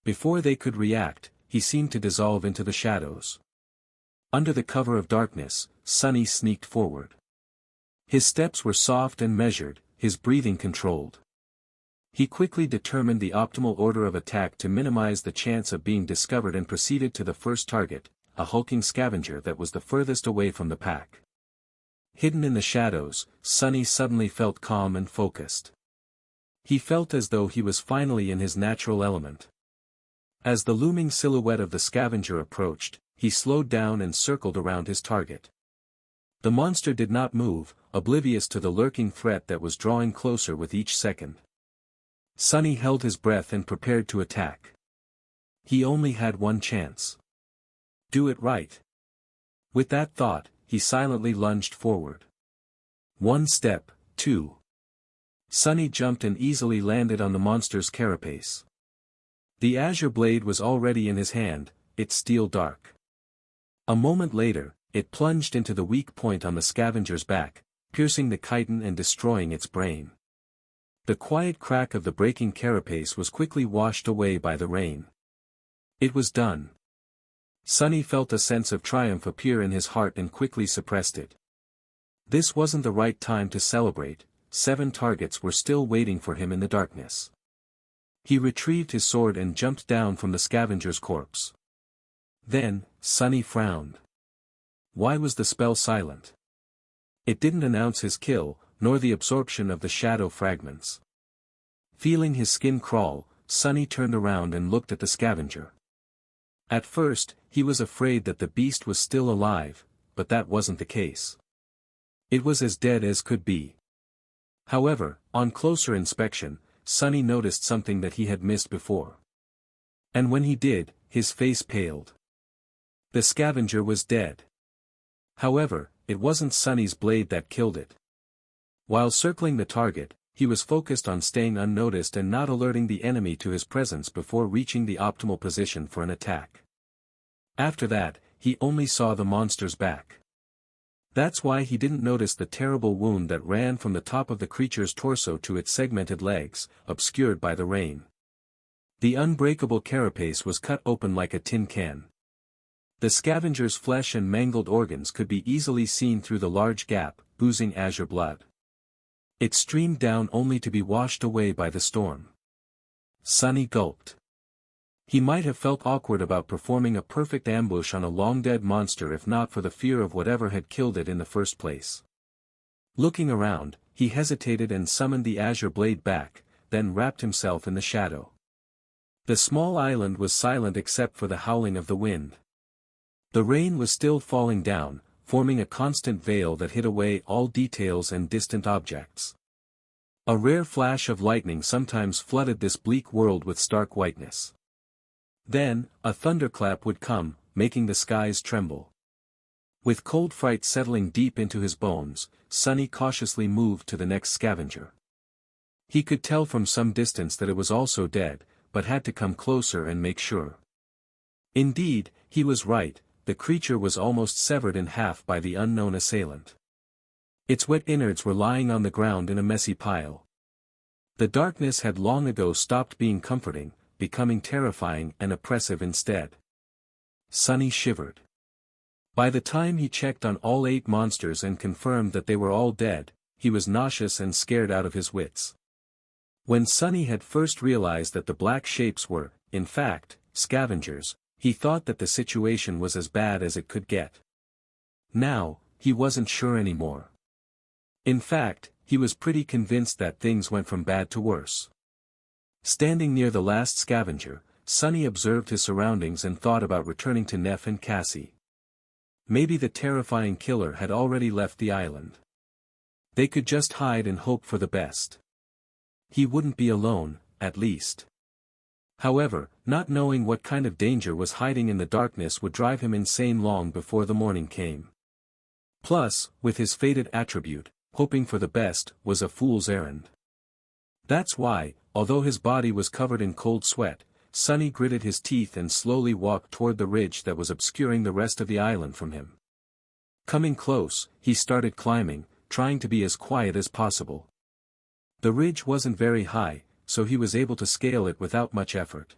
Before they could react, he seemed to dissolve into the shadows. Under the cover of darkness, Sunny sneaked forward. His steps were soft and measured, his breathing controlled. He quickly determined the optimal order of attack to minimize the chance of being discovered and proceeded to the first target, a hulking scavenger that was the furthest away from the pack. Hidden in the shadows, Sunny suddenly felt calm and focused. He felt as though he was finally in his natural element. As the looming silhouette of the scavenger approached, he slowed down and circled around his target. The monster did not move, oblivious to the lurking threat that was drawing closer with each second. Sunny held his breath and prepared to attack. He only had one chance. Do it right. With that thought, he silently lunged forward. 1 step, 2. Sunny jumped and easily landed on the monster's carapace. The azure blade was already in his hand, its steel dark. A moment later, it plunged into the weak point on the scavenger's back, piercing the chitin and destroying its brain. The quiet crack of the breaking carapace was quickly washed away by the rain. It was done. Sunny felt a sense of triumph appear in his heart and quickly suppressed it. This wasn't the right time to celebrate, 7 targets were still waiting for him in the darkness. He retrieved his sword and jumped down from the scavenger's corpse. Then, Sunny frowned. Why was the spell silent? It didn't announce his kill, nor the absorption of the shadow fragments. Feeling his skin crawl, Sonny turned around and looked at the scavenger. At first, he was afraid that the beast was still alive, but that wasn't the case. It was as dead as could be. However, on closer inspection, Sonny noticed something that he had missed before. And when he did, his face paled. The scavenger was dead. However, it wasn't Sonny's blade that killed it. While circling the target, he was focused on staying unnoticed and not alerting the enemy to his presence before reaching the optimal position for an attack. After that, he only saw the monster's back. That's why he didn't notice the terrible wound that ran from the top of the creature's torso to its segmented legs, obscured by the rain. The unbreakable carapace was cut open like a tin can. The scavenger's flesh and mangled organs could be easily seen through the large gap, oozing azure blood. It streamed down only to be washed away by the storm. Sonny gulped. He might have felt awkward about performing a perfect ambush on a long-dead monster if not for the fear of whatever had killed it in the first place. Looking around, he hesitated and summoned the azure blade back, then wrapped himself in the shadow. The small island was silent except for the howling of the wind. The rain was still falling down, forming a constant veil that hid away all details and distant objects. A rare flash of lightning sometimes flooded this bleak world with stark whiteness. Then, a thunderclap would come, making the skies tremble. With cold fright settling deep into his bones, Sonny cautiously moved to the next scavenger. He could tell from some distance that it was also dead, but had to come closer and make sure. Indeed, he was right, the creature was almost severed in half by the unknown assailant. Its wet innards were lying on the ground in a messy pile. The darkness had long ago stopped being comforting, becoming terrifying and oppressive instead. Sonny shivered. By the time he checked on all 8 monsters and confirmed that they were all dead, he was nauseous and scared out of his wits. When Sonny had first realized that the black shapes were, in fact, scavengers, he thought that the situation was as bad as it could get. Now, he wasn't sure anymore. In fact, he was pretty convinced that things went from bad to worse. Standing near the last scavenger, Sonny observed his surroundings and thought about returning to Neff and Cassie. Maybe the terrifying killer had already left the island. They could just hide and hope for the best. He wouldn't be alone, at least. However, not knowing what kind of danger was hiding in the darkness would drive him insane long before the morning came. Plus, with his fated attribute, hoping for the best was a fool's errand. That's why, although his body was covered in cold sweat, Sonny gritted his teeth and slowly walked toward the ridge that was obscuring the rest of the island from him. Coming close, he started climbing, trying to be as quiet as possible. The ridge wasn't very high, so he was able to scale it without much effort.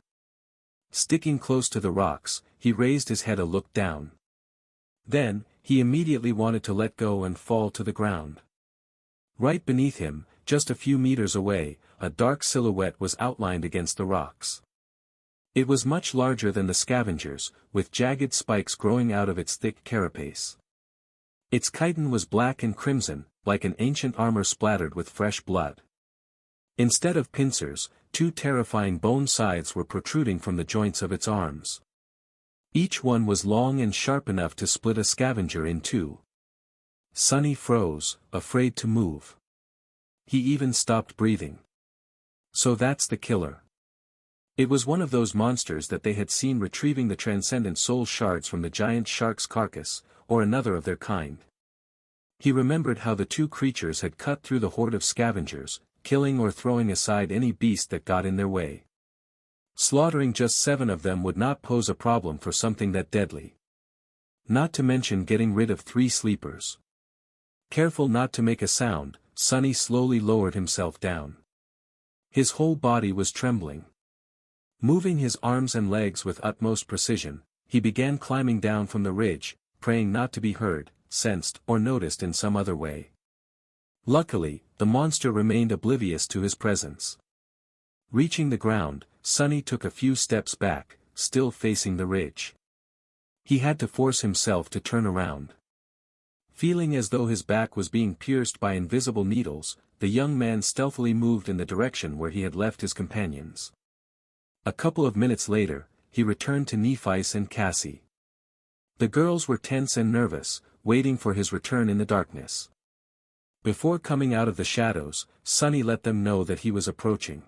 Sticking close to the rocks, he raised his head to look down. Then, he immediately wanted to let go and fall to the ground. Right beneath him, just a few meters away, a dark silhouette was outlined against the rocks. It was much larger than the scavengers, with jagged spikes growing out of its thick carapace. Its chitin was black and crimson, like an ancient armor splattered with fresh blood. Instead of pincers, 2 terrifying bone scythes were protruding from the joints of its arms. Each one was long and sharp enough to split a scavenger in 2. Sonny froze, afraid to move. He even stopped breathing. So that's the killer. It was one of those monsters that they had seen retrieving the transcendent soul shards from the giant shark's carcass, or another of their kind. He remembered how the 2 creatures had cut through the horde of scavengers, killing or throwing aside any beast that got in their way. Slaughtering just 7 of them would not pose a problem for something that deadly. Not to mention getting rid of 3 sleepers. Careful not to make a sound, Sonny slowly lowered himself down. His whole body was trembling. Moving his arms and legs with utmost precision, he began climbing down from the ridge, praying not to be heard, sensed, or noticed in some other way. Luckily, the monster remained oblivious to his presence. Reaching the ground, Sonny took a few steps back, still facing the ridge. He had to force himself to turn around. Feeling as though his back was being pierced by invisible needles, the young man stealthily moved in the direction where he had left his companions. A couple of minutes later, he returned to Nephi and Cassie. The girls were tense and nervous, waiting for his return in the darkness. Before coming out of the shadows, Sunny let them know that he was approaching.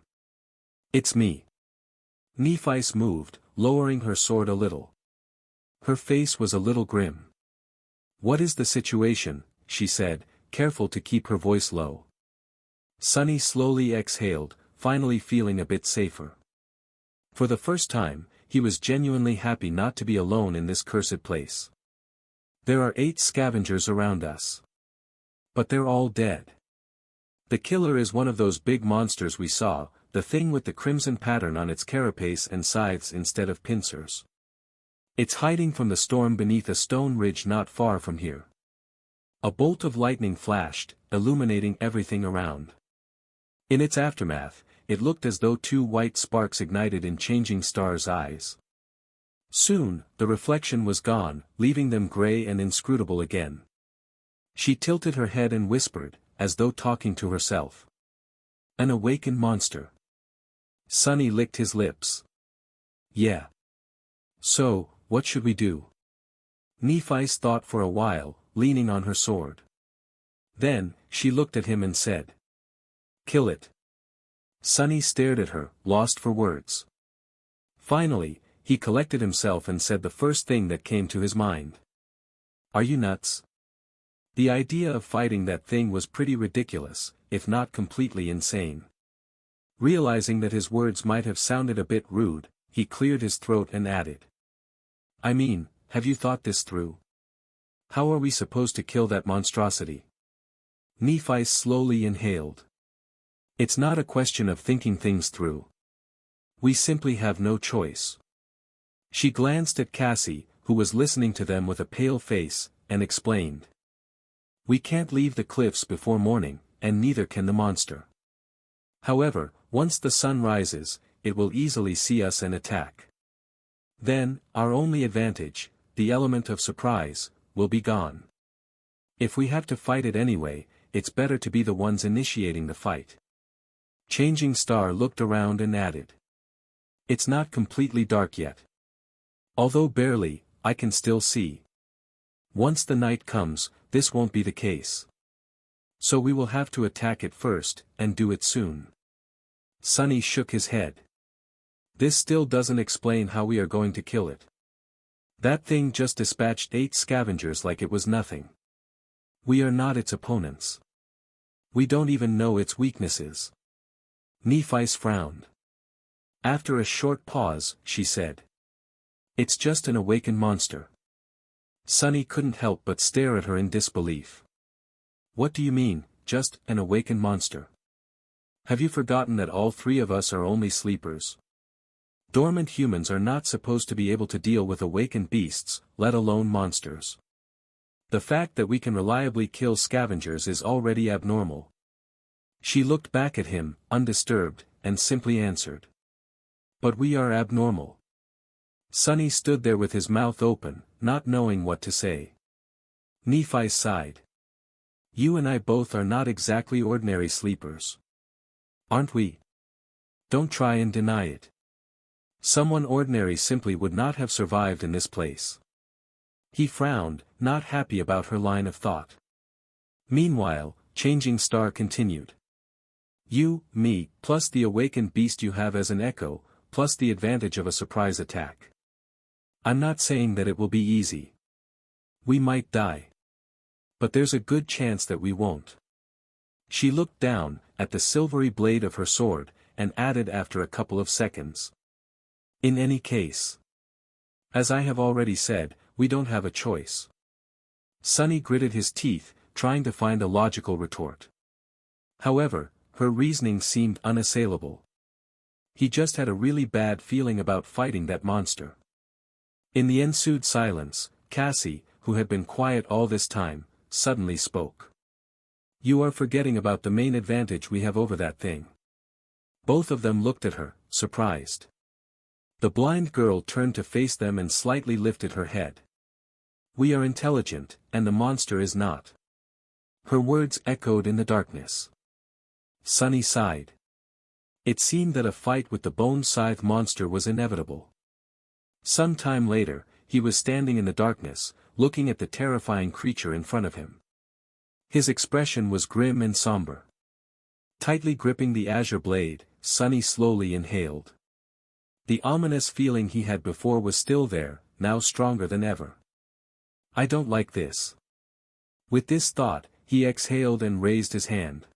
"It's me." Nephi moved, lowering her sword a little. Her face was a little grim. "What is the situation?" she said, careful to keep her voice low. Sunny slowly exhaled, finally feeling a bit safer. For the first time, he was genuinely happy not to be alone in this cursed place. "There are 8 scavengers around us. But they're all dead. The killer is one of those big monsters we saw, the thing with the crimson pattern on its carapace and scythes instead of pincers. It's hiding from the storm beneath a stone ridge not far from here." A bolt of lightning flashed, illuminating everything around. In its aftermath, it looked as though 2 white sparks ignited in Changing Star's eyes. Soon, the reflection was gone, leaving them gray and inscrutable again. She tilted her head and whispered, as though talking to herself. "An awakened monster." Sunny licked his lips. "Yeah. So, what should we do?" Nephi thought for a while, leaning on her sword. Then, she looked at him and said, "Kill it." Sunny stared at her, lost for words. Finally, he collected himself and said the first thing that came to his mind. "Are you nuts?" The idea of fighting that thing was pretty ridiculous, if not completely insane. Realizing that his words might have sounded a bit rude, he cleared his throat and added, "I mean, have you thought this through? How are we supposed to kill that monstrosity?" Nephi slowly inhaled. "It's not a question of thinking things through. We simply have no choice." She glanced at Cassie, who was listening to them with a pale face, and explained. "We can't leave the cliffs before morning, and neither can the monster. However, once the sun rises, it will easily see us and attack. Then, our only advantage, the element of surprise, will be gone. If we have to fight it anyway, it's better to be the ones initiating the fight." Changing Star looked around and added. "It's not completely dark yet. Although barely, I can still see. Once the night comes, this won't be the case. So we will have to attack it first, and do it soon." Sunny shook his head. "This still doesn't explain how we are going to kill it. That thing just dispatched 8 scavengers like it was nothing. We are not its opponents. We don't even know its weaknesses." Nephi frowned. After a short pause, she said, "It's just an awakened monster." Sunny couldn't help but stare at her in disbelief. "What do you mean, just an awakened monster? Have you forgotten that all 3 of us are only sleepers? Dormant humans are not supposed to be able to deal with awakened beasts, let alone monsters. The fact that we can reliably kill scavengers is already abnormal." She looked back at him, undisturbed, and simply answered. "But we are abnormal." Sunny stood there with his mouth open, not knowing what to say. Nephi sighed. "You and I both are not exactly ordinary sleepers. Aren't we? Don't try and deny it. Someone ordinary simply would not have survived in this place." He frowned, not happy about her line of thought. Meanwhile, Changing Star continued. "You, me, plus the awakened beast you have as an echo, plus the advantage of a surprise attack. I'm not saying that it will be easy. We might die. But there's a good chance that we won't." She looked down, at the silvery blade of her sword, and added after a couple of seconds. "In any case. As I have already said, we don't have a choice." Sunny gritted his teeth, trying to find a logical retort. However, her reasoning seemed unassailable. He just had a really bad feeling about fighting that monster. In the ensued silence, Cassie, who had been quiet all this time, suddenly spoke. "You are forgetting about the main advantage we have over that thing." Both of them looked at her, surprised. The blind girl turned to face them and slightly lifted her head. We are intelligent, and the monster is not. Her words echoed in the darkness. Sunny sighed. It seemed that a fight with the bone scythe monster was inevitable. Some time later, he was standing in the darkness, looking at the terrifying creature in front of him. His expression was grim and somber. Tightly gripping the azure blade, Sunny slowly inhaled. The ominous feeling he had before was still there, now stronger than ever. I don't like this. With this thought, he exhaled and raised his hand.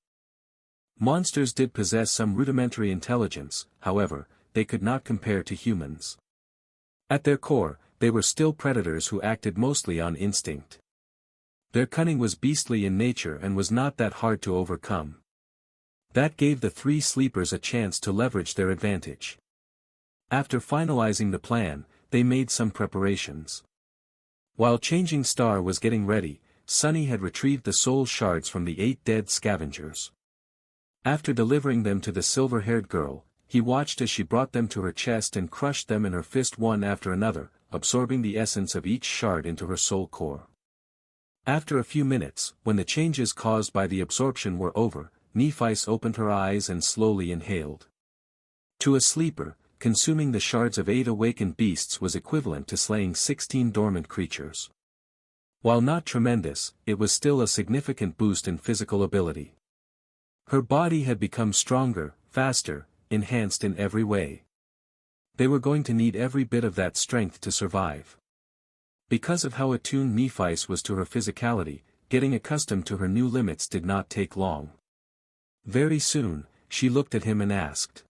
Monsters did possess some rudimentary intelligence, however, they could not compare to humans. At their core, they were still predators who acted mostly on instinct. Their cunning was beastly in nature and was not that hard to overcome. That gave the three sleepers a chance to leverage their advantage. After finalizing the plan, they made some preparations. While Changing Star was getting ready, Sunny had retrieved the soul shards from the 8 dead scavengers. After delivering them to the silver-haired girl, he watched as she brought them to her chest and crushed them in her fist one after another, absorbing the essence of each shard into her soul core. After a few minutes, when the changes caused by the absorption were over, Nephice opened her eyes and slowly inhaled. To a sleeper, consuming the shards of 8 awakened beasts was equivalent to slaying 16 dormant creatures. While not tremendous, it was still a significant boost in physical ability. Her body had become stronger, faster, enhanced in every way. They were going to need every bit of that strength to survive. Because of how attuned Nephice was to her physicality, getting accustomed to her new limits did not take long. Very soon, she looked at him and asked.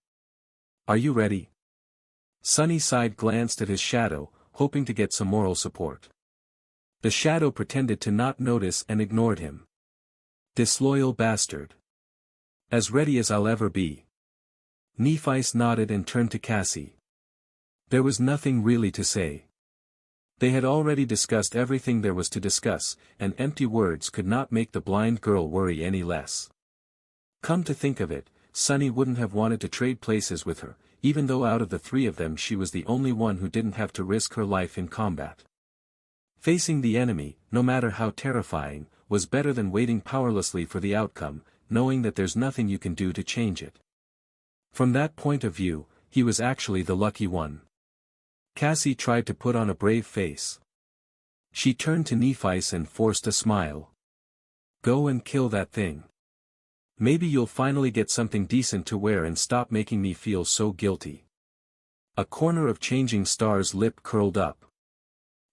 Are you ready? Sunnyside glanced at his shadow, hoping to get some moral support. The shadow pretended to not notice and ignored him. Disloyal bastard. As ready as I'll ever be. Nephice nodded and turned to Cassie. There was nothing really to say. They had already discussed everything there was to discuss, and empty words could not make the blind girl worry any less. Come to think of it, Sunny wouldn't have wanted to trade places with her, even though out of the 3 of them she was the only one who didn't have to risk her life in combat. Facing the enemy, no matter how terrifying, was better than waiting powerlessly for the outcome, knowing that there's nothing you can do to change it. From that point of view, he was actually the lucky one. Cassie tried to put on a brave face. She turned to Nephice and forced a smile. Go and kill that thing. Maybe you'll finally get something decent to wear and stop making me feel so guilty. A corner of Changing Star's lip curled up.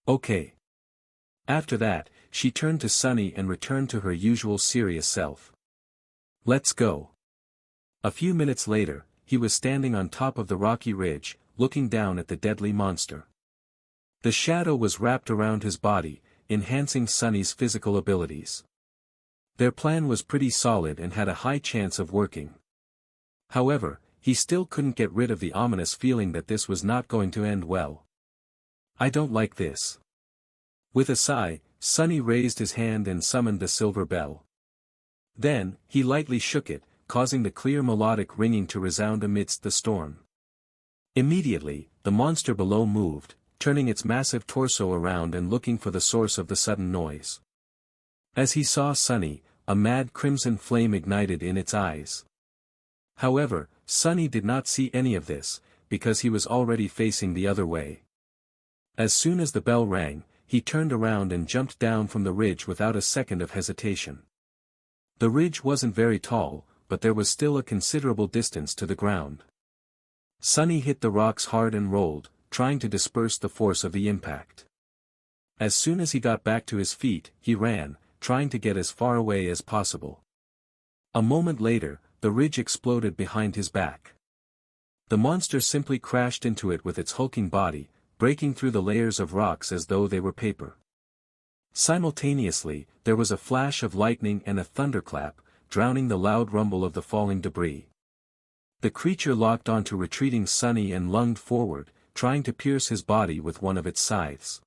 Okay. After that, she turned to Sunny and returned to her usual serious self. Let's go. A few minutes later, he was standing on top of the rocky ridge, looking down at the deadly monster. The shadow was wrapped around his body, enhancing Sunny's physical abilities. Their plan was pretty solid and had a high chance of working. However, he still couldn't get rid of the ominous feeling that this was not going to end well. I don't like this. With a sigh, Sunny raised his hand and summoned the silver bell. Then, he lightly shook it, causing the clear melodic ringing to resound amidst the storm. Immediately, the monster below moved, turning its massive torso around and looking for the source of the sudden noise. As he saw Sunny, a mad crimson flame ignited in its eyes. However, Sunny did not see any of this, because he was already facing the other way. As soon as the bell rang, he turned around and jumped down from the ridge without a second of hesitation. The ridge wasn't very tall, but there was still a considerable distance to the ground. Sunny hit the rocks hard and rolled, trying to disperse the force of the impact. As soon as he got back to his feet, he ran, trying to get as far away as possible. A moment later, the ridge exploded behind his back. The monster simply crashed into it with its hulking body, breaking through the layers of rocks as though they were paper. Simultaneously, there was a flash of lightning and a thunderclap, drowning the loud rumble of the falling debris. The creature locked onto retreating Sunny and lunged forward, trying to pierce his body with one of its scythes.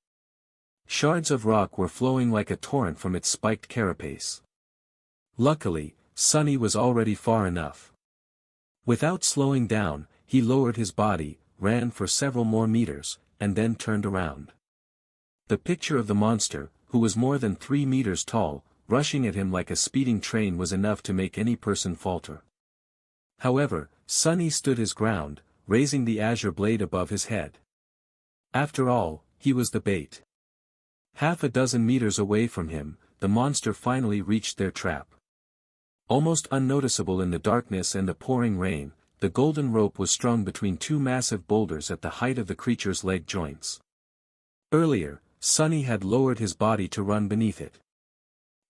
Shards of rock were flowing like a torrent from its spiked carapace. Luckily, Sunny was already far enough. Without slowing down, he lowered his body, ran for several more meters, and then turned around. The picture of the monster, who was more than 3 meters tall, rushing at him like a speeding train was enough to make any person falter. However, Sunny stood his ground, raising the azure blade above his head. After all, he was the bait. Half a dozen meters away from him, the monster finally reached their trap. Almost unnoticeable in the darkness and the pouring rain, the golden rope was strung between two massive boulders at the height of the creature's leg joints. Earlier, Sunny had lowered his body to run beneath it.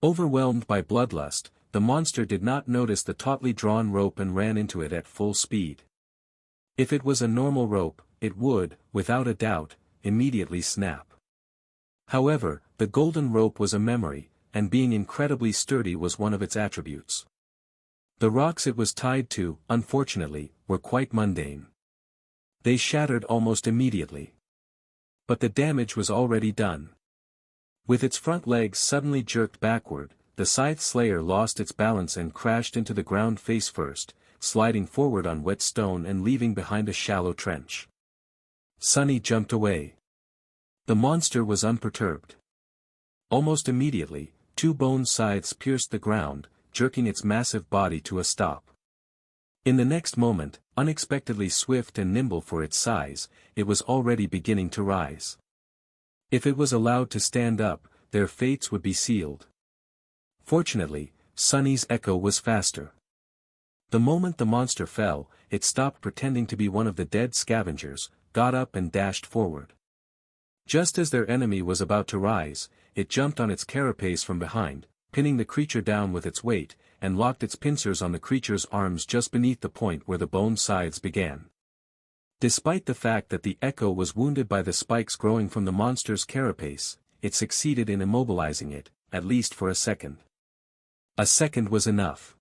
Overwhelmed by bloodlust, the monster did not notice the tautly drawn rope and ran into it at full speed. If it was a normal rope, it would, without a doubt, immediately snap. However, the golden rope was a memory, and being incredibly sturdy was one of its attributes. The rocks it was tied to, unfortunately, were quite mundane. They shattered almost immediately. But the damage was already done. With its front legs suddenly jerked backward, the Scythe Slayer lost its balance and crashed into the ground face first, sliding forward on wet stone and leaving behind a shallow trench. Sunny jumped away. The monster was unperturbed. Almost immediately, two bone scythes pierced the ground, jerking its massive body to a stop. In the next moment, unexpectedly swift and nimble for its size, it was already beginning to rise. If it was allowed to stand up, their fates would be sealed. Fortunately, Sunny's echo was faster. The moment the monster fell, it stopped pretending to be one of the dead scavengers, got up and dashed forward. Just as their enemy was about to rise, it jumped on its carapace from behind, pinning the creature down with its weight, and locked its pincers on the creature's arms just beneath the point where the bone scythes began. Despite the fact that the echo was wounded by the spikes growing from the monster's carapace, it succeeded in immobilizing it, at least for a second. A second was enough.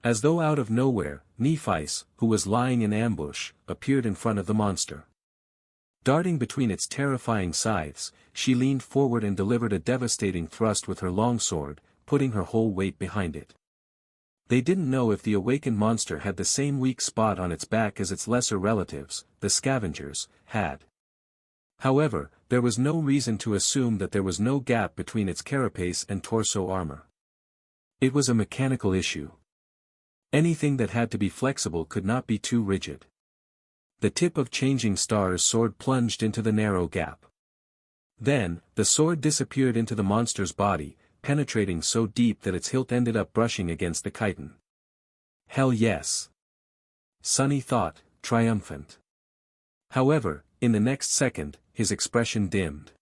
As though out of nowhere, Nephice, who was lying in ambush, appeared in front of the monster. Darting between its terrifying scythes, she leaned forward and delivered a devastating thrust with her longsword, putting her whole weight behind it. They didn't know if the awakened monster had the same weak spot on its back as its lesser relatives, the scavengers, had. However, there was no reason to assume that there was no gap between its carapace and torso armor. It was a mechanical issue. Anything that had to be flexible could not be too rigid. The tip of Changing Star's sword plunged into the narrow gap. Then, the sword disappeared into the monster's body, penetrating so deep that its hilt ended up brushing against the chitin. Hell yes! Sunny thought, triumphant. However, in the next second, his expression dimmed.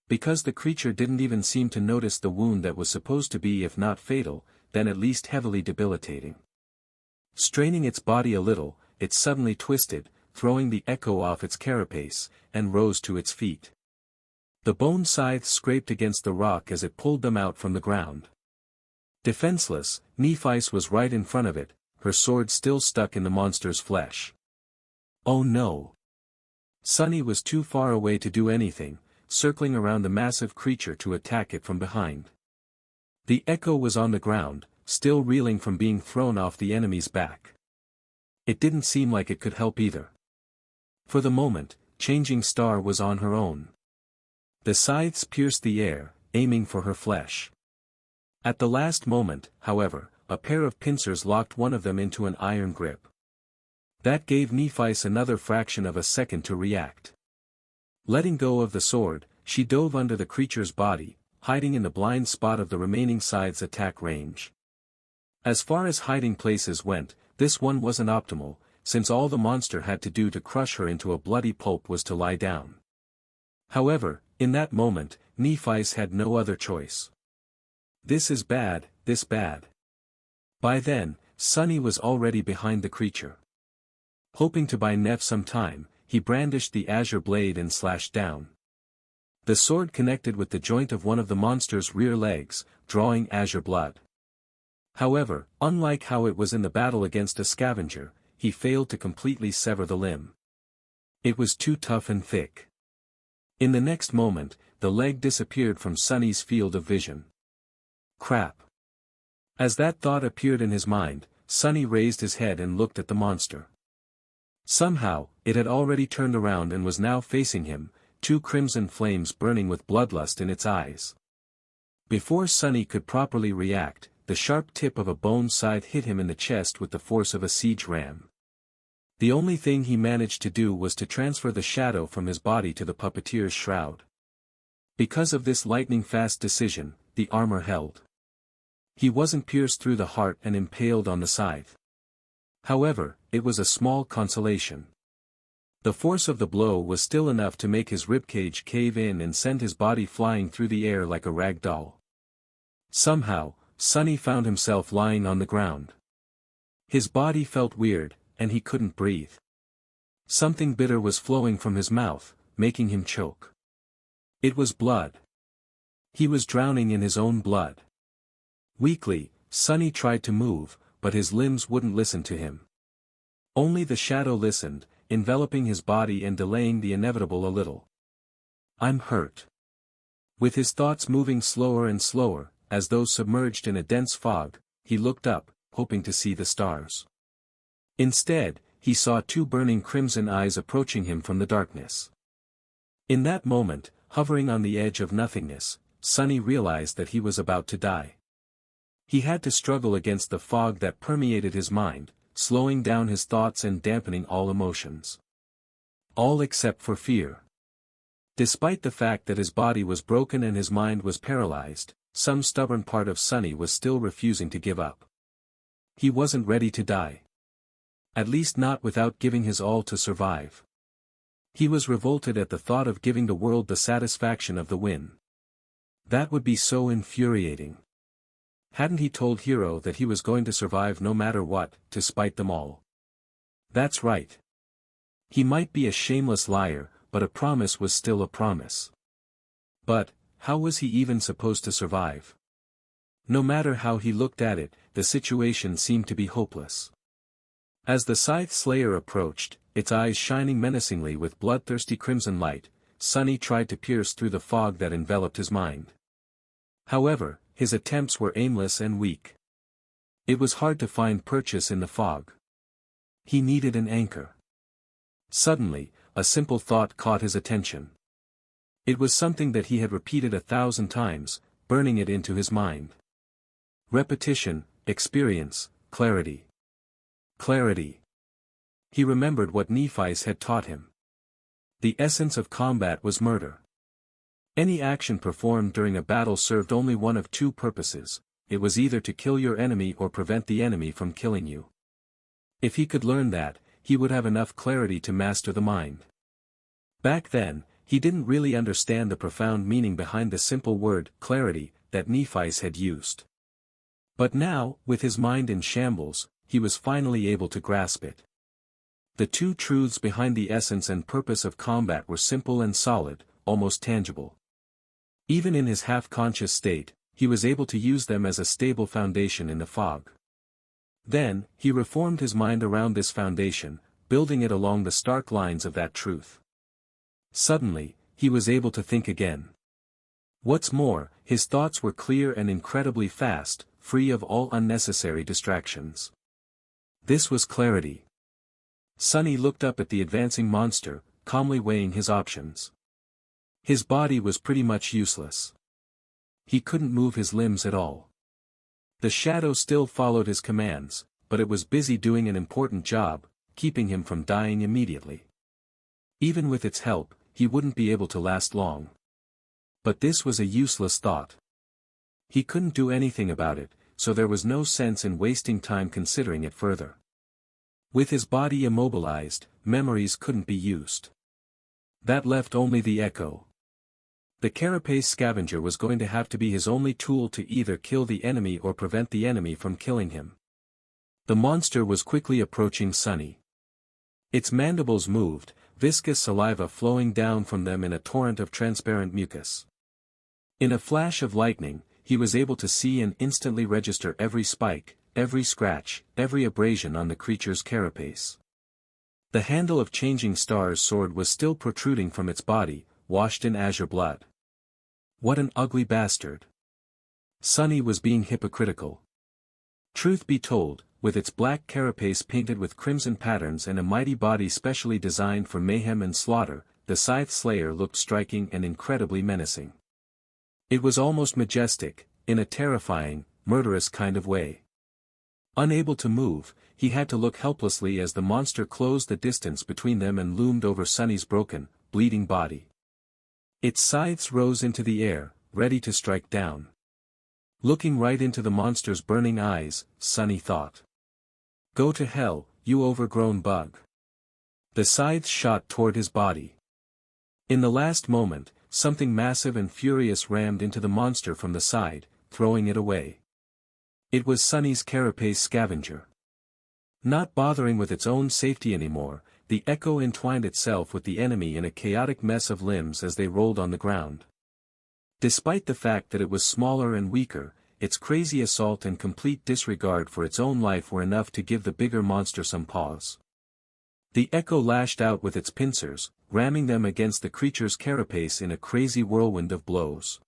Because the creature didn't even seem to notice the wound that was supposed to be if not fatal, then at least heavily debilitating. Straining its body a little, it suddenly twisted, throwing the echo off its carapace, and rose to its feet. The bone scythe scraped against the rock as it pulled them out from the ground. Defenseless, Nephice was right in front of it, her sword still stuck in the monster's flesh. Oh no! Sunny was too far away to do anything, circling around the massive creature to attack it from behind. The echo was on the ground, still reeling from being thrown off the enemy's back. It didn't seem like it could help either. For the moment, Changing Star was on her own. The scythes pierced the air, aiming for her flesh. At the last moment, however, a pair of pincers locked one of them into an iron grip. That gave Nephice another fraction of a second to react. Letting go of the sword, she dove under the creature's body, hiding in the blind spot of the remaining scythe's attack range. As far as hiding places went, this one wasn't optimal, since all the monster had to do to crush her into a bloody pulp was to lie down. However, in that moment, Nephice had no other choice. This is bad, this bad. By then, Sunny was already behind the creature. Hoping to buy Neff some time, he brandished the azure blade and slashed down. The sword connected with the joint of one of the monster's rear legs, drawing azure blood. However, unlike how it was in the battle against a scavenger, he failed to completely sever the limb. It was too tough and thick. In the next moment, the leg disappeared from Sunny's field of vision. Crap. As that thought appeared in his mind, Sunny raised his head and looked at the monster. Somehow, it had already turned around and was now facing him, two crimson flames burning with bloodlust in its eyes. Before Sonny could properly react, the sharp tip of a bone scythe hit him in the chest with the force of a siege ram. The only thing he managed to do was to transfer the shadow from his body to the puppeteer's shroud. Because of this lightning-fast decision, the armor held. He wasn't pierced through the heart and impaled on the scythe. However, it was a small consolation. The force of the blow was still enough to make his ribcage cave in and send his body flying through the air like a rag doll. Somehow, Sonny found himself lying on the ground. His body felt weird, and he couldn't breathe. Something bitter was flowing from his mouth, making him choke. It was blood. He was drowning in his own blood. Weakly, Sonny tried to move, but his limbs wouldn't listen to him. Only the shadow listened, enveloping his body and delaying the inevitable a little. "I'm hurt." With his thoughts moving slower and slower, as though submerged in a dense fog, he looked up, hoping to see the stars. Instead, he saw two burning crimson eyes approaching him from the darkness. In that moment, hovering on the edge of nothingness, Sonny realized that he was about to die. He had to struggle against the fog that permeated his mind, slowing down his thoughts and dampening all emotions. All except for fear. Despite the fact that his body was broken and his mind was paralyzed, some stubborn part of Sonny was still refusing to give up. He wasn't ready to die. At least not without giving his all to survive. He was revolted at the thought of giving the world the satisfaction of the win. That would be so infuriating. Hadn't he told Hero that he was going to survive no matter what, to spite them all? That's right. He might be a shameless liar, but a promise was still a promise. But, how was he even supposed to survive? No matter how he looked at it, the situation seemed to be hopeless. As the Scythe Slayer approached, its eyes shining menacingly with bloodthirsty crimson light, Sonny tried to pierce through the fog that enveloped his mind. However, his attempts were aimless and weak. It was hard to find purchase in the fog. He needed an anchor. Suddenly, a simple thought caught his attention. It was something that he had repeated 1,000 times, burning it into his mind. Repetition, experience, clarity. Clarity. He remembered what Nephi's had taught him. The essence of combat was murder. Any action performed during a battle served only one of two purposes: it was either to kill your enemy or prevent the enemy from killing you. If he could learn that, he would have enough clarity to master the mind. Back then, he didn't really understand the profound meaning behind the simple word, clarity, that Nephi's had used. But now, with his mind in shambles, he was finally able to grasp it. The two truths behind the essence and purpose of combat were simple and solid, almost tangible. Even in his half-conscious state, he was able to use them as a stable foundation in the fog. Then, he reformed his mind around this foundation, building it along the stark lines of that truth. Suddenly, he was able to think again. What's more, his thoughts were clear and incredibly fast, free of all unnecessary distractions. This was clarity. Sonny looked up at the advancing monster, calmly weighing his options. His body was pretty much useless. He couldn't move his limbs at all. The shadow still followed his commands, but it was busy doing an important job, keeping him from dying immediately. Even with its help, he wouldn't be able to last long. But this was a useless thought. He couldn't do anything about it, so there was no sense in wasting time considering it further. With his body immobilized, memories couldn't be used. That left only the echo. The carapace scavenger was going to have to be his only tool to either kill the enemy or prevent the enemy from killing him. The monster was quickly approaching Sonny. Its mandibles moved, viscous saliva flowing down from them in a torrent of transparent mucus. In a flash of lightning, he was able to see and instantly register every spike, every scratch, every abrasion on the creature's carapace. The handle of Changing Star's sword was still protruding from its body, washed in azure blood. What an ugly bastard. Sonny was being hypocritical. Truth be told, with its black carapace painted with crimson patterns and a mighty body specially designed for mayhem and slaughter, the Scythe Slayer looked striking and incredibly menacing. It was almost majestic, in a terrifying, murderous kind of way. Unable to move, he had to look helplessly as the monster closed the distance between them and loomed over Sunny's broken, bleeding body. Its scythes rose into the air, ready to strike down. Looking right into the monster's burning eyes, Sunny thought. "Go to hell, you overgrown bug." The scythes shot toward his body. In the last moment, something massive and furious rammed into the monster from the side, throwing it away. It was Sunny's carapace scavenger. Not bothering with its own safety anymore, the echo entwined itself with the enemy in a chaotic mess of limbs as they rolled on the ground. Despite the fact that it was smaller and weaker, its crazy assault and complete disregard for its own life were enough to give the bigger monster some pause. The echo lashed out with its pincers, ramming them against the creature's carapace in a crazy whirlwind of blows.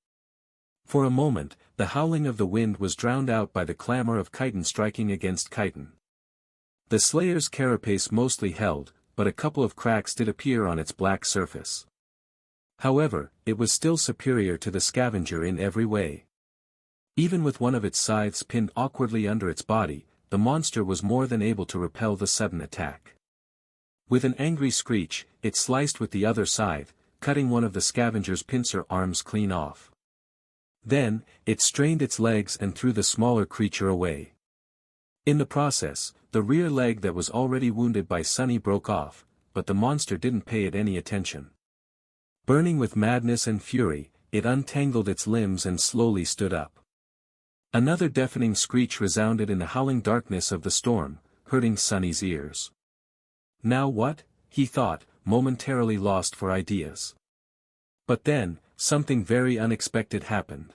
For a moment, the howling of the wind was drowned out by the clamor of chitin striking against chitin. The Slayer's carapace mostly held, but a couple of cracks did appear on its black surface. However, it was still superior to the scavenger in every way. Even with one of its scythes pinned awkwardly under its body, the monster was more than able to repel the sudden attack. With an angry screech, it sliced with the other scythe, cutting one of the scavenger's pincer arms clean off. Then, it strained its legs and threw the smaller creature away. In the process, the rear leg that was already wounded by Sunny broke off, but the monster didn't pay it any attention. Burning with madness and fury, it untangled its limbs and slowly stood up. Another deafening screech resounded in the howling darkness of the storm, hurting Sunny's ears. Now what? He thought, momentarily lost for ideas. But then, something very unexpected happened.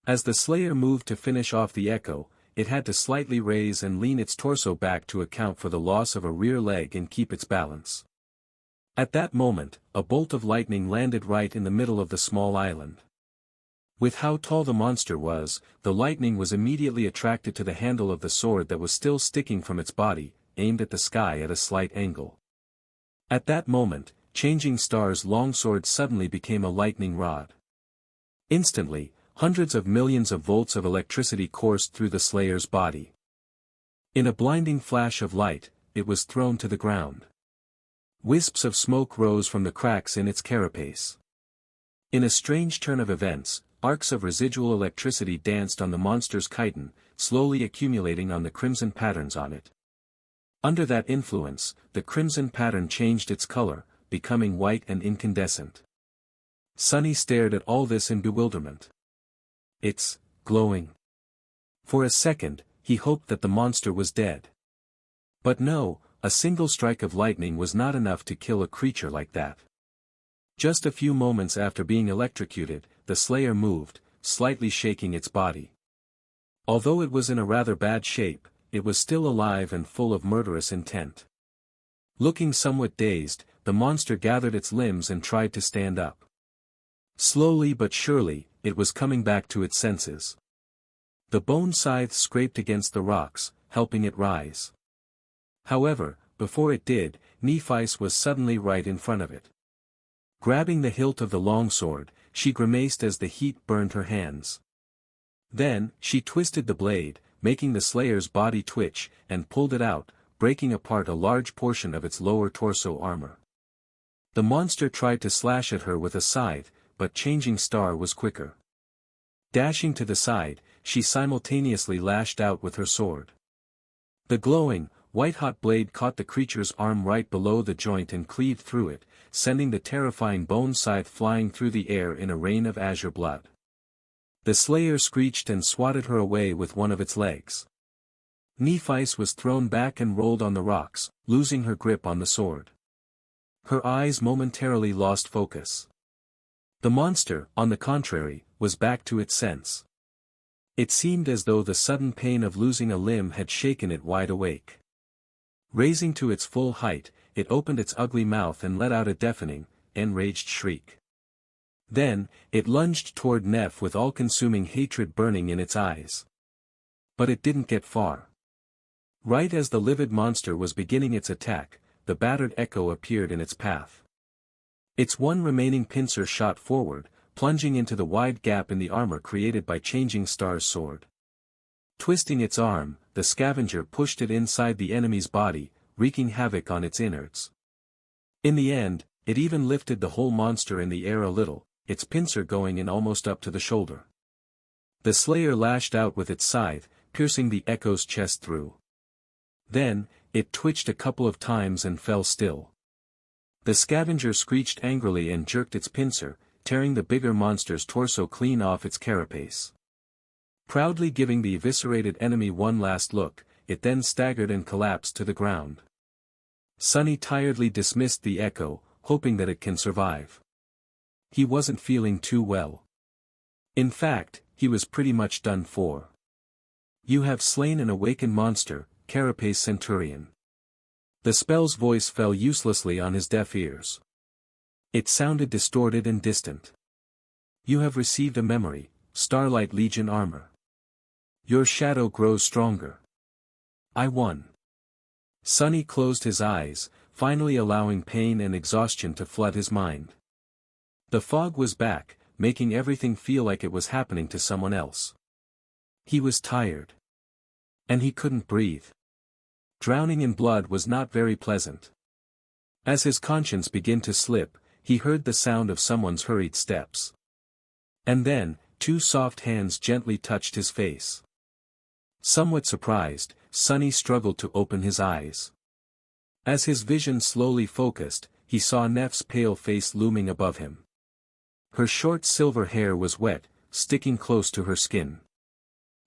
As the Slayer moved to finish off the echo, it had to slightly raise and lean its torso back to account for the loss of a rear leg and keep its balance. At that moment, a bolt of lightning landed right in the middle of the small island. With how tall the monster was, the lightning was immediately attracted to the handle of the sword that was still sticking from its body, aimed at the sky at a slight angle. At that moment, Changing Star's longsword suddenly became a lightning rod. Instantly, hundreds of millions of volts of electricity coursed through the Slayer's body. In a blinding flash of light, it was thrown to the ground. Wisps of smoke rose from the cracks in its carapace. In a strange turn of events, arcs of residual electricity danced on the monster's chitin, slowly accumulating on the crimson patterns on it. Under that influence, the crimson pattern changed its color, becoming white and incandescent. Sunny stared at all this in bewilderment. "It's glowing." For a second, he hoped that the monster was dead. But no, a single strike of lightning was not enough to kill a creature like that. Just a few moments after being electrocuted, the Slayer moved, slightly shaking its body. Although it was in a rather bad shape, it was still alive and full of murderous intent. Looking somewhat dazed, the monster gathered its limbs and tried to stand up. Slowly but surely, it was coming back to its senses. The bone scythe scraped against the rocks, helping it rise. However, before it did, Nephice was suddenly right in front of it. Grabbing the hilt of the longsword, she grimaced as the heat burned her hands. Then, she twisted the blade, making the Slayer's body twitch, and pulled it out, breaking apart a large portion of its lower torso armor. The monster tried to slash at her with a scythe, but Changing Star was quicker. Dashing to the side, she simultaneously lashed out with her sword. The glowing, white-hot blade caught the creature's arm right below the joint and cleaved through it, sending the terrifying bone scythe flying through the air in a rain of azure blood. The Slayer screeched and swatted her away with one of its legs. Nephice was thrown back and rolled on the rocks, losing her grip on the sword. Her eyes momentarily lost focus. The monster, on the contrary, was back to its sense. It seemed as though the sudden pain of losing a limb had shaken it wide awake. Raising to its full height, it opened its ugly mouth and let out a deafening, enraged shriek. Then, it lunged toward Neff with all-consuming hatred burning in its eyes. But it didn't get far. Right as the livid monster was beginning its attack, the battered echo appeared in its path. Its one remaining pincer shot forward, plunging into the wide gap in the armor created by Changing Star's sword. Twisting its arm, the scavenger pushed it inside the enemy's body, wreaking havoc on its innards. In the end, it even lifted the whole monster in the air a little, its pincer going in almost up to the shoulder. The slayer lashed out with its scythe, piercing the echo's chest through. Then, it twitched a couple of times and fell still. The scavenger screeched angrily and jerked its pincer, tearing the bigger monster's torso clean off its carapace. Proudly giving the eviscerated enemy one last look, it then staggered and collapsed to the ground. Sunny tiredly dismissed the echo, hoping that it can survive. He wasn't feeling too well. In fact, he was pretty much done for. You have slain an awakened monster, Carapace Centurion. The spell's voice fell uselessly on his deaf ears. It sounded distorted and distant. You have received a memory, Starlight Legion armor. Your shadow grows stronger. I won. Sunny closed his eyes, finally allowing pain and exhaustion to flood his mind. The fog was back, making everything feel like it was happening to someone else. He was tired. And he couldn't breathe. Drowning in blood was not very pleasant. As his conscience began to slip, he heard the sound of someone's hurried steps. And then, two soft hands gently touched his face. Somewhat surprised, Sunny struggled to open his eyes. As his vision slowly focused, he saw Neff's pale face looming above him. Her short silver hair was wet, sticking close to her skin.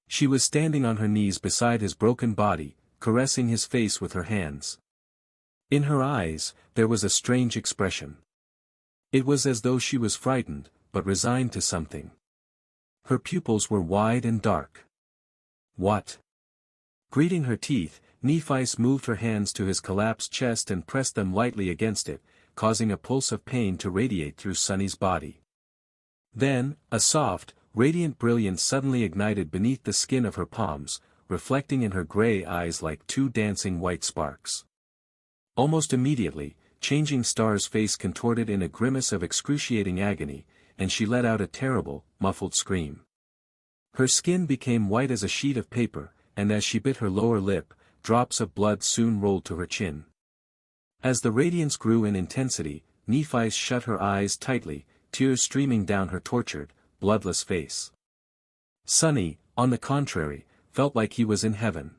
She was standing on her knees beside his broken body, caressing his face with her hands. In her eyes, there was a strange expression. It was as though she was frightened, but resigned to something. Her pupils were wide and dark. What? Greeting her teeth, Nephice moved her hands to his collapsed chest and pressed them lightly against it, causing a pulse of pain to radiate through Sunny's body. Then, a soft, radiant brilliance suddenly ignited beneath the skin of her palms, reflecting in her gray eyes like two dancing white sparks. Almost immediately, Changing Star's face contorted in a grimace of excruciating agony, and she let out a terrible, muffled scream. Her skin became white as a sheet of paper, and as she bit her lower lip, drops of blood soon rolled to her chin. As the radiance grew in intensity, Nephice shut her eyes tightly, tears streaming down her tortured, bloodless face. Sunny, on the contrary, felt like he was in heaven.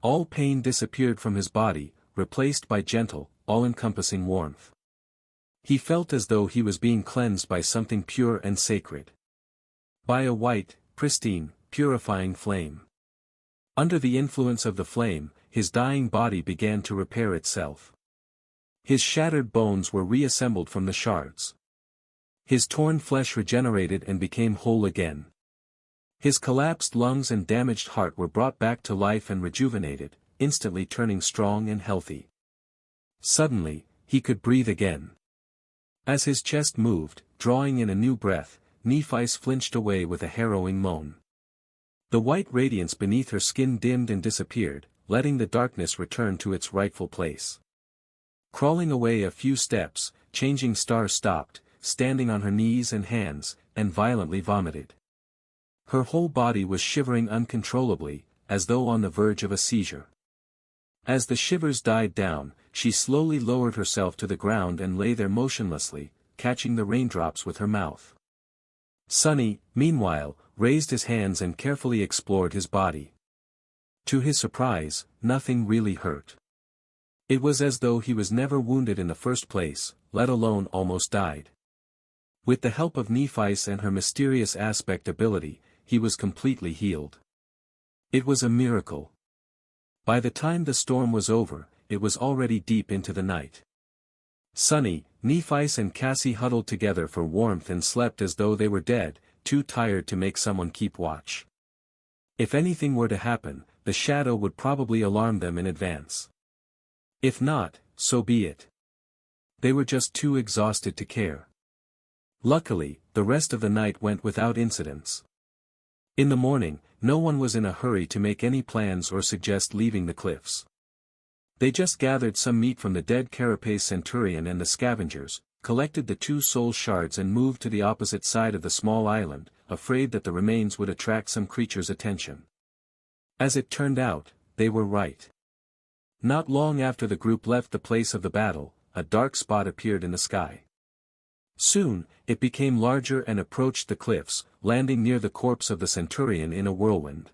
All pain disappeared from his body, replaced by gentle, all-encompassing warmth. He felt as though he was being cleansed by something pure and sacred. By a white, pristine, purifying flame. Under the influence of the flame, his dying body began to repair itself. His shattered bones were reassembled from the shards. His torn flesh regenerated and became whole again. His collapsed lungs and damaged heart were brought back to life and rejuvenated, instantly turning strong and healthy. Suddenly, he could breathe again. As his chest moved, drawing in a new breath, Nephice flinched away with a harrowing moan. The white radiance beneath her skin dimmed and disappeared, letting the darkness return to its rightful place. Crawling away a few steps, Changing Star stopped, standing on her knees and hands, and violently vomited. Her whole body was shivering uncontrollably, as though on the verge of a seizure. As the shivers died down, she slowly lowered herself to the ground and lay there motionlessly, catching the raindrops with her mouth. Sunny, meanwhile, raised his hands and carefully explored his body. To his surprise, nothing really hurt. It was as though he was never wounded in the first place, let alone almost died. With the help of Nephice and her mysterious aspect ability, he was completely healed. It was a miracle. By the time the storm was over, it was already deep into the night. Sunny, Nephice and Cassie huddled together for warmth and slept as though they were dead, too tired to make someone keep watch. If anything were to happen, the shadow would probably alarm them in advance. If not, so be it. They were just too exhausted to care. Luckily, the rest of the night went without incidents. In the morning, no one was in a hurry to make any plans or suggest leaving the cliffs. They just gathered some meat from the dead Carapace Centurion and the scavengers, collected the 2 soul shards and moved to the opposite side of the small island, afraid that the remains would attract some creature's attention. As it turned out, they were right. Not long after the group left the place of the battle, a dark spot appeared in the sky. Soon, it became larger and approached the cliffs, landing near the corpse of the centurion in a whirlwind.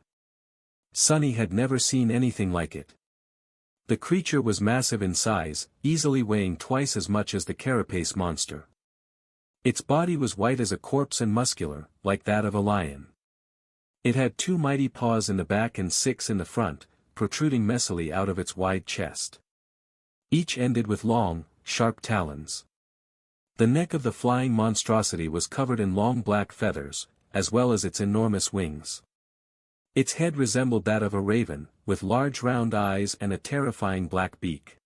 Sunny had never seen anything like it. The creature was massive in size, easily weighing twice as much as the carapace monster. Its body was white as a corpse and muscular, like that of a lion. It had 2 mighty paws in the back and 6 in the front, protruding messily out of its wide chest. Each ended with long, sharp talons. The neck of the flying monstrosity was covered in long black feathers, as well as its enormous wings. Its head resembled that of a raven, with large round eyes and a terrifying black beak.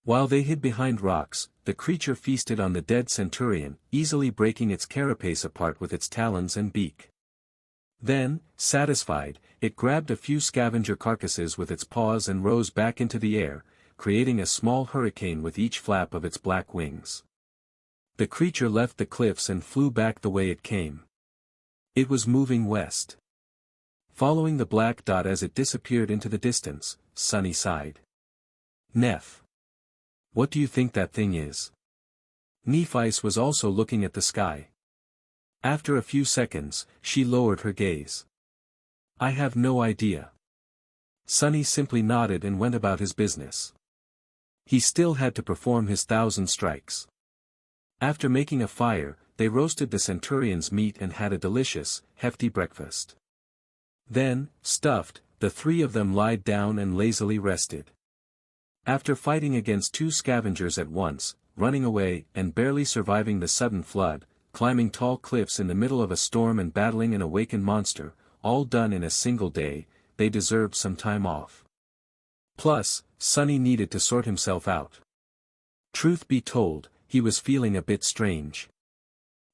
While they hid behind rocks, the creature feasted on the dead centurion, easily breaking its carapace apart with its talons and beak. Then, satisfied, it grabbed a few scavenger carcasses with its paws and rose back into the air, creating a small hurricane with each flap of its black wings. The creature left the cliffs and flew back the way it came. It was moving west. Following the black dot as it disappeared into the distance, Sunny sighed. Neph. What do you think that thing is? Nephice was also looking at the sky. After a few seconds, she lowered her gaze. I have no idea. Sunny simply nodded and went about his business. He still had to perform his 1,000 strikes. After making a fire, they roasted the centurion's meat and had a delicious, hefty breakfast. Then, stuffed, the 3 of them lied down and lazily rested. After fighting against 2 scavengers at once, running away and barely surviving the sudden flood, climbing tall cliffs in the middle of a storm and battling an awakened monster, all done in a single day, they deserved some time off. Plus, Sunny needed to sort himself out. Truth be told, he was feeling a bit strange.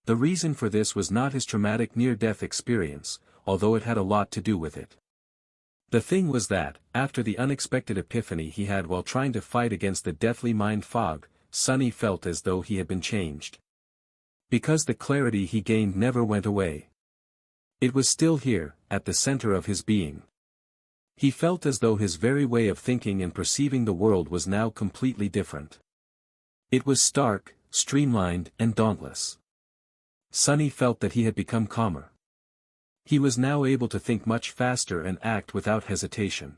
The reason for this was not his traumatic near-death experience, although it had a lot to do with it. The thing was that, after the unexpected epiphany he had while trying to fight against the deathly mind fog, Sunny felt as though he had been changed. Because the clarity he gained never went away. It was still here, at the center of his being. He felt as though his very way of thinking and perceiving the world was now completely different. It was stark, streamlined and dauntless. Sunny felt that he had become calmer. He was now able to think much faster and act without hesitation.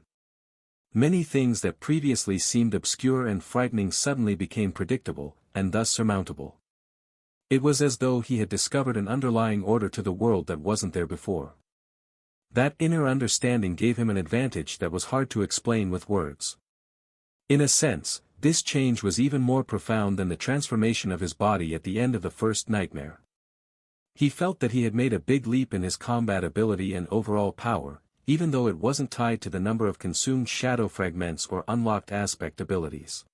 Many things that previously seemed obscure and frightening suddenly became predictable, and thus surmountable. It was as though he had discovered an underlying order to the world that wasn't there before. That inner understanding gave him an advantage that was hard to explain with words. In a sense, this change was even more profound than the transformation of his body at the end of the first nightmare. He felt that he had made a big leap in his combat ability and overall power, even though it wasn't tied to the number of consumed shadow fragments or unlocked aspect abilities.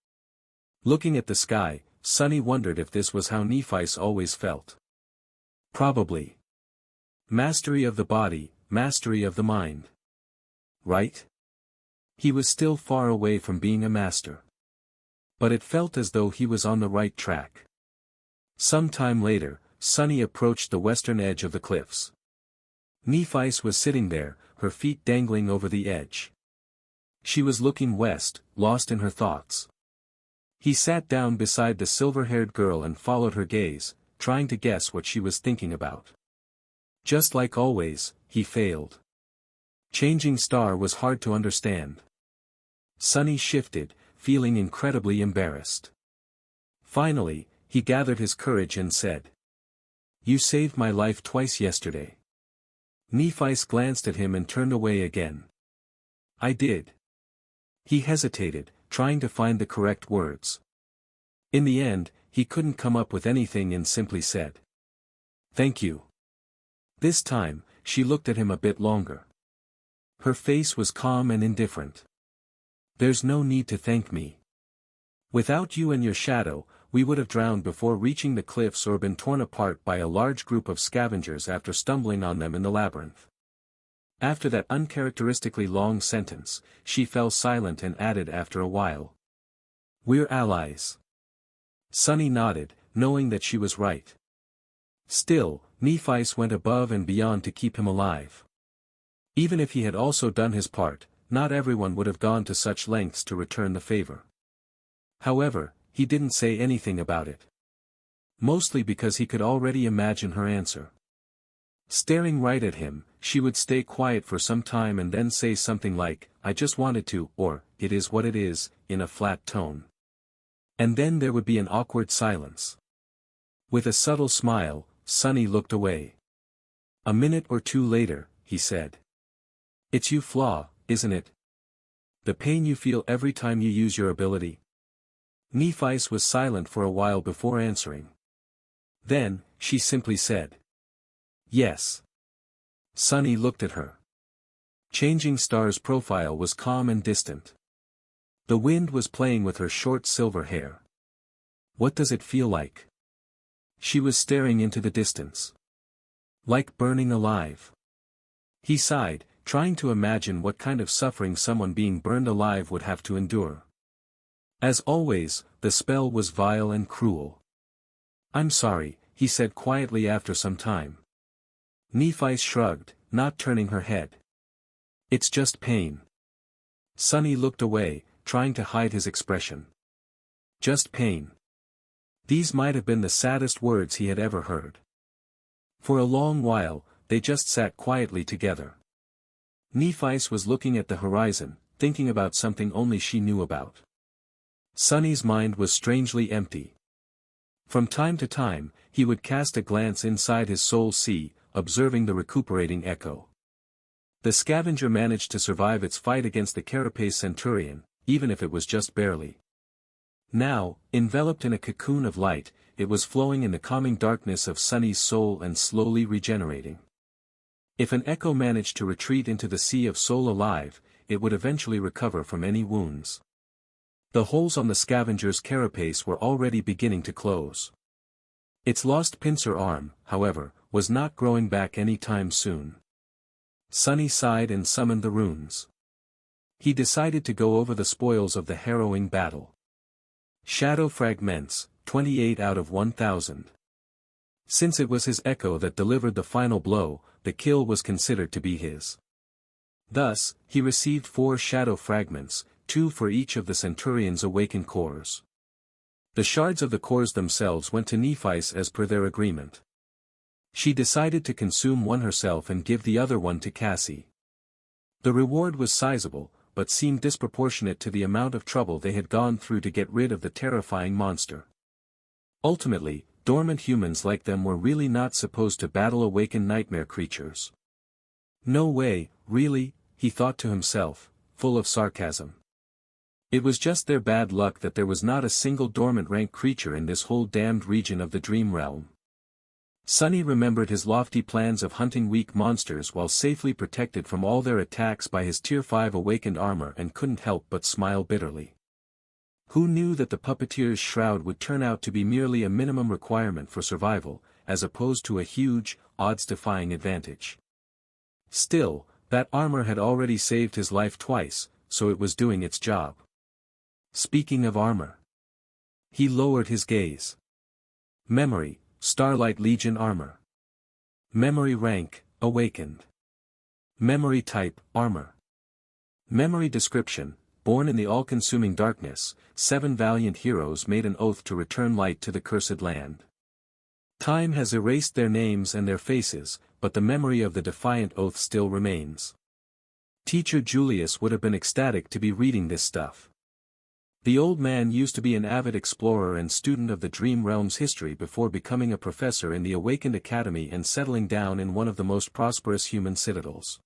Looking at the sky, Sunny wondered if this was how Nephice always felt. Probably. Mastery of the body, mastery of the mind. Right? He was still far away from being a master. But it felt as though he was on the right track. Some time later, Sunny approached the western edge of the cliffs. Nephice was sitting there, her feet dangling over the edge. She was looking west, lost in her thoughts. He sat down beside the silver-haired girl and followed her gaze, trying to guess what she was thinking about. Just like always, he failed. Changing Star was hard to understand. Sunny shifted, feeling incredibly embarrassed. Finally, he gathered his courage and said, "You saved my life twice yesterday." Nephice glanced at him and turned away again. "I did." He hesitated, trying to find the correct words. In the end, he couldn't come up with anything and simply said, "Thank you." This time, she looked at him a bit longer. Her face was calm and indifferent. "There's no need to thank me. Without you and your shadow, we would have drowned before reaching the cliffs or been torn apart by a large group of scavengers after stumbling on them in the labyrinth." After that uncharacteristically long sentence, she fell silent and added after a while, "We're allies." Sunny nodded, knowing that she was right. Still, Nephi's went above and beyond to keep him alive. Even if he had also done his part, not everyone would have gone to such lengths to return the favor. However, he didn't say anything about it. Mostly because he could already imagine her answer. Staring right at him, she would stay quiet for some time and then say something like, "I just wanted to," or, "It is what it is," in a flat tone. And then there would be an awkward silence. With a subtle smile, Sonny looked away. A minute or two later, he said. "It's you, Flaw, isn't it? The pain you feel every time you use your ability?" Nephi was silent for a while before answering. Then, she simply said, "Yes." Sonny looked at her. Changing Star's profile was calm and distant. The wind was playing with her short silver hair. "What does it feel like?" She was staring into the distance. "Like burning alive." He sighed, trying to imagine what kind of suffering someone being burned alive would have to endure. As always, the spell was vile and cruel. "I'm sorry," he said quietly after some time. Nephi shrugged, not turning her head. "It's just pain." Sonny looked away, trying to hide his expression. Just pain. These might have been the saddest words he had ever heard. For a long while, they just sat quietly together. Nephi was looking at the horizon, thinking about something only she knew about. Sonny's mind was strangely empty. From time to time, he would cast a glance inside his soul sea, observing the recuperating echo. The scavenger managed to survive its fight against the carapace centurion, even if it was just barely. Now, enveloped in a cocoon of light, it was flowing in the calming darkness of Sonny's soul and slowly regenerating. If an echo managed to retreat into the sea of soul alive, it would eventually recover from any wounds. The holes on the scavenger's carapace were already beginning to close. Its lost pincer arm, however, was not growing back any time soon. Sonny sighed and summoned the runes. He decided to go over the spoils of the harrowing battle. Shadow fragments, 28 out of 1,000. Since it was his echo that delivered the final blow, the kill was considered to be his. Thus, he received 4 shadow fragments, 2 for each of the Centurion's awakened cores. The shards of the cores themselves went to Nephi as per their agreement. She decided to consume one herself and give the other one to Cassie. The reward was sizable, but seemed disproportionate to the amount of trouble they had gone through to get rid of the terrifying monster. Ultimately, dormant humans like them were really not supposed to battle awakened nightmare creatures. No way, really, he thought to himself, full of sarcasm. It was just their bad luck that there was not a single dormant rank creature in this whole damned region of the dream realm. Sonny remembered his lofty plans of hunting weak monsters while safely protected from all their attacks by his Tier 5 awakened armor and couldn't help but smile bitterly. Who knew that the puppeteer's shroud would turn out to be merely a minimum requirement for survival, as opposed to a huge, odds-defying advantage? Still, that armor had already saved his life twice, so it was doing its job. Speaking of armor. He lowered his gaze. Memory, Starlight Legion armor. Memory rank, awakened. Memory type, armor. Memory description, born in the all-consuming darkness, 7 valiant heroes made an oath to return light to the cursed land. Time has erased their names and their faces, but the memory of the defiant oath still remains. Teacher Julius would have been ecstatic to be reading this stuff. The old man used to be an avid explorer and student of the Dream Realm's history before becoming a professor in the Awakened Academy and settling down in one of the most prosperous human citadels.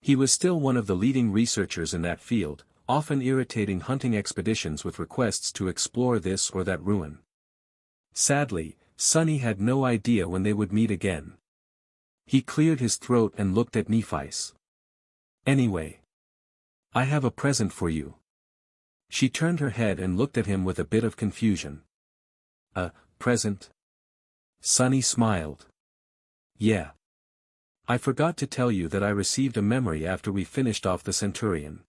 He was still one of the leading researchers in that field, often irritating hunting expeditions with requests to explore this or that ruin. Sadly, Sonny had no idea when they would meet again. He cleared his throat and looked at Nephi. "Anyway. I have a present for you." She turned her head and looked at him with a bit of confusion. "A present?" Sonny smiled. "Yeah. I forgot to tell you that I received a memory after we finished off the Centurion.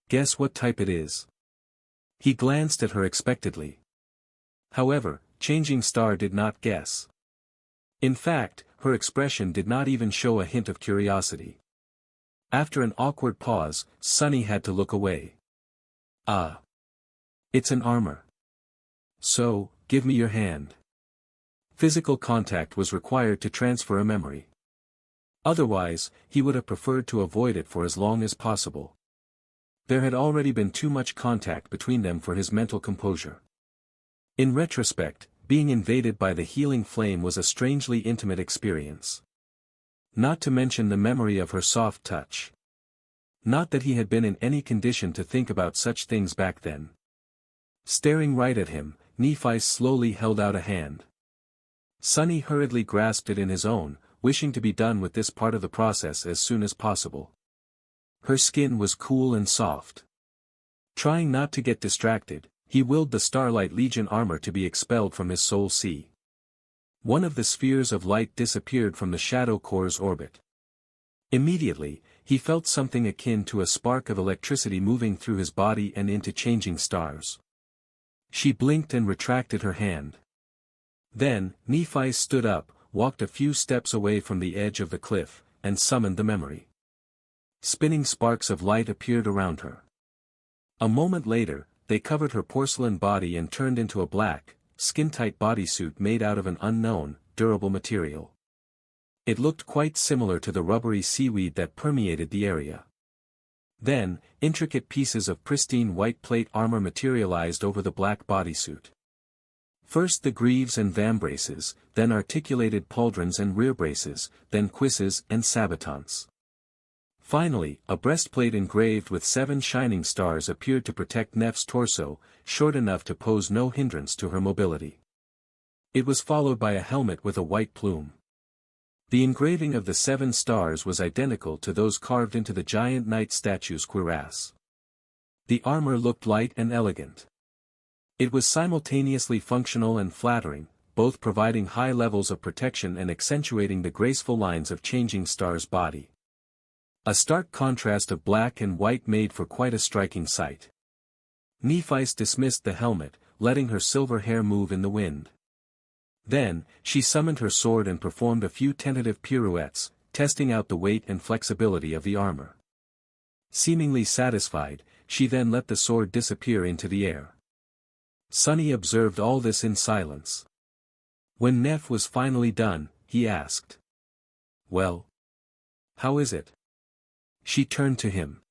Guess what type it is?" He glanced at her expectantly. However, Changing Star did not guess. In fact, her expression did not even show a hint of curiosity. After an awkward pause, Sunny had to look away. Ah. It's an armor. So, give me your hand. Physical contact was required to transfer a memory. Otherwise, he would have preferred to avoid it for as long as possible. There had already been too much contact between them for his mental composure. In retrospect, being invaded by the healing flame was a strangely intimate experience. Not to mention the memory of her soft touch. Not that he had been in any condition to think about such things back then. Staring right at him, Nephi slowly held out a hand. Sunny hurriedly grasped it in his own, wishing to be done with this part of the process as soon as possible. Her skin was cool and soft. Trying not to get distracted, he willed the Starlight Legion armor to be expelled from his soul sea. One of the spheres of light disappeared from the Shadow Core's orbit. Immediately, he felt something akin to a spark of electricity moving through his body and into Changing Stars. She blinked and retracted her hand. Then, Nephi stood up, walked a few steps away from the edge of the cliff, and summoned the memory. Spinning sparks of light appeared around her. A moment later, they covered her porcelain body and turned into a black, skin-tight bodysuit made out of an unknown, durable material. It looked quite similar to the rubbery seaweed that permeated the area. Then, intricate pieces of pristine white plate armor materialized over the black bodysuit. First the greaves and vambraces, then articulated pauldrons and rear braces, then cuisses and sabatons. Finally, a breastplate engraved with 7 shining stars appeared to protect Neph's torso, short enough to pose no hindrance to her mobility. It was followed by a helmet with a white plume. The engraving of the 7 stars was identical to those carved into the giant knight statue's cuirass. The armor looked light and elegant. It was simultaneously functional and flattering, both providing high levels of protection and accentuating the graceful lines of Changing Star's body. A stark contrast of black and white made for quite a striking sight. Nephis dismissed the helmet, letting her silver hair move in the wind. Then, she summoned her sword and performed a few tentative pirouettes, testing out the weight and flexibility of the armor. Seemingly satisfied, she then let the sword disappear into the air. Sunny observed all this in silence. When Neph was finally done, he asked. "Well? How is it?" She turned to him.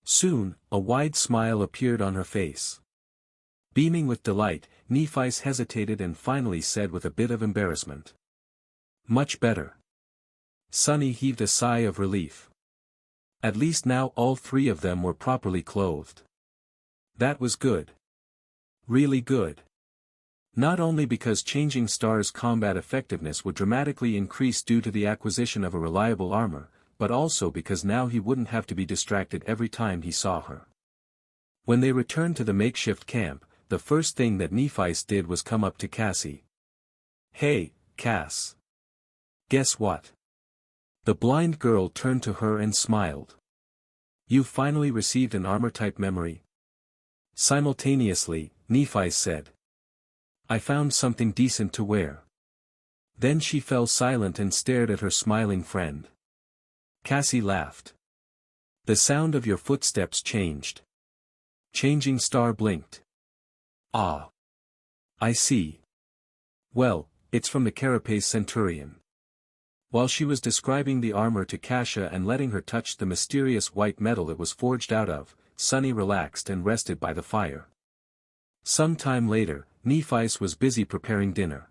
Soon, a wide smile appeared on her face. Beaming with delight, Nephis hesitated and finally said with a bit of embarrassment. "Much better." Sunny heaved a sigh of relief. At least now all 3 of them were properly clothed. That was good. Really good. Not only because Changing Star's combat effectiveness would dramatically increase due to the acquisition of a reliable armor, but also because now he wouldn't have to be distracted every time he saw her. When they returned to the makeshift camp, the first thing that Nephis did was come up to Cassie. "Hey, Cass. Guess what?" The blind girl turned to her and smiled. "You've finally received an armor-type memory." Simultaneously, Nephis said. "I found something decent to wear." Then she fell silent and stared at her smiling friend. Cassie laughed. "The sound of your footsteps changed." Changing Star blinked. "Ah. I see. Well, it's from the Carapace Centurion." While she was describing the armor to Kasha and letting her touch the mysterious white metal it was forged out of, Sunny relaxed and rested by the fire. Some time later, Nephis was busy preparing dinner.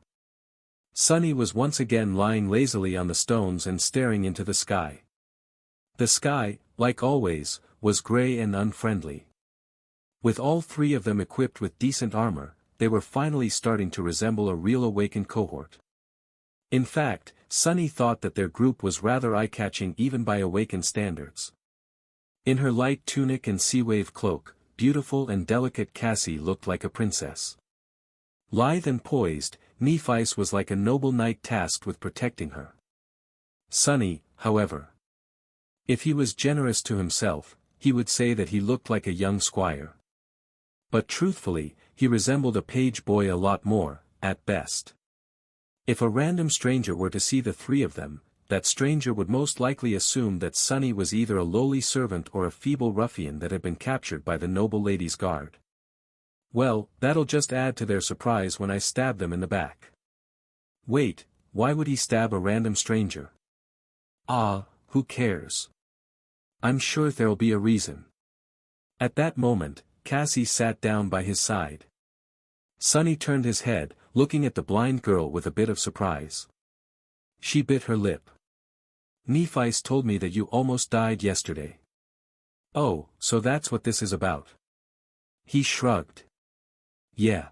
Sunny was once again lying lazily on the stones and staring into the sky. The sky, like always, was gray and unfriendly. With all 3 of them equipped with decent armor, they were finally starting to resemble a real awakened cohort. In fact, Sunny thought that their group was rather eye-catching even by awakened standards. In her light tunic and sea-wave cloak, beautiful and delicate Cassie looked like a princess. Lithe and poised, Nephis was like a noble knight tasked with protecting her. Sunny, however. If he was generous to himself, he would say that he looked like a young squire. But truthfully, he resembled a page boy a lot more, at best. If a random stranger were to see the three of them, that stranger would most likely assume that Sunny was either a lowly servant or a feeble ruffian that had been captured by the noble lady's guard. Well, that'll just add to their surprise when I stab them in the back. Wait, why would he stab a random stranger? Ah, who cares? I'm sure there'll be a reason. At that moment, Cassie sat down by his side. Sunny turned his head, looking at the blind girl with a bit of surprise. She bit her lip. Nephi's told me that you almost died yesterday. Oh, so that's what this is about. He shrugged. Yeah.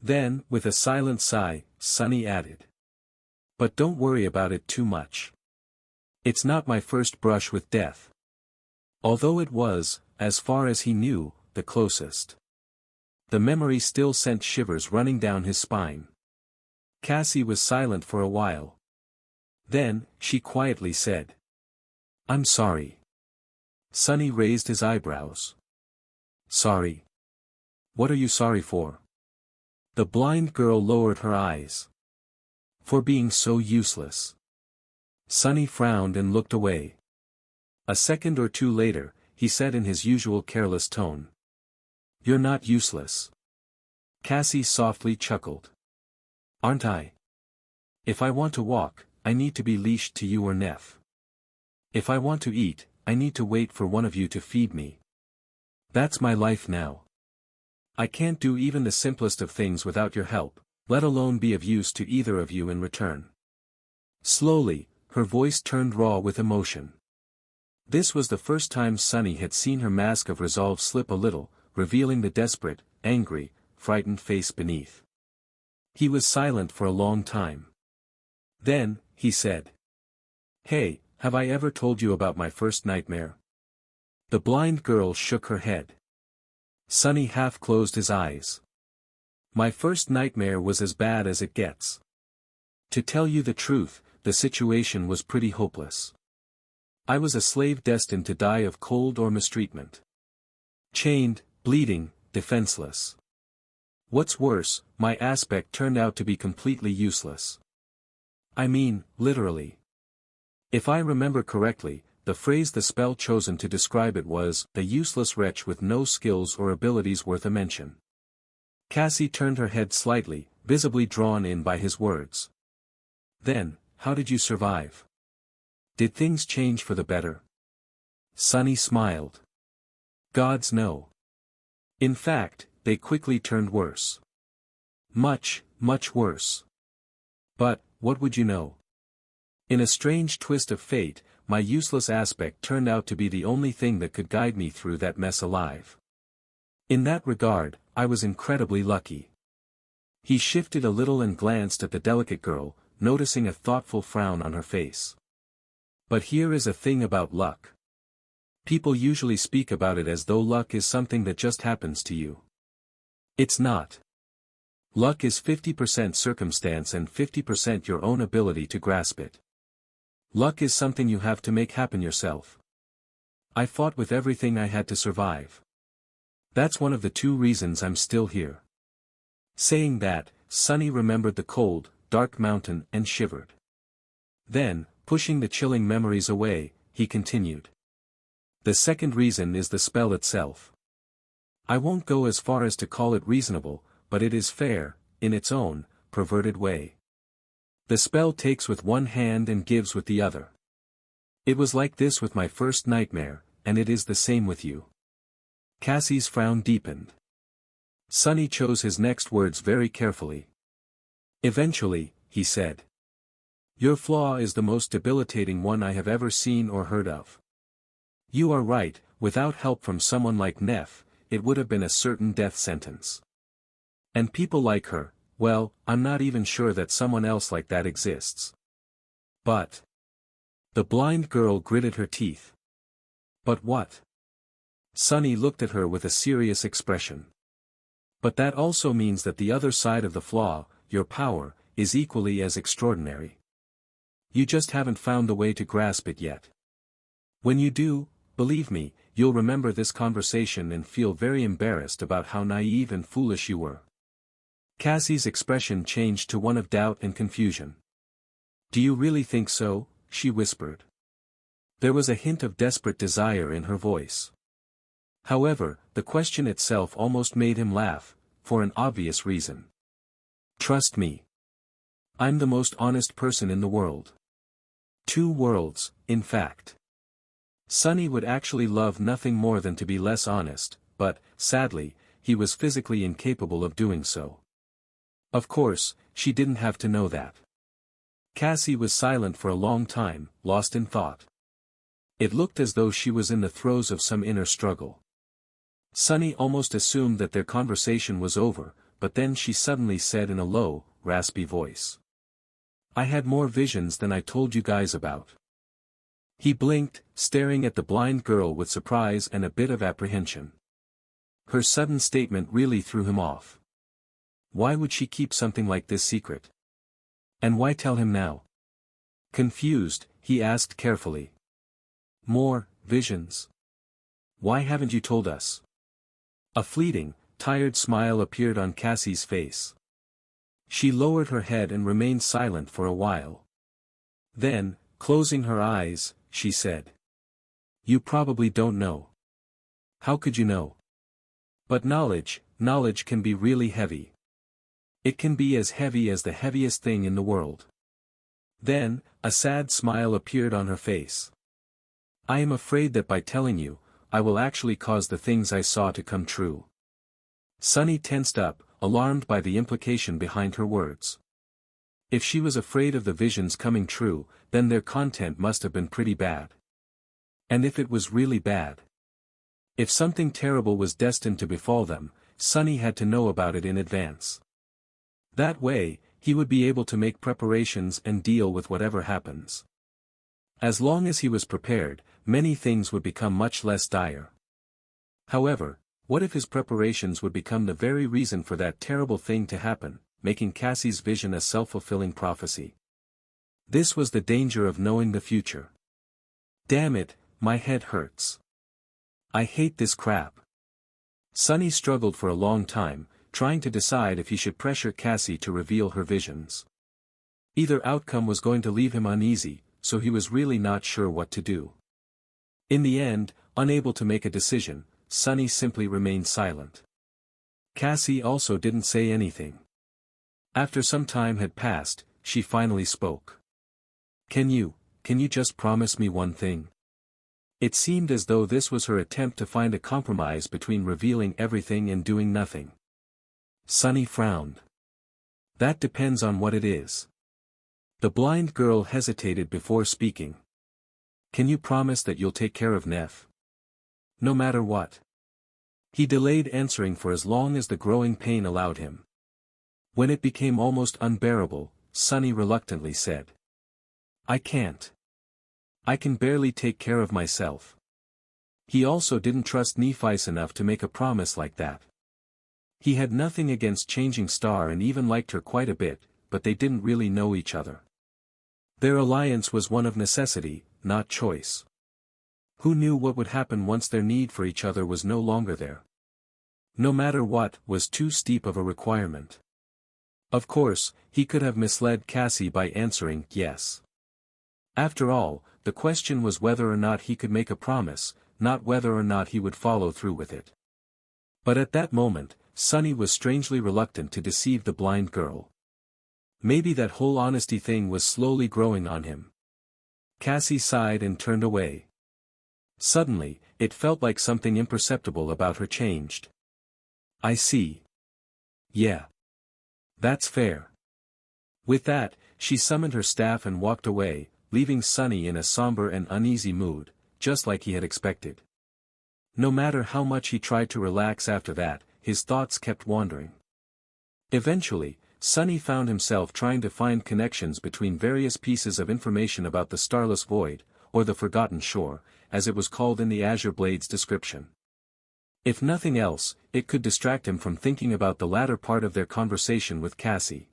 Then, with a silent sigh, Sunny added. But don't worry about it too much. It's not my first brush with death. Although it was, as far as he knew, the closest. The memory still sent shivers running down his spine. Cassie was silent for a while. Then, she quietly said. I'm sorry. Sunny raised his eyebrows. Sorry? What are you sorry for? The blind girl lowered her eyes. For being so useless. Sunny frowned and looked away. A second or two later, he said in his usual careless tone. You're not useless. Cassie softly chuckled. Aren't I? If I want to walk, I need to be leashed to you or Neff. If I want to eat, I need to wait for one of you to feed me. That's my life now. I can't do even the simplest of things without your help, let alone be of use to either of you in return. Slowly, her voice turned raw with emotion. This was the first time Sunny had seen her mask of resolve slip a little, revealing the desperate, angry, frightened face beneath. He was silent for a long time. Then, he said. Hey, have I ever told you about my first nightmare? The blind girl shook her head. Sunny half closed his eyes. My first nightmare was as bad as it gets. To tell you the truth, the situation was pretty hopeless. I was a slave destined to die of cold or mistreatment. Chained, bleeding, defenseless. What's worse, my aspect turned out to be completely useless. I mean, literally. If I remember correctly, the phrase the spell chosen to describe it was, a useless wretch with no skills or abilities worth a mention. Cassie turned her head slightly, visibly drawn in by his words. Then, how did you survive? Did things change for the better? Sunny smiled. Gods no. In fact, they quickly turned worse. Much, much worse. But, what would you know? In a strange twist of fate, my useless aspect turned out to be the only thing that could guide me through that mess alive. In that regard, I was incredibly lucky. He shifted a little and glanced at the delicate girl, noticing a thoughtful frown on her face. But here is a thing about luck. People usually speak about it as though luck is something that just happens to you. It's not. Luck is 50% circumstance and 50% your own ability to grasp it. Luck is something you have to make happen yourself. I fought with everything I had to survive. That's one of the two reasons I'm still here. Saying that, Sunny remembered the cold, dark mountain and shivered. Then, pushing the chilling memories away, he continued. The second reason is the spell itself. I won't go as far as to call it reasonable, but it is fair, in its own, perverted way. The spell takes with one hand and gives with the other. It was like this with my first nightmare, and it is the same with you. Cassie's frown deepened. Sunny chose his next words very carefully. Eventually, he said. Your flaw is the most debilitating one I have ever seen or heard of. You are right, without help from someone like Neff, it would have been a certain death sentence. And people like her, well, I'm not even sure that someone else like that exists. But. The blind girl gritted her teeth. But what? Sunny looked at her with a serious expression. But that also means that the other side of the flaw, your power, is equally as extraordinary. You just haven't found the way to grasp it yet. When you do, believe me, you'll remember this conversation and feel very embarrassed about how naive and foolish you were. Cassie's expression changed to one of doubt and confusion. "Do you really think so?" she whispered. There was a hint of desperate desire in her voice. However, the question itself almost made him laugh, for an obvious reason. "Trust me. I'm the most honest person in the world. 2 worlds, in fact." Sonny would actually love nothing more than to be less honest, but, sadly, he was physically incapable of doing so. Of course, she didn't have to know that. Cassie was silent for a long time, lost in thought. It looked as though she was in the throes of some inner struggle. Sonny almost assumed that their conversation was over, but then she suddenly said in a low, raspy voice. "I had more visions than I told you guys about." He blinked, staring at the blind girl with surprise and a bit of apprehension. Her sudden statement really threw him off. Why would she keep something like this secret? And why tell him now? Confused, he asked carefully. "More visions? Why haven't you told us?" A fleeting, tired smile appeared on Cassie's face. She lowered her head and remained silent for a while. Then, closing her eyes, she said. "You probably don't know. How could you know? But knowledge can be really heavy. It can be as heavy as the heaviest thing in the world." Then, a sad smile appeared on her face. "I am afraid that by telling you, I will actually cause the things I saw to come true." Sonny tensed up, alarmed by the implication behind her words. If she was afraid of the visions coming true, then their content must have been pretty bad. And if it was really bad? If something terrible was destined to befall them, Sonny had to know about it in advance. That way, he would be able to make preparations and deal with whatever happens. As long as he was prepared, many things would become much less dire. However, what if his preparations would become the very reason for that terrible thing to happen, making Cassie's vision a self-fulfilling prophecy? This was the danger of knowing the future. Damn it, my head hurts. I hate this crap. Sonny struggled for a long time, trying to decide if he should pressure Cassie to reveal her visions. Either outcome was going to leave him uneasy, so he was really not sure what to do. In the end, unable to make a decision, Sonny simply remained silent. Cassie also didn't say anything. After some time had passed, she finally spoke. Can you just promise me one thing?" It seemed as though this was her attempt to find a compromise between revealing everything and doing nothing. Sonny frowned. "That depends on what it is." The blind girl hesitated before speaking. "Can you promise that you'll take care of Neff? No matter what?" He delayed answering for as long as the growing pain allowed him. When it became almost unbearable, Sonny reluctantly said. "I can't. I can barely take care of myself." He also didn't trust Nephice enough to make a promise like that. He had nothing against Changing Star and even liked her quite a bit, but they didn't really know each other. Their alliance was one of necessity, not choice. Who knew what would happen once their need for each other was no longer there? No matter what was too steep of a requirement. Of course, he could have misled Cassie by answering yes. After all, the question was whether or not he could make a promise, not whether or not he would follow through with it. But at that moment, Sonny was strangely reluctant to deceive the blind girl. Maybe that whole honesty thing was slowly growing on him. Cassie sighed and turned away. Suddenly, it felt like something imperceptible about her changed. "I see. Yeah. That's fair." With that, she summoned her staff and walked away, leaving Sonny in a somber and uneasy mood, just like he had expected. No matter how much he tried to relax after that, his thoughts kept wandering. Eventually, Sonny found himself trying to find connections between various pieces of information about the Starless Void, or the Forgotten Shore, as it was called in the Azure Blade's description. If nothing else, it could distract him from thinking about the latter part of their conversation with Cassie.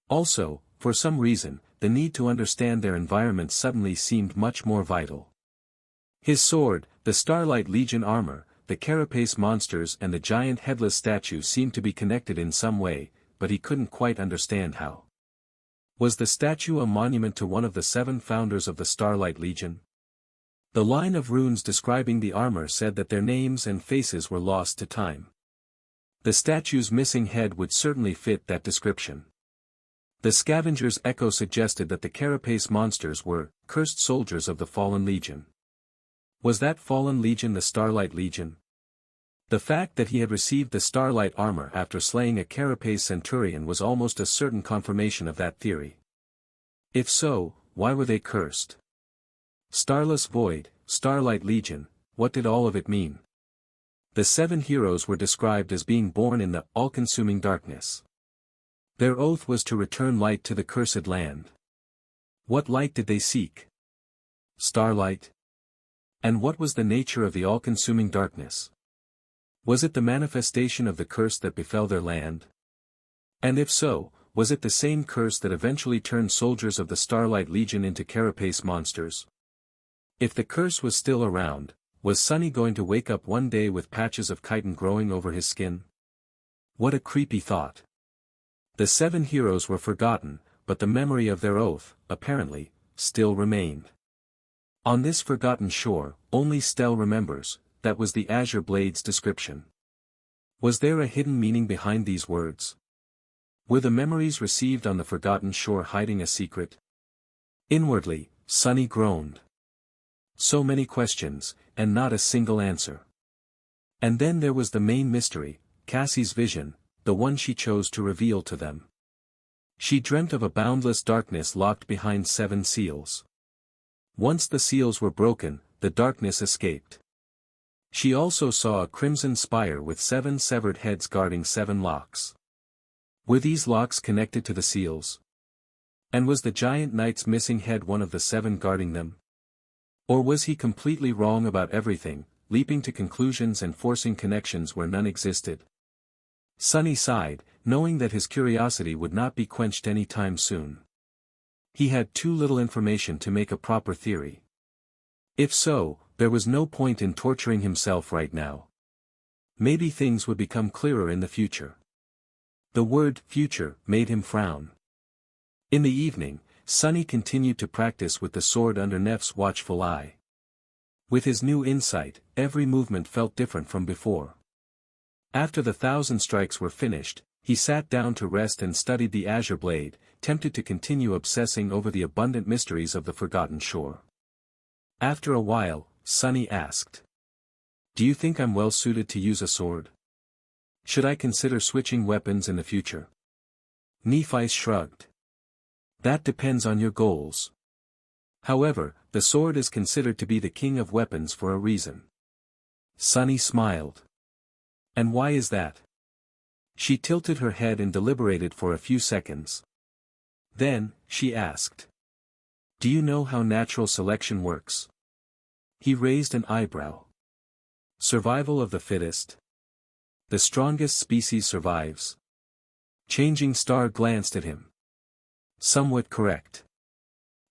Also, for some reason, the need to understand their environment suddenly seemed much more vital. His sword, the Starlight Legion armor, the carapace monsters and the giant headless statue seemed to be connected in some way, but he couldn't quite understand how. Was the statue a monument to one of the 7 founders of the Starlight Legion? The line of runes describing the armor said that their names and faces were lost to time. The statue's missing head would certainly fit that description. The scavenger's echo suggested that the carapace monsters were cursed soldiers of the Fallen Legion. Was that Fallen Legion the Starlight Legion? The fact that he had received the Starlight armor after slaying a carapace centurion was almost a certain confirmation of that theory. If so, why were they cursed? Starless Void, Starlight Legion, what did all of it mean? The 7 heroes were described as being born in the all-consuming darkness. Their oath was to return light to the cursed land. What light did they seek? Starlight? And what was the nature of the all-consuming darkness? Was it the manifestation of the curse that befell their land? And if so, was it the same curse that eventually turned soldiers of the Starlight Legion into carapace monsters? If the curse was still around, was Sunny going to wake up one day with patches of chitin growing over his skin? What a creepy thought. The 7 heroes were forgotten, but the memory of their oath, apparently, still remained. On this forgotten shore, only Stell remembers, that was the Azure Blade's description. Was there a hidden meaning behind these words? Were the memories received on the forgotten shore hiding a secret? Inwardly, Sunny groaned. So many questions, and not a single answer. And then there was the main mystery, Cassie's vision, the one she chose to reveal to them. She dreamt of a boundless darkness locked behind 7 seals. Once the seals were broken, the darkness escaped. She also saw a crimson spire with 7 severed heads guarding 7 locks. Were these locks connected to the seals? And was the giant knight's missing head one of the 7 guarding them? Or was he completely wrong about everything, leaping to conclusions and forcing connections where none existed? Sunny sighed, knowing that his curiosity would not be quenched any time soon. He had too little information to make a proper theory. If so, there was no point in torturing himself right now. Maybe things would become clearer in the future. The word future made him frown. In the evening, Sunny continued to practice with the sword under Neff's watchful eye. With his new insight, every movement felt different from before. After the 1,000 strikes were finished, he sat down to rest and studied the Azure Blade, tempted to continue obsessing over the abundant mysteries of the forgotten shore. After a while, Sunny asked, "Do you think I'm well suited to use a sword? Should I consider switching weapons in the future?" Nephi shrugged. "That depends on your goals. However, the sword is considered to be the king of weapons for a reason." Sunny smiled. "And why is that?" She tilted her head and deliberated for a few seconds. Then, she asked, "Do you know how natural selection works?" He raised an eyebrow. "Survival of the fittest. The strongest species survives." Changing Star glanced at him. "Somewhat correct.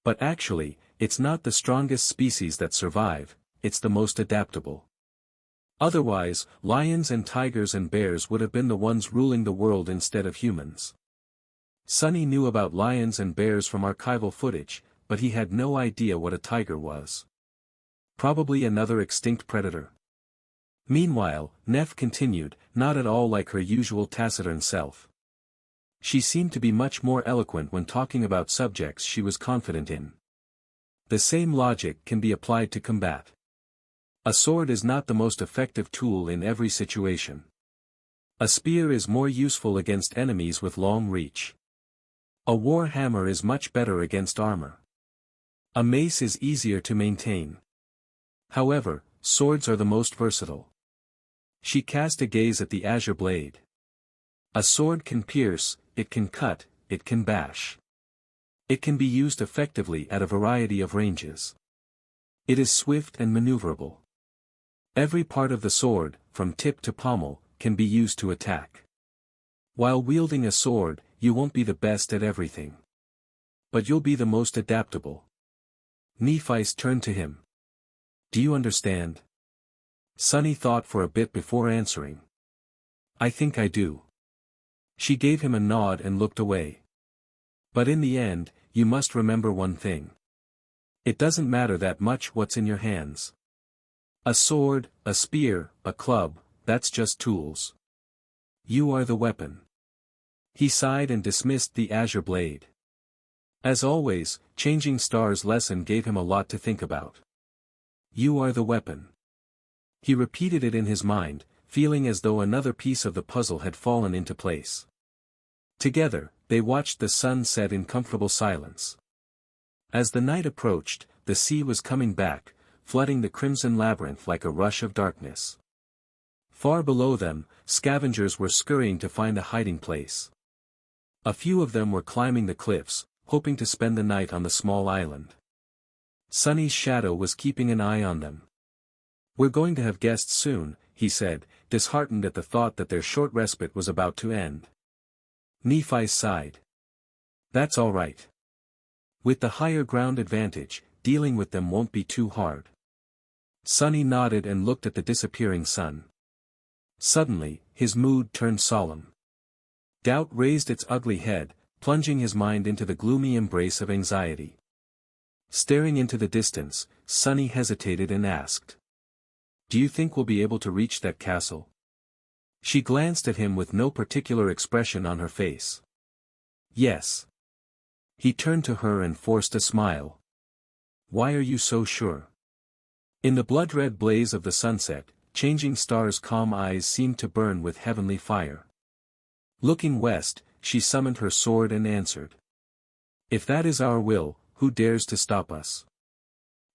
But actually, it's not the strongest species that survive, it's the most adaptable. Otherwise, lions and tigers and bears would have been the ones ruling the world instead of humans." Sunny knew about lions and bears from archival footage, but he had no idea what a tiger was. Probably another extinct predator. Meanwhile, Neff continued, not at all like her usual taciturn self. She seemed to be much more eloquent when talking about subjects she was confident in. The same logic can be applied to combat. A sword is not the most effective tool in every situation. A spear is more useful against enemies with long reach. A war hammer is much better against armor. A mace is easier to maintain. However, swords are the most versatile. She cast a gaze at the Azure Blade. A sword can pierce, it can cut, it can bash. It can be used effectively at a variety of ranges. It is swift and maneuverable. Every part of the sword, from tip to pommel, can be used to attack. While wielding a sword, you won't be the best at everything. But you'll be the most adaptable. Nephi turned to him. "Do you understand?" Sunny thought for a bit before answering. "I think I do. She gave him a nod and looked away. But in the end, you must remember one thing. It doesn't matter that much what's in your hands. A sword, a spear, a club, that's just tools. You are the weapon. He sighed and dismissed the azure blade. As always, Changing Star's lesson gave him a lot to think about. You are the weapon. He repeated it in his mind, feeling as though another piece of the puzzle had fallen into place. Together, they watched the sun set in comfortable silence. As the night approached, the sea was coming back, flooding the crimson labyrinth like a rush of darkness. Far below them, scavengers were scurrying to find a hiding place. A few of them were climbing the cliffs, hoping to spend the night on the small island. Sunny's shadow was keeping an eye on them. We're going to have guests soon, he said, disheartened at the thought that their short respite was about to end. Nephi sighed. That's all right. With the higher ground advantage, dealing with them won't be too hard. Sunny nodded and looked at the disappearing sun. Suddenly, his mood turned solemn. Doubt raised its ugly head, plunging his mind into the gloomy embrace of anxiety. Staring into the distance, Sunny hesitated and asked. Do you think we'll be able to reach that castle? She glanced at him with no particular expression on her face. Yes. He turned to her and forced a smile. Why are you so sure? In the blood-red blaze of the sunset, Changing Star's calm eyes seemed to burn with heavenly fire. Looking west, she summoned her sword and answered. If that is our will, who dares to stop us?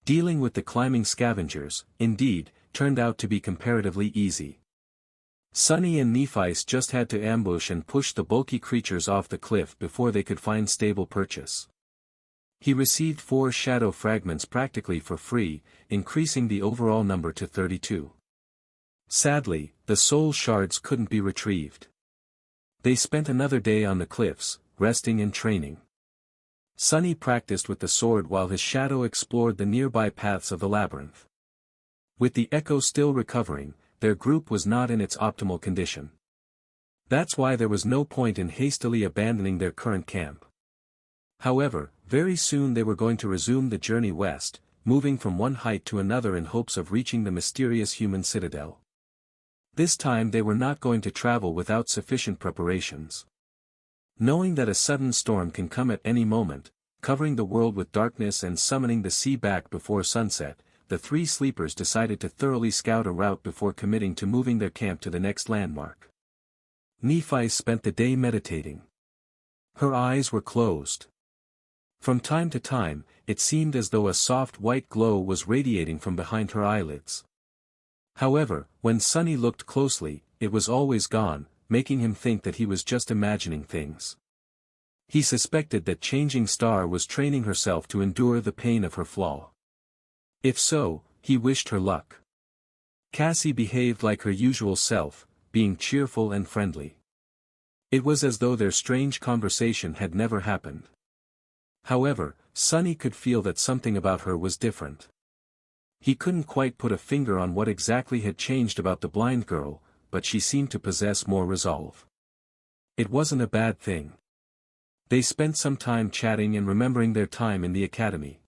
Dealing with the climbing scavengers, indeed, turned out to be comparatively easy. Sunny and Nephi just had to ambush and push the bulky creatures off the cliff before they could find stable purchase. He received 4 shadow fragments practically for free, increasing the overall number to 32. Sadly, the soul shards couldn't be retrieved. They spent another day on the cliffs, resting and training. Sunny practiced with the sword while his shadow explored the nearby paths of the labyrinth. With the echo still recovering, their group was not in its optimal condition. That's why there was no point in hastily abandoning their current camp. However, very soon they were going to resume the journey west, moving from one height to another in hopes of reaching the mysterious human citadel. This time they were not going to travel without sufficient preparations. Knowing that a sudden storm can come at any moment, covering the world with darkness and summoning the sea back before sunset, the 3 sleepers decided to thoroughly scout a route before committing to moving their camp to the next landmark. Nephi spent the day meditating. Her eyes were closed. From time to time, it seemed as though a soft white glow was radiating from behind her eyelids. However, when Sunny looked closely, it was always gone, making him think that he was just imagining things. He suspected that Changing Star was training herself to endure the pain of her flaw. If so, he wished her luck. Cassie behaved like her usual self, being cheerful and friendly. It was as though their strange conversation had never happened. However, Sunny could feel that something about her was different. He couldn't quite put a finger on what exactly had changed about the blind girl, but she seemed to possess more resolve. It wasn't a bad thing. They spent some time chatting and remembering their time in the academy.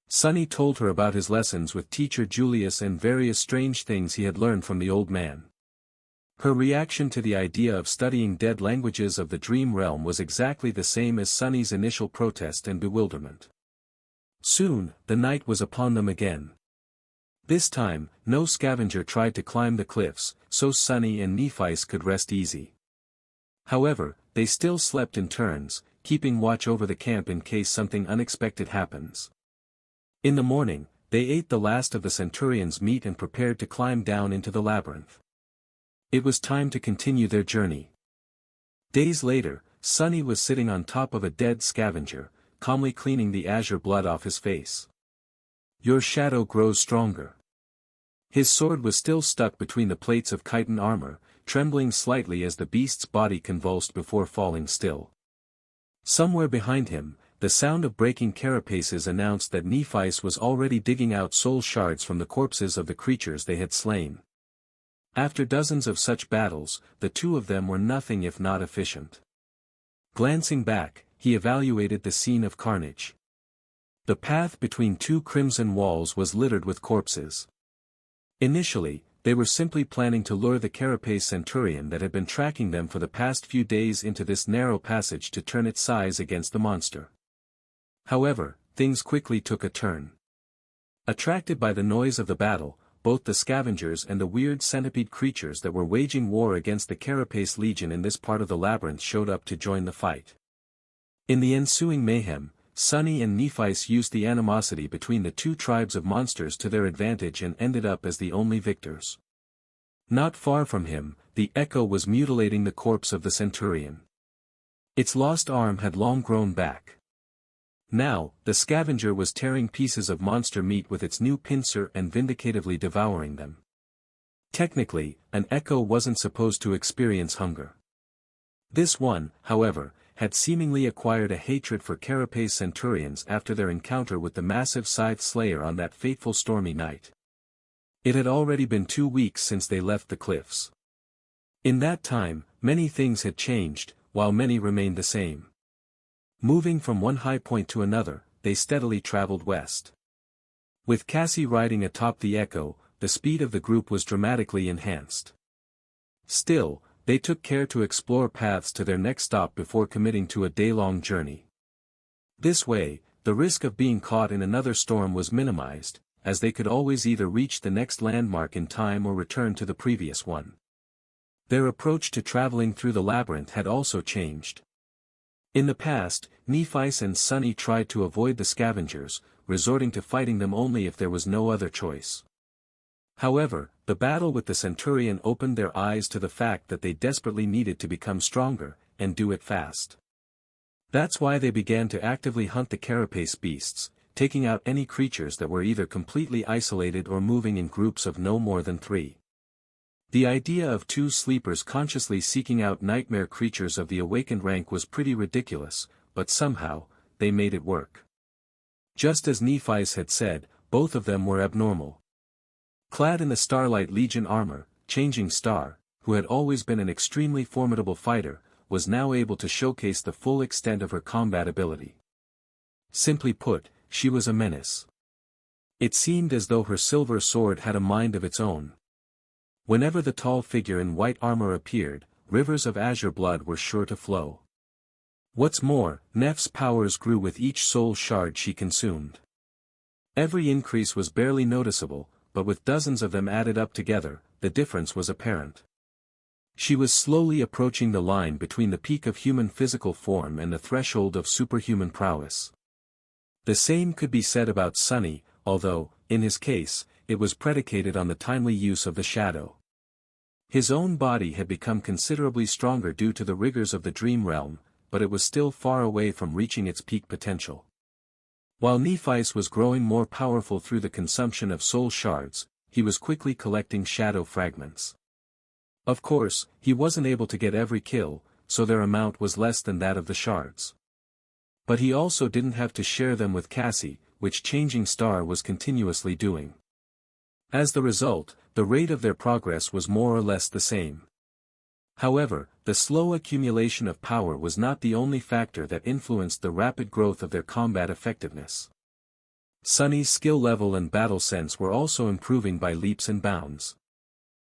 Sunny told her about his lessons with teacher Julius and various strange things he had learned from the old man. Her reaction to the idea of studying dead languages of the dream realm was exactly the same as Sunny's initial protest and bewilderment. Soon, the night was upon them again. This time, no scavenger tried to climb the cliffs, so Sunny and Nephi could rest easy. However, they still slept in turns, keeping watch over the camp in case something unexpected happens. In the morning, they ate the last of the centurion's meat and prepared to climb down into the labyrinth. It was time to continue their journey. Days later, Sunny was sitting on top of a dead scavenger, calmly cleaning the azure blood off his face. Your shadow grows stronger. His sword was still stuck between the plates of chitin armor, trembling slightly as the beast's body convulsed before falling still. Somewhere behind him, the sound of breaking carapaces announced that Nephi was already digging out soul shards from the corpses of the creatures they had slain. After dozens of such battles, the two of them were nothing if not efficient. Glancing back, he evaluated the scene of carnage. The path between two crimson walls was littered with corpses. Initially, they were simply planning to lure the carapace centurion that had been tracking them for the past few days into this narrow passage to turn its size against the monster. However, things quickly took a turn. Attracted by the noise of the battle, both the scavengers and the weird centipede creatures that were waging war against the carapace legion in this part of the labyrinth showed up to join the fight. In the ensuing mayhem, Sunny and Nephice used the animosity between the two tribes of monsters to their advantage and ended up as the only victors. Not far from him, the Echo was mutilating the corpse of the centurion. Its lost arm had long grown back. Now, the scavenger was tearing pieces of monster meat with its new pincer and vindicatively devouring them. Technically, an Echo wasn't supposed to experience hunger. This one, however, had seemingly acquired a hatred for carapace centurions after their encounter with the massive scythe slayer on that fateful stormy night. It had already been 2 weeks since they left the cliffs. In that time, many things had changed, while many remained the same. Moving from one high point to another, they steadily traveled west. With Cassie riding atop the Echo, the speed of the group was dramatically enhanced. Still, they took care to explore paths to their next stop before committing to a day-long journey. This way, the risk of being caught in another storm was minimized, as they could always either reach the next landmark in time or return to the previous one. Their approach to traveling through the labyrinth had also changed. In the past, Nephice and Sunny tried to avoid the scavengers, resorting to fighting them only if there was no other choice. However, the battle with the centurion opened their eyes to the fact that they desperately needed to become stronger, and do it fast. That's why they began to actively hunt the carapace beasts, taking out any creatures that were either completely isolated or moving in groups of no more than 3. The idea of 2 sleepers consciously seeking out nightmare creatures of the awakened rank was pretty ridiculous, but somehow, they made it work. Just as Nephice had said, both of them were abnormal. Clad in the Starlight Legion armor, Changing Star, who had always been an extremely formidable fighter, was now able to showcase the full extent of her combat ability. Simply put, she was a menace. It seemed as though her silver sword had a mind of its own. Whenever the tall figure in white armor appeared, rivers of azure blood were sure to flow. What's more, Neph's powers grew with each soul shard she consumed. Every increase was barely noticeable, but with dozens of them added up together, the difference was apparent. She was slowly approaching the line between the peak of human physical form and the threshold of superhuman prowess. The same could be said about Sunny, although, in his case, it was predicated on the timely use of the shadow. His own body had become considerably stronger due to the rigors of the dream realm, but it was still far away from reaching its peak potential. While Nephice was growing more powerful through the consumption of soul shards, he was quickly collecting shadow fragments. Of course, he wasn't able to get every kill, so their amount was less than that of the shards. But he also didn't have to share them with Cassie, which Changing Star was continuously doing. As the result, the rate of their progress was more or less the same. However, the slow accumulation of power was not the only factor that influenced the rapid growth of their combat effectiveness. Sunny's skill level and battle sense were also improving by leaps and bounds.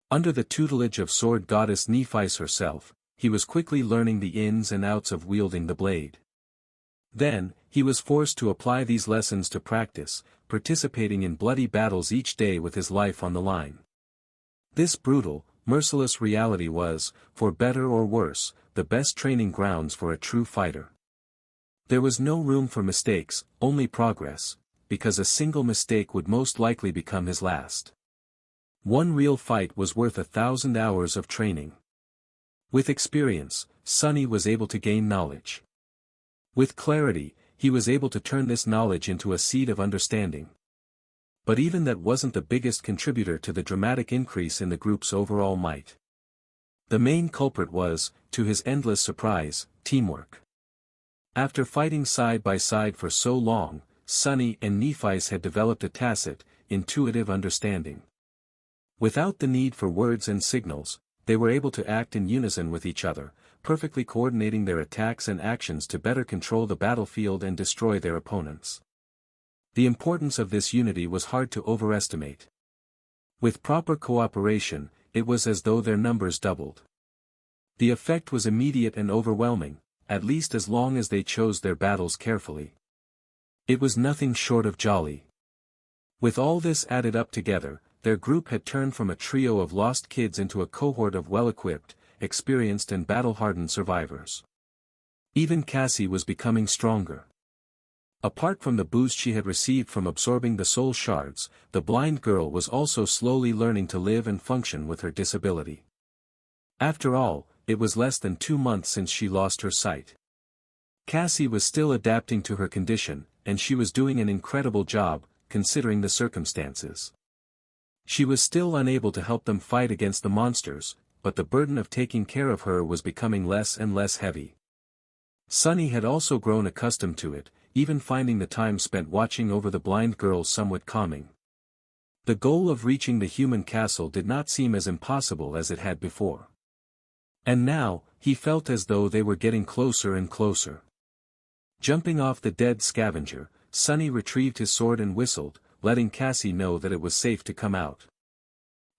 Under the tutelage of sword goddess Nephice herself, he was quickly learning the ins and outs of wielding the blade. Then, he was forced to apply these lessons to practice, participating in bloody battles each day with his life on the line. This brutal, merciless reality was, for better or worse, the best training grounds for a true fighter. There was no room for mistakes, only progress, because a single mistake would most likely become his last. One real fight was worth 1,000 hours of training. With experience, Sunny was able to gain knowledge. With clarity, he was able to turn this knowledge into a seed of understanding. But even that wasn't the biggest contributor to the dramatic increase in the group's overall might. The main culprit was, to his endless surprise, teamwork. After fighting side by side for so long, Sunny and Nephice had developed a tacit, intuitive understanding. Without the need for words and signals, they were able to act in unison with each other, perfectly coordinating their attacks and actions to better control the battlefield and destroy their opponents. The importance of this unity was hard to overestimate. With proper cooperation, it was as though their numbers doubled. The effect was immediate and overwhelming, at least as long as they chose their battles carefully. It was nothing short of jolly. With all this added up together, their group had turned from a trio of lost kids into a cohort of well-equipped, experienced and battle-hardened survivors. Even Cassie was becoming stronger. Apart from the boost she had received from absorbing the soul shards, the blind girl was also slowly learning to live and function with her disability. After all, it was less than 2 months since she lost her sight. Cassie was still adapting to her condition, and she was doing an incredible job, considering the circumstances. She was still unable to help them fight against the monsters, but the burden of taking care of her was becoming less and less heavy. Sunny had also grown accustomed to it, even finding the time spent watching over the blind girl somewhat calming. The goal of reaching the human castle did not seem as impossible as it had before. And now, he felt as though they were getting closer and closer. Jumping off the dead scavenger, Sunny retrieved his sword and whistled, letting Cassie know that it was safe to come out.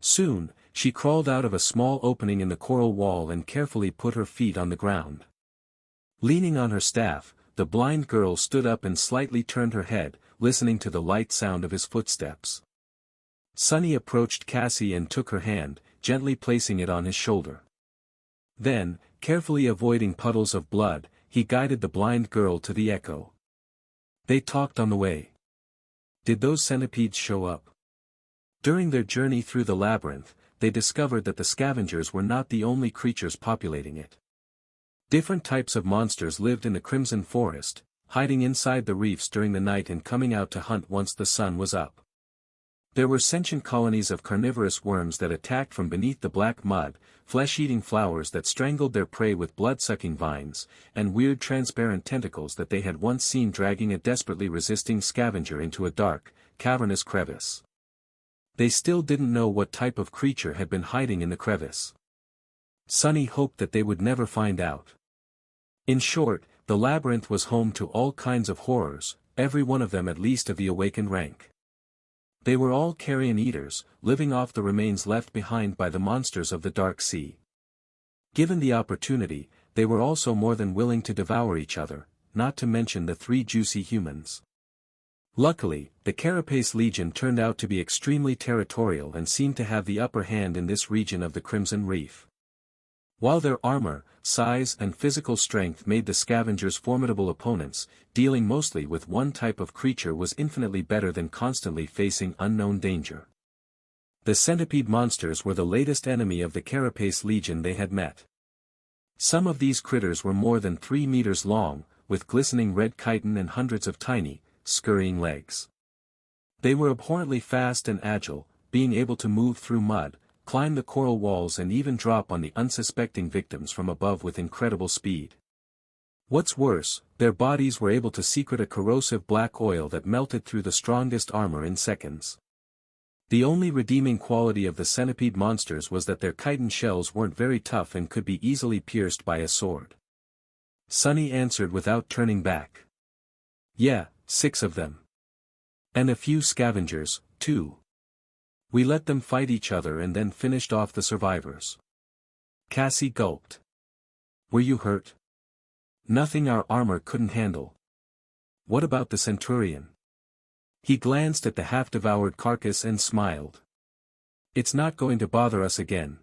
Soon, she crawled out of a small opening in the coral wall and carefully put her feet on the ground. Leaning on her staff, the blind girl stood up and slightly turned her head, listening to the light sound of his footsteps. Sunny approached Cassie and took her hand, gently placing it on his shoulder. Then, carefully avoiding puddles of blood, he guided the blind girl to the echo. They talked on the way. Did those centipedes show up? During their journey through the labyrinth, they discovered that the scavengers were not the only creatures populating it. Different types of monsters lived in the Crimson Forest, hiding inside the reefs during the night and coming out to hunt once the sun was up. There were sentient colonies of carnivorous worms that attacked from beneath the black mud, flesh-eating flowers that strangled their prey with blood-sucking vines, and weird transparent tentacles that they had once seen dragging a desperately resisting scavenger into a dark, cavernous crevice. They still didn't know what type of creature had been hiding in the crevice. Sunny hoped that they would never find out. In short, the labyrinth was home to all kinds of horrors, every one of them at least of the awakened rank. They were all carrion eaters, living off the remains left behind by the monsters of the Dark Sea. Given the opportunity, they were also more than willing to devour each other, not to mention the 3 juicy humans. Luckily, the Carapace Legion turned out to be extremely territorial and seemed to have the upper hand in this region of the Crimson Reef. While their armor, size and physical strength made the scavengers formidable opponents, dealing mostly with one type of creature was infinitely better than constantly facing unknown danger. The centipede monsters were the latest enemy of the Carapace Legion they had met. Some of these critters were more than 3 meters long, with glistening red chitin and hundreds of tiny, scurrying legs. They were abhorrently fast and agile, being able to move through mud, climb the coral walls and even drop on the unsuspecting victims from above with incredible speed. What's worse, their bodies were able to secrete a corrosive black oil that melted through the strongest armor in seconds. The only redeeming quality of the centipede monsters was that their chitin shells weren't very tough and could be easily pierced by a sword. Sunny answered without turning back. Yeah, 6 of them. And a few scavengers, too. We let them fight each other and then finished off the survivors. Cassie gulped. Were you hurt? Nothing our armor couldn't handle. What about the centurion? He glanced at the half-devoured carcass and smiled. It's not going to bother us again.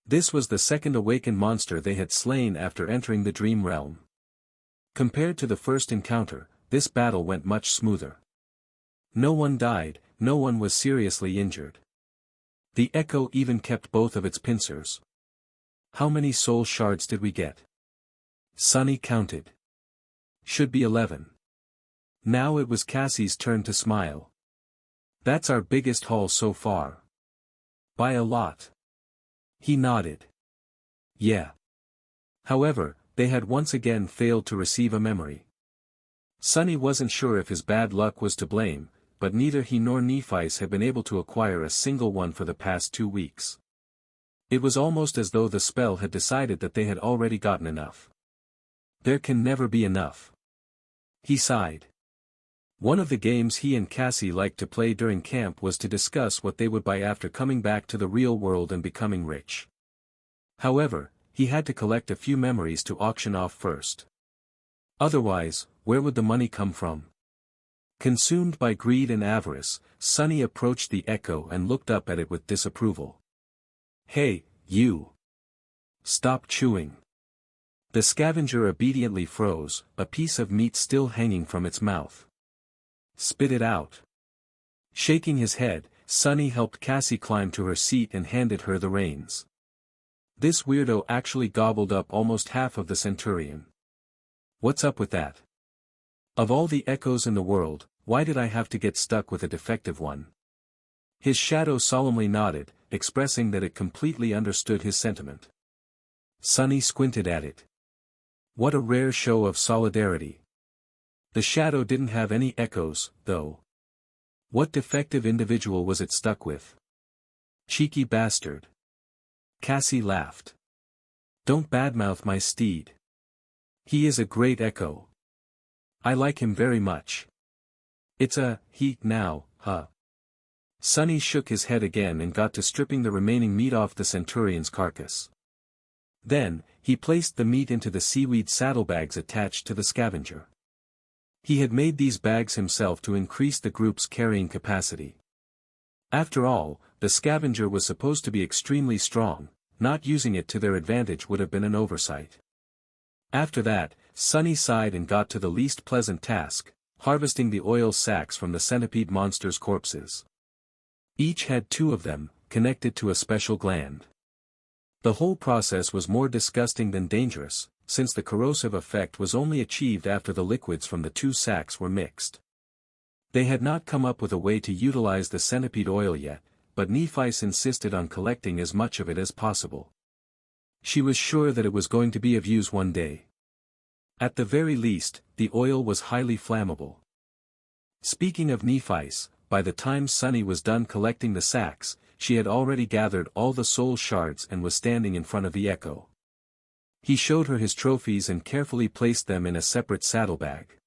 This was the second awakened monster they had slain after entering the dream realm. Compared to the first encounter, this battle went much smoother. No one died, no one was seriously injured. The echo even kept both of its pincers. How many soul shards did we get? Sunny counted. Should be 11. Now it was Cassie's turn to smile. That's our biggest haul so far. By a lot. He nodded. Yeah. However, they had once again failed to receive a memory. Sunny wasn't sure if his bad luck was to blame, but neither he nor Nephi's had been able to acquire a single one for the past 2 weeks. It was almost as though the spell had decided that they had already gotten enough. There can never be enough. He sighed. One of the games he and Cassie liked to play during camp was to discuss what they would buy after coming back to the real world and becoming rich. However, he had to collect a few memories to auction off first. Otherwise, where would the money come from? Consumed by greed and avarice, Sonny approached the echo and looked up at it with disapproval. "Hey, you! Stop chewing!" The scavenger obediently froze, a piece of meat still hanging from its mouth. "Spit it out." Shaking his head, Sonny helped Cassie climb to her seat and handed her the reins. This weirdo actually gobbled up almost half of the centurion. What's up with that? Of all the echoes in the world, why did I have to get stuck with a defective one? His shadow solemnly nodded, expressing that it completely understood his sentiment. Sonny squinted at it. What a rare show of solidarity. The shadow didn't have any echoes, though. What defective individual was it stuck with? Cheeky bastard. Cassie laughed. Don't badmouth my steed. He is a great echo. I like him very much. It's a he now, huh? Sonny shook his head again and got to stripping the remaining meat off the centurion's carcass. Then, he placed the meat into the seaweed saddlebags attached to the scavenger. He had made these bags himself to increase the group's carrying capacity. After all, the scavenger was supposed to be extremely strong, not using it to their advantage would have been an oversight. After that, Sonny sighed and got to the least pleasant task, harvesting the oil sacs from the centipede monster's corpses. Each had 2 of them, connected to a special gland. The whole process was more disgusting than dangerous, since the corrosive effect was only achieved after the liquids from the 2 sacs were mixed. They had not come up with a way to utilize the centipede oil yet, but Nephis insisted on collecting as much of it as possible. She was sure that it was going to be of use one day. At the very least, the oil was highly flammable. Speaking of Nephis, by the time Sonny was done collecting the sacks, she had already gathered all the soul shards and was standing in front of the echo. He showed her his trophies and carefully placed them in a separate saddlebag.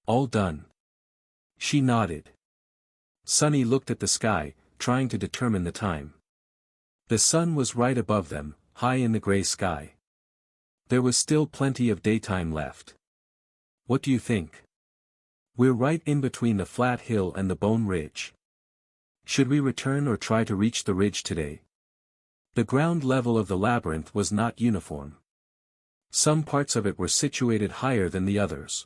All done. She nodded. Sonny looked at the sky, trying to determine the time. The sun was right above them, high in the gray sky. There was still plenty of daytime left. What do you think? We're right in between the flat hill and the bone ridge. Should we return or try to reach the ridge today? The ground level of the labyrinth was not uniform. Some parts of it were situated higher than the others.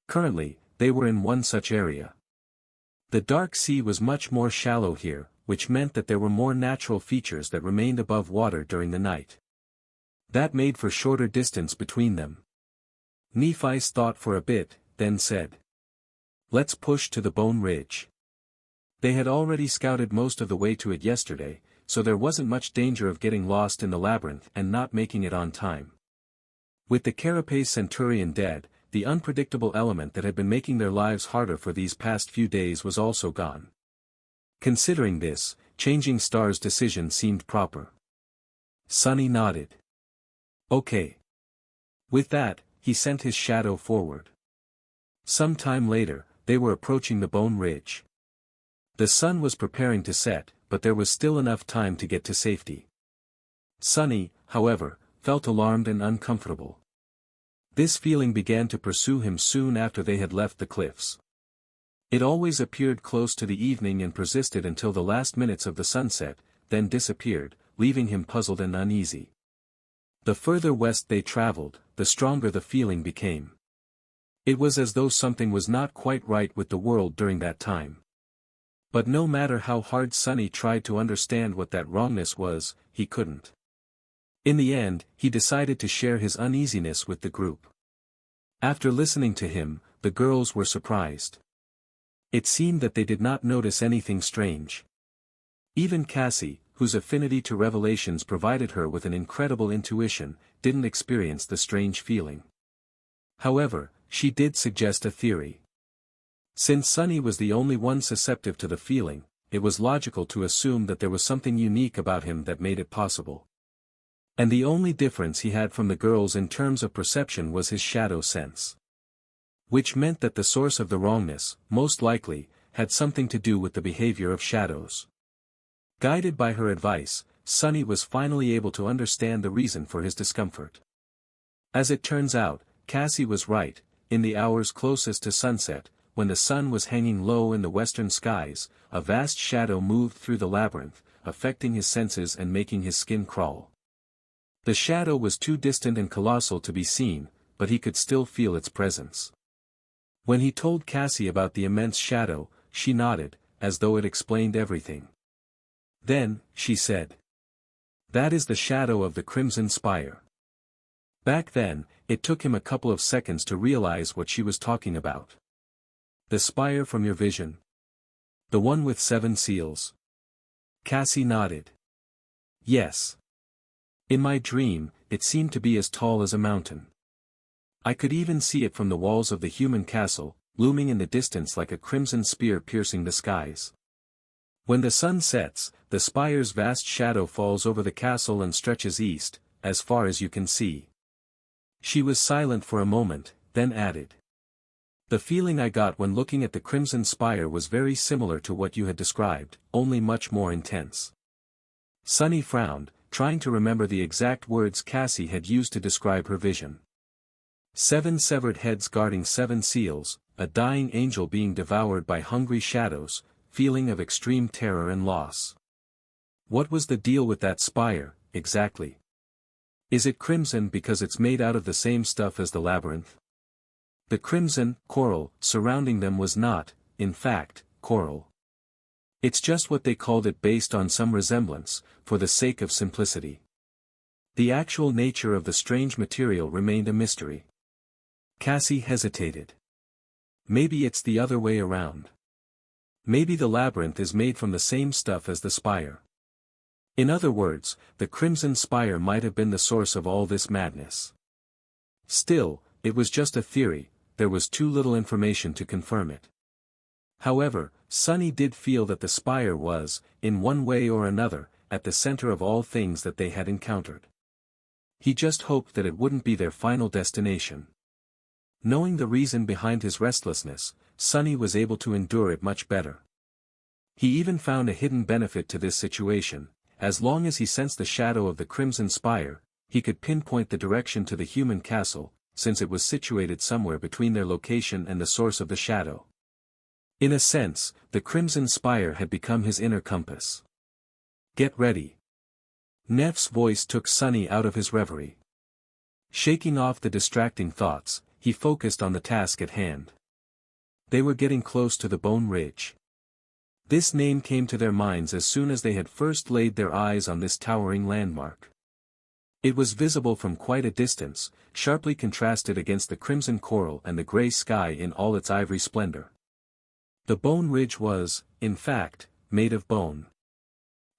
Currently, they were in one such area. The dark sea was much more shallow here, which meant that there were more natural features that remained above water during the night. That made for shorter distance between them. Nephis thought for a bit, then said, "Let's push to the bone ridge." They had already scouted most of the way to it yesterday, so there wasn't much danger of getting lost in the labyrinth and not making it on time. With the carapace centurion dead, the unpredictable element that had been making their lives harder for these past few days was also gone. Considering this, changing Star's decision seemed proper. Sonny nodded. Okay. With that, he sent his shadow forward. Some time later, they were approaching the bone ridge. The sun was preparing to set, but there was still enough time to get to safety. Sonny, however, felt alarmed and uncomfortable. This feeling began to pursue him soon after they had left the cliffs. It always appeared close to the evening and persisted until the last minutes of the sunset, then disappeared, leaving him puzzled and uneasy. The further west they traveled, the stronger the feeling became. It was as though something was not quite right with the world during that time. But no matter how hard Sonny tried to understand what that wrongness was, he couldn't. In the end, he decided to share his uneasiness with the group. After listening to him, the girls were surprised. It seemed that they did not notice anything strange. Even Cassie, whose affinity to revelations provided her with an incredible intuition, didn't experience the strange feeling. However, she did suggest a theory. Since Sunny was the only one susceptible to the feeling, it was logical to assume that there was something unique about him that made it possible. And the only difference he had from the girls in terms of perception was his shadow sense. Which meant that the source of the wrongness, most likely, had something to do with the behavior of shadows. Guided by her advice, Sunny was finally able to understand the reason for his discomfort. As it turns out, Cassie was right. In the hours closest to sunset, when the sun was hanging low in the western skies, a vast shadow moved through the labyrinth, affecting his senses and making his skin crawl. The shadow was too distant and colossal to be seen, but he could still feel its presence. When he told Cassie about the immense shadow, she nodded, as though it explained everything. Then, she said, "That is the shadow of the Crimson Spire." Back then, it took him a couple of seconds to realize what she was talking about. "The spire from your vision? The one with 7 seals?" Cassie nodded. "Yes. In my dream, it seemed to be as tall as a mountain. I could even see it from the walls of the human castle, looming in the distance like a crimson spear piercing the skies. When the sun sets, the spire's vast shadow falls over the castle and stretches east, as far as you can see." She was silent for a moment, then added, "The feeling I got when looking at the Crimson Spire was very similar to what you had described, only much more intense." Sunny frowned, trying to remember the exact words Cassie had used to describe her vision. 7 severed heads guarding 7 seals, a dying angel being devoured by hungry shadows, feeling of extreme terror and loss. What was the deal with that spire, exactly? Is it crimson because it's made out of the same stuff as the labyrinth? The crimson coral surrounding them was not, in fact, coral. It's just what they called it based on some resemblance, for the sake of simplicity. The actual nature of the strange material remained a mystery. Cassie hesitated. Maybe it's the other way around. Maybe the labyrinth is made from the same stuff as the spire. In other words, the Crimson Spire might have been the source of all this madness. Still, it was just a theory, there was too little information to confirm it. However, Sunny did feel that the spire was, in one way or another, at the center of all things that they had encountered. He just hoped that it wouldn't be their final destination. Knowing the reason behind his restlessness, Sunny was able to endure it much better. He even found a hidden benefit to this situation. As long as he sensed the shadow of the Crimson Spire, he could pinpoint the direction to the human castle, since it was situated somewhere between their location and the source of the shadow. In a sense, the Crimson Spire had become his inner compass. "Get ready." Neff's voice took Sunny out of his reverie. Shaking off the distracting thoughts, he focused on the task at hand. They were getting close to the Bone Ridge. This name came to their minds as soon as they had first laid their eyes on this towering landmark. It was visible from quite a distance, sharply contrasted against the crimson coral and the gray sky in all its ivory splendor. The Bone Ridge was, in fact, made of bone.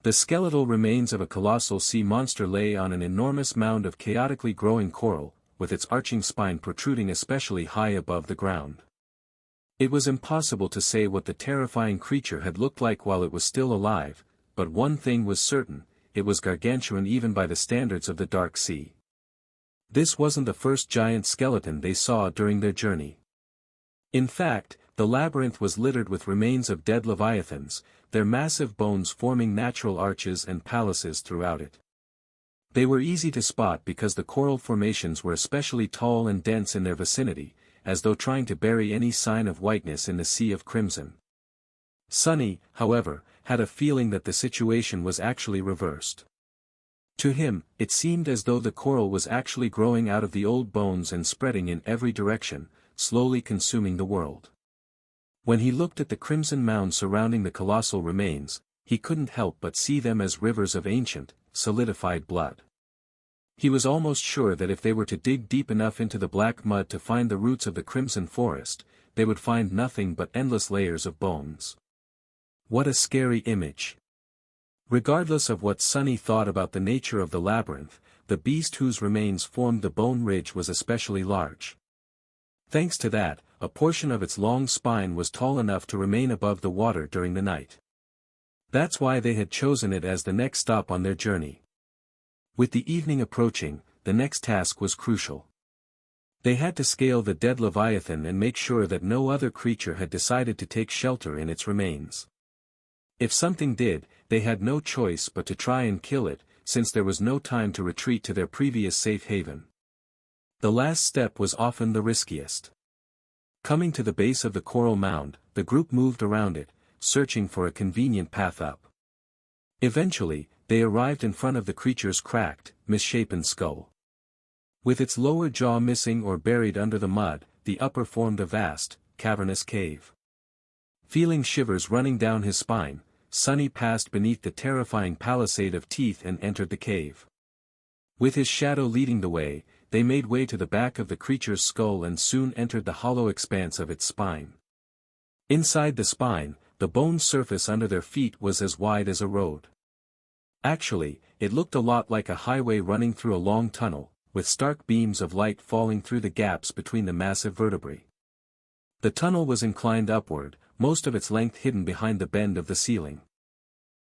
The skeletal remains of a colossal sea monster lay on an enormous mound of chaotically growing coral, with its arching spine protruding especially high above the ground. It was impossible to say what the terrifying creature had looked like while it was still alive, but one thing was certain, it was gargantuan even by the standards of the Dark Sea. This wasn't the first giant skeleton they saw during their journey. In fact, the labyrinth was littered with remains of dead leviathans, their massive bones forming natural arches and palaces throughout it. They were easy to spot because the coral formations were especially tall and dense in their vicinity, as though trying to bury any sign of whiteness in the sea of crimson. Sunny, however, had a feeling that the situation was actually reversed. To him, it seemed as though the coral was actually growing out of the old bones and spreading in every direction, slowly consuming the world. When he looked at the crimson mound surrounding the colossal remains, he couldn't help but see them as rivers of ancient, solidified blood. He was almost sure that if they were to dig deep enough into the black mud to find the roots of the crimson forest, they would find nothing but endless layers of bones. What a scary image. Regardless of what Sunny thought about the nature of the labyrinth, the beast whose remains formed the Bone Ridge was especially large. Thanks to that, a portion of its long spine was tall enough to remain above the water during the night. That's why they had chosen it as the next stop on their journey. With the evening approaching, the next task was crucial. They had to scale the dead leviathan and make sure that no other creature had decided to take shelter in its remains. If something did, they had no choice but to try and kill it, since there was no time to retreat to their previous safe haven. The last step was often the riskiest. Coming to the base of the coral mound, the group moved around it, searching for a convenient path up. Eventually, they arrived in front of the creature's cracked, misshapen skull. With its lower jaw missing or buried under the mud, the upper formed a vast, cavernous cave. Feeling shivers running down his spine, Sonny passed beneath the terrifying palisade of teeth and entered the cave. With his shadow leading the way, they made way to the back of the creature's skull and soon entered the hollow expanse of its spine. Inside the spine, the bone surface under their feet was as wide as a road. Actually, it looked a lot like a highway running through a long tunnel, with stark beams of light falling through the gaps between the massive vertebrae. The tunnel was inclined upward, most of its length hidden behind the bend of the ceiling.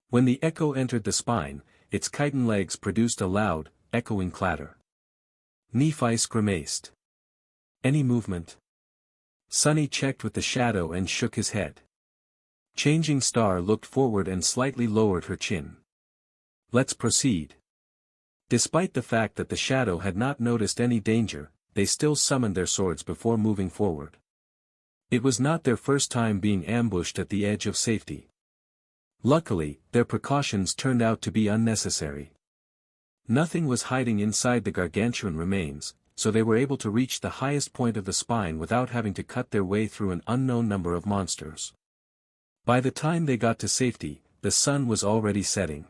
When the echo entered the spine, its chitin legs produced a loud, echoing clatter. Nephi grimaced. Any movement? Sonny checked with the shadow and shook his head. Changing Star looked forward and slightly lowered her chin. Let's proceed. Despite the fact that the shadow had not noticed any danger, they still summoned their swords before moving forward. It was not their first time being ambushed at the edge of safety. Luckily, their precautions turned out to be unnecessary. Nothing was hiding inside the gargantuan remains, so they were able to reach the highest point of the spine without having to cut their way through an unknown number of monsters. By the time they got to safety, the sun was already setting.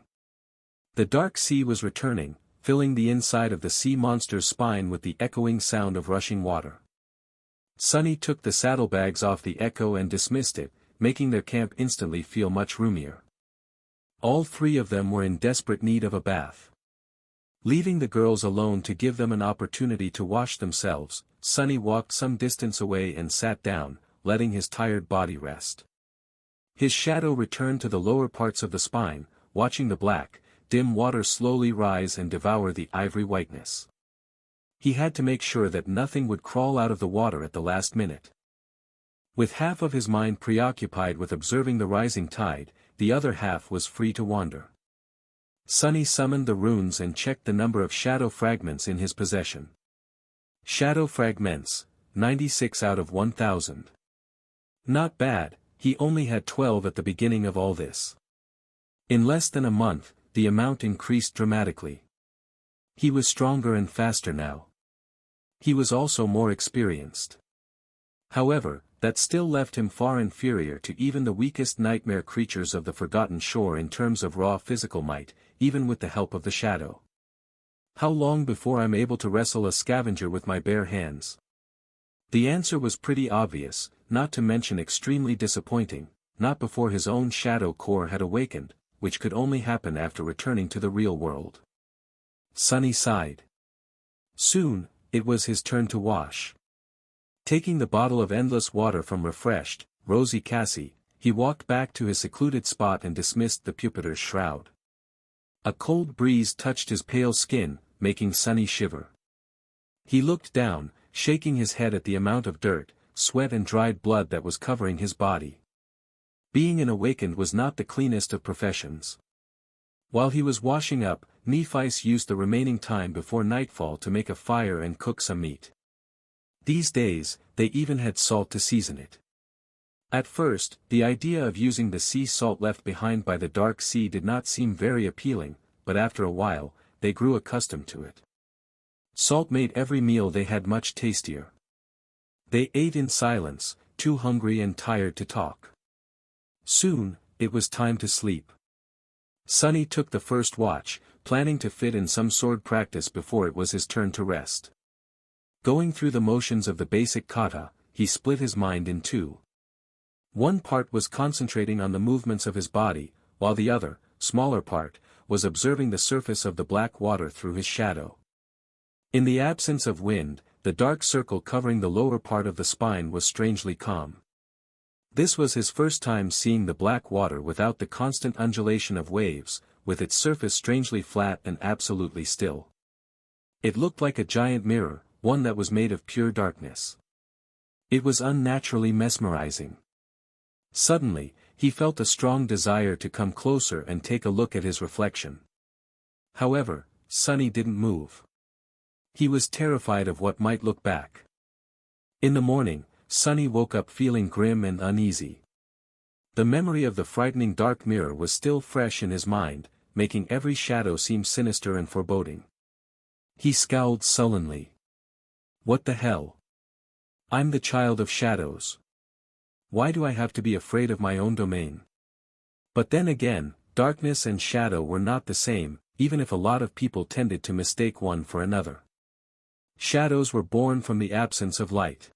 The dark sea was returning, filling the inside of the sea monster's spine with the echoing sound of rushing water. Sonny took the saddlebags off the echo and dismissed it, making their camp instantly feel much roomier. All three of them were in desperate need of a bath. Leaving the girls alone to give them an opportunity to wash themselves, Sonny walked some distance away and sat down, letting his tired body rest. His shadow returned to the lower parts of the spine, watching the black, dim water slowly rise and devour the ivory whiteness. He had to make sure that nothing would crawl out of the water at the last minute. With half of his mind preoccupied with observing the rising tide, the other half was free to wander. Sonny summoned the runes and checked the number of shadow fragments in his possession. Shadow fragments, 96 out of 1,000. Not bad, he only had 12 at the beginning of all this. In less than a month, the amount increased dramatically. He was stronger and faster now. He was also more experienced. However, that still left him far inferior to even the weakest nightmare creatures of the Forgotten Shore in terms of raw physical might, even with the help of the shadow. How long before I'm able to wrestle a scavenger with my bare hands? The answer was pretty obvious, not to mention extremely disappointing, not before his own shadow core had awakened, which could only happen after returning to the real world. Sonny sighed. Soon, it was his turn to wash. Taking the bottle of endless water from refreshed, rosy Cassie, he walked back to his secluded spot and dismissed the Pupitar's shroud. A cold breeze touched his pale skin, making Sonny shiver. He looked down, shaking his head at the amount of dirt, sweat and dried blood that was covering his body. Being an awakened was not the cleanest of professions. While he was washing up, Nephi used the remaining time before nightfall to make a fire and cook some meat. These days, they even had salt to season it. At first, the idea of using the sea salt left behind by the dark sea did not seem very appealing, but after a while, they grew accustomed to it. Salt made every meal they had much tastier. They ate in silence, too hungry and tired to talk. Soon, it was time to sleep. Sonny took the first watch, planning to fit in some sword practice before it was his turn to rest. Going through the motions of the basic kata, he split his mind in two. One part was concentrating on the movements of his body, while the other, smaller part, was observing the surface of the black water through his shadow. In the absence of wind, the dark circle covering the lower part of the spine was strangely calm. This was his first time seeing the black water without the constant undulation of waves, with its surface strangely flat and absolutely still. It looked like a giant mirror, one that was made of pure darkness. It was unnaturally mesmerizing. Suddenly, he felt a strong desire to come closer and take a look at his reflection. However, Sunny didn't move. He was terrified of what might look back. In the morning, Sunny woke up feeling grim and uneasy. The memory of the frightening dark mirror was still fresh in his mind, making every shadow seem sinister and foreboding. He scowled sullenly. What the hell? I'm the child of shadows. Why do I have to be afraid of my own domain? But then again, darkness and shadow were not the same, even if a lot of people tended to mistake one for another. Shadows were born from the absence of light.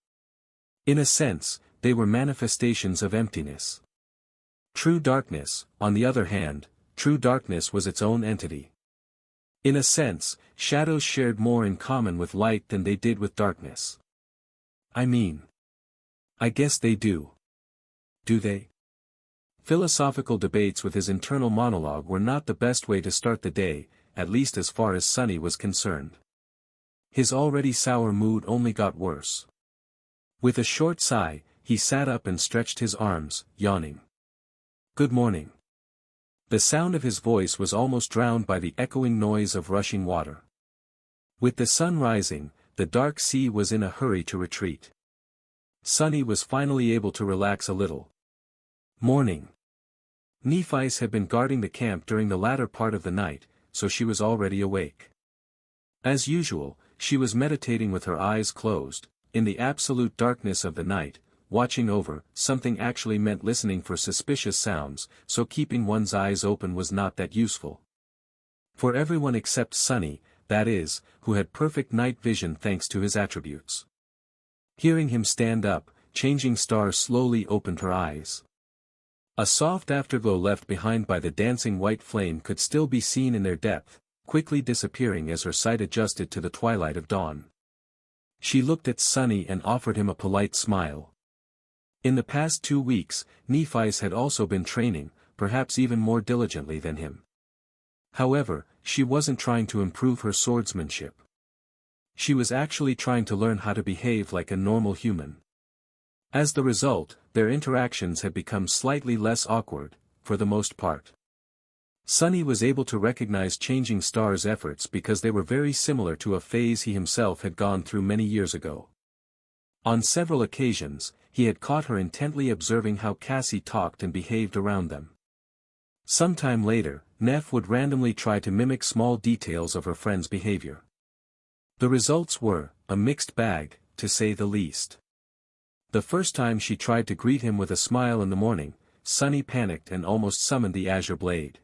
In a sense, they were manifestations of emptiness. True darkness, on the other hand, true darkness was its own entity. In a sense, shadows shared more in common with light than they did with darkness. I guess they do. Do they? Philosophical debates with his internal monologue were not the best way to start the day, at least as far as Sunny was concerned. His already sour mood only got worse. With a short sigh, he sat up and stretched his arms, yawning. Good morning. The sound of his voice was almost drowned by the echoing noise of rushing water. With the sun rising, the dark sea was in a hurry to retreat. Sunny was finally able to relax a little. Morning. Nephis had been guarding the camp during the latter part of the night, so she was already awake. As usual, she was meditating with her eyes closed, in the absolute darkness of the night, watching over. Something actually meant listening for suspicious sounds, so keeping one's eyes open was not that useful. For everyone except Sunny, that is, who had perfect night vision thanks to his attributes. Hearing him stand up, Changing Star slowly opened her eyes. A soft afterglow left behind by the dancing white flame could still be seen in their depth, quickly disappearing as her sight adjusted to the twilight of dawn. She looked at Sunny and offered him a polite smile. In the past 2 weeks, Nephis had also been training, perhaps even more diligently than him. However, she wasn't trying to improve her swordsmanship. She was actually trying to learn how to behave like a normal human. As the result, their interactions had become slightly less awkward, for the most part. Sunny was able to recognize Changing Star's efforts because they were very similar to a phase he himself had gone through many years ago. On several occasions, he had caught her intently observing how Cassie talked and behaved around them. Sometime later, Neph would randomly try to mimic small details of her friend's behavior. The results were a mixed bag, to say the least. The first time she tried to greet him with a smile in the morning, Sunny panicked and almost summoned the Azure Blade.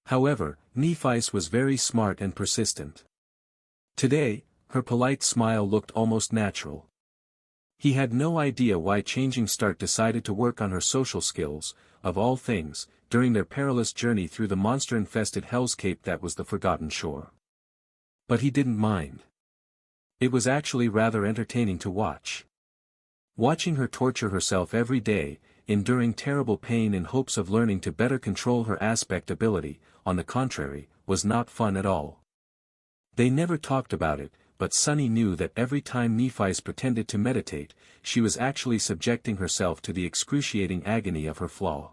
However, Nephis was very smart and persistent. Today, her polite smile looked almost natural. He had no idea why Changing Star decided to work on her social skills, of all things, during their perilous journey through the monster-infested hellscape that was the Forgotten Shore. But he didn't mind. It was actually rather entertaining to watch. Watching her torture herself every day, enduring terrible pain in hopes of learning to better control her aspect ability, on the contrary, was not fun at all. They never talked about it, but Sunny knew that every time Nephis pretended to meditate, she was actually subjecting herself to the excruciating agony of her flaw.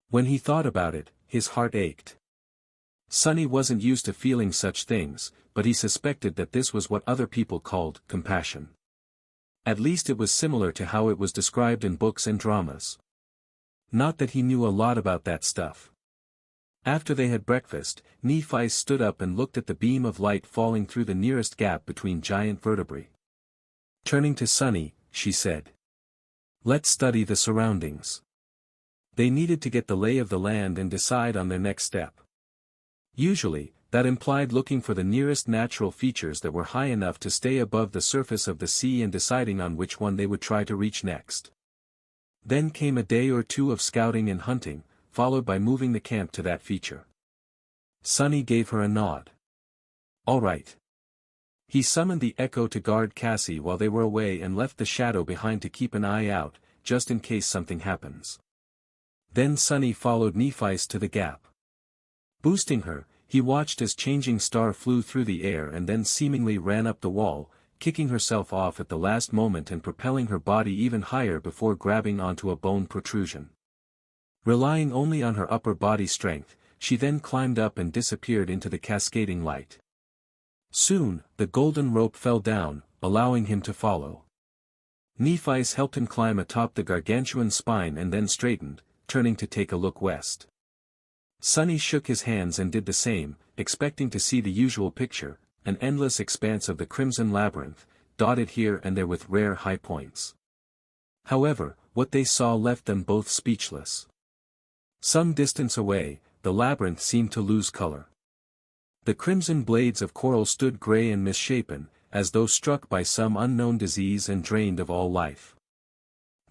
When he thought about it, his heart ached. Sunny wasn't used to feeling such things, but he suspected that this was what other people called compassion. At least it was similar to how it was described in books and dramas. Not that he knew a lot about that stuff. After they had breakfast, Nephis stood up and looked at the beam of light falling through the nearest gap between giant vertebrae. Turning to Sunny, she said, "Let's study the surroundings." They needed to get the lay of the land and decide on their next step. Usually, that implied looking for the nearest natural features that were high enough to stay above the surface of the sea and deciding on which one they would try to reach next. Then came a day or two of scouting and hunting, followed by moving the camp to that feature. Sunny gave her a nod. "All right." He summoned the echo to guard Cassie while they were away and left the shadow behind to keep an eye out, just in case something happens. Then Sunny followed Nephi's to the gap. Boosting her, he watched as Changing Star flew through the air and then seemingly ran up the wall, kicking herself off at the last moment and propelling her body even higher before grabbing onto a bone protrusion. Relying only on her upper body strength, she then climbed up and disappeared into the cascading light. Soon, the golden rope fell down, allowing him to follow. Nephi's helped him climb atop the gargantuan spine and then straightened, turning to take a look west. Sunny shook his hands and did the same, expecting to see the usual picture, an endless expanse of the crimson labyrinth, dotted here and there with rare high points. However, what they saw left them both speechless. Some distance away, the labyrinth seemed to lose color. The crimson blades of coral stood gray and misshapen, as though struck by some unknown disease and drained of all life.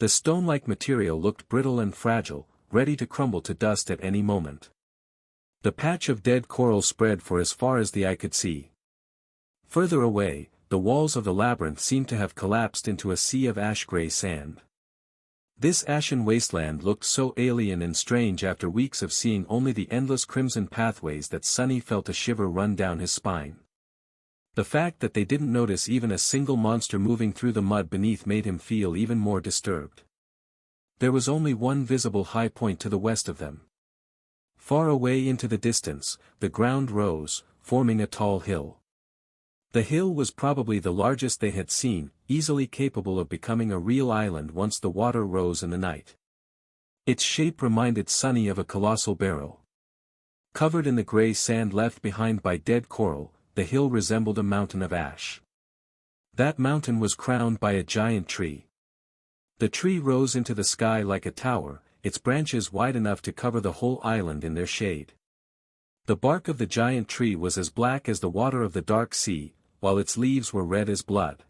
The stone-like material looked brittle and fragile, ready to crumble to dust at any moment. The patch of dead coral spread for as far as the eye could see. Further away, the walls of the labyrinth seemed to have collapsed into a sea of ash-gray sand. This ashen wasteland looked so alien and strange after weeks of seeing only the endless crimson pathways that Sunny felt a shiver run down his spine. The fact that they didn't notice even a single monster moving through the mud beneath made him feel even more disturbed. There was only one visible high point to the west of them. Far away into the distance, the ground rose, forming a tall hill. The hill was probably the largest they had seen, easily capable of becoming a real island once the water rose in the night. Its shape reminded Sunny of a colossal barrow. Covered in the gray sand left behind by dead coral, the hill resembled a mountain of ash. That mountain was crowned by a giant tree. The tree rose into the sky like a tower, its branches wide enough to cover the whole island in their shade. The bark of the giant tree was as black as the water of the dark sea, while its leaves were red as blood.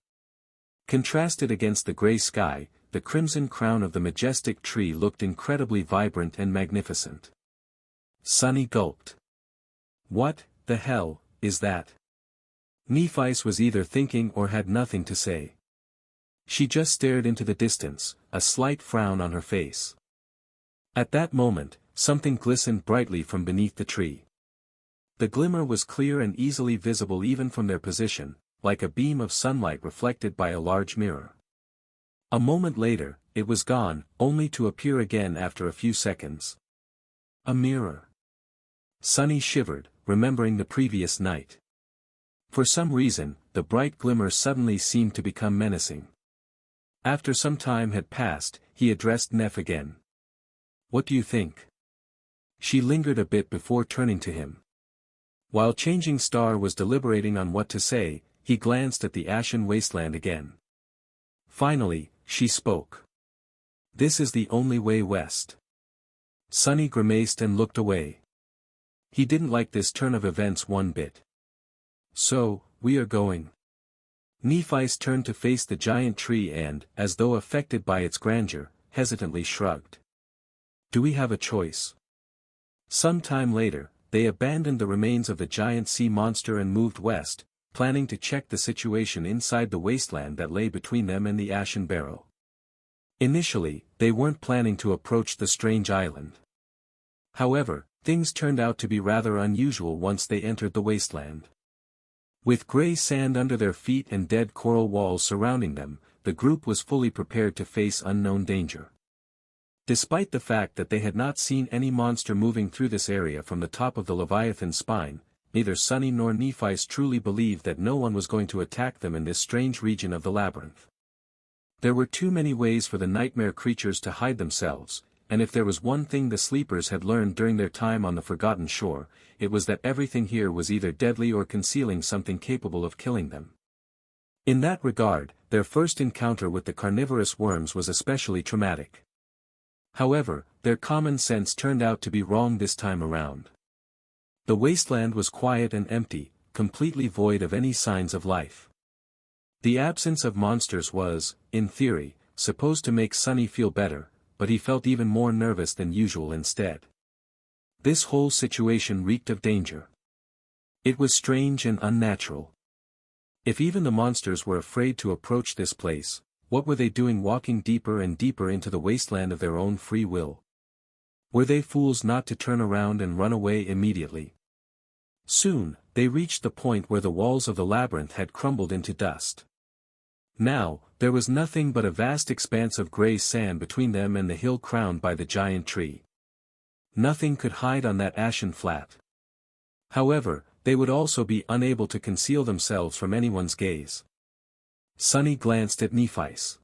Contrasted against the gray sky, the crimson crown of the majestic tree looked incredibly vibrant and magnificent. Sunny gulped. What the hell is that? Nephi's was either thinking or had nothing to say. She just stared into the distance, a slight frown on her face. At that moment, something glistened brightly from beneath the tree. The glimmer was clear and easily visible even from their position, like a beam of sunlight reflected by a large mirror. A moment later, it was gone, only to appear again after a few seconds. A mirror. Sunny shivered, remembering the previous night. For some reason, the bright glimmer suddenly seemed to become menacing. After some time had passed, he addressed Neph again. What do you think? She lingered a bit before turning to him. While Changing Star was deliberating on what to say, he glanced at the ashen wasteland again. Finally, she spoke. This is the only way west. Sunny grimaced and looked away. He didn't like this turn of events one bit. So, we are going. Nephi's turned to face the giant tree and, as though affected by its grandeur, hesitantly shrugged. Do we have a choice? Some time later, they abandoned the remains of the giant sea monster and moved west, planning to check the situation inside the wasteland that lay between them and the ashen barrow. Initially, they weren't planning to approach the strange island. However, things turned out to be rather unusual once they entered the wasteland. With gray sand under their feet and dead coral walls surrounding them, the group was fully prepared to face unknown danger. Despite the fact that they had not seen any monster moving through this area from the top of the Leviathan's spine, neither Sunny nor Nephi's truly believed that no one was going to attack them in this strange region of the labyrinth. There were too many ways for the nightmare creatures to hide themselves, and if there was one thing the sleepers had learned during their time on the Forgotten Shore, it was that everything here was either deadly or concealing something capable of killing them. In that regard, their first encounter with the carnivorous worms was especially traumatic. However, their common sense turned out to be wrong this time around. The wasteland was quiet and empty, completely void of any signs of life. The absence of monsters was, in theory, supposed to make Sunny feel better, but he felt even more nervous than usual instead. This whole situation reeked of danger. It was strange and unnatural. If even the monsters were afraid to approach this place, what were they doing walking deeper and deeper into the wasteland of their own free will? Were they fools not to turn around and run away immediately? Soon, they reached the point where the walls of the labyrinth had crumbled into dust. Now, there was nothing but a vast expanse of grey sand between them and the hill crowned by the giant tree. Nothing could hide on that ashen flat. However, they would also be unable to conceal themselves from anyone's gaze. Sunny glanced at Nephis.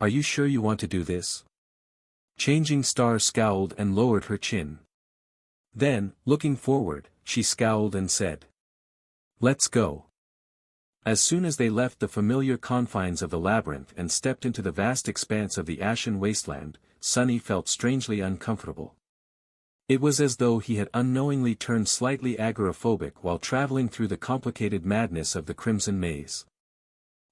"Are you sure you want to do this?" Changing Star scowled and lowered her chin. Then, looking forward, she scowled and said, "Let's go." As soon as they left the familiar confines of the labyrinth and stepped into the vast expanse of the ashen wasteland, Sunny felt strangely uncomfortable. It was as though he had unknowingly turned slightly agoraphobic while traveling through the complicated madness of the Crimson Maze.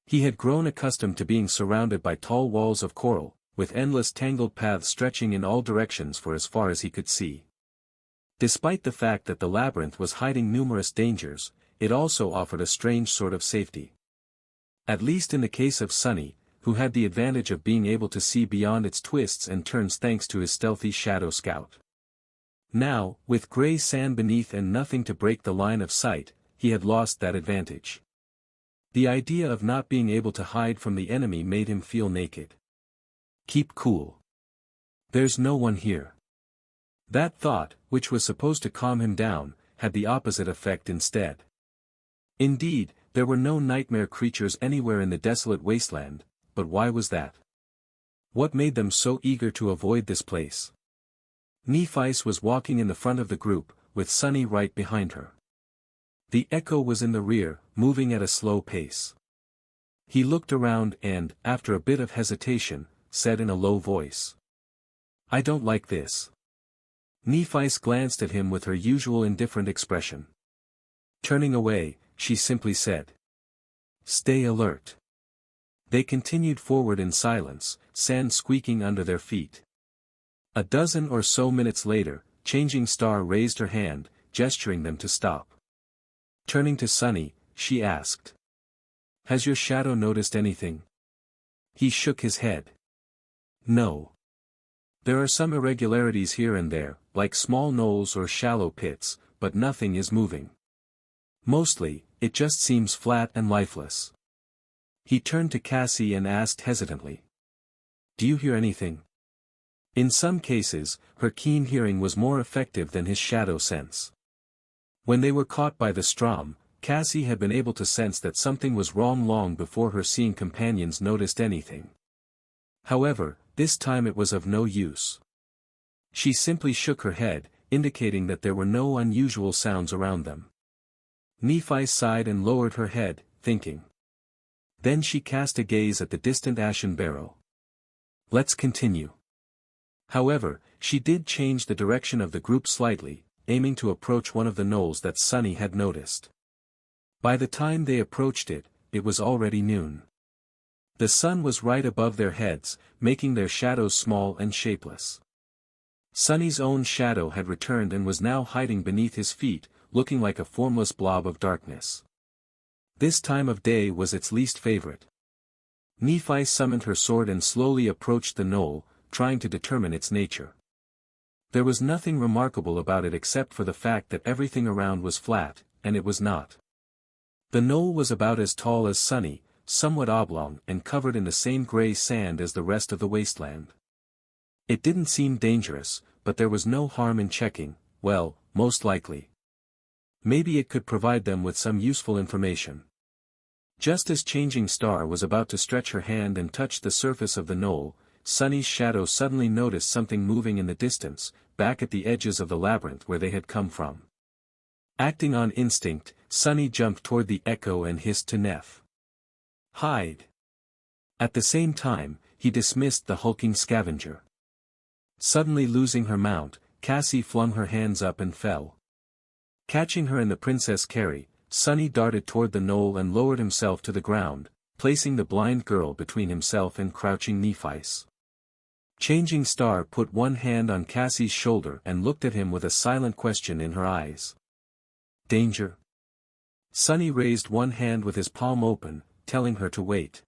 He had grown accustomed to being surrounded by tall walls of coral, with endless tangled paths stretching in all directions for as far as he could see. Despite the fact that the labyrinth was hiding numerous dangers, it also offered a strange sort of safety. At least in the case of Sunny, who had the advantage of being able to see beyond its twists and turns thanks to his stealthy shadow scout. Now, with grey sand beneath and nothing to break the line of sight, he had lost that advantage. The idea of not being able to hide from the enemy made him feel naked. "Keep cool. There's no one here." That thought, which was supposed to calm him down, had the opposite effect instead. Indeed, there were no nightmare creatures anywhere in the desolate wasteland, but why was that? What made them so eager to avoid this place? Nephis was walking in the front of the group, with Sunny right behind her. The Echo was in the rear, moving at a slow pace. He looked around and, after a bit of hesitation, said in a low voice, "I don't like this." Nephis glanced at him with her usual indifferent expression. Turning away, she simply said, "Stay alert." They continued forward in silence, sand squeaking under their feet. A dozen or so minutes later, Changing Star raised her hand, gesturing them to stop. Turning to Sunny, she asked, "Has your shadow noticed anything?" He shook his head. "No. There are some irregularities here and there, like small knolls or shallow pits, but nothing is moving. Mostly, it just seems flat and lifeless." He turned to Cassie and asked hesitantly, "Do you hear anything?" In some cases, her keen hearing was more effective than his shadow sense. When they were caught by the Strom, Cassie had been able to sense that something was wrong long before her seeing companions noticed anything. However, this time it was of no use. She simply shook her head, indicating that there were no unusual sounds around them. Nephi sighed and lowered her head, thinking. Then she cast a gaze at the distant ashen barrow. "Let's continue." However, she did change the direction of the group slightly, aiming to approach one of the knolls that Sunny had noticed. By the time they approached it, it was already noon. The sun was right above their heads, making their shadows small and shapeless. Sunny's own shadow had returned and was now hiding beneath his feet, looking like a formless blob of darkness. This time of day was its least favorite. Nephi summoned her sword and slowly approached the knoll, trying to determine its nature. There was nothing remarkable about it except for the fact that everything around was flat, and it was not. The knoll was about as tall as Sunny, somewhat oblong and covered in the same grey sand as the rest of the wasteland. It didn't seem dangerous, but there was no harm in checking, well, most likely. Maybe it could provide them with some useful information. Just as Changing Star was about to stretch her hand and touch the surface of the knoll, Sunny's shadow suddenly noticed something moving in the distance, back at the edges of the labyrinth where they had come from. Acting on instinct, Sunny jumped toward the Echo and hissed to Neph. "Hide!" At the same time, he dismissed the hulking scavenger. Suddenly losing her mount, Cassie flung her hands up and fell. Catching her and the Princess Carrie, Sunny darted toward the knoll and lowered himself to the ground, placing the blind girl between himself and crouching Nephis. Changing Star put one hand on Cassie's shoulder and looked at him with a silent question in her eyes. "Danger?" Sunny raised one hand with his palm open, telling her to wait.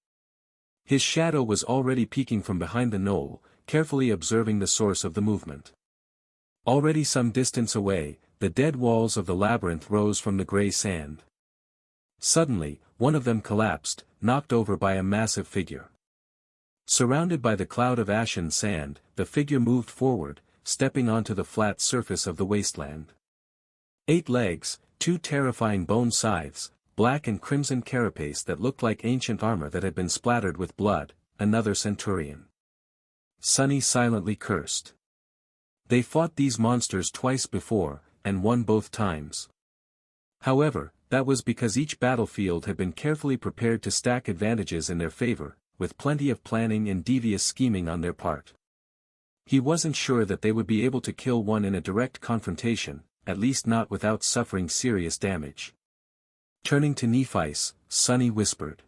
His shadow was already peeking from behind the knoll, carefully observing the source of the movement. Already some distance away, the dead walls of the labyrinth rose from the gray sand. Suddenly, one of them collapsed, knocked over by a massive figure. Surrounded by the cloud of ashen sand, the figure moved forward, stepping onto the flat surface of the wasteland. 8 legs, 2 terrifying bone scythes, black and crimson carapace that looked like ancient armor that had been splattered with blood, another centurion. Sunny silently cursed. They fought these monsters twice before, and won both times. However, that was because each battlefield had been carefully prepared to stack advantages in their favor, with plenty of planning and devious scheming on their part. He wasn't sure that they would be able to kill one in a direct confrontation, at least not without suffering serious damage. Turning to Nephi's, Sunny whispered.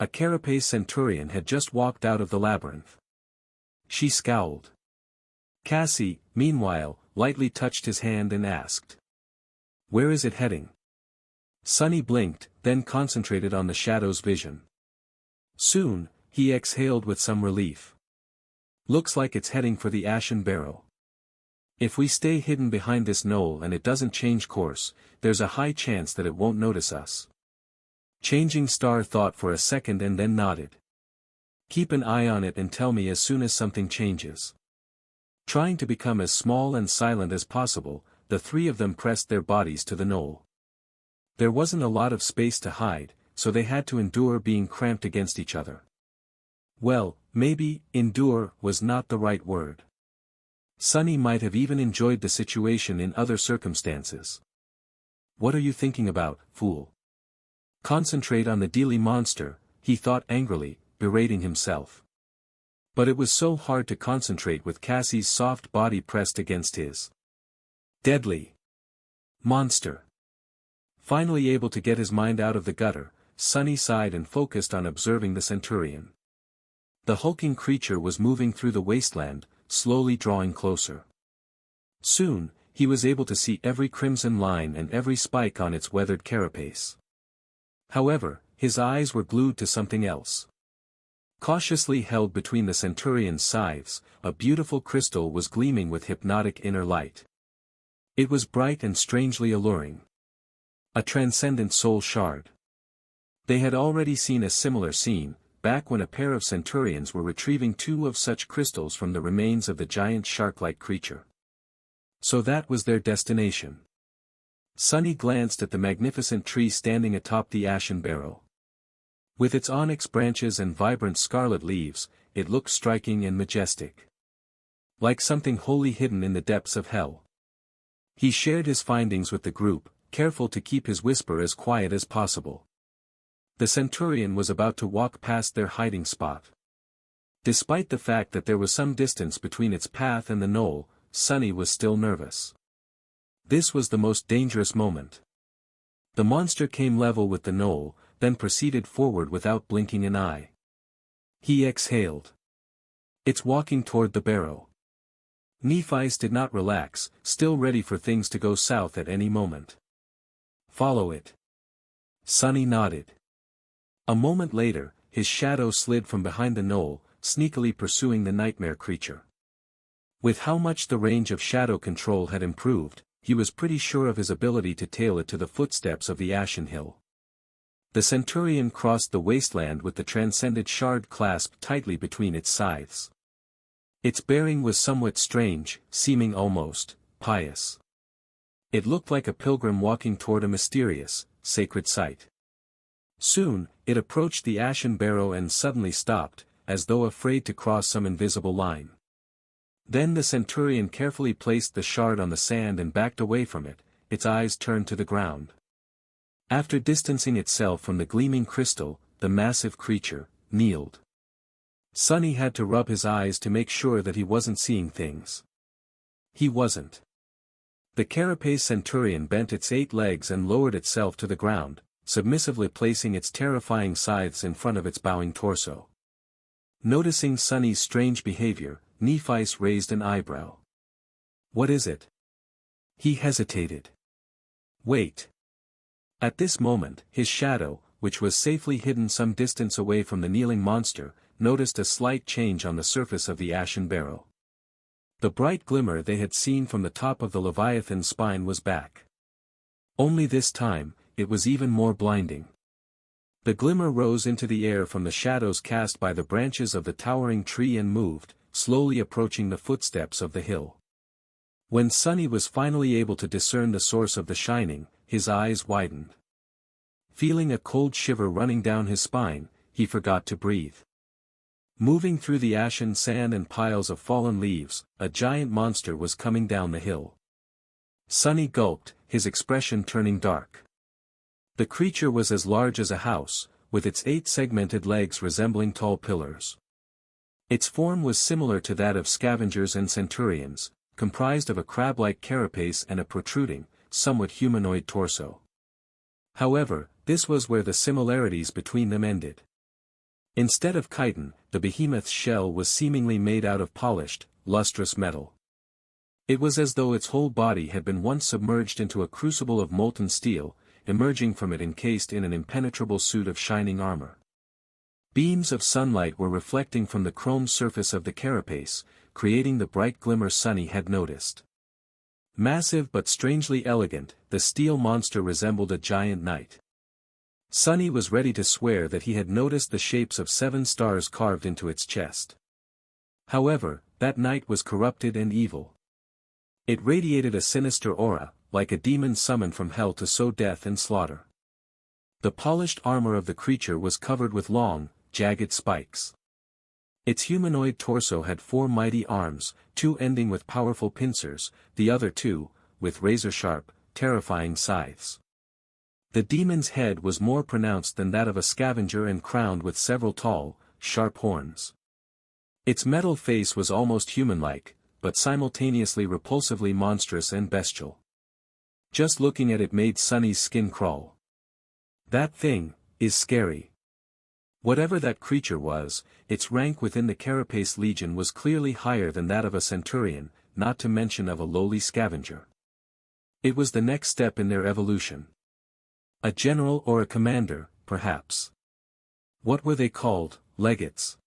A carapace centurion had just walked out of the labyrinth. She scowled. Cassie, meanwhile, lightly touched his hand and asked. Where is it heading? Sunny blinked, then concentrated on the shadow's vision. Soon, he exhaled with some relief. Looks like it's heading for the Ashen Barrow. If we stay hidden behind this knoll and it doesn't change course, there's a high chance that it won't notice us. Changing Star thought for a second and then nodded. Keep an eye on it and tell me as soon as something changes. Trying to become as small and silent as possible, the 3 of them pressed their bodies to the knoll. There wasn't a lot of space to hide, so they had to endure being cramped against each other. Well, maybe, endure was not the right word. Sunny might have even enjoyed the situation in other circumstances. What are you thinking about, fool? Concentrate on the deadly monster, he thought angrily, berating himself. But it was so hard to concentrate with Cassie's soft body pressed against his. Deadly monster. Finally able to get his mind out of the gutter, Sunny sighed and focused on observing the centurion. The hulking creature was moving through the wasteland, slowly drawing closer. Soon, he was able to see every crimson line and every spike on its weathered carapace. However, his eyes were glued to something else. Cautiously held between the centurion's scythes, a beautiful crystal was gleaming with hypnotic inner light. It was bright and strangely alluring. A transcendent soul shard. They had already seen a similar scene, back when a pair of centurions were retrieving 2 of such crystals from the remains of the giant shark-like creature. So that was their destination. Sunny glanced at the magnificent tree standing atop the Ashen Barrow. With its onyx branches and vibrant scarlet leaves, it looked striking and majestic. Like something wholly hidden in the depths of hell. He shared his findings with the group, careful to keep his whisper as quiet as possible. The centurion was about to walk past their hiding spot. Despite the fact that there was some distance between its path and the knoll, Sunny was still nervous. This was the most dangerous moment. The monster came level with the knoll, then proceeded forward without blinking an eye. He exhaled. It's walking toward the barrow. Nephi's did not relax, still ready for things to go south at any moment. Follow it. Sunny nodded. A moment later, his shadow slid from behind the knoll, sneakily pursuing the nightmare creature. With how much the range of shadow control had improved, he was pretty sure of his ability to tail it to the footsteps of the Ashen Hill. The centurion crossed the wasteland with the transcendent shard clasped tightly between its scythes. Its bearing was somewhat strange, seeming almost pious. It looked like a pilgrim walking toward a mysterious, sacred site. Soon, it approached the Ashen Barrow and suddenly stopped, as though afraid to cross some invisible line. Then the centurion carefully placed the shard on the sand and backed away from it, its eyes turned to the ground. After distancing itself from the gleaming crystal, the massive creature kneeled. Sunny had to rub his eyes to make sure that he wasn't seeing things. He wasn't. The carapace centurion bent its 8 legs and lowered itself to the ground, submissively placing its terrifying scythes in front of its bowing torso. Noticing Sunny's strange behavior, Nephi's raised an eyebrow. What is it? He hesitated. Wait. At this moment, his shadow, which was safely hidden some distance away from the kneeling monster, noticed a slight change on the surface of the ashen barrow. The bright glimmer they had seen from the top of the Leviathan's spine was back. Only this time, it was even more blinding. The glimmer rose into the air from the shadows cast by the branches of the towering tree and moved, slowly approaching the footsteps of the hill. When Sonny was finally able to discern the source of the shining, his eyes widened. Feeling a cold shiver running down his spine, he forgot to breathe. Moving through the ashen sand and piles of fallen leaves, a giant monster was coming down the hill. Sonny gulped, his expression turning dark. The creature was as large as a house, with its 8 segmented legs resembling tall pillars. Its form was similar to that of scavengers and centurions, comprised of a crab-like carapace and a protruding, somewhat humanoid torso. However, this was where the similarities between them ended. Instead of chitin, the behemoth's shell was seemingly made out of polished, lustrous metal. It was as though its whole body had been once submerged into a crucible of molten steel, emerging from it encased in an impenetrable suit of shining armor. Beams of sunlight were reflecting from the chrome surface of the carapace, creating the bright glimmer Sonny had noticed. Massive but strangely elegant, the steel monster resembled a giant knight. Sonny was ready to swear that he had noticed the shapes of 7 stars carved into its chest. However, that knight was corrupted and evil. It radiated a sinister aura, like a demon summoned from hell to sow death and slaughter. The polished armor of the creature was covered with long, jagged spikes. Its humanoid torso had 4 mighty arms, 2 ending with powerful pincers, the other 2, with razor-sharp, terrifying scythes. The demon's head was more pronounced than that of a scavenger and crowned with several tall, sharp horns. Its metal face was almost human-like, but simultaneously repulsively monstrous and bestial. Just looking at it made Sonny's skin crawl. That thing is scary. Whatever that creature was, its rank within the Carapace Legion was clearly higher than that of a centurion, not to mention of a lowly scavenger. It was the next step in their evolution. A general or a commander, perhaps. What were they called? Legates?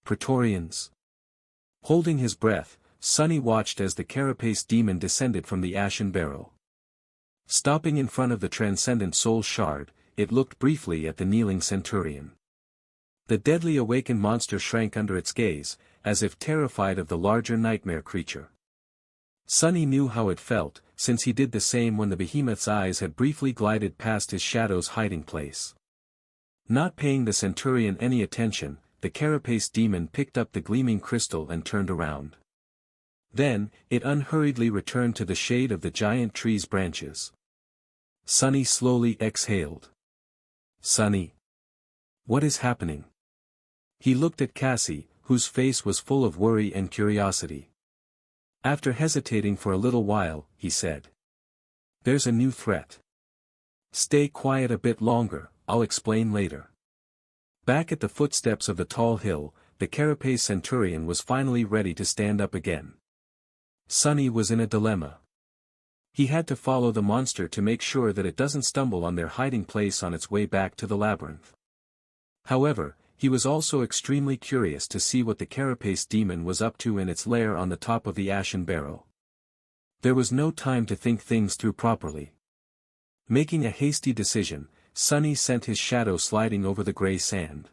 Praetorians? Holding his breath, Sonny watched as the Carapace demon descended from the ashen barrow. Stopping in front of the transcendent soul shard, it looked briefly at the kneeling centurion. The deadly awakened monster shrank under its gaze, as if terrified of the larger nightmare creature. Sonny knew how it felt, since he did the same when the behemoth's eyes had briefly glided past his shadow's hiding place. Not paying the centurion any attention, the Carapace demon picked up the gleaming crystal and turned around. Then, it unhurriedly returned to the shade of the giant tree's branches. Sonny slowly exhaled. Sonny. What is happening? He looked at Cassie, whose face was full of worry and curiosity. After hesitating for a little while, he said. There's a new threat. Stay quiet a bit longer, I'll explain later. Back at the footsteps of the tall hill, the Carapace centurion was finally ready to stand up again. Sonny was in a dilemma. He had to follow the monster to make sure that it doesn't stumble on their hiding place on its way back to the labyrinth. However, he was also extremely curious to see what the Carapace demon was up to in its lair on the top of the ashen barrow. There was no time to think things through properly. Making a hasty decision, Sonny sent his shadow sliding over the gray sand.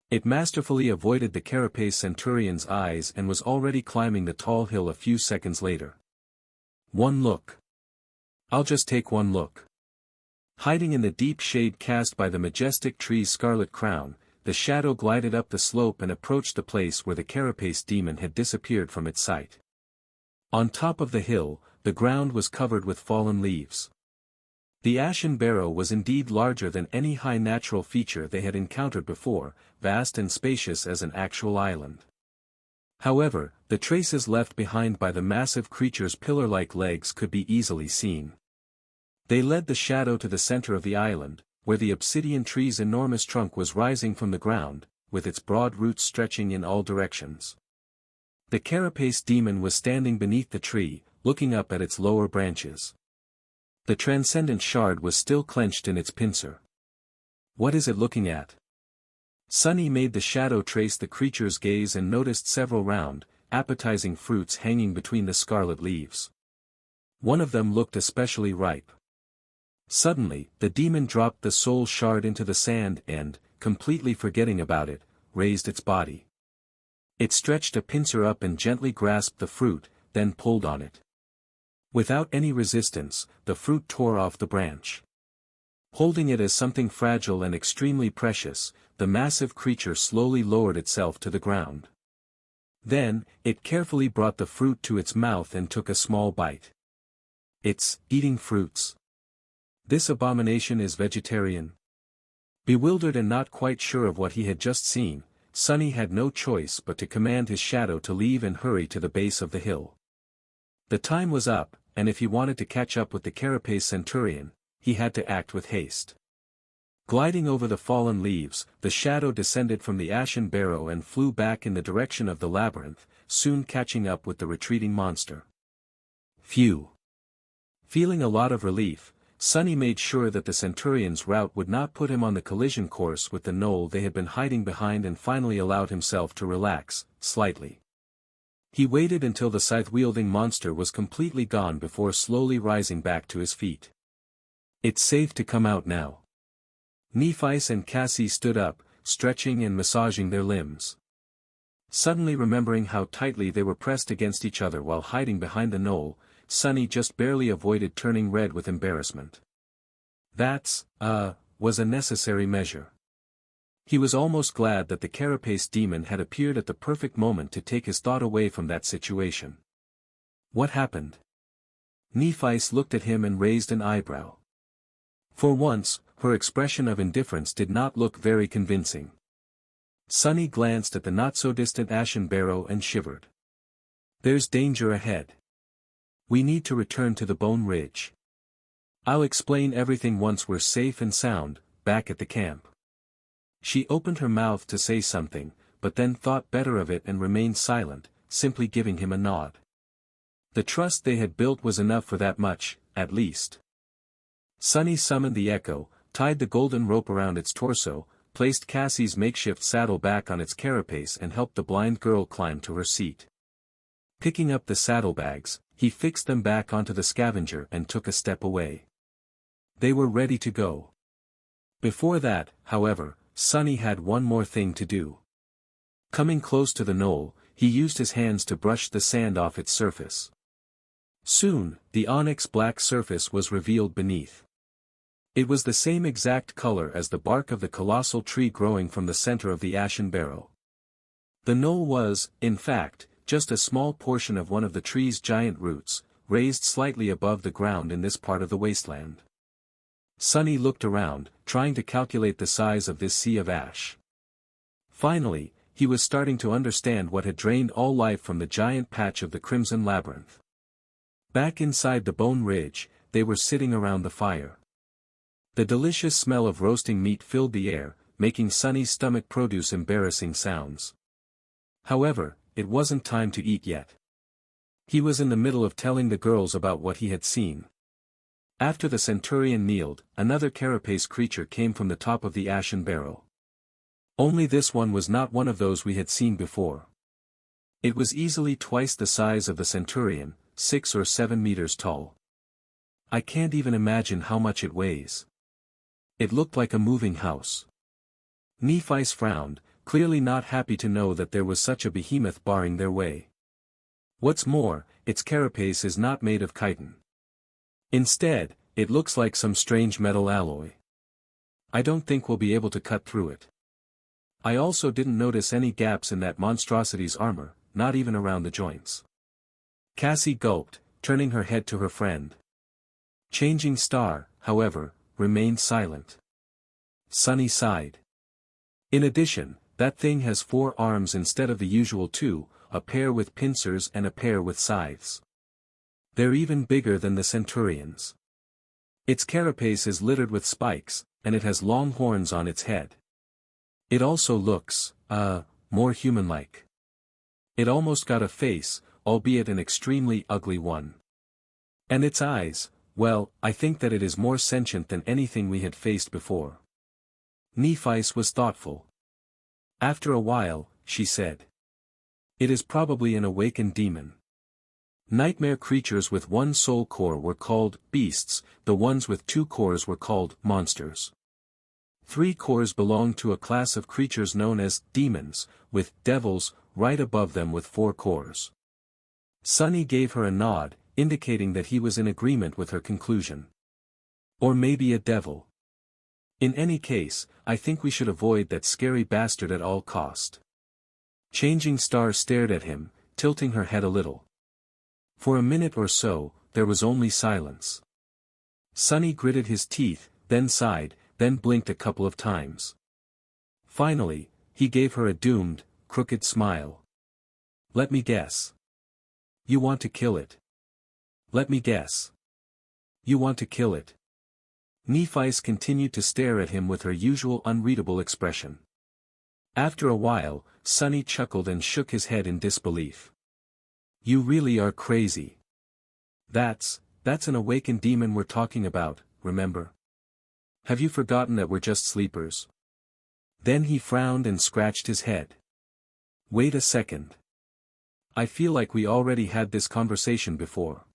It masterfully avoided the Carapace centurion's eyes and was already climbing the tall hill a few seconds later. One look. I'll just take one look. Hiding in the deep shade cast by the majestic tree's scarlet crown, the shadow glided up the slope and approached the place where the Carapace demon had disappeared from its sight. On top of the hill, the ground was covered with fallen leaves. The ashen barrow was indeed larger than any high natural feature they had encountered before, vast and spacious as an actual island. However, the traces left behind by the massive creature's pillar-like legs could be easily seen. They led the shadow to the center of the island, where the obsidian tree's enormous trunk was rising from the ground, with its broad roots stretching in all directions. The Carapace demon was standing beneath the tree, looking up at its lower branches. The transcendent shard was still clenched in its pincer. What is it looking at? Sunny made the shadow trace the creature's gaze and noticed several round, appetizing fruits hanging between the scarlet leaves. One of them looked especially ripe. Suddenly, the demon dropped the soul shard into the sand and, completely forgetting about it, raised its body. It stretched a pincer up and gently grasped the fruit, then pulled on it. Without any resistance, the fruit tore off the branch. Holding it as something fragile and extremely precious, the massive creature slowly lowered itself to the ground. Then, it carefully brought the fruit to its mouth and took a small bite. It's eating fruits. This abomination is vegetarian. Bewildered and not quite sure of what he had just seen, Sunny had no choice but to command his shadow to leave and hurry to the base of the hill. The time was up, and if he wanted to catch up with the carapace centurion, he had to act with haste. Gliding over the fallen leaves, the shadow descended from the ashen barrow and flew back in the direction of the labyrinth, soon catching up with the retreating monster. Phew! Feeling a lot of relief, Sunny made sure that the centurion's route would not put him on the collision course with the knoll they had been hiding behind and finally allowed himself to relax, slightly. He waited until the scythe-wielding monster was completely gone before slowly rising back to his feet. It's safe to come out now. Nephice and Cassie stood up, stretching and massaging their limbs. Suddenly remembering how tightly they were pressed against each other while hiding behind the knoll, Sunny just barely avoided turning red with embarrassment. That was a necessary measure. He was almost glad that the carapace demon had appeared at the perfect moment to take his thought away from that situation. What happened? Nephice looked at him and raised an eyebrow. For once, her expression of indifference did not look very convincing. Sunny glanced at the not-so-distant ashen barrow and shivered. There's danger ahead. We need to return to the Bone Ridge. I'll explain everything once we're safe and sound, back at the camp. She opened her mouth to say something, but then thought better of it and remained silent, simply giving him a nod. The trust they had built was enough for that much, at least. Sunny summoned the echo, tied the golden rope around its torso, placed Cassie's makeshift saddle back on its carapace and helped the blind girl climb to her seat. Picking up the saddlebags, he fixed them back onto the scavenger and took a step away. They were ready to go. Before that, however, Sunny had one more thing to do. Coming close to the knoll, he used his hands to brush the sand off its surface. Soon, the onyx-black surface was revealed beneath. It was the same exact color as the bark of the colossal tree growing from the center of the ashen barrow. The knoll was, in fact, just a small portion of one of the tree's giant roots, raised slightly above the ground in this part of the wasteland. Sunny looked around, trying to calculate the size of this sea of ash. Finally, he was starting to understand what had drained all life from the giant patch of the Crimson Labyrinth. Back inside the Bone Ridge, they were sitting around the fire. The delicious smell of roasting meat filled the air, making Sunny's stomach produce embarrassing sounds. However, it wasn't time to eat yet. He was in the middle of telling the girls about what he had seen. After the centurion kneeled, another carapace creature came from the top of the ashen barrow. Only this one was not one of those we had seen before. It was easily twice the size of the centurion, 6 or 7 meters tall. I can't even imagine how much it weighs. It looked like a moving house. Nephice frowned, clearly not happy to know that there was such a behemoth barring their way. What's more, its carapace is not made of chitin. Instead, it looks like some strange metal alloy. I don't think we'll be able to cut through it. I also didn't notice any gaps in that monstrosity's armor, not even around the joints. Cassie gulped, turning her head to her friend. Changing Star, however, remained silent. Sunny sighed. In addition, that thing has 4 arms instead of the usual 2, a pair with pincers and a pair with scythes. They're even bigger than the centurion's. Its carapace is littered with spikes, and it has long horns on its head. It also looks, more human-like. It almost got a face, albeit an extremely ugly one. And its eyes, well, I think that it is more sentient than anything we had faced before. Nephi's was thoughtful. After a while, she said. It is probably an awakened demon. Nightmare creatures with one soul core were called beasts, the ones with two cores were called monsters. 3 cores belonged to a class of creatures known as demons, with devils right above them with 4 cores. Sunny gave her a nod, indicating that he was in agreement with her conclusion. Or maybe a devil. In any case, I think we should avoid that scary bastard at all cost. Changing Star stared at him, tilting her head a little. For a minute or so, there was only silence. Sunny gritted his teeth, then sighed, then blinked a couple of times. Finally, he gave her a doomed, crooked smile. Let me guess. You want to kill it. Let me guess. You want to kill it. Nephi's continued to stare at him with her usual unreadable expression. After a while, Sunny chuckled and shook his head in disbelief. You really are crazy. That's an awakened demon we're talking about, remember? Have you forgotten that we're just sleepers? Then he frowned and scratched his head. Wait a second. I feel like we already had this conversation before.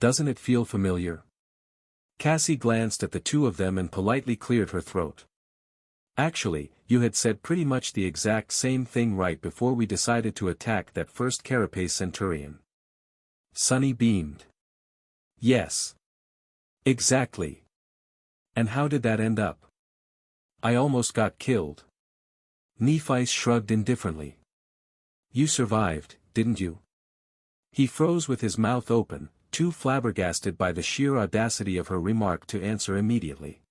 Doesn't it feel familiar? Cassie glanced at the two of them and politely cleared her throat. Actually, you had said pretty much the exact same thing right before we decided to attack that first carapace centurion. Sunny beamed. Yes. Exactly. And how did that end up? I almost got killed. Nephi shrugged indifferently. You survived, didn't you? He froze with his mouth open, too flabbergasted by the sheer audacity of her remark to answer immediately.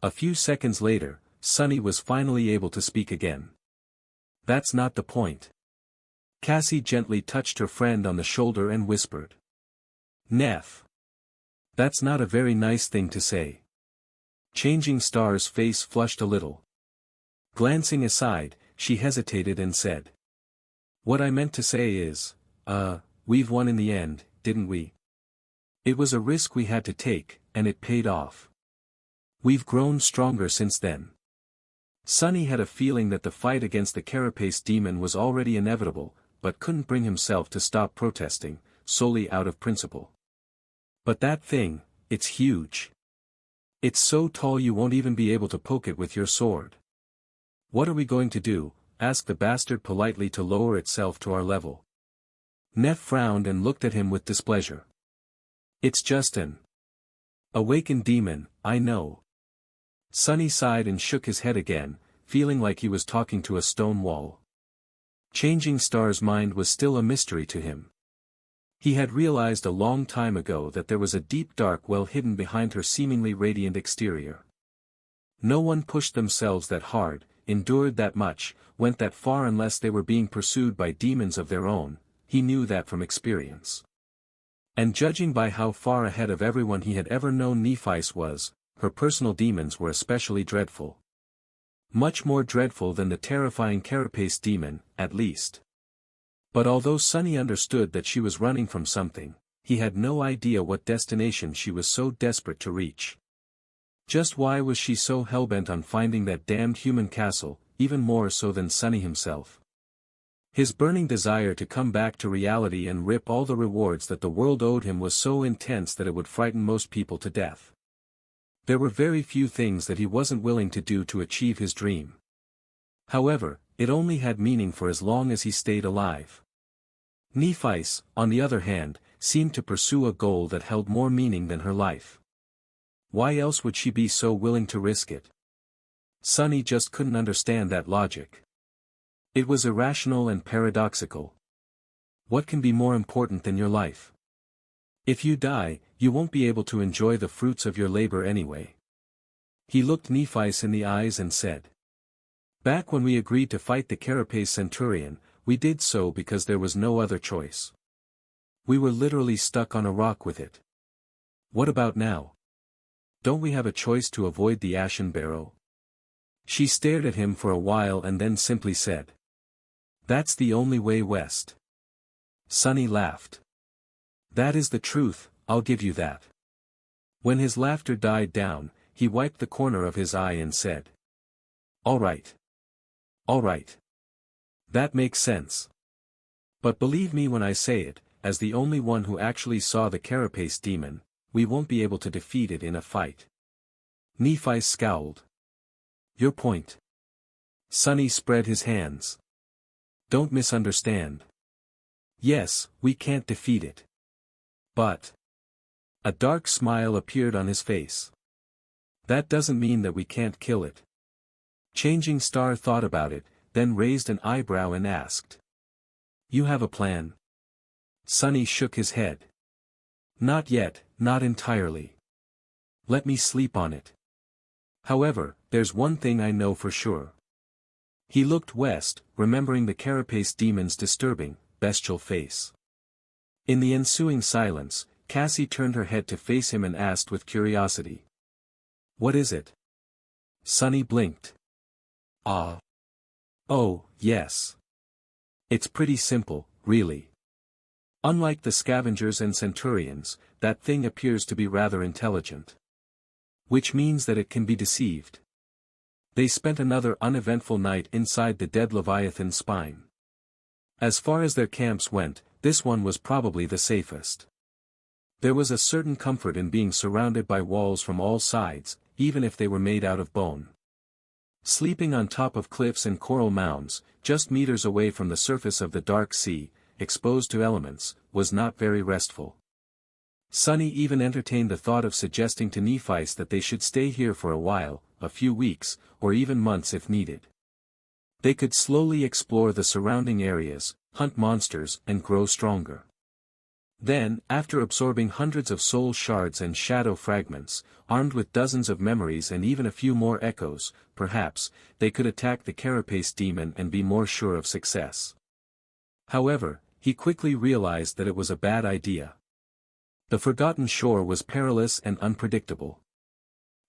A few seconds later, Sunny was finally able to speak again. That's not the point. Cassie gently touched her friend on the shoulder and whispered. Neph. That's not a very nice thing to say. Changing Star's face flushed a little. Glancing aside, she hesitated and said. What I meant to say is, we've won in the end, didn't we? It was a risk we had to take, and it paid off. We've grown stronger since then. Sunny had a feeling that the fight against the carapace demon was already inevitable, but couldn't bring himself to stop protesting, solely out of principle. But that thing, it's huge. It's so tall you won't even be able to poke it with your sword. What are we going to do? Asked the bastard politely to lower itself to our level. Neph frowned and looked at him with displeasure. It's just an awakened demon, I know. Sunny sighed and shook his head again, feeling like he was talking to a stone wall. Changing Star's mind was still a mystery to him. He had realized a long time ago that there was a deep dark well hidden behind her seemingly radiant exterior. No one pushed themselves that hard, endured that much, went that far unless they were being pursued by demons of their own, he knew that from experience. And judging by how far ahead of everyone he had ever known Nephi was, her personal demons were especially dreadful. Much more dreadful than the terrifying carapace demon, at least. But although Sunny understood that she was running from something, he had no idea what destination she was so desperate to reach. Just why was she so hellbent on finding that damned human castle, even more so than Sunny himself? His burning desire to come back to reality and rip all the rewards that the world owed him was so intense that it would frighten most people to death. There were very few things that he wasn't willing to do to achieve his dream. However, it only had meaning for as long as he stayed alive. Nephi, on the other hand, seemed to pursue a goal that held more meaning than her life. Why else would she be so willing to risk it? Sunny just couldn't understand that logic. It was irrational and paradoxical. What can be more important than your life? If you die, you won't be able to enjoy the fruits of your labor anyway. He looked Nephi in the eyes and said. Back when we agreed to fight the carapace centurion, we did so because there was no other choice. We were literally stuck on a rock with it. What about now? Don't we have a choice to avoid the ashen barrow? She stared at him for a while and then simply said. That's the only way west. Sunny laughed. That is the truth, I'll give you that. When his laughter died down, he wiped the corner of his eye and said, "All right. All right. That makes sense. But believe me when I say it, as the only one who actually saw the carapace demon, we won't be able to defeat it in a fight." Nephi scowled. "Your point?" Sonny spread his hands. "Don't misunderstand. Yes, we can't defeat it. But..." A dark smile appeared on his face. "That doesn't mean that we can't kill it." Changing Star thought about it, then raised an eyebrow and asked, "You have a plan?" Sonny shook his head. "Not yet, not entirely. Let me sleep on it. However, there's one thing I know for sure." He looked west, remembering the carapace demon's disturbing, bestial face. In the ensuing silence, Cassie turned her head to face him and asked with curiosity, "What is it?" Sonny blinked. "Ah. Oh, yes. It's pretty simple, really. Unlike the scavengers and centurions, that thing appears to be rather intelligent. Which means that it can be deceived." They spent another uneventful night inside the dead Leviathan's spine. As far as their camps went, this one was probably the safest. There was a certain comfort in being surrounded by walls from all sides, even if they were made out of bone. Sleeping on top of cliffs and coral mounds, just meters away from the surface of the dark sea, exposed to elements, was not very restful. Sonny even entertained the thought of suggesting to Nephi that they should stay here for a while, a few weeks, or even months if needed. They could slowly explore the surrounding areas, hunt monsters and grow stronger. Then, after absorbing hundreds of soul shards and shadow fragments, armed with dozens of memories and even a few more echoes, perhaps, they could attack the carapace demon and be more sure of success. However, he quickly realized that it was a bad idea. The Forgotten Shore was perilous and unpredictable.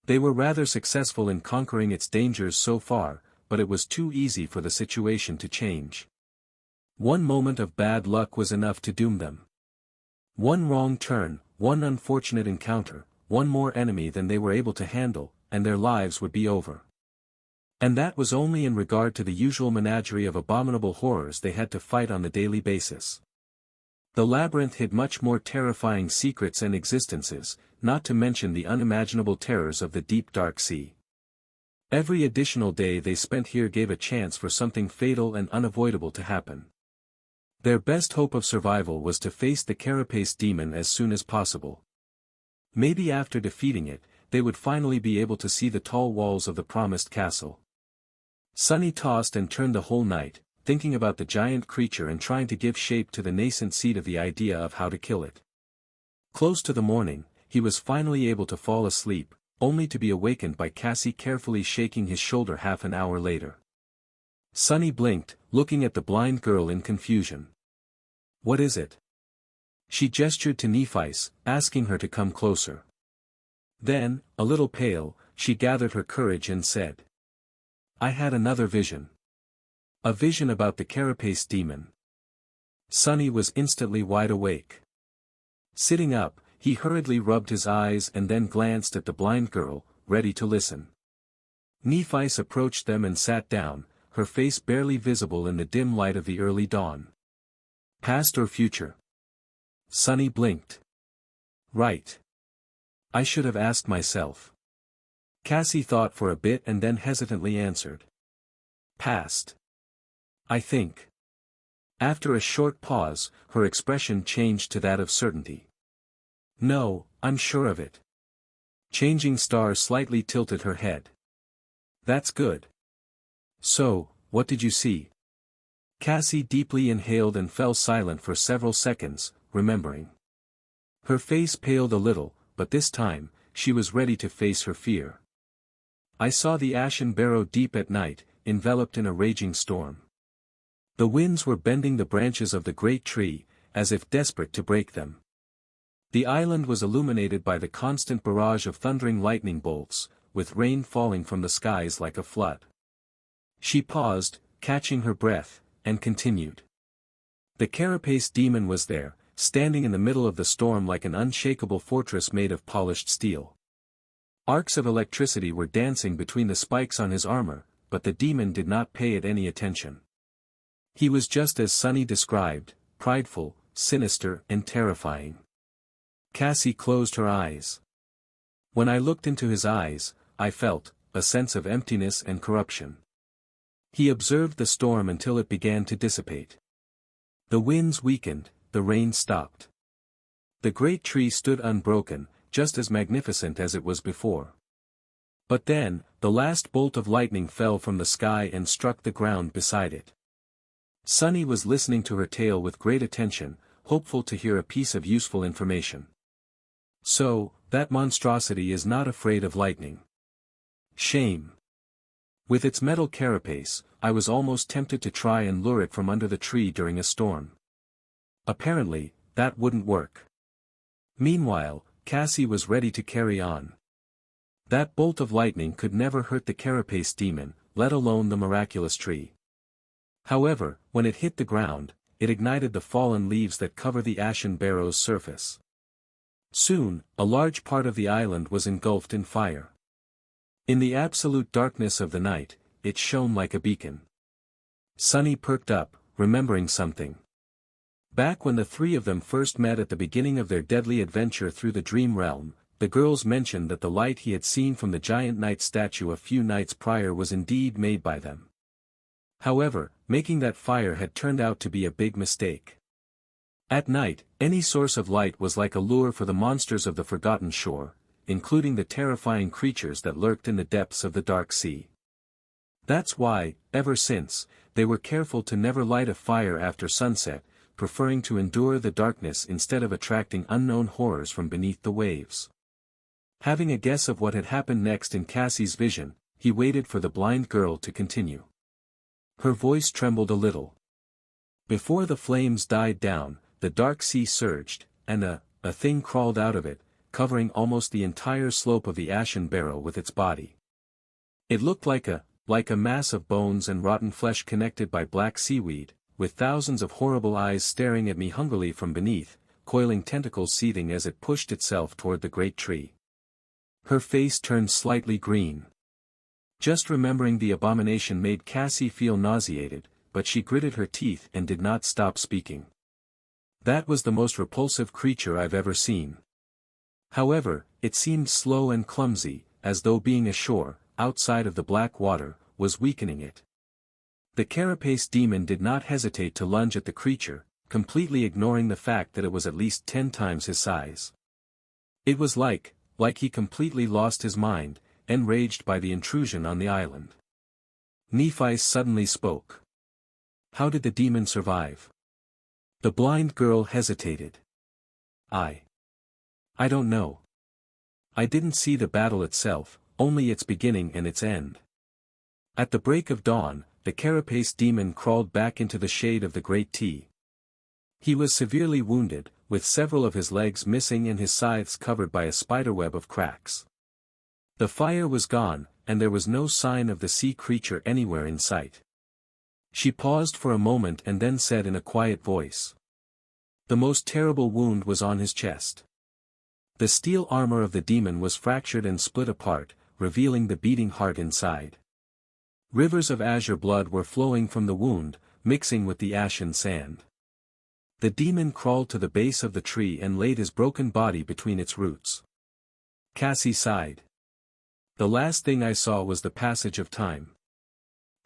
They were rather successful in conquering its dangers so far, but it was too easy for the situation to change. One moment of bad luck was enough to doom them. One wrong turn, one unfortunate encounter, one more enemy than they were able to handle, and their lives would be over. And that was only in regard to the usual menagerie of abominable horrors they had to fight on a daily basis. The labyrinth hid much more terrifying secrets and existences, not to mention the unimaginable terrors of the deep dark sea. Every additional day they spent here gave a chance for something fatal and unavoidable to happen. Their best hope of survival was to face the carapace demon as soon as possible. Maybe after defeating it, they would finally be able to see the tall walls of the promised castle. Sonny tossed and turned the whole night, thinking about the giant creature and trying to give shape to the nascent seed of the idea of how to kill it. Close to the morning, he was finally able to fall asleep, only to be awakened by Cassie carefully shaking his shoulder half an hour later. Sonny blinked, looking at the blind girl in confusion. "What is it?" She gestured to Nephi, asking her to come closer. Then, a little pale, she gathered her courage and said, "I had another vision. A vision about the carapace demon." Sonny was instantly wide awake. Sitting up, he hurriedly rubbed his eyes and then glanced at the blind girl, ready to listen. Nephi approached them and sat down, her face barely visible in the dim light of the early dawn. "Past or future?" Sonny blinked. "Right. I should have asked myself." Cassie thought for a bit and then hesitantly answered. "Past. I think." After a short pause, her expression changed to that of certainty. "No, I'm sure of it." Changing Star slightly tilted her head. "That's good. So, what did you see?" Cassie deeply inhaled and fell silent for several seconds, remembering. Her face paled a little, but this time, she was ready to face her fear. "I saw the ashen barrow deep at night, enveloped in a raging storm. The winds were bending the branches of the great tree, as if desperate to break them. The island was illuminated by the constant barrage of thundering lightning bolts, with rain falling from the skies like a flood." She paused, catching her breath, and continued. "The carapace demon was there, standing in the middle of the storm like an unshakable fortress made of polished steel. Arcs of electricity were dancing between the spikes on his armor, but the demon did not pay it any attention. He was just as Sunny described, prideful, sinister, and terrifying. Cassie closed her eyes. When I looked into his eyes, I felt a sense of emptiness and corruption. He observed the storm until it began to dissipate. The winds weakened, the rain stopped. The great tree stood unbroken, just as magnificent as it was before. But then, the last bolt of lightning fell from the sky and struck the ground beside it. Sunny was listening to her tale with great attention, hopeful to hear a piece of useful information. So, that monstrosity is not afraid of lightning. Shame. With its metal carapace, I was almost tempted to try and lure it from under the tree during a storm. Apparently, that wouldn't work. Meanwhile, Cassie was ready to carry on. That bolt of lightning could never hurt the carapace demon, let alone the miraculous tree. However, when it hit the ground, it ignited the fallen leaves that cover the ashen barrow's surface. Soon, a large part of the island was engulfed in fire. In the absolute darkness of the night, it shone like a beacon. Sunny perked up, remembering something. Back when the three of them first met at the beginning of their deadly adventure through the dream realm, the girls mentioned that the light he had seen from the giant knight statue a few nights prior was indeed made by them. However, making that fire had turned out to be a big mistake. At night, any source of light was like a lure for the monsters of the forgotten shore, including the terrifying creatures that lurked in the depths of the dark sea. That's why, ever since, they were careful to never light a fire after sunset, preferring to endure the darkness instead of attracting unknown horrors from beneath the waves. Having a guess of what had happened next in Cassie's vision, he waited for the blind girl to continue. Her voice trembled a little. Before the flames died down, the dark sea surged, and a thing crawled out of it, covering almost the entire slope of the ashen barrow with its body. It looked like a mass of bones and rotten flesh connected by black seaweed, with thousands of horrible eyes staring at me hungrily from beneath, coiling tentacles seething as it pushed itself toward the great tree. Her face turned slightly green. Just remembering the abomination made Cassie feel nauseated, but she gritted her teeth and did not stop speaking. That was the most repulsive creature I've ever seen. However, it seemed slow and clumsy, as though being ashore, outside of the black water, was weakening it. The carapace demon did not hesitate to lunge at the creature, completely ignoring the fact that it was at least 10 times his size. It was like he completely lost his mind, enraged by the intrusion on the island. Nephi's suddenly spoke. How did the demon survive? The blind girl hesitated. I don't know. I didn't see the battle itself, only its beginning and its end. At the break of dawn, the carapace demon crawled back into the shade of the great T. He was severely wounded, with several of his legs missing and his sides covered by a spiderweb of cracks. The fire was gone, and there was no sign of the sea creature anywhere in sight. She paused for a moment and then said in a quiet voice. The most terrible wound was on his chest. The steel armor of the demon was fractured and split apart, revealing the beating heart inside. Rivers of azure blood were flowing from the wound, mixing with the ashen sand. The demon crawled to the base of the tree and laid his broken body between its roots. Cassie sighed. The last thing I saw was the passage of time.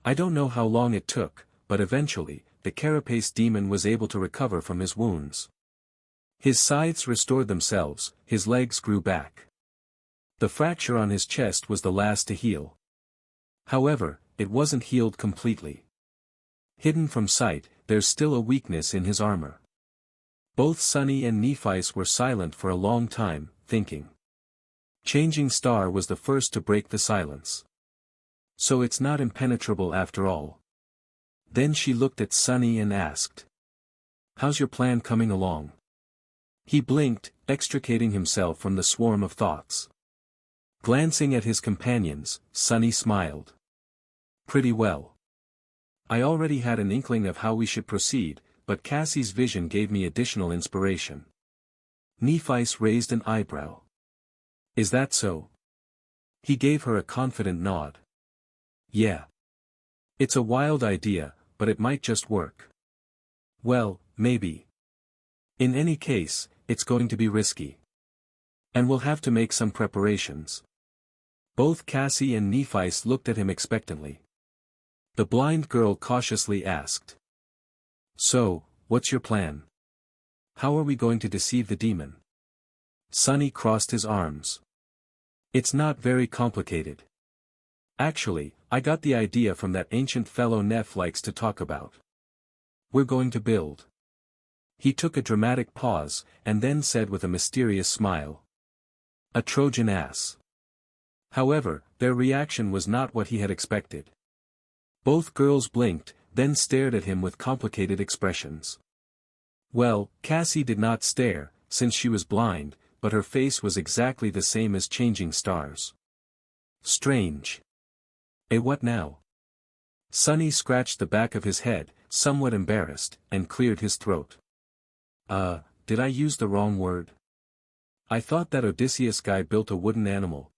I don't know how long it took, but eventually, the carapace demon was able to recover from his wounds. His sides restored themselves, his legs grew back. The fracture on his chest was the last to heal. However, it wasn't healed completely. Hidden from sight, there's still a weakness in his armor. Both Sunny and Nephis were silent for a long time, thinking. Changing Star was the first to break the silence. So it's not impenetrable after all. Then she looked at Sunny and asked. How's your plan coming along? He blinked, extricating himself from the swarm of thoughts. Glancing at his companions, Sunny smiled. Pretty well. I already had an inkling of how we should proceed, but Cassie's vision gave me additional inspiration. Nephi's raised an eyebrow. Is that so? He gave her a confident nod. Yeah. It's a wild idea, but it might just work. Well, maybe. In any case, it's going to be risky. And we'll have to make some preparations. Both Cassie and Nephi looked at him expectantly. The blind girl cautiously asked. So, what's your plan? How are we going to deceive the demon? Sonny crossed his arms. It's not very complicated. Actually, I got the idea from that ancient fellow Neph likes to talk about. We're going to build. He took a dramatic pause, and then said with a mysterious smile. A Trojan ass. However, their reaction was not what he had expected. Both girls blinked, then stared at him with complicated expressions. Well, Cassie did not stare, since she was blind, but her face was exactly the same as changing stars. Strange. What now? Sonny scratched the back of his head, somewhat embarrassed, and cleared his throat. Did I use the wrong word? I thought that Odysseus guy built a wooden animal.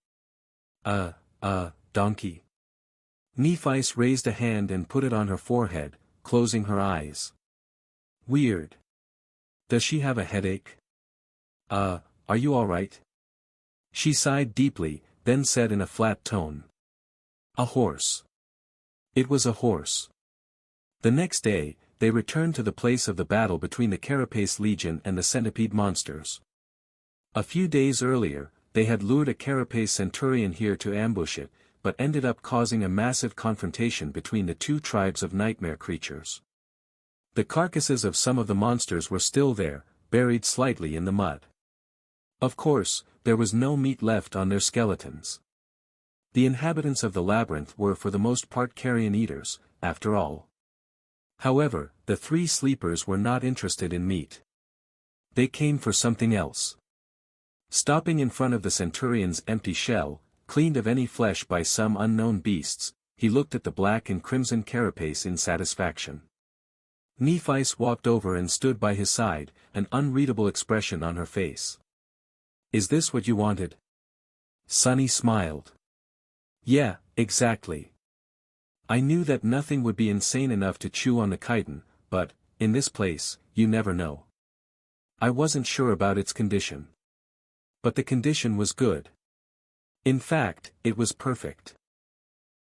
Donkey. Nephi raised a hand and put it on her forehead, closing her eyes. Weird. Does she have a headache? Are you all right? She sighed deeply, then said in a flat tone. A horse. It was a horse. The next day, they returned to the place of the battle between the Carapace Legion and the Centipede monsters. A few days earlier, they had lured a Carapace Centurion here to ambush it, but ended up causing a massive confrontation between the two tribes of nightmare creatures. The carcasses of some of the monsters were still there, buried slightly in the mud. Of course, there was no meat left on their skeletons. The inhabitants of the labyrinth were for the most part carrion eaters, after all. However, the three sleepers were not interested in meat. They came for something else. Stopping in front of the Centurion's empty shell, cleaned of any flesh by some unknown beasts, he looked at the black and crimson carapace in satisfaction. Nephi walked over and stood by his side, an unreadable expression on her face. Is this what you wanted? Sonny smiled. Yeah, exactly. I knew that nothing would be insane enough to chew on the chitin, but, in this place, you never know. I wasn't sure about its condition. But the condition was good. In fact, it was perfect.